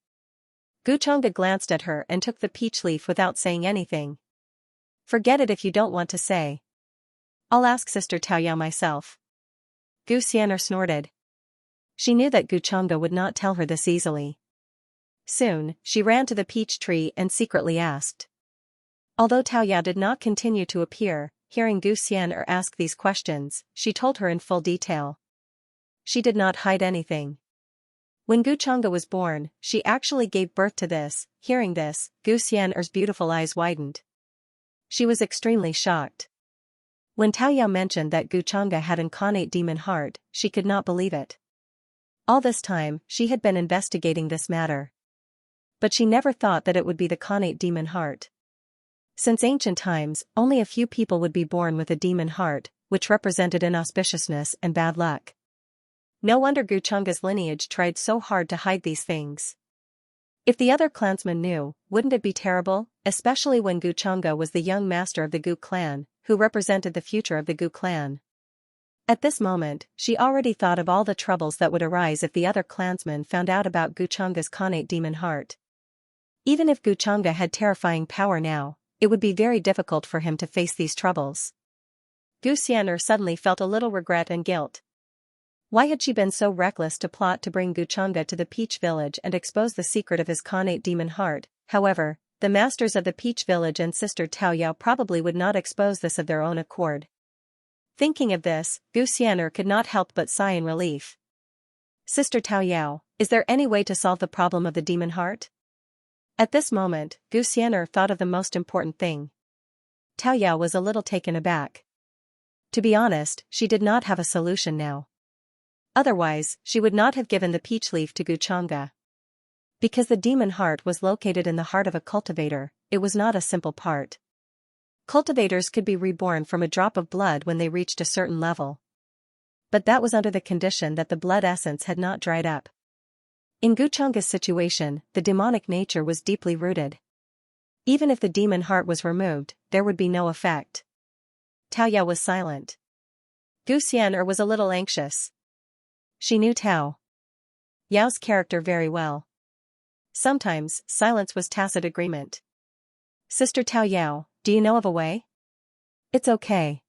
Guchanga glanced at her and took the peach leaf without saying anything. Forget it if you don't want to say. I'll ask Sister Tao Yao myself. Xianxia snorted. She knew that Guchanga would not tell her this easily. Soon, she ran to the peach tree and secretly asked. Although Tao Yao did not continue to appear, hearing Xianxia ask these questions, she told her in full detail. She did not hide anything. When Guchanga was born, she actually gave birth to this. Hearing this, Xianxia's beautiful eyes widened. She was extremely shocked. When Tao Yao mentioned that Guchanga had an connate demon heart, she could not believe it. All this time, she had been investigating this matter. But she never thought that it would be the connate demon heart. Since ancient times, only a few people would be born with a demon heart, which represented inauspiciousness and bad luck. No wonder Guchanga's lineage tried so hard to hide these things. If the other clansmen knew, wouldn't it be terrible, especially when Guchanga was the young master of the Gu clan, who represented the future of the Gu clan. At this moment, she already thought of all the troubles that would arise if the other clansmen found out about Guchanga's connate demon heart. Even if Guchanga had terrifying power now, it would be very difficult for him to face these troubles. Xianxia suddenly felt a little regret and guilt. Why had she been so reckless to plot to bring Guchanga to the Peach Village and expose the secret of his connate demon heart? However, the masters of the Peach Village and Sister Tao Yao probably would not expose this of their own accord. Thinking of this, Xianxia could not help but sigh in relief. Sister Tao Yao, is there any way to solve the problem of the demon heart? At this moment, Xianxia thought of the most important thing. Tao Yao was a little taken aback. To be honest, she did not have a solution now. Otherwise, she would not have given the peach leaf to Guchanga. Because the demon heart was located in the heart of a cultivator, it was not a simple part. Cultivators could be reborn from a drop of blood when they reached a certain level. But that was under the condition that the blood essence had not dried up. In Guchanga's situation, the demonic nature was deeply rooted. Even if the demon heart was removed, there would be no effect. Tao Yao was silent. Xianxia was a little anxious. She knew Tao Yao's character very well. Sometimes, silence was tacit agreement. Sister Tao Yao, do you know of a way? It's okay.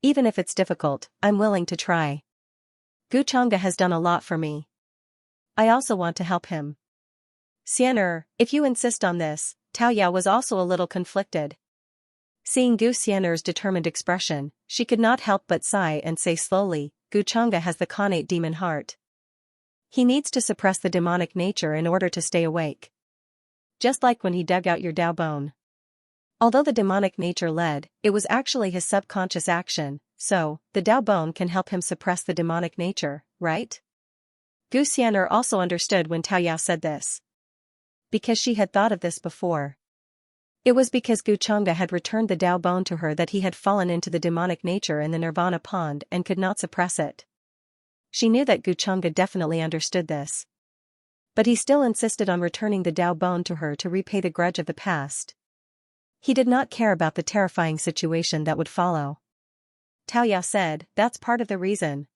Even if it's difficult, I'm willing to try. Gu Chang'e has done a lot for me. I also want to help him. Xian'er, if you insist on this. Tao Yao was also a little conflicted. Seeing Gu Xian'er's determined expression, she could not help but sigh and say slowly, Gu Chang'e has the Khanate demon heart. He needs to suppress the demonic nature in order to stay awake. Just like when he dug out your Dao bone. Although the demonic nature led, it was actually his subconscious action, so, the Dao bone can help him suppress the demonic nature, right? Gu Xian'er also understood when Tao Yao said this. Because she had thought of this before. It was because Gu Chang'e had returned the Dao bone to her that he had fallen into the demonic nature in the Nirvana pond and could not suppress it. She knew that Gu Chang'e definitely understood this. But he still insisted on returning the Dao bone to her to repay the grudge of the past. He did not care about the terrifying situation that would follow. Tao Yao said, that's part of the reason.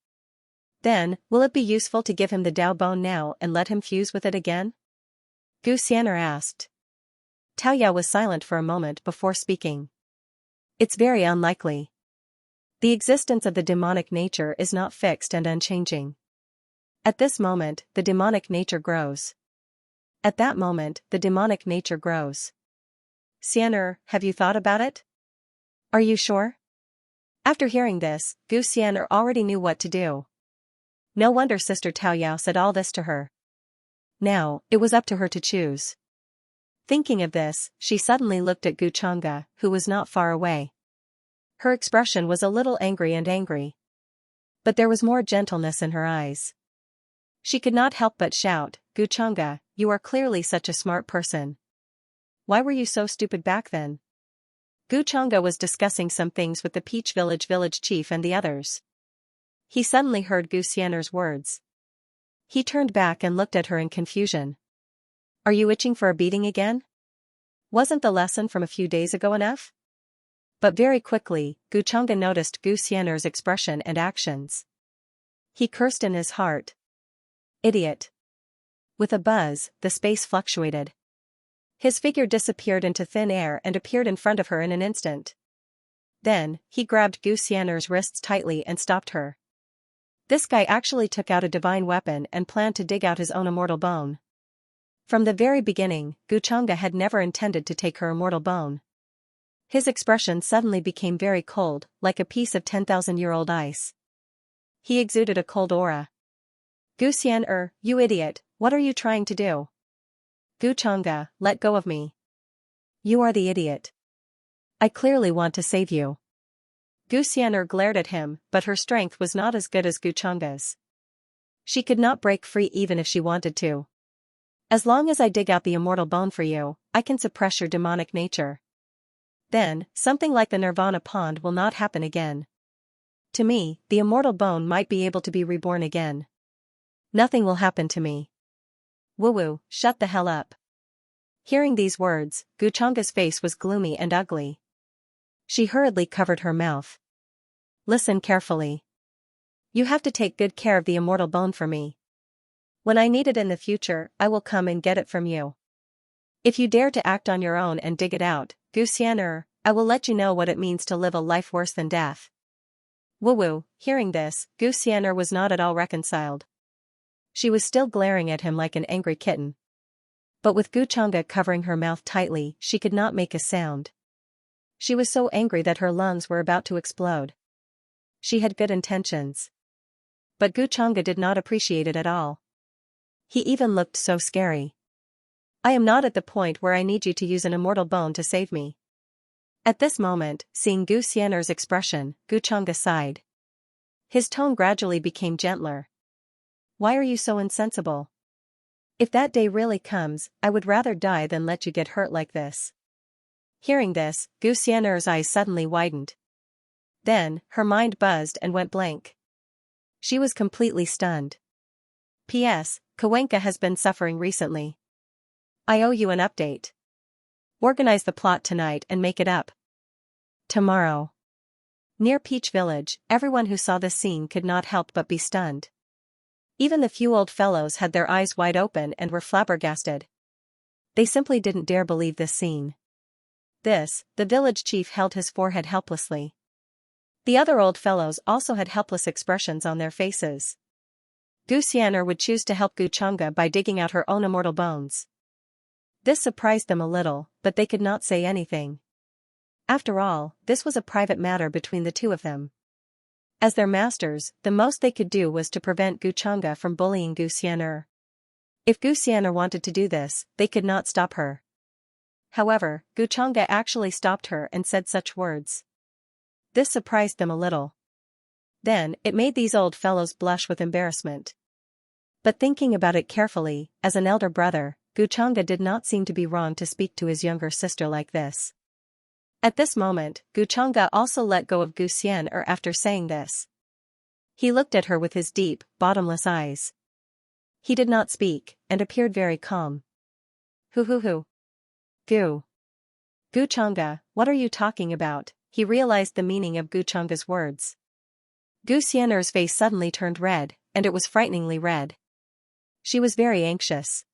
Then, will it be useful to give him the Dao bone now and let him fuse with it again? Gu Xian'er asked. Tao Yao was silent for a moment before speaking. It's very unlikely. The existence of the demonic nature is not fixed and unchanging. At this moment, the demonic nature grows. At that moment, the demonic nature grows. Xian'er, have you thought about it? Are you sure? After hearing this, Gu Xian'er already knew what to do. No wonder Sister Tao Yao said all this to her. Now, it was up to her to choose. Thinking of this, she suddenly looked at Gu Chang'e, who was not far away. Her expression was a little angry. But there was more gentleness in her eyes. She could not help but shout, Gu Chang'e, you are clearly such a smart person. Why were you so stupid back then? Gu Chang'e was discussing some things with the Peach village chief and the others. He suddenly heard Gu Xian'er's words. He turned back and looked at her in confusion. Are you itching for a beating again? Wasn't the lesson from a few days ago enough? But very quickly, Gu Chang'e noticed Gu Xian'er's expression and actions. He cursed in his heart. Idiot. With a buzz, the space fluctuated. His figure disappeared into thin air and appeared in front of her in an instant. Then, he grabbed Gu Xian'er's wrists tightly and stopped her. This guy actually took out a divine weapon and planned to dig out his own immortal bone. From the very beginning, Gu Chang'e had never intended to take her immortal bone. His expression suddenly became very cold, like a piece of 10,000-year-old ice. He exuded a cold aura. Gu Xian'er, you idiot, what are you trying to do? Gu Chang'e, let go of me. You are the idiot. I clearly want to save you. Gu Xian'er glared at him, but her strength was not as good as Gu Chang'e's. She could not break free even if she wanted to. As long as I dig out the immortal bone for you, I can suppress your demonic nature. Then, something like the Nirvana pond will not happen again. To me, the immortal bone might be able to be reborn again. Nothing will happen to me. Woo-woo, shut the hell up. Hearing these words, Gu Chang'e's face was gloomy and ugly. She hurriedly covered her mouth. Listen carefully. You have to take good care of the immortal bone for me. When I need it in the future, I will come and get it from you. If you dare to act on your own and dig it out, Gu Xian'er, I will let you know what it means to live a life worse than death. Woo-woo, hearing this, Gu Xian'er was not at all reconciled. She was still glaring at him like an angry kitten. But with Gu Chang'e covering her mouth tightly, she could not make a sound. She was so angry that her lungs were about to explode. She had good intentions. But Gu Chang'e did not appreciate it at all. He even looked so scary. I am not at the point where I need you to use an immortal bone to save me. At this moment, seeing Gu Xian'er's expression, Gu Chang'e sighed. His tone gradually became gentler. Why are you so insensible? If that day really comes, I would rather die than let you get hurt like this. Hearing this, Gu Xian'er's eyes suddenly widened. Then, her mind buzzed and went blank. She was completely stunned. P.S. Cuenca has been suffering recently. I owe you an update. Organize the plot tonight and make it up. Tomorrow. Near Peach Village, everyone who saw this scene could not help but be stunned. Even the few old fellows had their eyes wide open and were flabbergasted. They simply didn't dare believe this scene. The village chief held his forehead helplessly. The other old fellows also had helpless expressions on their faces. Gu Xian'er would choose to help Gu Chang'e by digging out her own immortal bones. This surprised them a little, but they could not say anything. After all, this was a private matter between the two of them. As their masters, the most they could do was to prevent Gu Chang'e from bullying Gu Xian'er. If Gu Xian'er wanted to do this, they could not stop her. However, Gu Chang'e actually stopped her and said such words. This surprised them a little. Then, it made these old fellows blush with embarrassment. But thinking about it carefully, as an elder brother, Gu Chang'e did not seem to be wrong to speak to his younger sister like this. At this moment, Gu Chang'e also let go of Gu Xian'er after saying this. He looked at her with his deep, bottomless eyes. He did not speak, and appeared very calm. Hu. Gu Chang'e, what are you talking about? He realized the meaning of Gu Chang'e's words. Gu Xian'er's face suddenly turned red, and it was frighteningly red. She was very anxious.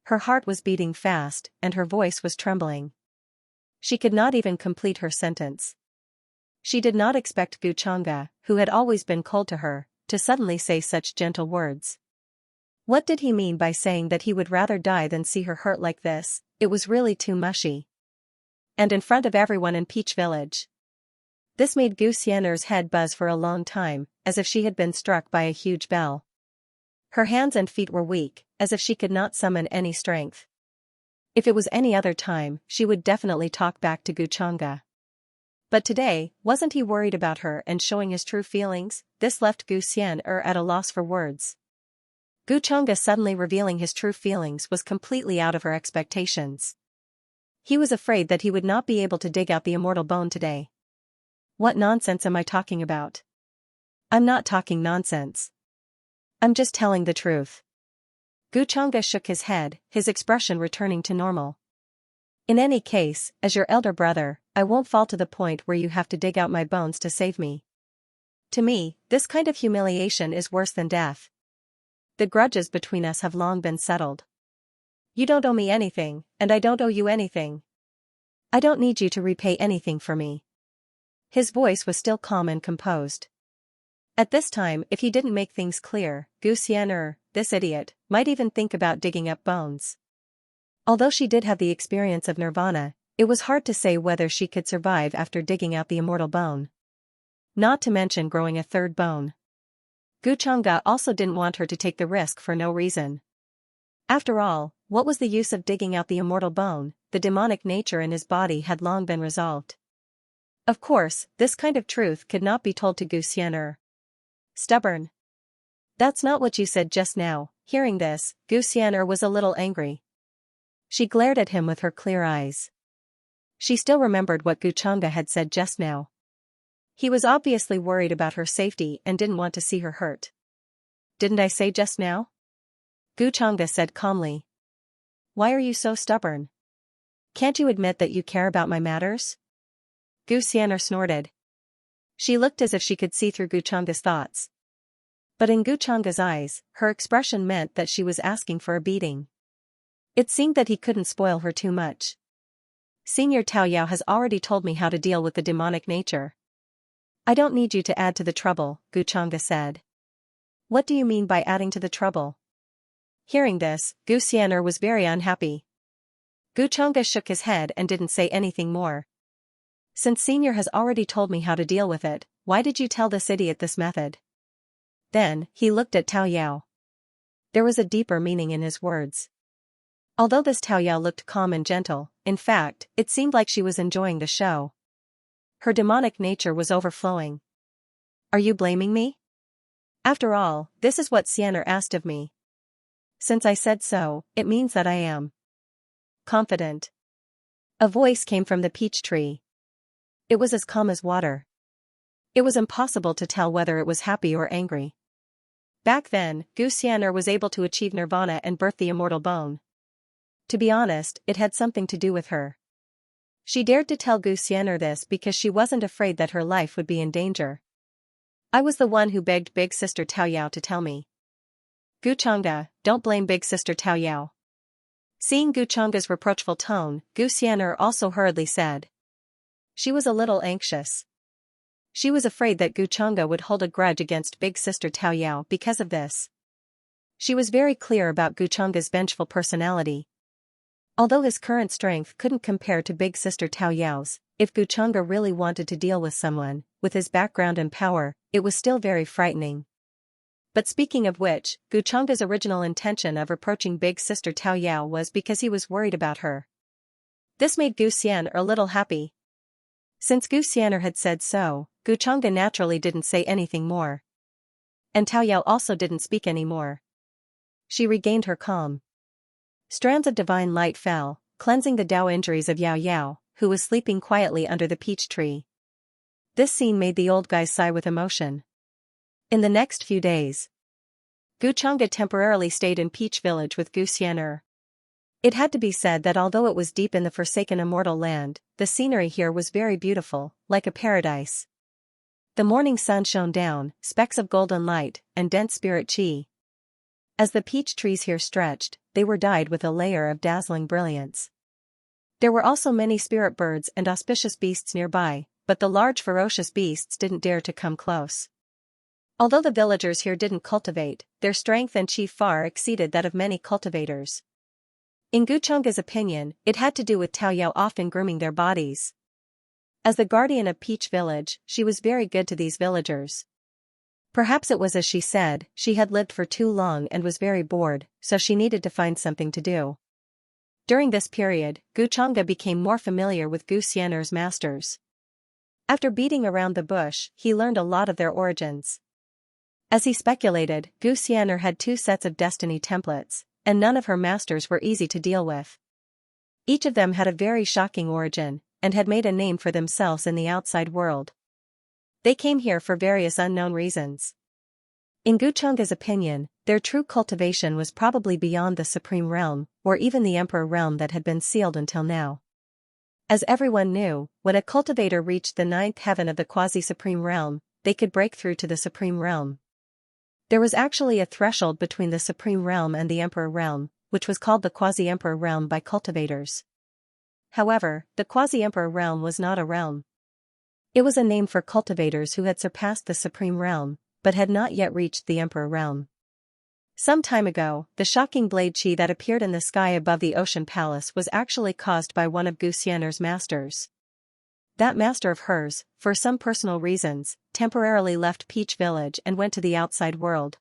Her heart was beating fast, and her voice was trembling. She could not even complete her sentence. She did not expect Gu Chang'e, who had always been cold to her, to suddenly say such gentle words. What did he mean by saying that he would rather die than see her hurt like this? It was really too mushy. And in front of everyone in Peach Village. This made Gu Xian'er's head buzz for a long time, as if she had been struck by a huge bell. Her hands and feet were weak, as if she could not summon any strength. If it was any other time, she would definitely talk back to Gu Chang'e. But today, wasn't he worried about her and showing his true feelings? This left Gu Xian'er at a loss for words. Gu Chang'e suddenly revealing his true feelings was completely out of her expectations. He was afraid that he would not be able to dig out the immortal bone today. What nonsense am I talking about? I'm not talking nonsense. I'm just telling the truth. Gu Chang'e shook his head, his expression returning to normal. In any case, as your elder brother, I won't fall to the point where you have to dig out my bones to save me. To me, this kind of humiliation is worse than death. The grudges between us have long been settled. You don't owe me anything, and I don't owe you anything. I don't need you to repay anything for me. His voice was still calm and composed. At this time, if he didn't make things clear, Gu Xian'er, this idiot, might even think about digging up bones. Although she did have the experience of nirvana, it was hard to say whether she could survive after digging out the immortal bone. Not to mention growing a third bone. Gu Chang'e also didn't want her to take the risk for no reason. After all, what was the use of digging out the immortal bone? The demonic nature in his body had long been resolved. Of course, this kind of truth could not be told to Gu Xian'er. Stubborn. That's not what you said just now. Hearing this, Gu Xian'er was a little angry. She glared at him with her clear eyes. She still remembered what Gu Chang'e had said just now. He was obviously worried about her safety and didn't want to see her hurt. Didn't I say just now? Gu Chang'e said calmly. Why are you so stubborn? Can't you admit that you care about my matters? Gu Xian'er snorted. She looked as if she could see through Gu Chang'e's thoughts. But in Gu Chang'e's eyes, her expression meant that she was asking for a beating. It seemed that he couldn't spoil her too much. Senior Tao Yao has already told me how to deal with the demonic nature. I don't need you to add to the trouble, Gu Chang'e said. What do you mean by adding to the trouble? Hearing this, Gu Xian'er was very unhappy. Gu Chang'e shook his head and didn't say anything more. Since Senior has already told me how to deal with it, why did you tell this idiot this method? Then, he looked at Tao Yao. There was a deeper meaning in his words. Although this Tao Yao looked calm and gentle, in fact, it seemed like she was enjoying the show. Her demonic nature was overflowing. Are you blaming me? After all, this is what Xian'er asked of me. Since I said so, it means that I am confident. A voice came from the peach tree. It was as calm as water. It was impossible to tell whether it was happy or angry. Back then, Gu Xian'er was able to achieve nirvana and birth the immortal bone. To be honest, it had something to do with her. She dared to tell Gu Xian'er this because she wasn't afraid that her life would be in danger. I was the one who begged Big Sister Tao Yao to tell me. Gu Chang'e, don't blame big sister Tao Yao. Seeing Gu Chang'e's reproachful tone, Gu Xian'er also hurriedly said. She was a little anxious. She was afraid that Gu Chang'e would hold a grudge against big sister Tao Yao because of this. She was very clear about Gu Chang'e's vengeful personality. Although his current strength couldn't compare to big sister Tao Yao's, if Gu Chang'e really wanted to deal with someone, with his background and power, it was still very frightening. But speaking of which, Gu Chang'e's original intention of approaching big sister Tao Yao was because he was worried about her. This made Gu Xian'er a little happy. Since Gu Xian'er had said so, Gu Chang'e naturally didn't say anything more. And Tao Yao also didn't speak anymore. She regained her calm. Strands of divine light fell, cleansing the Tao injuries of Yao Yao, who was sleeping quietly under the peach tree. This scene made the old guy sigh with emotion. In the next few days, Gu Chang'e temporarily stayed in Peach Village with Gu Xian'er. It had to be said that although it was deep in the forsaken immortal land, the scenery here was very beautiful, like a paradise. The morning sun shone down, specks of golden light, and dense spirit qi. As the peach trees here stretched, they were dyed with a layer of dazzling brilliance. There were also many spirit birds and auspicious beasts nearby, but the large ferocious beasts didn't dare to come close. Although the villagers here didn't cultivate, their strength and qi far exceeded that of many cultivators. In Gu Chang'e's opinion, it had to do with Tao Yao often grooming their bodies. As the guardian of Peach Village, she was very good to these villagers. Perhaps it was as she said, she had lived for too long and was very bored, so she needed to find something to do. During this period, Gu Chang'e became more familiar with Gu Xian'er's masters. After beating around the bush, he learned a lot of their origins. As he speculated, Gu Xian'er had 2 sets of destiny templates, and none of her masters were easy to deal with. Each of them had a very shocking origin, and had made a name for themselves in the outside world. They came here for various unknown reasons. In Gu Chang'e's opinion, their true cultivation was probably beyond the Supreme Realm, or even the Emperor Realm that had been sealed until now. As everyone knew, when a cultivator reached the 9th heaven of the quasi-Supreme Realm, they could break through to the Supreme Realm. There was actually a threshold between the Supreme Realm and the Emperor Realm, which was called the Quasi-Emperor Realm by cultivators. However, the Quasi-Emperor Realm was not a realm. It was a name for cultivators who had surpassed the Supreme Realm, but had not yet reached the Emperor Realm. Some time ago, the shocking blade qi that appeared in the sky above the ocean palace was actually caused by one of Gu Xian'er's masters. That master of hers, for some personal reasons, temporarily left Peach Village and went to the outside world.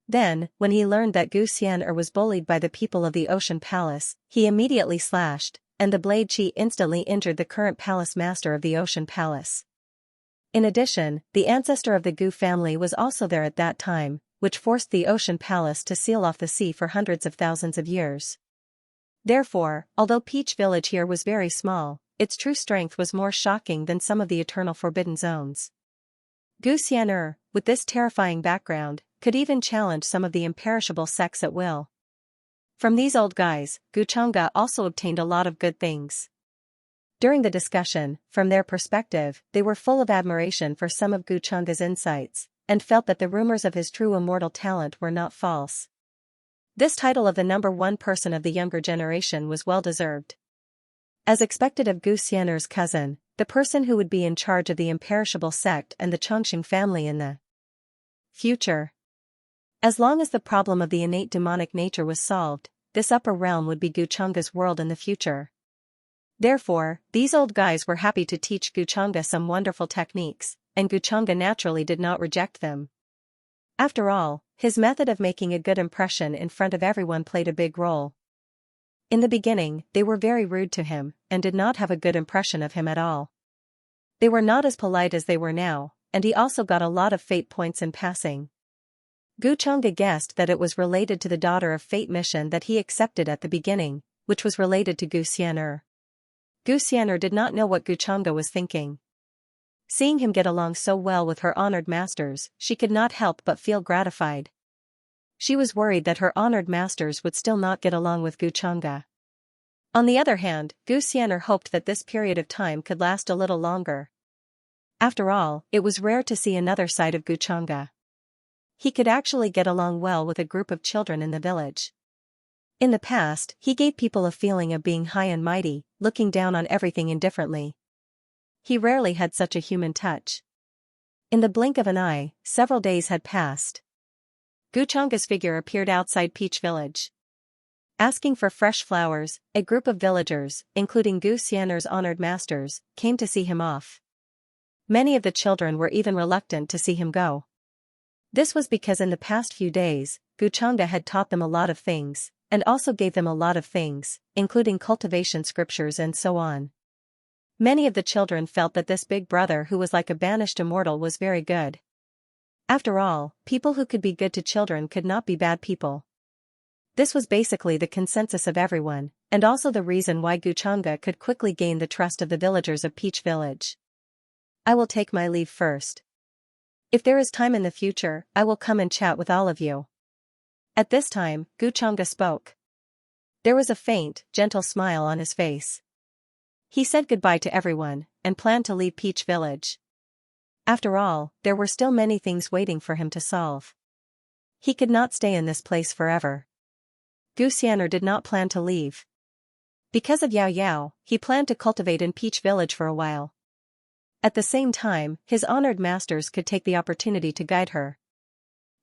Then, when he learned that Gu Xian'er was bullied by the people of the Ocean Palace, he immediately slashed, and the blade qi instantly injured the current palace master of the Ocean Palace. In addition, the ancestor of the Gu family was also there at that time, which forced the Ocean Palace to seal off the sea for hundreds of thousands of years. Therefore, although Peach Village here was very small, its true strength was more shocking than some of the eternal forbidden zones. Gu Xian'er, with this terrifying background, could even challenge some of the imperishable sects at will. From these old guys, Gu Chang'e also obtained a lot of good things. During the discussion, from their perspective, they were full of admiration for some of Gu Chang'e's insights, and felt that the rumors of his true immortal talent were not false. This title of the #1 person of the younger generation was well deserved. As expected of Gu Xian'er's cousin, the person who would be in charge of the imperishable sect and the Chongqing family in the future. As long as the problem of the innate demonic nature was solved, this upper realm would be Gu Chang'e's world in the future. Therefore, these old guys were happy to teach Gu Chang'e some wonderful techniques, and Gu Chang'e naturally did not reject them. After all, his method of making a good impression in front of everyone played a big role. In the beginning, they were very rude to him, and did not have a good impression of him at all. They were not as polite as they were now, and he also got a lot of fate points in passing. Gu Chang'e guessed that it was related to the Daughter of Fate mission that he accepted at the beginning, which was related to Gu Xian'er. Gu Xian'er did not know what Gu Chang'e was thinking. Seeing him get along so well with her honored masters, she could not help but feel gratified. She was worried that her honored masters would still not get along with Gu Chang'e. On the other hand, Gu Xian'er hoped that this period of time could last a little longer. After all, it was rare to see another side of Gu Chang'e. He could actually get along well with a group of children in the village. In the past, he gave people a feeling of being high and mighty, looking down on everything indifferently. He rarely had such a human touch. In the blink of an eye, several days had passed. Guchanga's figure appeared outside Peach Village. Asking for fresh flowers, a group of villagers, including Gu Xian'er's honored masters, came to see him off. Many of the children were even reluctant to see him go. This was because in the past few days, Guchanga had taught them a lot of things, and also gave them a lot of things, including cultivation scriptures and so on. Many of the children felt that this big brother who was like a banished immortal was very good. After all, people who could be good to children could not be bad people. This was basically the consensus of everyone, and also the reason why Guchanga could quickly gain the trust of the villagers of Peach Village. I will take my leave first. If there is time in the future, I will come and chat with all of you. At this time, Guchanga spoke. There was a faint, gentle smile on his face. He said goodbye to everyone, and planned to leave Peach Village. After all, there were still many things waiting for him to solve. He could not stay in this place forever. Gu Xian'er did not plan to leave. Because of Yao Yao, he planned to cultivate in Peach Village for a while. At the same time, his honored masters could take the opportunity to guide her.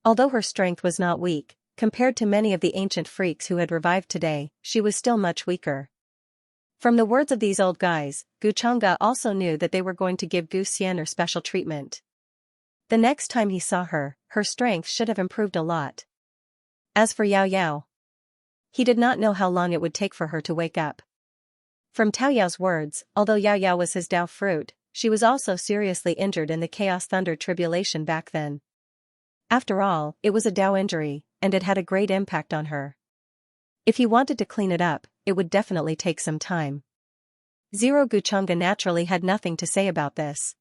Although her strength was not weak, compared to many of the ancient freaks who had revived today, she was still much weaker. From the words of these old guys, Guchanga also knew that they were going to give Gu Xian'er special treatment. The next time he saw her, her strength should have improved a lot. As for Yao Yao, he did not know how long it would take for her to wake up. From Tao Yao's words, although Yao Yao was his Dao fruit, she was also seriously injured in the Chaos Thunder tribulation back then. After all, it was a Dao injury, and it had a great impact on her. If he wanted to clean it up, it would definitely take some time. Zero Guchanga naturally had nothing to say about this.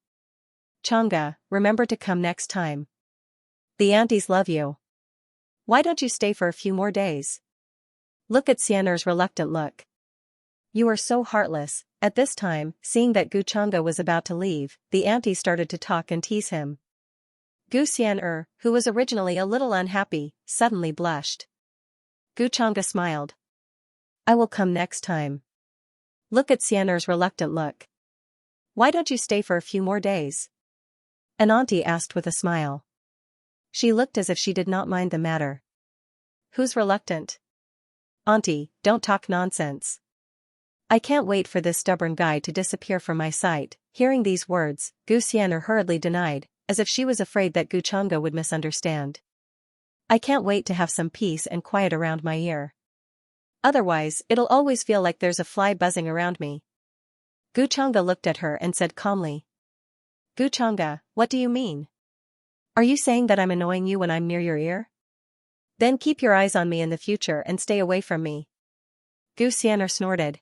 Changa, remember to come next time. The aunties love you. Why don't you stay for a few more days? Look at Xian'er's reluctant look. You are so heartless. At this time, seeing that Guchanga was about to leave, the aunties started to talk and tease him. Gu Xian'er, who was originally a little unhappy, suddenly blushed. Guchanga smiled. I will come next time. Look at Xian'er's reluctant look. Why don't you stay for a few more days? An auntie asked with a smile. She looked as if she did not mind the matter. Who's reluctant? Auntie, don't talk nonsense. I can't wait for this stubborn guy to disappear from my sight. Hearing these words, Gu Xian'er hurriedly denied, as if she was afraid that Guchanga would misunderstand. I can't wait to have some peace and quiet around my ear. Otherwise, it'll always feel like there's a fly buzzing around me. Guchanga looked at her and said calmly. Guchanga, what do you mean? Are you saying that I'm annoying you when I'm near your ear? Then keep your eyes on me in the future and stay away from me. Gu Xian'er snorted.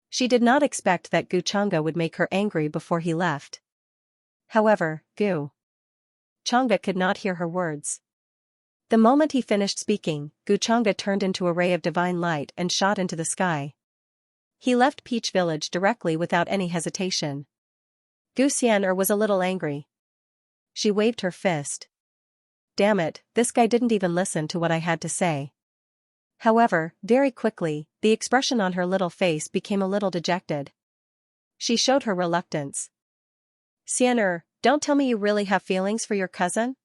She did not expect that Guchanga would make her angry before he left. However, Gu Changa could not hear her words. The moment he finished speaking, Guchanga turned into a ray of divine light and shot into the sky. He left Peach Village directly without any hesitation. Gu Xian'er was a little angry. She waved her fist. Damn it, this guy didn't even listen to what I had to say. However, very quickly, the expression on her little face became a little dejected. She showed her reluctance. Xian'er, don't tell me you really have feelings for your cousin?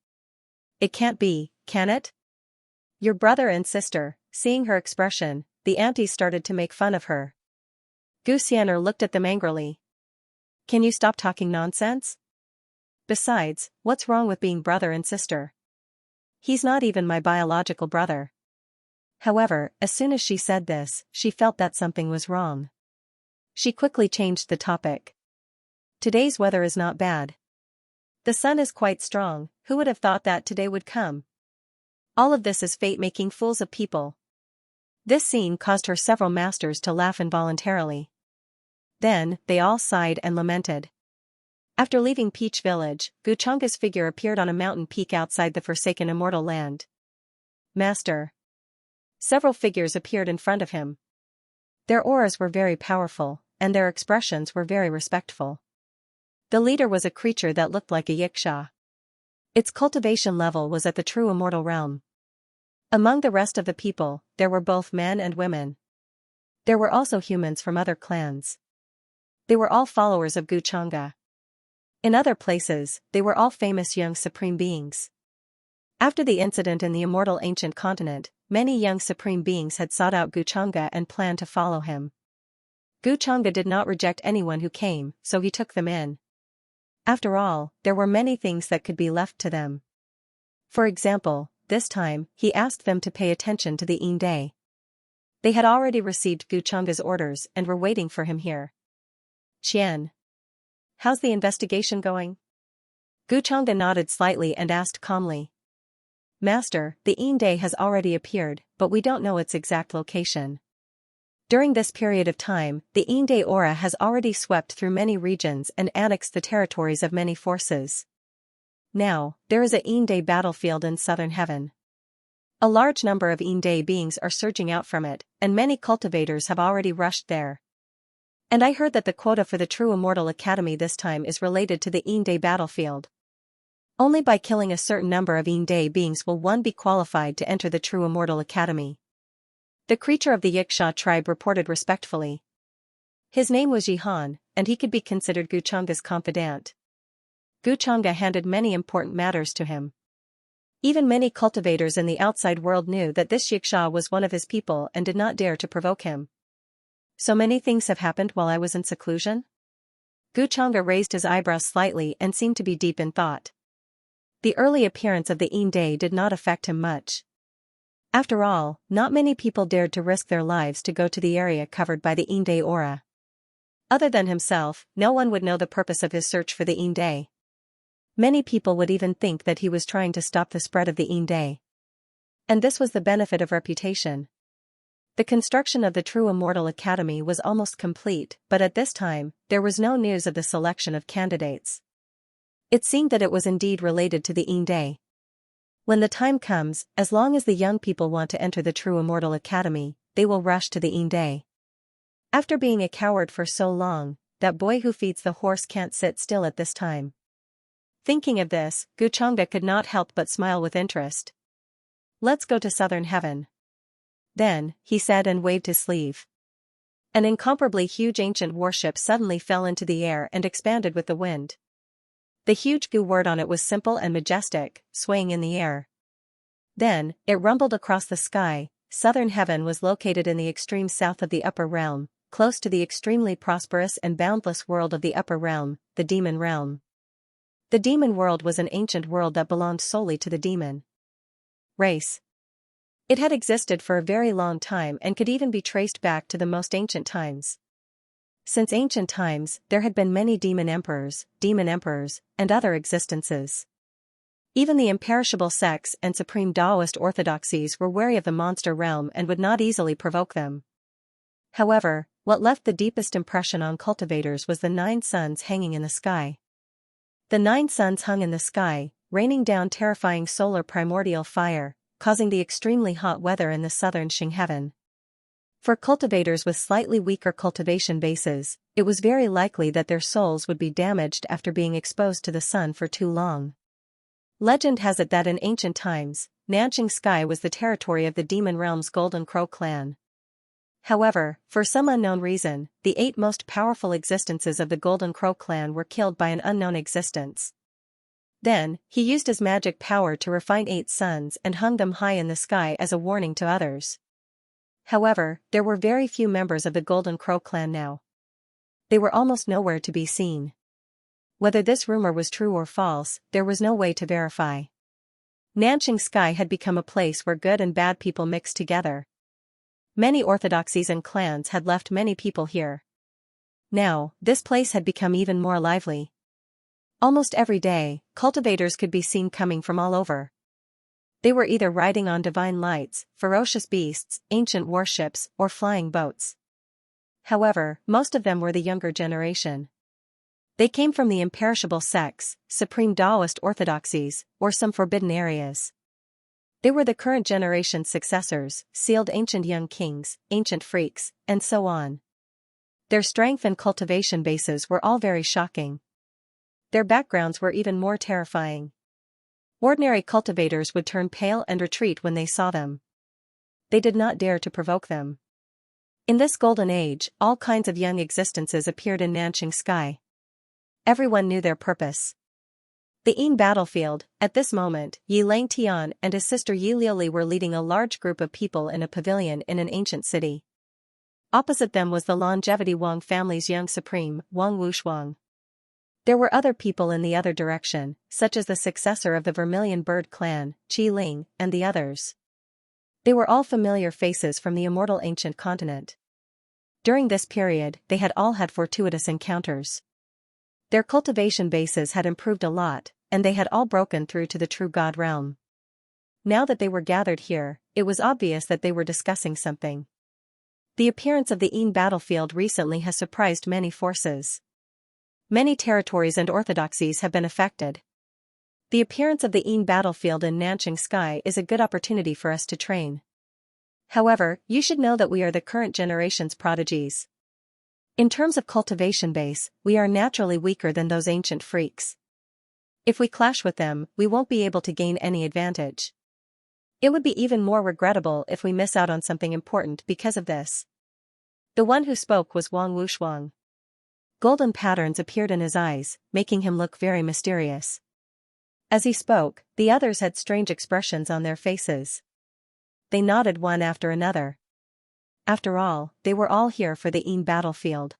It can't be, can it? Your brother and sister. Seeing her expression, the aunties started to make fun of her. Gu Xian'er looked at them angrily. Can you stop talking nonsense? Besides, what's wrong with being brother and sister? He's not even my biological brother. However, as soon as she said this, she felt that something was wrong. She quickly changed the topic. Today's weather is not bad. The sun is quite strong. Who would have thought that today would come? All of this is fate making fools of people. This scene caused her several masters to laugh involuntarily. Then, they all sighed and lamented. After leaving Peach Village, Guchanga's figure appeared on a mountain peak outside the forsaken immortal land. Master. Several figures appeared in front of him. Their auras were very powerful, and their expressions were very respectful. The leader was a creature that looked like a yiksha. Its cultivation level was at the true immortal realm. Among the rest of the people, there were both men and women. There were also humans from other clans. They were all followers of Xianxia. In other places, they were all famous young supreme beings. After the incident in the immortal ancient continent, many young supreme beings had sought out Xianxia and planned to follow him. Xianxia did not reject anyone who came, so he took them in. After all, there were many things that could be left to them. For example, this time, he asked them to pay attention to the Day. They had already received Xianxia's orders and were waiting for him here. Qian. How's the investigation going? Xianxia nodded slightly and asked calmly. Master, the Day has already appeared, but we don't know its exact location. During this period of time, the Day aura has already swept through many regions and annexed the territories of many forces. Now, there is a Day battlefield in southern heaven. A large number of Day beings are surging out from it, and many cultivators have already rushed there. And I heard that the quota for the True Immortal Academy this time is related to the Day battlefield. Only by killing a certain number of Day beings will one be qualified to enter the True Immortal Academy. The creature of the Xianxia tribe reported respectfully. His name was Jihan, and he could be considered Xianxia's confidant. Xianxia handed many important matters to him. Even many cultivators in the outside world knew that this Xianxia was one of his people and did not dare to provoke him. So many things have happened while I was in seclusion? Xianxia raised his eyebrows slightly and seemed to be deep in thought. The early appearance of the Day did not affect him much. After all, not many people dared to risk their lives to go to the area covered by the Day aura. Other than himself, no one would know the purpose of his search for the Day. Many people would even think that he was trying to stop the spread of the Day. And this was the benefit of reputation. The construction of the True Immortal Academy was almost complete, but at this time, there was no news of the selection of candidates. It seemed that it was indeed related to the Day. When the time comes, as long as the young people want to enter the True Immortal Academy, they will rush to the Day. After being a coward for so long, that boy who feeds the horse can't sit still at this time. Thinking of this, Xianxia could not help but smile with interest. Let's go to southern heaven. Then, he said and waved his sleeve. An incomparably huge ancient warship suddenly fell into the air and expanded with the wind. The huge Gu word on it was simple and majestic, swaying in the air. Then, it rumbled across the sky. Southern heaven was located in the extreme south of the upper realm, close to the extremely prosperous and boundless world of the upper realm, the demon realm. The demon world was an ancient world that belonged solely to the demon race. It had existed for a very long time and could even be traced back to the most ancient times. Since ancient times, there had been many demon emperors, and other existences. Even the imperishable sects and supreme Taoist orthodoxies were wary of the monster realm and would not easily provoke them. However, what left the deepest impression on cultivators was the 9 suns hanging in the sky. The 9 suns hung in the sky, raining down terrifying solar primordial fire, causing the extremely hot weather in the southern Xing heaven. For cultivators with slightly weaker cultivation bases, it was very likely that their souls would be damaged after being exposed to the sun for too long. Legend has it that in ancient times, Nanxing Sky was the territory of the demon realm's Golden Crow clan. However, for some unknown reason, the 8 most powerful existences of the Golden Crow clan were killed by an unknown existence. Then, he used his magic power to refine 8 suns and hung them high in the sky as a warning to others. However, there were very few members of the Golden Crow clan now. They were almost nowhere to be seen. Whether this rumor was true or false, there was no way to verify. Nanxing Sky had become a place where good and bad people mixed together. Many orthodoxies and clans had left many people here. Now, this place had become even more lively. Almost every day, cultivators could be seen coming from all over. They were either riding on divine lights, ferocious beasts, ancient warships, or flying boats. However, most of them were the younger generation. They came from the imperishable sects, supreme Taoist orthodoxies, or some forbidden areas. They were the current generation's successors, sealed ancient young kings, ancient freaks, and so on. Their strength and cultivation bases were all very shocking. Their backgrounds were even more terrifying. Ordinary cultivators would turn pale and retreat when they saw them. They did not dare to provoke them. In this golden age, all kinds of young existences appeared in Xianxia. Everyone knew their purpose. The Yin battlefield. At this moment, Yi Langtian and his sister Yi Liuli were leading a large group of people in a pavilion in an ancient city. Opposite them was the longevity Wang family's young supreme, Wang Wushuang. There were other people in the other direction, such as the successor of the Vermilion Bird clan, Qi Ling, and the others. They were all familiar faces from the immortal ancient continent. During this period, they had all had fortuitous encounters. Their cultivation bases had improved a lot, and they had all broken through to the true God realm. Now that they were gathered here, it was obvious that they were discussing something. The appearance of the Yin battlefield recently has surprised many forces. Many territories and orthodoxies have been affected. The appearance of the Yin battlefield in Nanching Sky is a good opportunity for us to train. However, you should know that we are the current generation's prodigies. In terms of cultivation base, we are naturally weaker than those ancient freaks. If we clash with them, we won't be able to gain any advantage. It would be even more regrettable if we miss out on something important because of this. The one who spoke was Wang Wushuang. Golden patterns appeared in his eyes, making him look very mysterious. As he spoke, the others had strange expressions on their faces. They nodded one after another. After all, they were all here for the Yin battlefield.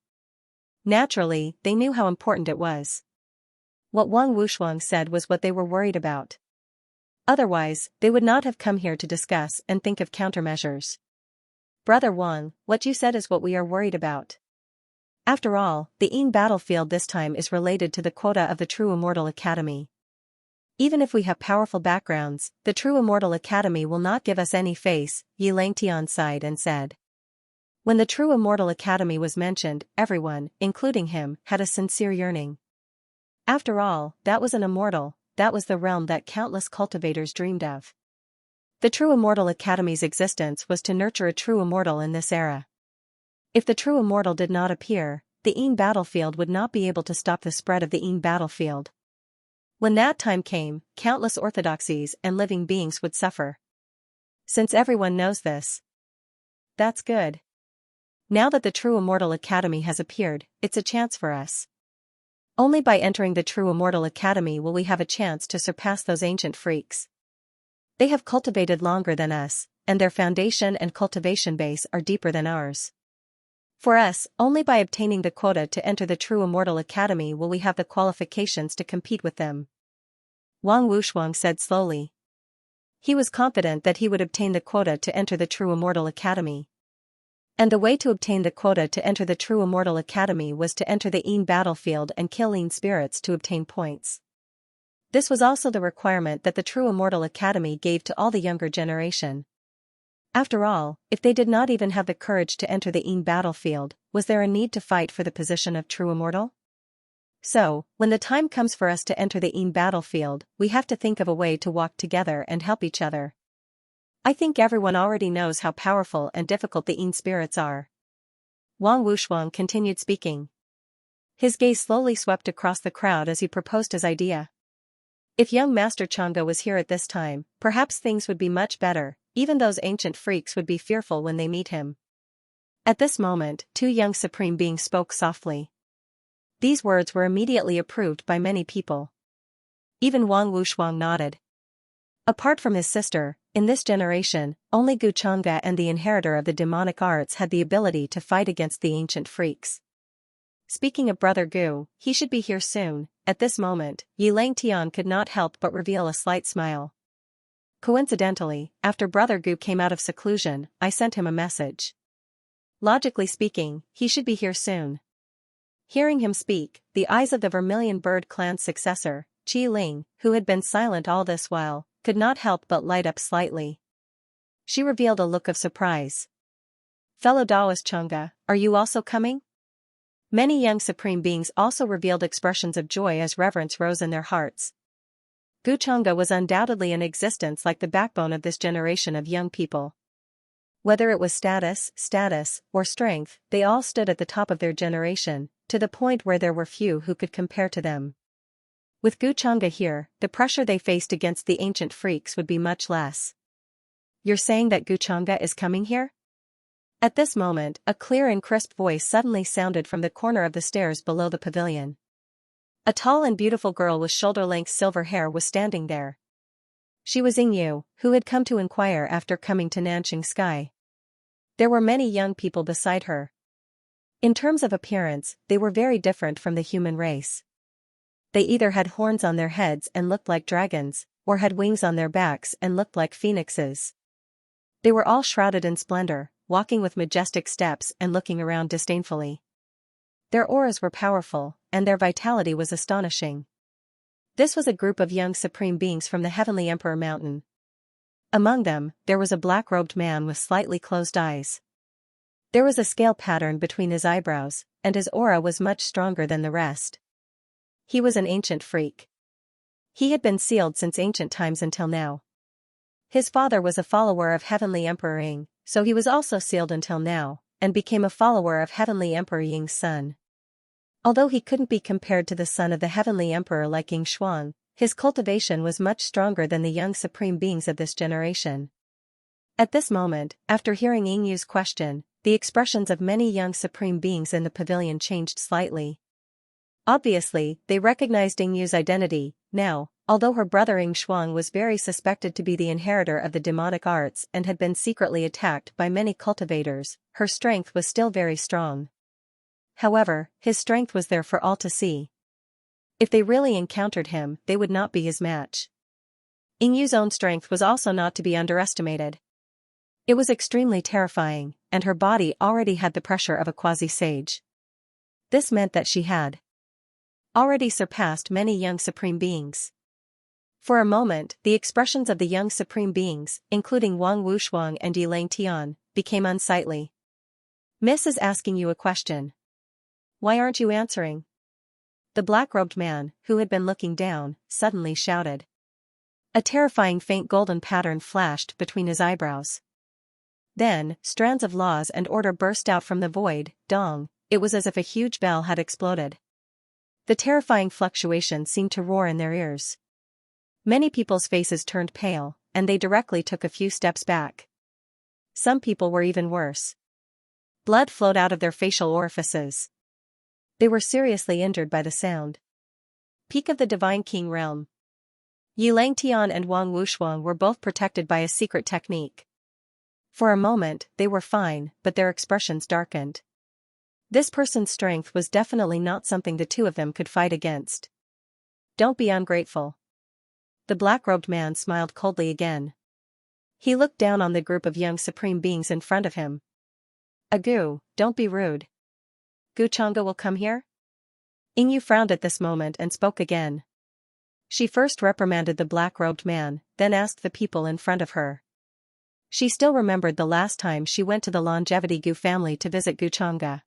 Naturally, they knew how important it was. What Wang Wushuang said was what they were worried about. Otherwise, they would not have come here to discuss and think of countermeasures. Brother Wang, what you said is what we are worried about. After all, the Yin battlefield this time is related to the quota of the True Immortal Academy. Even if we have powerful backgrounds, the True Immortal Academy will not give us any face, Yi Langtian sighed and said. When the True Immortal Academy was mentioned, everyone, including him, had a sincere yearning. After all, that was an immortal, that was the realm that countless cultivators dreamed of. The True Immortal Academy's existence was to nurture a true immortal in this era. If the true immortal did not appear, the Yin battlefield would not be able to stop the spread of the Yin battlefield. When that time came, countless orthodoxies and living beings would suffer. Since everyone knows this. That's good. Now that the True Immortal Academy has appeared, it's a chance for us. Only by entering the True Immortal Academy will we have a chance to surpass those ancient freaks. They have cultivated longer than us, and their foundation and cultivation base are deeper than ours. For us, only by obtaining the quota to enter the True Immortal Academy will we have the qualifications to compete with them. Wang Wushuang said slowly. He was confident that he would obtain the quota to enter the True Immortal Academy. And the way to obtain the quota to enter the True Immortal Academy was to enter the Yin battlefield and kill Yin spirits to obtain points. This was also the requirement that the True Immortal Academy gave to all the younger generation. After all, if they did not even have the courage to enter the Yin battlefield, was there a need to fight for the position of True Immortal? So, when the time comes for us to enter the Yin battlefield, we have to think of a way to walk together and help each other. I think everyone already knows how powerful and difficult the Yin spirits are. Wang Wushuang continued speaking. His gaze slowly swept across the crowd as he proposed his idea. If young Master Chang'e was here at this time, perhaps things would be much better, even those ancient freaks would be fearful when they meet him. At this moment, two young supreme beings spoke softly. These words were immediately approved by many people. Even Wang Wushuang nodded. Apart from his sister, in this generation, only Gu Chang'e and the inheritor of the demonic arts had the ability to fight against the ancient freaks. Speaking of Brother Gu, he should be here soon. At this moment, Yi Langtian could not help but reveal a slight smile. Coincidentally, after Brother Gu came out of seclusion, I sent him a message. Logically speaking, he should be here soon. Hearing him speak, the eyes of the Vermilion Bird clan's successor, Qi Ling, who had been silent all this while, could not help but light up slightly. She revealed a look of surprise. Fellow Taoist Chang'e, are you also coming? Many young supreme beings also revealed expressions of joy as reverence rose in their hearts. Gu Chang'e was undoubtedly in existence like the backbone of this generation of young people. Whether it was status, or strength, they all stood at the top of their generation, to the point where there were few who could compare to them. With Guchanga here, the pressure they faced against the ancient freaks would be much less. You're saying that Guchanga is coming here? At this moment, a clear and crisp voice suddenly sounded from the corner of the stairs below the pavilion. A tall and beautiful girl with shoulder-length silver hair was standing there. She was Yingyu, who had come to inquire after coming to Xianxia. There were many young people beside her. In terms of appearance, they were very different from the human race. They either had horns on their heads and looked like dragons, or had wings on their backs and looked like phoenixes. They were all shrouded in splendor, walking with majestic steps and looking around disdainfully. Their auras were powerful, and their vitality was astonishing. This was a group of young supreme beings from the Heavenly Emperor Mountain. Among them, there was a black-robed man with slightly closed eyes. There was a scale pattern between his eyebrows, and his aura was much stronger than the rest. He was an ancient freak. He had been sealed since ancient times until now. His father was a follower of Heavenly Emperor Ying, so he was also sealed until now, and became a follower of Heavenly Emperor Ying's son. Although he couldn't be compared to the son of the Heavenly Emperor like Ying Xuang, his cultivation was much stronger than the young supreme beings of this generation. At this moment, after hearing Yingyu's question, the expressions of many young supreme beings in the pavilion changed slightly. Obviously, they recognized Yingyu's identity. Now, although her brother Ying Xuang was very suspected to be the inheritor of the demonic arts and had been secretly attacked by many cultivators, her strength was still very strong. However, his strength was there for all to see. If they really encountered him, they would not be his match. Yingyu's own strength was also not to be underestimated. It was extremely terrifying, and her body already had the pressure of a quasi-sage. This meant that she had already surpassed many young supreme beings. For a moment, the expressions of the young supreme beings, including Wang Wushuang and Yilang Tian, became unsightly. Miss is asking you a question. Why aren't you answering? The black-robed man, who had been looking down, suddenly shouted. A terrifying faint golden pattern flashed between his eyebrows. Then, strands of laws and order burst out from the void. Dong, it was as if a huge bell had exploded. The terrifying fluctuation seemed to roar in their ears. Many people's faces turned pale, and they directly took a few steps back. Some people were even worse. Blood flowed out of their facial orifices. They were seriously injured by the sound. Peak of the Divine King Realm. Yilang Tian and Wang Wushuang were both protected by a secret technique. For a moment, they were fine, but their expressions darkened. This person's strength was definitely not something the two of them could fight against. Don't be ungrateful. The black-robed man smiled coldly again. He looked down on the group of young supreme beings in front of him. Agu, don't be rude. Guchanga will come here? Yingyu frowned at this moment and spoke again. She first reprimanded the black-robed man, then asked the people in front of her. She still remembered the last time she went to the Longevity Gu family to visit Guchanga.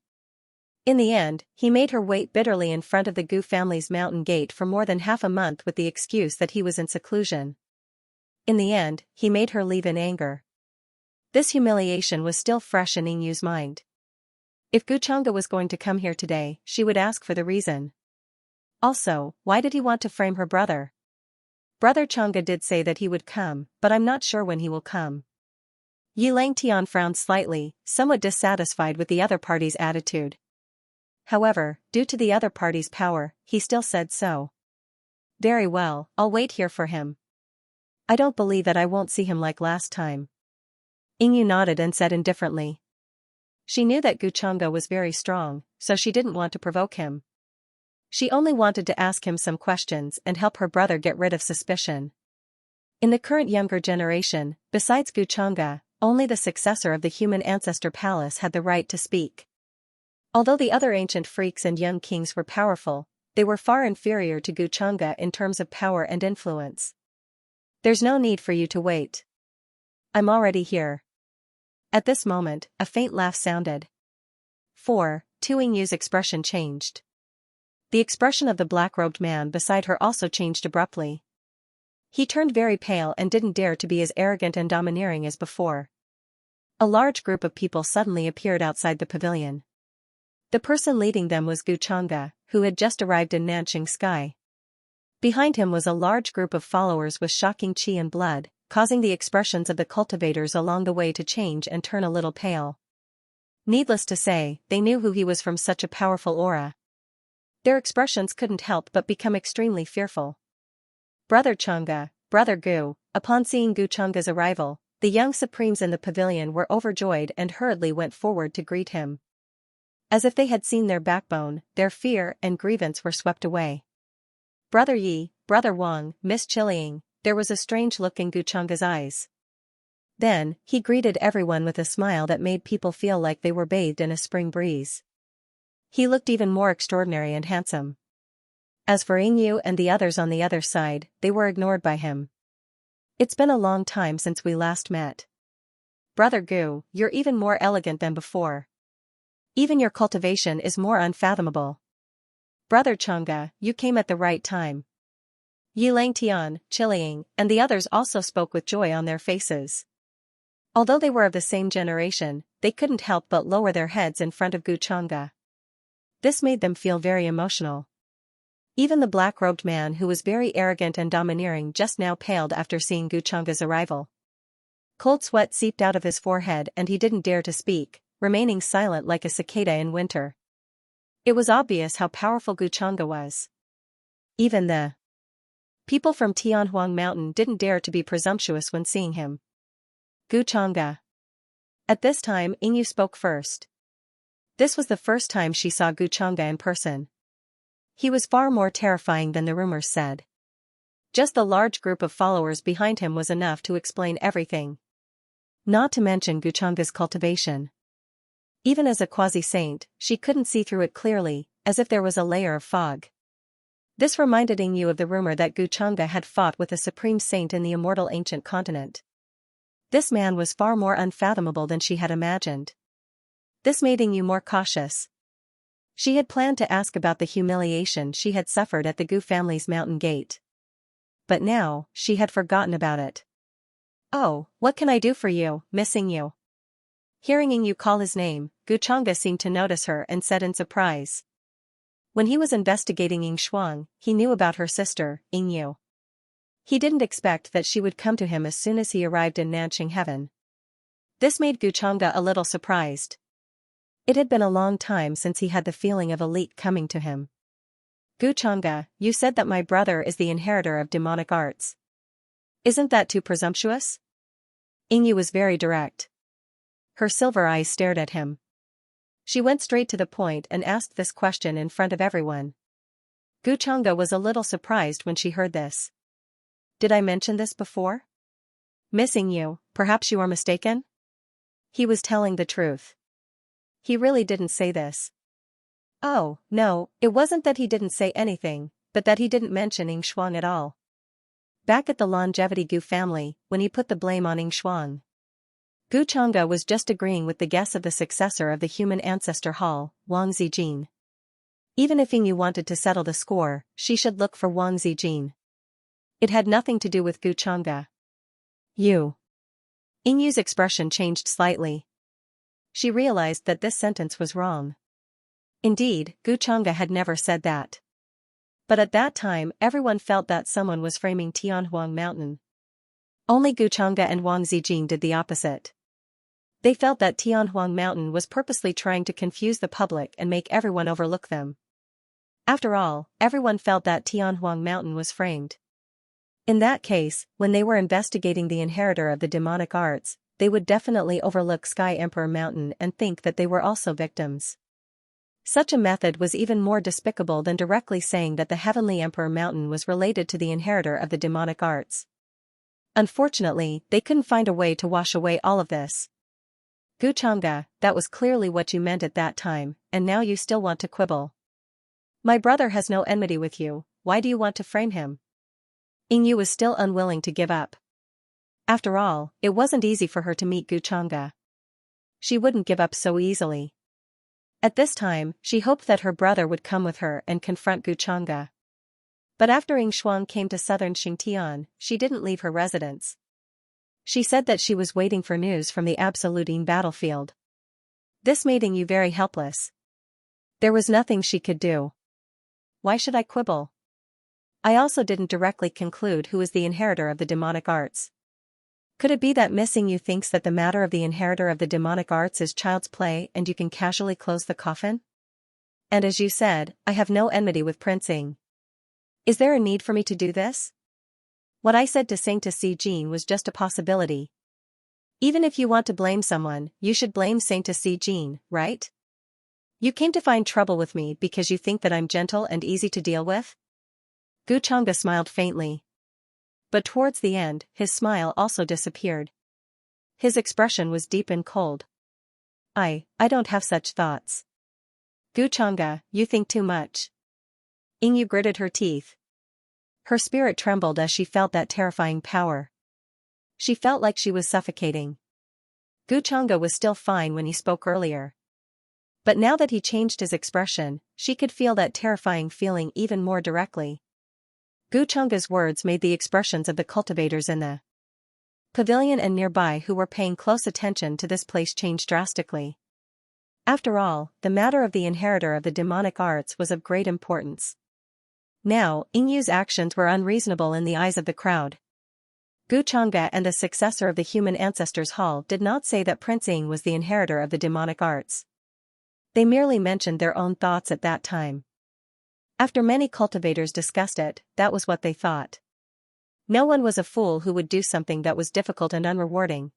In the end, he made her wait bitterly in front of the Gu family's mountain gate for more than half a month with the excuse that he was in seclusion. In the end, he made her leave in anger. This humiliation was still fresh in Yingyu's mind. If Guchanga was going to come here today, she would ask for the reason. Also, why did he want to frame her brother? Brother Changa did say that he would come, but I'm not sure when he will come. Yilang Tian frowned slightly, somewhat dissatisfied with the other party's attitude. However, due to the other party's power, he still said so. Very well, I'll wait here for him. I don't believe that I won't see him like last time. Yingyu nodded and said indifferently. She knew that Guchanga was very strong, so she didn't want to provoke him. She only wanted to ask him some questions and help her brother get rid of suspicion. In the current younger generation, besides Guchanga, only the successor of the human ancestor palace had the right to speak. Although the other ancient freaks and young kings were powerful, they were far inferior to Guchanga in terms of power and influence. There's no need for you to wait. I'm already here. At this moment, a faint laugh sounded. 4. Yingyu's expression changed. The expression of the black-robed man beside her also changed abruptly. He turned very pale and didn't dare to be as arrogant and domineering as before. A large group of people suddenly appeared outside the pavilion. The person leading them was Guchanga, who had just arrived in Xianxia. Behind him was a large group of followers with shocking chi and blood, causing the expressions of the cultivators along the way to change and turn a little pale. Needless to say, they knew who he was from such a powerful aura. Their expressions couldn't help but become extremely fearful. Brother Chang'e, Brother Gu. Upon seeing Gu Chang'e's arrival, the young supremes in the pavilion were overjoyed and hurriedly went forward to greet him. As if they had seen their backbone, their fear and grievance were swept away. Brother Yi, Brother Wang, Miss Chiliang, there was a strange look in Gu Chang'e's eyes. Then, he greeted everyone with a smile that made people feel like they were bathed in a spring breeze. He looked even more extraordinary and handsome. As for Yingyu and the others on the other side, they were ignored by him. It's been a long time since we last met. Brother Gu, you're even more elegant than before. Even your cultivation is more unfathomable. Brother Chang'e, you came at the right time. Yi Langtian, Chiliang, and the others also spoke with joy on their faces. Although they were of the same generation, they couldn't help but lower their heads in front of Gu Chang'e. This made them feel very emotional. Even the black-robed man who was very arrogant and domineering just now paled after seeing Gu Chang'e's arrival. Cold sweat seeped out of his forehead and he didn't dare to speak, remaining silent like a cicada in winter. It was obvious how powerful Gu Chang'e was. Even the people from Tianhuang Mountain didn't dare to be presumptuous when seeing him. Gu Chang'e. At this time Yingyu spoke first. This was the first time she saw Gu Chang'e in person. He was far more terrifying than the rumors said. Just the large group of followers behind him was enough to explain everything. Not to mention Gu Chang'e's cultivation. Even as a quasi-saint, she couldn't see through it clearly, as if there was a layer of fog. This reminded Yingyu of the rumor that Gu Chang'e had fought with a supreme saint in the immortal ancient continent. This man was far more unfathomable than she had imagined. This made Yingyu more cautious. She had planned to ask about the humiliation she had suffered at the Gu family's mountain gate. But now, she had forgotten about it. "Oh, what can I do for you, Miss Yingyu?" Hearing Yingyu call his name, Gu Chang'e seemed to notice her and said in surprise. When he was investigating Yingshuang, he knew about her sister, Yingyu. He didn't expect that she would come to him as soon as he arrived in Nanqing Heaven. This made Gu Chang'e a little surprised. It had been a long time since he had the feeling of a leak coming to him. "Gu Chang'e, you said that my brother is the inheritor of demonic arts. Isn't that too presumptuous?" Yingyu was very direct. Her silver eyes stared at him. She went straight to the point and asked this question in front of everyone. Gu Chang'e was a little surprised when she heard this. "Did I mention this before? Miss Yingyu, perhaps you are mistaken?" He was telling the truth. He really didn't say this. Oh, no, it wasn't that he didn't say anything, but that he didn't mention Yingshuang at all. Back at the Longevity Gu family, when he put the blame on Yingshuang, Gu Chang'e was just agreeing with the guess of the successor of the human ancestor Hall, Wang Zijin. Even if Yingyu wanted to settle the score, she should look for Wang Zijin. It had nothing to do with Gu Chang'e. "You." Yingyu's expression changed slightly. She realized that this sentence was wrong. Indeed, Gu Chang'e had never said that. But at that time everyone felt that someone was framing Tianhuang Mountain. Only Gu Chang'e and Wang Zijin did the opposite. They felt that Tianhuang Mountain was purposely trying to confuse the public and make everyone overlook them. After all, everyone felt that Tianhuang Mountain was framed. In that case, when they were investigating the inheritor of the demonic arts, they would definitely overlook Sky Emperor Mountain and think that they were also victims. Such a method was even more despicable than directly saying that the Heavenly Emperor Mountain was related to the inheritor of the demonic arts. Unfortunately, they couldn't find a way to wash away all of this. "Gu Chang'e, that was clearly what you meant at that time, and now you still want to quibble. My brother has no enmity with you, why do you want to frame him?" Yingyu was still unwilling to give up. After all, it wasn't easy for her to meet Gu Chang'e. She wouldn't give up so easily. At this time, she hoped that her brother would come with her and confront Gu Chang'e. But after Yingshuang came to southern Xingtian, she didn't leave her residence. She said that she was waiting for news from the Absolutine battlefield. This made Yingyu very helpless. There was nothing she could do. "Why should I quibble? I also didn't directly conclude who is the inheritor of the demonic arts. Could it be that missing you thinks that the matter of the inheritor of the demonic arts is child's play and you can casually close the coffin? And as you said, I have no enmity with Prince Ing. Is there a need for me to do this? What I said to Xianxia Jean was just a possibility. Even if you want to blame someone, you should blame Xianxia Jean, right? You came to find trouble with me because you think that I'm gentle and easy to deal with? Gu Changge smiled faintly. But towards the end, his smile also disappeared. His expression was deep and cold. I don't have such thoughts. Gu Changge, you think too much. Yingyu gritted her teeth. Her spirit trembled as she felt that terrifying power. She felt like she was suffocating. Gu Changge was still fine when he spoke earlier. But now that he changed his expression, she could feel that terrifying feeling even more directly. Gu Changge's words made the expressions of the cultivators in the pavilion and nearby who were paying close attention to this place change drastically. After all, the matter of the inheritor of the demonic arts was of great importance. Now, Yingyu's actions were unreasonable in the eyes of the crowd. Gu Changge and the successor of the human ancestors' hall did not say that Prince Ing was the inheritor of the demonic arts. They merely mentioned their own thoughts at that time. After many cultivators discussed it, that was what they thought. No one was a fool who would do something that was difficult and unrewarding.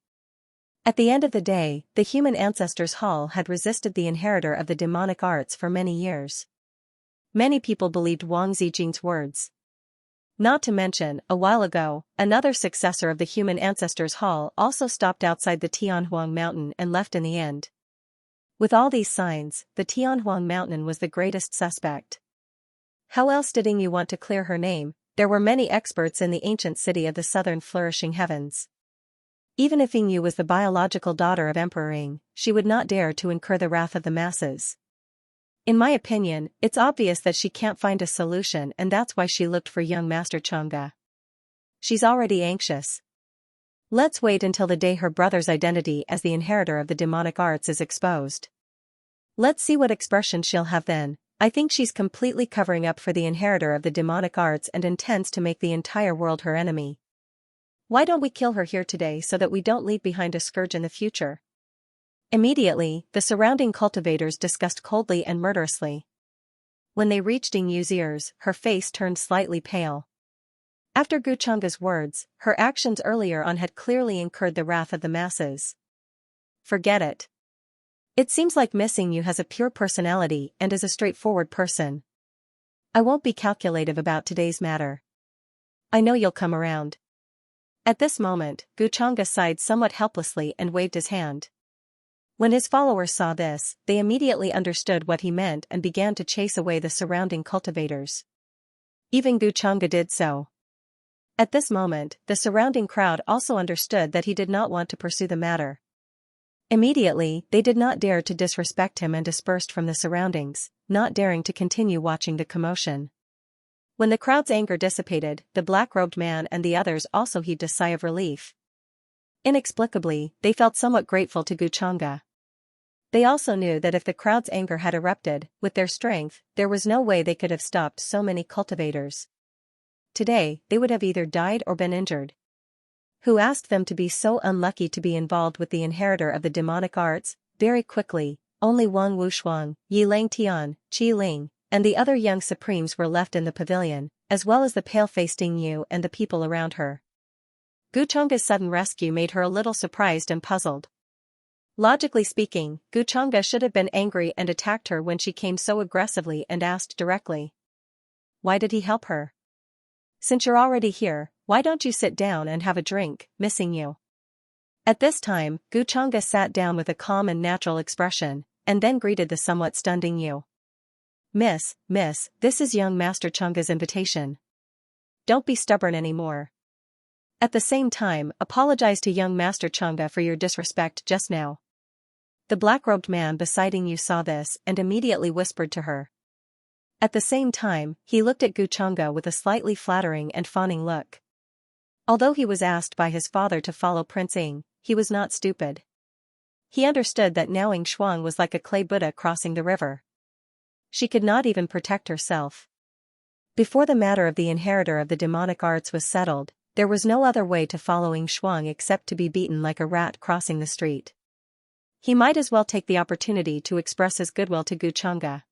At the end of the day, the human ancestors' hall had resisted the inheritor of the demonic arts for many years. Many people believed Wang Zijing's words. Not to mention, a while ago, another successor of the human ancestors' hall also stopped outside the Tianhuang mountain and left in the end. With all these signs, the Tianhuang mountain was the greatest suspect. How else did Yingyu want to clear her name? There were many experts in the ancient city of the southern flourishing heavens. Even if Yingyu was the biological daughter of Emperor Ying, she would not dare to incur the wrath of the masses. In my opinion, it's obvious that she can't find a solution and that's why she looked for young Master Changge. She's already anxious. Let's wait until the day her brother's identity as the inheritor of the demonic arts is exposed. Let's see what expression she'll have then. I think she's completely covering up for the inheritor of the demonic arts and intends to make the entire world her enemy. Why don't we kill her here today so that we don't leave behind a scourge in the future? Immediately, the surrounding cultivators discussed coldly and murderously. When they reached Yingyu's ears, her face turned slightly pale. After Gu Changge's words, her actions earlier on had clearly incurred the wrath of the masses. Forget it. It seems like Miss Yingyu has a pure personality and is a straightforward person. I won't be calculative about today's matter. I know you'll come around. At this moment, Gu Changge sighed somewhat helplessly and waved his hand. When his followers saw this, they immediately understood what he meant and began to chase away the surrounding cultivators. Even Gu Changge did so. At this moment, the surrounding crowd also understood that he did not want to pursue the matter. Immediately, they did not dare to disrespect him and dispersed from the surroundings, not daring to continue watching the commotion. When the crowd's anger dissipated, the black-robed man and the others also heaved a sigh of relief. Inexplicably, they felt somewhat grateful to Gu Changge. They also knew that if the crowd's anger had erupted, with their strength, there was no way they could have stopped so many cultivators. Today, they would have either died or been injured. Who asked them to be so unlucky to be involved with the inheritor of the demonic arts? Very quickly, only Wang Wushuang, Yi Langtian, Qi Ling, and the other young supremes were left in the pavilion, as well as the pale-faced Yingyu and the people around her. Gu Changge's sudden rescue made her a little surprised and puzzled. Logically speaking, Gu Changge should have been angry and attacked her when she came so aggressively and asked directly. Why did he help her? Since you're already here, why don't you sit down and have a drink, Miss Yingyu? At this time, Gu Changge sat down with a calm and natural expression, and then greeted the somewhat stunned Yingyu. Miss, this is young Master Changge's invitation. Don't be stubborn anymore. At the same time, apologize to young Master Changge for your disrespect just now. The black-robed man beside Yingyu saw this and immediately whispered to her. At the same time, he looked at Gu Changge with a slightly flattering and fawning look. Although he was asked by his father to follow Prince Ing, he was not stupid. He understood that now Ying Shuang was like a clay Buddha crossing the river. She could not even protect herself. Before the matter of the inheritor of the demonic arts was settled, there was no other way to follow Shuang except to be beaten like a rat crossing the street. He might as well take the opportunity to express his goodwill to Chang'e.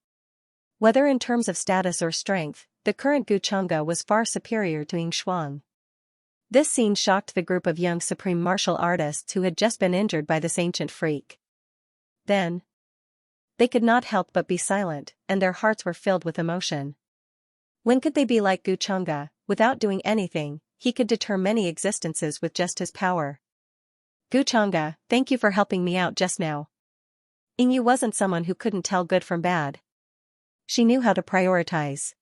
Whether in terms of status or strength, the current Chang'e was far superior to Shuang. This scene shocked the group of young supreme martial artists who had just been injured by this ancient freak. Then, they could not help but be silent, and their hearts were filled with emotion. When could they be like Chang'e? Without doing anything, he could deter many existences with just his power. Chang'e, thank you for helping me out just now. Yingyu wasn't someone who couldn't tell good from bad. She knew how to prioritize.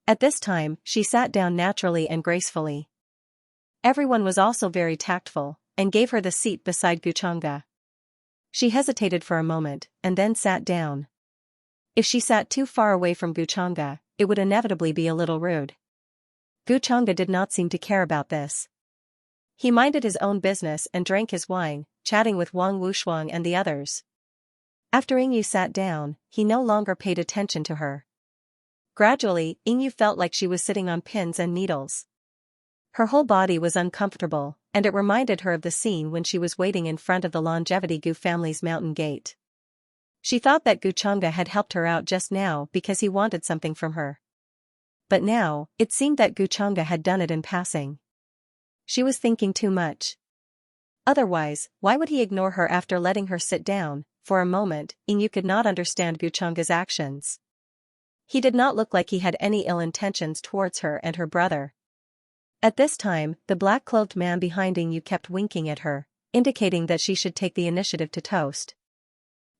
At this time, she sat down naturally and gracefully. Everyone was also very tactful, and gave her the seat beside Chang'e. She hesitated for a moment, and then sat down. If she sat too far away from Chang'e, it would inevitably be a little rude. Chang'e did not seem to care about this. He minded his own business and drank his wine, chatting with Wang Wushuang and the others. After Yingyu sat down, he no longer paid attention to her. Gradually, Yingyu felt like she was sitting on pins and needles. Her whole body was uncomfortable, and it reminded her of the scene when she was waiting in front of the Longevity Gu family's mountain gate. She thought that Chang'e had helped her out just now because he wanted something from her. But now, it seemed that Chang'e had done it in passing. She was thinking too much. Otherwise, why would he ignore her after letting her sit down? For a moment, Yingyu could not understand Chang'e's actions. He did not look like he had any ill intentions towards her and her brother. At this time, the black-clothed man behind Yingyu kept winking at her, indicating that she should take the initiative to toast.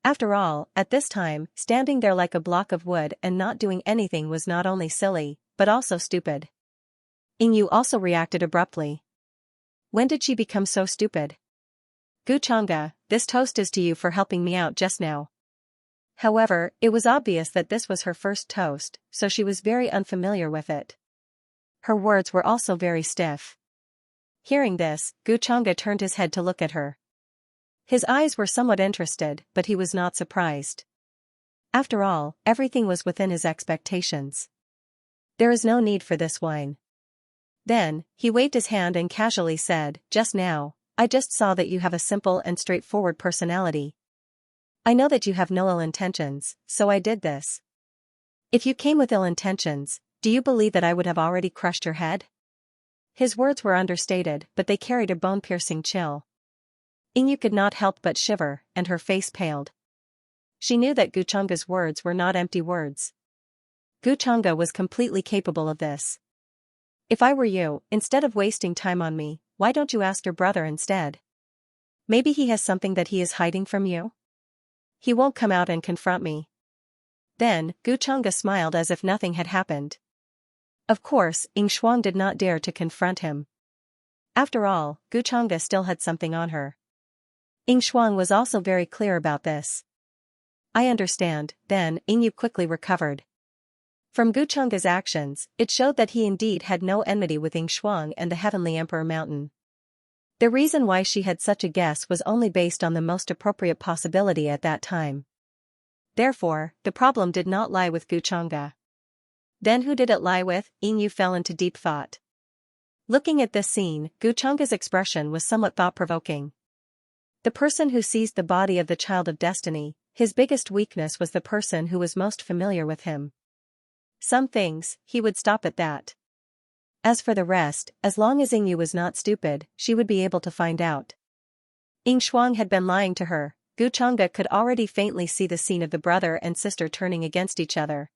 After all, at this time, standing there like a block of wood and not doing anything was not only silly, but also stupid. Yingyu also reacted abruptly. When did she become so stupid? Chang'e, this toast is to you for helping me out just now. However, it was obvious that this was her first toast, so she was very unfamiliar with it. Her words were also very stiff. Hearing this, Chang'e turned his head to look at her. His eyes were somewhat interested, but he was not surprised. After all, everything was within his expectations. There is no need for this wine. Then, he waved his hand and casually said, just now, I just saw that you have a simple and straightforward personality. I know that you have no ill intentions, so I did this. If you came with ill intentions, do you believe that I would have already crushed your head? His words were understated, but they carried a bone-piercing chill. Yingyu could not help but shiver, and her face paled. She knew that Chang'e's words were not empty words. Chang'e was completely capable of this. If I were you, instead of wasting time on me, why don't you ask your brother instead? Maybe he has something that he is hiding from you? He won't come out and confront me. Then, Chang'e smiled as if nothing had happened. Of course, Shuang did not dare to confront him. After all, Chang'e still had something on her. Shuang was also very clear about this. I understand. Then, Yingyu quickly recovered. From Chang'e's actions, it showed that he indeed had no enmity with Shuang and the Heavenly Emperor Mountain. The reason why she had such a guess was only based on the most appropriate possibility at that time. Therefore, the problem did not lie with Chang'e. Then who did it lie with? Yingyu fell into deep thought. Looking at this scene, Chang'e's expression was somewhat thought-provoking. The person who seized the body of the child of destiny, his biggest weakness was the person who was most familiar with him. Some things, he would stop at that. As for the rest, as long as Yingyu was not stupid, she would be able to find out. Shuang had been lying to her. Chang'e could already faintly see the scene of the brother and sister turning against each other.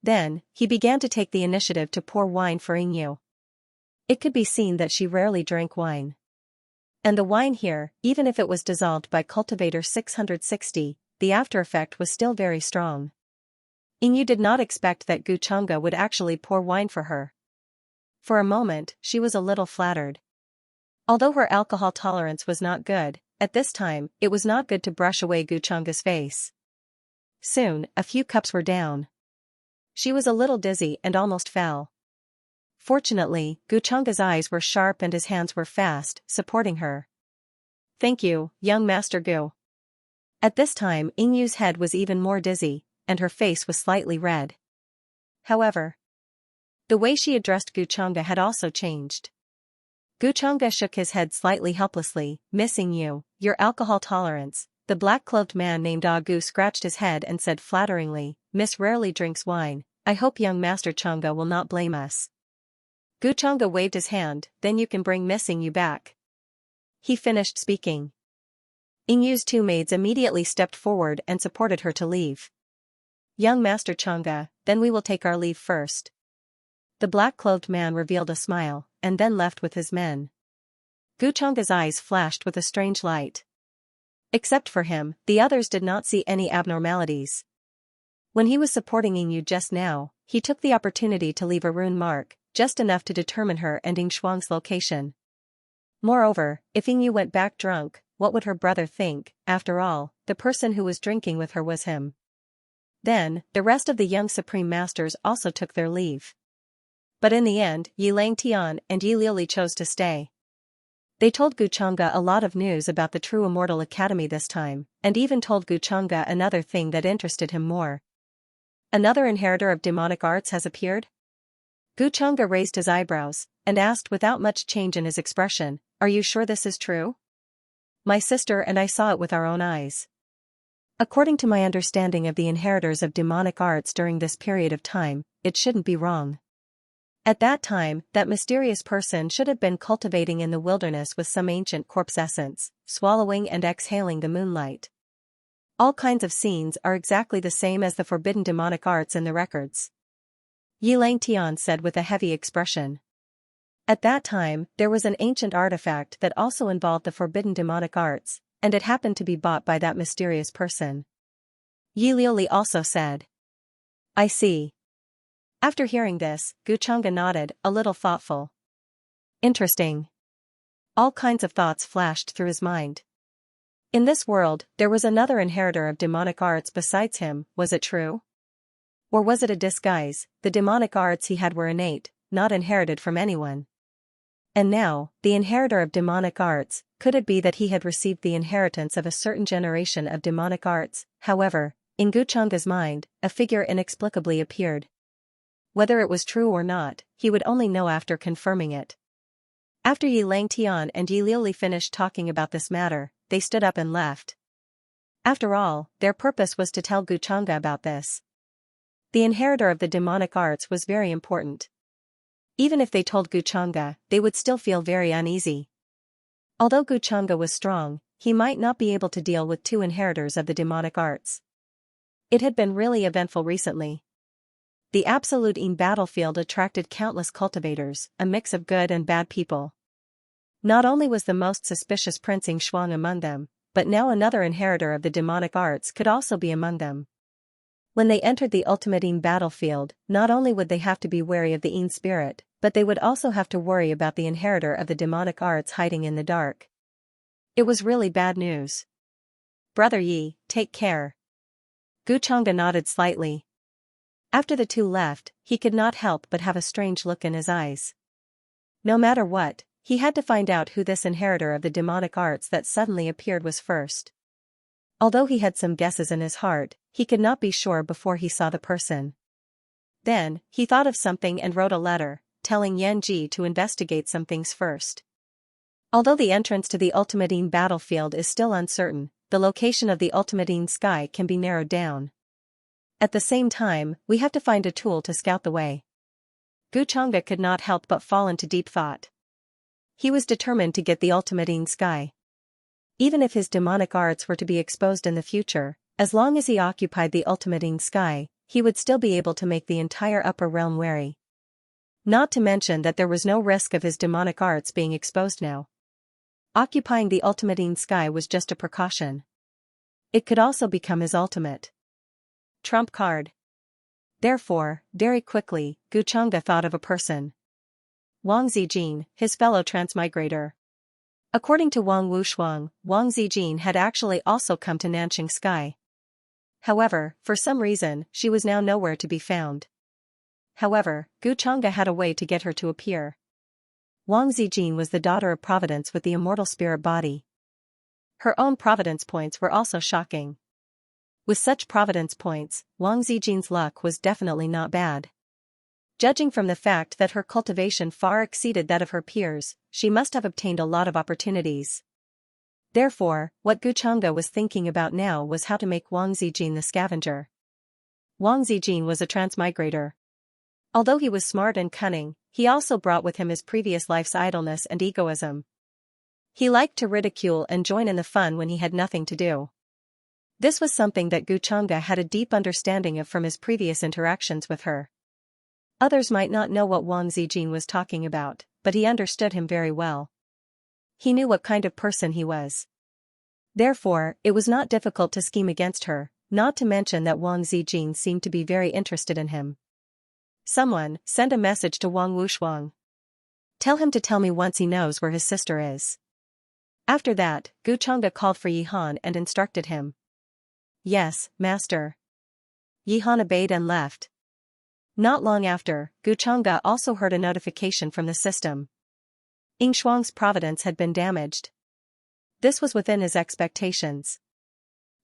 Then, he began to take the initiative to pour wine for Yingyu. It could be seen that she rarely drank wine. And the wine here, even if it was dissolved by Cultivator 660, the after effect was still very strong. Yingyu did not expect that Chang'e would actually pour wine for her. For a moment, she was a little flattered. Although her alcohol tolerance was not good, at this time, it was not good to brush away Chang'e's face. Soon, a few cups were down. She was a little dizzy and almost fell. Fortunately, Chang'e's eyes were sharp and his hands were fast, supporting her. Thank you, young Master Gu. At this time, Yingyu's head was even more dizzy, and her face was slightly red. However, The way she addressed Guchanga had also changed. Guchanga shook his head slightly helplessly. "Missing you, your alcohol tolerance." The black-cloaked man named Agu scratched his head and said flatteringly, "Miss rarely drinks wine. I hope young Master Chunga will not blame us." Guchanga waved his hand. "Then you can bring Missing you back." He finished speaking. Inyu's two maids immediately stepped forward and supported her to leave. "Young Master Chunga, then we will take our leave first." The black-clothed man revealed a smile, and then left with his men. Guchanga's eyes flashed with a strange light. Except for him, the others did not see any abnormalities. When he was supporting Inyu just now, he took the opportunity to leave a rune mark, just enough to determine her and Ing Shuang's location. Moreover, if Inyu went back drunk, what would her brother think? After all, the person who was drinking with her was him. Then, the rest of the young Supreme Masters also took their leave. But in the end, Yi Langtian and Yi Liuli chose to stay. They told Guchanga a lot of news about the True Immortal Academy this time, and even told Guchanga another thing that interested him more. "Another inheritor of demonic arts has appeared?" Guchanga raised his eyebrows, and asked without much change in his expression, "Are you sure this is true?" "My sister and I saw it with our own eyes. According to my understanding of the inheritors of demonic arts during this period of time, it shouldn't be wrong. At that time, that mysterious person should have been cultivating in the wilderness with some ancient corpse essence, swallowing and exhaling the moonlight. All kinds of scenes are exactly the same as the forbidden demonic arts in the records." Yi Langtian said with a heavy expression. At that time, there was an ancient artifact that also involved the forbidden demonic arts, and it happened to be bought by that mysterious person. Yi Liuli also said. "I see." After hearing this, Guchanga nodded, a little thoughtful. Interesting. All kinds of thoughts flashed through his mind. In this world, there was another inheritor of demonic arts besides him, was it true? Or was it a disguise? The demonic arts he had were innate, not inherited from anyone. And now, the inheritor of demonic arts, could it be that he had received the inheritance of a certain generation of demonic arts? However, in Guchanga's mind, a figure inexplicably appeared. Whether it was true or not, he would only know after confirming it. After Yi Langtian and Yi Liuli finished talking about this matter, they stood up and left. After all, their purpose was to tell Guchanga about this. The inheritor of the demonic arts was very important. Even if they told Guchanga, they would still feel very uneasy. Although Guchanga was strong, he might not be able to deal with two inheritors of the demonic arts. It had been really eventful recently. The Absolute Yin battlefield attracted countless cultivators, a mix of good and bad people. Not only was the most suspicious Prince Ing Shuang among them, but now another inheritor of the demonic arts could also be among them. When they entered the ultimate Yin battlefield, not only would they have to be wary of the Yin spirit, but they would also have to worry about the inheritor of the demonic arts hiding in the dark. It was really bad news. "Brother Yi, take care." Guchanga nodded slightly. After the two left, he could not help but have a strange look in his eyes. No matter what, he had to find out who this inheritor of the demonic arts that suddenly appeared was first. Although he had some guesses in his heart, he could not be sure before he saw the person. Then, he thought of something and wrote a letter, telling Yan Ji to investigate some things first. Although the entrance to the Ultimate Yin battlefield is still uncertain, the location of the Ultimate Yin sky can be narrowed down. At the same time, we have to find a tool to scout the way. Guchanga could not help but fall into deep thought. He was determined to get the Ultimate Yin sky. Even if his demonic arts were to be exposed in the future, as long as he occupied the Ultimate Yin sky, he would still be able to make the entire upper realm wary. Not to mention that there was no risk of his demonic arts being exposed now. Occupying the Ultimate Yin sky was just a precaution. It could also become his ultimate trump card. Therefore, very quickly, Guchanga thought of a person. Wang Zijin, his fellow transmigrator. According to Wang Wushuang, Wang Zijin had actually also come to Nanqing Sky. However, for some reason, she was now nowhere to be found. However, Guchanga had a way to get her to appear. Wang Zijin was the daughter of Providence with the immortal spirit body. Her own Providence points were also shocking. With such Providence points, Wang Zijin's luck was definitely not bad. Judging from the fact that her cultivation far exceeded that of her peers, she must have obtained a lot of opportunities. Therefore, what Guchanga was thinking about now was how to make Wang Zijin the scavenger. Wang Zijin was a transmigrator. Although he was smart and cunning, he also brought with him his previous life's idleness and egoism. He liked to ridicule and join in the fun when he had nothing to do. This was something that Guchanga had a deep understanding of from his previous interactions with her. Others might not know what Wang Zijin was talking about, but he understood him very well. He knew what kind of person he was. Therefore, it was not difficult to scheme against her, not to mention that Wang Zijin seemed to be very interested in him. Someone, send a message to Wang Wushuang. Tell him to tell me once he knows where his sister is. After that, Guchanga called for Yihan and instructed him. Yes, master. Yihan obeyed and left. Not long after, Guchanga also heard a notification from the system. Yingshuang's providence had been damaged. This was within his expectations.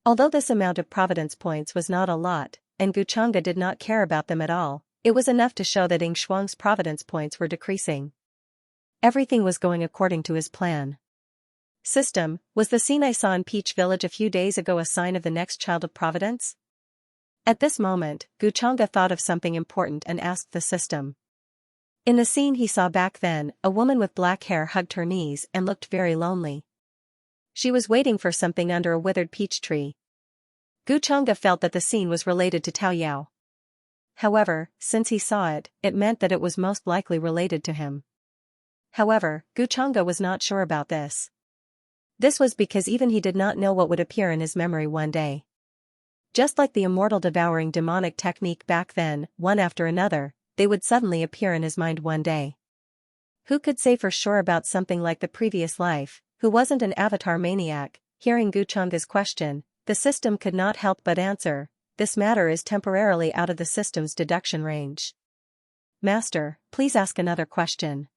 Although this amount of providence points was not a lot, and Guchanga did not care about them at all, it was enough to show that Yingshuang's providence points were decreasing. Everything was going according to his plan. System, was the scene I saw in Peach Village a few days ago a sign of the next child of providence? At this moment, Guchanga thought of something important and asked the system. In the scene he saw back then, a woman with black hair hugged her knees and looked very lonely. She was waiting for something under a withered peach tree. Guchanga felt that the scene was related to Tao Yao. However, since he saw it, it meant that it was most likely related to him. However, Guchanga was not sure about this. This was because even he did not know what would appear in his memory one day. Just like the immortal devouring demonic technique back then, one after another, they would suddenly appear in his mind one day. Who could say for sure about something like the previous life, who wasn't an avatar maniac? Hearing Guchanga's question, the system could not help but answer, this matter is temporarily out of the system's deduction range. Master, please ask another question.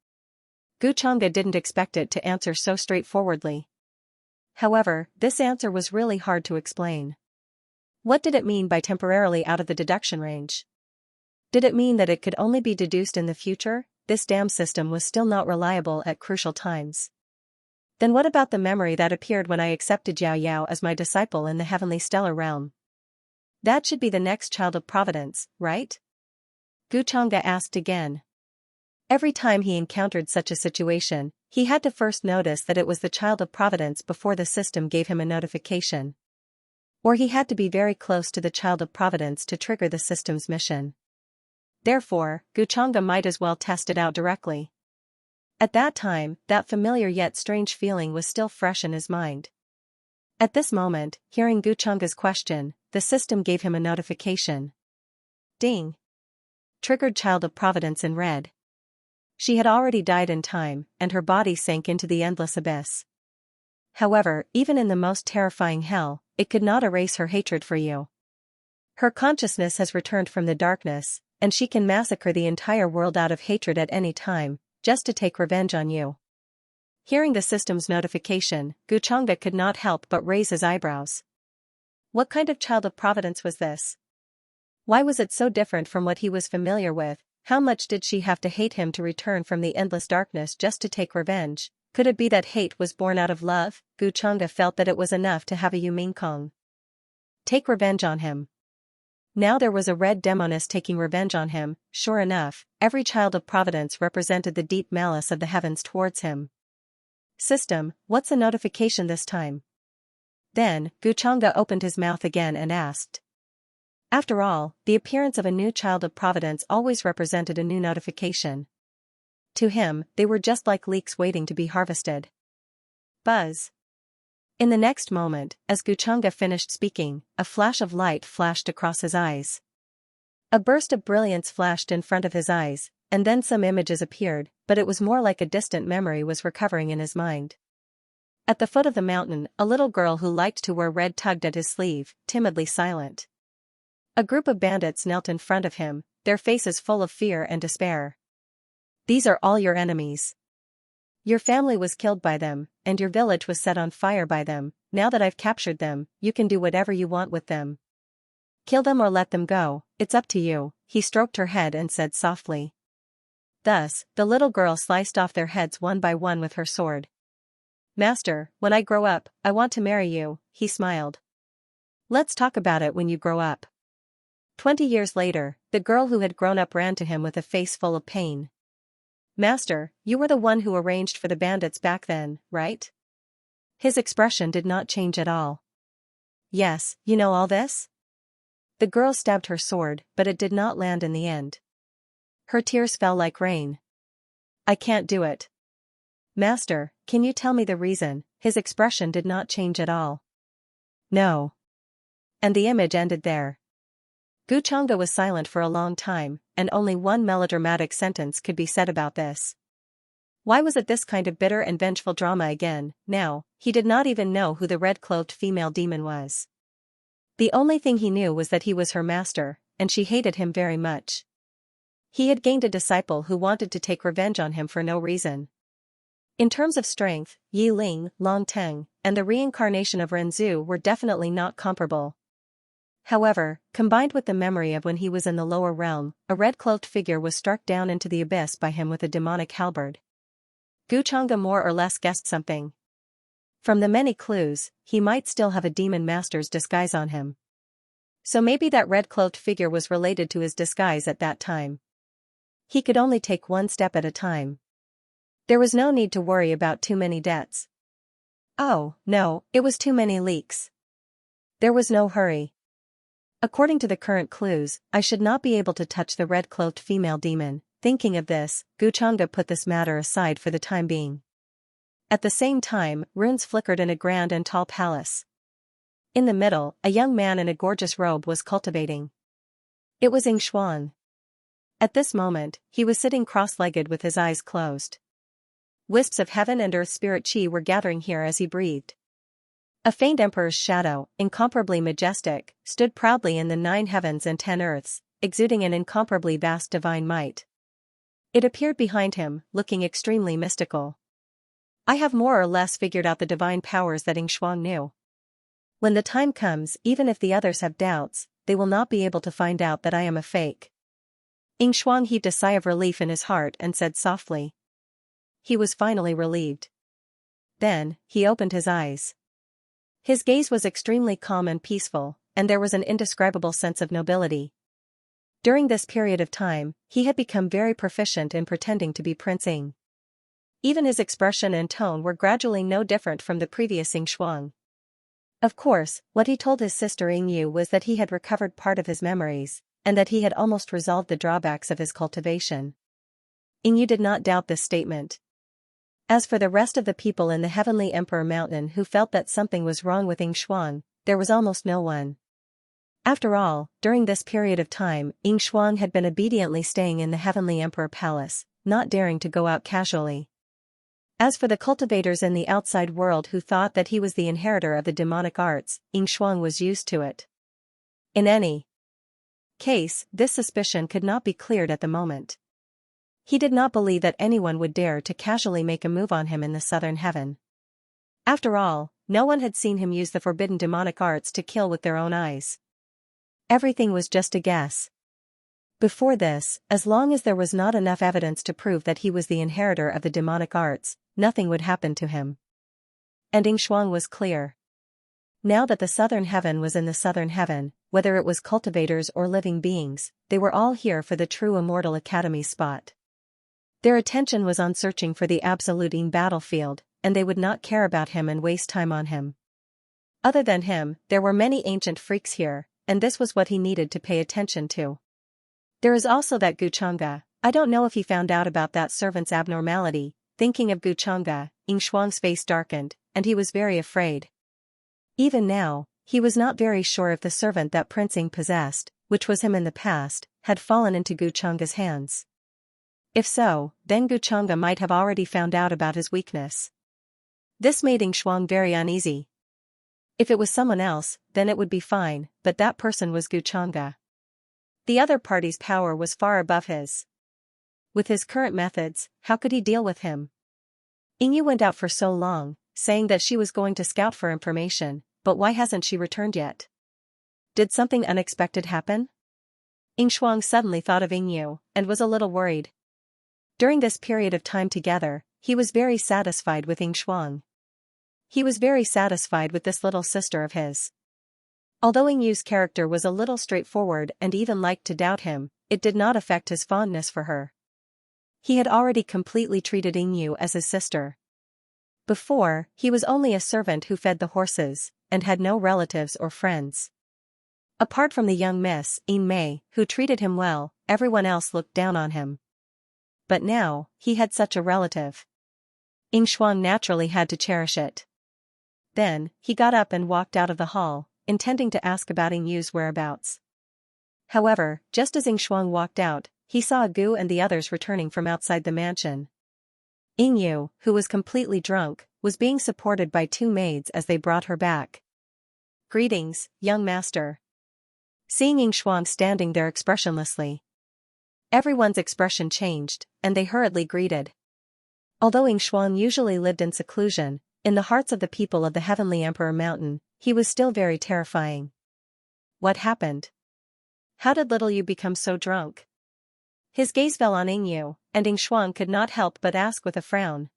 Guchanga didn't expect it to answer so straightforwardly. However, this answer was really hard to explain. What did it mean by temporarily out of the deduction range? Did it mean that it could only be deduced in the future? This damn system was still not reliable at crucial times. Then what about the memory that appeared when I accepted Yao Yao as my disciple in the heavenly stellar realm? That should be the next child of providence, right? Guchanga asked again. Every time he encountered such a situation, he had to first notice that it was the child of providence before the system gave him a notification. Or he had to be very close to the child of providence to trigger the system's mission. Therefore, Guchanga might as well test it out directly. At that time, that familiar yet strange feeling was still fresh in his mind. At this moment, hearing Guchanga's question, the system gave him a notification. Ding! Triggered child of providence in red. She had already died in time, and her body sank into the endless abyss. However, even in the most terrifying hell, it could not erase her hatred for you. Her consciousness has returned from the darkness, and she can massacre the entire world out of hatred at any time, just to take revenge on you. Hearing the system's notification, Guchanga could not help but raise his eyebrows. What kind of child of providence was this? Why was it so different from what he was familiar with? How much did she have to hate him to return from the endless darkness just to take revenge? Could it be that hate was born out of love? Guchanga felt that it was enough to have a Yumingkong take revenge on him. Now there was a red demoness taking revenge on him. Sure enough, every child of providence represented the deep malice of the heavens towards him. System, what's the notification this time? Then, Guchanga opened his mouth again and asked. After all, the appearance of a new child of providence always represented a new notification. To him, they were just like leeks waiting to be harvested. Buzz. In the next moment, as Guchanga finished speaking, a flash of light flashed across his eyes. A burst of brilliance flashed in front of his eyes, and then some images appeared, but it was more like a distant memory was recovering in his mind. At the foot of the mountain, a little girl who liked to wear red tugged at his sleeve, timidly silent. A group of bandits knelt in front of him, their faces full of fear and despair. These are all your enemies. Your family was killed by them, and your village was set on fire by them. Now that I've captured them, you can do whatever you want with them. Kill them or let them go, it's up to you. he stroked her head and said softly. Thus, the little girl sliced off their heads one by one with her sword. Master, when I grow up, I want to marry you, he smiled. Let's talk about it when you grow up. 20 years later, the girl who had grown up ran to him with a face full of pain. Master, you were the one who arranged for the bandits back then, right? His expression did not change at all. Yes, you know all this? The girl stabbed her sword, but it did not land in the end. Her tears fell like rain. I can't do it. Master, can you tell me the reason? His expression did not change at all. No. And the image ended there. Xianxia was silent for a long time, and only one melodramatic sentence could be said about this. Why was it this kind of bitter and vengeful drama again? Now, he did not even know who the red-cloaked female demon was. The only thing he knew was that he was her master, and she hated him very much. He had gained a disciple who wanted to take revenge on him for no reason. In terms of strength, Yi Ling, Long Teng, and the reincarnation of Renzu were definitely not comparable. However, combined with the memory of when he was in the lower realm, a red-cloaked figure was struck down into the abyss by him with a demonic halberd. Xianxia more or less guessed something. From the many clues, he might still have a demon master's disguise on him. So maybe that red-cloaked figure was related to his disguise at that time. He could only take one step at a time. There was no need to worry about too many debts. Oh, no, it was too many leaks. There was no hurry. According to the current clues, I should not be able to touch the red-cloaked female demon. Thinking of this, Xianxia put this matter aside for the time being. At the same time, runes flickered in a grand and tall palace. In the middle, a young man in a gorgeous robe was cultivating. It was Xianxia. At this moment, he was sitting cross-legged with his eyes closed. Wisps of heaven and earth spirit chi were gathering here as he breathed. A faint emperor's shadow, incomparably majestic, stood proudly in the 9 heavens and 10 earths, exuding an incomparably vast divine might. It appeared behind him, looking extremely mystical. I have more or less figured out the divine powers that Xianxia knew. When the time comes, even if the others have doubts, they will not be able to find out that I am a fake. Xianxia heaved a sigh of relief in his heart and said softly. He was finally relieved. Then, he opened his eyes. His gaze was extremely calm and peaceful, and there was an indescribable sense of nobility. During this period of time, he had become very proficient in pretending to be Prince Ying. Even his expression and tone were gradually no different from the previous Xianxia. Of course, what he told his sister Yingyu was that he had recovered part of his memories, and that he had almost resolved the drawbacks of his cultivation. Yingyu did not doubt this statement. As for the rest of the people in the Heavenly Emperor Mountain who felt that something was wrong with Xianxia, there was almost no one. After all, during this period of time, Xianxia had been obediently staying in the Heavenly Emperor Palace, not daring to go out casually. As for the cultivators in the outside world who thought that he was the inheritor of the demonic arts, Xianxia was used to it. In any case, this suspicion could not be cleared at the moment. He did not believe that anyone would dare to casually make a move on him in the southern heaven. After all, no one had seen him use the forbidden demonic arts to kill with their own eyes. Everything was just a guess. Before this, as long as there was not enough evidence to prove that he was the inheritor of the demonic arts, nothing would happen to him. And Xianxia was clear. Now that the southern heaven was in the southern heaven, whether it was cultivators or living beings, they were all here for the true immortal academy spot. Their attention was on searching for the absolute Ying battlefield, and they would not care about him and waste time on him. Other than him, there were many ancient freaks here, and this was what he needed to pay attention to. There is also that Xianxia. I don't know if he found out about that servant's abnormality. Thinking of Xianxia, Xianxia's face darkened, and he was very afraid. Even now, he was not very sure if the servant that Prince Ying possessed, which was him in the past, had fallen into Xianxia's hands. If so, then Xianxia might have already found out about his weakness. This made Xianxia very uneasy. If it was someone else, then it would be fine, but that person was Xianxia. The other party's power was far above his. With his current methods, how could he deal with him? Yingyu went out for so long, saying that she was going to scout for information, but why hasn't she returned yet? Did something unexpected happen? Shuang suddenly thought of Yu, and was a little worried. During this period of time together, he was very satisfied with Shuang. He was very satisfied with this little sister of his. Although Yu's character was a little straightforward and even liked to doubt him, it did not affect his fondness for her. He had already completely treated Yu as his sister. Before, he was only a servant who fed the horses, and had no relatives or friends. Apart from the young Miss Mei, who treated him well, everyone else looked down on him. But now, he had such a relative. Shuang naturally had to cherish it. Then, he got up and walked out of the hall, intending to ask about Yu's whereabouts. However, just as Shuang walked out, he saw Gu and the others returning from outside the mansion. Yu, who was completely drunk, was being supported by two maids as they brought her back. "Greetings, young master." Seeing Shuang standing there expressionlessly, everyone's expression changed, and they hurriedly greeted. Although Shuang usually lived in seclusion, in the hearts of the people of the Heavenly Emperor Mountain, he was still very terrifying. What happened? How did little Yu become so drunk? His gaze fell on Yu, and Shuang could not help but ask with a frown.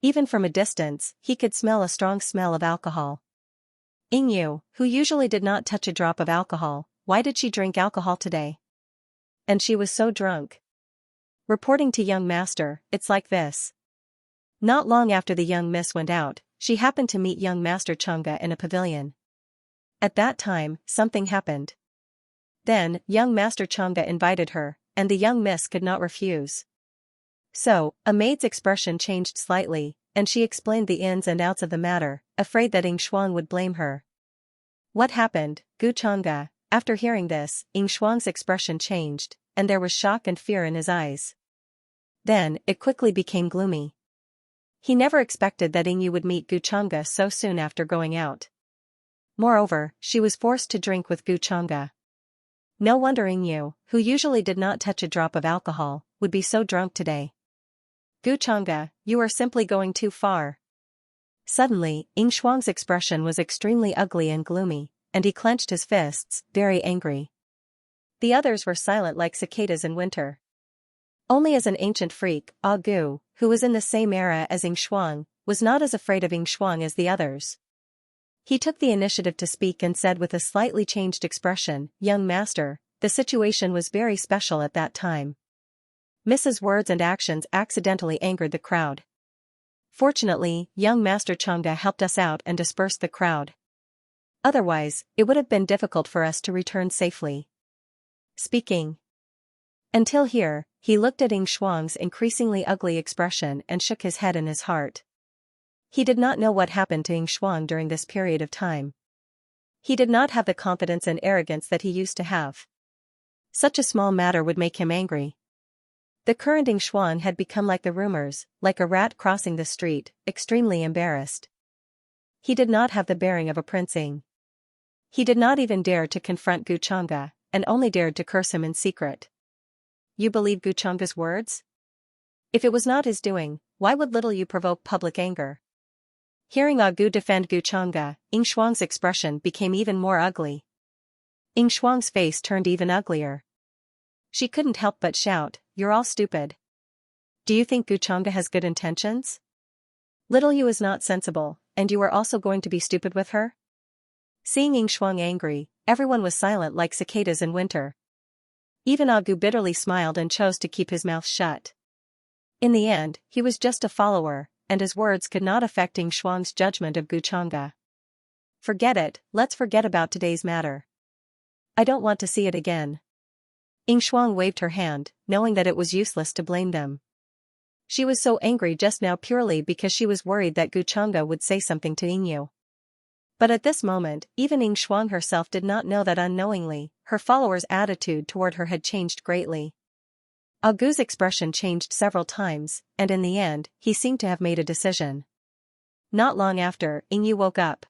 Even from a distance, he could smell a strong smell of alcohol. Yu, who usually did not touch a drop of alcohol, why did she drink alcohol today? And she was so drunk. Reporting to young master, it's like this. Not long after the young miss went out, she happened to meet young master Chang'e in a pavilion. At that time, something happened. Then, young master Chang'e invited her, and the young miss could not refuse. So, a maid's expression changed slightly, and she explained the ins and outs of the matter, afraid that Shuang would blame her. What happened, Gu Chang'e? After hearing this, Shuang's expression changed, and there was shock and fear in his eyes. Then, it quickly became gloomy. He never expected that Yu would meet Gu Chang'e so soon after going out. Moreover, she was forced to drink with Gu Chang'e. No wonder Yu, who usually did not touch a drop of alcohol, would be so drunk today. Gu Chang'e, you are simply going too far. Suddenly, Shuang's expression was extremely ugly and gloomy, and he clenched his fists, very angry. The others were silent like cicadas in winter. Only as an ancient freak, Gu, who was in the same era as Shuang, was not as afraid of Shuang as the others. He took the initiative to speak and said with a slightly changed expression, "Young master, the situation was very special at that time." Mrs. words and actions accidentally angered the crowd. Fortunately, young master Chang'e helped us out and dispersed the crowd. Otherwise, it would have been difficult for us to return safely. Speaking. Until here, he looked at Shuang's increasingly ugly expression and shook his head in his heart. He did not know what happened to Shuang during this period of time. He did not have the confidence and arrogance that he used to have. Such a small matter would make him angry. The current Shuang had become like the rumors, like a rat crossing the street, extremely embarrassed. He did not have the bearing of a prince. He did not even dare to confront Gu Chang'e, and only dared to curse him in secret. You believe Gu Chang'e's words? If it was not his doing, why would little Yu provoke public anger? Hearing Gu defend Gu Chang'e, Shuang's expression became even more ugly. Shuang's face turned even uglier. She couldn't help but shout, "You're all stupid. Do you think Gu Chang'e has good intentions? Little Yu is not sensible, and you are also going to be stupid with her?" Seeing Shuang angry, everyone was silent like cicadas in winter. Even Gu bitterly smiled and chose to keep his mouth shut. In the end, he was just a follower, and his words could not affect Shuang's judgment of Gu Chang'e. Forget it, let's forget about today's matter. I don't want to see it again. Shuang waved her hand, knowing that it was useless to blame them. She was so angry just now purely because she was worried that Gu Chang'e would say something to Yu. But at this moment, even Shuang herself did not know that unknowingly, her followers' attitude toward her had changed greatly. Gu's expression changed several times, and in the end, he seemed to have made a decision. Not long after, Yu woke up.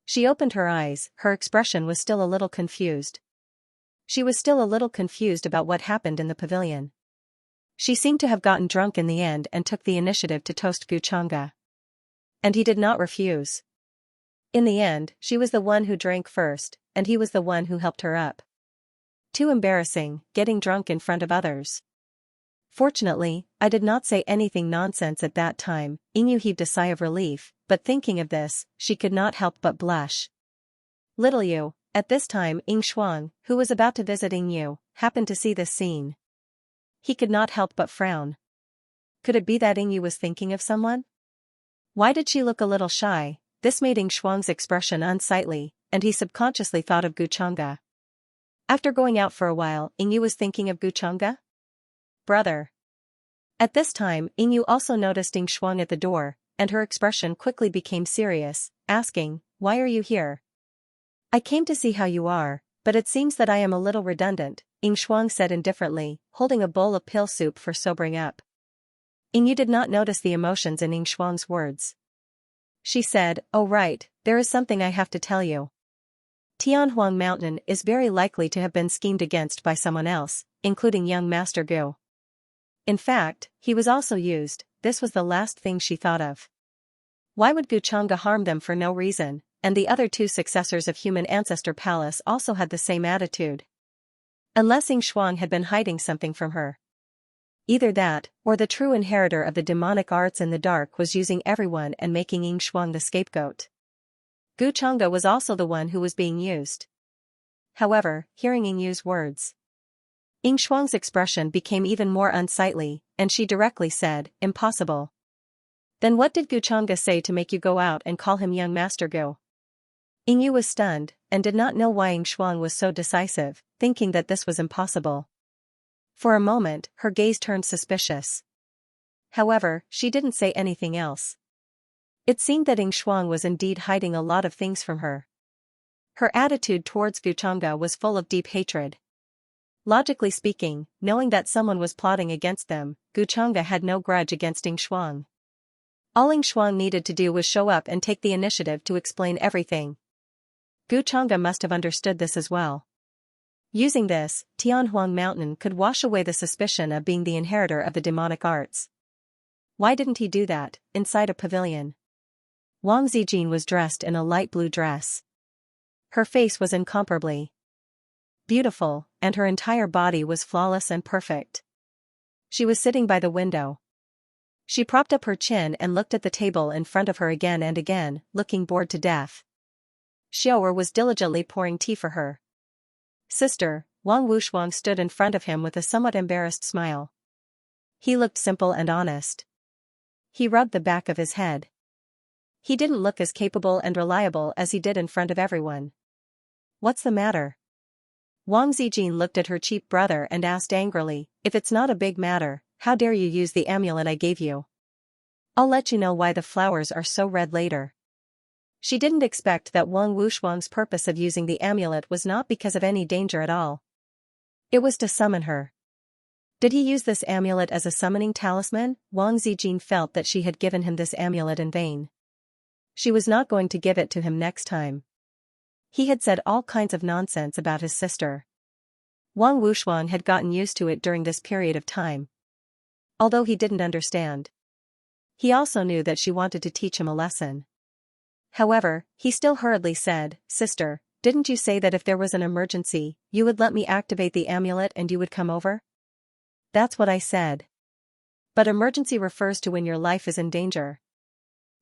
She opened her eyes, her expression was still a little confused. She was still a little confused about what happened in the pavilion. She seemed to have gotten drunk in the end and took the initiative to toast Gu Chang'e. And he did not refuse. In the end, she was the one who drank first, and he was the one who helped her up. Too embarrassing, getting drunk in front of others. Fortunately, I did not say anything nonsense at that time. Yingyu heaved a sigh of relief, but thinking of this, she could not help but blush. Little Yu, at this time Ying Shuang, who was about to visit Yingyu, happened to see this scene. He could not help but frown. Could it be that Yingyu was thinking of someone? Why did she look a little shy? This made Ying Shuang's expression unsightly, and he subconsciously thought of Guchanga. After going out for a while, Yingyu was thinking of Guchanga? Brother. At this time, Yingyu also noticed Ying Shuang at the door, and her expression quickly became serious, asking, "Why are you here?" "I came to see how you are, but it seems that I am a little redundant," Ying Shuang said indifferently, holding a bowl of pill soup for sobering up. Yingyu did not notice the emotions in Ying Shuang's words. She said, "Oh right, there is something I have to tell you. Tianhuang Mountain is very likely to have been schemed against by someone else, including young Master Gu. In fact, he was also used." This was the last thing she thought of. Why would Guchanga harm them for no reason? And the other two successors of Human Ancestor Palace also had the same attitude. Unless Ying Shuang had been hiding something from her. Either that, or the true inheritor of the demonic arts in the dark was using everyone and making Ying Shuang the scapegoat. Guchanga was also the one who was being used. However, hearing Yingyu's words, Ying Shuang's expression became even more unsightly, and she directly said, "Impossible." "Then what did Guchanga say to make you go out and call him young Master Gu?" Yingyu was stunned, and did not know why Ying Shuang was so decisive, thinking that this was impossible. For a moment, her gaze turned suspicious. However, she didn't say anything else. It seemed that Ying Shuang was indeed hiding a lot of things from her. Her attitude towards Guchanga was full of deep hatred. Logically speaking, knowing that someone was plotting against them, Guchanga had no grudge against Ying Shuang. All Ying Shuang needed to do was show up and take the initiative to explain everything. Guchanga must have understood this as well. Using this, Tianhuang Mountain could wash away the suspicion of being the inheritor of the demonic arts. Why didn't he do that, inside a pavilion? Wang Zijin was dressed in a light blue dress. Her face was incomparably beautiful, and her entire body was flawless and perfect. She was sitting by the window. She propped up her chin and looked at the table in front of her again and again, looking bored to death. Xiaoer was diligently pouring tea for her. "Sister," Wang Wushuang stood in front of him with a somewhat embarrassed smile. He looked simple and honest. He rubbed the back of his head. He didn't look as capable and reliable as he did in front of everyone. "What's the matter?" Wang Zijin looked at her cheap brother and asked angrily, "If it's not a big matter, how dare you use the amulet I gave you? I'll let you know why the flowers are so red later." She didn't expect that Wang Wushuang's purpose of using the amulet was not because of any danger at all. It was to summon her. Did he use this amulet as a summoning talisman? Wang Zijin felt that she had given him this amulet in vain. She was not going to give it to him next time. He had said all kinds of nonsense about his sister. Wang Wushuang had gotten used to it during this period of time. Although he didn't understand, he also knew that she wanted to teach him a lesson. However, he still hurriedly said, "Sister, didn't you say that if there was an emergency, you would let me activate the amulet and you would come over?" "That's what I said. But emergency refers to when your life is in danger.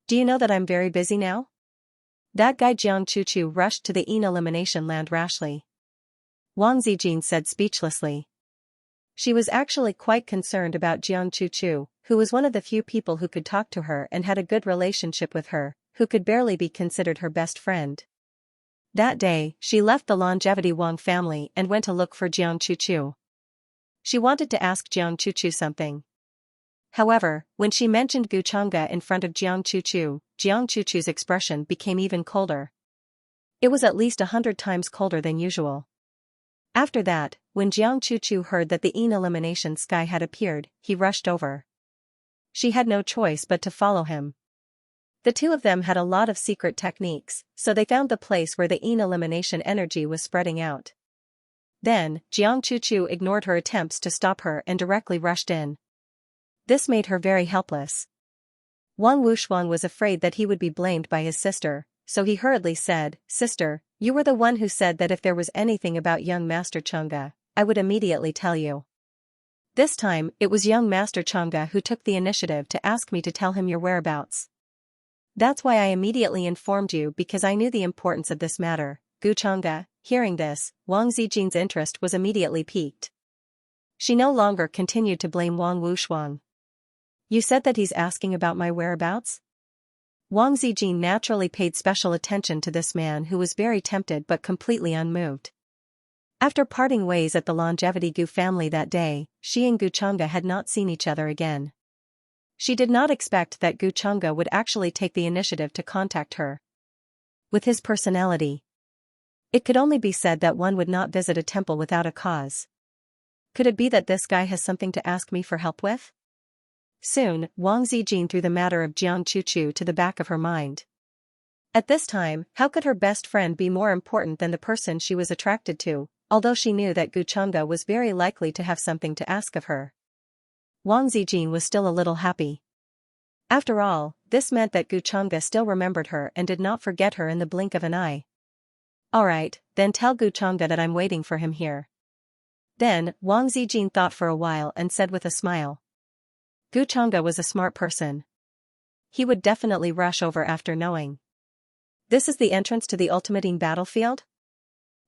Do you know that I'm very busy now?" That guy Jiang Chuchu rushed to the Yin elimination land rashly. Wang Zijin said speechlessly. She was actually quite concerned about Jiang Chuchu, who was one of the few people who could talk to her and had a good relationship with her, who could barely be considered her best friend. That day, she left the Longevity Wang family and went to look for Jiang Chuchu. She wanted to ask Jiang Chuchu something. However, when she mentioned Guchanga in front of Jiang Chuchu's expression became even colder. It was at least 100 times colder than usual. After that, when Jiang Chuchu heard that the Yin elimination sky had appeared, he rushed over. She had no choice but to follow him. The two of them had a lot of secret techniques, so they found the place where the Yin elimination energy was spreading out. Then, Jiang Chuchu ignored her attempts to stop her and directly rushed in. This made her very helpless. Wang Wushuang was afraid that he would be blamed by his sister, so he hurriedly said, "Sister, you were the one who said that if there was anything about young Master Chunga, I would immediately tell you. This time, it was young Master Chang'e who took the initiative to ask me to tell him your whereabouts. That's why I immediately informed you because I knew the importance of this matter. Gu Chang'e, hearing this, Wang Zijin's interest was immediately piqued. She no longer continued to blame Wang Wushuang. You said that he's asking about my whereabouts? Wang Zijin naturally paid special attention to this man who was very tempted but completely unmoved. After parting ways at the Longevity Gu family that day, she and Gu Chang'e had not seen each other again. She did not expect that Gu Chang'e would actually take the initiative to contact her. With his personality, it could only be said that one would not visit a temple without a cause. Could it be that this guy has something to ask me for help with? Soon, Wang Zijin threw the matter of Jiang Chuchu to the back of her mind. At this time, how could her best friend be more important than the person she was attracted to, although she knew that Gu Chang'e was very likely to have something to ask of her? Wang Zijin was still a little happy. After all, this meant that Gu Chang'e still remembered her and did not forget her in the blink of an eye. Alright, then tell Gu Chang'e that I'm waiting for him here. Then, Wang Zijin thought for a while and said with a smile. Gu Chang'e was a smart person. He would definitely rush over after knowing. This is the entrance to the ultimating battlefield?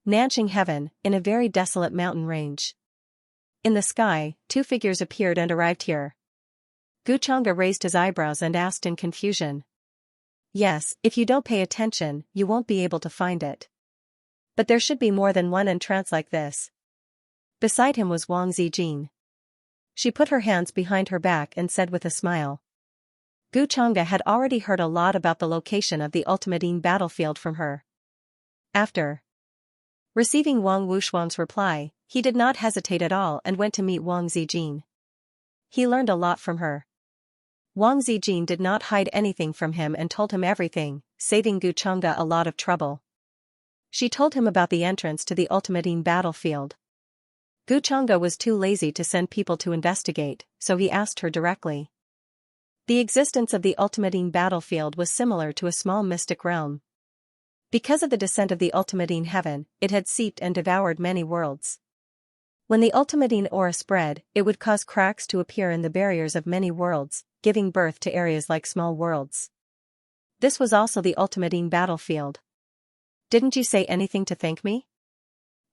Nanxing Heaven, in a very desolate mountain range. In the sky, two figures appeared and arrived here. Gu Chang'e raised his eyebrows and asked in confusion. Yes, if you don't pay attention, you won't be able to find it. But there should be more than one entrance like this. Beside him was Wang Zijin. She put her hands behind her back and said with a smile. Gu Chang'e had already heard a lot about the location of the ultimating battlefield from her. After receiving Wang Wushuang's reply, he did not hesitate at all and went to meet Wang Zijin. He learned a lot from her. Wang Zijin did not hide anything from him and told him everything, saving Gu Chang'e a lot of trouble. She told him about the entrance to the ultimating battlefield. Gu Chang'e was too lazy to send people to investigate, so he asked her directly. The existence of the ultimating battlefield was similar to a small mystic realm. Because of the descent of the ultimating heaven, it had seeped and devoured many worlds. When the ultimating aura spread, it would cause cracks to appear in the barriers of many worlds, giving birth to areas like small worlds. This was also the ultimating battlefield. Didn't you say anything to thank me?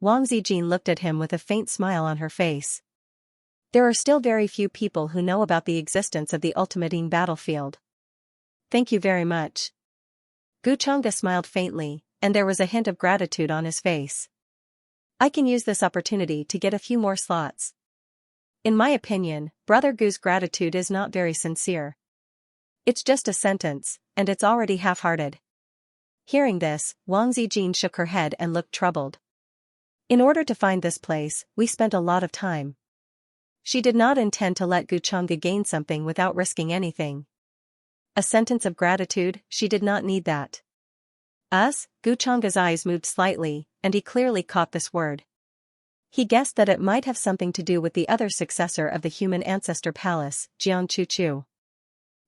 Wang Zijin looked at him with a faint smile on her face. There are still very few people who know about the existence of the ultimating battlefield. Thank you very much. Gu Chang'e smiled faintly, and there was a hint of gratitude on his face. I can use this opportunity to get a few more slots. In my opinion, Brother Gu's gratitude is not very sincere. It's just a sentence, and it's already half-hearted. Hearing this, Wang Zijin shook her head and looked troubled. In order to find this place, we spent a lot of time. She did not intend to let Gu Chang'e gain something without risking anything. A sentence of gratitude, she did not need that. Us? Gu Chang'e's eyes moved slightly, and he clearly caught this word. He guessed that it might have something to do with the other successor of the human ancestor palace, Jiang Chuchu.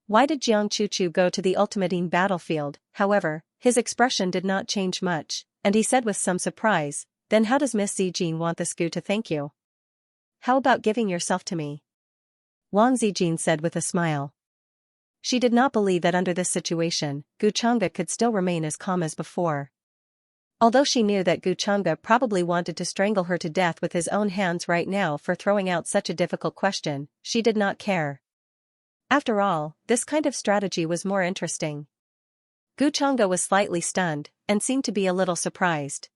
Why did Jiang Chuchu go to the ultimating battlefield? However, his expression did not change much, and he said with some surprise, then how does Miss Zijin want this Gu to thank you? How about giving yourself to me? Wang Zijin said with a smile. She did not believe that under this situation, Gu Chang'e could still remain as calm as before. Although she knew that Gu Chang'e probably wanted to strangle her to death with his own hands right now for throwing out such a difficult question, she did not care. After all, this kind of strategy was more interesting. Gu Chang'e was slightly stunned, and seemed to be a little surprised.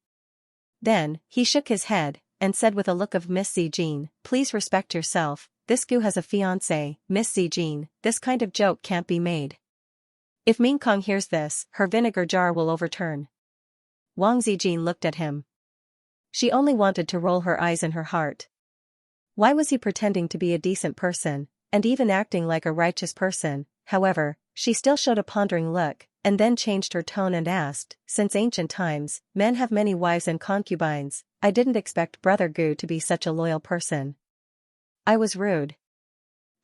Then, he shook his head, and said with a look of Miss Zijin, please respect yourself, this Gu has a fiancé, Miss Zijin, this kind of joke can't be made. If Ming Kong hears this, her vinegar jar will overturn. Wang Zijin looked at him. She only wanted to roll her eyes in her heart. Why was he pretending to be a decent person, and even acting like a righteous person? However, she still showed a pondering look, and then changed her tone and asked, since ancient times, men have many wives and concubines, I didn't expect Brother Gu to be such a loyal person. I was rude.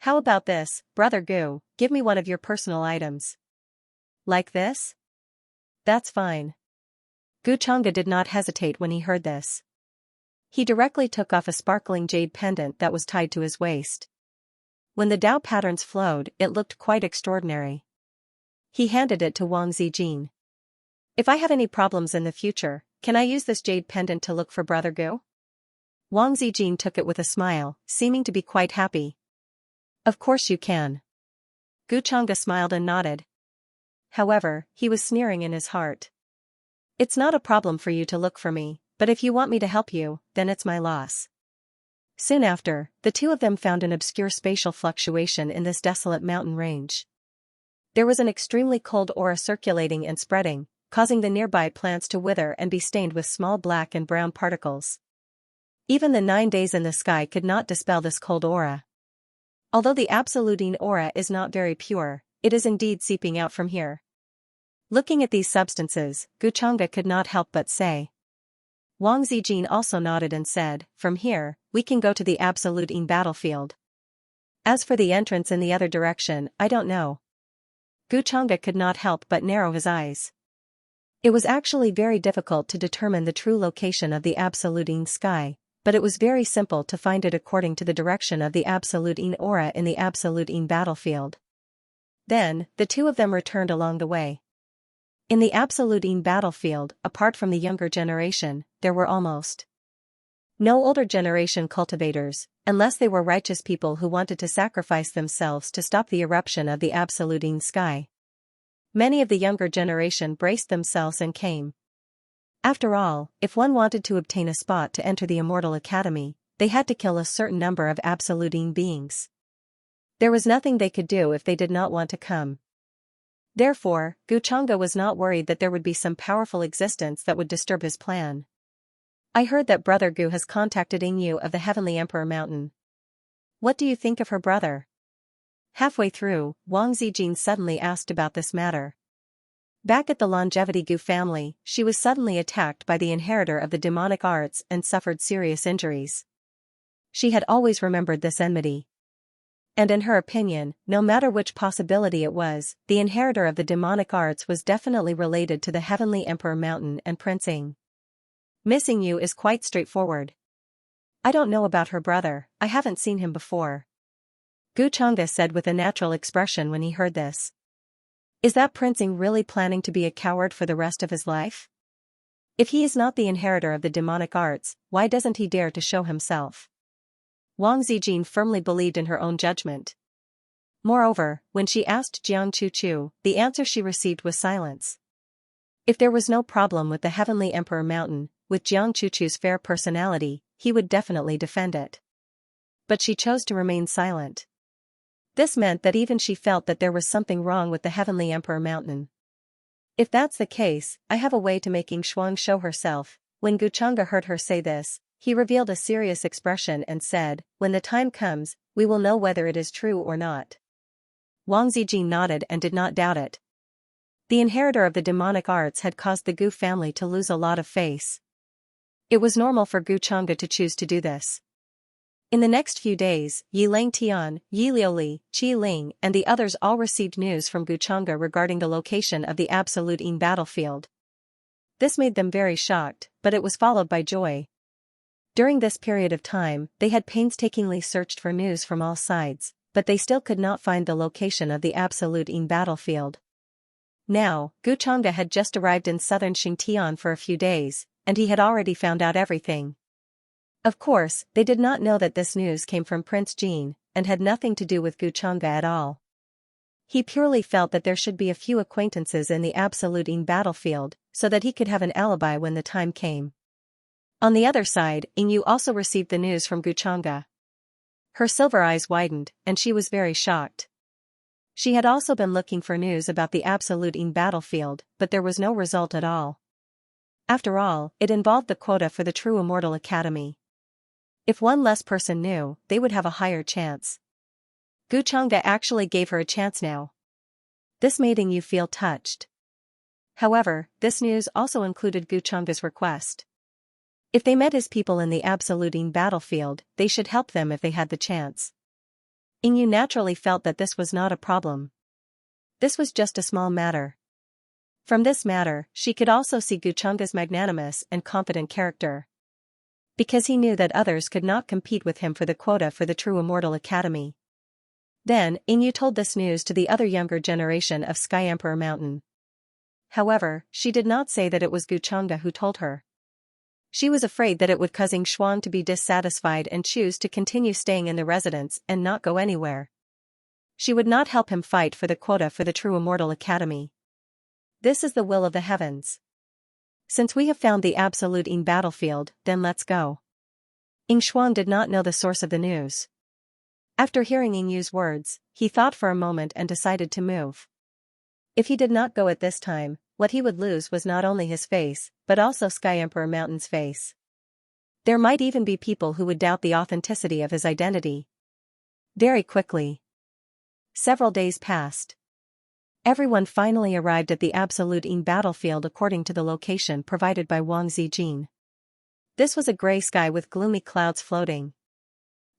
How about this, Brother Gu, give me one of your personal items. Like this? That's fine. Gu Chang'e did not hesitate when he heard this. He directly took off a sparkling jade pendant that was tied to his waist. When the Tao patterns flowed, it looked quite extraordinary. He handed it to Wang Zijin. If I have any problems in the future, can I use this jade pendant to look for Brother Gu? Wang Zijin took it with a smile, seeming to be quite happy. Of course you can. Gu Changge smiled and nodded. However, he was sneering in his heart. It's not a problem for you to look for me, but if you want me to help you, then it's my loss. Soon after, the two of them found an obscure spatial fluctuation in this desolate mountain range. There was an extremely cold aura circulating and spreading, causing the nearby plants to wither and be stained with small black and brown particles. Even the 9 days in the sky could not dispel this cold aura. Although the absolutine aura is not very pure, it is indeed seeping out from here. Looking at these substances, Gu Changge could not help but say. Wang Zijin also nodded and said, from here, we can go to the absolutine battlefield. As for the entrance in the other direction, I don't know. Gu Changge could not help but narrow his eyes. It was actually very difficult to determine the true location of the absolutine sky, but it was very simple to find it according to the direction of the absolutine aura in the absolutine battlefield. Then, the two of them returned along the way. In the absolutine battlefield, apart from the younger generation, there were almost no older generation cultivators, unless they were righteous people who wanted to sacrifice themselves to stop the eruption of the absolutine sky. Many of the younger generation braced themselves and came. After all, if one wanted to obtain a spot to enter the Immortal Academy, they had to kill a certain number of absolutine beings. There was nothing they could do if they did not want to come. Therefore, Gu Changge was not worried that there would be some powerful existence that would disturb his plan. I heard that Brother Gu has contacted Yingyu of the Heavenly Emperor Mountain. What do you think of her brother? Halfway through, Wang Zijin suddenly asked about this matter. Back at the Longevity Gu family, she was suddenly attacked by the inheritor of the demonic arts and suffered serious injuries. She had always remembered this enmity. And in her opinion, no matter which possibility it was, the inheritor of the demonic arts was definitely related to the Heavenly Emperor Mountain and Prince Ying. Missing you is quite straightforward. I don't know about her brother, I haven't seen him before. Gu Changge said with a natural expression when he heard this. Is that Prince Ying really planning to be a coward for the rest of his life? If he is not the inheritor of the demonic arts, why doesn't he dare to show himself? Wang Zijin firmly believed in her own judgment. Moreover, when she asked Jiang Chuchu, the answer she received was silence. If there was no problem with the Heavenly Emperor Mountain, with Jiang Chuchu's fair personality, he would definitely defend it. But she chose to remain silent. This meant that even she felt that there was something wrong with the Heavenly Emperor Mountain. If that's the case, I have a way to making Shuang show herself. When Gu Changge heard her say this, he revealed a serious expression and said, when the time comes, we will know whether it is true or not. Wang Zijin nodded and did not doubt it. The inheritor of the demonic arts had caused the Gu family to lose a lot of face. It was normal for Gu Changge to choose to do this. In the next few days, Yi Lang Tian, Yi Liuli, Qi Ling and the others all received news from Gu Changge regarding the location of the absolutine battlefield. This made them very shocked, but it was followed by joy. During this period of time, they had painstakingly searched for news from all sides, but they still could not find the location of the absolutine battlefield. Now, Gu Changge had just arrived in southern Xingtian for a few days, and he had already found out everything. Of course, they did not know that this news came from Prince Jin, and had nothing to do with Gu Changge at all. He purely felt that there should be a few acquaintances in the absolutine battlefield, so that he could have an alibi when the time came. On the other side, Yingyu also received the news from Gu Changge. Her silver eyes widened, and she was very shocked. She had also been looking for news about the absolutine battlefield, but there was no result at all. After all, it involved the quota for the true Immortal Academy. If one less person knew, they would have a higher chance. Gu Changge actually gave her a chance now. This made Yingyu feel touched. However, this news also included Gu Changge's request. If they met his people in the absolutine battlefield, they should help them if they had the chance. Yingyu naturally felt that this was not a problem. This was just a small matter. From this matter, she could also see Gu Changge's magnanimous and confident character. because he knew that others could not compete with him for the quota for the True Immortal Academy. Then, Yingyu told this news to the other younger generation of Sky Emperor Mountain. However, she did not say that it was Guchanga who told her. She was afraid that it would cause Xuan to be dissatisfied and choose to continue staying in the residence and not go anywhere. She would not help him fight for the quota for the True Immortal Academy. This is the will of the heavens. Since we have found the absolute in battlefield, then let's go. Xuan did not know the source of the news. After hearing Yingyu's words, he thought for a moment and decided to move. If he did not go at this time, what he would lose was not only his face, but also Sky Emperor Mountain's face. There might even be people who would doubt the authenticity of his identity. Very quickly. Several days passed. Everyone finally arrived at the Absolute in battlefield according to the location provided by Wang Zijin. This was a gray sky with gloomy clouds floating.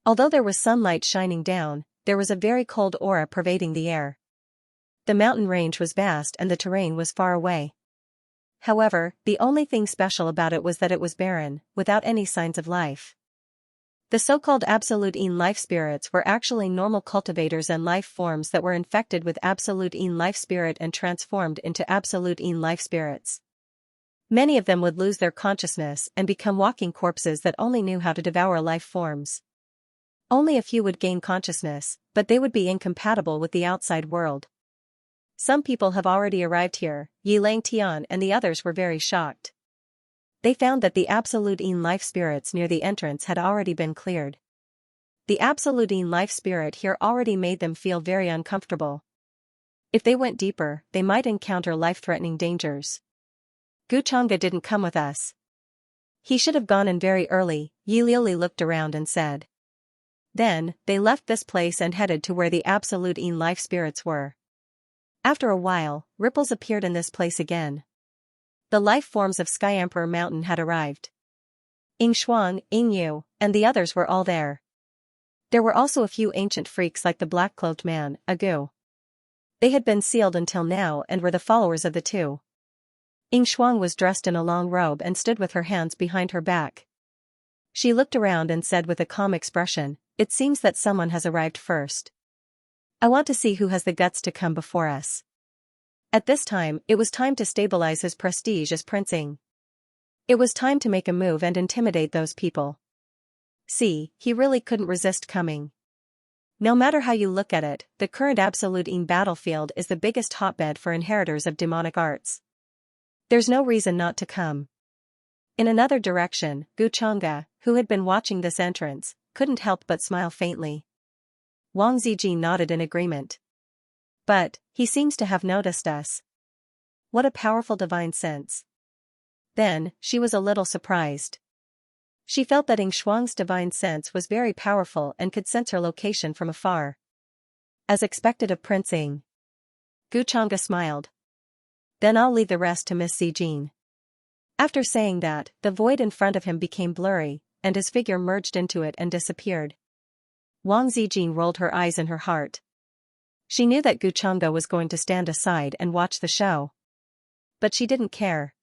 Although there was sunlight shining down, there was a very cold aura pervading the air. The mountain range was vast and the terrain was far away. However, the only thing special about it was that it was barren, without any signs of life. The so-called Absolute in life spirits were actually normal cultivators and life forms that were infected with Absolute in life spirit and transformed into Absolute in life spirits. Many of them would lose their consciousness and become walking corpses that only knew how to devour life forms. Only a few would gain consciousness, but they would be incompatible with the outside world. Some people have already arrived here. Yi Langtian and the others were very shocked. They found that the Absolute in life spirits near the entrance had already been cleared. The Absolute in life spirit here already made them feel very uncomfortable. If they went deeper, they might encounter life-threatening dangers. Guchanga didn't come with us. He should have gone in very early, Yi Liuli looked around and said. Then, they left this place and headed to where the Absolute in life spirits were. After a while, ripples appeared in this place again. The life forms of Sky Emperor Mountain had arrived. Xuan, Yingyu, and the others were all there. There were also a few ancient freaks like the black-clothed man, Agu. They had been sealed until now and were the followers of the two. Xuan was dressed in a long robe and stood with her hands behind her back. She looked around and said with a calm expression, "It seems that someone has arrived first. I want to see who has the guts to come before us." At this time, it was time to stabilize his prestige as Prince Ying. It was time to make a move and intimidate those people. See, he really couldn't resist coming. No matter how you look at it, the current Absolute in battlefield is the biggest hotbed for inheritors of demonic arts. There's no reason not to come. In another direction, Guchanga, who had been watching this entrance, couldn't help but smile faintly. Wang Zijin nodded in agreement. But, he seems to have noticed us. What a powerful divine sense. Then, she was a little surprised. She felt that Xuan's divine sense was very powerful and could sense her location from afar. As expected of Prince Ying. Guchanga smiled. Then I'll leave the rest to Miss Zijin. After saying that, the void in front of him became blurry, and his figure merged into it and disappeared. Wang Zijin rolled her eyes in her heart. She knew that Guchanga was going to stand aside and watch the show. But she didn't care.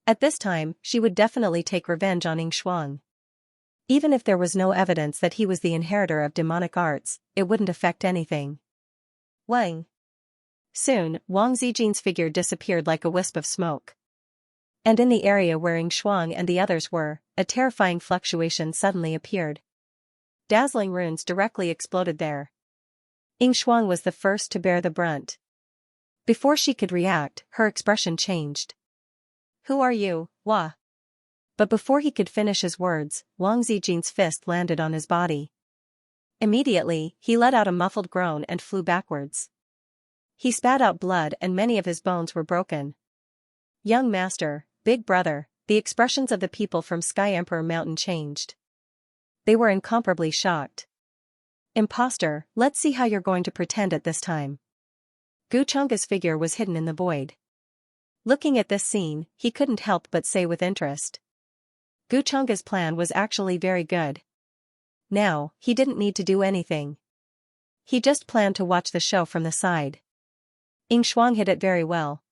At this time, she would definitely take revenge on Xuan. Even if there was no evidence that he was the inheritor of demonic arts, it wouldn't affect anything. Wang. Soon, Wang Zijin's figure disappeared like a wisp of smoke. And in the area where Xuan and the others were, a terrifying fluctuation suddenly appeared. Dazzling runes directly exploded there. Xuan was the first to bear the brunt. Before she could react, her expression changed. "Who are you, Hua?" But before he could finish his words, Wang Zijin's fist landed on his body. Immediately, he let out a muffled groan and flew backwards. He spat out blood and many of his bones were broken. Young master, big brother, the expressions of the people from Sky Emperor Mountain changed. They were incomparably shocked. "Imposter, let's see how you're going to pretend at this time." Guchanga's figure was hidden in the void. Looking at this scene, he couldn't help but say with interest. Guchanga's plan was actually very good. Now, he didn't need to do anything. He just planned to watch the show from the side. Xuan hid it very well.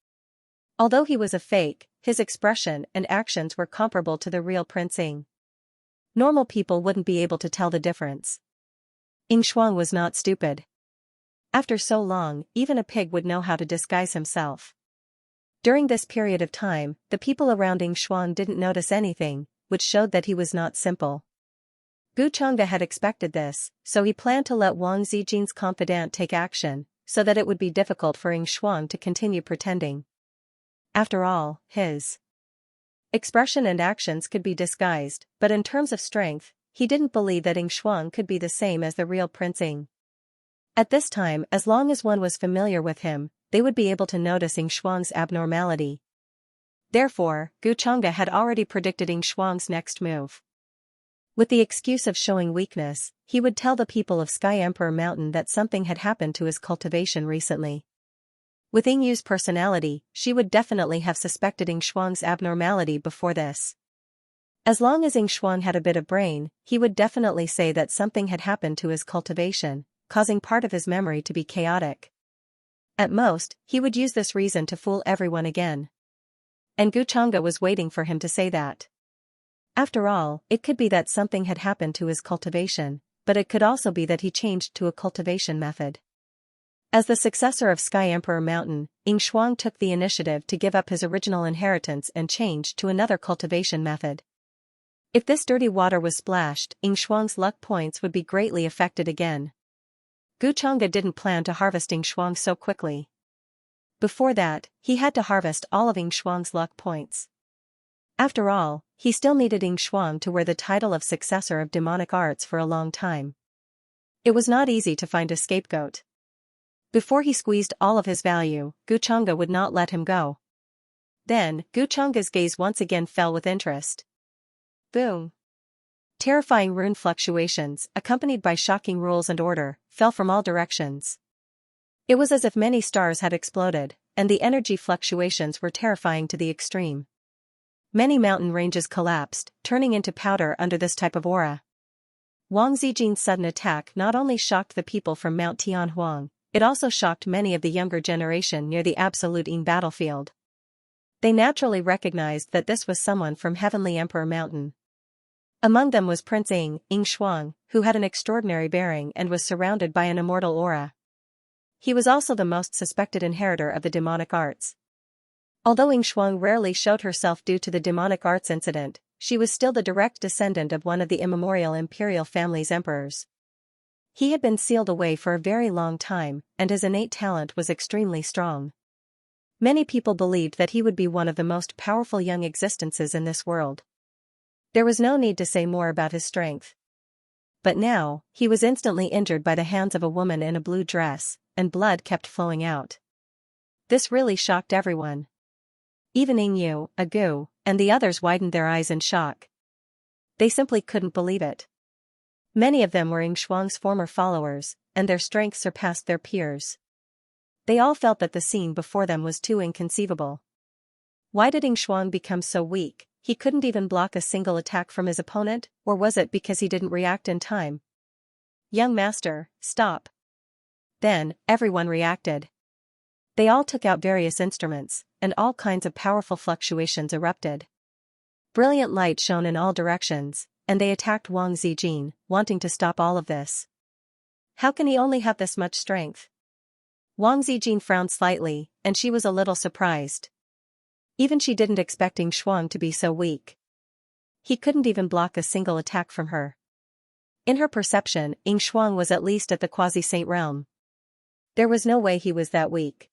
Although he was a fake, his expression and actions were comparable to the real Prince Ying. Normal people wouldn't be able to tell the difference. Xianxia was not stupid. After so long, even a pig would know how to disguise himself. During this period of time, the people around Xianxia didn't notice anything, which showed that he was not simple. Xianxia had expected this, so he planned to let Wang Zijin's confidant take action, so that it would be difficult for Xianxia to continue pretending. After all, his expression and actions could be disguised, but in terms of strength, he didn't believe that Xianxia could be the same as the real Prince Ying. At this time, as long as one was familiar with him, they would be able to notice Xianxia's abnormality. Therefore, Xianxia had already predicted Xianxia's next move. With the excuse of showing weakness, he would tell the people of Sky Emperor Mountain that something had happened to his cultivation recently. With Yingyu's personality, she would definitely have suspected Xianxia's abnormality before this. As long as Xianxia had a bit of brain, he would definitely say that something had happened to his cultivation, causing part of his memory to be chaotic. At most, he would use this reason to fool everyone again. And Xianxia was waiting for him to say that. After all, it could be that something had happened to his cultivation, but it could also be that he changed to a cultivation method. As the successor of Sky Emperor Mountain, Xianxia took the initiative to give up his original inheritance and change to another cultivation method. If this dirty water was splashed, Xianxia's luck points would be greatly affected again. Xianxia didn't plan to harvest Xianxia so quickly. Before that, he had to harvest all of Xianxia's luck points. After all, he still needed Xianxia to wear the title of successor of demonic arts for a long time. It was not easy to find a scapegoat. Before he squeezed all of his value, Xianxia would not let him go. Then, Xianxia's gaze once again fell with interest. Boom! Terrifying rune fluctuations, accompanied by shocking rules and order, fell from all directions. It was as if many stars had exploded, and the energy fluctuations were terrifying to the extreme. Many mountain ranges collapsed, turning into powder under this type of aura. Wang Zijin's sudden attack not only shocked the people from Mount Tianhuang, it also shocked many of the younger generation near the Absolute Ying battlefield. They naturally recognized that this was someone from Heavenly Emperor Mountain. Among them was Prince Ying, Xianxia, who had an extraordinary bearing and was surrounded by an immortal aura. He was also the most suspected inheritor of the demonic arts. Although Xianxia rarely showed herself due to the demonic arts incident, she was still the direct descendant of one of the immemorial imperial family's emperors. He had been sealed away for a very long time, and his innate talent was extremely strong. Many people believed that he would be one of the most powerful young existences in this world. There was no need to say more about his strength. But now, he was instantly injured by the hands of a woman in a blue dress, and blood kept flowing out. This really shocked everyone. Even Yingyu, Agu, and the others widened their eyes in shock. They simply couldn't believe it. Many of them were Xianxia's former followers, and their strength surpassed their peers. They all felt that the scene before them was too inconceivable. Why did Xianxia become so weak? He couldn't even block a single attack from his opponent, or was it because he didn't react in time? Young master, stop. Then, everyone reacted. They all took out various instruments, and all kinds of powerful fluctuations erupted. Brilliant light shone in all directions, and they attacked Wang Zijin, wanting to stop all of this. How can he only have this much strength? Wang Zijin frowned slightly, and she was a little surprised. Even she didn't expect Xianxia to be so weak. He couldn't even block a single attack from her. In her perception, Xianxia was at least at the quasi-saint realm. There was no way he was that weak.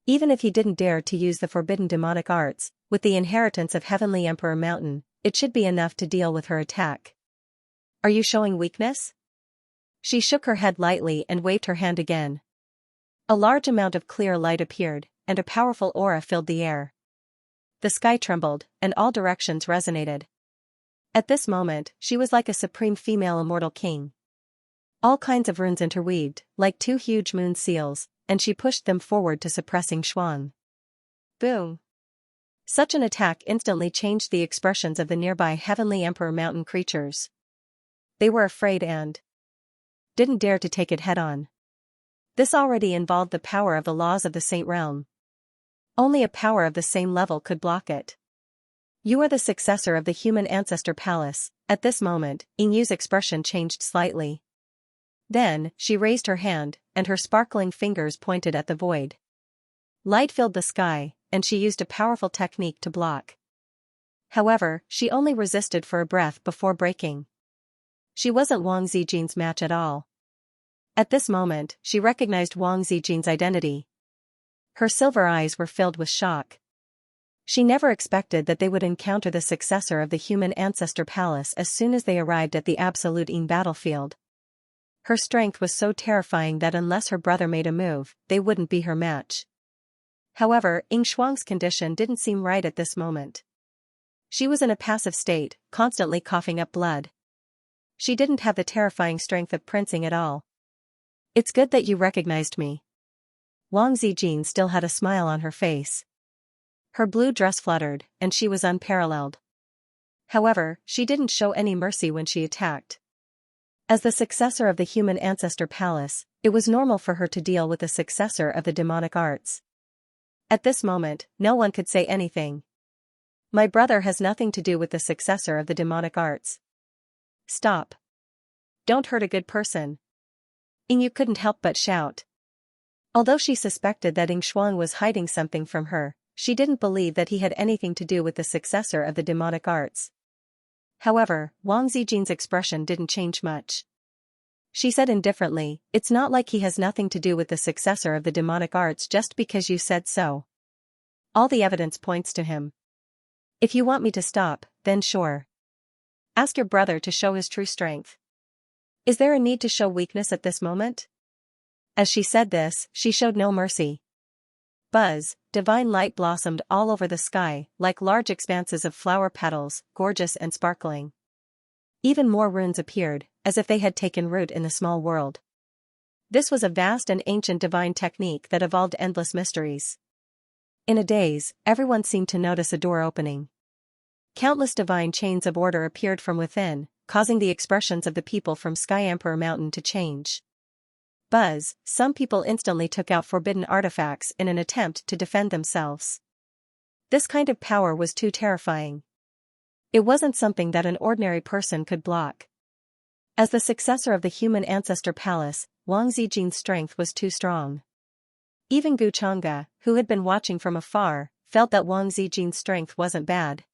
Even if he didn't dare to use the forbidden demonic arts, with the inheritance of Heavenly Emperor Mountain, it should be enough to deal with her attack. Are you showing weakness? She shook her head lightly and waved her hand again. A large amount of clear light appeared, and a powerful aura filled the air. The sky trembled, and all directions resonated. At this moment, she was like a supreme female immortal king. All kinds of runes interweaved, like two huge moon seals, and she pushed them forward to suppress Xianxia. Boom! Such an attack instantly changed the expressions of the nearby Heavenly Emperor Mountain creatures. They were afraid and didn't dare to take it head-on. This already involved the power of the laws of the Saint Realm. Only a power of the same level could block it. You are the successor of the human ancestor palace, At this moment, Yingyu's expression changed slightly. Then, she raised her hand, and her sparkling fingers pointed at the void. Light filled the sky, and she used a powerful technique to block. However, she only resisted for a breath before breaking. She wasn't Wang Zijin's match at all. At this moment, she recognized Wang Zijin's identity. Her silver eyes were filled with shock. She never expected that they would encounter the successor of the human ancestor palace as soon as they arrived at the absolute Yin battlefield. Her strength was so terrifying that unless her brother made a move, they wouldn't be her match. However, Ying Shuang's condition didn't seem right at this moment. She was in a passive state, constantly coughing up blood. She didn't have the terrifying strength of Prince Ying at all. "It's good that you recognized me." Wang Zijin still had a smile on her face. Her blue dress fluttered, and she was unparalleled. However, she didn't show any mercy when she attacked. As the successor of the human ancestor palace, it was normal for her to deal with the successor of the demonic arts. At this moment, no one could say anything. "My brother has nothing to do with the successor of the demonic arts. Stop. Don't hurt a good person." Yingyu couldn't help but shout. Although she suspected that Ying Shuang was hiding something from her, she didn't believe that he had anything to do with the successor of the demonic arts. However, Wang Zijin's expression didn't change much. She said indifferently, "It's not like he has nothing to do with the successor of the demonic arts just because you said so. All the evidence points to him. If you want me to stop, then sure. Ask your brother to show his true strength. Is there a need to show weakness at this moment?" As she said this, she showed no mercy. Buzz, divine light blossomed all over the sky, like large expanses of flower petals, gorgeous and sparkling. Even more runes appeared, as if they had taken root in the small world. This was a vast and ancient divine technique that evolved endless mysteries. In a daze, everyone seemed to notice a door opening. Countless divine chains of order appeared from within, causing the expressions of the people from Sky Emperor Mountain to change. Buzz, some people instantly took out forbidden artifacts in an attempt to defend themselves. This kind of power was too terrifying. It wasn't something that an ordinary person could block. As the successor of the human ancestor palace, Wang Zijin's strength was too strong. Even Gu Chang'e, who had been watching from afar, felt that Wang Zijin's strength wasn't bad.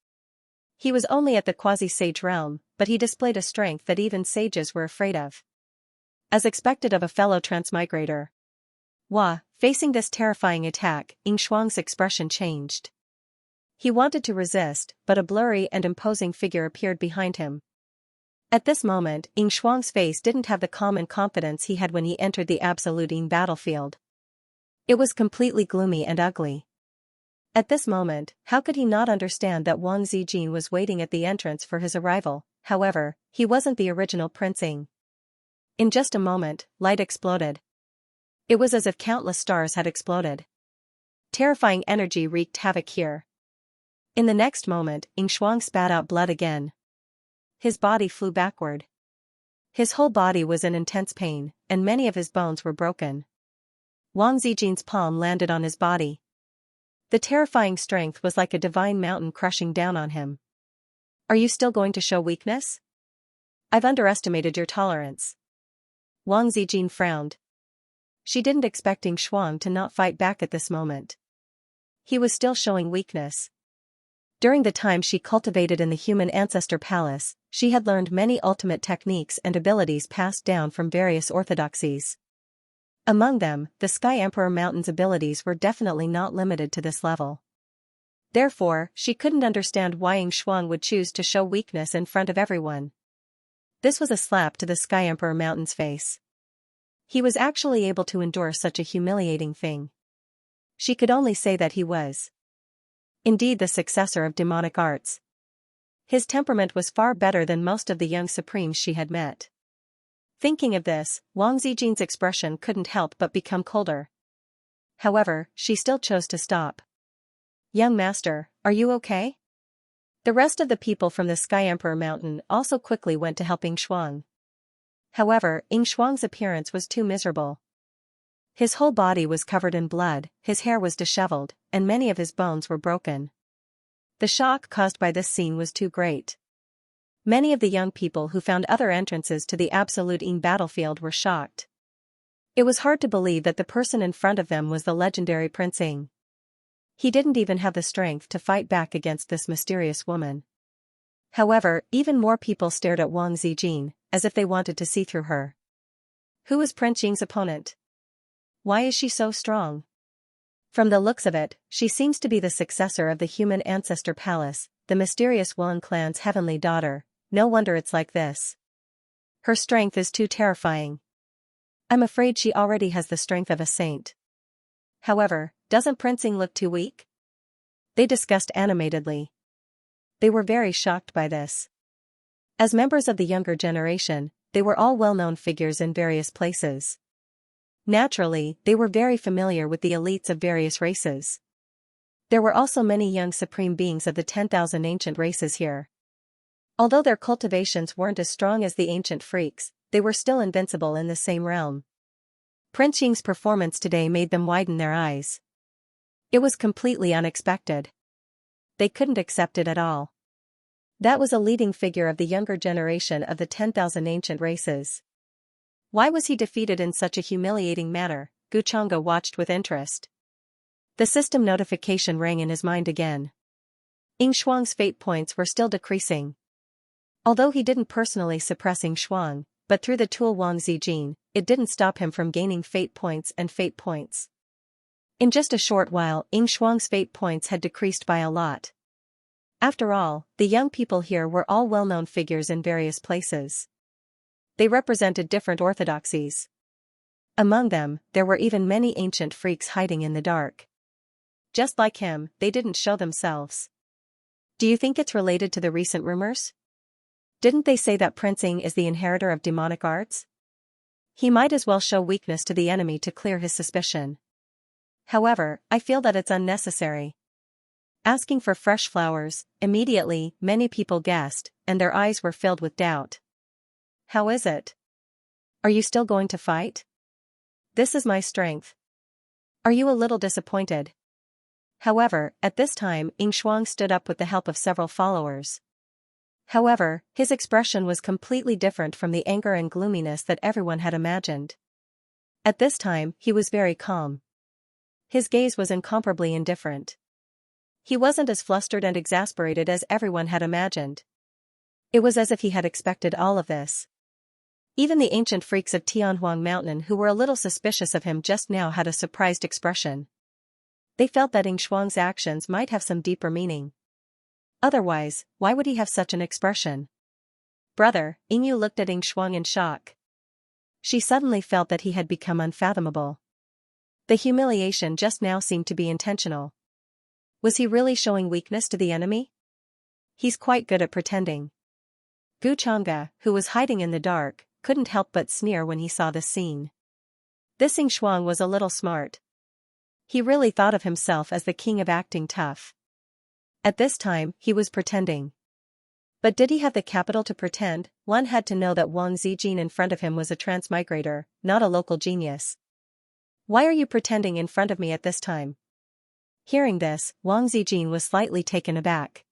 He was only at the quasi-sage realm, but he displayed a strength that even sages were afraid of. As expected of a fellow transmigrator. Facing this terrifying attack, Ying Shuang's expression changed. He wanted to resist, but a blurry and imposing figure appeared behind him. At this moment, Ying Shuang's face didn't have the calm and confidence he had when he entered the absolute Yin battlefield. It was completely gloomy and ugly. At this moment, how could he not understand that Wang Zijin was waiting at the entrance for his arrival? However, he wasn't the original Prince Ying. In just a moment, light exploded. It was as if countless stars had exploded. Terrifying energy wreaked havoc here. In the next moment, Ying Shuang spat out blood again. His body flew backward. His whole body was in intense pain, and many of his bones were broken. Wang Zijin's palm landed on his body. The terrifying strength was like a divine mountain crushing down on him. "Are you still going to show weakness? I've underestimated your tolerance." Wang Zijin frowned. She didn't expect Ying Shuang to not fight back at this moment. He was still showing weakness. During the time she cultivated in the human ancestor palace, she had learned many ultimate techniques and abilities passed down from various orthodoxies. Among them, the Sky Emperor Mountain's abilities were definitely not limited to this level. Therefore, she couldn't understand why Ying Shuang would choose to show weakness in front of everyone. This was a slap to the Sky Emperor Mountain's face. He was actually able to endure such a humiliating thing. She could only say that he was indeed the successor of demonic arts. His temperament was far better than most of the young supremes she had met. Thinking of this, Wang Zijin's expression couldn't help but become colder. However, she still chose to stop. "Young master, are you okay?" The rest of the people from the Sky Emperor Mountain also quickly went to help Ying Shuang. However, Ying Shuang's appearance was too miserable. His whole body was covered in blood, his hair was disheveled, and many of his bones were broken. The shock caused by this scene was too great. Many of the young people who found other entrances to the absolute battlefield were shocked. It was hard to believe that the person in front of them was the legendary Prince Ying. He didn't even have the strength to fight back against this mysterious woman. However, even more people stared at Wang Zijin, as if they wanted to see through her. Who is Prince Ying's opponent? Why is she so strong? From the looks of it, she seems to be the successor of the human ancestor palace, the mysterious Wang clan's heavenly daughter. No wonder it's like this. Her strength is too terrifying. I'm afraid she already has the strength of a saint. However, doesn't Prince Ying look too weak? They discussed animatedly. They were very shocked by this. As members of the younger generation, they were all well-known figures in various places. Naturally, they were very familiar with the elites of various races. There were also many young supreme beings of the 10,000 ancient races here. Although their cultivations weren't as strong as the ancient freaks, they were still invincible in the same realm. Prince Ying's performance today made them widen their eyes. It was completely unexpected. They couldn't accept it at all. That was a leading figure of the younger generation of the 10,000 ancient races. Why was he defeated in such a humiliating manner? Gu Chang'e watched with interest. The system notification rang in his mind again. Ying Shuang's fate points were still decreasing. Although he didn't personally suppress Ying Shuang, but through the tool Wang Zijin, it didn't stop him from gaining fate points and fate points. In just a short while, Ying Shuang's fate points had decreased by a lot. After all, the young people here were all well-known figures in various places. They represented different orthodoxies. Among them, there were even many ancient freaks hiding in the dark. Just like him, they didn't show themselves. Do you think it's related to the recent rumors? Didn't they say that Prince Ying is the inheritor of demonic arts? He might as well show weakness to the enemy to clear his suspicion. However, I feel that it's unnecessary. Asking for fresh flowers, immediately, many people guessed, and their eyes were filled with doubt. How is it? Are you still going to fight? This is my strength. Are you a little disappointed? However, at this time, Ying Shuang stood up with the help of several followers. However, his expression was completely different from the anger and gloominess that everyone had imagined. At this time, he was very calm. His gaze was incomparably indifferent. He wasn't as flustered and exasperated as everyone had imagined. It was as if he had expected all of this. Even the ancient freaks of Tianhuang Mountain who were a little suspicious of him just now had a surprised expression. They felt that Ying Shuang's actions might have some deeper meaning. Otherwise, why would he have such an expression? Brother, Yingyu looked at Ying Shuang in shock. She suddenly felt that he had become unfathomable. The humiliation just now seemed to be intentional. Was he really showing weakness to the enemy? He's quite good at pretending. Gu Chang'e, who was hiding in the dark, couldn't help but sneer when he saw this scene. This Ying Shuang was a little smart. He really thought of himself as the king of acting tough. At this time, he was pretending. But did he have the capital to pretend? One had to know that Wang Zijin in front of him was a transmigrator, not a local genius. Why are you pretending in front of me at this time? Hearing this, Wang Zijin was slightly taken aback.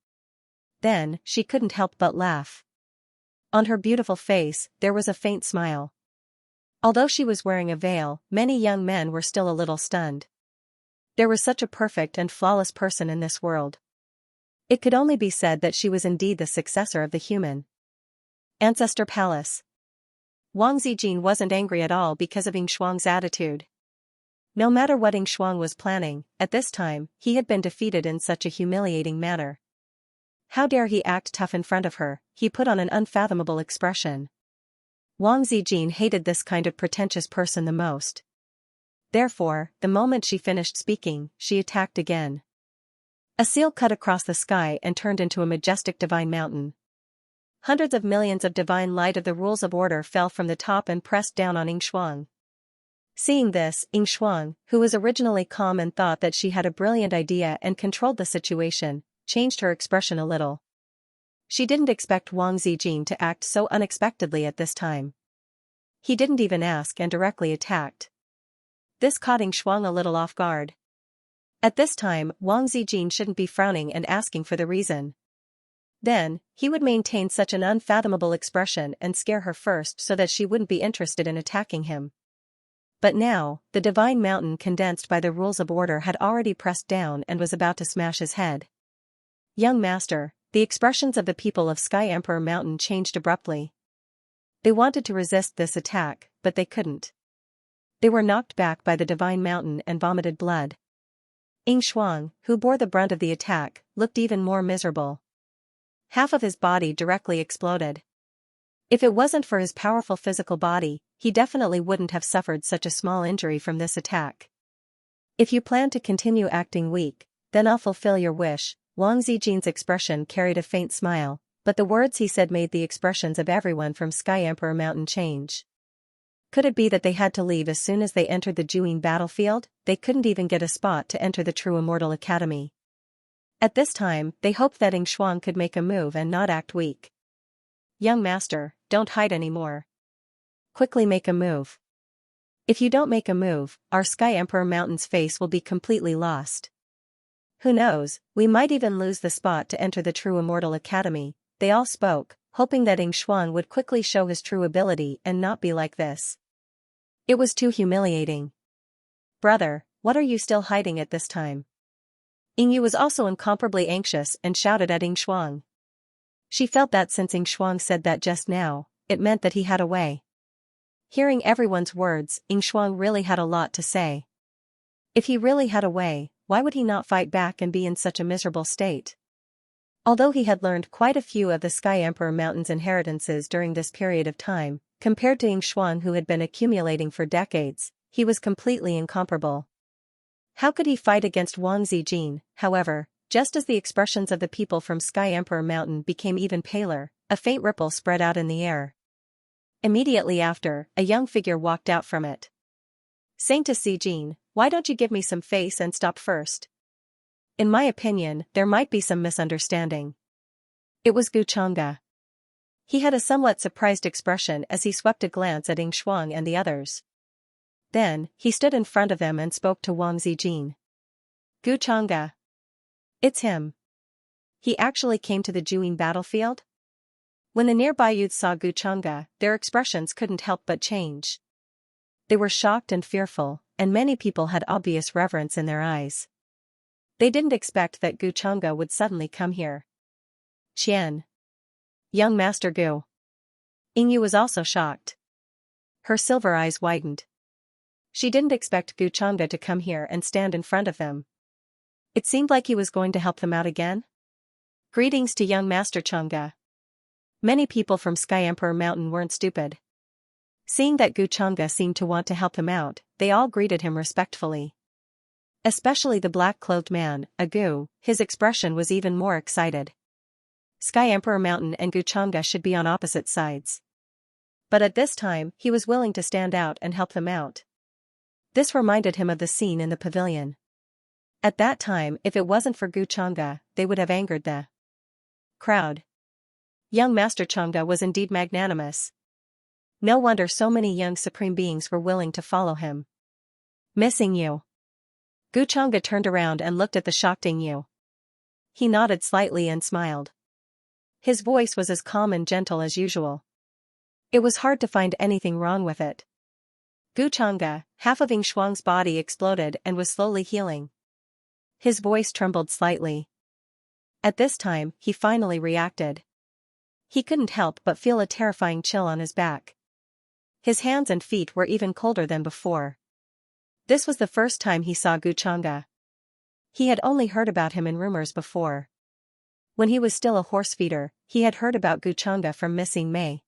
Then, she couldn't help but laugh. On her beautiful face, there was a faint smile. Although she was wearing a veil, many young men were still a little stunned. There was such a perfect and flawless person in this world. It could only be said that she was indeed the successor of the human ancestor palace. Wang Zijin wasn't angry at all because of Ying Shuang's attitude. No matter what Ying Shuang was planning, at this time, he had been defeated in such a humiliating manner. How dare he act tough in front of her? He put on an unfathomable expression. Wang Zijin hated this kind of pretentious person the most. Therefore, the moment she finished speaking, she attacked again. A seal cut across the sky and turned into a majestic divine mountain. Hundreds of millions of divine light of the rules of order fell from the top and pressed down on Ying Shuang. Seeing this, Ying Shuang, who was originally calm and thought that she had a brilliant idea and controlled the situation, changed her expression a little. She didn't expect Wang Zijin to act so unexpectedly at this time. He didn't even ask and directly attacked. This caught Ying Shuang a little off guard. At this time, Wang Zijin shouldn't be frowning and asking for the reason. Then, he would maintain such an unfathomable expression and scare her first so that she wouldn't be interested in attacking him. But now, the divine mountain condensed by the rules of order had already pressed down and was about to smash his head. Young master, the expressions of the people of Sky Emperor Mountain changed abruptly. They wanted to resist this attack, but they couldn't. They were knocked back by the divine mountain and vomited blood. Xuang, who bore the brunt of the attack, looked even more miserable. Half of his body directly exploded. If it wasn't for his powerful physical body, he definitely wouldn't have suffered such a small injury from this attack. If you plan to continue acting weak, then I'll fulfill your wish. Wang Zijin's expression carried a faint smile, but the words he said made the expressions of everyone from Sky Emperor Mountain change. Could it be that they had to leave as soon as they entered the Juyin battlefield? They couldn't even get a spot to enter the True Immortal Academy. At this time, they hoped that Xuang could make a move and not act weak. Young master, don't hide anymore. Quickly make a move. If you don't make a move, our Sky Emperor Mountain's face will be completely lost. Who knows, we might even lose the spot to enter the True Immortal Academy. They all spoke, hoping that Xuang would quickly show his true ability and not be like this. It was too humiliating. Brother, what are you still hiding at this time? Yingyu was also incomparably anxious and shouted at Xuang. She felt that since Xuang said that just now, it meant that he had a way. Hearing everyone's words, Xuang really had a lot to say. If he really had a way, why would he not fight back and be in such a miserable state? Although he had learned quite a few of the Sky Emperor Mountain's inheritances during this period of time, compared to Xuang who had been accumulating for decades, he was completely incomparable. How could he fight against Wang Zijin? However, just as the expressions of the people from Sky Emperor Mountain became even paler, a faint ripple spread out in the air. Immediately after, a young figure walked out from it. Saying to Zijin, "Why don't you give me some face and stop first?" In my opinion, there might be some misunderstanding. It was Guchanga. He had a somewhat surprised expression as he swept a glance at Xuang and the others. Then, he stood in front of them and spoke to Wang Zijin. Guchanga. It's him. He actually came to the Juyin battlefield? When the nearby youths saw Guchanga, their expressions couldn't help but change. They were shocked and fearful, and many people had obvious reverence in their eyes. They didn't expect that Guchanga would suddenly come here. Qian. Young Master Gu. Yingyu was also shocked. Her silver eyes widened. She didn't expect Guchanga to come here and stand in front of them. It seemed like he was going to help them out again. Greetings to young Master Chang'e. Many people from Sky Emperor Mountain weren't stupid. Seeing that Guchanga seemed to want to help him out, they all greeted him respectfully. Especially the black-clothed man, Agu, his expression was even more excited. Sky Emperor Mountain and Guchanga should be on opposite sides. But at this time, he was willing to stand out and help them out. This reminded him of the scene in the pavilion. At that time, if it wasn't for Guchanga, they would have angered the crowd. Young Master Chang'e was indeed magnanimous. No wonder so many young supreme beings were willing to follow him. Missing you. Guchanga turned around and looked at the shocked Yingyu. He nodded slightly and smiled. His voice was as calm and gentle as usual. It was hard to find anything wrong with it. Guchanga, half of Xuang's body exploded and was slowly healing. His voice trembled slightly. At this time, he finally reacted. He couldn't help but feel a terrifying chill on his back. His hands and feet were even colder than before. This was the first time he saw Guchanga. He had only heard about him in rumors before. When he was still a horse feeder, he had heard about Guchanga from Missing Mei.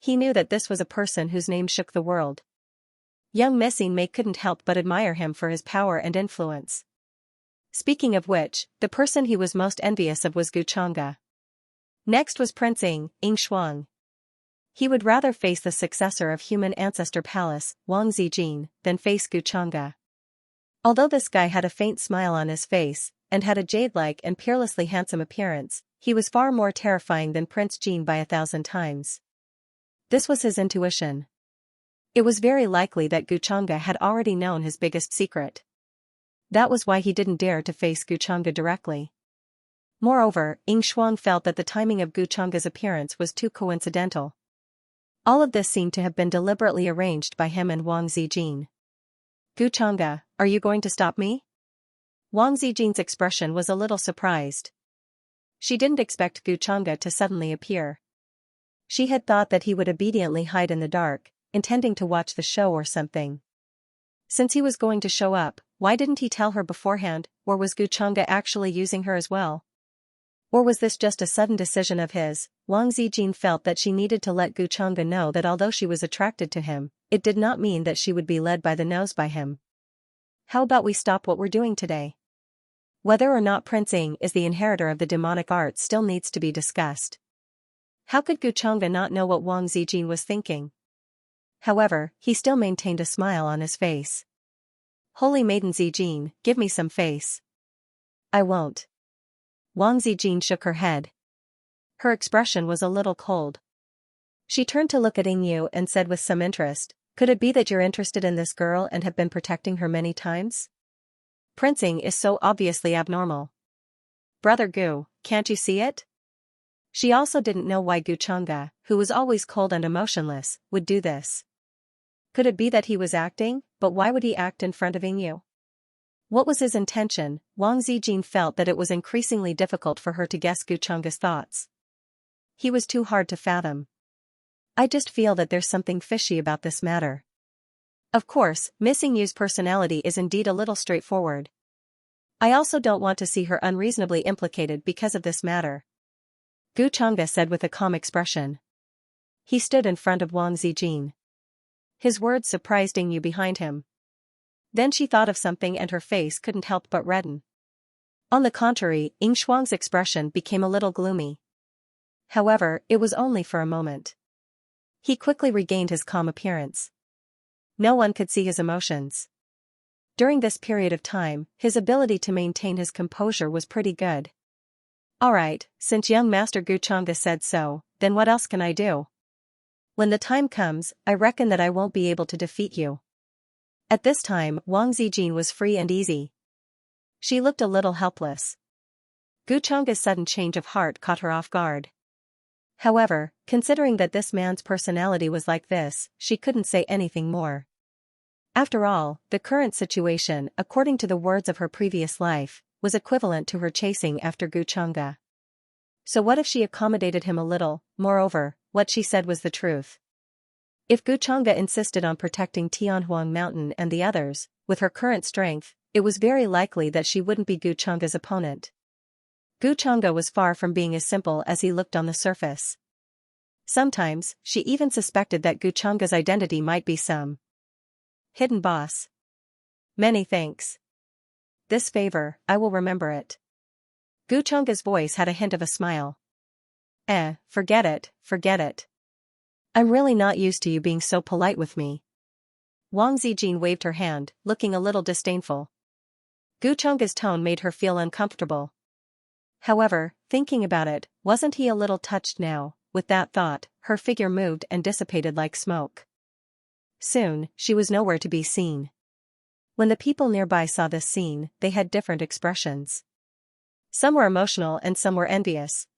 He knew that this was a person whose name shook the world. Young Missing Mei couldn't help but admire him for his power and influence. Speaking of which, the person he was most envious of was Guchanga. Next was Prince Xuang. He would rather face the successor of Human Ancestor Palace, Wang Zijin, than face Guchanga. Although this guy had a faint smile on his face, and had a jade-like and peerlessly handsome appearance, he was far more terrifying than Prince Jin by 1,000 times. This was his intuition. It was very likely that Guchanga had already known his biggest secret. That was why he didn't dare to face Guchanga directly. Moreover, Xianxia felt that the timing of Guchang's appearance was too coincidental. All of this seemed to have been deliberately arranged by him and Wang Zijin. Guchang, are you going to stop me? Wang Zijin's expression was a little surprised. She didn't expect Guchang to suddenly appear. She had thought that he would obediently hide in the dark, intending to watch the show or something. Since he was going to show up, why didn't he tell her beforehand, or was Guchang actually using her as well? Or was this just a sudden decision of his? Wang Zijin felt that she needed to let Guchang know that although she was attracted to him, it did not mean that she would be led by the nose by him. How about we stop what we're doing today? Whether or not Prince Ying is the inheritor of the demonic arts still needs to be discussed. How could Guchang not know what Wang Zijin was thinking? However, he still maintained a smile on his face. Holy Maiden Zijin, give me some face. I won't. Wang Zijin shook her head. Her expression was a little cold. She turned to look at Yingyu and said with some interest, could it be that you're interested in this girl and have been protecting her many times? Prince Ying is so obviously abnormal. Brother Gu, can't you see it? She also didn't know why Guchang, who was always cold and emotionless, would do this. Could it be that he was acting, but why would he act in front of Yingyu? What was his intention? Wang Zijin felt that it was increasingly difficult for her to guess Guchang's thoughts. He was too hard to fathom. I just feel that there's something fishy about this matter. Of course, Miss Yingyu's personality is indeed a little straightforward. I also don't want to see her unreasonably implicated because of this matter. Guchang said with a calm expression. He stood in front of Wang Zijin. His words surprised Yingyu behind him. Then she thought of something and her face couldn't help but redden. On the contrary, Xianxia's expression became a little gloomy. However, it was only for a moment. He quickly regained his calm appearance. No one could see his emotions. During this period of time, his ability to maintain his composure was pretty good. Alright, since young Master Guchang said so, then what else can I do? When the time comes, I reckon that I won't be able to defeat you. At this time, Wang Zijin was free and easy. She looked a little helpless. Guchang's sudden change of heart caught her off guard. However, considering that this man's personality was like this, she couldn't say anything more. After all, the current situation, according to the words of her previous life, was equivalent to her chasing after Guchang. So what if she accommodated him a little? Moreover, what she said was the truth. If Guchang insisted on protecting Tianhuang Mountain and the others, with her current strength, it was very likely that she wouldn't be Guchang's opponent. Guchang was far from being as simple as he looked on the surface. Sometimes, she even suspected that Guchang's identity might be some hidden boss. Many thanks. This favor, I will remember it. Guchang's voice had a hint of a smile. Forget it, forget it. I'm really not used to you being so polite with me. Wang Zijin waved her hand, looking a little disdainful. Guchang's tone made her feel uncomfortable. However, thinking about it, wasn't he a little touched now? With that thought, her figure moved and dissipated like smoke. Soon, she was nowhere to be seen. When the people nearby saw this scene, they had different expressions. Some were emotional and some were envious.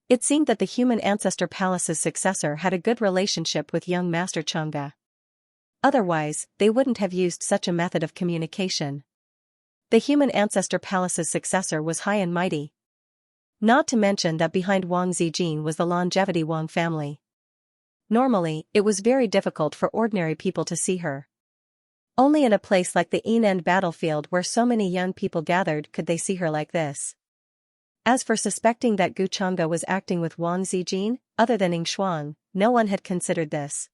It seemed that the human ancestor palace's successor had a good relationship with young Master Chang'e. Otherwise, they wouldn't have used such a method of communication. The human ancestor palace's successor was high and mighty. Not to mention that behind Wang Zijin was the longevity Wang family. Normally, it was very difficult for ordinary people to see her. Only in a place like the Yinan battlefield where so many young people gathered could they see her like this. As for suspecting that Guchang was acting with Wang Zijin, other than Xianxia, no one had considered this.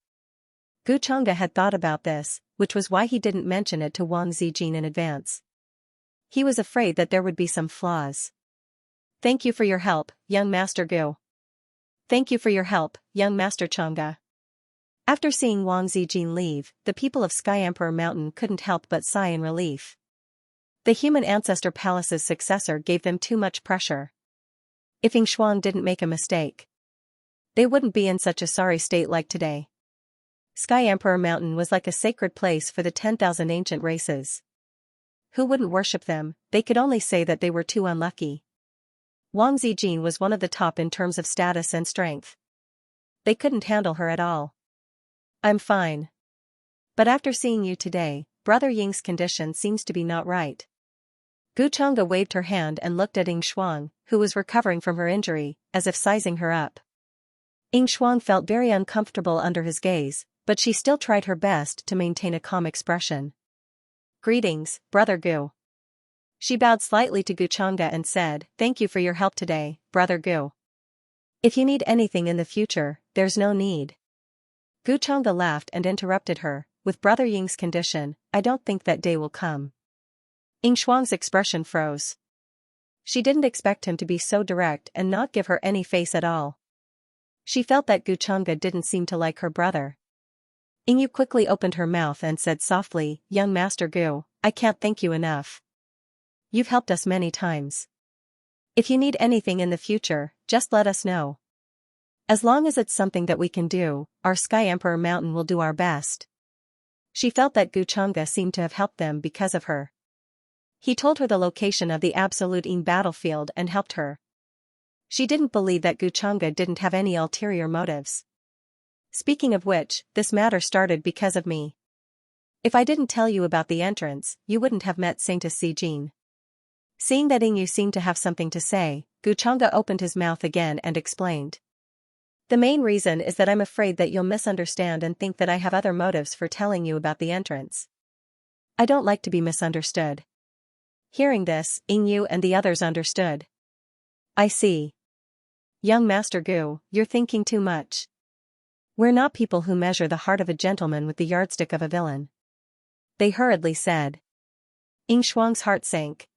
Guchang had thought about this, which was why he didn't mention it to Wang Zijin in advance. He was afraid that there would be some flaws. Thank you for your help, young Master Gu. Thank you for your help, young Master Chang'e. After seeing Wang Zijin leave, the people of Sky Emperor Mountain couldn't help but sigh in relief. The human ancestor palace's successor gave them too much pressure. If Xianxia didn't make a mistake, they wouldn't be in such a sorry state like today. Sky Emperor Mountain was like a sacred place for the 10,000 ancient races. Who wouldn't worship them? They could only say that they were too unlucky. Wang Zijin was one of the top in terms of status and strength. They couldn't handle her at all. I'm fine. But after seeing you today, Brother Ying's condition seems to be not right. Gu Changge waved her hand and looked at Ying Shuang, who was recovering from her injury, as if sizing her up. Ying Shuang felt very uncomfortable under his gaze, but she still tried her best to maintain a calm expression. Greetings, Brother Gu. She bowed slightly to Gu Changge and said, Thank you for your help today, Brother Gu. If you need anything in the future, there's no need. Gu Changge laughed and interrupted her, with Brother Ying's condition, I don't think that day will come. Ying Shuang's expression froze. She didn't expect him to be so direct and not give her any face at all. She felt that Gu Changge didn't seem to like her brother. Yingyu quickly opened her mouth and said softly, Young Master Gu, I can't thank you enough. You've helped us many times. If you need anything in the future, just let us know. As long as it's something that we can do, our Sky Emperor Mountain will do our best. She felt that Gu Changge seemed to have helped them because of her. He told her the location of the Absolute Ing battlefield and helped her. She didn't believe that Gu Changge didn't have any ulterior motives. Speaking of which, this matter started because of me. If I didn't tell you about the entrance, you wouldn't have met Saint Sijin. Seeing that Yingyu seemed to have something to say, Gu Changge opened his mouth again and explained. The main reason is that I'm afraid that you'll misunderstand and think that I have other motives for telling you about the entrance. I don't like to be misunderstood. Hearing this, Yingyu and the others understood. I see. Young Master Gu, you're thinking too much. We're not people who measure the heart of a gentleman with the yardstick of a villain. They hurriedly said. Ying Shuang's heart sank.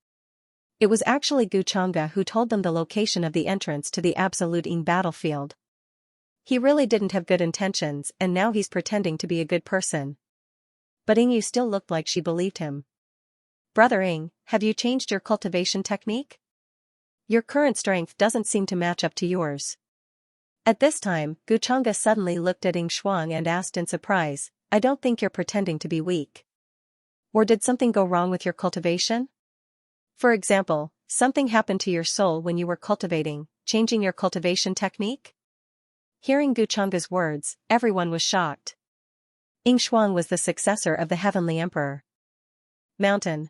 It was actually Gu Changge who told them the location of the entrance to the Absolute Ing battlefield. He really didn't have good intentions and now he's pretending to be a good person. But Yingyu still looked like she believed him. Brother Ying, have you changed your cultivation technique? Your current strength doesn't seem to match up to yours. At this time, Gu Changge suddenly looked at Ying Shuang and asked in surprise, I don't think you're pretending to be weak. Or did something go wrong with your cultivation? For example, something happened to your soul when you were cultivating, changing your cultivation technique? Hearing Gu Changge's words, everyone was shocked. Ying Shuang was the successor of the Heavenly Emperor. Mountain.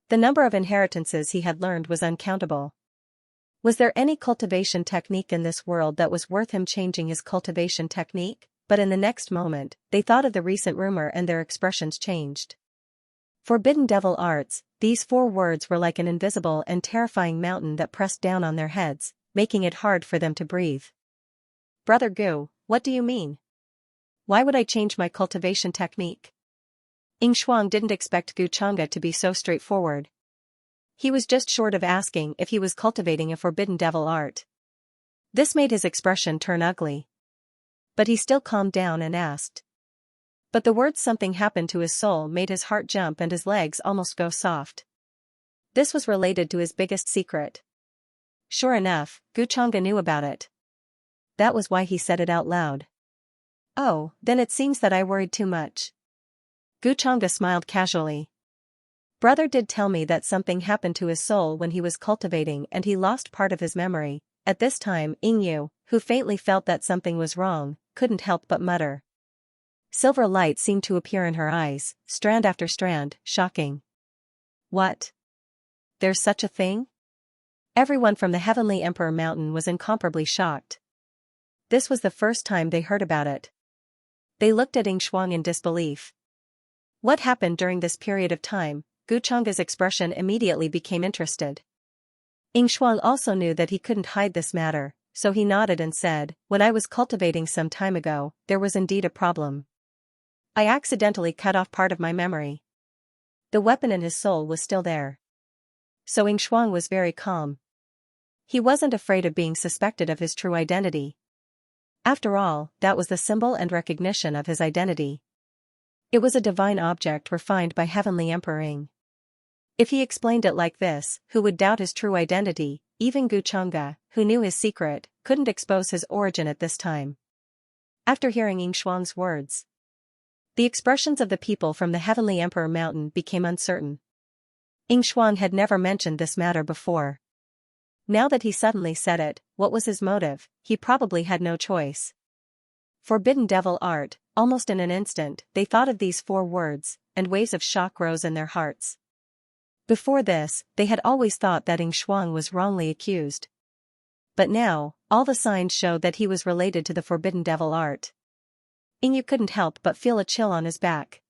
The number of inheritances he had learned was uncountable. Was there any cultivation technique in this world that was worth him changing his cultivation technique? But in the next moment, they thought of the recent rumor and their expressions changed. Forbidden devil arts, these 4 words were like an invisible and terrifying mountain that pressed down on their heads, making it hard for them to breathe. Brother Gu, what do you mean? Why would I change my cultivation technique? Ying Shuang didn't expect Gu Changge to be so straightforward. He was just short of asking if he was cultivating a forbidden devil art. This made his expression turn ugly. But he still calmed down and asked. But the words something happened to his soul made his heart jump and his legs almost go soft. This was related to his biggest secret. Sure enough, Gu Changge knew about it. That was why he said it out loud. Oh, then it seems that I worried too much. Gu Changge smiled casually. Brother did tell me that something happened to his soul when he was cultivating and he lost part of his memory. At this time, Yingyu, who faintly felt that something was wrong, couldn't help but mutter. Silver light seemed to appear in her eyes, strand after strand, shocking. What? There's such a thing? Everyone from the Heavenly Emperor Mountain was incomparably shocked. This was the first time they heard about it. They looked at Ying Shuang in disbelief. What happened during this period of time? Gu Changge's expression immediately became interested. Ying Shuang also knew that he couldn't hide this matter, so he nodded and said, When I was cultivating some time ago, there was indeed a problem. I accidentally cut off part of my memory. The weapon in his soul was still there. So Ying Shuang was very calm. He wasn't afraid of being suspected of his true identity. After all, that was the symbol and recognition of his identity. It was a divine object refined by Heavenly Emperor Ying. If he explained it like this, who would doubt his true identity? Even Gu Changge, who knew his secret, couldn't expose his origin at this time. After hearing Ying Shuang's words, the expressions of the people from the Heavenly Emperor Mountain became uncertain. Ying Shuang had never mentioned this matter before. Now that he suddenly said it, what was his motive? He probably had no choice. Forbidden devil art, almost in an instant, they thought of these 4 words, and waves of shock rose in their hearts. Before this, they had always thought that Xianxia was wrongly accused. But now, all the signs showed that he was related to the forbidden devil art. Yu couldn't help but feel a chill on his back.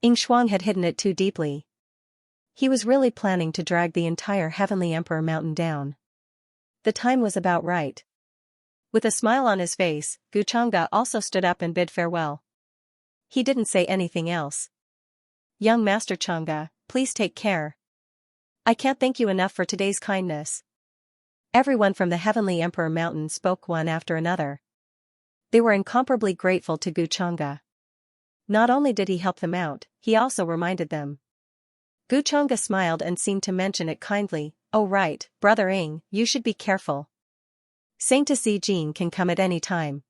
Xianxia had hidden it too deeply. He was really planning to drag the entire Heavenly Emperor mountain down. The time was about right. With a smile on his face, Xianxia also stood up and bid farewell. He didn't say anything else. Young Master Xianxia, please take care. I can't thank you enough for today's kindness. Everyone from the Heavenly Emperor Mountain spoke one after another. They were incomparably grateful to Xianxia. Not only did he help them out, he also reminded them. Xianxia smiled and seemed to mention it kindly. Oh right, Brother Ing, you should be careful. Saint Zijin can come at any time.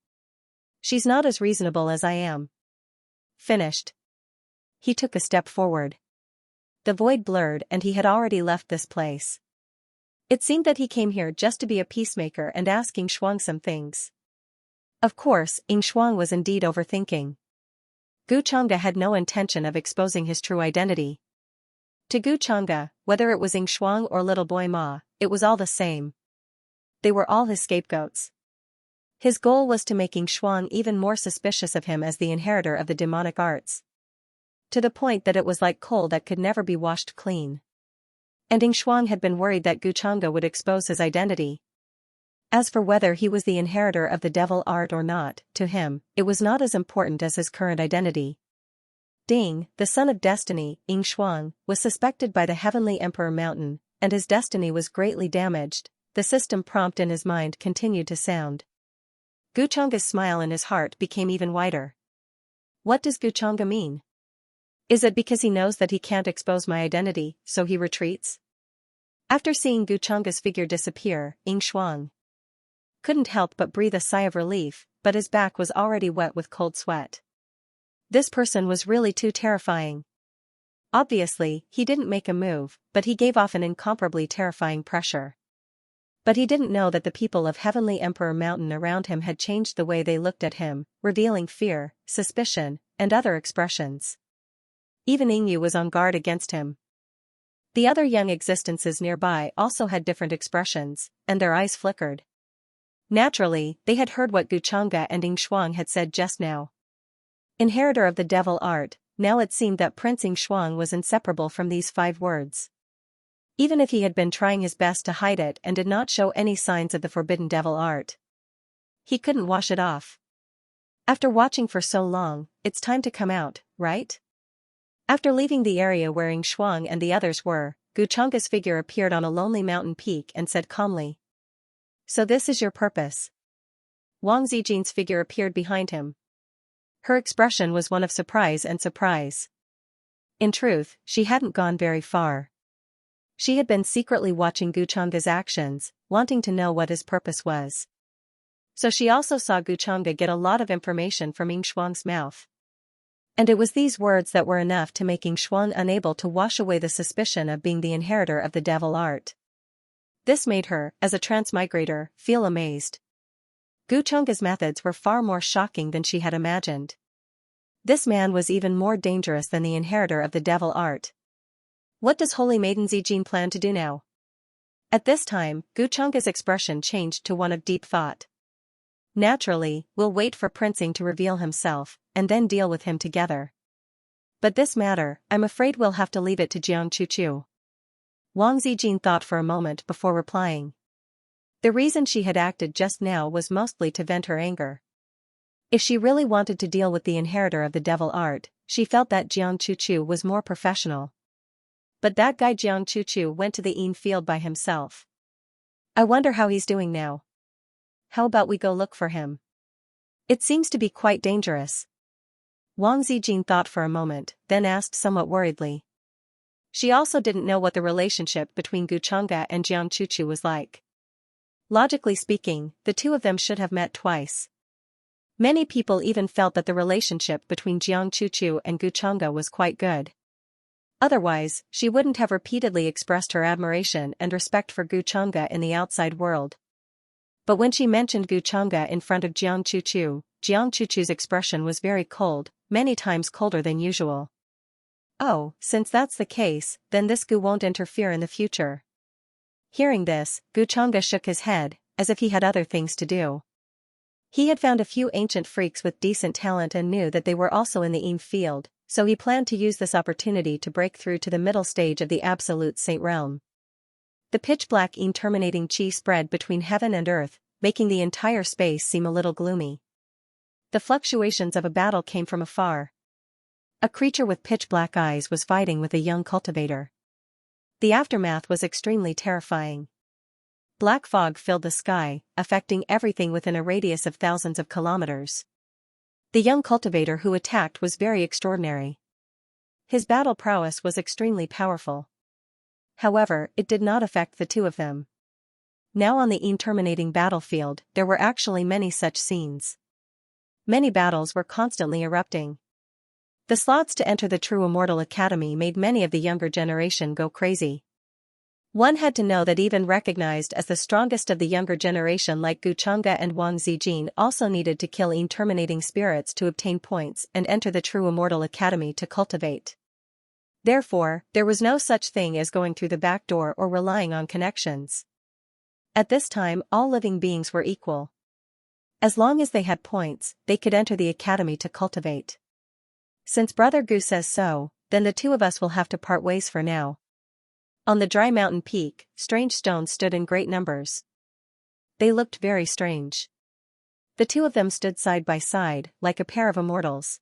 She's not as reasonable as I am. Finished. He took a step forward. The void blurred and he had already left this place. It seemed that he came here just to be a peacemaker and ask Xianxia some things. Of course, Xianxia was indeed overthinking. Xianxia had no intention of exposing his true identity. To Xianxia, whether it was Xianxia or little boy Ma, it was all the same. They were all his scapegoats. His goal was to make Xianxia even more suspicious of him as the inheritor of the demonic arts. To the point that it was like coal that could never be washed clean. And Xianxia had been worried that Xianxia would expose his identity. As for whether he was the inheritor of the devil art or not, to him, it was not as important as his current identity. Ding, the son of destiny, Xianxia, was suspected by the Heavenly Emperor Mountain, and his destiny was greatly damaged. The system prompt in his mind continued to sound. Xianxia's smile in his heart became even wider. What does Xianxia mean? Is it because he knows that he can't expose my identity, so he retreats? After seeing Xianxia's figure disappear, Xianxia couldn't help but breathe a sigh of relief, but his back was already wet with cold sweat. This person was really too terrifying. Obviously, he didn't make a move, but he gave off an incomparably terrifying pressure. But he didn't know that the people of Heavenly Emperor Mountain around him had changed the way they looked at him, revealing fear, suspicion, and other expressions. Even Yu was on guard against him. The other young existences nearby also had different expressions, and their eyes flickered. Naturally, they had heard what Xianxia and Xianxia had said just now. Inheritor of the devil art, now it seemed that Prince Xianxia was inseparable from these 5 words. Even if he had been trying his best to hide it and did not show any signs of the forbidden devil art, he couldn't wash it off. After watching for so long, it's time to come out, right? After leaving the area where Xianxia and the others were, Xianxia's figure appeared on a lonely mountain peak and said calmly. So this is your purpose. Wang Zijin's figure appeared behind him. Her expression was one of surprise and surprise. In truth, she hadn't gone very far. She had been secretly watching Xianxia's actions, wanting to know what his purpose was. So she also saw Xianxia get a lot of information from Xianxia's mouth. And it was these words that were enough to make Xianxia unable to wash away the suspicion of being the inheritor of the devil art. This made her, as a transmigrator, feel amazed. Xianxia's methods were far more shocking than she had imagined. This man was even more dangerous than the inheritor of the devil art. What does Holy Maiden Zijin plan to do now? At this time, Xianxia's expression changed to one of deep thought. Naturally, we'll wait for Prince Ing to reveal himself, and then deal with him together. But this matter, I'm afraid we'll have to leave it to Jiang Chuchu. Wang Zijin thought for a moment before replying. The reason she had acted just now was mostly to vent her anger. If she really wanted to deal with the inheritor of the devil art, she felt that Jiang Chuchu was more professional. But that guy Jiang Chuchu went to the Yin field by himself. I wonder how he's doing now. How about we go look for him? It seems to be quite dangerous. Wang Zijin thought for a moment, then asked somewhat worriedly. She also didn't know what the relationship between Xianxia and Jiang Chuchu was like. Logically speaking, the two of them should have met twice. Many people even felt that the relationship between Jiang Chuchu and Xianxia was quite good. Otherwise, she wouldn't have repeatedly expressed her admiration and respect for Gu Chang'e in the outside world. But when she mentioned Gu Chang'e in front of Jiang Chuchu's expression was very cold, many times colder than usual. Oh, since that's the case, then this Gu won't interfere in the future. Hearing this, Gu Chang'e shook his head, as if he had other things to do. He had found a few ancient freaks with decent talent and knew that they were also in the Yin field, so he planned to use this opportunity to break through to the middle stage of the absolute saint realm. The pitch-black Yin terminating chi spread between heaven and earth, making the entire space seem a little gloomy. The fluctuations of a battle came from afar. A creature with pitch-black eyes was fighting with a young cultivator. The aftermath was extremely terrifying. Black fog filled the sky, affecting everything within a radius of thousands of kilometers. The young cultivator who attacked was very extraordinary. His battle prowess was extremely powerful. However, it did not affect the two of them. Now on the Yin terminating battlefield, there were actually many such scenes. Many battles were constantly erupting. The slots to enter the True Immortal Academy made many of the younger generation go crazy. One had to know that even recognized as the strongest of the younger generation like Gu Chang'e and Wang Zijin also needed to kill Yin terminating spirits to obtain points and enter the True Immortal Academy to cultivate. Therefore, there was no such thing as going through the back door or relying on connections. At this time, all living beings were equal. As long as they had points, they could enter the academy to cultivate. Since Brother Gu says so, then the two of us will have to part ways for now. On the dry mountain peak, strange stones stood in great numbers. They looked very strange. The two of them stood side by side, like a pair of immortals.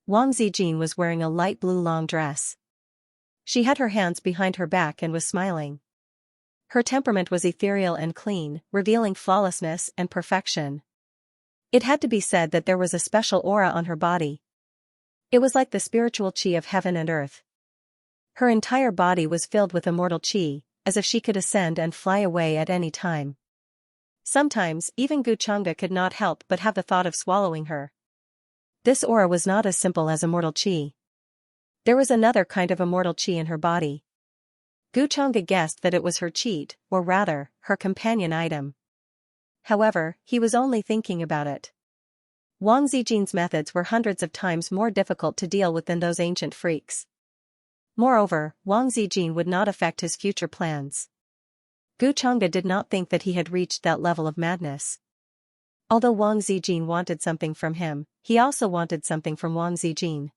Wang Zijin was wearing a light blue long dress. She had her hands behind her back and was smiling. Her temperament was ethereal and clean, revealing flawlessness and perfection. It had to be said that there was a special aura on her body. It was like the spiritual chi of heaven and earth. Her entire body was filled with immortal chi, as if she could ascend and fly away at any time. Sometimes, even Gu Chang'e could not help but have the thought of swallowing her. This aura was not as simple as immortal chi. There was another kind of immortal chi in her body. Gu Chang'e guessed that it was her cheat, or rather, her companion item. However, he was only thinking about it. Wang Zijin's methods were hundreds of times more difficult to deal with than those ancient freaks. Moreover, Wang Zijin would not affect his future plans. Gu Chang'e did not think that he had reached that level of madness. Although Wang Zijin wanted something from him, he also wanted something from Wang Zijin.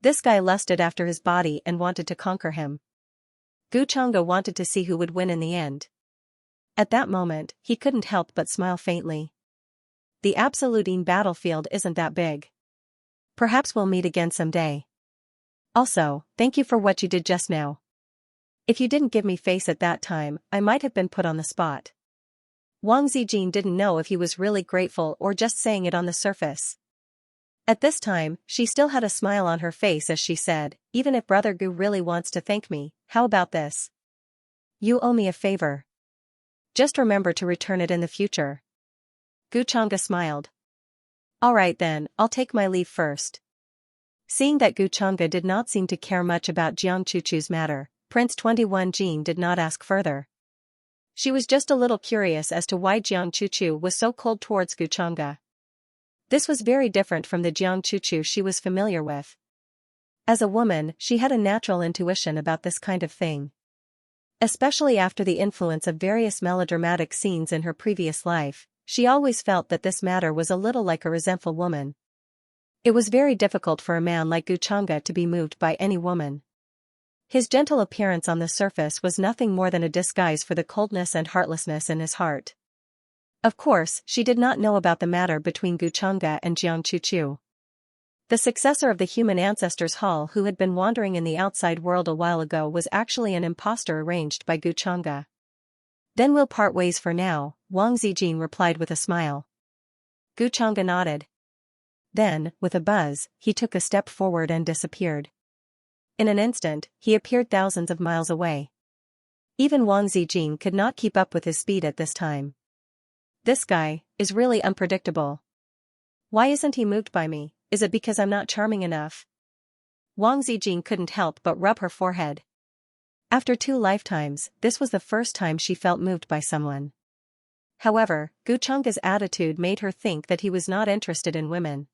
This guy lusted after his body and wanted to conquer him. Gu Chang'e wanted to see who would win in the end. At that moment, he couldn't help but smile faintly. The absolute Yin battlefield isn't that big. Perhaps we'll meet again someday. Also, thank you for what you did just now. If you didn't give me face at that time, I might have been put on the spot. Wang Zijin didn't know if he was really grateful or just saying it on the surface. At this time, she still had a smile on her face as she said, even if Brother Gu really wants to thank me, how about this? You owe me a favor. Just remember to return it in the future. Gu Chang'e smiled. Alright then, I'll take my leave first. Seeing that Gu Chang'e did not seem to care much about Jiang Chuchu's matter, Prince 21 Jin did not ask further. She was just a little curious as to why Jiang Chuchu was so cold towards Gu Chang'e. This was very different from the Jiang Chuchu she was familiar with. As a woman, she had a natural intuition about this kind of thing. Especially after the influence of various melodramatic scenes in her previous life, she always felt that this matter was a little like a resentful woman. It was very difficult for a man like Gu Chang'e to be moved by any woman. His gentle appearance on the surface was nothing more than a disguise for the coldness and heartlessness in his heart. Of course, she did not know about the matter between Gu Chang'e and Jiang Chuchu. The successor of the human ancestors Hall who had been wandering in the outside world a while ago was actually an impostor arranged by Gu Chang'e. Then we'll part ways for now, Wang Zijin replied with a smile. Gu Chang'e nodded. Then, with a buzz, he took a step forward and disappeared. In an instant, he appeared thousands of miles away. Even Wang Zijin could not keep up with his speed at this time. This guy is really unpredictable. Why isn't he moved by me? Is it because I'm not charming enough? Wang Zijin couldn't help but rub her forehead. After 2 lifetimes, this was the first time she felt moved by someone. However, Gu Changge's attitude made her think that he was not interested in women.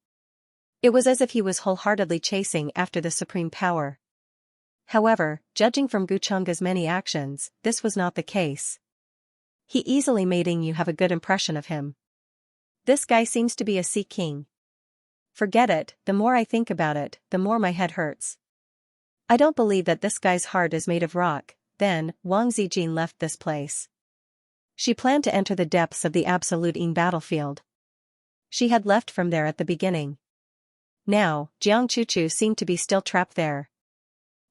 It was as if he was wholeheartedly chasing after the supreme power. However, judging from Gu Changge's many actions, this was not the case. He easily made you have a good impression of him. This guy seems to be a sea king. Forget it, the more I think about it, the more my head hurts. I don't believe that this guy's heart is made of rock. Then, Wang Zijin left this place. She planned to enter the depths of the Absolute battlefield. She had left from there at the beginning. Now, Jiang Chuchu seemed to be still trapped there.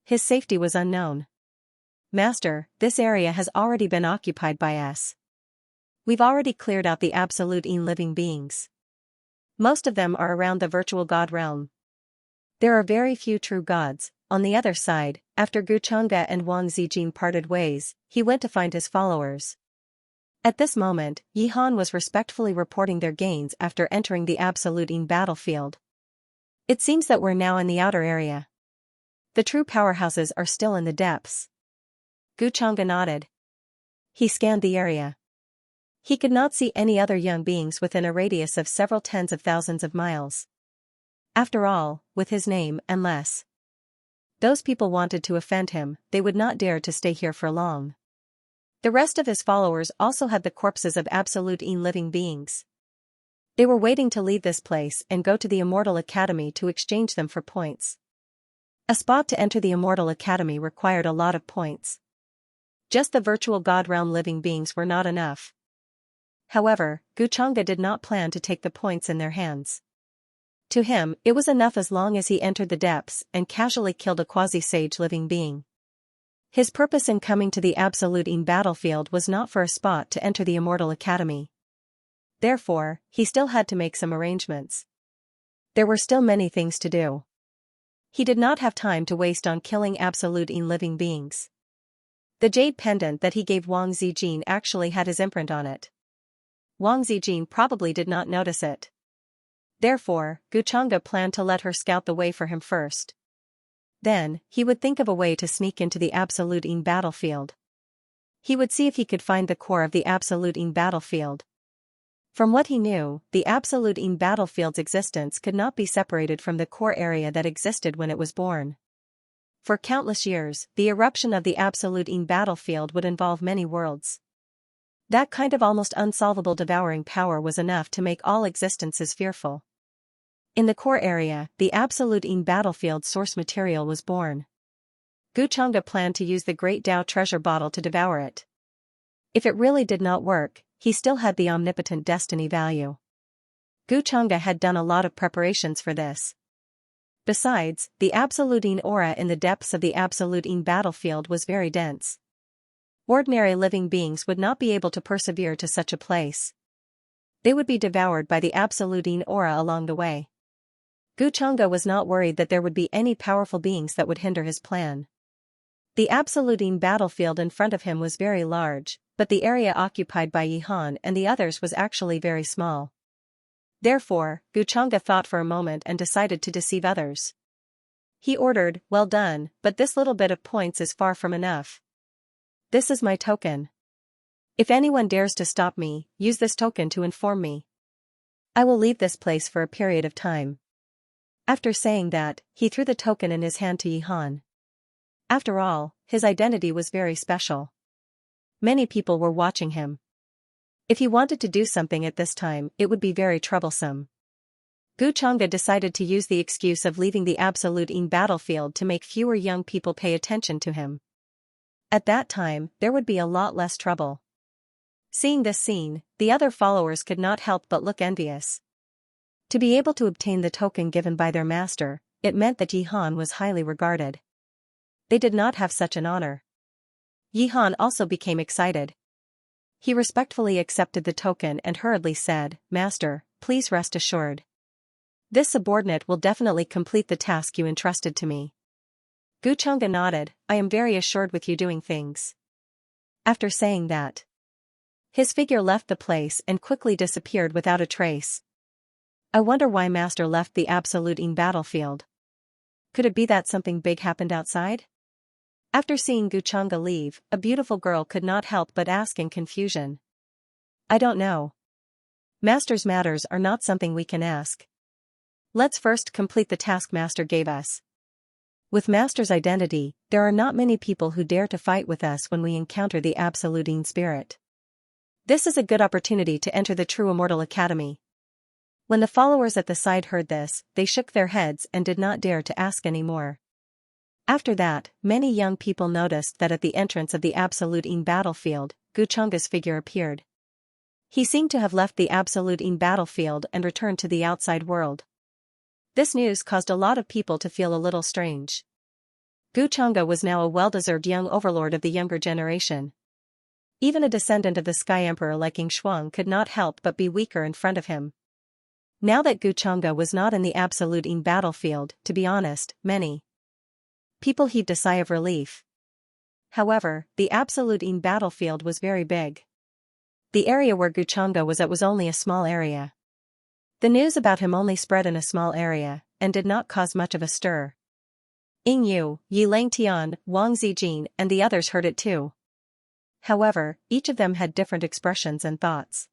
His safety was unknown. Master, this area has already been occupied by us. We've already cleared out the Absolute living beings. Most of them are around the virtual god realm. There are very few true gods. On the other side, after Gu Changge and Wang Zijin parted ways, he went to find his followers. At this moment, Yi Han was respectfully reporting their gains after entering the Absolute battlefield. It seems that we're now in the outer area. The true powerhouses are still in the depths. Gu Changge nodded. He scanned the area. He could not see any other young beings within a radius of several tens of thousands of miles. After all, with his name, unless those people wanted to offend him, they would not dare to stay here for long. The rest of his followers also had the corpses of Absolute living beings. They were waiting to leave this place and go to the Immortal Academy to exchange them for points. A spot to enter the Immortal Academy required a lot of points. Just the virtual god realm living beings were not enough. However, Gu Changge did not plan to take the points in their hands. To him, it was enough as long as he entered the depths and casually killed a quasi-sage living being. His purpose in coming to the Absolute battlefield was not for a spot to enter the Immortal Academy. Therefore, he still had to make some arrangements. There were still many things to do. He did not have time to waste on killing Absolute living beings. The jade pendant that he gave Wang Zijin actually had his imprint on it. Wang Zijin probably did not notice it. Therefore, Gu Changge planned to let her scout the way for him first. Then, he would think of a way to sneak into the Absolute battlefield. He would see if he could find the core of the Absolute battlefield. From what he knew, the Absolute battlefield's existence could not be separated from the core area that existed when it was born. For countless years, the eruption of the Absolute battlefield would involve many worlds. That kind of almost unsolvable devouring power was enough to make all existences fearful. In the core area, the Absolute battlefield source material was born. Gu Changge planned to use the Great Tao treasure bottle to devour it. If it really did not work, he still had the omnipotent destiny value. Gu Changge had done a lot of preparations for this. Besides, the Absolute aura in the depths of the Absolute battlefield was very dense. Ordinary living beings would not be able to persevere to such a place. They would be devoured by the Absolute aura along the way. Gu Changge was not worried that there would be any powerful beings that would hinder his plan. The Absolute battlefield in front of him was very large, but the area occupied by Yi Han and the others was actually very small. Therefore, Gu Changge thought for a moment and decided to deceive others. He ordered, "Well done, but this little bit of points is far from enough. This is my token. If anyone dares to stop me, use this token to inform me. I will leave this place for a period of time." After saying that, he threw the token in his hand to Yi Han. After all, his identity was very special. Many people were watching him. If he wanted to do something at this time, it would be very troublesome. Gu Changge decided to use the excuse of leaving the Absolute battlefield to make fewer young people pay attention to him. At that time, there would be a lot less trouble. Seeing this scene, the other followers could not help but look envious. To be able to obtain the token given by their master, it meant that Yi Han was highly regarded. They did not have such an honor. Yi Han also became excited. He respectfully accepted the token and hurriedly said, "Master, please rest assured. This subordinate will definitely complete the task you entrusted to me." Gu Changge nodded, "I am very assured with you doing things." After saying that, his figure left the place and quickly disappeared without a trace. I wonder why Master left the Absolute battlefield. Could it be that something big happened outside? After seeing Xianxia leave, a beautiful girl could not help but ask in confusion. I don't know. Master's matters are not something we can ask. Let's first complete the task Master gave us. With Master's identity, there are not many people who dare to fight with us when we encounter the Absolute Spirit. This is a good opportunity to enter the True Immortal Academy. When the followers at the side heard this, they shook their heads and did not dare to ask any more. After that, many young people noticed that at the entrance of the Absolute battlefield, Xianxia's figure appeared. He seemed to have left the Absolute battlefield and returned to the outside world. This news caused a lot of people to feel a little strange. Xianxia was now a well-deserved young overlord of the younger generation. Even a descendant of the Sky Emperor like Xianxia could not help but be weaker in front of him. Now that Xianxia was not in the Absolute battlefield, to be honest, many people heaved a sigh of relief. However, the Absolute battlefield was very big. The area where Xianxia was at was only a small area. The news about him only spread in a small area, and did not cause much of a stir. Ying Yu, Yi Langtian, Wang Zijin and the others heard it too. However, each of them had different expressions and thoughts.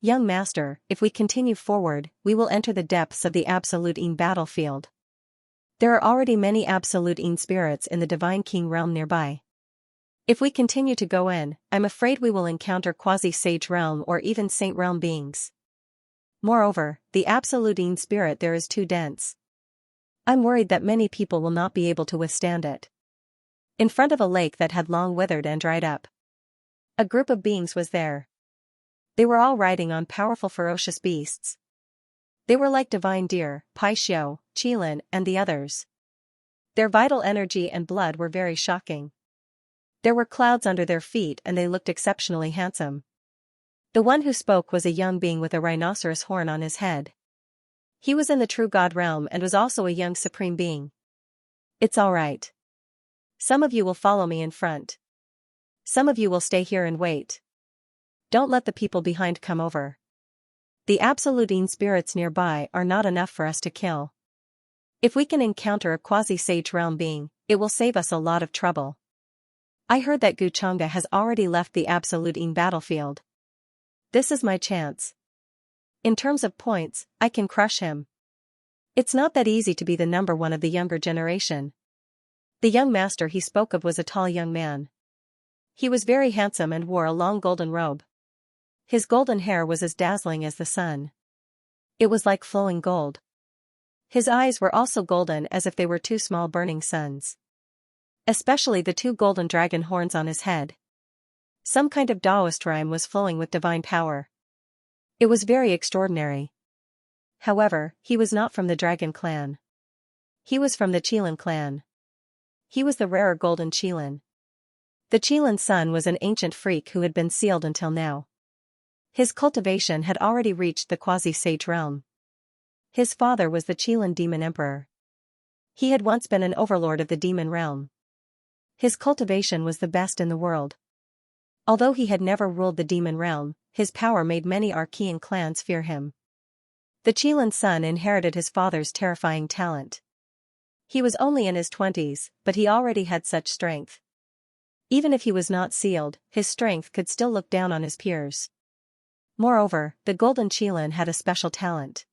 Young master, if we continue forward, we will enter the depths of the Absolute battlefield. There are already many Absolute spirits in the Divine King realm nearby. If we continue to go in, I'm afraid we will encounter quasi-sage realm or even saint realm beings. Moreover, the Absolute spirit there is too dense. I'm worried that many people will not be able to withstand it. In front of a lake that had long withered and dried up, a group of beings was there. They were all riding on powerful ferocious beasts. They were like divine deer, Pai Xiao, Qilin and the others. Their vital energy and blood were very shocking. There were clouds under their feet and they looked exceptionally handsome. The one who spoke was a young being with a rhinoceros horn on his head. He was in the true God realm and was also a young supreme being. It's all right. Some of you will follow me in front. Some of you will stay here and wait. Don't let the people behind come over. The Absolute spirits nearby are not enough for us to kill. If we can encounter a quasi-sage realm being, it will save us a lot of trouble. I heard that Xianxia has already left the Absolute battlefield. This is my chance. In terms of points, I can crush him. It's not that easy to be the number one of the younger generation. The young master he spoke of was a tall young man. He was very handsome and wore a long golden robe. His golden hair was as dazzling as the sun. It was like flowing gold. His eyes were also golden as if they were two small burning suns. Especially the two golden dragon horns on his head. Some kind of Taoist rhyme was flowing with divine power. It was very extraordinary. However, he was not from the dragon clan. He was from the Qilin clan. He was the rarer golden Qilin. The Qilin son was an ancient freak who had been sealed until now. His cultivation had already reached the quasi-sage realm. His father was the Qilin demon emperor. He had once been an overlord of the demon realm. His cultivation was the best in the world. Although he had never ruled the demon realm, his power made many Archean clans fear him. The Qilin son inherited his father's terrifying talent. He was only in his 20s, but he already had such strength. Even if he was not sealed, his strength could still look down on his peers. Moreover, the golden Qilin had a special talent.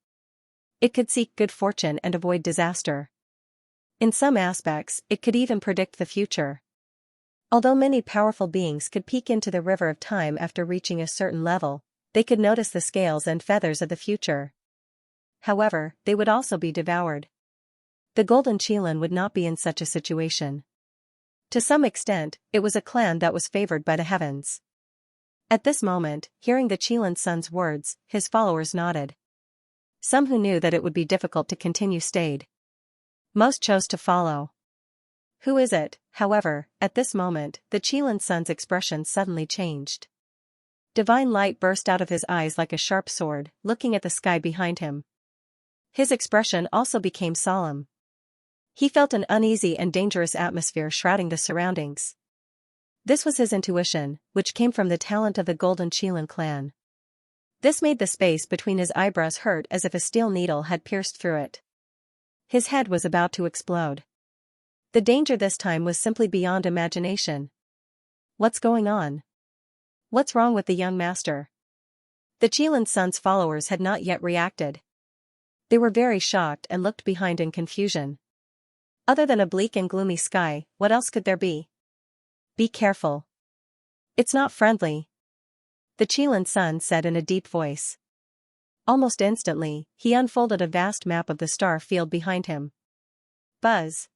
It could seek good fortune and avoid disaster. In some aspects, it could even predict the future. Although many powerful beings could peek into the river of time after reaching a certain level, they could notice the scales and feathers of the future. However, they would also be devoured. The golden Qilin would not be in such a situation. To some extent, it was a clan that was favored by the heavens. At this moment, hearing the Qilin son's words, his followers nodded. Some who knew that it would be difficult to continue stayed. Most chose to follow. Who is it? However, at this moment, the Qilin son's expression suddenly changed. Divine light burst out of his eyes like a sharp sword, looking at the sky behind him. His expression also became solemn. He felt an uneasy and dangerous atmosphere shrouding the surroundings. This was his intuition, which came from the talent of the Golden Qilin clan. This made the space between his eyebrows hurt as if a steel needle had pierced through it. His head was about to explode. The danger this time was simply beyond imagination. What's going on? What's wrong with the young master? The Qilin Sun's followers had not yet reacted. They were very shocked and looked behind in confusion. Other than a bleak and gloomy sky, what else could there be? Be careful. It's not friendly, the Qilin Sun said in a deep voice. Almost instantly, he unfolded a vast map of the star field behind him. Buzz.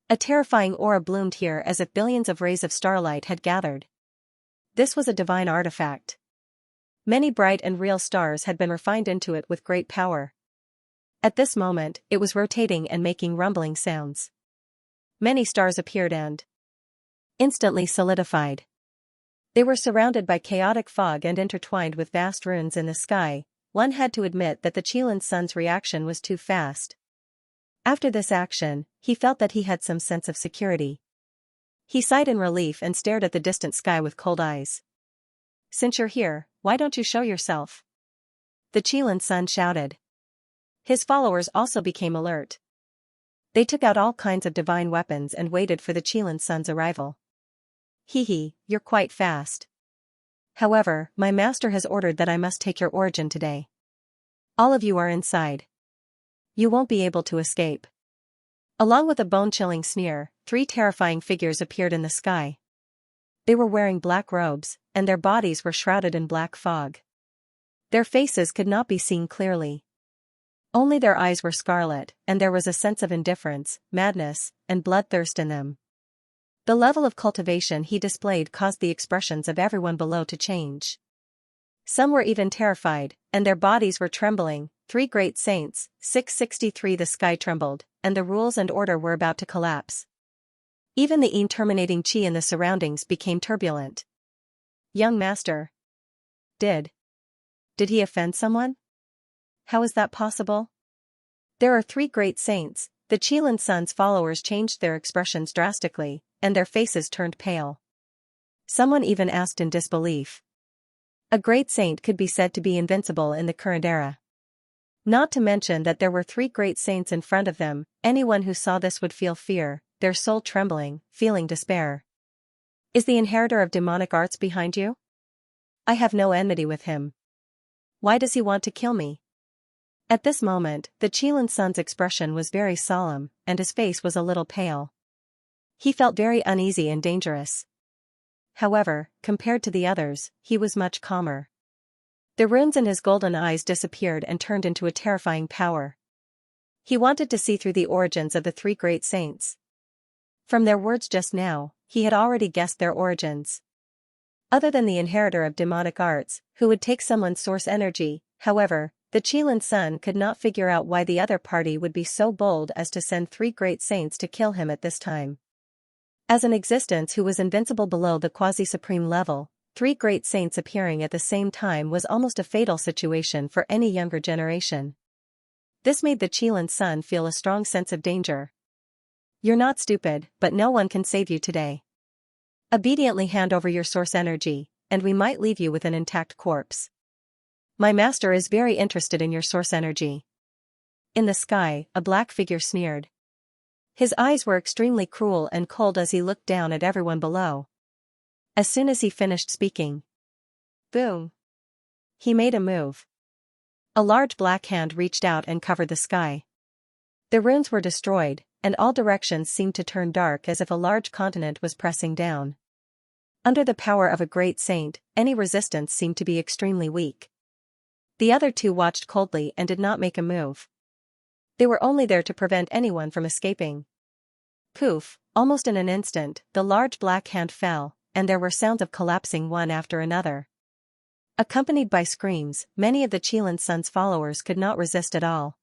A terrifying aura bloomed here as if billions of rays of starlight had gathered. This was a divine artifact. Many bright and real stars had been refined into it with great power. At this moment, it was rotating and making rumbling sounds. Many stars appeared and instantly solidified. They were surrounded by chaotic fog and intertwined with vast runes in the sky. One had to admit that the Qilin Sun's reaction was too fast. After this action, he felt that he had some sense of security. He sighed in relief and stared at the distant sky with cold eyes. Since you're here, why don't you show yourself? The Qilin Sun shouted. His followers also became alert. They took out all kinds of divine weapons and waited for the Qilin Sun's arrival. Hehe, you're quite fast. However, my master has ordered that I must take your origin today. All of you are inside. You won't be able to escape. Along with a bone-chilling sneer, 3 terrifying figures appeared in the sky. They were wearing black robes, and their bodies were shrouded in black fog. Their faces could not be seen clearly. Only their eyes were scarlet, and there was a sense of indifference, madness, and bloodthirst in them. The level of cultivation he displayed caused the expressions of everyone below to change. Some were even terrified, and their bodies were trembling. 3 great saints, 663 the sky trembled, and the rules and order were about to collapse. Even the terminating chi in the surroundings became turbulent. Young master. Did he offend someone? How is that possible? There are 3 great saints. The Qilin Sun's followers changed their expressions drastically, and their faces turned pale. Someone even asked in disbelief. A great saint could be said to be invincible in the current era. Not to mention that there were 3 great saints in front of them. Anyone who saw this would feel fear, their soul trembling, feeling despair. Is the inheritor of demonic arts behind you? I have no enmity with him. Why does he want to kill me? At this moment, the Qilin Sun's expression was very solemn, and his face was a little pale. He felt very uneasy and dangerous. However, compared to the others, he was much calmer. The runes in his golden eyes disappeared and turned into a terrifying power. He wanted to see through the origins of the 3 great saints. From their words just now, he had already guessed their origins. Other than the inheritor of demonic arts, who would take someone's source energy, however, the Qilin Sun could not figure out why the other party would be so bold as to send 3 great saints to kill him at this time. As an existence who was invincible below the quasi-supreme level, 3 great saints appearing at the same time was almost a fatal situation for any younger generation. This made the Qilin Sun feel a strong sense of danger. You're not stupid, but no one can save you today. Obediently hand over your source energy, and we might leave you with an intact corpse. My master is very interested in your source energy. In the sky, a black figure sneered. His eyes were extremely cruel and cold as he looked down at everyone below. As soon as he finished speaking, boom! He made a move. A large black hand reached out and covered the sky. The runes were destroyed, and all directions seemed to turn dark as if a large continent was pressing down. Under the power of a great saint, any resistance seemed to be extremely weak. The other 2 watched coldly and did not make a move. They were only there to prevent anyone from escaping. Poof, almost in an instant, the large black hand fell, and there were sounds of collapsing one after another. Accompanied by screams, many of the Qilin Sun's followers could not resist at all.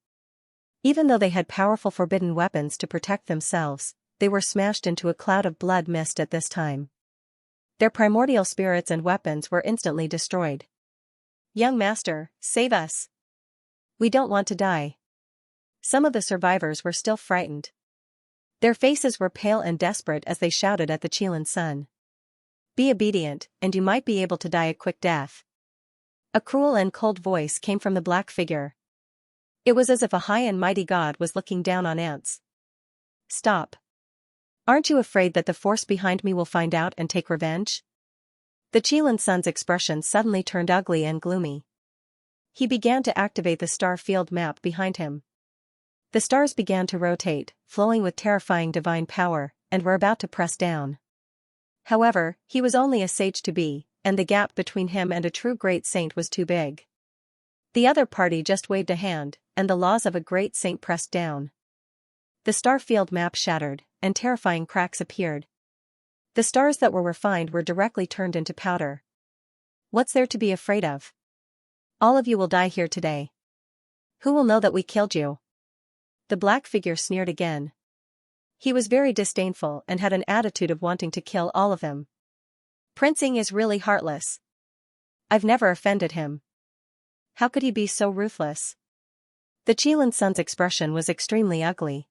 Even though they had powerful forbidden weapons to protect themselves, they were smashed into a cloud of blood mist at this time. Their primordial spirits and weapons were instantly destroyed. Young master, save us! We don't want to die. Some of the survivors were still frightened. Their faces were pale and desperate as they shouted at the Qilin Sun. Be obedient, and you might be able to die a quick death. A cruel and cold voice came from the black figure. It was as if a high and mighty god was looking down on ants. Stop. Aren't you afraid that the force behind me will find out and take revenge? The Qilan Sun's expression suddenly turned ugly and gloomy. He began to activate the star field map behind him. The stars began to rotate, flowing with terrifying divine power, and were about to press down. However, he was only a sage to be, and the gap between him and a true great saint was too big. The other party just waved a hand, and the laws of a great saint pressed down. The star field map shattered, and terrifying cracks appeared. The stars that were refined were directly turned into powder. What's there to be afraid of? All of you will die here today. Who will know that we killed you? The black figure sneered again. He was very disdainful and had an attitude of wanting to kill all of them. Prince Ing is really heartless. I've never offended him. How could he be so ruthless? The Qilan Sun's expression was extremely ugly.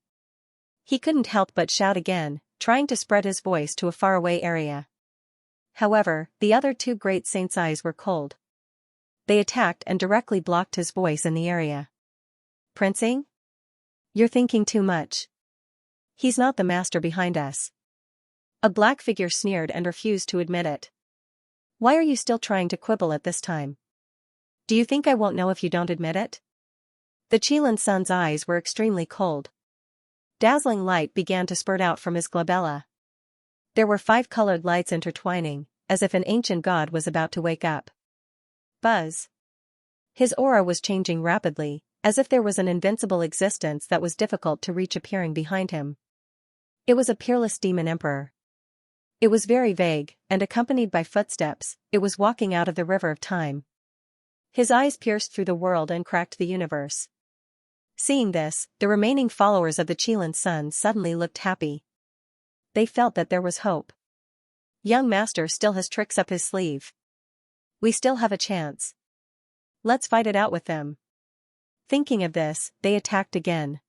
He couldn't help but shout again, trying to spread his voice to a faraway area. However, the other two great saints' eyes were cold. They attacked and directly blocked his voice in the area. Prince Ing? You're thinking too much. He's not the master behind us. A black figure sneered and refused to admit it. Why are you still trying to quibble at this time? Do you think I won't know if you don't admit it? The Qilan Sun's eyes were extremely cold. Dazzling light began to spurt out from his glabella. There were 5 colored lights intertwining, as if an ancient god was about to wake up. Buzz. His aura was changing rapidly, as if there was an invincible existence that was difficult to reach appearing behind him. It was a peerless demon emperor. It was very vague, and accompanied by footsteps, it was walking out of the river of time. His eyes pierced through the world and cracked the universe. Seeing this, the remaining followers of the Qilan Sun suddenly looked happy. They felt that there was hope. Young master still has tricks up his sleeve. We still have a chance. Let's fight it out with them. Thinking of this, they attacked again.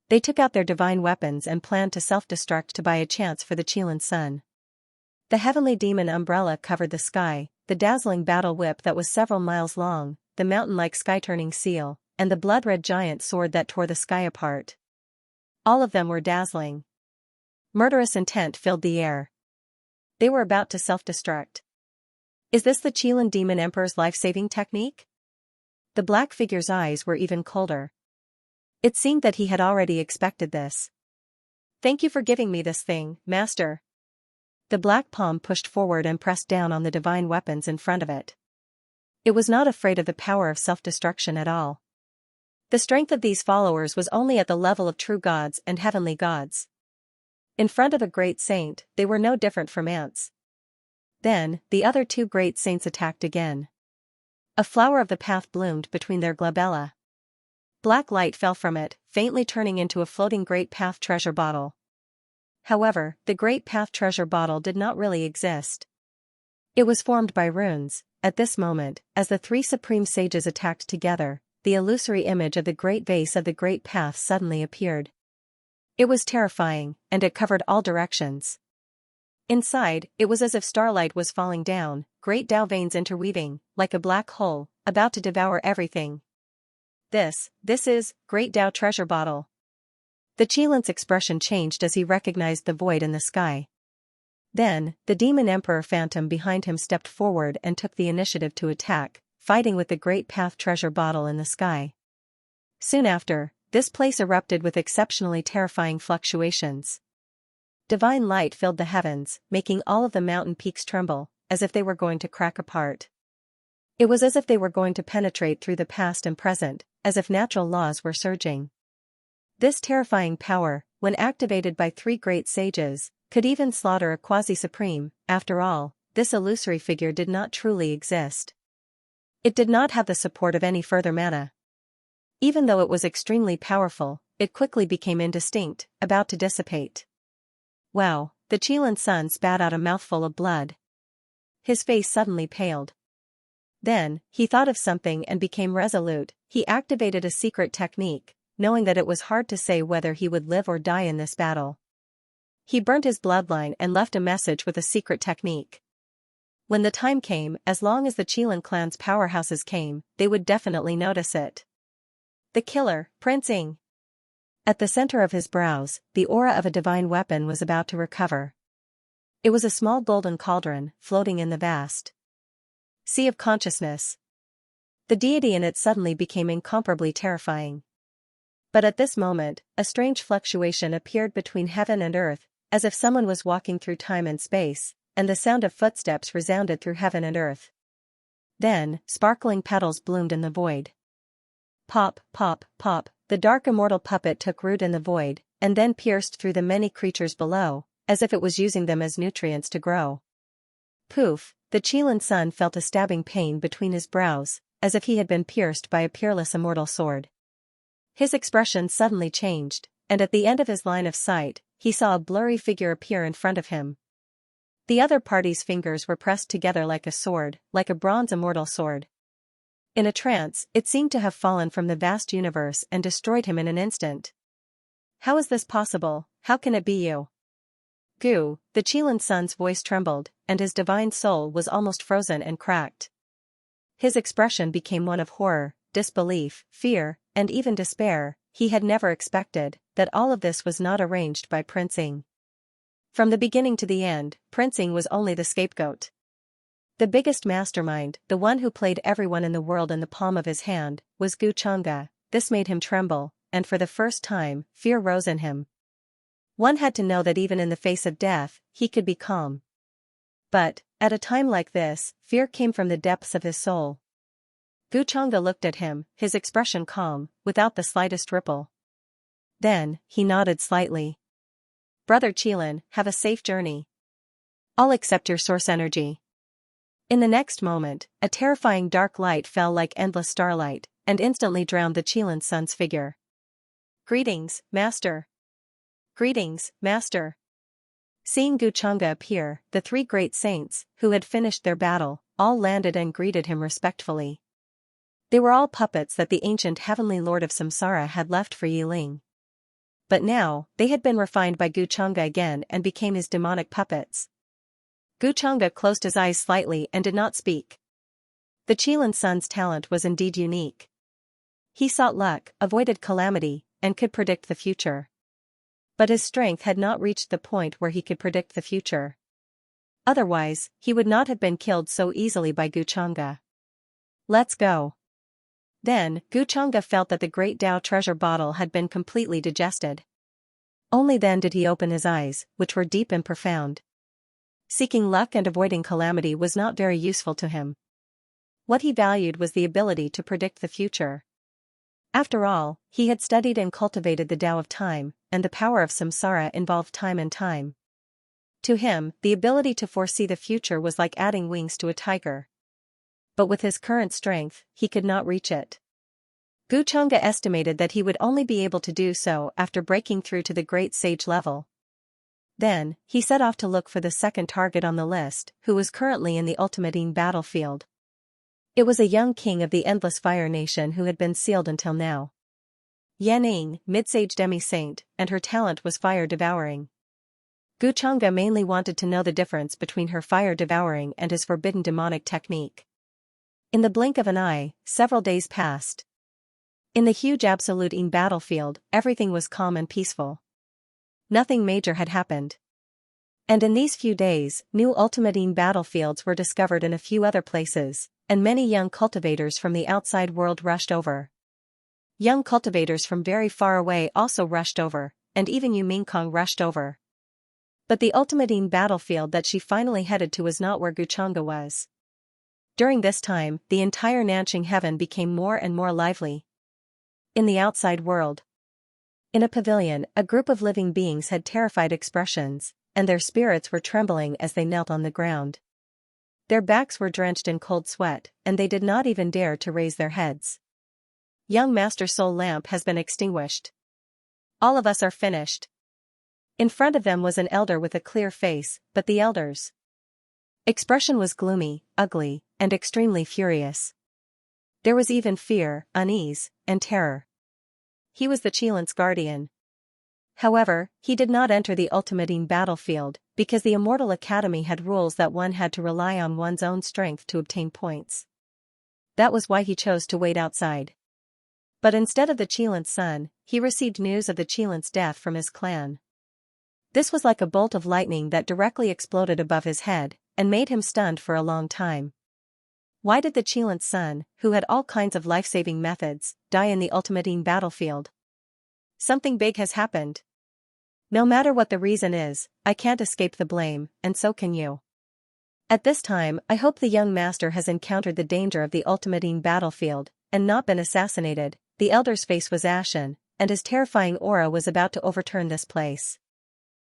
They took out their divine weapons and planned to self-destruct to buy a chance for the Qilan Sun. The heavenly demon umbrella covered the sky, the dazzling battle whip that was several miles long, the mountain-like sky-turning seal, and the blood-red giant sword that tore the sky apart. All of them were dazzling. Murderous intent filled the air. They were about to self-destruct. Is this the Qilan Demon Emperor's life-saving technique? The black figure's eyes were even colder. It seemed that he had already expected this. Thank you for giving me this thing, master. The black palm pushed forward and pressed down on the divine weapons in front of it. It was not afraid of the power of self-destruction at all. The strength of these followers was only at the level of true gods and heavenly gods. In front of a great saint, they were no different from ants. Then, the other 2 great saints attacked again. A flower of the path bloomed between their glabella. Black light fell from it, faintly turning into a floating great path treasure bottle. However, the great path treasure bottle did not really exist. It was formed by runes. At this moment, as the 3 supreme sages attacked together, the illusory image of the great vase of the great path suddenly appeared. It was terrifying, and it covered all directions. Inside, it was as if starlight was falling down, great Tao veins interweaving, like a black hole, about to devour everything. This is, Great Tao Treasure Bottle. The Qilan's expression changed as he recognized the void in the sky. Then, the Demon Emperor Phantom behind him stepped forward and took the initiative to attack, fighting with the Great Path Treasure Bottle in the sky. Soon after, this place erupted with exceptionally terrifying fluctuations. Divine light filled the heavens, making all of the mountain peaks tremble, as if they were going to crack apart. It was as if they were going to penetrate through the past and present, as if natural laws were surging. This terrifying power, when activated by 3 great sages, could even slaughter a quasi-supreme. After all, this illusory figure did not truly exist. It did not have the support of any further mana. Even though it was extremely powerful, it quickly became indistinct, about to dissipate. Wow, the Qilan Sun spat out a mouthful of blood. His face suddenly paled. Then, he thought of something and became resolute. He activated a secret technique, knowing that it was hard to say whether he would live or die in this battle. He burnt his bloodline and left a message with a secret technique. When the time came, as long as the Qilan clan's powerhouses came, they would definitely notice it. The killer, Prince Ing. At the center of his brows, the aura of a divine weapon was about to recover. It was a small golden cauldron, floating in the vast sea of consciousness. The deity in it suddenly became incomparably terrifying. But at this moment, a strange fluctuation appeared between heaven and earth, as if someone was walking through time and space, and the sound of footsteps resounded through heaven and earth. Then, sparkling petals bloomed in the void. Pop, pop, pop, the dark immortal puppet took root in the void, and then pierced through the many creatures below, as if it was using them as nutrients to grow. Poof, the Qilan sun felt a stabbing pain between his brows, as if he had been pierced by a peerless immortal sword. His expression suddenly changed, and at the end of his line of sight, he saw a blurry figure appear in front of him. The other party's fingers were pressed together like a sword, like a bronze immortal sword. In a trance, it seemed to have fallen from the vast universe and destroyed him in an instant. How is this possible? How can it be you? Gu, the Qilan sun's voice trembled, and his divine soul was almost frozen and cracked. His expression became one of horror, disbelief, fear, and even despair. He had never expected that all of this was not arranged by Prince Ing. From the beginning to the end, Prince Ing was only the scapegoat. The biggest mastermind, the one who played everyone in the world in the palm of his hand, was Gu Chang'e. This made him tremble, and for the first time, fear rose in him. One had to know that even in the face of death, he could be calm. But, at a time like this, fear came from the depths of his soul. Gu Chang'e looked at him, his expression calm, without the slightest ripple. Then, he nodded slightly. Brother Qilan, have a safe journey. I'll accept your source energy. In the next moment, a terrifying dark light fell like endless starlight, and instantly drowned the Qilan sun's figure. Greetings, Master. Greetings, Master. Seeing Gu Chang'e appear, the three great saints, who had finished their battle, all landed and greeted him respectfully. They were all puppets that the ancient heavenly lord of Samsara had left for Yiling. But now, they had been refined by Gu Chang'e again and became his demonic puppets. Gu Chang'e closed his eyes slightly and did not speak. The Qilan sun's talent was indeed unique. He sought luck, avoided calamity, and could predict the future. But his strength had not reached the point where he could predict the future. Otherwise, he would not have been killed so easily by Gu Chang'e. Let's go. Then, Gu Chang'e felt that the great Tao treasure bottle had been completely digested. Only then did he open his eyes, which were deep and profound. Seeking luck and avoiding calamity was not very useful to him. What he valued was the ability to predict the future. After all, he had studied and cultivated the Tao of time, and the power of samsara involved time and time. To him, the ability to foresee the future was like adding wings to a tiger. But with his current strength, he could not reach it. Gu Chang'e estimated that he would only be able to do so after breaking through to the great sage level. Then, he set off to look for the second target on the list, who was currently in the ultimate battlefield. It was a young king of the Endless Fire Nation who had been sealed until now. Yan Ing, mid-sage demi-saint, and her talent was fire-devouring. Gu Chang'e mainly wanted to know the difference between her fire-devouring and his forbidden demonic technique. In the blink of an eye, several days passed. In the huge absolute battlefield, everything was calm and peaceful. Nothing major had happened. And in these few days, new ultimate battlefields were discovered in a few other places, and many young cultivators from the outside world rushed over. Young cultivators from very far away also rushed over, and even Yu Mingkong rushed over. But the ultimate battlefield that she finally headed to was not where Gu Chang'e was. During this time, the entire Nanqing heaven became more and more lively. In the outside world. In a pavilion, a group of living beings had terrified expressions, and their spirits were trembling as they knelt on the ground. Their backs were drenched in cold sweat, and they did not even dare to raise their heads. Young Master Soul Lamp has been extinguished. All of us are finished. In front of them was an elder with a clear face, but the elder's expression was gloomy, ugly, and extremely furious. There was even fear, unease, and terror. He was the Qilan's guardian. However, he did not enter the ultimate battlefield, because the Immortal Academy had rules that one had to rely on one's own strength to obtain points. That was why he chose to wait outside. But instead of the Qilan's son, he received news of the Qilan's death from his clan. This was like a bolt of lightning that directly exploded above his head, and made him stunned for a long time. Why did the Qilan's son, who had all kinds of life-saving methods, die in the Ultimatine battlefield? Something big has happened. No matter what the reason is, I can't escape the blame, and so can you. At this time, I hope the young master has encountered the danger of the Ultimatine battlefield, and not been assassinated. The elder's face was ashen, and his terrifying aura was about to overturn this place.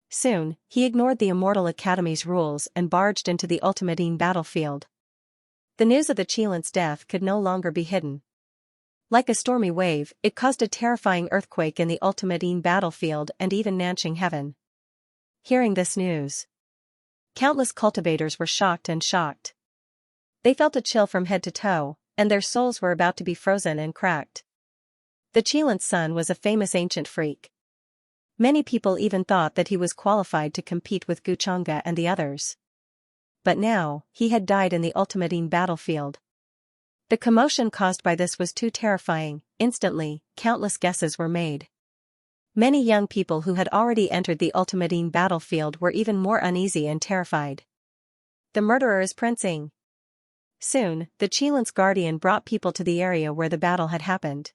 Soon, he ignored the Immortal Academy's rules and barged into the Ultimatine battlefield. The news of the Qilan's death could no longer be hidden. Like a stormy wave, it caused a terrifying earthquake in the Ultimatine battlefield and even Nanqing heaven. Hearing this news, countless cultivators were shocked. They felt a chill from head to toe, and their souls were about to be frozen and cracked. The Qilan's son was a famous ancient freak. Many people even thought that he was qualified to compete with Guchanga and the others. But now, he had died in the Ultimatine battlefield. The commotion caused by this was too terrifying. Instantly, countless guesses were made. Many young people who had already entered the Ultimatine battlefield were even more uneasy and terrified. The murderer is Prince Ing. Soon, the Qilan's guardian brought people to the area where the battle had happened.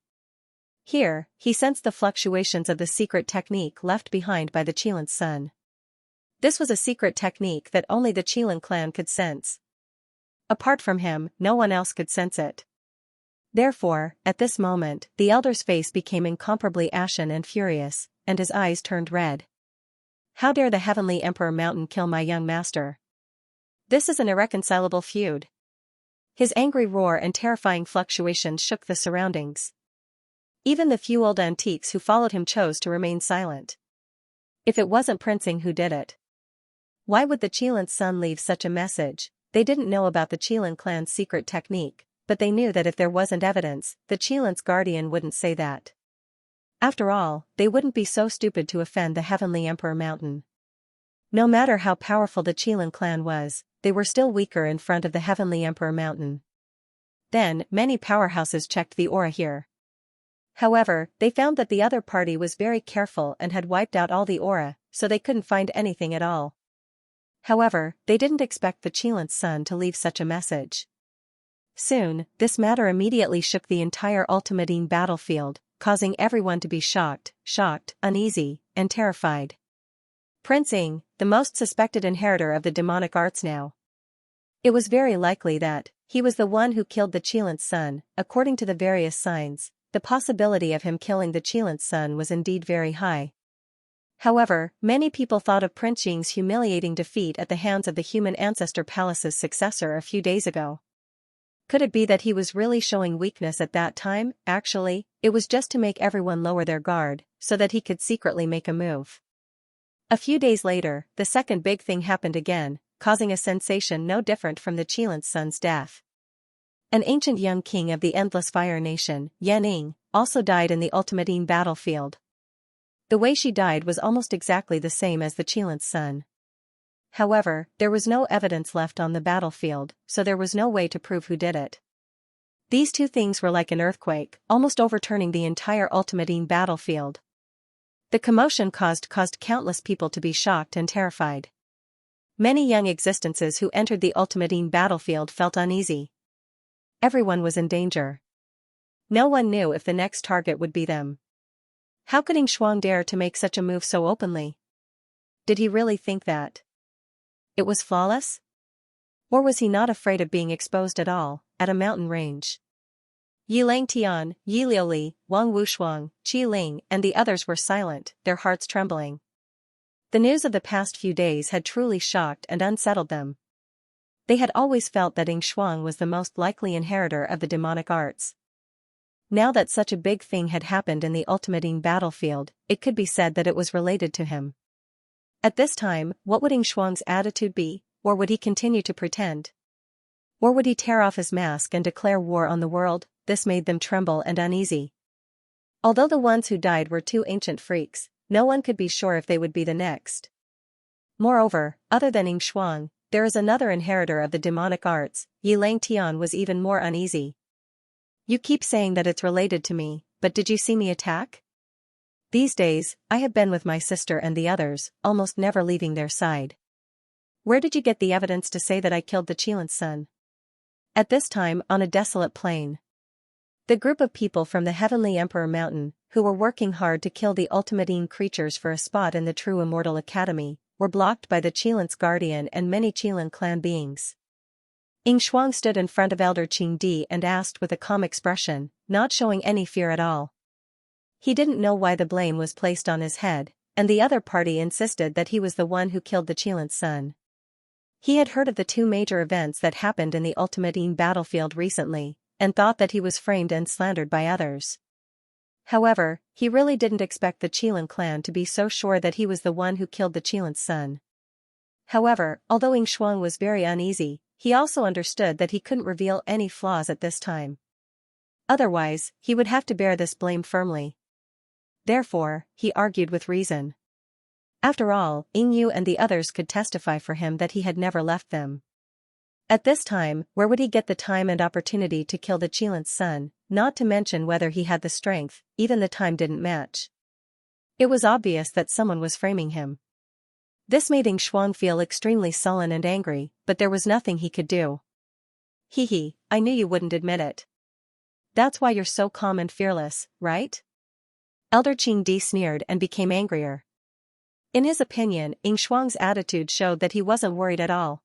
Here, he sensed the fluctuations of the secret technique left behind by the Qilan's son. This was a secret technique that only the Qilan clan could sense. Apart from him, no one else could sense it. Therefore, at this moment, the elder's face became incomparably ashen and furious, and his eyes turned red. How dare the Heavenly Emperor Mountain kill my young master? This is an irreconcilable feud. His angry roar and terrifying fluctuations shook the surroundings. Even the few old antiques who followed him chose to remain silent. If it wasn't Prince Ing who did it, why would the Qilan's son leave such a message? They didn't know about the Qilan clan's secret technique, but they knew that if there wasn't evidence, the Qilan's guardian wouldn't say that. After all, they wouldn't be so stupid to offend the Heavenly Emperor Mountain. No matter how powerful the Qilan clan was, they were still weaker in front of the Heavenly Emperor Mountain. Then, many powerhouses checked the aura here. However, they found that the other party was very careful and had wiped out all the aura, so they couldn't find anything at all. However, they didn't expect the Qilan's son to leave such a message. Soon, this matter immediately shook the entire Ultimatine battlefield, causing everyone to be shocked, uneasy, and terrified. Prince Ing, the most suspected inheritor of the demonic arts now. It was very likely that he was the one who killed the Qilan's son. According to the various signs, the possibility of him killing the Qilan's son was indeed very high. However, many people thought of Prince Ing's humiliating defeat at the hands of the human ancestor palace's successor a few days ago. Could it be that he was really showing weakness at that time? Actually, it was just to make everyone lower their guard, so that he could secretly make a move. A few days later, the second big thing happened again, causing a sensation no different from the Qilan's son's death. An ancient young king of the Endless Fire Nation, Yan Ing, also died in the Ultimatine battlefield. The way she died was almost exactly the same as the Qilan's son. However, there was no evidence left on the battlefield, so there was no way to prove who did it. These two things were like an earthquake, almost overturning the entire Ultimatine battlefield. The commotion caused countless people to be shocked and terrified. Many young existences who entered the Ultimatine battlefield felt uneasy. Everyone was in danger. No one knew if the next target would be them. How could Xianxia dare to make such a move so openly? Did he really think that it was flawless? Or was he not afraid of being exposed at all, at a mountain range? Yilang Tian, Yi Liuli, Wang Wushuang, Qi Ling, and the others were silent, their hearts trembling. The news of the past few days had truly shocked and unsettled them. They had always felt that Xianxia was the most likely inheritor of the demonic arts. Now that such a big thing had happened in the Ultimatine battlefield, it could be said that it was related to him. At this time, what would Xianxia's attitude be, or would he continue to pretend? Or would he tear off his mask and declare war on the world? This made them tremble and uneasy. Although the ones who died were two ancient freaks, no one could be sure if they would be the next. Moreover, other than Xianxia, there is another inheritor of the demonic arts. Yilang Tian was even more uneasy. You keep saying that it's related to me, but did you see me attack? These days, I have been with my sister and the others, almost never leaving their side. Where did you get the evidence to say that I killed the Qilan's son? At this time, on a desolate plain, the group of people from the Heavenly Emperor Mountain, who were working hard to kill the ultimate creatures for a spot in the True Immortal Academy, were blocked by the Qilan's guardian and many Qilan clan beings. Shuang stood in front of Elder Qingdi and asked with a calm expression, not showing any fear at all. He didn't know why the blame was placed on his head, and the other party insisted that he was the one who killed the Qilan's son. He had heard of the two major events that happened in the Ultimate battlefield recently, and thought that he was framed and slandered by others. However, he really didn't expect the Qilan clan to be so sure that he was the one who killed the Qilan's son. However, although Shuang was very uneasy, he also understood that he couldn't reveal any flaws at this time. Otherwise, he would have to bear this blame firmly. Therefore, he argued with reason. After all, Yu and the others could testify for him that he had never left them. At this time, where would he get the time and opportunity to kill the Qilan's son, not to mention whether he had the strength? Even the time didn't match. It was obvious that someone was framing him. This made Shuang feel extremely sullen and angry, but there was nothing he could do. Hee, I knew you wouldn't admit it. That's why you're so calm and fearless, right? Elder Qingdi sneered and became angrier. In his opinion, Shuang's attitude showed that he wasn't worried at all.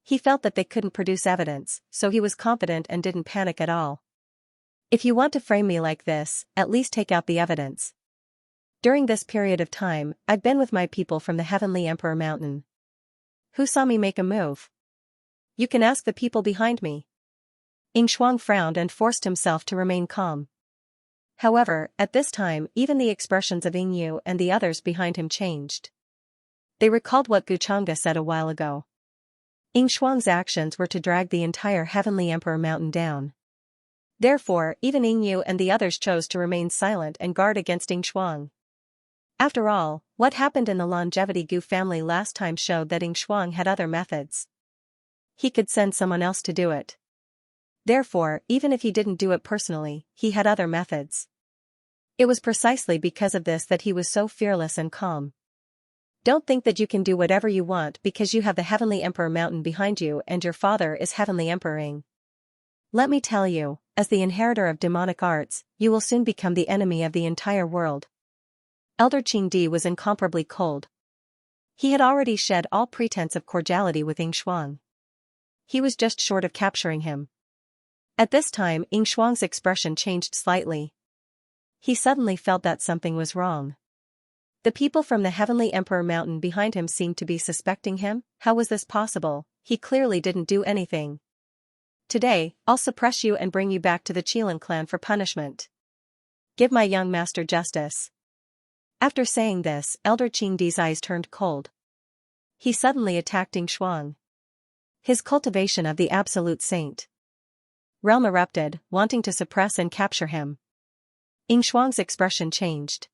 He felt that they couldn't produce evidence, so he was confident and didn't panic at all. If you want to frame me like this, at least take out the evidence. During this period of time, I've been with my people from the Heavenly Emperor Mountain. Who saw me make a move? You can ask the people behind me. Shuang frowned and forced himself to remain calm. However, at this time, even the expressions of Yu and the others behind him changed. They recalled what Guchanga said a while ago. Shuang's actions were to drag the entire Heavenly Emperor Mountain down. Therefore, even Yu and the others chose to remain silent and guard against Shuang. After all, what happened in the Longevity Gu family last time showed that Shuang had other methods. He could send someone else to do it. Therefore, even if he didn't do it personally, he had other methods. It was precisely because of this that he was so fearless and calm. Don't think that you can do whatever you want because you have the Heavenly Emperor Mountain behind you and your father is Heavenly Emperor. Let me tell you, as the inheritor of demonic arts, you will soon become the enemy of the entire world. Elder Qingdi was incomparably cold. He had already shed all pretense of cordiality with Shuang. He was just short of capturing him. At this time, Shuang's expression changed slightly. He suddenly felt that something was wrong. The people from the Heavenly Emperor Mountain behind him seemed to be suspecting him. How was this possible? He clearly didn't do anything. Today, I'll suppress you and bring you back to the Qilan clan for punishment. Give my young master justice. After saying this, Elder Qingdi's eyes turned cold. He suddenly attacked Shuang. His cultivation of the absolute saint realm erupted, wanting to suppress and capture him. Shuang's expression changed.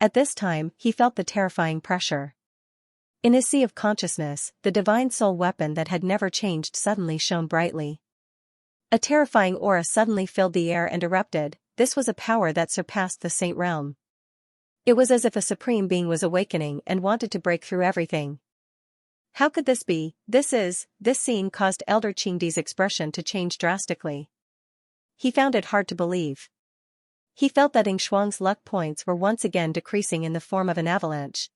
At this time, he felt the terrifying pressure. In his sea of consciousness, the divine soul weapon that had never changed suddenly shone brightly. A terrifying aura suddenly filled the air and erupted. This was a power that surpassed the saint realm. It was as if a supreme being was awakening and wanted to break through everything. How could this be? This scene caused Elder Qingdi's expression to change drastically. He found it hard to believe. He felt that Shuang's luck points were once again decreasing in the form of an avalanche.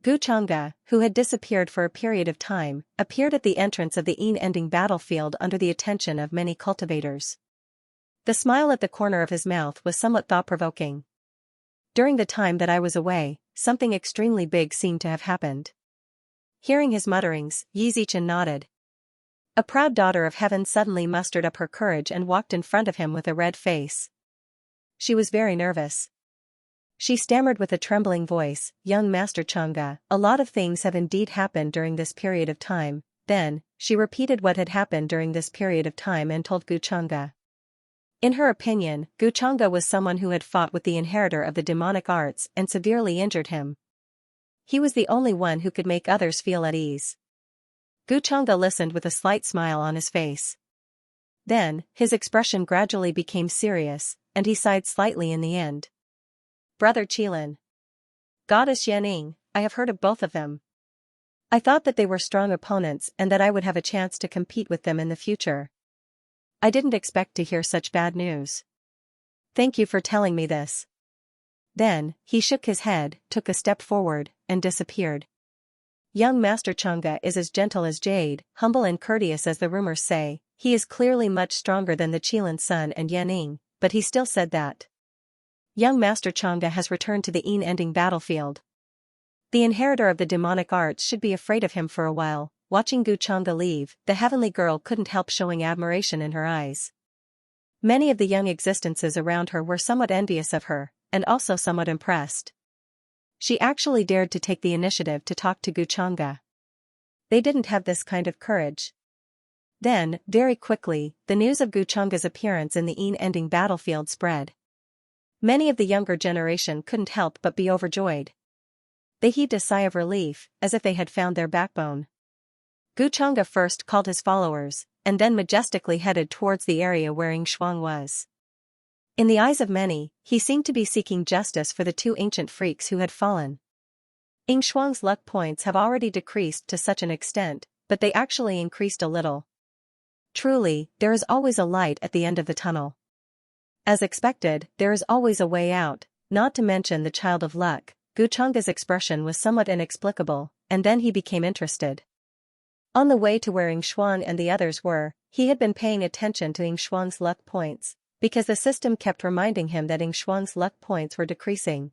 Guchanga, who had disappeared for a period of time, appeared at the entrance of the ending battlefield under the attention of many cultivators. The smile at the corner of his mouth was somewhat thought-provoking. During the time that I was away, something extremely big seemed to have happened. Hearing his mutterings, Yizichen nodded. A proud daughter of heaven suddenly mustered up her courage and walked in front of him with a red face. She was very nervous. She stammered with a trembling voice, "Young Master Chang'e, a lot of things have indeed happened during this period of time." Then, she repeated what had happened during this period of time and told Guchanga. In her opinion, Guchanga was someone who had fought with the inheritor of the demonic arts and severely injured him. He was the only one who could make others feel at ease. Guchanga listened with a slight smile on his face. Then, his expression gradually became serious, and he sighed slightly in the end. Brother Qilin. Goddess Yanning, I have heard of both of them. I thought that they were strong opponents and that I would have a chance to compete with them in the future. I didn't expect to hear such bad news. Thank you for telling me this. Then, he shook his head, took a step forward, and disappeared. Young Master Chang'e is as gentle as jade, humble and courteous as the rumors say. He is clearly much stronger than the Qilin Sun and Yanning, but he still said that. Young Master Chang'e has returned to the ending battlefield. The inheritor of the demonic arts should be afraid of him for a while. Watching Gu Chang'e leave, the heavenly girl couldn't help showing admiration in her eyes. Many of the young existences around her were somewhat envious of her, and also somewhat impressed. She actually dared to take the initiative to talk to Gu Chang'e. They didn't have this kind of courage. Then, very quickly, the news of Gu Chang'e's appearance in the ending battlefield spread. Many of the younger generation couldn't help but be overjoyed. They heaved a sigh of relief, as if they had found their backbone. Gu Chang'e first called his followers, and then majestically headed towards the area where Yingxuang was. In the eyes of many, he seemed to be seeking justice for the two ancient freaks who had fallen. Yingxuang's luck points have already decreased to such an extent, but they actually increased a little. Truly, there is always a light at the end of the tunnel. As expected, there is always a way out, not to mention the child of luck. Gu Chang'e's expression was somewhat inexplicable, and then he became interested. On the way to where Yingxuang and the others were, he had been paying attention to Yingxuang's luck points, because the system kept reminding him that Yingxuang's luck points were decreasing.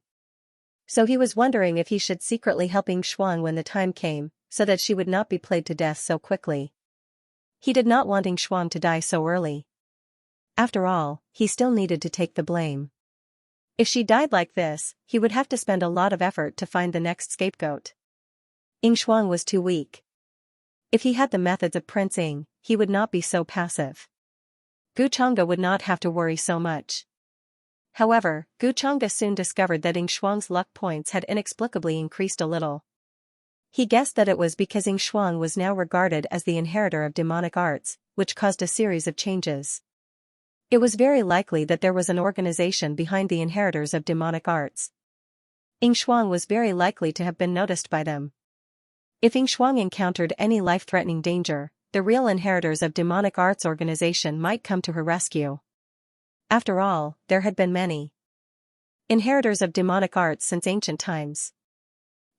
So he was wondering if he should secretly help Yingxuang when the time came, so that she would not be played to death so quickly. He did not want Yingxuang to die so early. After all, he still needed to take the blame. If she died like this, he would have to spend a lot of effort to find the next scapegoat. Yingxuang was too weak. If he had the methods of Prince Ying, he would not be so passive. Gu Chang'e would not have to worry so much. However, Gu Chang'e soon discovered that Yingxuang's luck points had inexplicably increased a little. He guessed that it was because Yingxuang was now regarded as the inheritor of demonic arts, which caused a series of changes. It was very likely that there was an organization behind the inheritors of demonic arts. Yingxuang was very likely to have been noticed by them. If Yingxuang encountered any life-threatening danger, the real inheritors of demonic arts organization might come to her rescue. After all, there had been many inheritors of demonic arts since ancient times.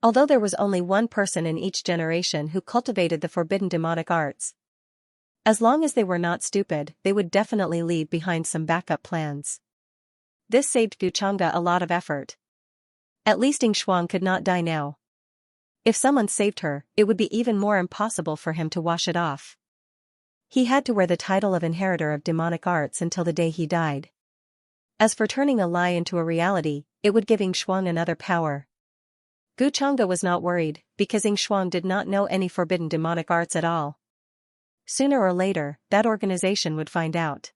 Although there was only one person in each generation who cultivated the forbidden demonic arts. As long as they were not stupid, they would definitely leave behind some backup plans. This saved Gu Chang'e a lot of effort. At least Yingxuang could not die now. If someone saved her, it would be even more impossible for him to wash it off. He had to wear the title of inheritor of demonic arts until the day he died. As for turning a lie into a reality, it would give Yingxuang another power. Gu Chang'e was not worried, because Yingxuang did not know any forbidden demonic arts at all. Sooner or later, that organization would find out.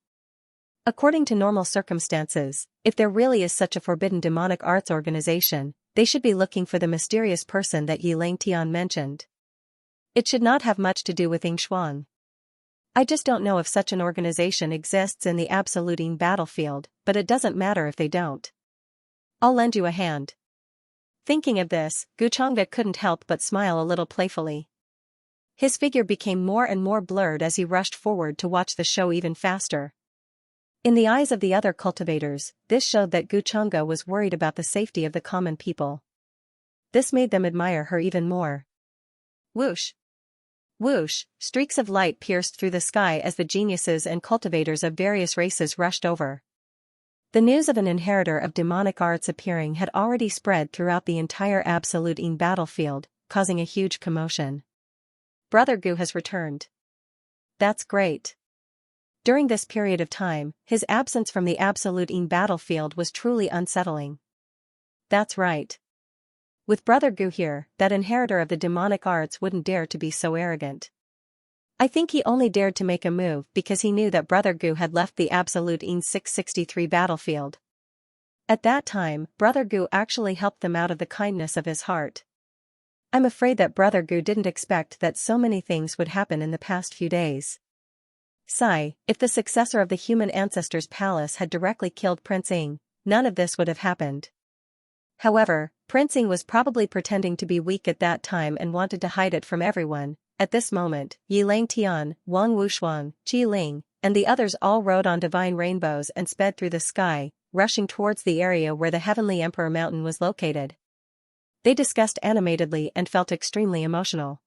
According to normal circumstances, if there really is such a forbidden demonic arts organization, they should be looking for the mysterious person that Yi Langtian mentioned. It should not have much to do with Yingxuang. I just don't know if such an organization exists in the absolute battlefield, but it doesn't matter if they don't. I'll lend you a hand. Thinking of this, Gu Chang'e couldn't help but smile a little playfully. His figure became more and more blurred as he rushed forward to watch the show even faster. In the eyes of the other cultivators, this showed that Gu Chang'e was worried about the safety of the common people. This made them admire her even more. Whoosh! Whoosh! Streaks of light pierced through the sky as the geniuses and cultivators of various races rushed over. The news of an inheritor of demonic arts appearing had already spread throughout the entire absolute battlefield, causing a huge commotion. Brother Gu has returned. That's great. During this period of time, his absence from the absolute battlefield was truly unsettling. That's right. With Brother Gu here, that inheritor of the demonic arts wouldn't dare to be so arrogant. I think he only dared to make a move because he knew that Brother Gu had left the absolute 663 battlefield. At that time, Brother Gu actually helped them out of the kindness of his heart. I'm afraid that Brother Gu didn't expect that so many things would happen in the past few days. If the successor of the human ancestor's palace had directly killed Prince Ying, none of this would have happened. However, Prince Ying was probably pretending to be weak at that time and wanted to hide it from everyone. At this moment, Yi Langtian, Wang Wushuang, Qi Ling, and the others all rode on divine rainbows and sped through the sky, rushing towards the area where the Heavenly Emperor Mountain was located. They discussed animatedly and felt extremely emotional.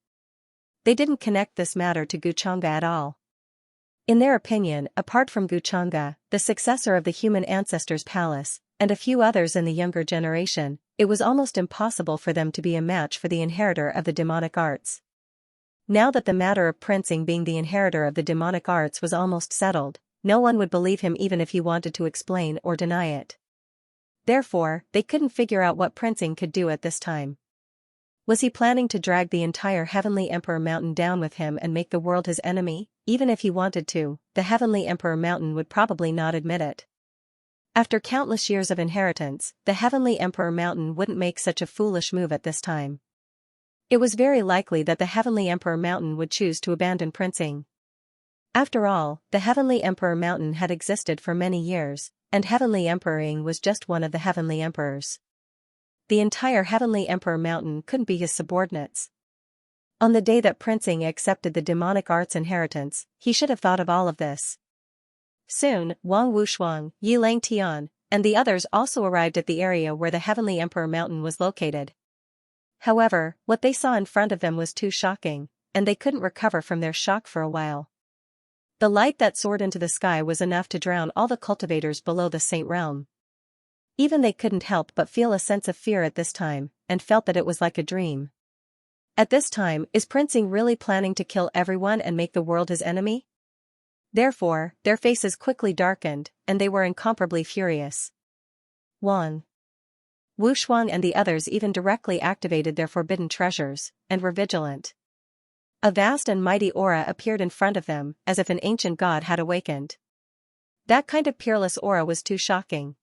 They didn't connect this matter to Guchanga at all. In their opinion, apart from Guchanga, the successor of the human ancestor's palace, and a few others in the younger generation, it was almost impossible for them to be a match for the inheritor of the demonic arts. Now that the matter of Prince Ying being the inheritor of the demonic arts was almost settled, no one would believe him even if he wanted to explain or deny it. Therefore, they couldn't figure out what Prince Ying could do at this time. Was he planning to drag the entire Heavenly Emperor Mountain down with him and make the world his enemy? Even if he wanted to, the Heavenly Emperor Mountain would probably not admit it. After countless years of inheritance, the Heavenly Emperor Mountain wouldn't make such a foolish move at this time. It was very likely that the Heavenly Emperor Mountain would choose to abandon Prince Ying. After all, the Heavenly Emperor Mountain had existed for many years, and Heavenly Emperor Ying was just one of the Heavenly Emperors. The entire Heavenly Emperor Mountain couldn't be his subordinates. On the day that Prince Ying accepted the demonic arts inheritance, he should have thought of all of this. Soon, Wang Wushuang, Yi Langtian, and the others also arrived at the area where the Heavenly Emperor Mountain was located. However, what they saw in front of them was too shocking, and they couldn't recover from their shock for a while. The light that soared into the sky was enough to drown all the cultivators below the Saint Realm. Even they couldn't help but feel a sense of fear at this time, and felt that it was like a dream. At this time, is Prince Ying really planning to kill everyone and make the world his enemy? Therefore, their faces quickly darkened, and they were incomparably furious. Wang Wushuang and the others even directly activated their forbidden treasures, and were vigilant. A vast and mighty aura appeared in front of them, as if an ancient god had awakened. That kind of peerless aura was too shocking.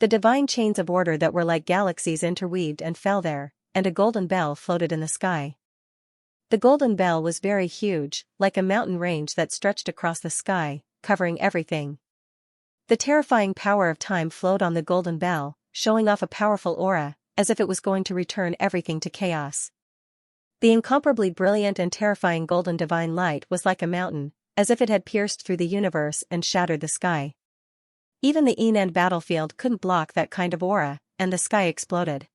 The divine chains of order that were like galaxies interweaved and fell there, and a golden bell floated in the sky. The golden bell was very huge, like a mountain range that stretched across the sky, covering everything. The terrifying power of time flowed on the golden bell, showing off a powerful aura, as if it was going to return everything to chaos. The incomparably brilliant and terrifying golden divine light was like a mountain, as if it had pierced through the universe and shattered the sky. Even the Yinan battlefield couldn't block that kind of aura, and the sky exploded.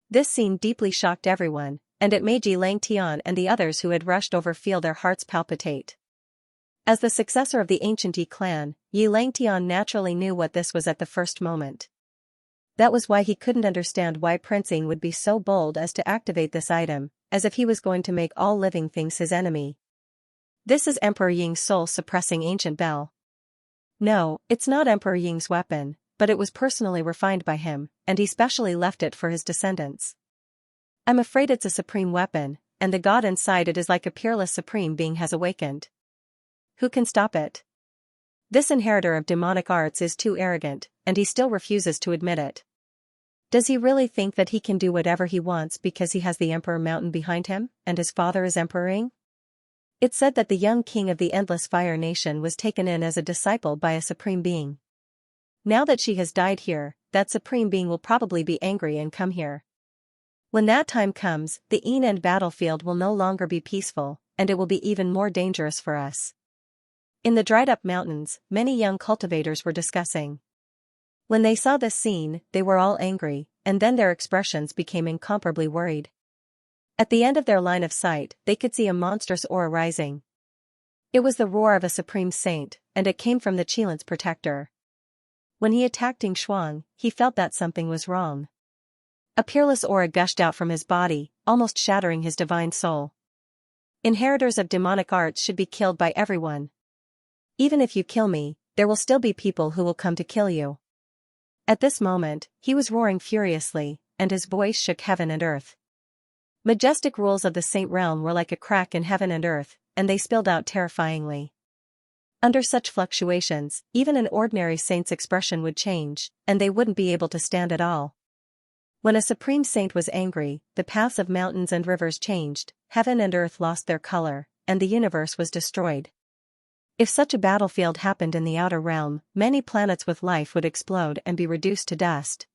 This scene deeply shocked everyone, and it made Yi Langtian and the others who had rushed over feel their hearts palpitate. As the successor of the ancient Yi clan, Yi Langtian naturally knew what this was at the first moment. That was why he couldn't understand why Prince Ying would be so bold as to activate this item, as if he was going to make all living things his enemy. This is Emperor Ying's soul-suppressing ancient bell. No, it's not Emperor Ying's weapon, but it was personally refined by him, and he specially left it for his descendants. I'm afraid it's a supreme weapon, and the god inside it is like a peerless supreme being has awakened. Who can stop it? This inheritor of demonic arts is too arrogant, and he still refuses to admit it. Does he really think that he can do whatever he wants because he has the Emperor Mountain behind him, and his father is Emperor Ying? It's said that the young king of the Endless Fire Nation was taken in as a disciple by a supreme being. Now that she has died here, that supreme being will probably be angry and come here. When that time comes, the Yinan battlefield will no longer be peaceful, and it will be even more dangerous for us. In the dried-up mountains, many young cultivators were discussing. When they saw this scene, they were all angry, and then their expressions became incomparably worried. At the end of their line of sight, they could see a monstrous aura rising. It was the roar of a supreme saint, and it came from the Qilan's protector. When he attacked Ding Shuang, he felt that something was wrong. A peerless aura gushed out from his body, almost shattering his divine soul. Inheritors of demonic arts should be killed by everyone. Even if you kill me, there will still be people who will come to kill you. At this moment, he was roaring furiously, and his voice shook heaven and earth. Majestic rules of the Saint Realm were like a crack in heaven and earth, and they spilled out terrifyingly. Under such fluctuations, even an ordinary saint's expression would change, and they wouldn't be able to stand at all. When a supreme saint was angry, the paths of mountains and rivers changed, heaven and earth lost their color, and the universe was destroyed. If such a battlefield happened in the outer realm, many planets with life would explode and be reduced to dust.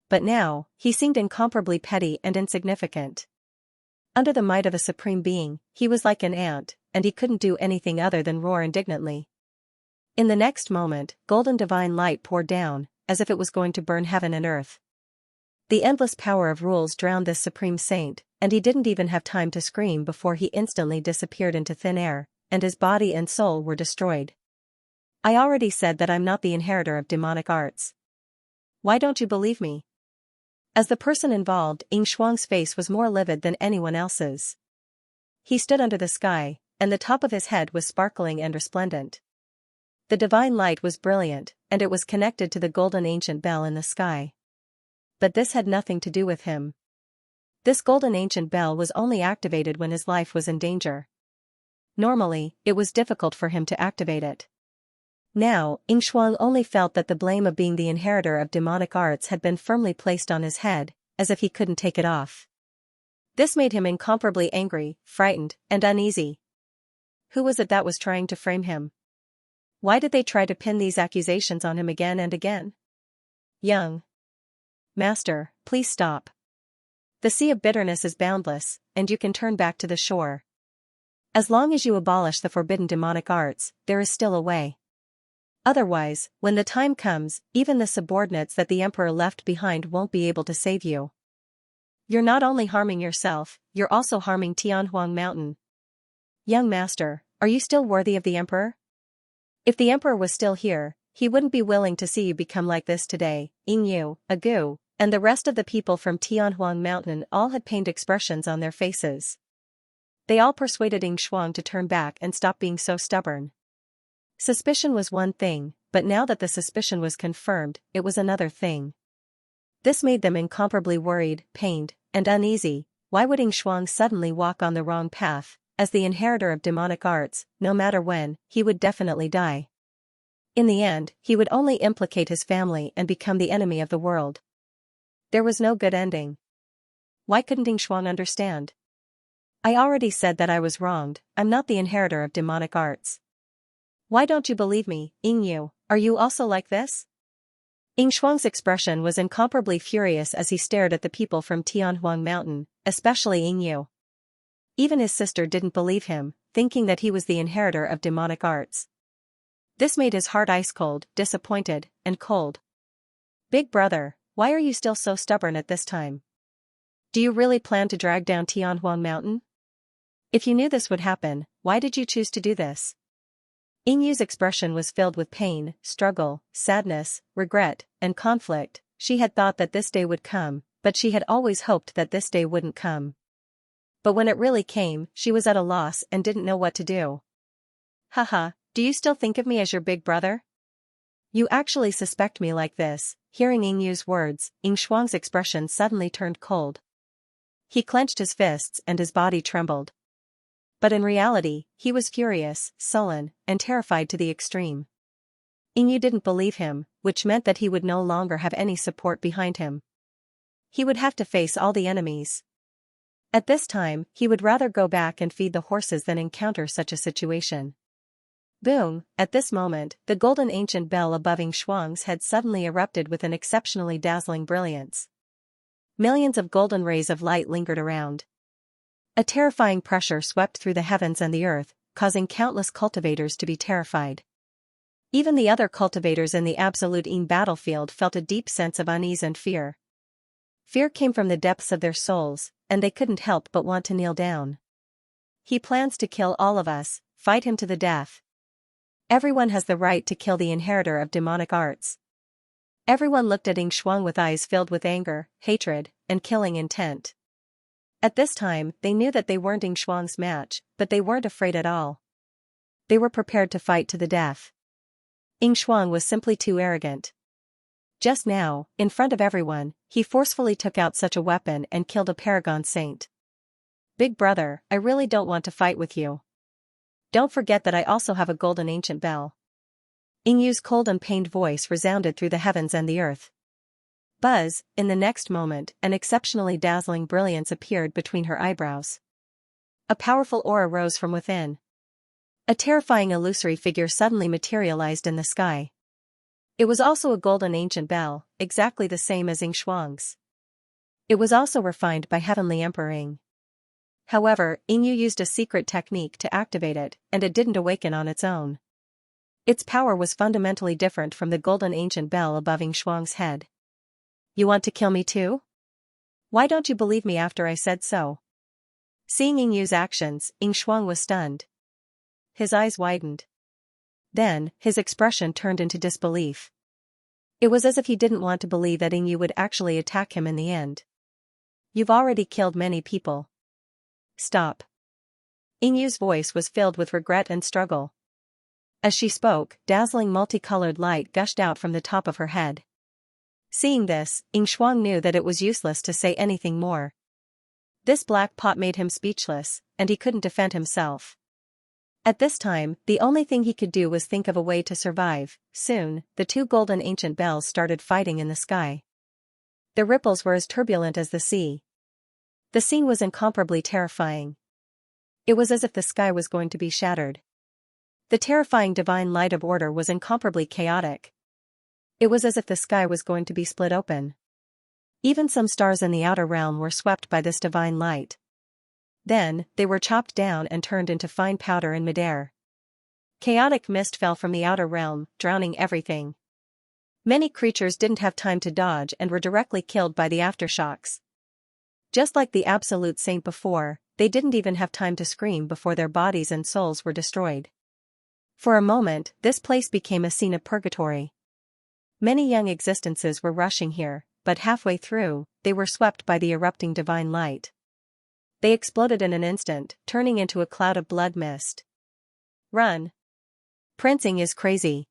But now, he seemed incomparably petty and insignificant. Under the might of a supreme being, he was like an ant, and he couldn't do anything other than roar indignantly. In the next moment, golden divine light poured down, as if it was going to burn heaven and earth. The endless power of rules drowned this supreme saint, and he didn't even have time to scream before he instantly disappeared into thin air, and his body and soul were destroyed. I already said that I'm not the inheritor of demonic arts. Why don't you believe me? As the person involved, Xianxia's face was more livid than anyone else's. He stood under the sky, and the top of his head was sparkling and resplendent. The divine light was brilliant, and it was connected to the golden ancient bell in the sky. But this had nothing to do with him. This golden ancient bell was only activated when his life was in danger. Normally, it was difficult for him to activate it. Now, Xianxia only felt that the blame of being the inheritor of demonic arts had been firmly placed on his head, as if he couldn't take it off. This made him incomparably angry, frightened, and uneasy. Who was it that was trying to frame him? Why did they try to pin these accusations on him again and again? Young Master, please stop. The sea of bitterness is boundless, and you can turn back to the shore. As long as you abolish the forbidden demonic arts, there is still a way. Otherwise, when the time comes, even the subordinates that the emperor left behind won't be able to save you. You're not only harming yourself, you're also harming Tianhuang Mountain. Young master, are you still worthy of the emperor? If the emperor was still here, he wouldn't be willing to see you become like this today. Yingyu, Agu, and the rest of the people from Tianhuang Mountain all had pained expressions on their faces. They all persuaded Xianxia to turn back and stop being so stubborn. Suspicion was one thing, but now that the suspicion was confirmed, it was another thing. This made them incomparably worried, pained, and uneasy. Why would Xianxia suddenly walk on the wrong path? As the inheritor of demonic arts, no matter when, he would definitely die. In the end, he would only implicate his family and become the enemy of the world. There was no good ending. Why couldn't Xianxia understand? I already said that I was wronged. I'm not the inheritor of demonic arts. Why don't you believe me, Yingyu? Are you also like this? Xianxia's expression was incomparably furious as he stared at the people from Tianhuang Mountain, especially Yingyu. Even his sister didn't believe him, thinking that he was the inheritor of demonic arts. This made his heart ice-cold, disappointed, and cold. Big brother, why are you still so stubborn at this time? Do you really plan to drag down Tianhuang Mountain? If you knew this would happen, why did you choose to do this? Yingyu's expression was filled with pain, struggle, sadness, regret, and conflict. She had thought that this day would come, but she had always hoped that this day wouldn't come. But when it really came, she was at a loss and didn't know what to do. Haha, do you still think of me as your big brother? You actually suspect me like this? Hearing Yingyu's words, Xianxia's expression suddenly turned cold. He clenched his fists and his body trembled. But in reality, he was furious, sullen, and terrified to the extreme. Yingyu didn't believe him, which meant that he would no longer have any support behind him. He would have to face all the enemies. At this time, he would rather go back and feed the horses than encounter such a situation. Boom! At this moment, the golden ancient bell above Xianxia's head suddenly erupted with an exceptionally dazzling brilliance. Millions of golden rays of light lingered around. A terrifying pressure swept through the heavens and the earth, causing countless cultivators to be terrified. Even the other cultivators in the Absolute Yin battlefield felt a deep sense of unease and fear. Fear came from the depths of their souls, and they couldn't help but want to kneel down. He plans to kill all of us, fight him to the death. Everyone has the right to kill the inheritor of demonic arts. Everyone looked at Xianxia with eyes filled with anger, hatred, and killing intent. At this time, they knew that they weren't Xianxia's match, but they weren't afraid at all. They were prepared to fight to the death. Xianxia was simply too arrogant. Just now, in front of everyone, he forcefully took out such a weapon and killed a paragon saint. Big brother, I really don't want to fight with you. Don't forget that I also have a golden ancient bell. Yingyu's cold and pained voice resounded through the heavens and the earth. Buzz, in the next moment, an exceptionally dazzling brilliance appeared between her eyebrows. A powerful aura rose from within. A terrifying illusory figure suddenly materialized in the sky. It was also a golden ancient bell, exactly the same as Xianxia's. It was also refined by Heavenly Emperor Ying. However, Yingyu used a secret technique to activate it, and it didn't awaken on its own. Its power was fundamentally different from the golden ancient bell above Xianxia's head. You want to kill me too? Why don't you believe me after I said so? Seeing Yingyu's actions, Xianxia was stunned. His eyes widened. Then, his expression turned into disbelief. It was as if he didn't want to believe that Yingyu would actually attack him in the end. You've already killed many people. Stop. Yingyu's voice was filled with regret and struggle. As she spoke, dazzling multicolored light gushed out from the top of her head. Seeing this, Xianxia knew that it was useless to say anything more. This black pot made him speechless, and he couldn't defend himself. At this time, the only thing he could do was think of a way to survive. Soon, the two golden ancient bells started fighting in the sky. The ripples were as turbulent as the sea. The scene was incomparably terrifying. It was as if the sky was going to be shattered. The terrifying divine light of order was incomparably chaotic. It was as if the sky was going to be split open. Even some stars in the outer realm were swept by this divine light. Then, they were chopped down and turned into fine powder in midair. Chaotic mist fell from the outer realm, drowning everything. Many creatures didn't have time to dodge and were directly killed by the aftershocks. Just like the absolute saint before, they didn't even have time to scream before their bodies and souls were destroyed. For a moment, this place became a scene of purgatory. Many young existences were rushing here, but halfway through, they were swept by the erupting divine light. They exploded in an instant, turning into a cloud of blood mist. Run. Prince Ying is crazy.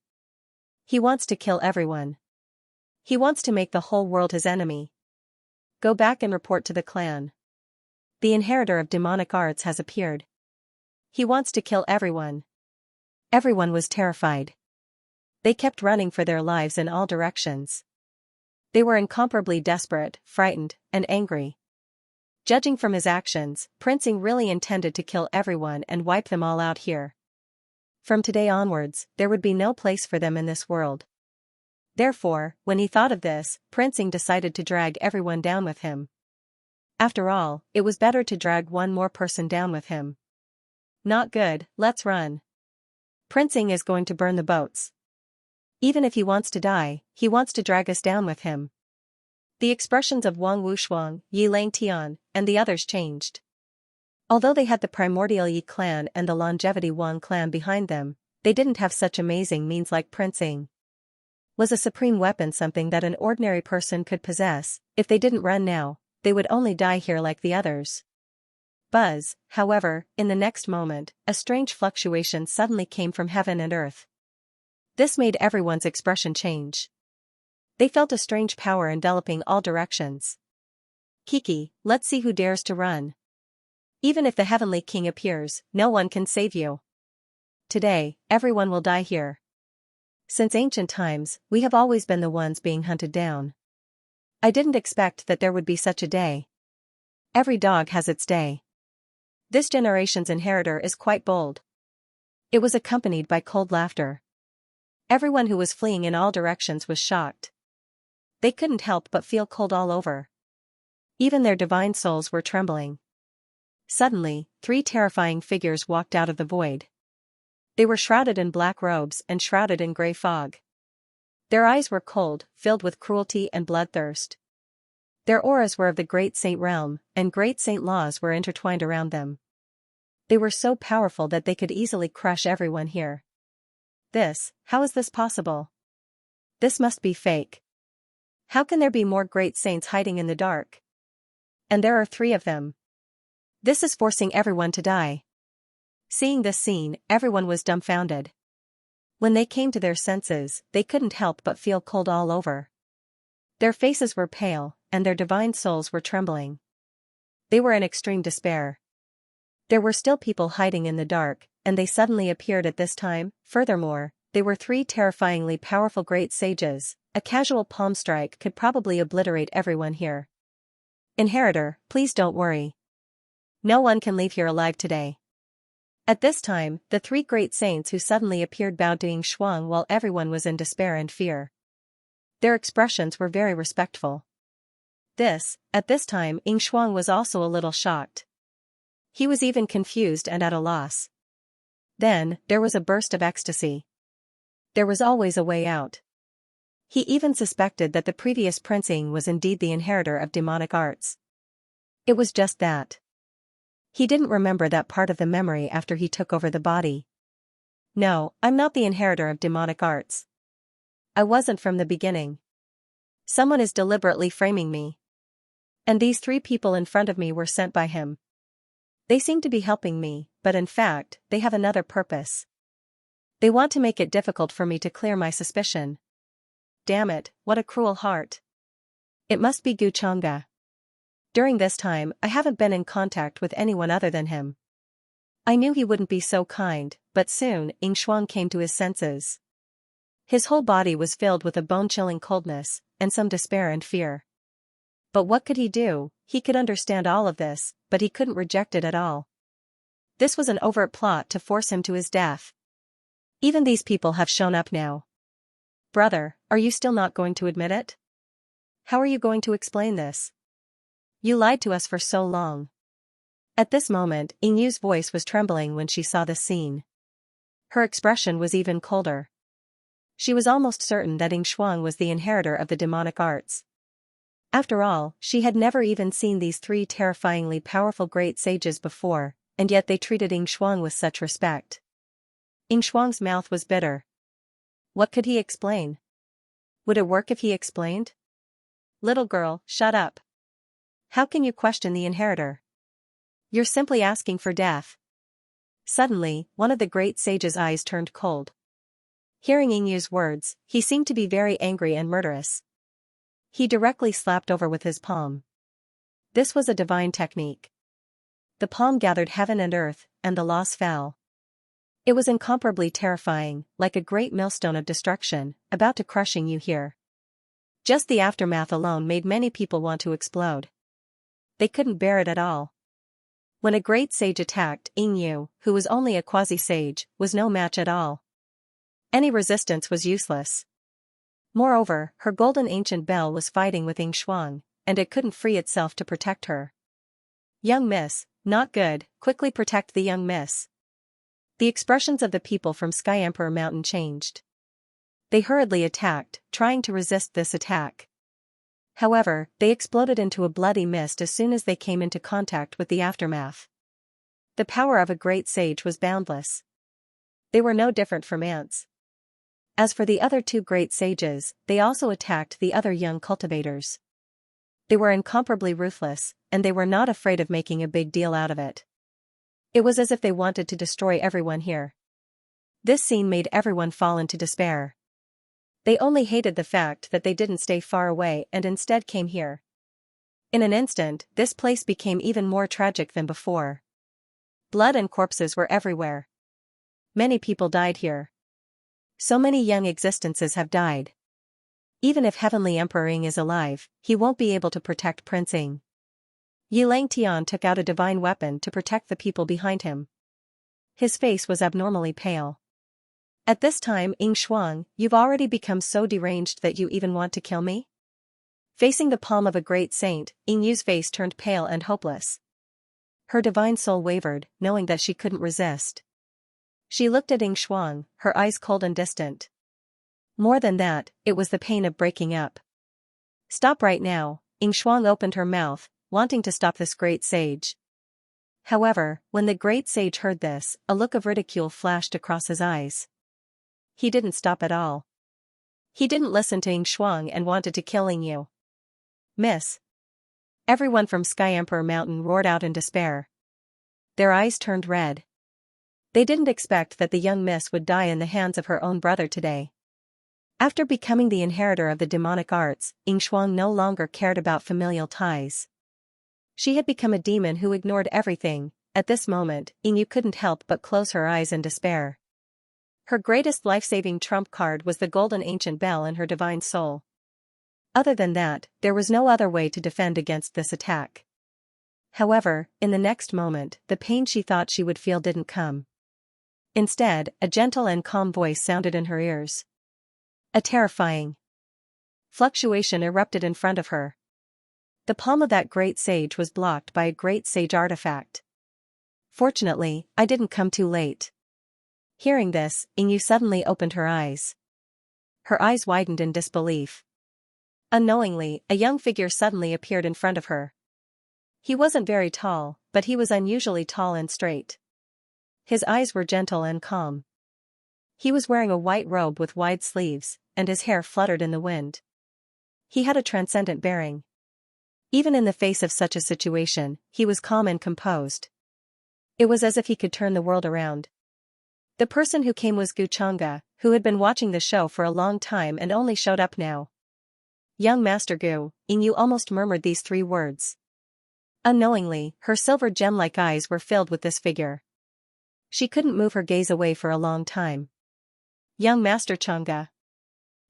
He wants to kill everyone. He wants to make the whole world his enemy. Go back and report to the clan. The inheritor of demonic arts has appeared. He wants to kill everyone. Everyone was terrified. They kept running for their lives in all directions. They were incomparably desperate, frightened, and angry. Judging from his actions, Prince Ying really intended to kill everyone and wipe them all out here. From today onwards, there would be no place for them in this world. Therefore, when he thought of this, Prince Ying decided to drag everyone down with him. After all, it was better to drag one more person down with him. Not good, let's run. Prince Ying is going to burn the boats. Even if he wants to die, he wants to drag us down with him. The expressions of Wang Wushuang, Yi Langtian, and the others changed. Although they had the primordial Yi clan and the longevity Wang clan behind them, they didn't have such amazing means like Prince Ying. Was a supreme weapon something that an ordinary person could possess? If they didn't run now, they would only die here like the others. Buzz, however, in the next moment, a strange fluctuation suddenly came from heaven and earth. This made everyone's expression change. They felt a strange power enveloping all directions. Kiki, let's see who dares to run. Even if the Heavenly King appears, no one can save you. Today, everyone will die here. Since ancient times, we have always been the ones being hunted down. I didn't expect that there would be such a day. Every dog has its day. This generation's inheritor is quite bold. It was accompanied by cold laughter. Everyone who was fleeing in all directions was shocked. They couldn't help but feel cold all over. Even their divine souls were trembling. Suddenly, 3 terrifying figures walked out of the void. They were shrouded in black robes and shrouded in gray fog. Their eyes were cold, filled with cruelty and bloodthirst. Their auras were of the great saint realm, and great saint laws were intertwined around them. They were so powerful that they could easily crush everyone here. How is this possible? This must be fake. How can there be more great saints hiding in the dark? And there are 3 of them. This is forcing everyone to die. Seeing this scene, everyone was dumbfounded. When they came to their senses, they couldn't help but feel cold all over. Their faces were pale, and their divine souls were trembling. They were in extreme despair. There were still people hiding in the dark, and they suddenly appeared at this time. Furthermore, they were 3 terrifyingly powerful great sages. A casual palm strike could probably obliterate everyone here. Inheritor, please don't worry. No one can leave here alive today. At this time, the three great saints who suddenly appeared bowed to Xianxia while everyone was in despair and fear. Their expressions were very respectful. At this time Xianxia was also a little shocked. He was even confused and at a loss. Then, there was a burst of ecstasy. There was always a way out. He even suspected that the previous Prince Ying was indeed the inheritor of demonic arts. It was just that. He didn't remember that part of the memory after he took over the body. No, I'm not the inheritor of demonic arts. I wasn't from the beginning. Someone is deliberately framing me. And these three people in front of me were sent by him. They seem to be helping me, but in fact, they have another purpose. They want to make it difficult for me to clear my suspicion. Damn it, what a cruel heart. It must be Gu Chang'e. During this time, I haven't been in contact with anyone other than him. I knew he wouldn't be so kind, but soon, Xianxia came to his senses. His whole body was filled with a bone-chilling coldness, and some despair and fear. But what could he do? He could understand all of this, but he couldn't reject it at all. This was an overt plot to force him to his death. Even these people have shown up now. Brother, are you still not going to admit it? How are you going to explain this? You lied to us for so long. At this moment, Yingyu's voice was trembling when she saw this scene. Her expression was even colder. She was almost certain that Xianxia was the inheritor of the demonic arts. After all, she had never even seen these three terrifyingly powerful great sages before, and yet they treated Xianxia with such respect. Xianxia's mouth was bitter. What could he explain? Would it work if he explained? Little girl, shut up. How can you question the inheritor? You're simply asking for death. Suddenly, one of the great sage's eyes turned cold. Hearing Yingyu's words, he seemed to be very angry and murderous. He directly slapped over with his palm. This was a divine technique. The palm gathered heaven and earth, and the loss fell. It was incomparably terrifying, like a great millstone of destruction, about to crush Yingyu here. Just the aftermath alone made many people want to explode. They couldn't bear it at all. When a great sage attacked, Yingyu, who was only a quasi-sage, was no match at all. Any resistance was useless. Moreover, her golden ancient bell was fighting with Xianxia, and it couldn't free itself to protect her. Young miss, not good, quickly protect the young miss. The expressions of the people from Sky Emperor Mountain changed. They hurriedly attacked, trying to resist this attack. However, they exploded into a bloody mist as soon as they came into contact with the aftermath. The power of a great sage was boundless. They were no different from ants. As for the other two great sages, they also attacked the other young cultivators. They were incomparably ruthless, and they were not afraid of making a big deal out of it. It was as if they wanted to destroy everyone here. This scene made everyone fall into despair. They only hated the fact that they didn't stay far away and instead came here. In an instant, this place became even more tragic than before. Blood and corpses were everywhere. Many people died here. So many young existences have died. Even if Heavenly Emperor Ying is alive, he won't be able to protect Prince Ying. Yilang Tian took out a divine weapon to protect the people behind him. His face was abnormally pale. At this time, Xianxia, you've already become so deranged that you even want to kill me? Facing the palm of a great saint, Yingyu's face turned pale and hopeless. Her divine soul wavered, knowing that she couldn't resist. She looked at Xianxia, her eyes cold and distant. More than that, it was the pain of breaking up. Stop right now, Xianxia opened her mouth, wanting to stop this great sage. However, when the great sage heard this, a look of ridicule flashed across his eyes. He didn't stop at all. He didn't listen to Xianxia and wanted to kill Yingyu. Miss. Everyone from Sky Emperor Mountain roared out in despair. Their eyes turned red. They didn't expect that the young miss would die in the hands of her own brother today. After becoming the inheritor of the demonic arts, Xianxia no longer cared about familial ties. She had become a demon who ignored everything. At this moment, Yingyu couldn't help but close her eyes in despair. Her greatest life-saving trump card was the golden ancient bell in her divine soul. Other than that, there was no other way to defend against this attack. However, in the next moment, the pain she thought she would feel didn't come. Instead, a gentle and calm voice sounded in her ears. A terrifying fluctuation erupted in front of her. The palm of that great sage was blocked by a great sage artifact. Fortunately, I didn't come too late. Hearing this, Yingyu suddenly opened her eyes. Her eyes widened in disbelief. Unknowingly, a young figure suddenly appeared in front of her. He wasn't very tall, but he was unusually tall and straight. His eyes were gentle and calm. He was wearing a white robe with wide sleeves, and his hair fluttered in the wind. He had a transcendent bearing. Even in the face of such a situation, he was calm and composed. It was as if he could turn the world around. The person who came was Xianxia, who had been watching the show for a long time and only showed up now. Young Master Gu, Yingyu almost murmured these 3 words. Unknowingly, her silver gem-like eyes were filled with this figure. She couldn't move her gaze away for a long time. Young Master Xianxia.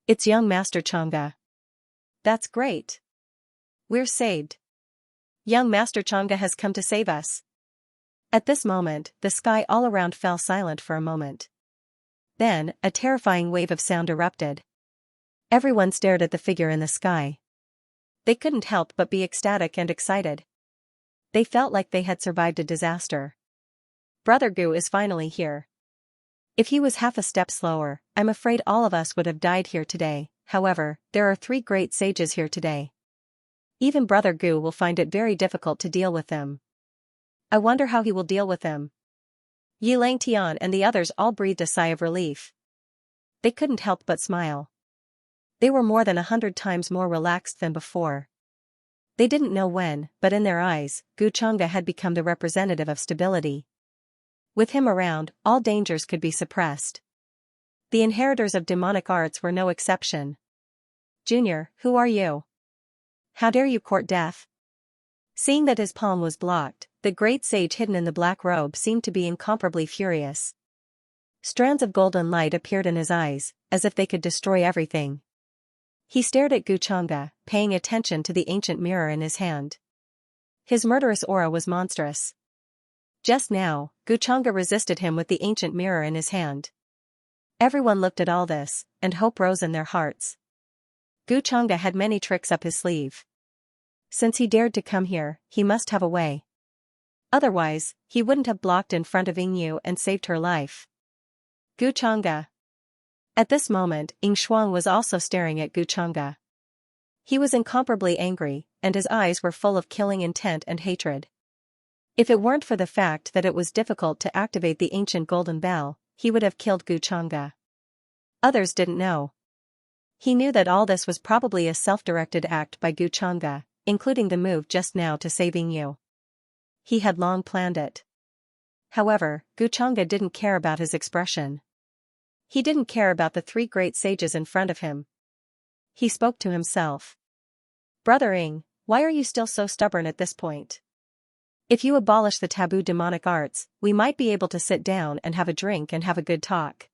It's young Master Xianxia. That's great. We're saved. Young Master Xianxia has come to save us. At this moment, the sky all around fell silent for a moment. Then, a terrifying wave of sound erupted. Everyone stared at the figure in the sky. They couldn't help but be ecstatic and excited. They felt like they had survived a disaster. Brother Gu is finally here. If he was half a step slower, I'm afraid all of us would have died here today. However, there are 3 great sages here today. Even Brother Gu will find it very difficult to deal with them. I wonder how he will deal with them. Yi Langtian and the others all breathed a sigh of relief. They couldn't help but smile. They were more than 100 times more relaxed than before. They didn't know when, but in their eyes, Xianxia had become the representative of stability. With him around, all dangers could be suppressed. The inheritors of demonic arts were no exception. Junior, who are you? How dare you court death? Seeing that his palm was blocked, the great sage hidden in the black robe seemed to be incomparably furious. Strands of golden light appeared in his eyes, as if they could destroy everything. He stared at Xianxia, paying attention to the ancient mirror in his hand. His murderous aura was monstrous. Just now, Xianxia resisted him with the ancient mirror in his hand. Everyone looked at all this, and hope rose in their hearts. Xianxia had many tricks up his sleeve. Since he dared to come here, he must have a way. Otherwise, he wouldn't have blocked in front of Yingyu and saved her life. Xianxia. At this moment, Yingxuang was also staring at Xianxia. He was incomparably angry, and his eyes were full of killing intent and hatred. If it weren't for the fact that it was difficult to activate the ancient golden bell, he would have killed Xianxia. Others didn't know. He knew that all this was probably a self-directed act by Xianxia, including the move just now to save Yingyu. He had long planned it. However, Xianxia didn't care about his expression. He didn't care about the 3 great sages in front of him. He spoke to himself. Brother Ying, why are you still so stubborn at this point? If you abolish the taboo demonic arts, we might be able to sit down and have a drink and have a good talk.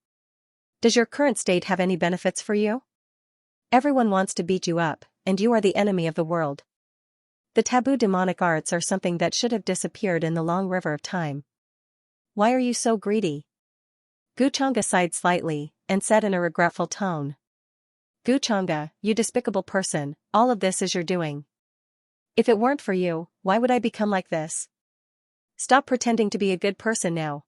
Does your current state have any benefits for you? Everyone wants to beat you up, and you are the enemy of the world. The taboo demonic arts are something that should have disappeared in the long river of time. Why are you so greedy? Xianxia sighed slightly, and said in a regretful tone. Xianxia, you despicable person, all of this is your doing. If it weren't for you, why would I become like this? Stop pretending to be a good person now.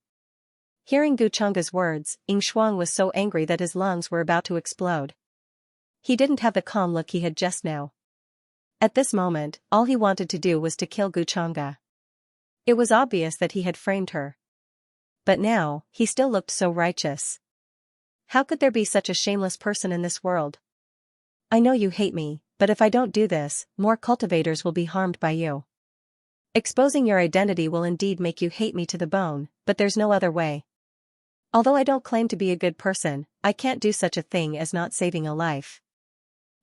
Hearing Xianxia's words, Yingxuang was so angry that his lungs were about to explode. He didn't have the calm look he had just now. At this moment, all he wanted to do was to kill Xianxia. It was obvious that he had framed her. But now, he still looked so righteous. How could there be such a shameless person in this world? I know you hate me, but if I don't do this, more cultivators will be harmed by you. Exposing your identity will indeed make you hate me to the bone, but there's no other way. Although I don't claim to be a good person, I can't do such a thing as not saving a life.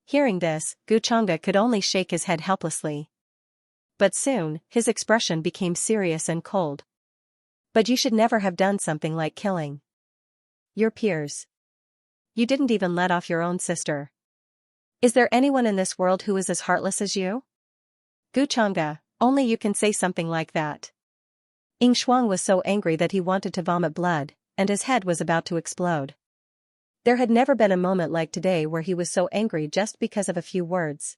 Hearing this, Xianxia could only shake his head helplessly. But soon, his expression became serious and cold. But you should never have done something like killing your peers. You didn't even let off your own sister. Is there anyone in this world who is as heartless as you? Xianxia, only you can say something like that. Yingxuang was so angry that he wanted to vomit blood, and his head was about to explode. There had never been a moment like today where he was so angry just because of a few words.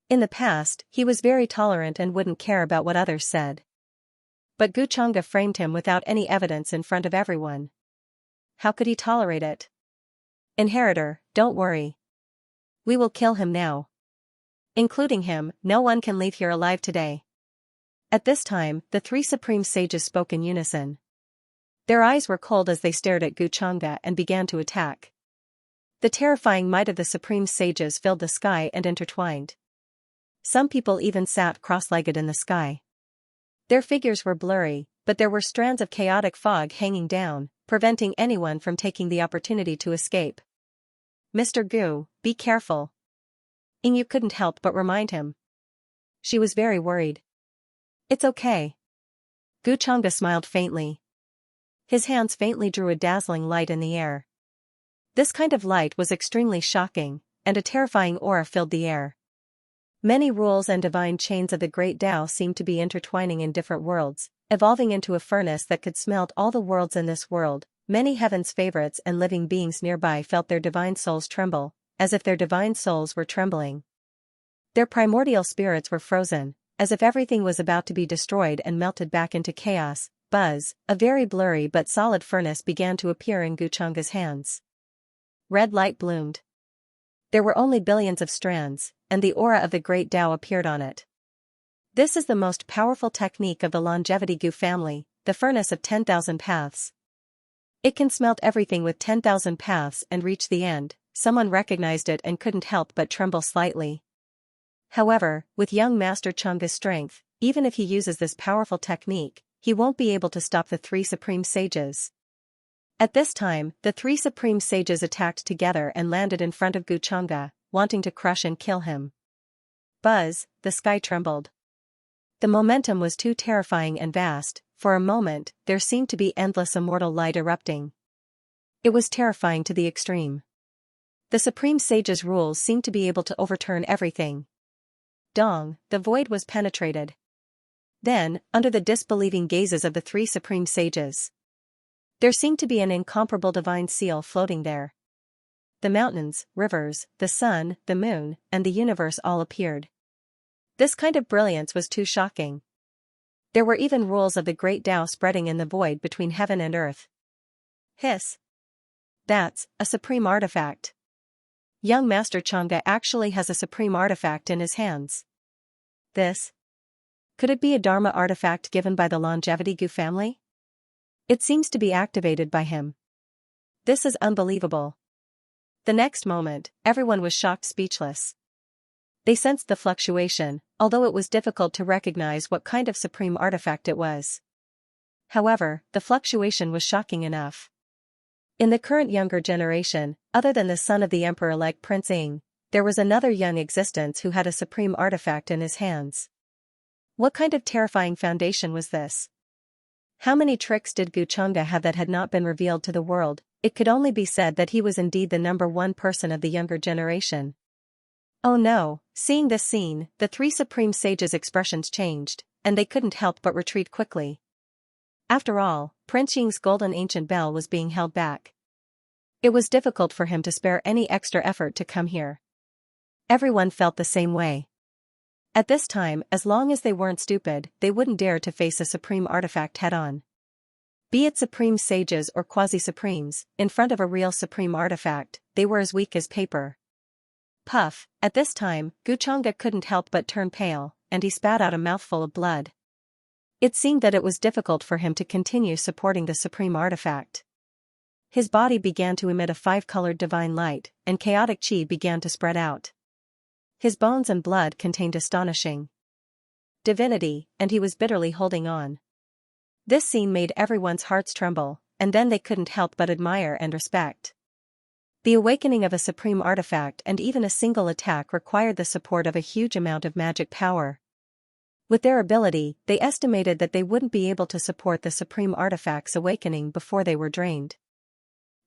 In the past, he was very tolerant and wouldn't care about what others said. But Guchanga framed him without any evidence in front of everyone. How could he tolerate it? Inheritor, don't worry. We will kill him now. Including him, no one can leave here alive today. At this time, the three supreme sages spoke in unison. Their eyes were cold as they stared at Guchanga and began to attack. The terrifying might of the supreme sages filled the sky and intertwined. Some people even sat cross-legged in the sky. Their figures were blurry, but there were strands of chaotic fog hanging down, preventing anyone from taking the opportunity to escape. Mr. Gu, be careful. Ingyu couldn't help but remind him. She was very worried. It's okay. Guchanga smiled faintly. His hands faintly drew a dazzling light in the air. This kind of light was extremely shocking, and a terrifying aura filled the air. Many rules and divine chains of the great Tao seemed to be intertwining in different worlds, evolving into a furnace that could smelt all the worlds in this world. Many heaven's favorites and living beings nearby felt their divine souls tremble, as if their divine souls were trembling. Their primordial spirits were frozen, as if everything was about to be destroyed and melted back into chaos. Buzz, a very blurry but solid furnace began to appear in Guchanga's hands. Red light bloomed. There were only billions of strands, and the aura of the great Tao appeared on it. This is the most powerful technique of the longevity Gu family, the furnace of 10,000 paths. It can smelt everything with 10,000 paths and reach the end. Someone recognized it and couldn't help but tremble slightly. However, with young Master Chunga's strength, even if he uses this powerful technique, he won't be able to stop the three supreme sages. At this time, the three supreme sages attacked together and landed in front of Guchanga, wanting to crush and kill him. Buzz, the sky trembled. The momentum was too terrifying and vast. For a moment, there seemed to be endless immortal light erupting. It was terrifying to the extreme. The supreme sage's rules seemed to be able to overturn everything. Dong, the void was penetrated. Then, under the disbelieving gazes of the three supreme sages, there seemed to be an incomparable divine seal floating there. The mountains, rivers, the sun, the moon, and the universe all appeared. This kind of brilliance was too shocking. There were even rules of the great Tao spreading in the void between heaven and earth. Hiss. That's a supreme artifact. Young Master Changa actually has a supreme artifact in his hands. This? Could it be a Dharma artifact given by the Longevity Gu family? It seems to be activated by him. This is unbelievable. The next moment, everyone was shocked speechless. They sensed the fluctuation, although it was difficult to recognize what kind of supreme artifact it was. However, the fluctuation was shocking enough. In the current younger generation, other than the son of the emperor-like Prince Ing, there was another young existence who had a supreme artifact in his hands. What kind of terrifying foundation was this? How many tricks did Guchanga have that had not been revealed to the world? It could only be said that he was indeed the number one person of the younger generation. Oh no, seeing this scene, the three supreme sages' expressions changed, and they couldn't help but retreat quickly. After all, Prince Ying's golden ancient bell was being held back. It was difficult for him to spare any extra effort to come here. Everyone felt the same way. At this time, as long as they weren't stupid, they wouldn't dare to face a supreme artifact head-on. Be it supreme sages or quasi-supremes, in front of a real supreme artifact, they were as weak as paper. Puff, at this time, Guchanga couldn't help but turn pale, and he spat out a mouthful of blood. It seemed that it was difficult for him to continue supporting the supreme artifact. His body began to emit a five-colored divine light, and chaotic chi began to spread out. His bones and blood contained astonishing divinity, and he was bitterly holding on. This scene made everyone's hearts tremble, and then they couldn't help but admire and respect. The awakening of a supreme artifact and even a single attack required the support of a huge amount of magic power. With their ability, they estimated that they wouldn't be able to support the supreme artifact's awakening before they were drained.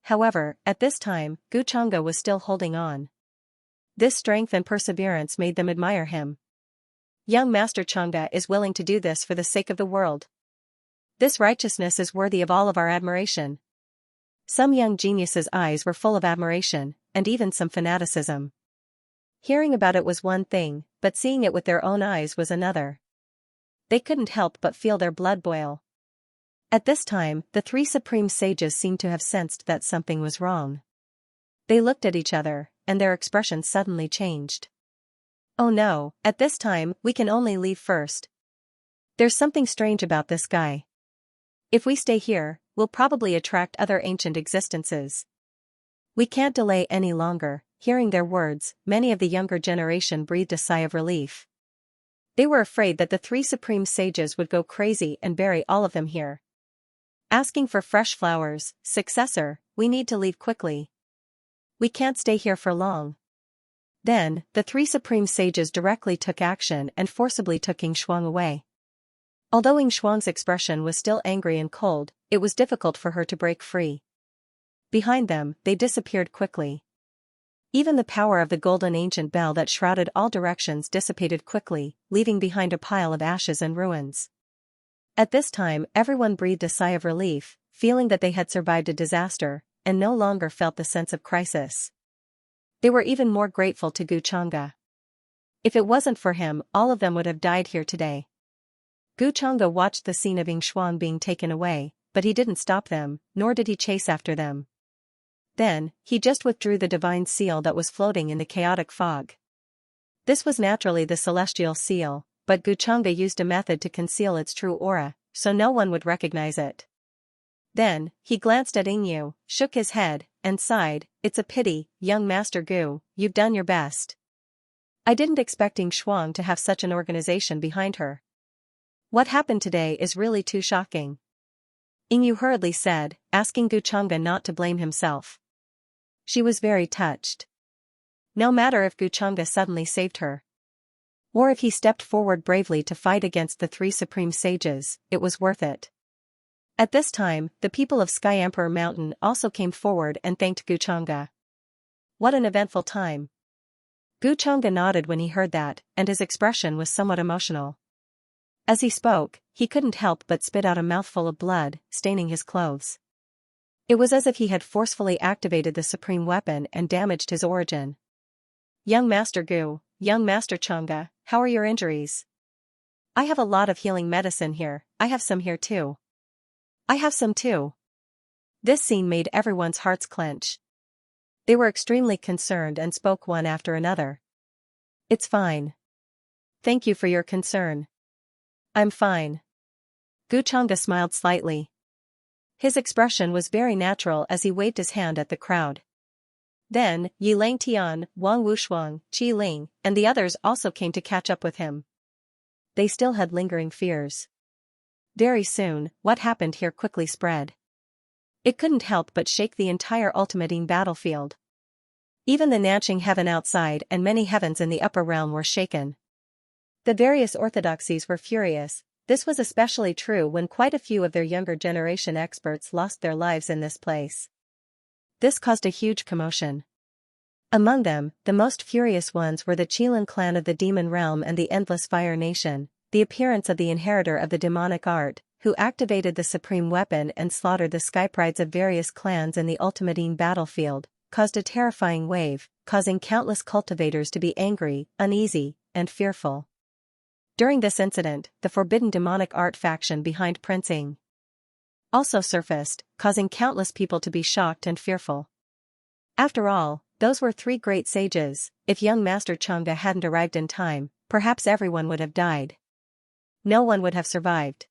However, at this time, Guchanga was still holding on. This strength and perseverance made them admire him. Young Master Changa is willing to do this for the sake of the world. This righteousness is worthy of all of our admiration. Some young geniuses' eyes were full of admiration, and even some fanaticism. Hearing about it was one thing, but seeing it with their own eyes was another. They couldn't help but feel their blood boil. At this time, the three supreme sages seemed to have sensed that something was wrong. They looked at each other, and their expressions suddenly changed. "Oh no, at this time, we can only leave first. There's something strange about this guy. If we stay here, we'll probably attract other ancient existences. We can't delay any longer." Hearing their words, many of the younger generation breathed a sigh of relief. They were afraid that the three supreme sages would go crazy and bury all of them here. Asking for fresh flowers, "Successor, we need to leave quickly. We can't stay here for long." Then, the three supreme sages directly took action and forcibly took Ying Shuang away. Although Ying Shuang's expression was still angry and cold, it was difficult for her to break free. Behind them, they disappeared quickly. Even the power of the golden ancient bell that shrouded all directions dissipated quickly, leaving behind a pile of ashes and ruins. At this time, everyone breathed a sigh of relief, feeling that they had survived a disaster, and no longer felt the sense of crisis. They were even more grateful to Gu Chang'e. If it wasn't for him, all of them would have died here today. Gu Chang'e watched the scene of Ying Shuang being taken away, but he didn't stop them, nor did he chase after them. Then, he just withdrew the divine seal that was floating in the chaotic fog. This was naturally the celestial seal, but Gu Chang'e used a method to conceal its true aura, so no one would recognize it. Then, he glanced at Yingyu, shook his head, and sighed, "It's a pity, young Master Gu, you've done your best. I didn't expect Ying Shuang to have such an organization behind her. What happened today is really too shocking." Yingyu hurriedly said, asking Gu Chang'e not to blame himself. She was very touched. No matter if Gu Chang'e suddenly saved her, or if he stepped forward bravely to fight against the three supreme sages, it was worth it. At this time, the people of Sky Emperor Mountain also came forward and thanked Gu Chang'e. What an eventful time. Gu Chang'e nodded when he heard that, and his expression was somewhat emotional. As he spoke, he couldn't help but spit out a mouthful of blood, staining his clothes. It was as if he had forcefully activated the supreme weapon and damaged his origin. "Young Master Gu, young Master Chang'e, how are your injuries? I have a lot of healing medicine here, I have some here too." "I have some too." This scene made everyone's hearts clench. They were extremely concerned and spoke one after another. "It's fine. Thank you for your concern. I'm fine." Gu Chang'e smiled slightly. His expression was very natural as he waved his hand at the crowd. Then, Yi Lang Tian, Wang Wushuang, Qi Ling, and the others also came to catch up with him. They still had lingering fears. Very soon, what happened here quickly spread. It couldn't help but shake the entire Ultimating battlefield. Even the Nanqing heaven outside and many heavens in the upper realm were shaken. The various orthodoxies were furious. This was especially true when quite a few of their younger generation experts lost their lives in this place. This caused a huge commotion. Among them, the most furious ones were the Qilin clan of the Demon Realm and the Endless Fire Nation, the appearance of the inheritor of the demonic art, who activated the supreme weapon and slaughtered the skyprides of various clans in the Ultimating battlefield, caused a terrifying wave, causing countless cultivators to be angry, uneasy, and fearful. During this incident, the forbidden demonic art faction behind Prince Ying also surfaced, causing countless people to be shocked and fearful. After all, those were three great sages. If young Master Chang'e hadn't arrived in time, perhaps everyone would have died. No one would have survived.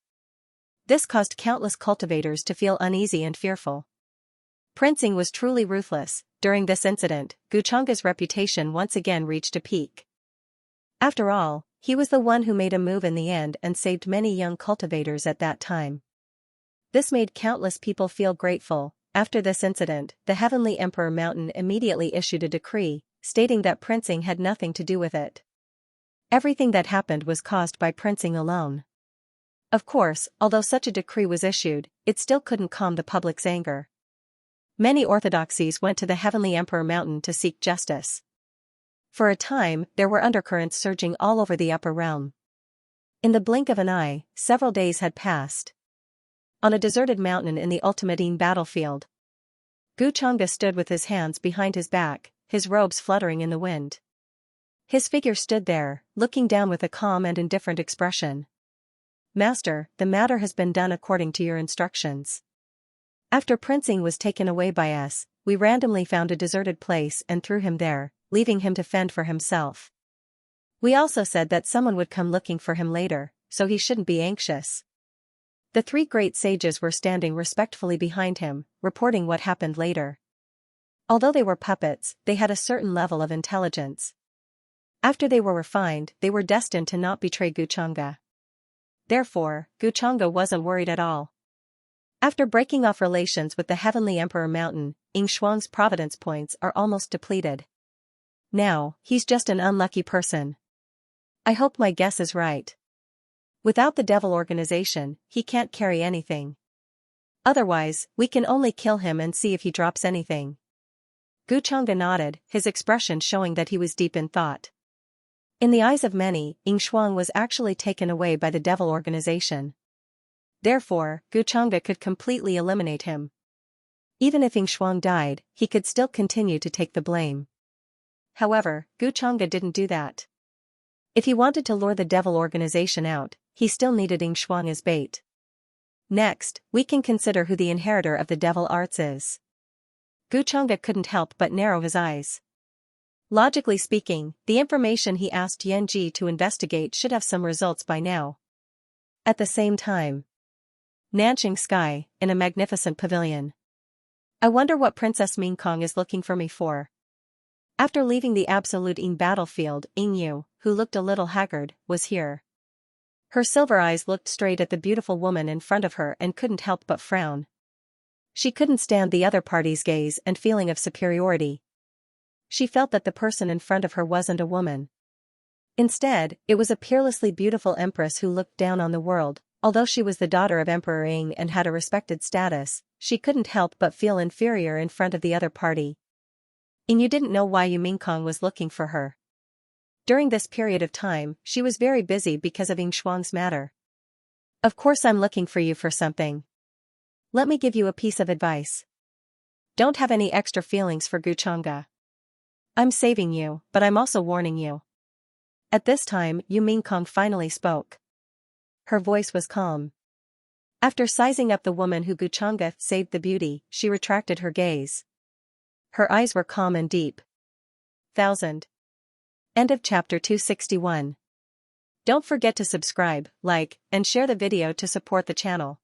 This caused countless cultivators to feel uneasy and fearful. Prince Ying was truly ruthless. During this incident, Gu Chang'e's reputation once again reached a peak. After all, he was the one who made a move in the end and saved many young cultivators at that time. This made countless people feel grateful. After this incident, the Heavenly Emperor Mountain immediately issued a decree, stating that Prince Ying had nothing to do with it. Everything that happened was caused by Prince Ying alone. Of course, although such a decree was issued, it still couldn't calm the public's anger. Many orthodoxies went to the Heavenly Emperor Mountain to seek justice. For a time, there were undercurrents surging all over the upper realm. In the blink of an eye, several days had passed. On a deserted mountain in the Ultimating battlefield, Gu Chang'e stood with his hands behind his back, his robes fluttering in the wind. His figure stood there, looking down with a calm and indifferent expression. Master, the matter has been done according to your instructions. After Prince Ying was taken away by us, we randomly found a deserted place and threw him there, leaving him to fend for himself. We also said that someone would come looking for him later, so he shouldn't be anxious. The three great sages were standing respectfully behind him, reporting what happened later. Although they were puppets, they had a certain level of intelligence. After they were refined, they were destined to not betray Gu Chang'e. Therefore, Gu Chang'e wasn't worried at all. After breaking off relations with the Heavenly Emperor Mountain, Ying Shuang's providence points are almost depleted. Now, he's just an unlucky person. I hope my guess is right. Without the devil organization, he can't carry anything. Otherwise, we can only kill him and see if he drops anything. Gu Chang'e nodded, his expression showing that he was deep in thought. In the eyes of many, Ying Shuang was actually taken away by the devil organization. Therefore, Gu Chang'e could completely eliminate him. Even if Ying Shuang died, he could still continue to take the blame. However, Gu Chang'e didn't do that. If he wanted to lure the devil organization out, he still needed Ying Shuang as bait. Next, we can consider who the inheritor of the devil arts is. Gu Chang'e couldn't help but narrow his eyes. Logically speaking, the information he asked Yan Ji to investigate should have some results by now. At the same time, Nanjing sky, in a magnificent pavilion. I wonder what Princess Mingkong is looking for me for. After leaving the absolute Ying battlefield, Ying Yu, who looked a little haggard, was here. Her silver eyes looked straight at the beautiful woman in front of her and couldn't help but frown. She couldn't stand the other party's gaze and feeling of superiority. She felt that the person in front of her wasn't a woman. Instead, it was a peerlessly beautiful empress who looked down on the world. Although she was the daughter of Emperor Ying and had a respected status, she couldn't help but feel inferior in front of the other party. Ying Yu didn't know why Yu Mingkong was looking for her. During this period of time, she was very busy because of Ying Shuang's matter. Of course I'm looking for you for something. Let me give you a piece of advice. Don't have any extra feelings for Gu Chang'e. I'm saving you, but I'm also warning you. At this time, Yu Mingkong finally spoke. Her voice was calm. After sizing up the woman who Gu Chang'e saved the beauty, she retracted her gaze. Her eyes were calm and deep. 1000. End of chapter 261. Don't forget to subscribe, like, and share the video to support the channel.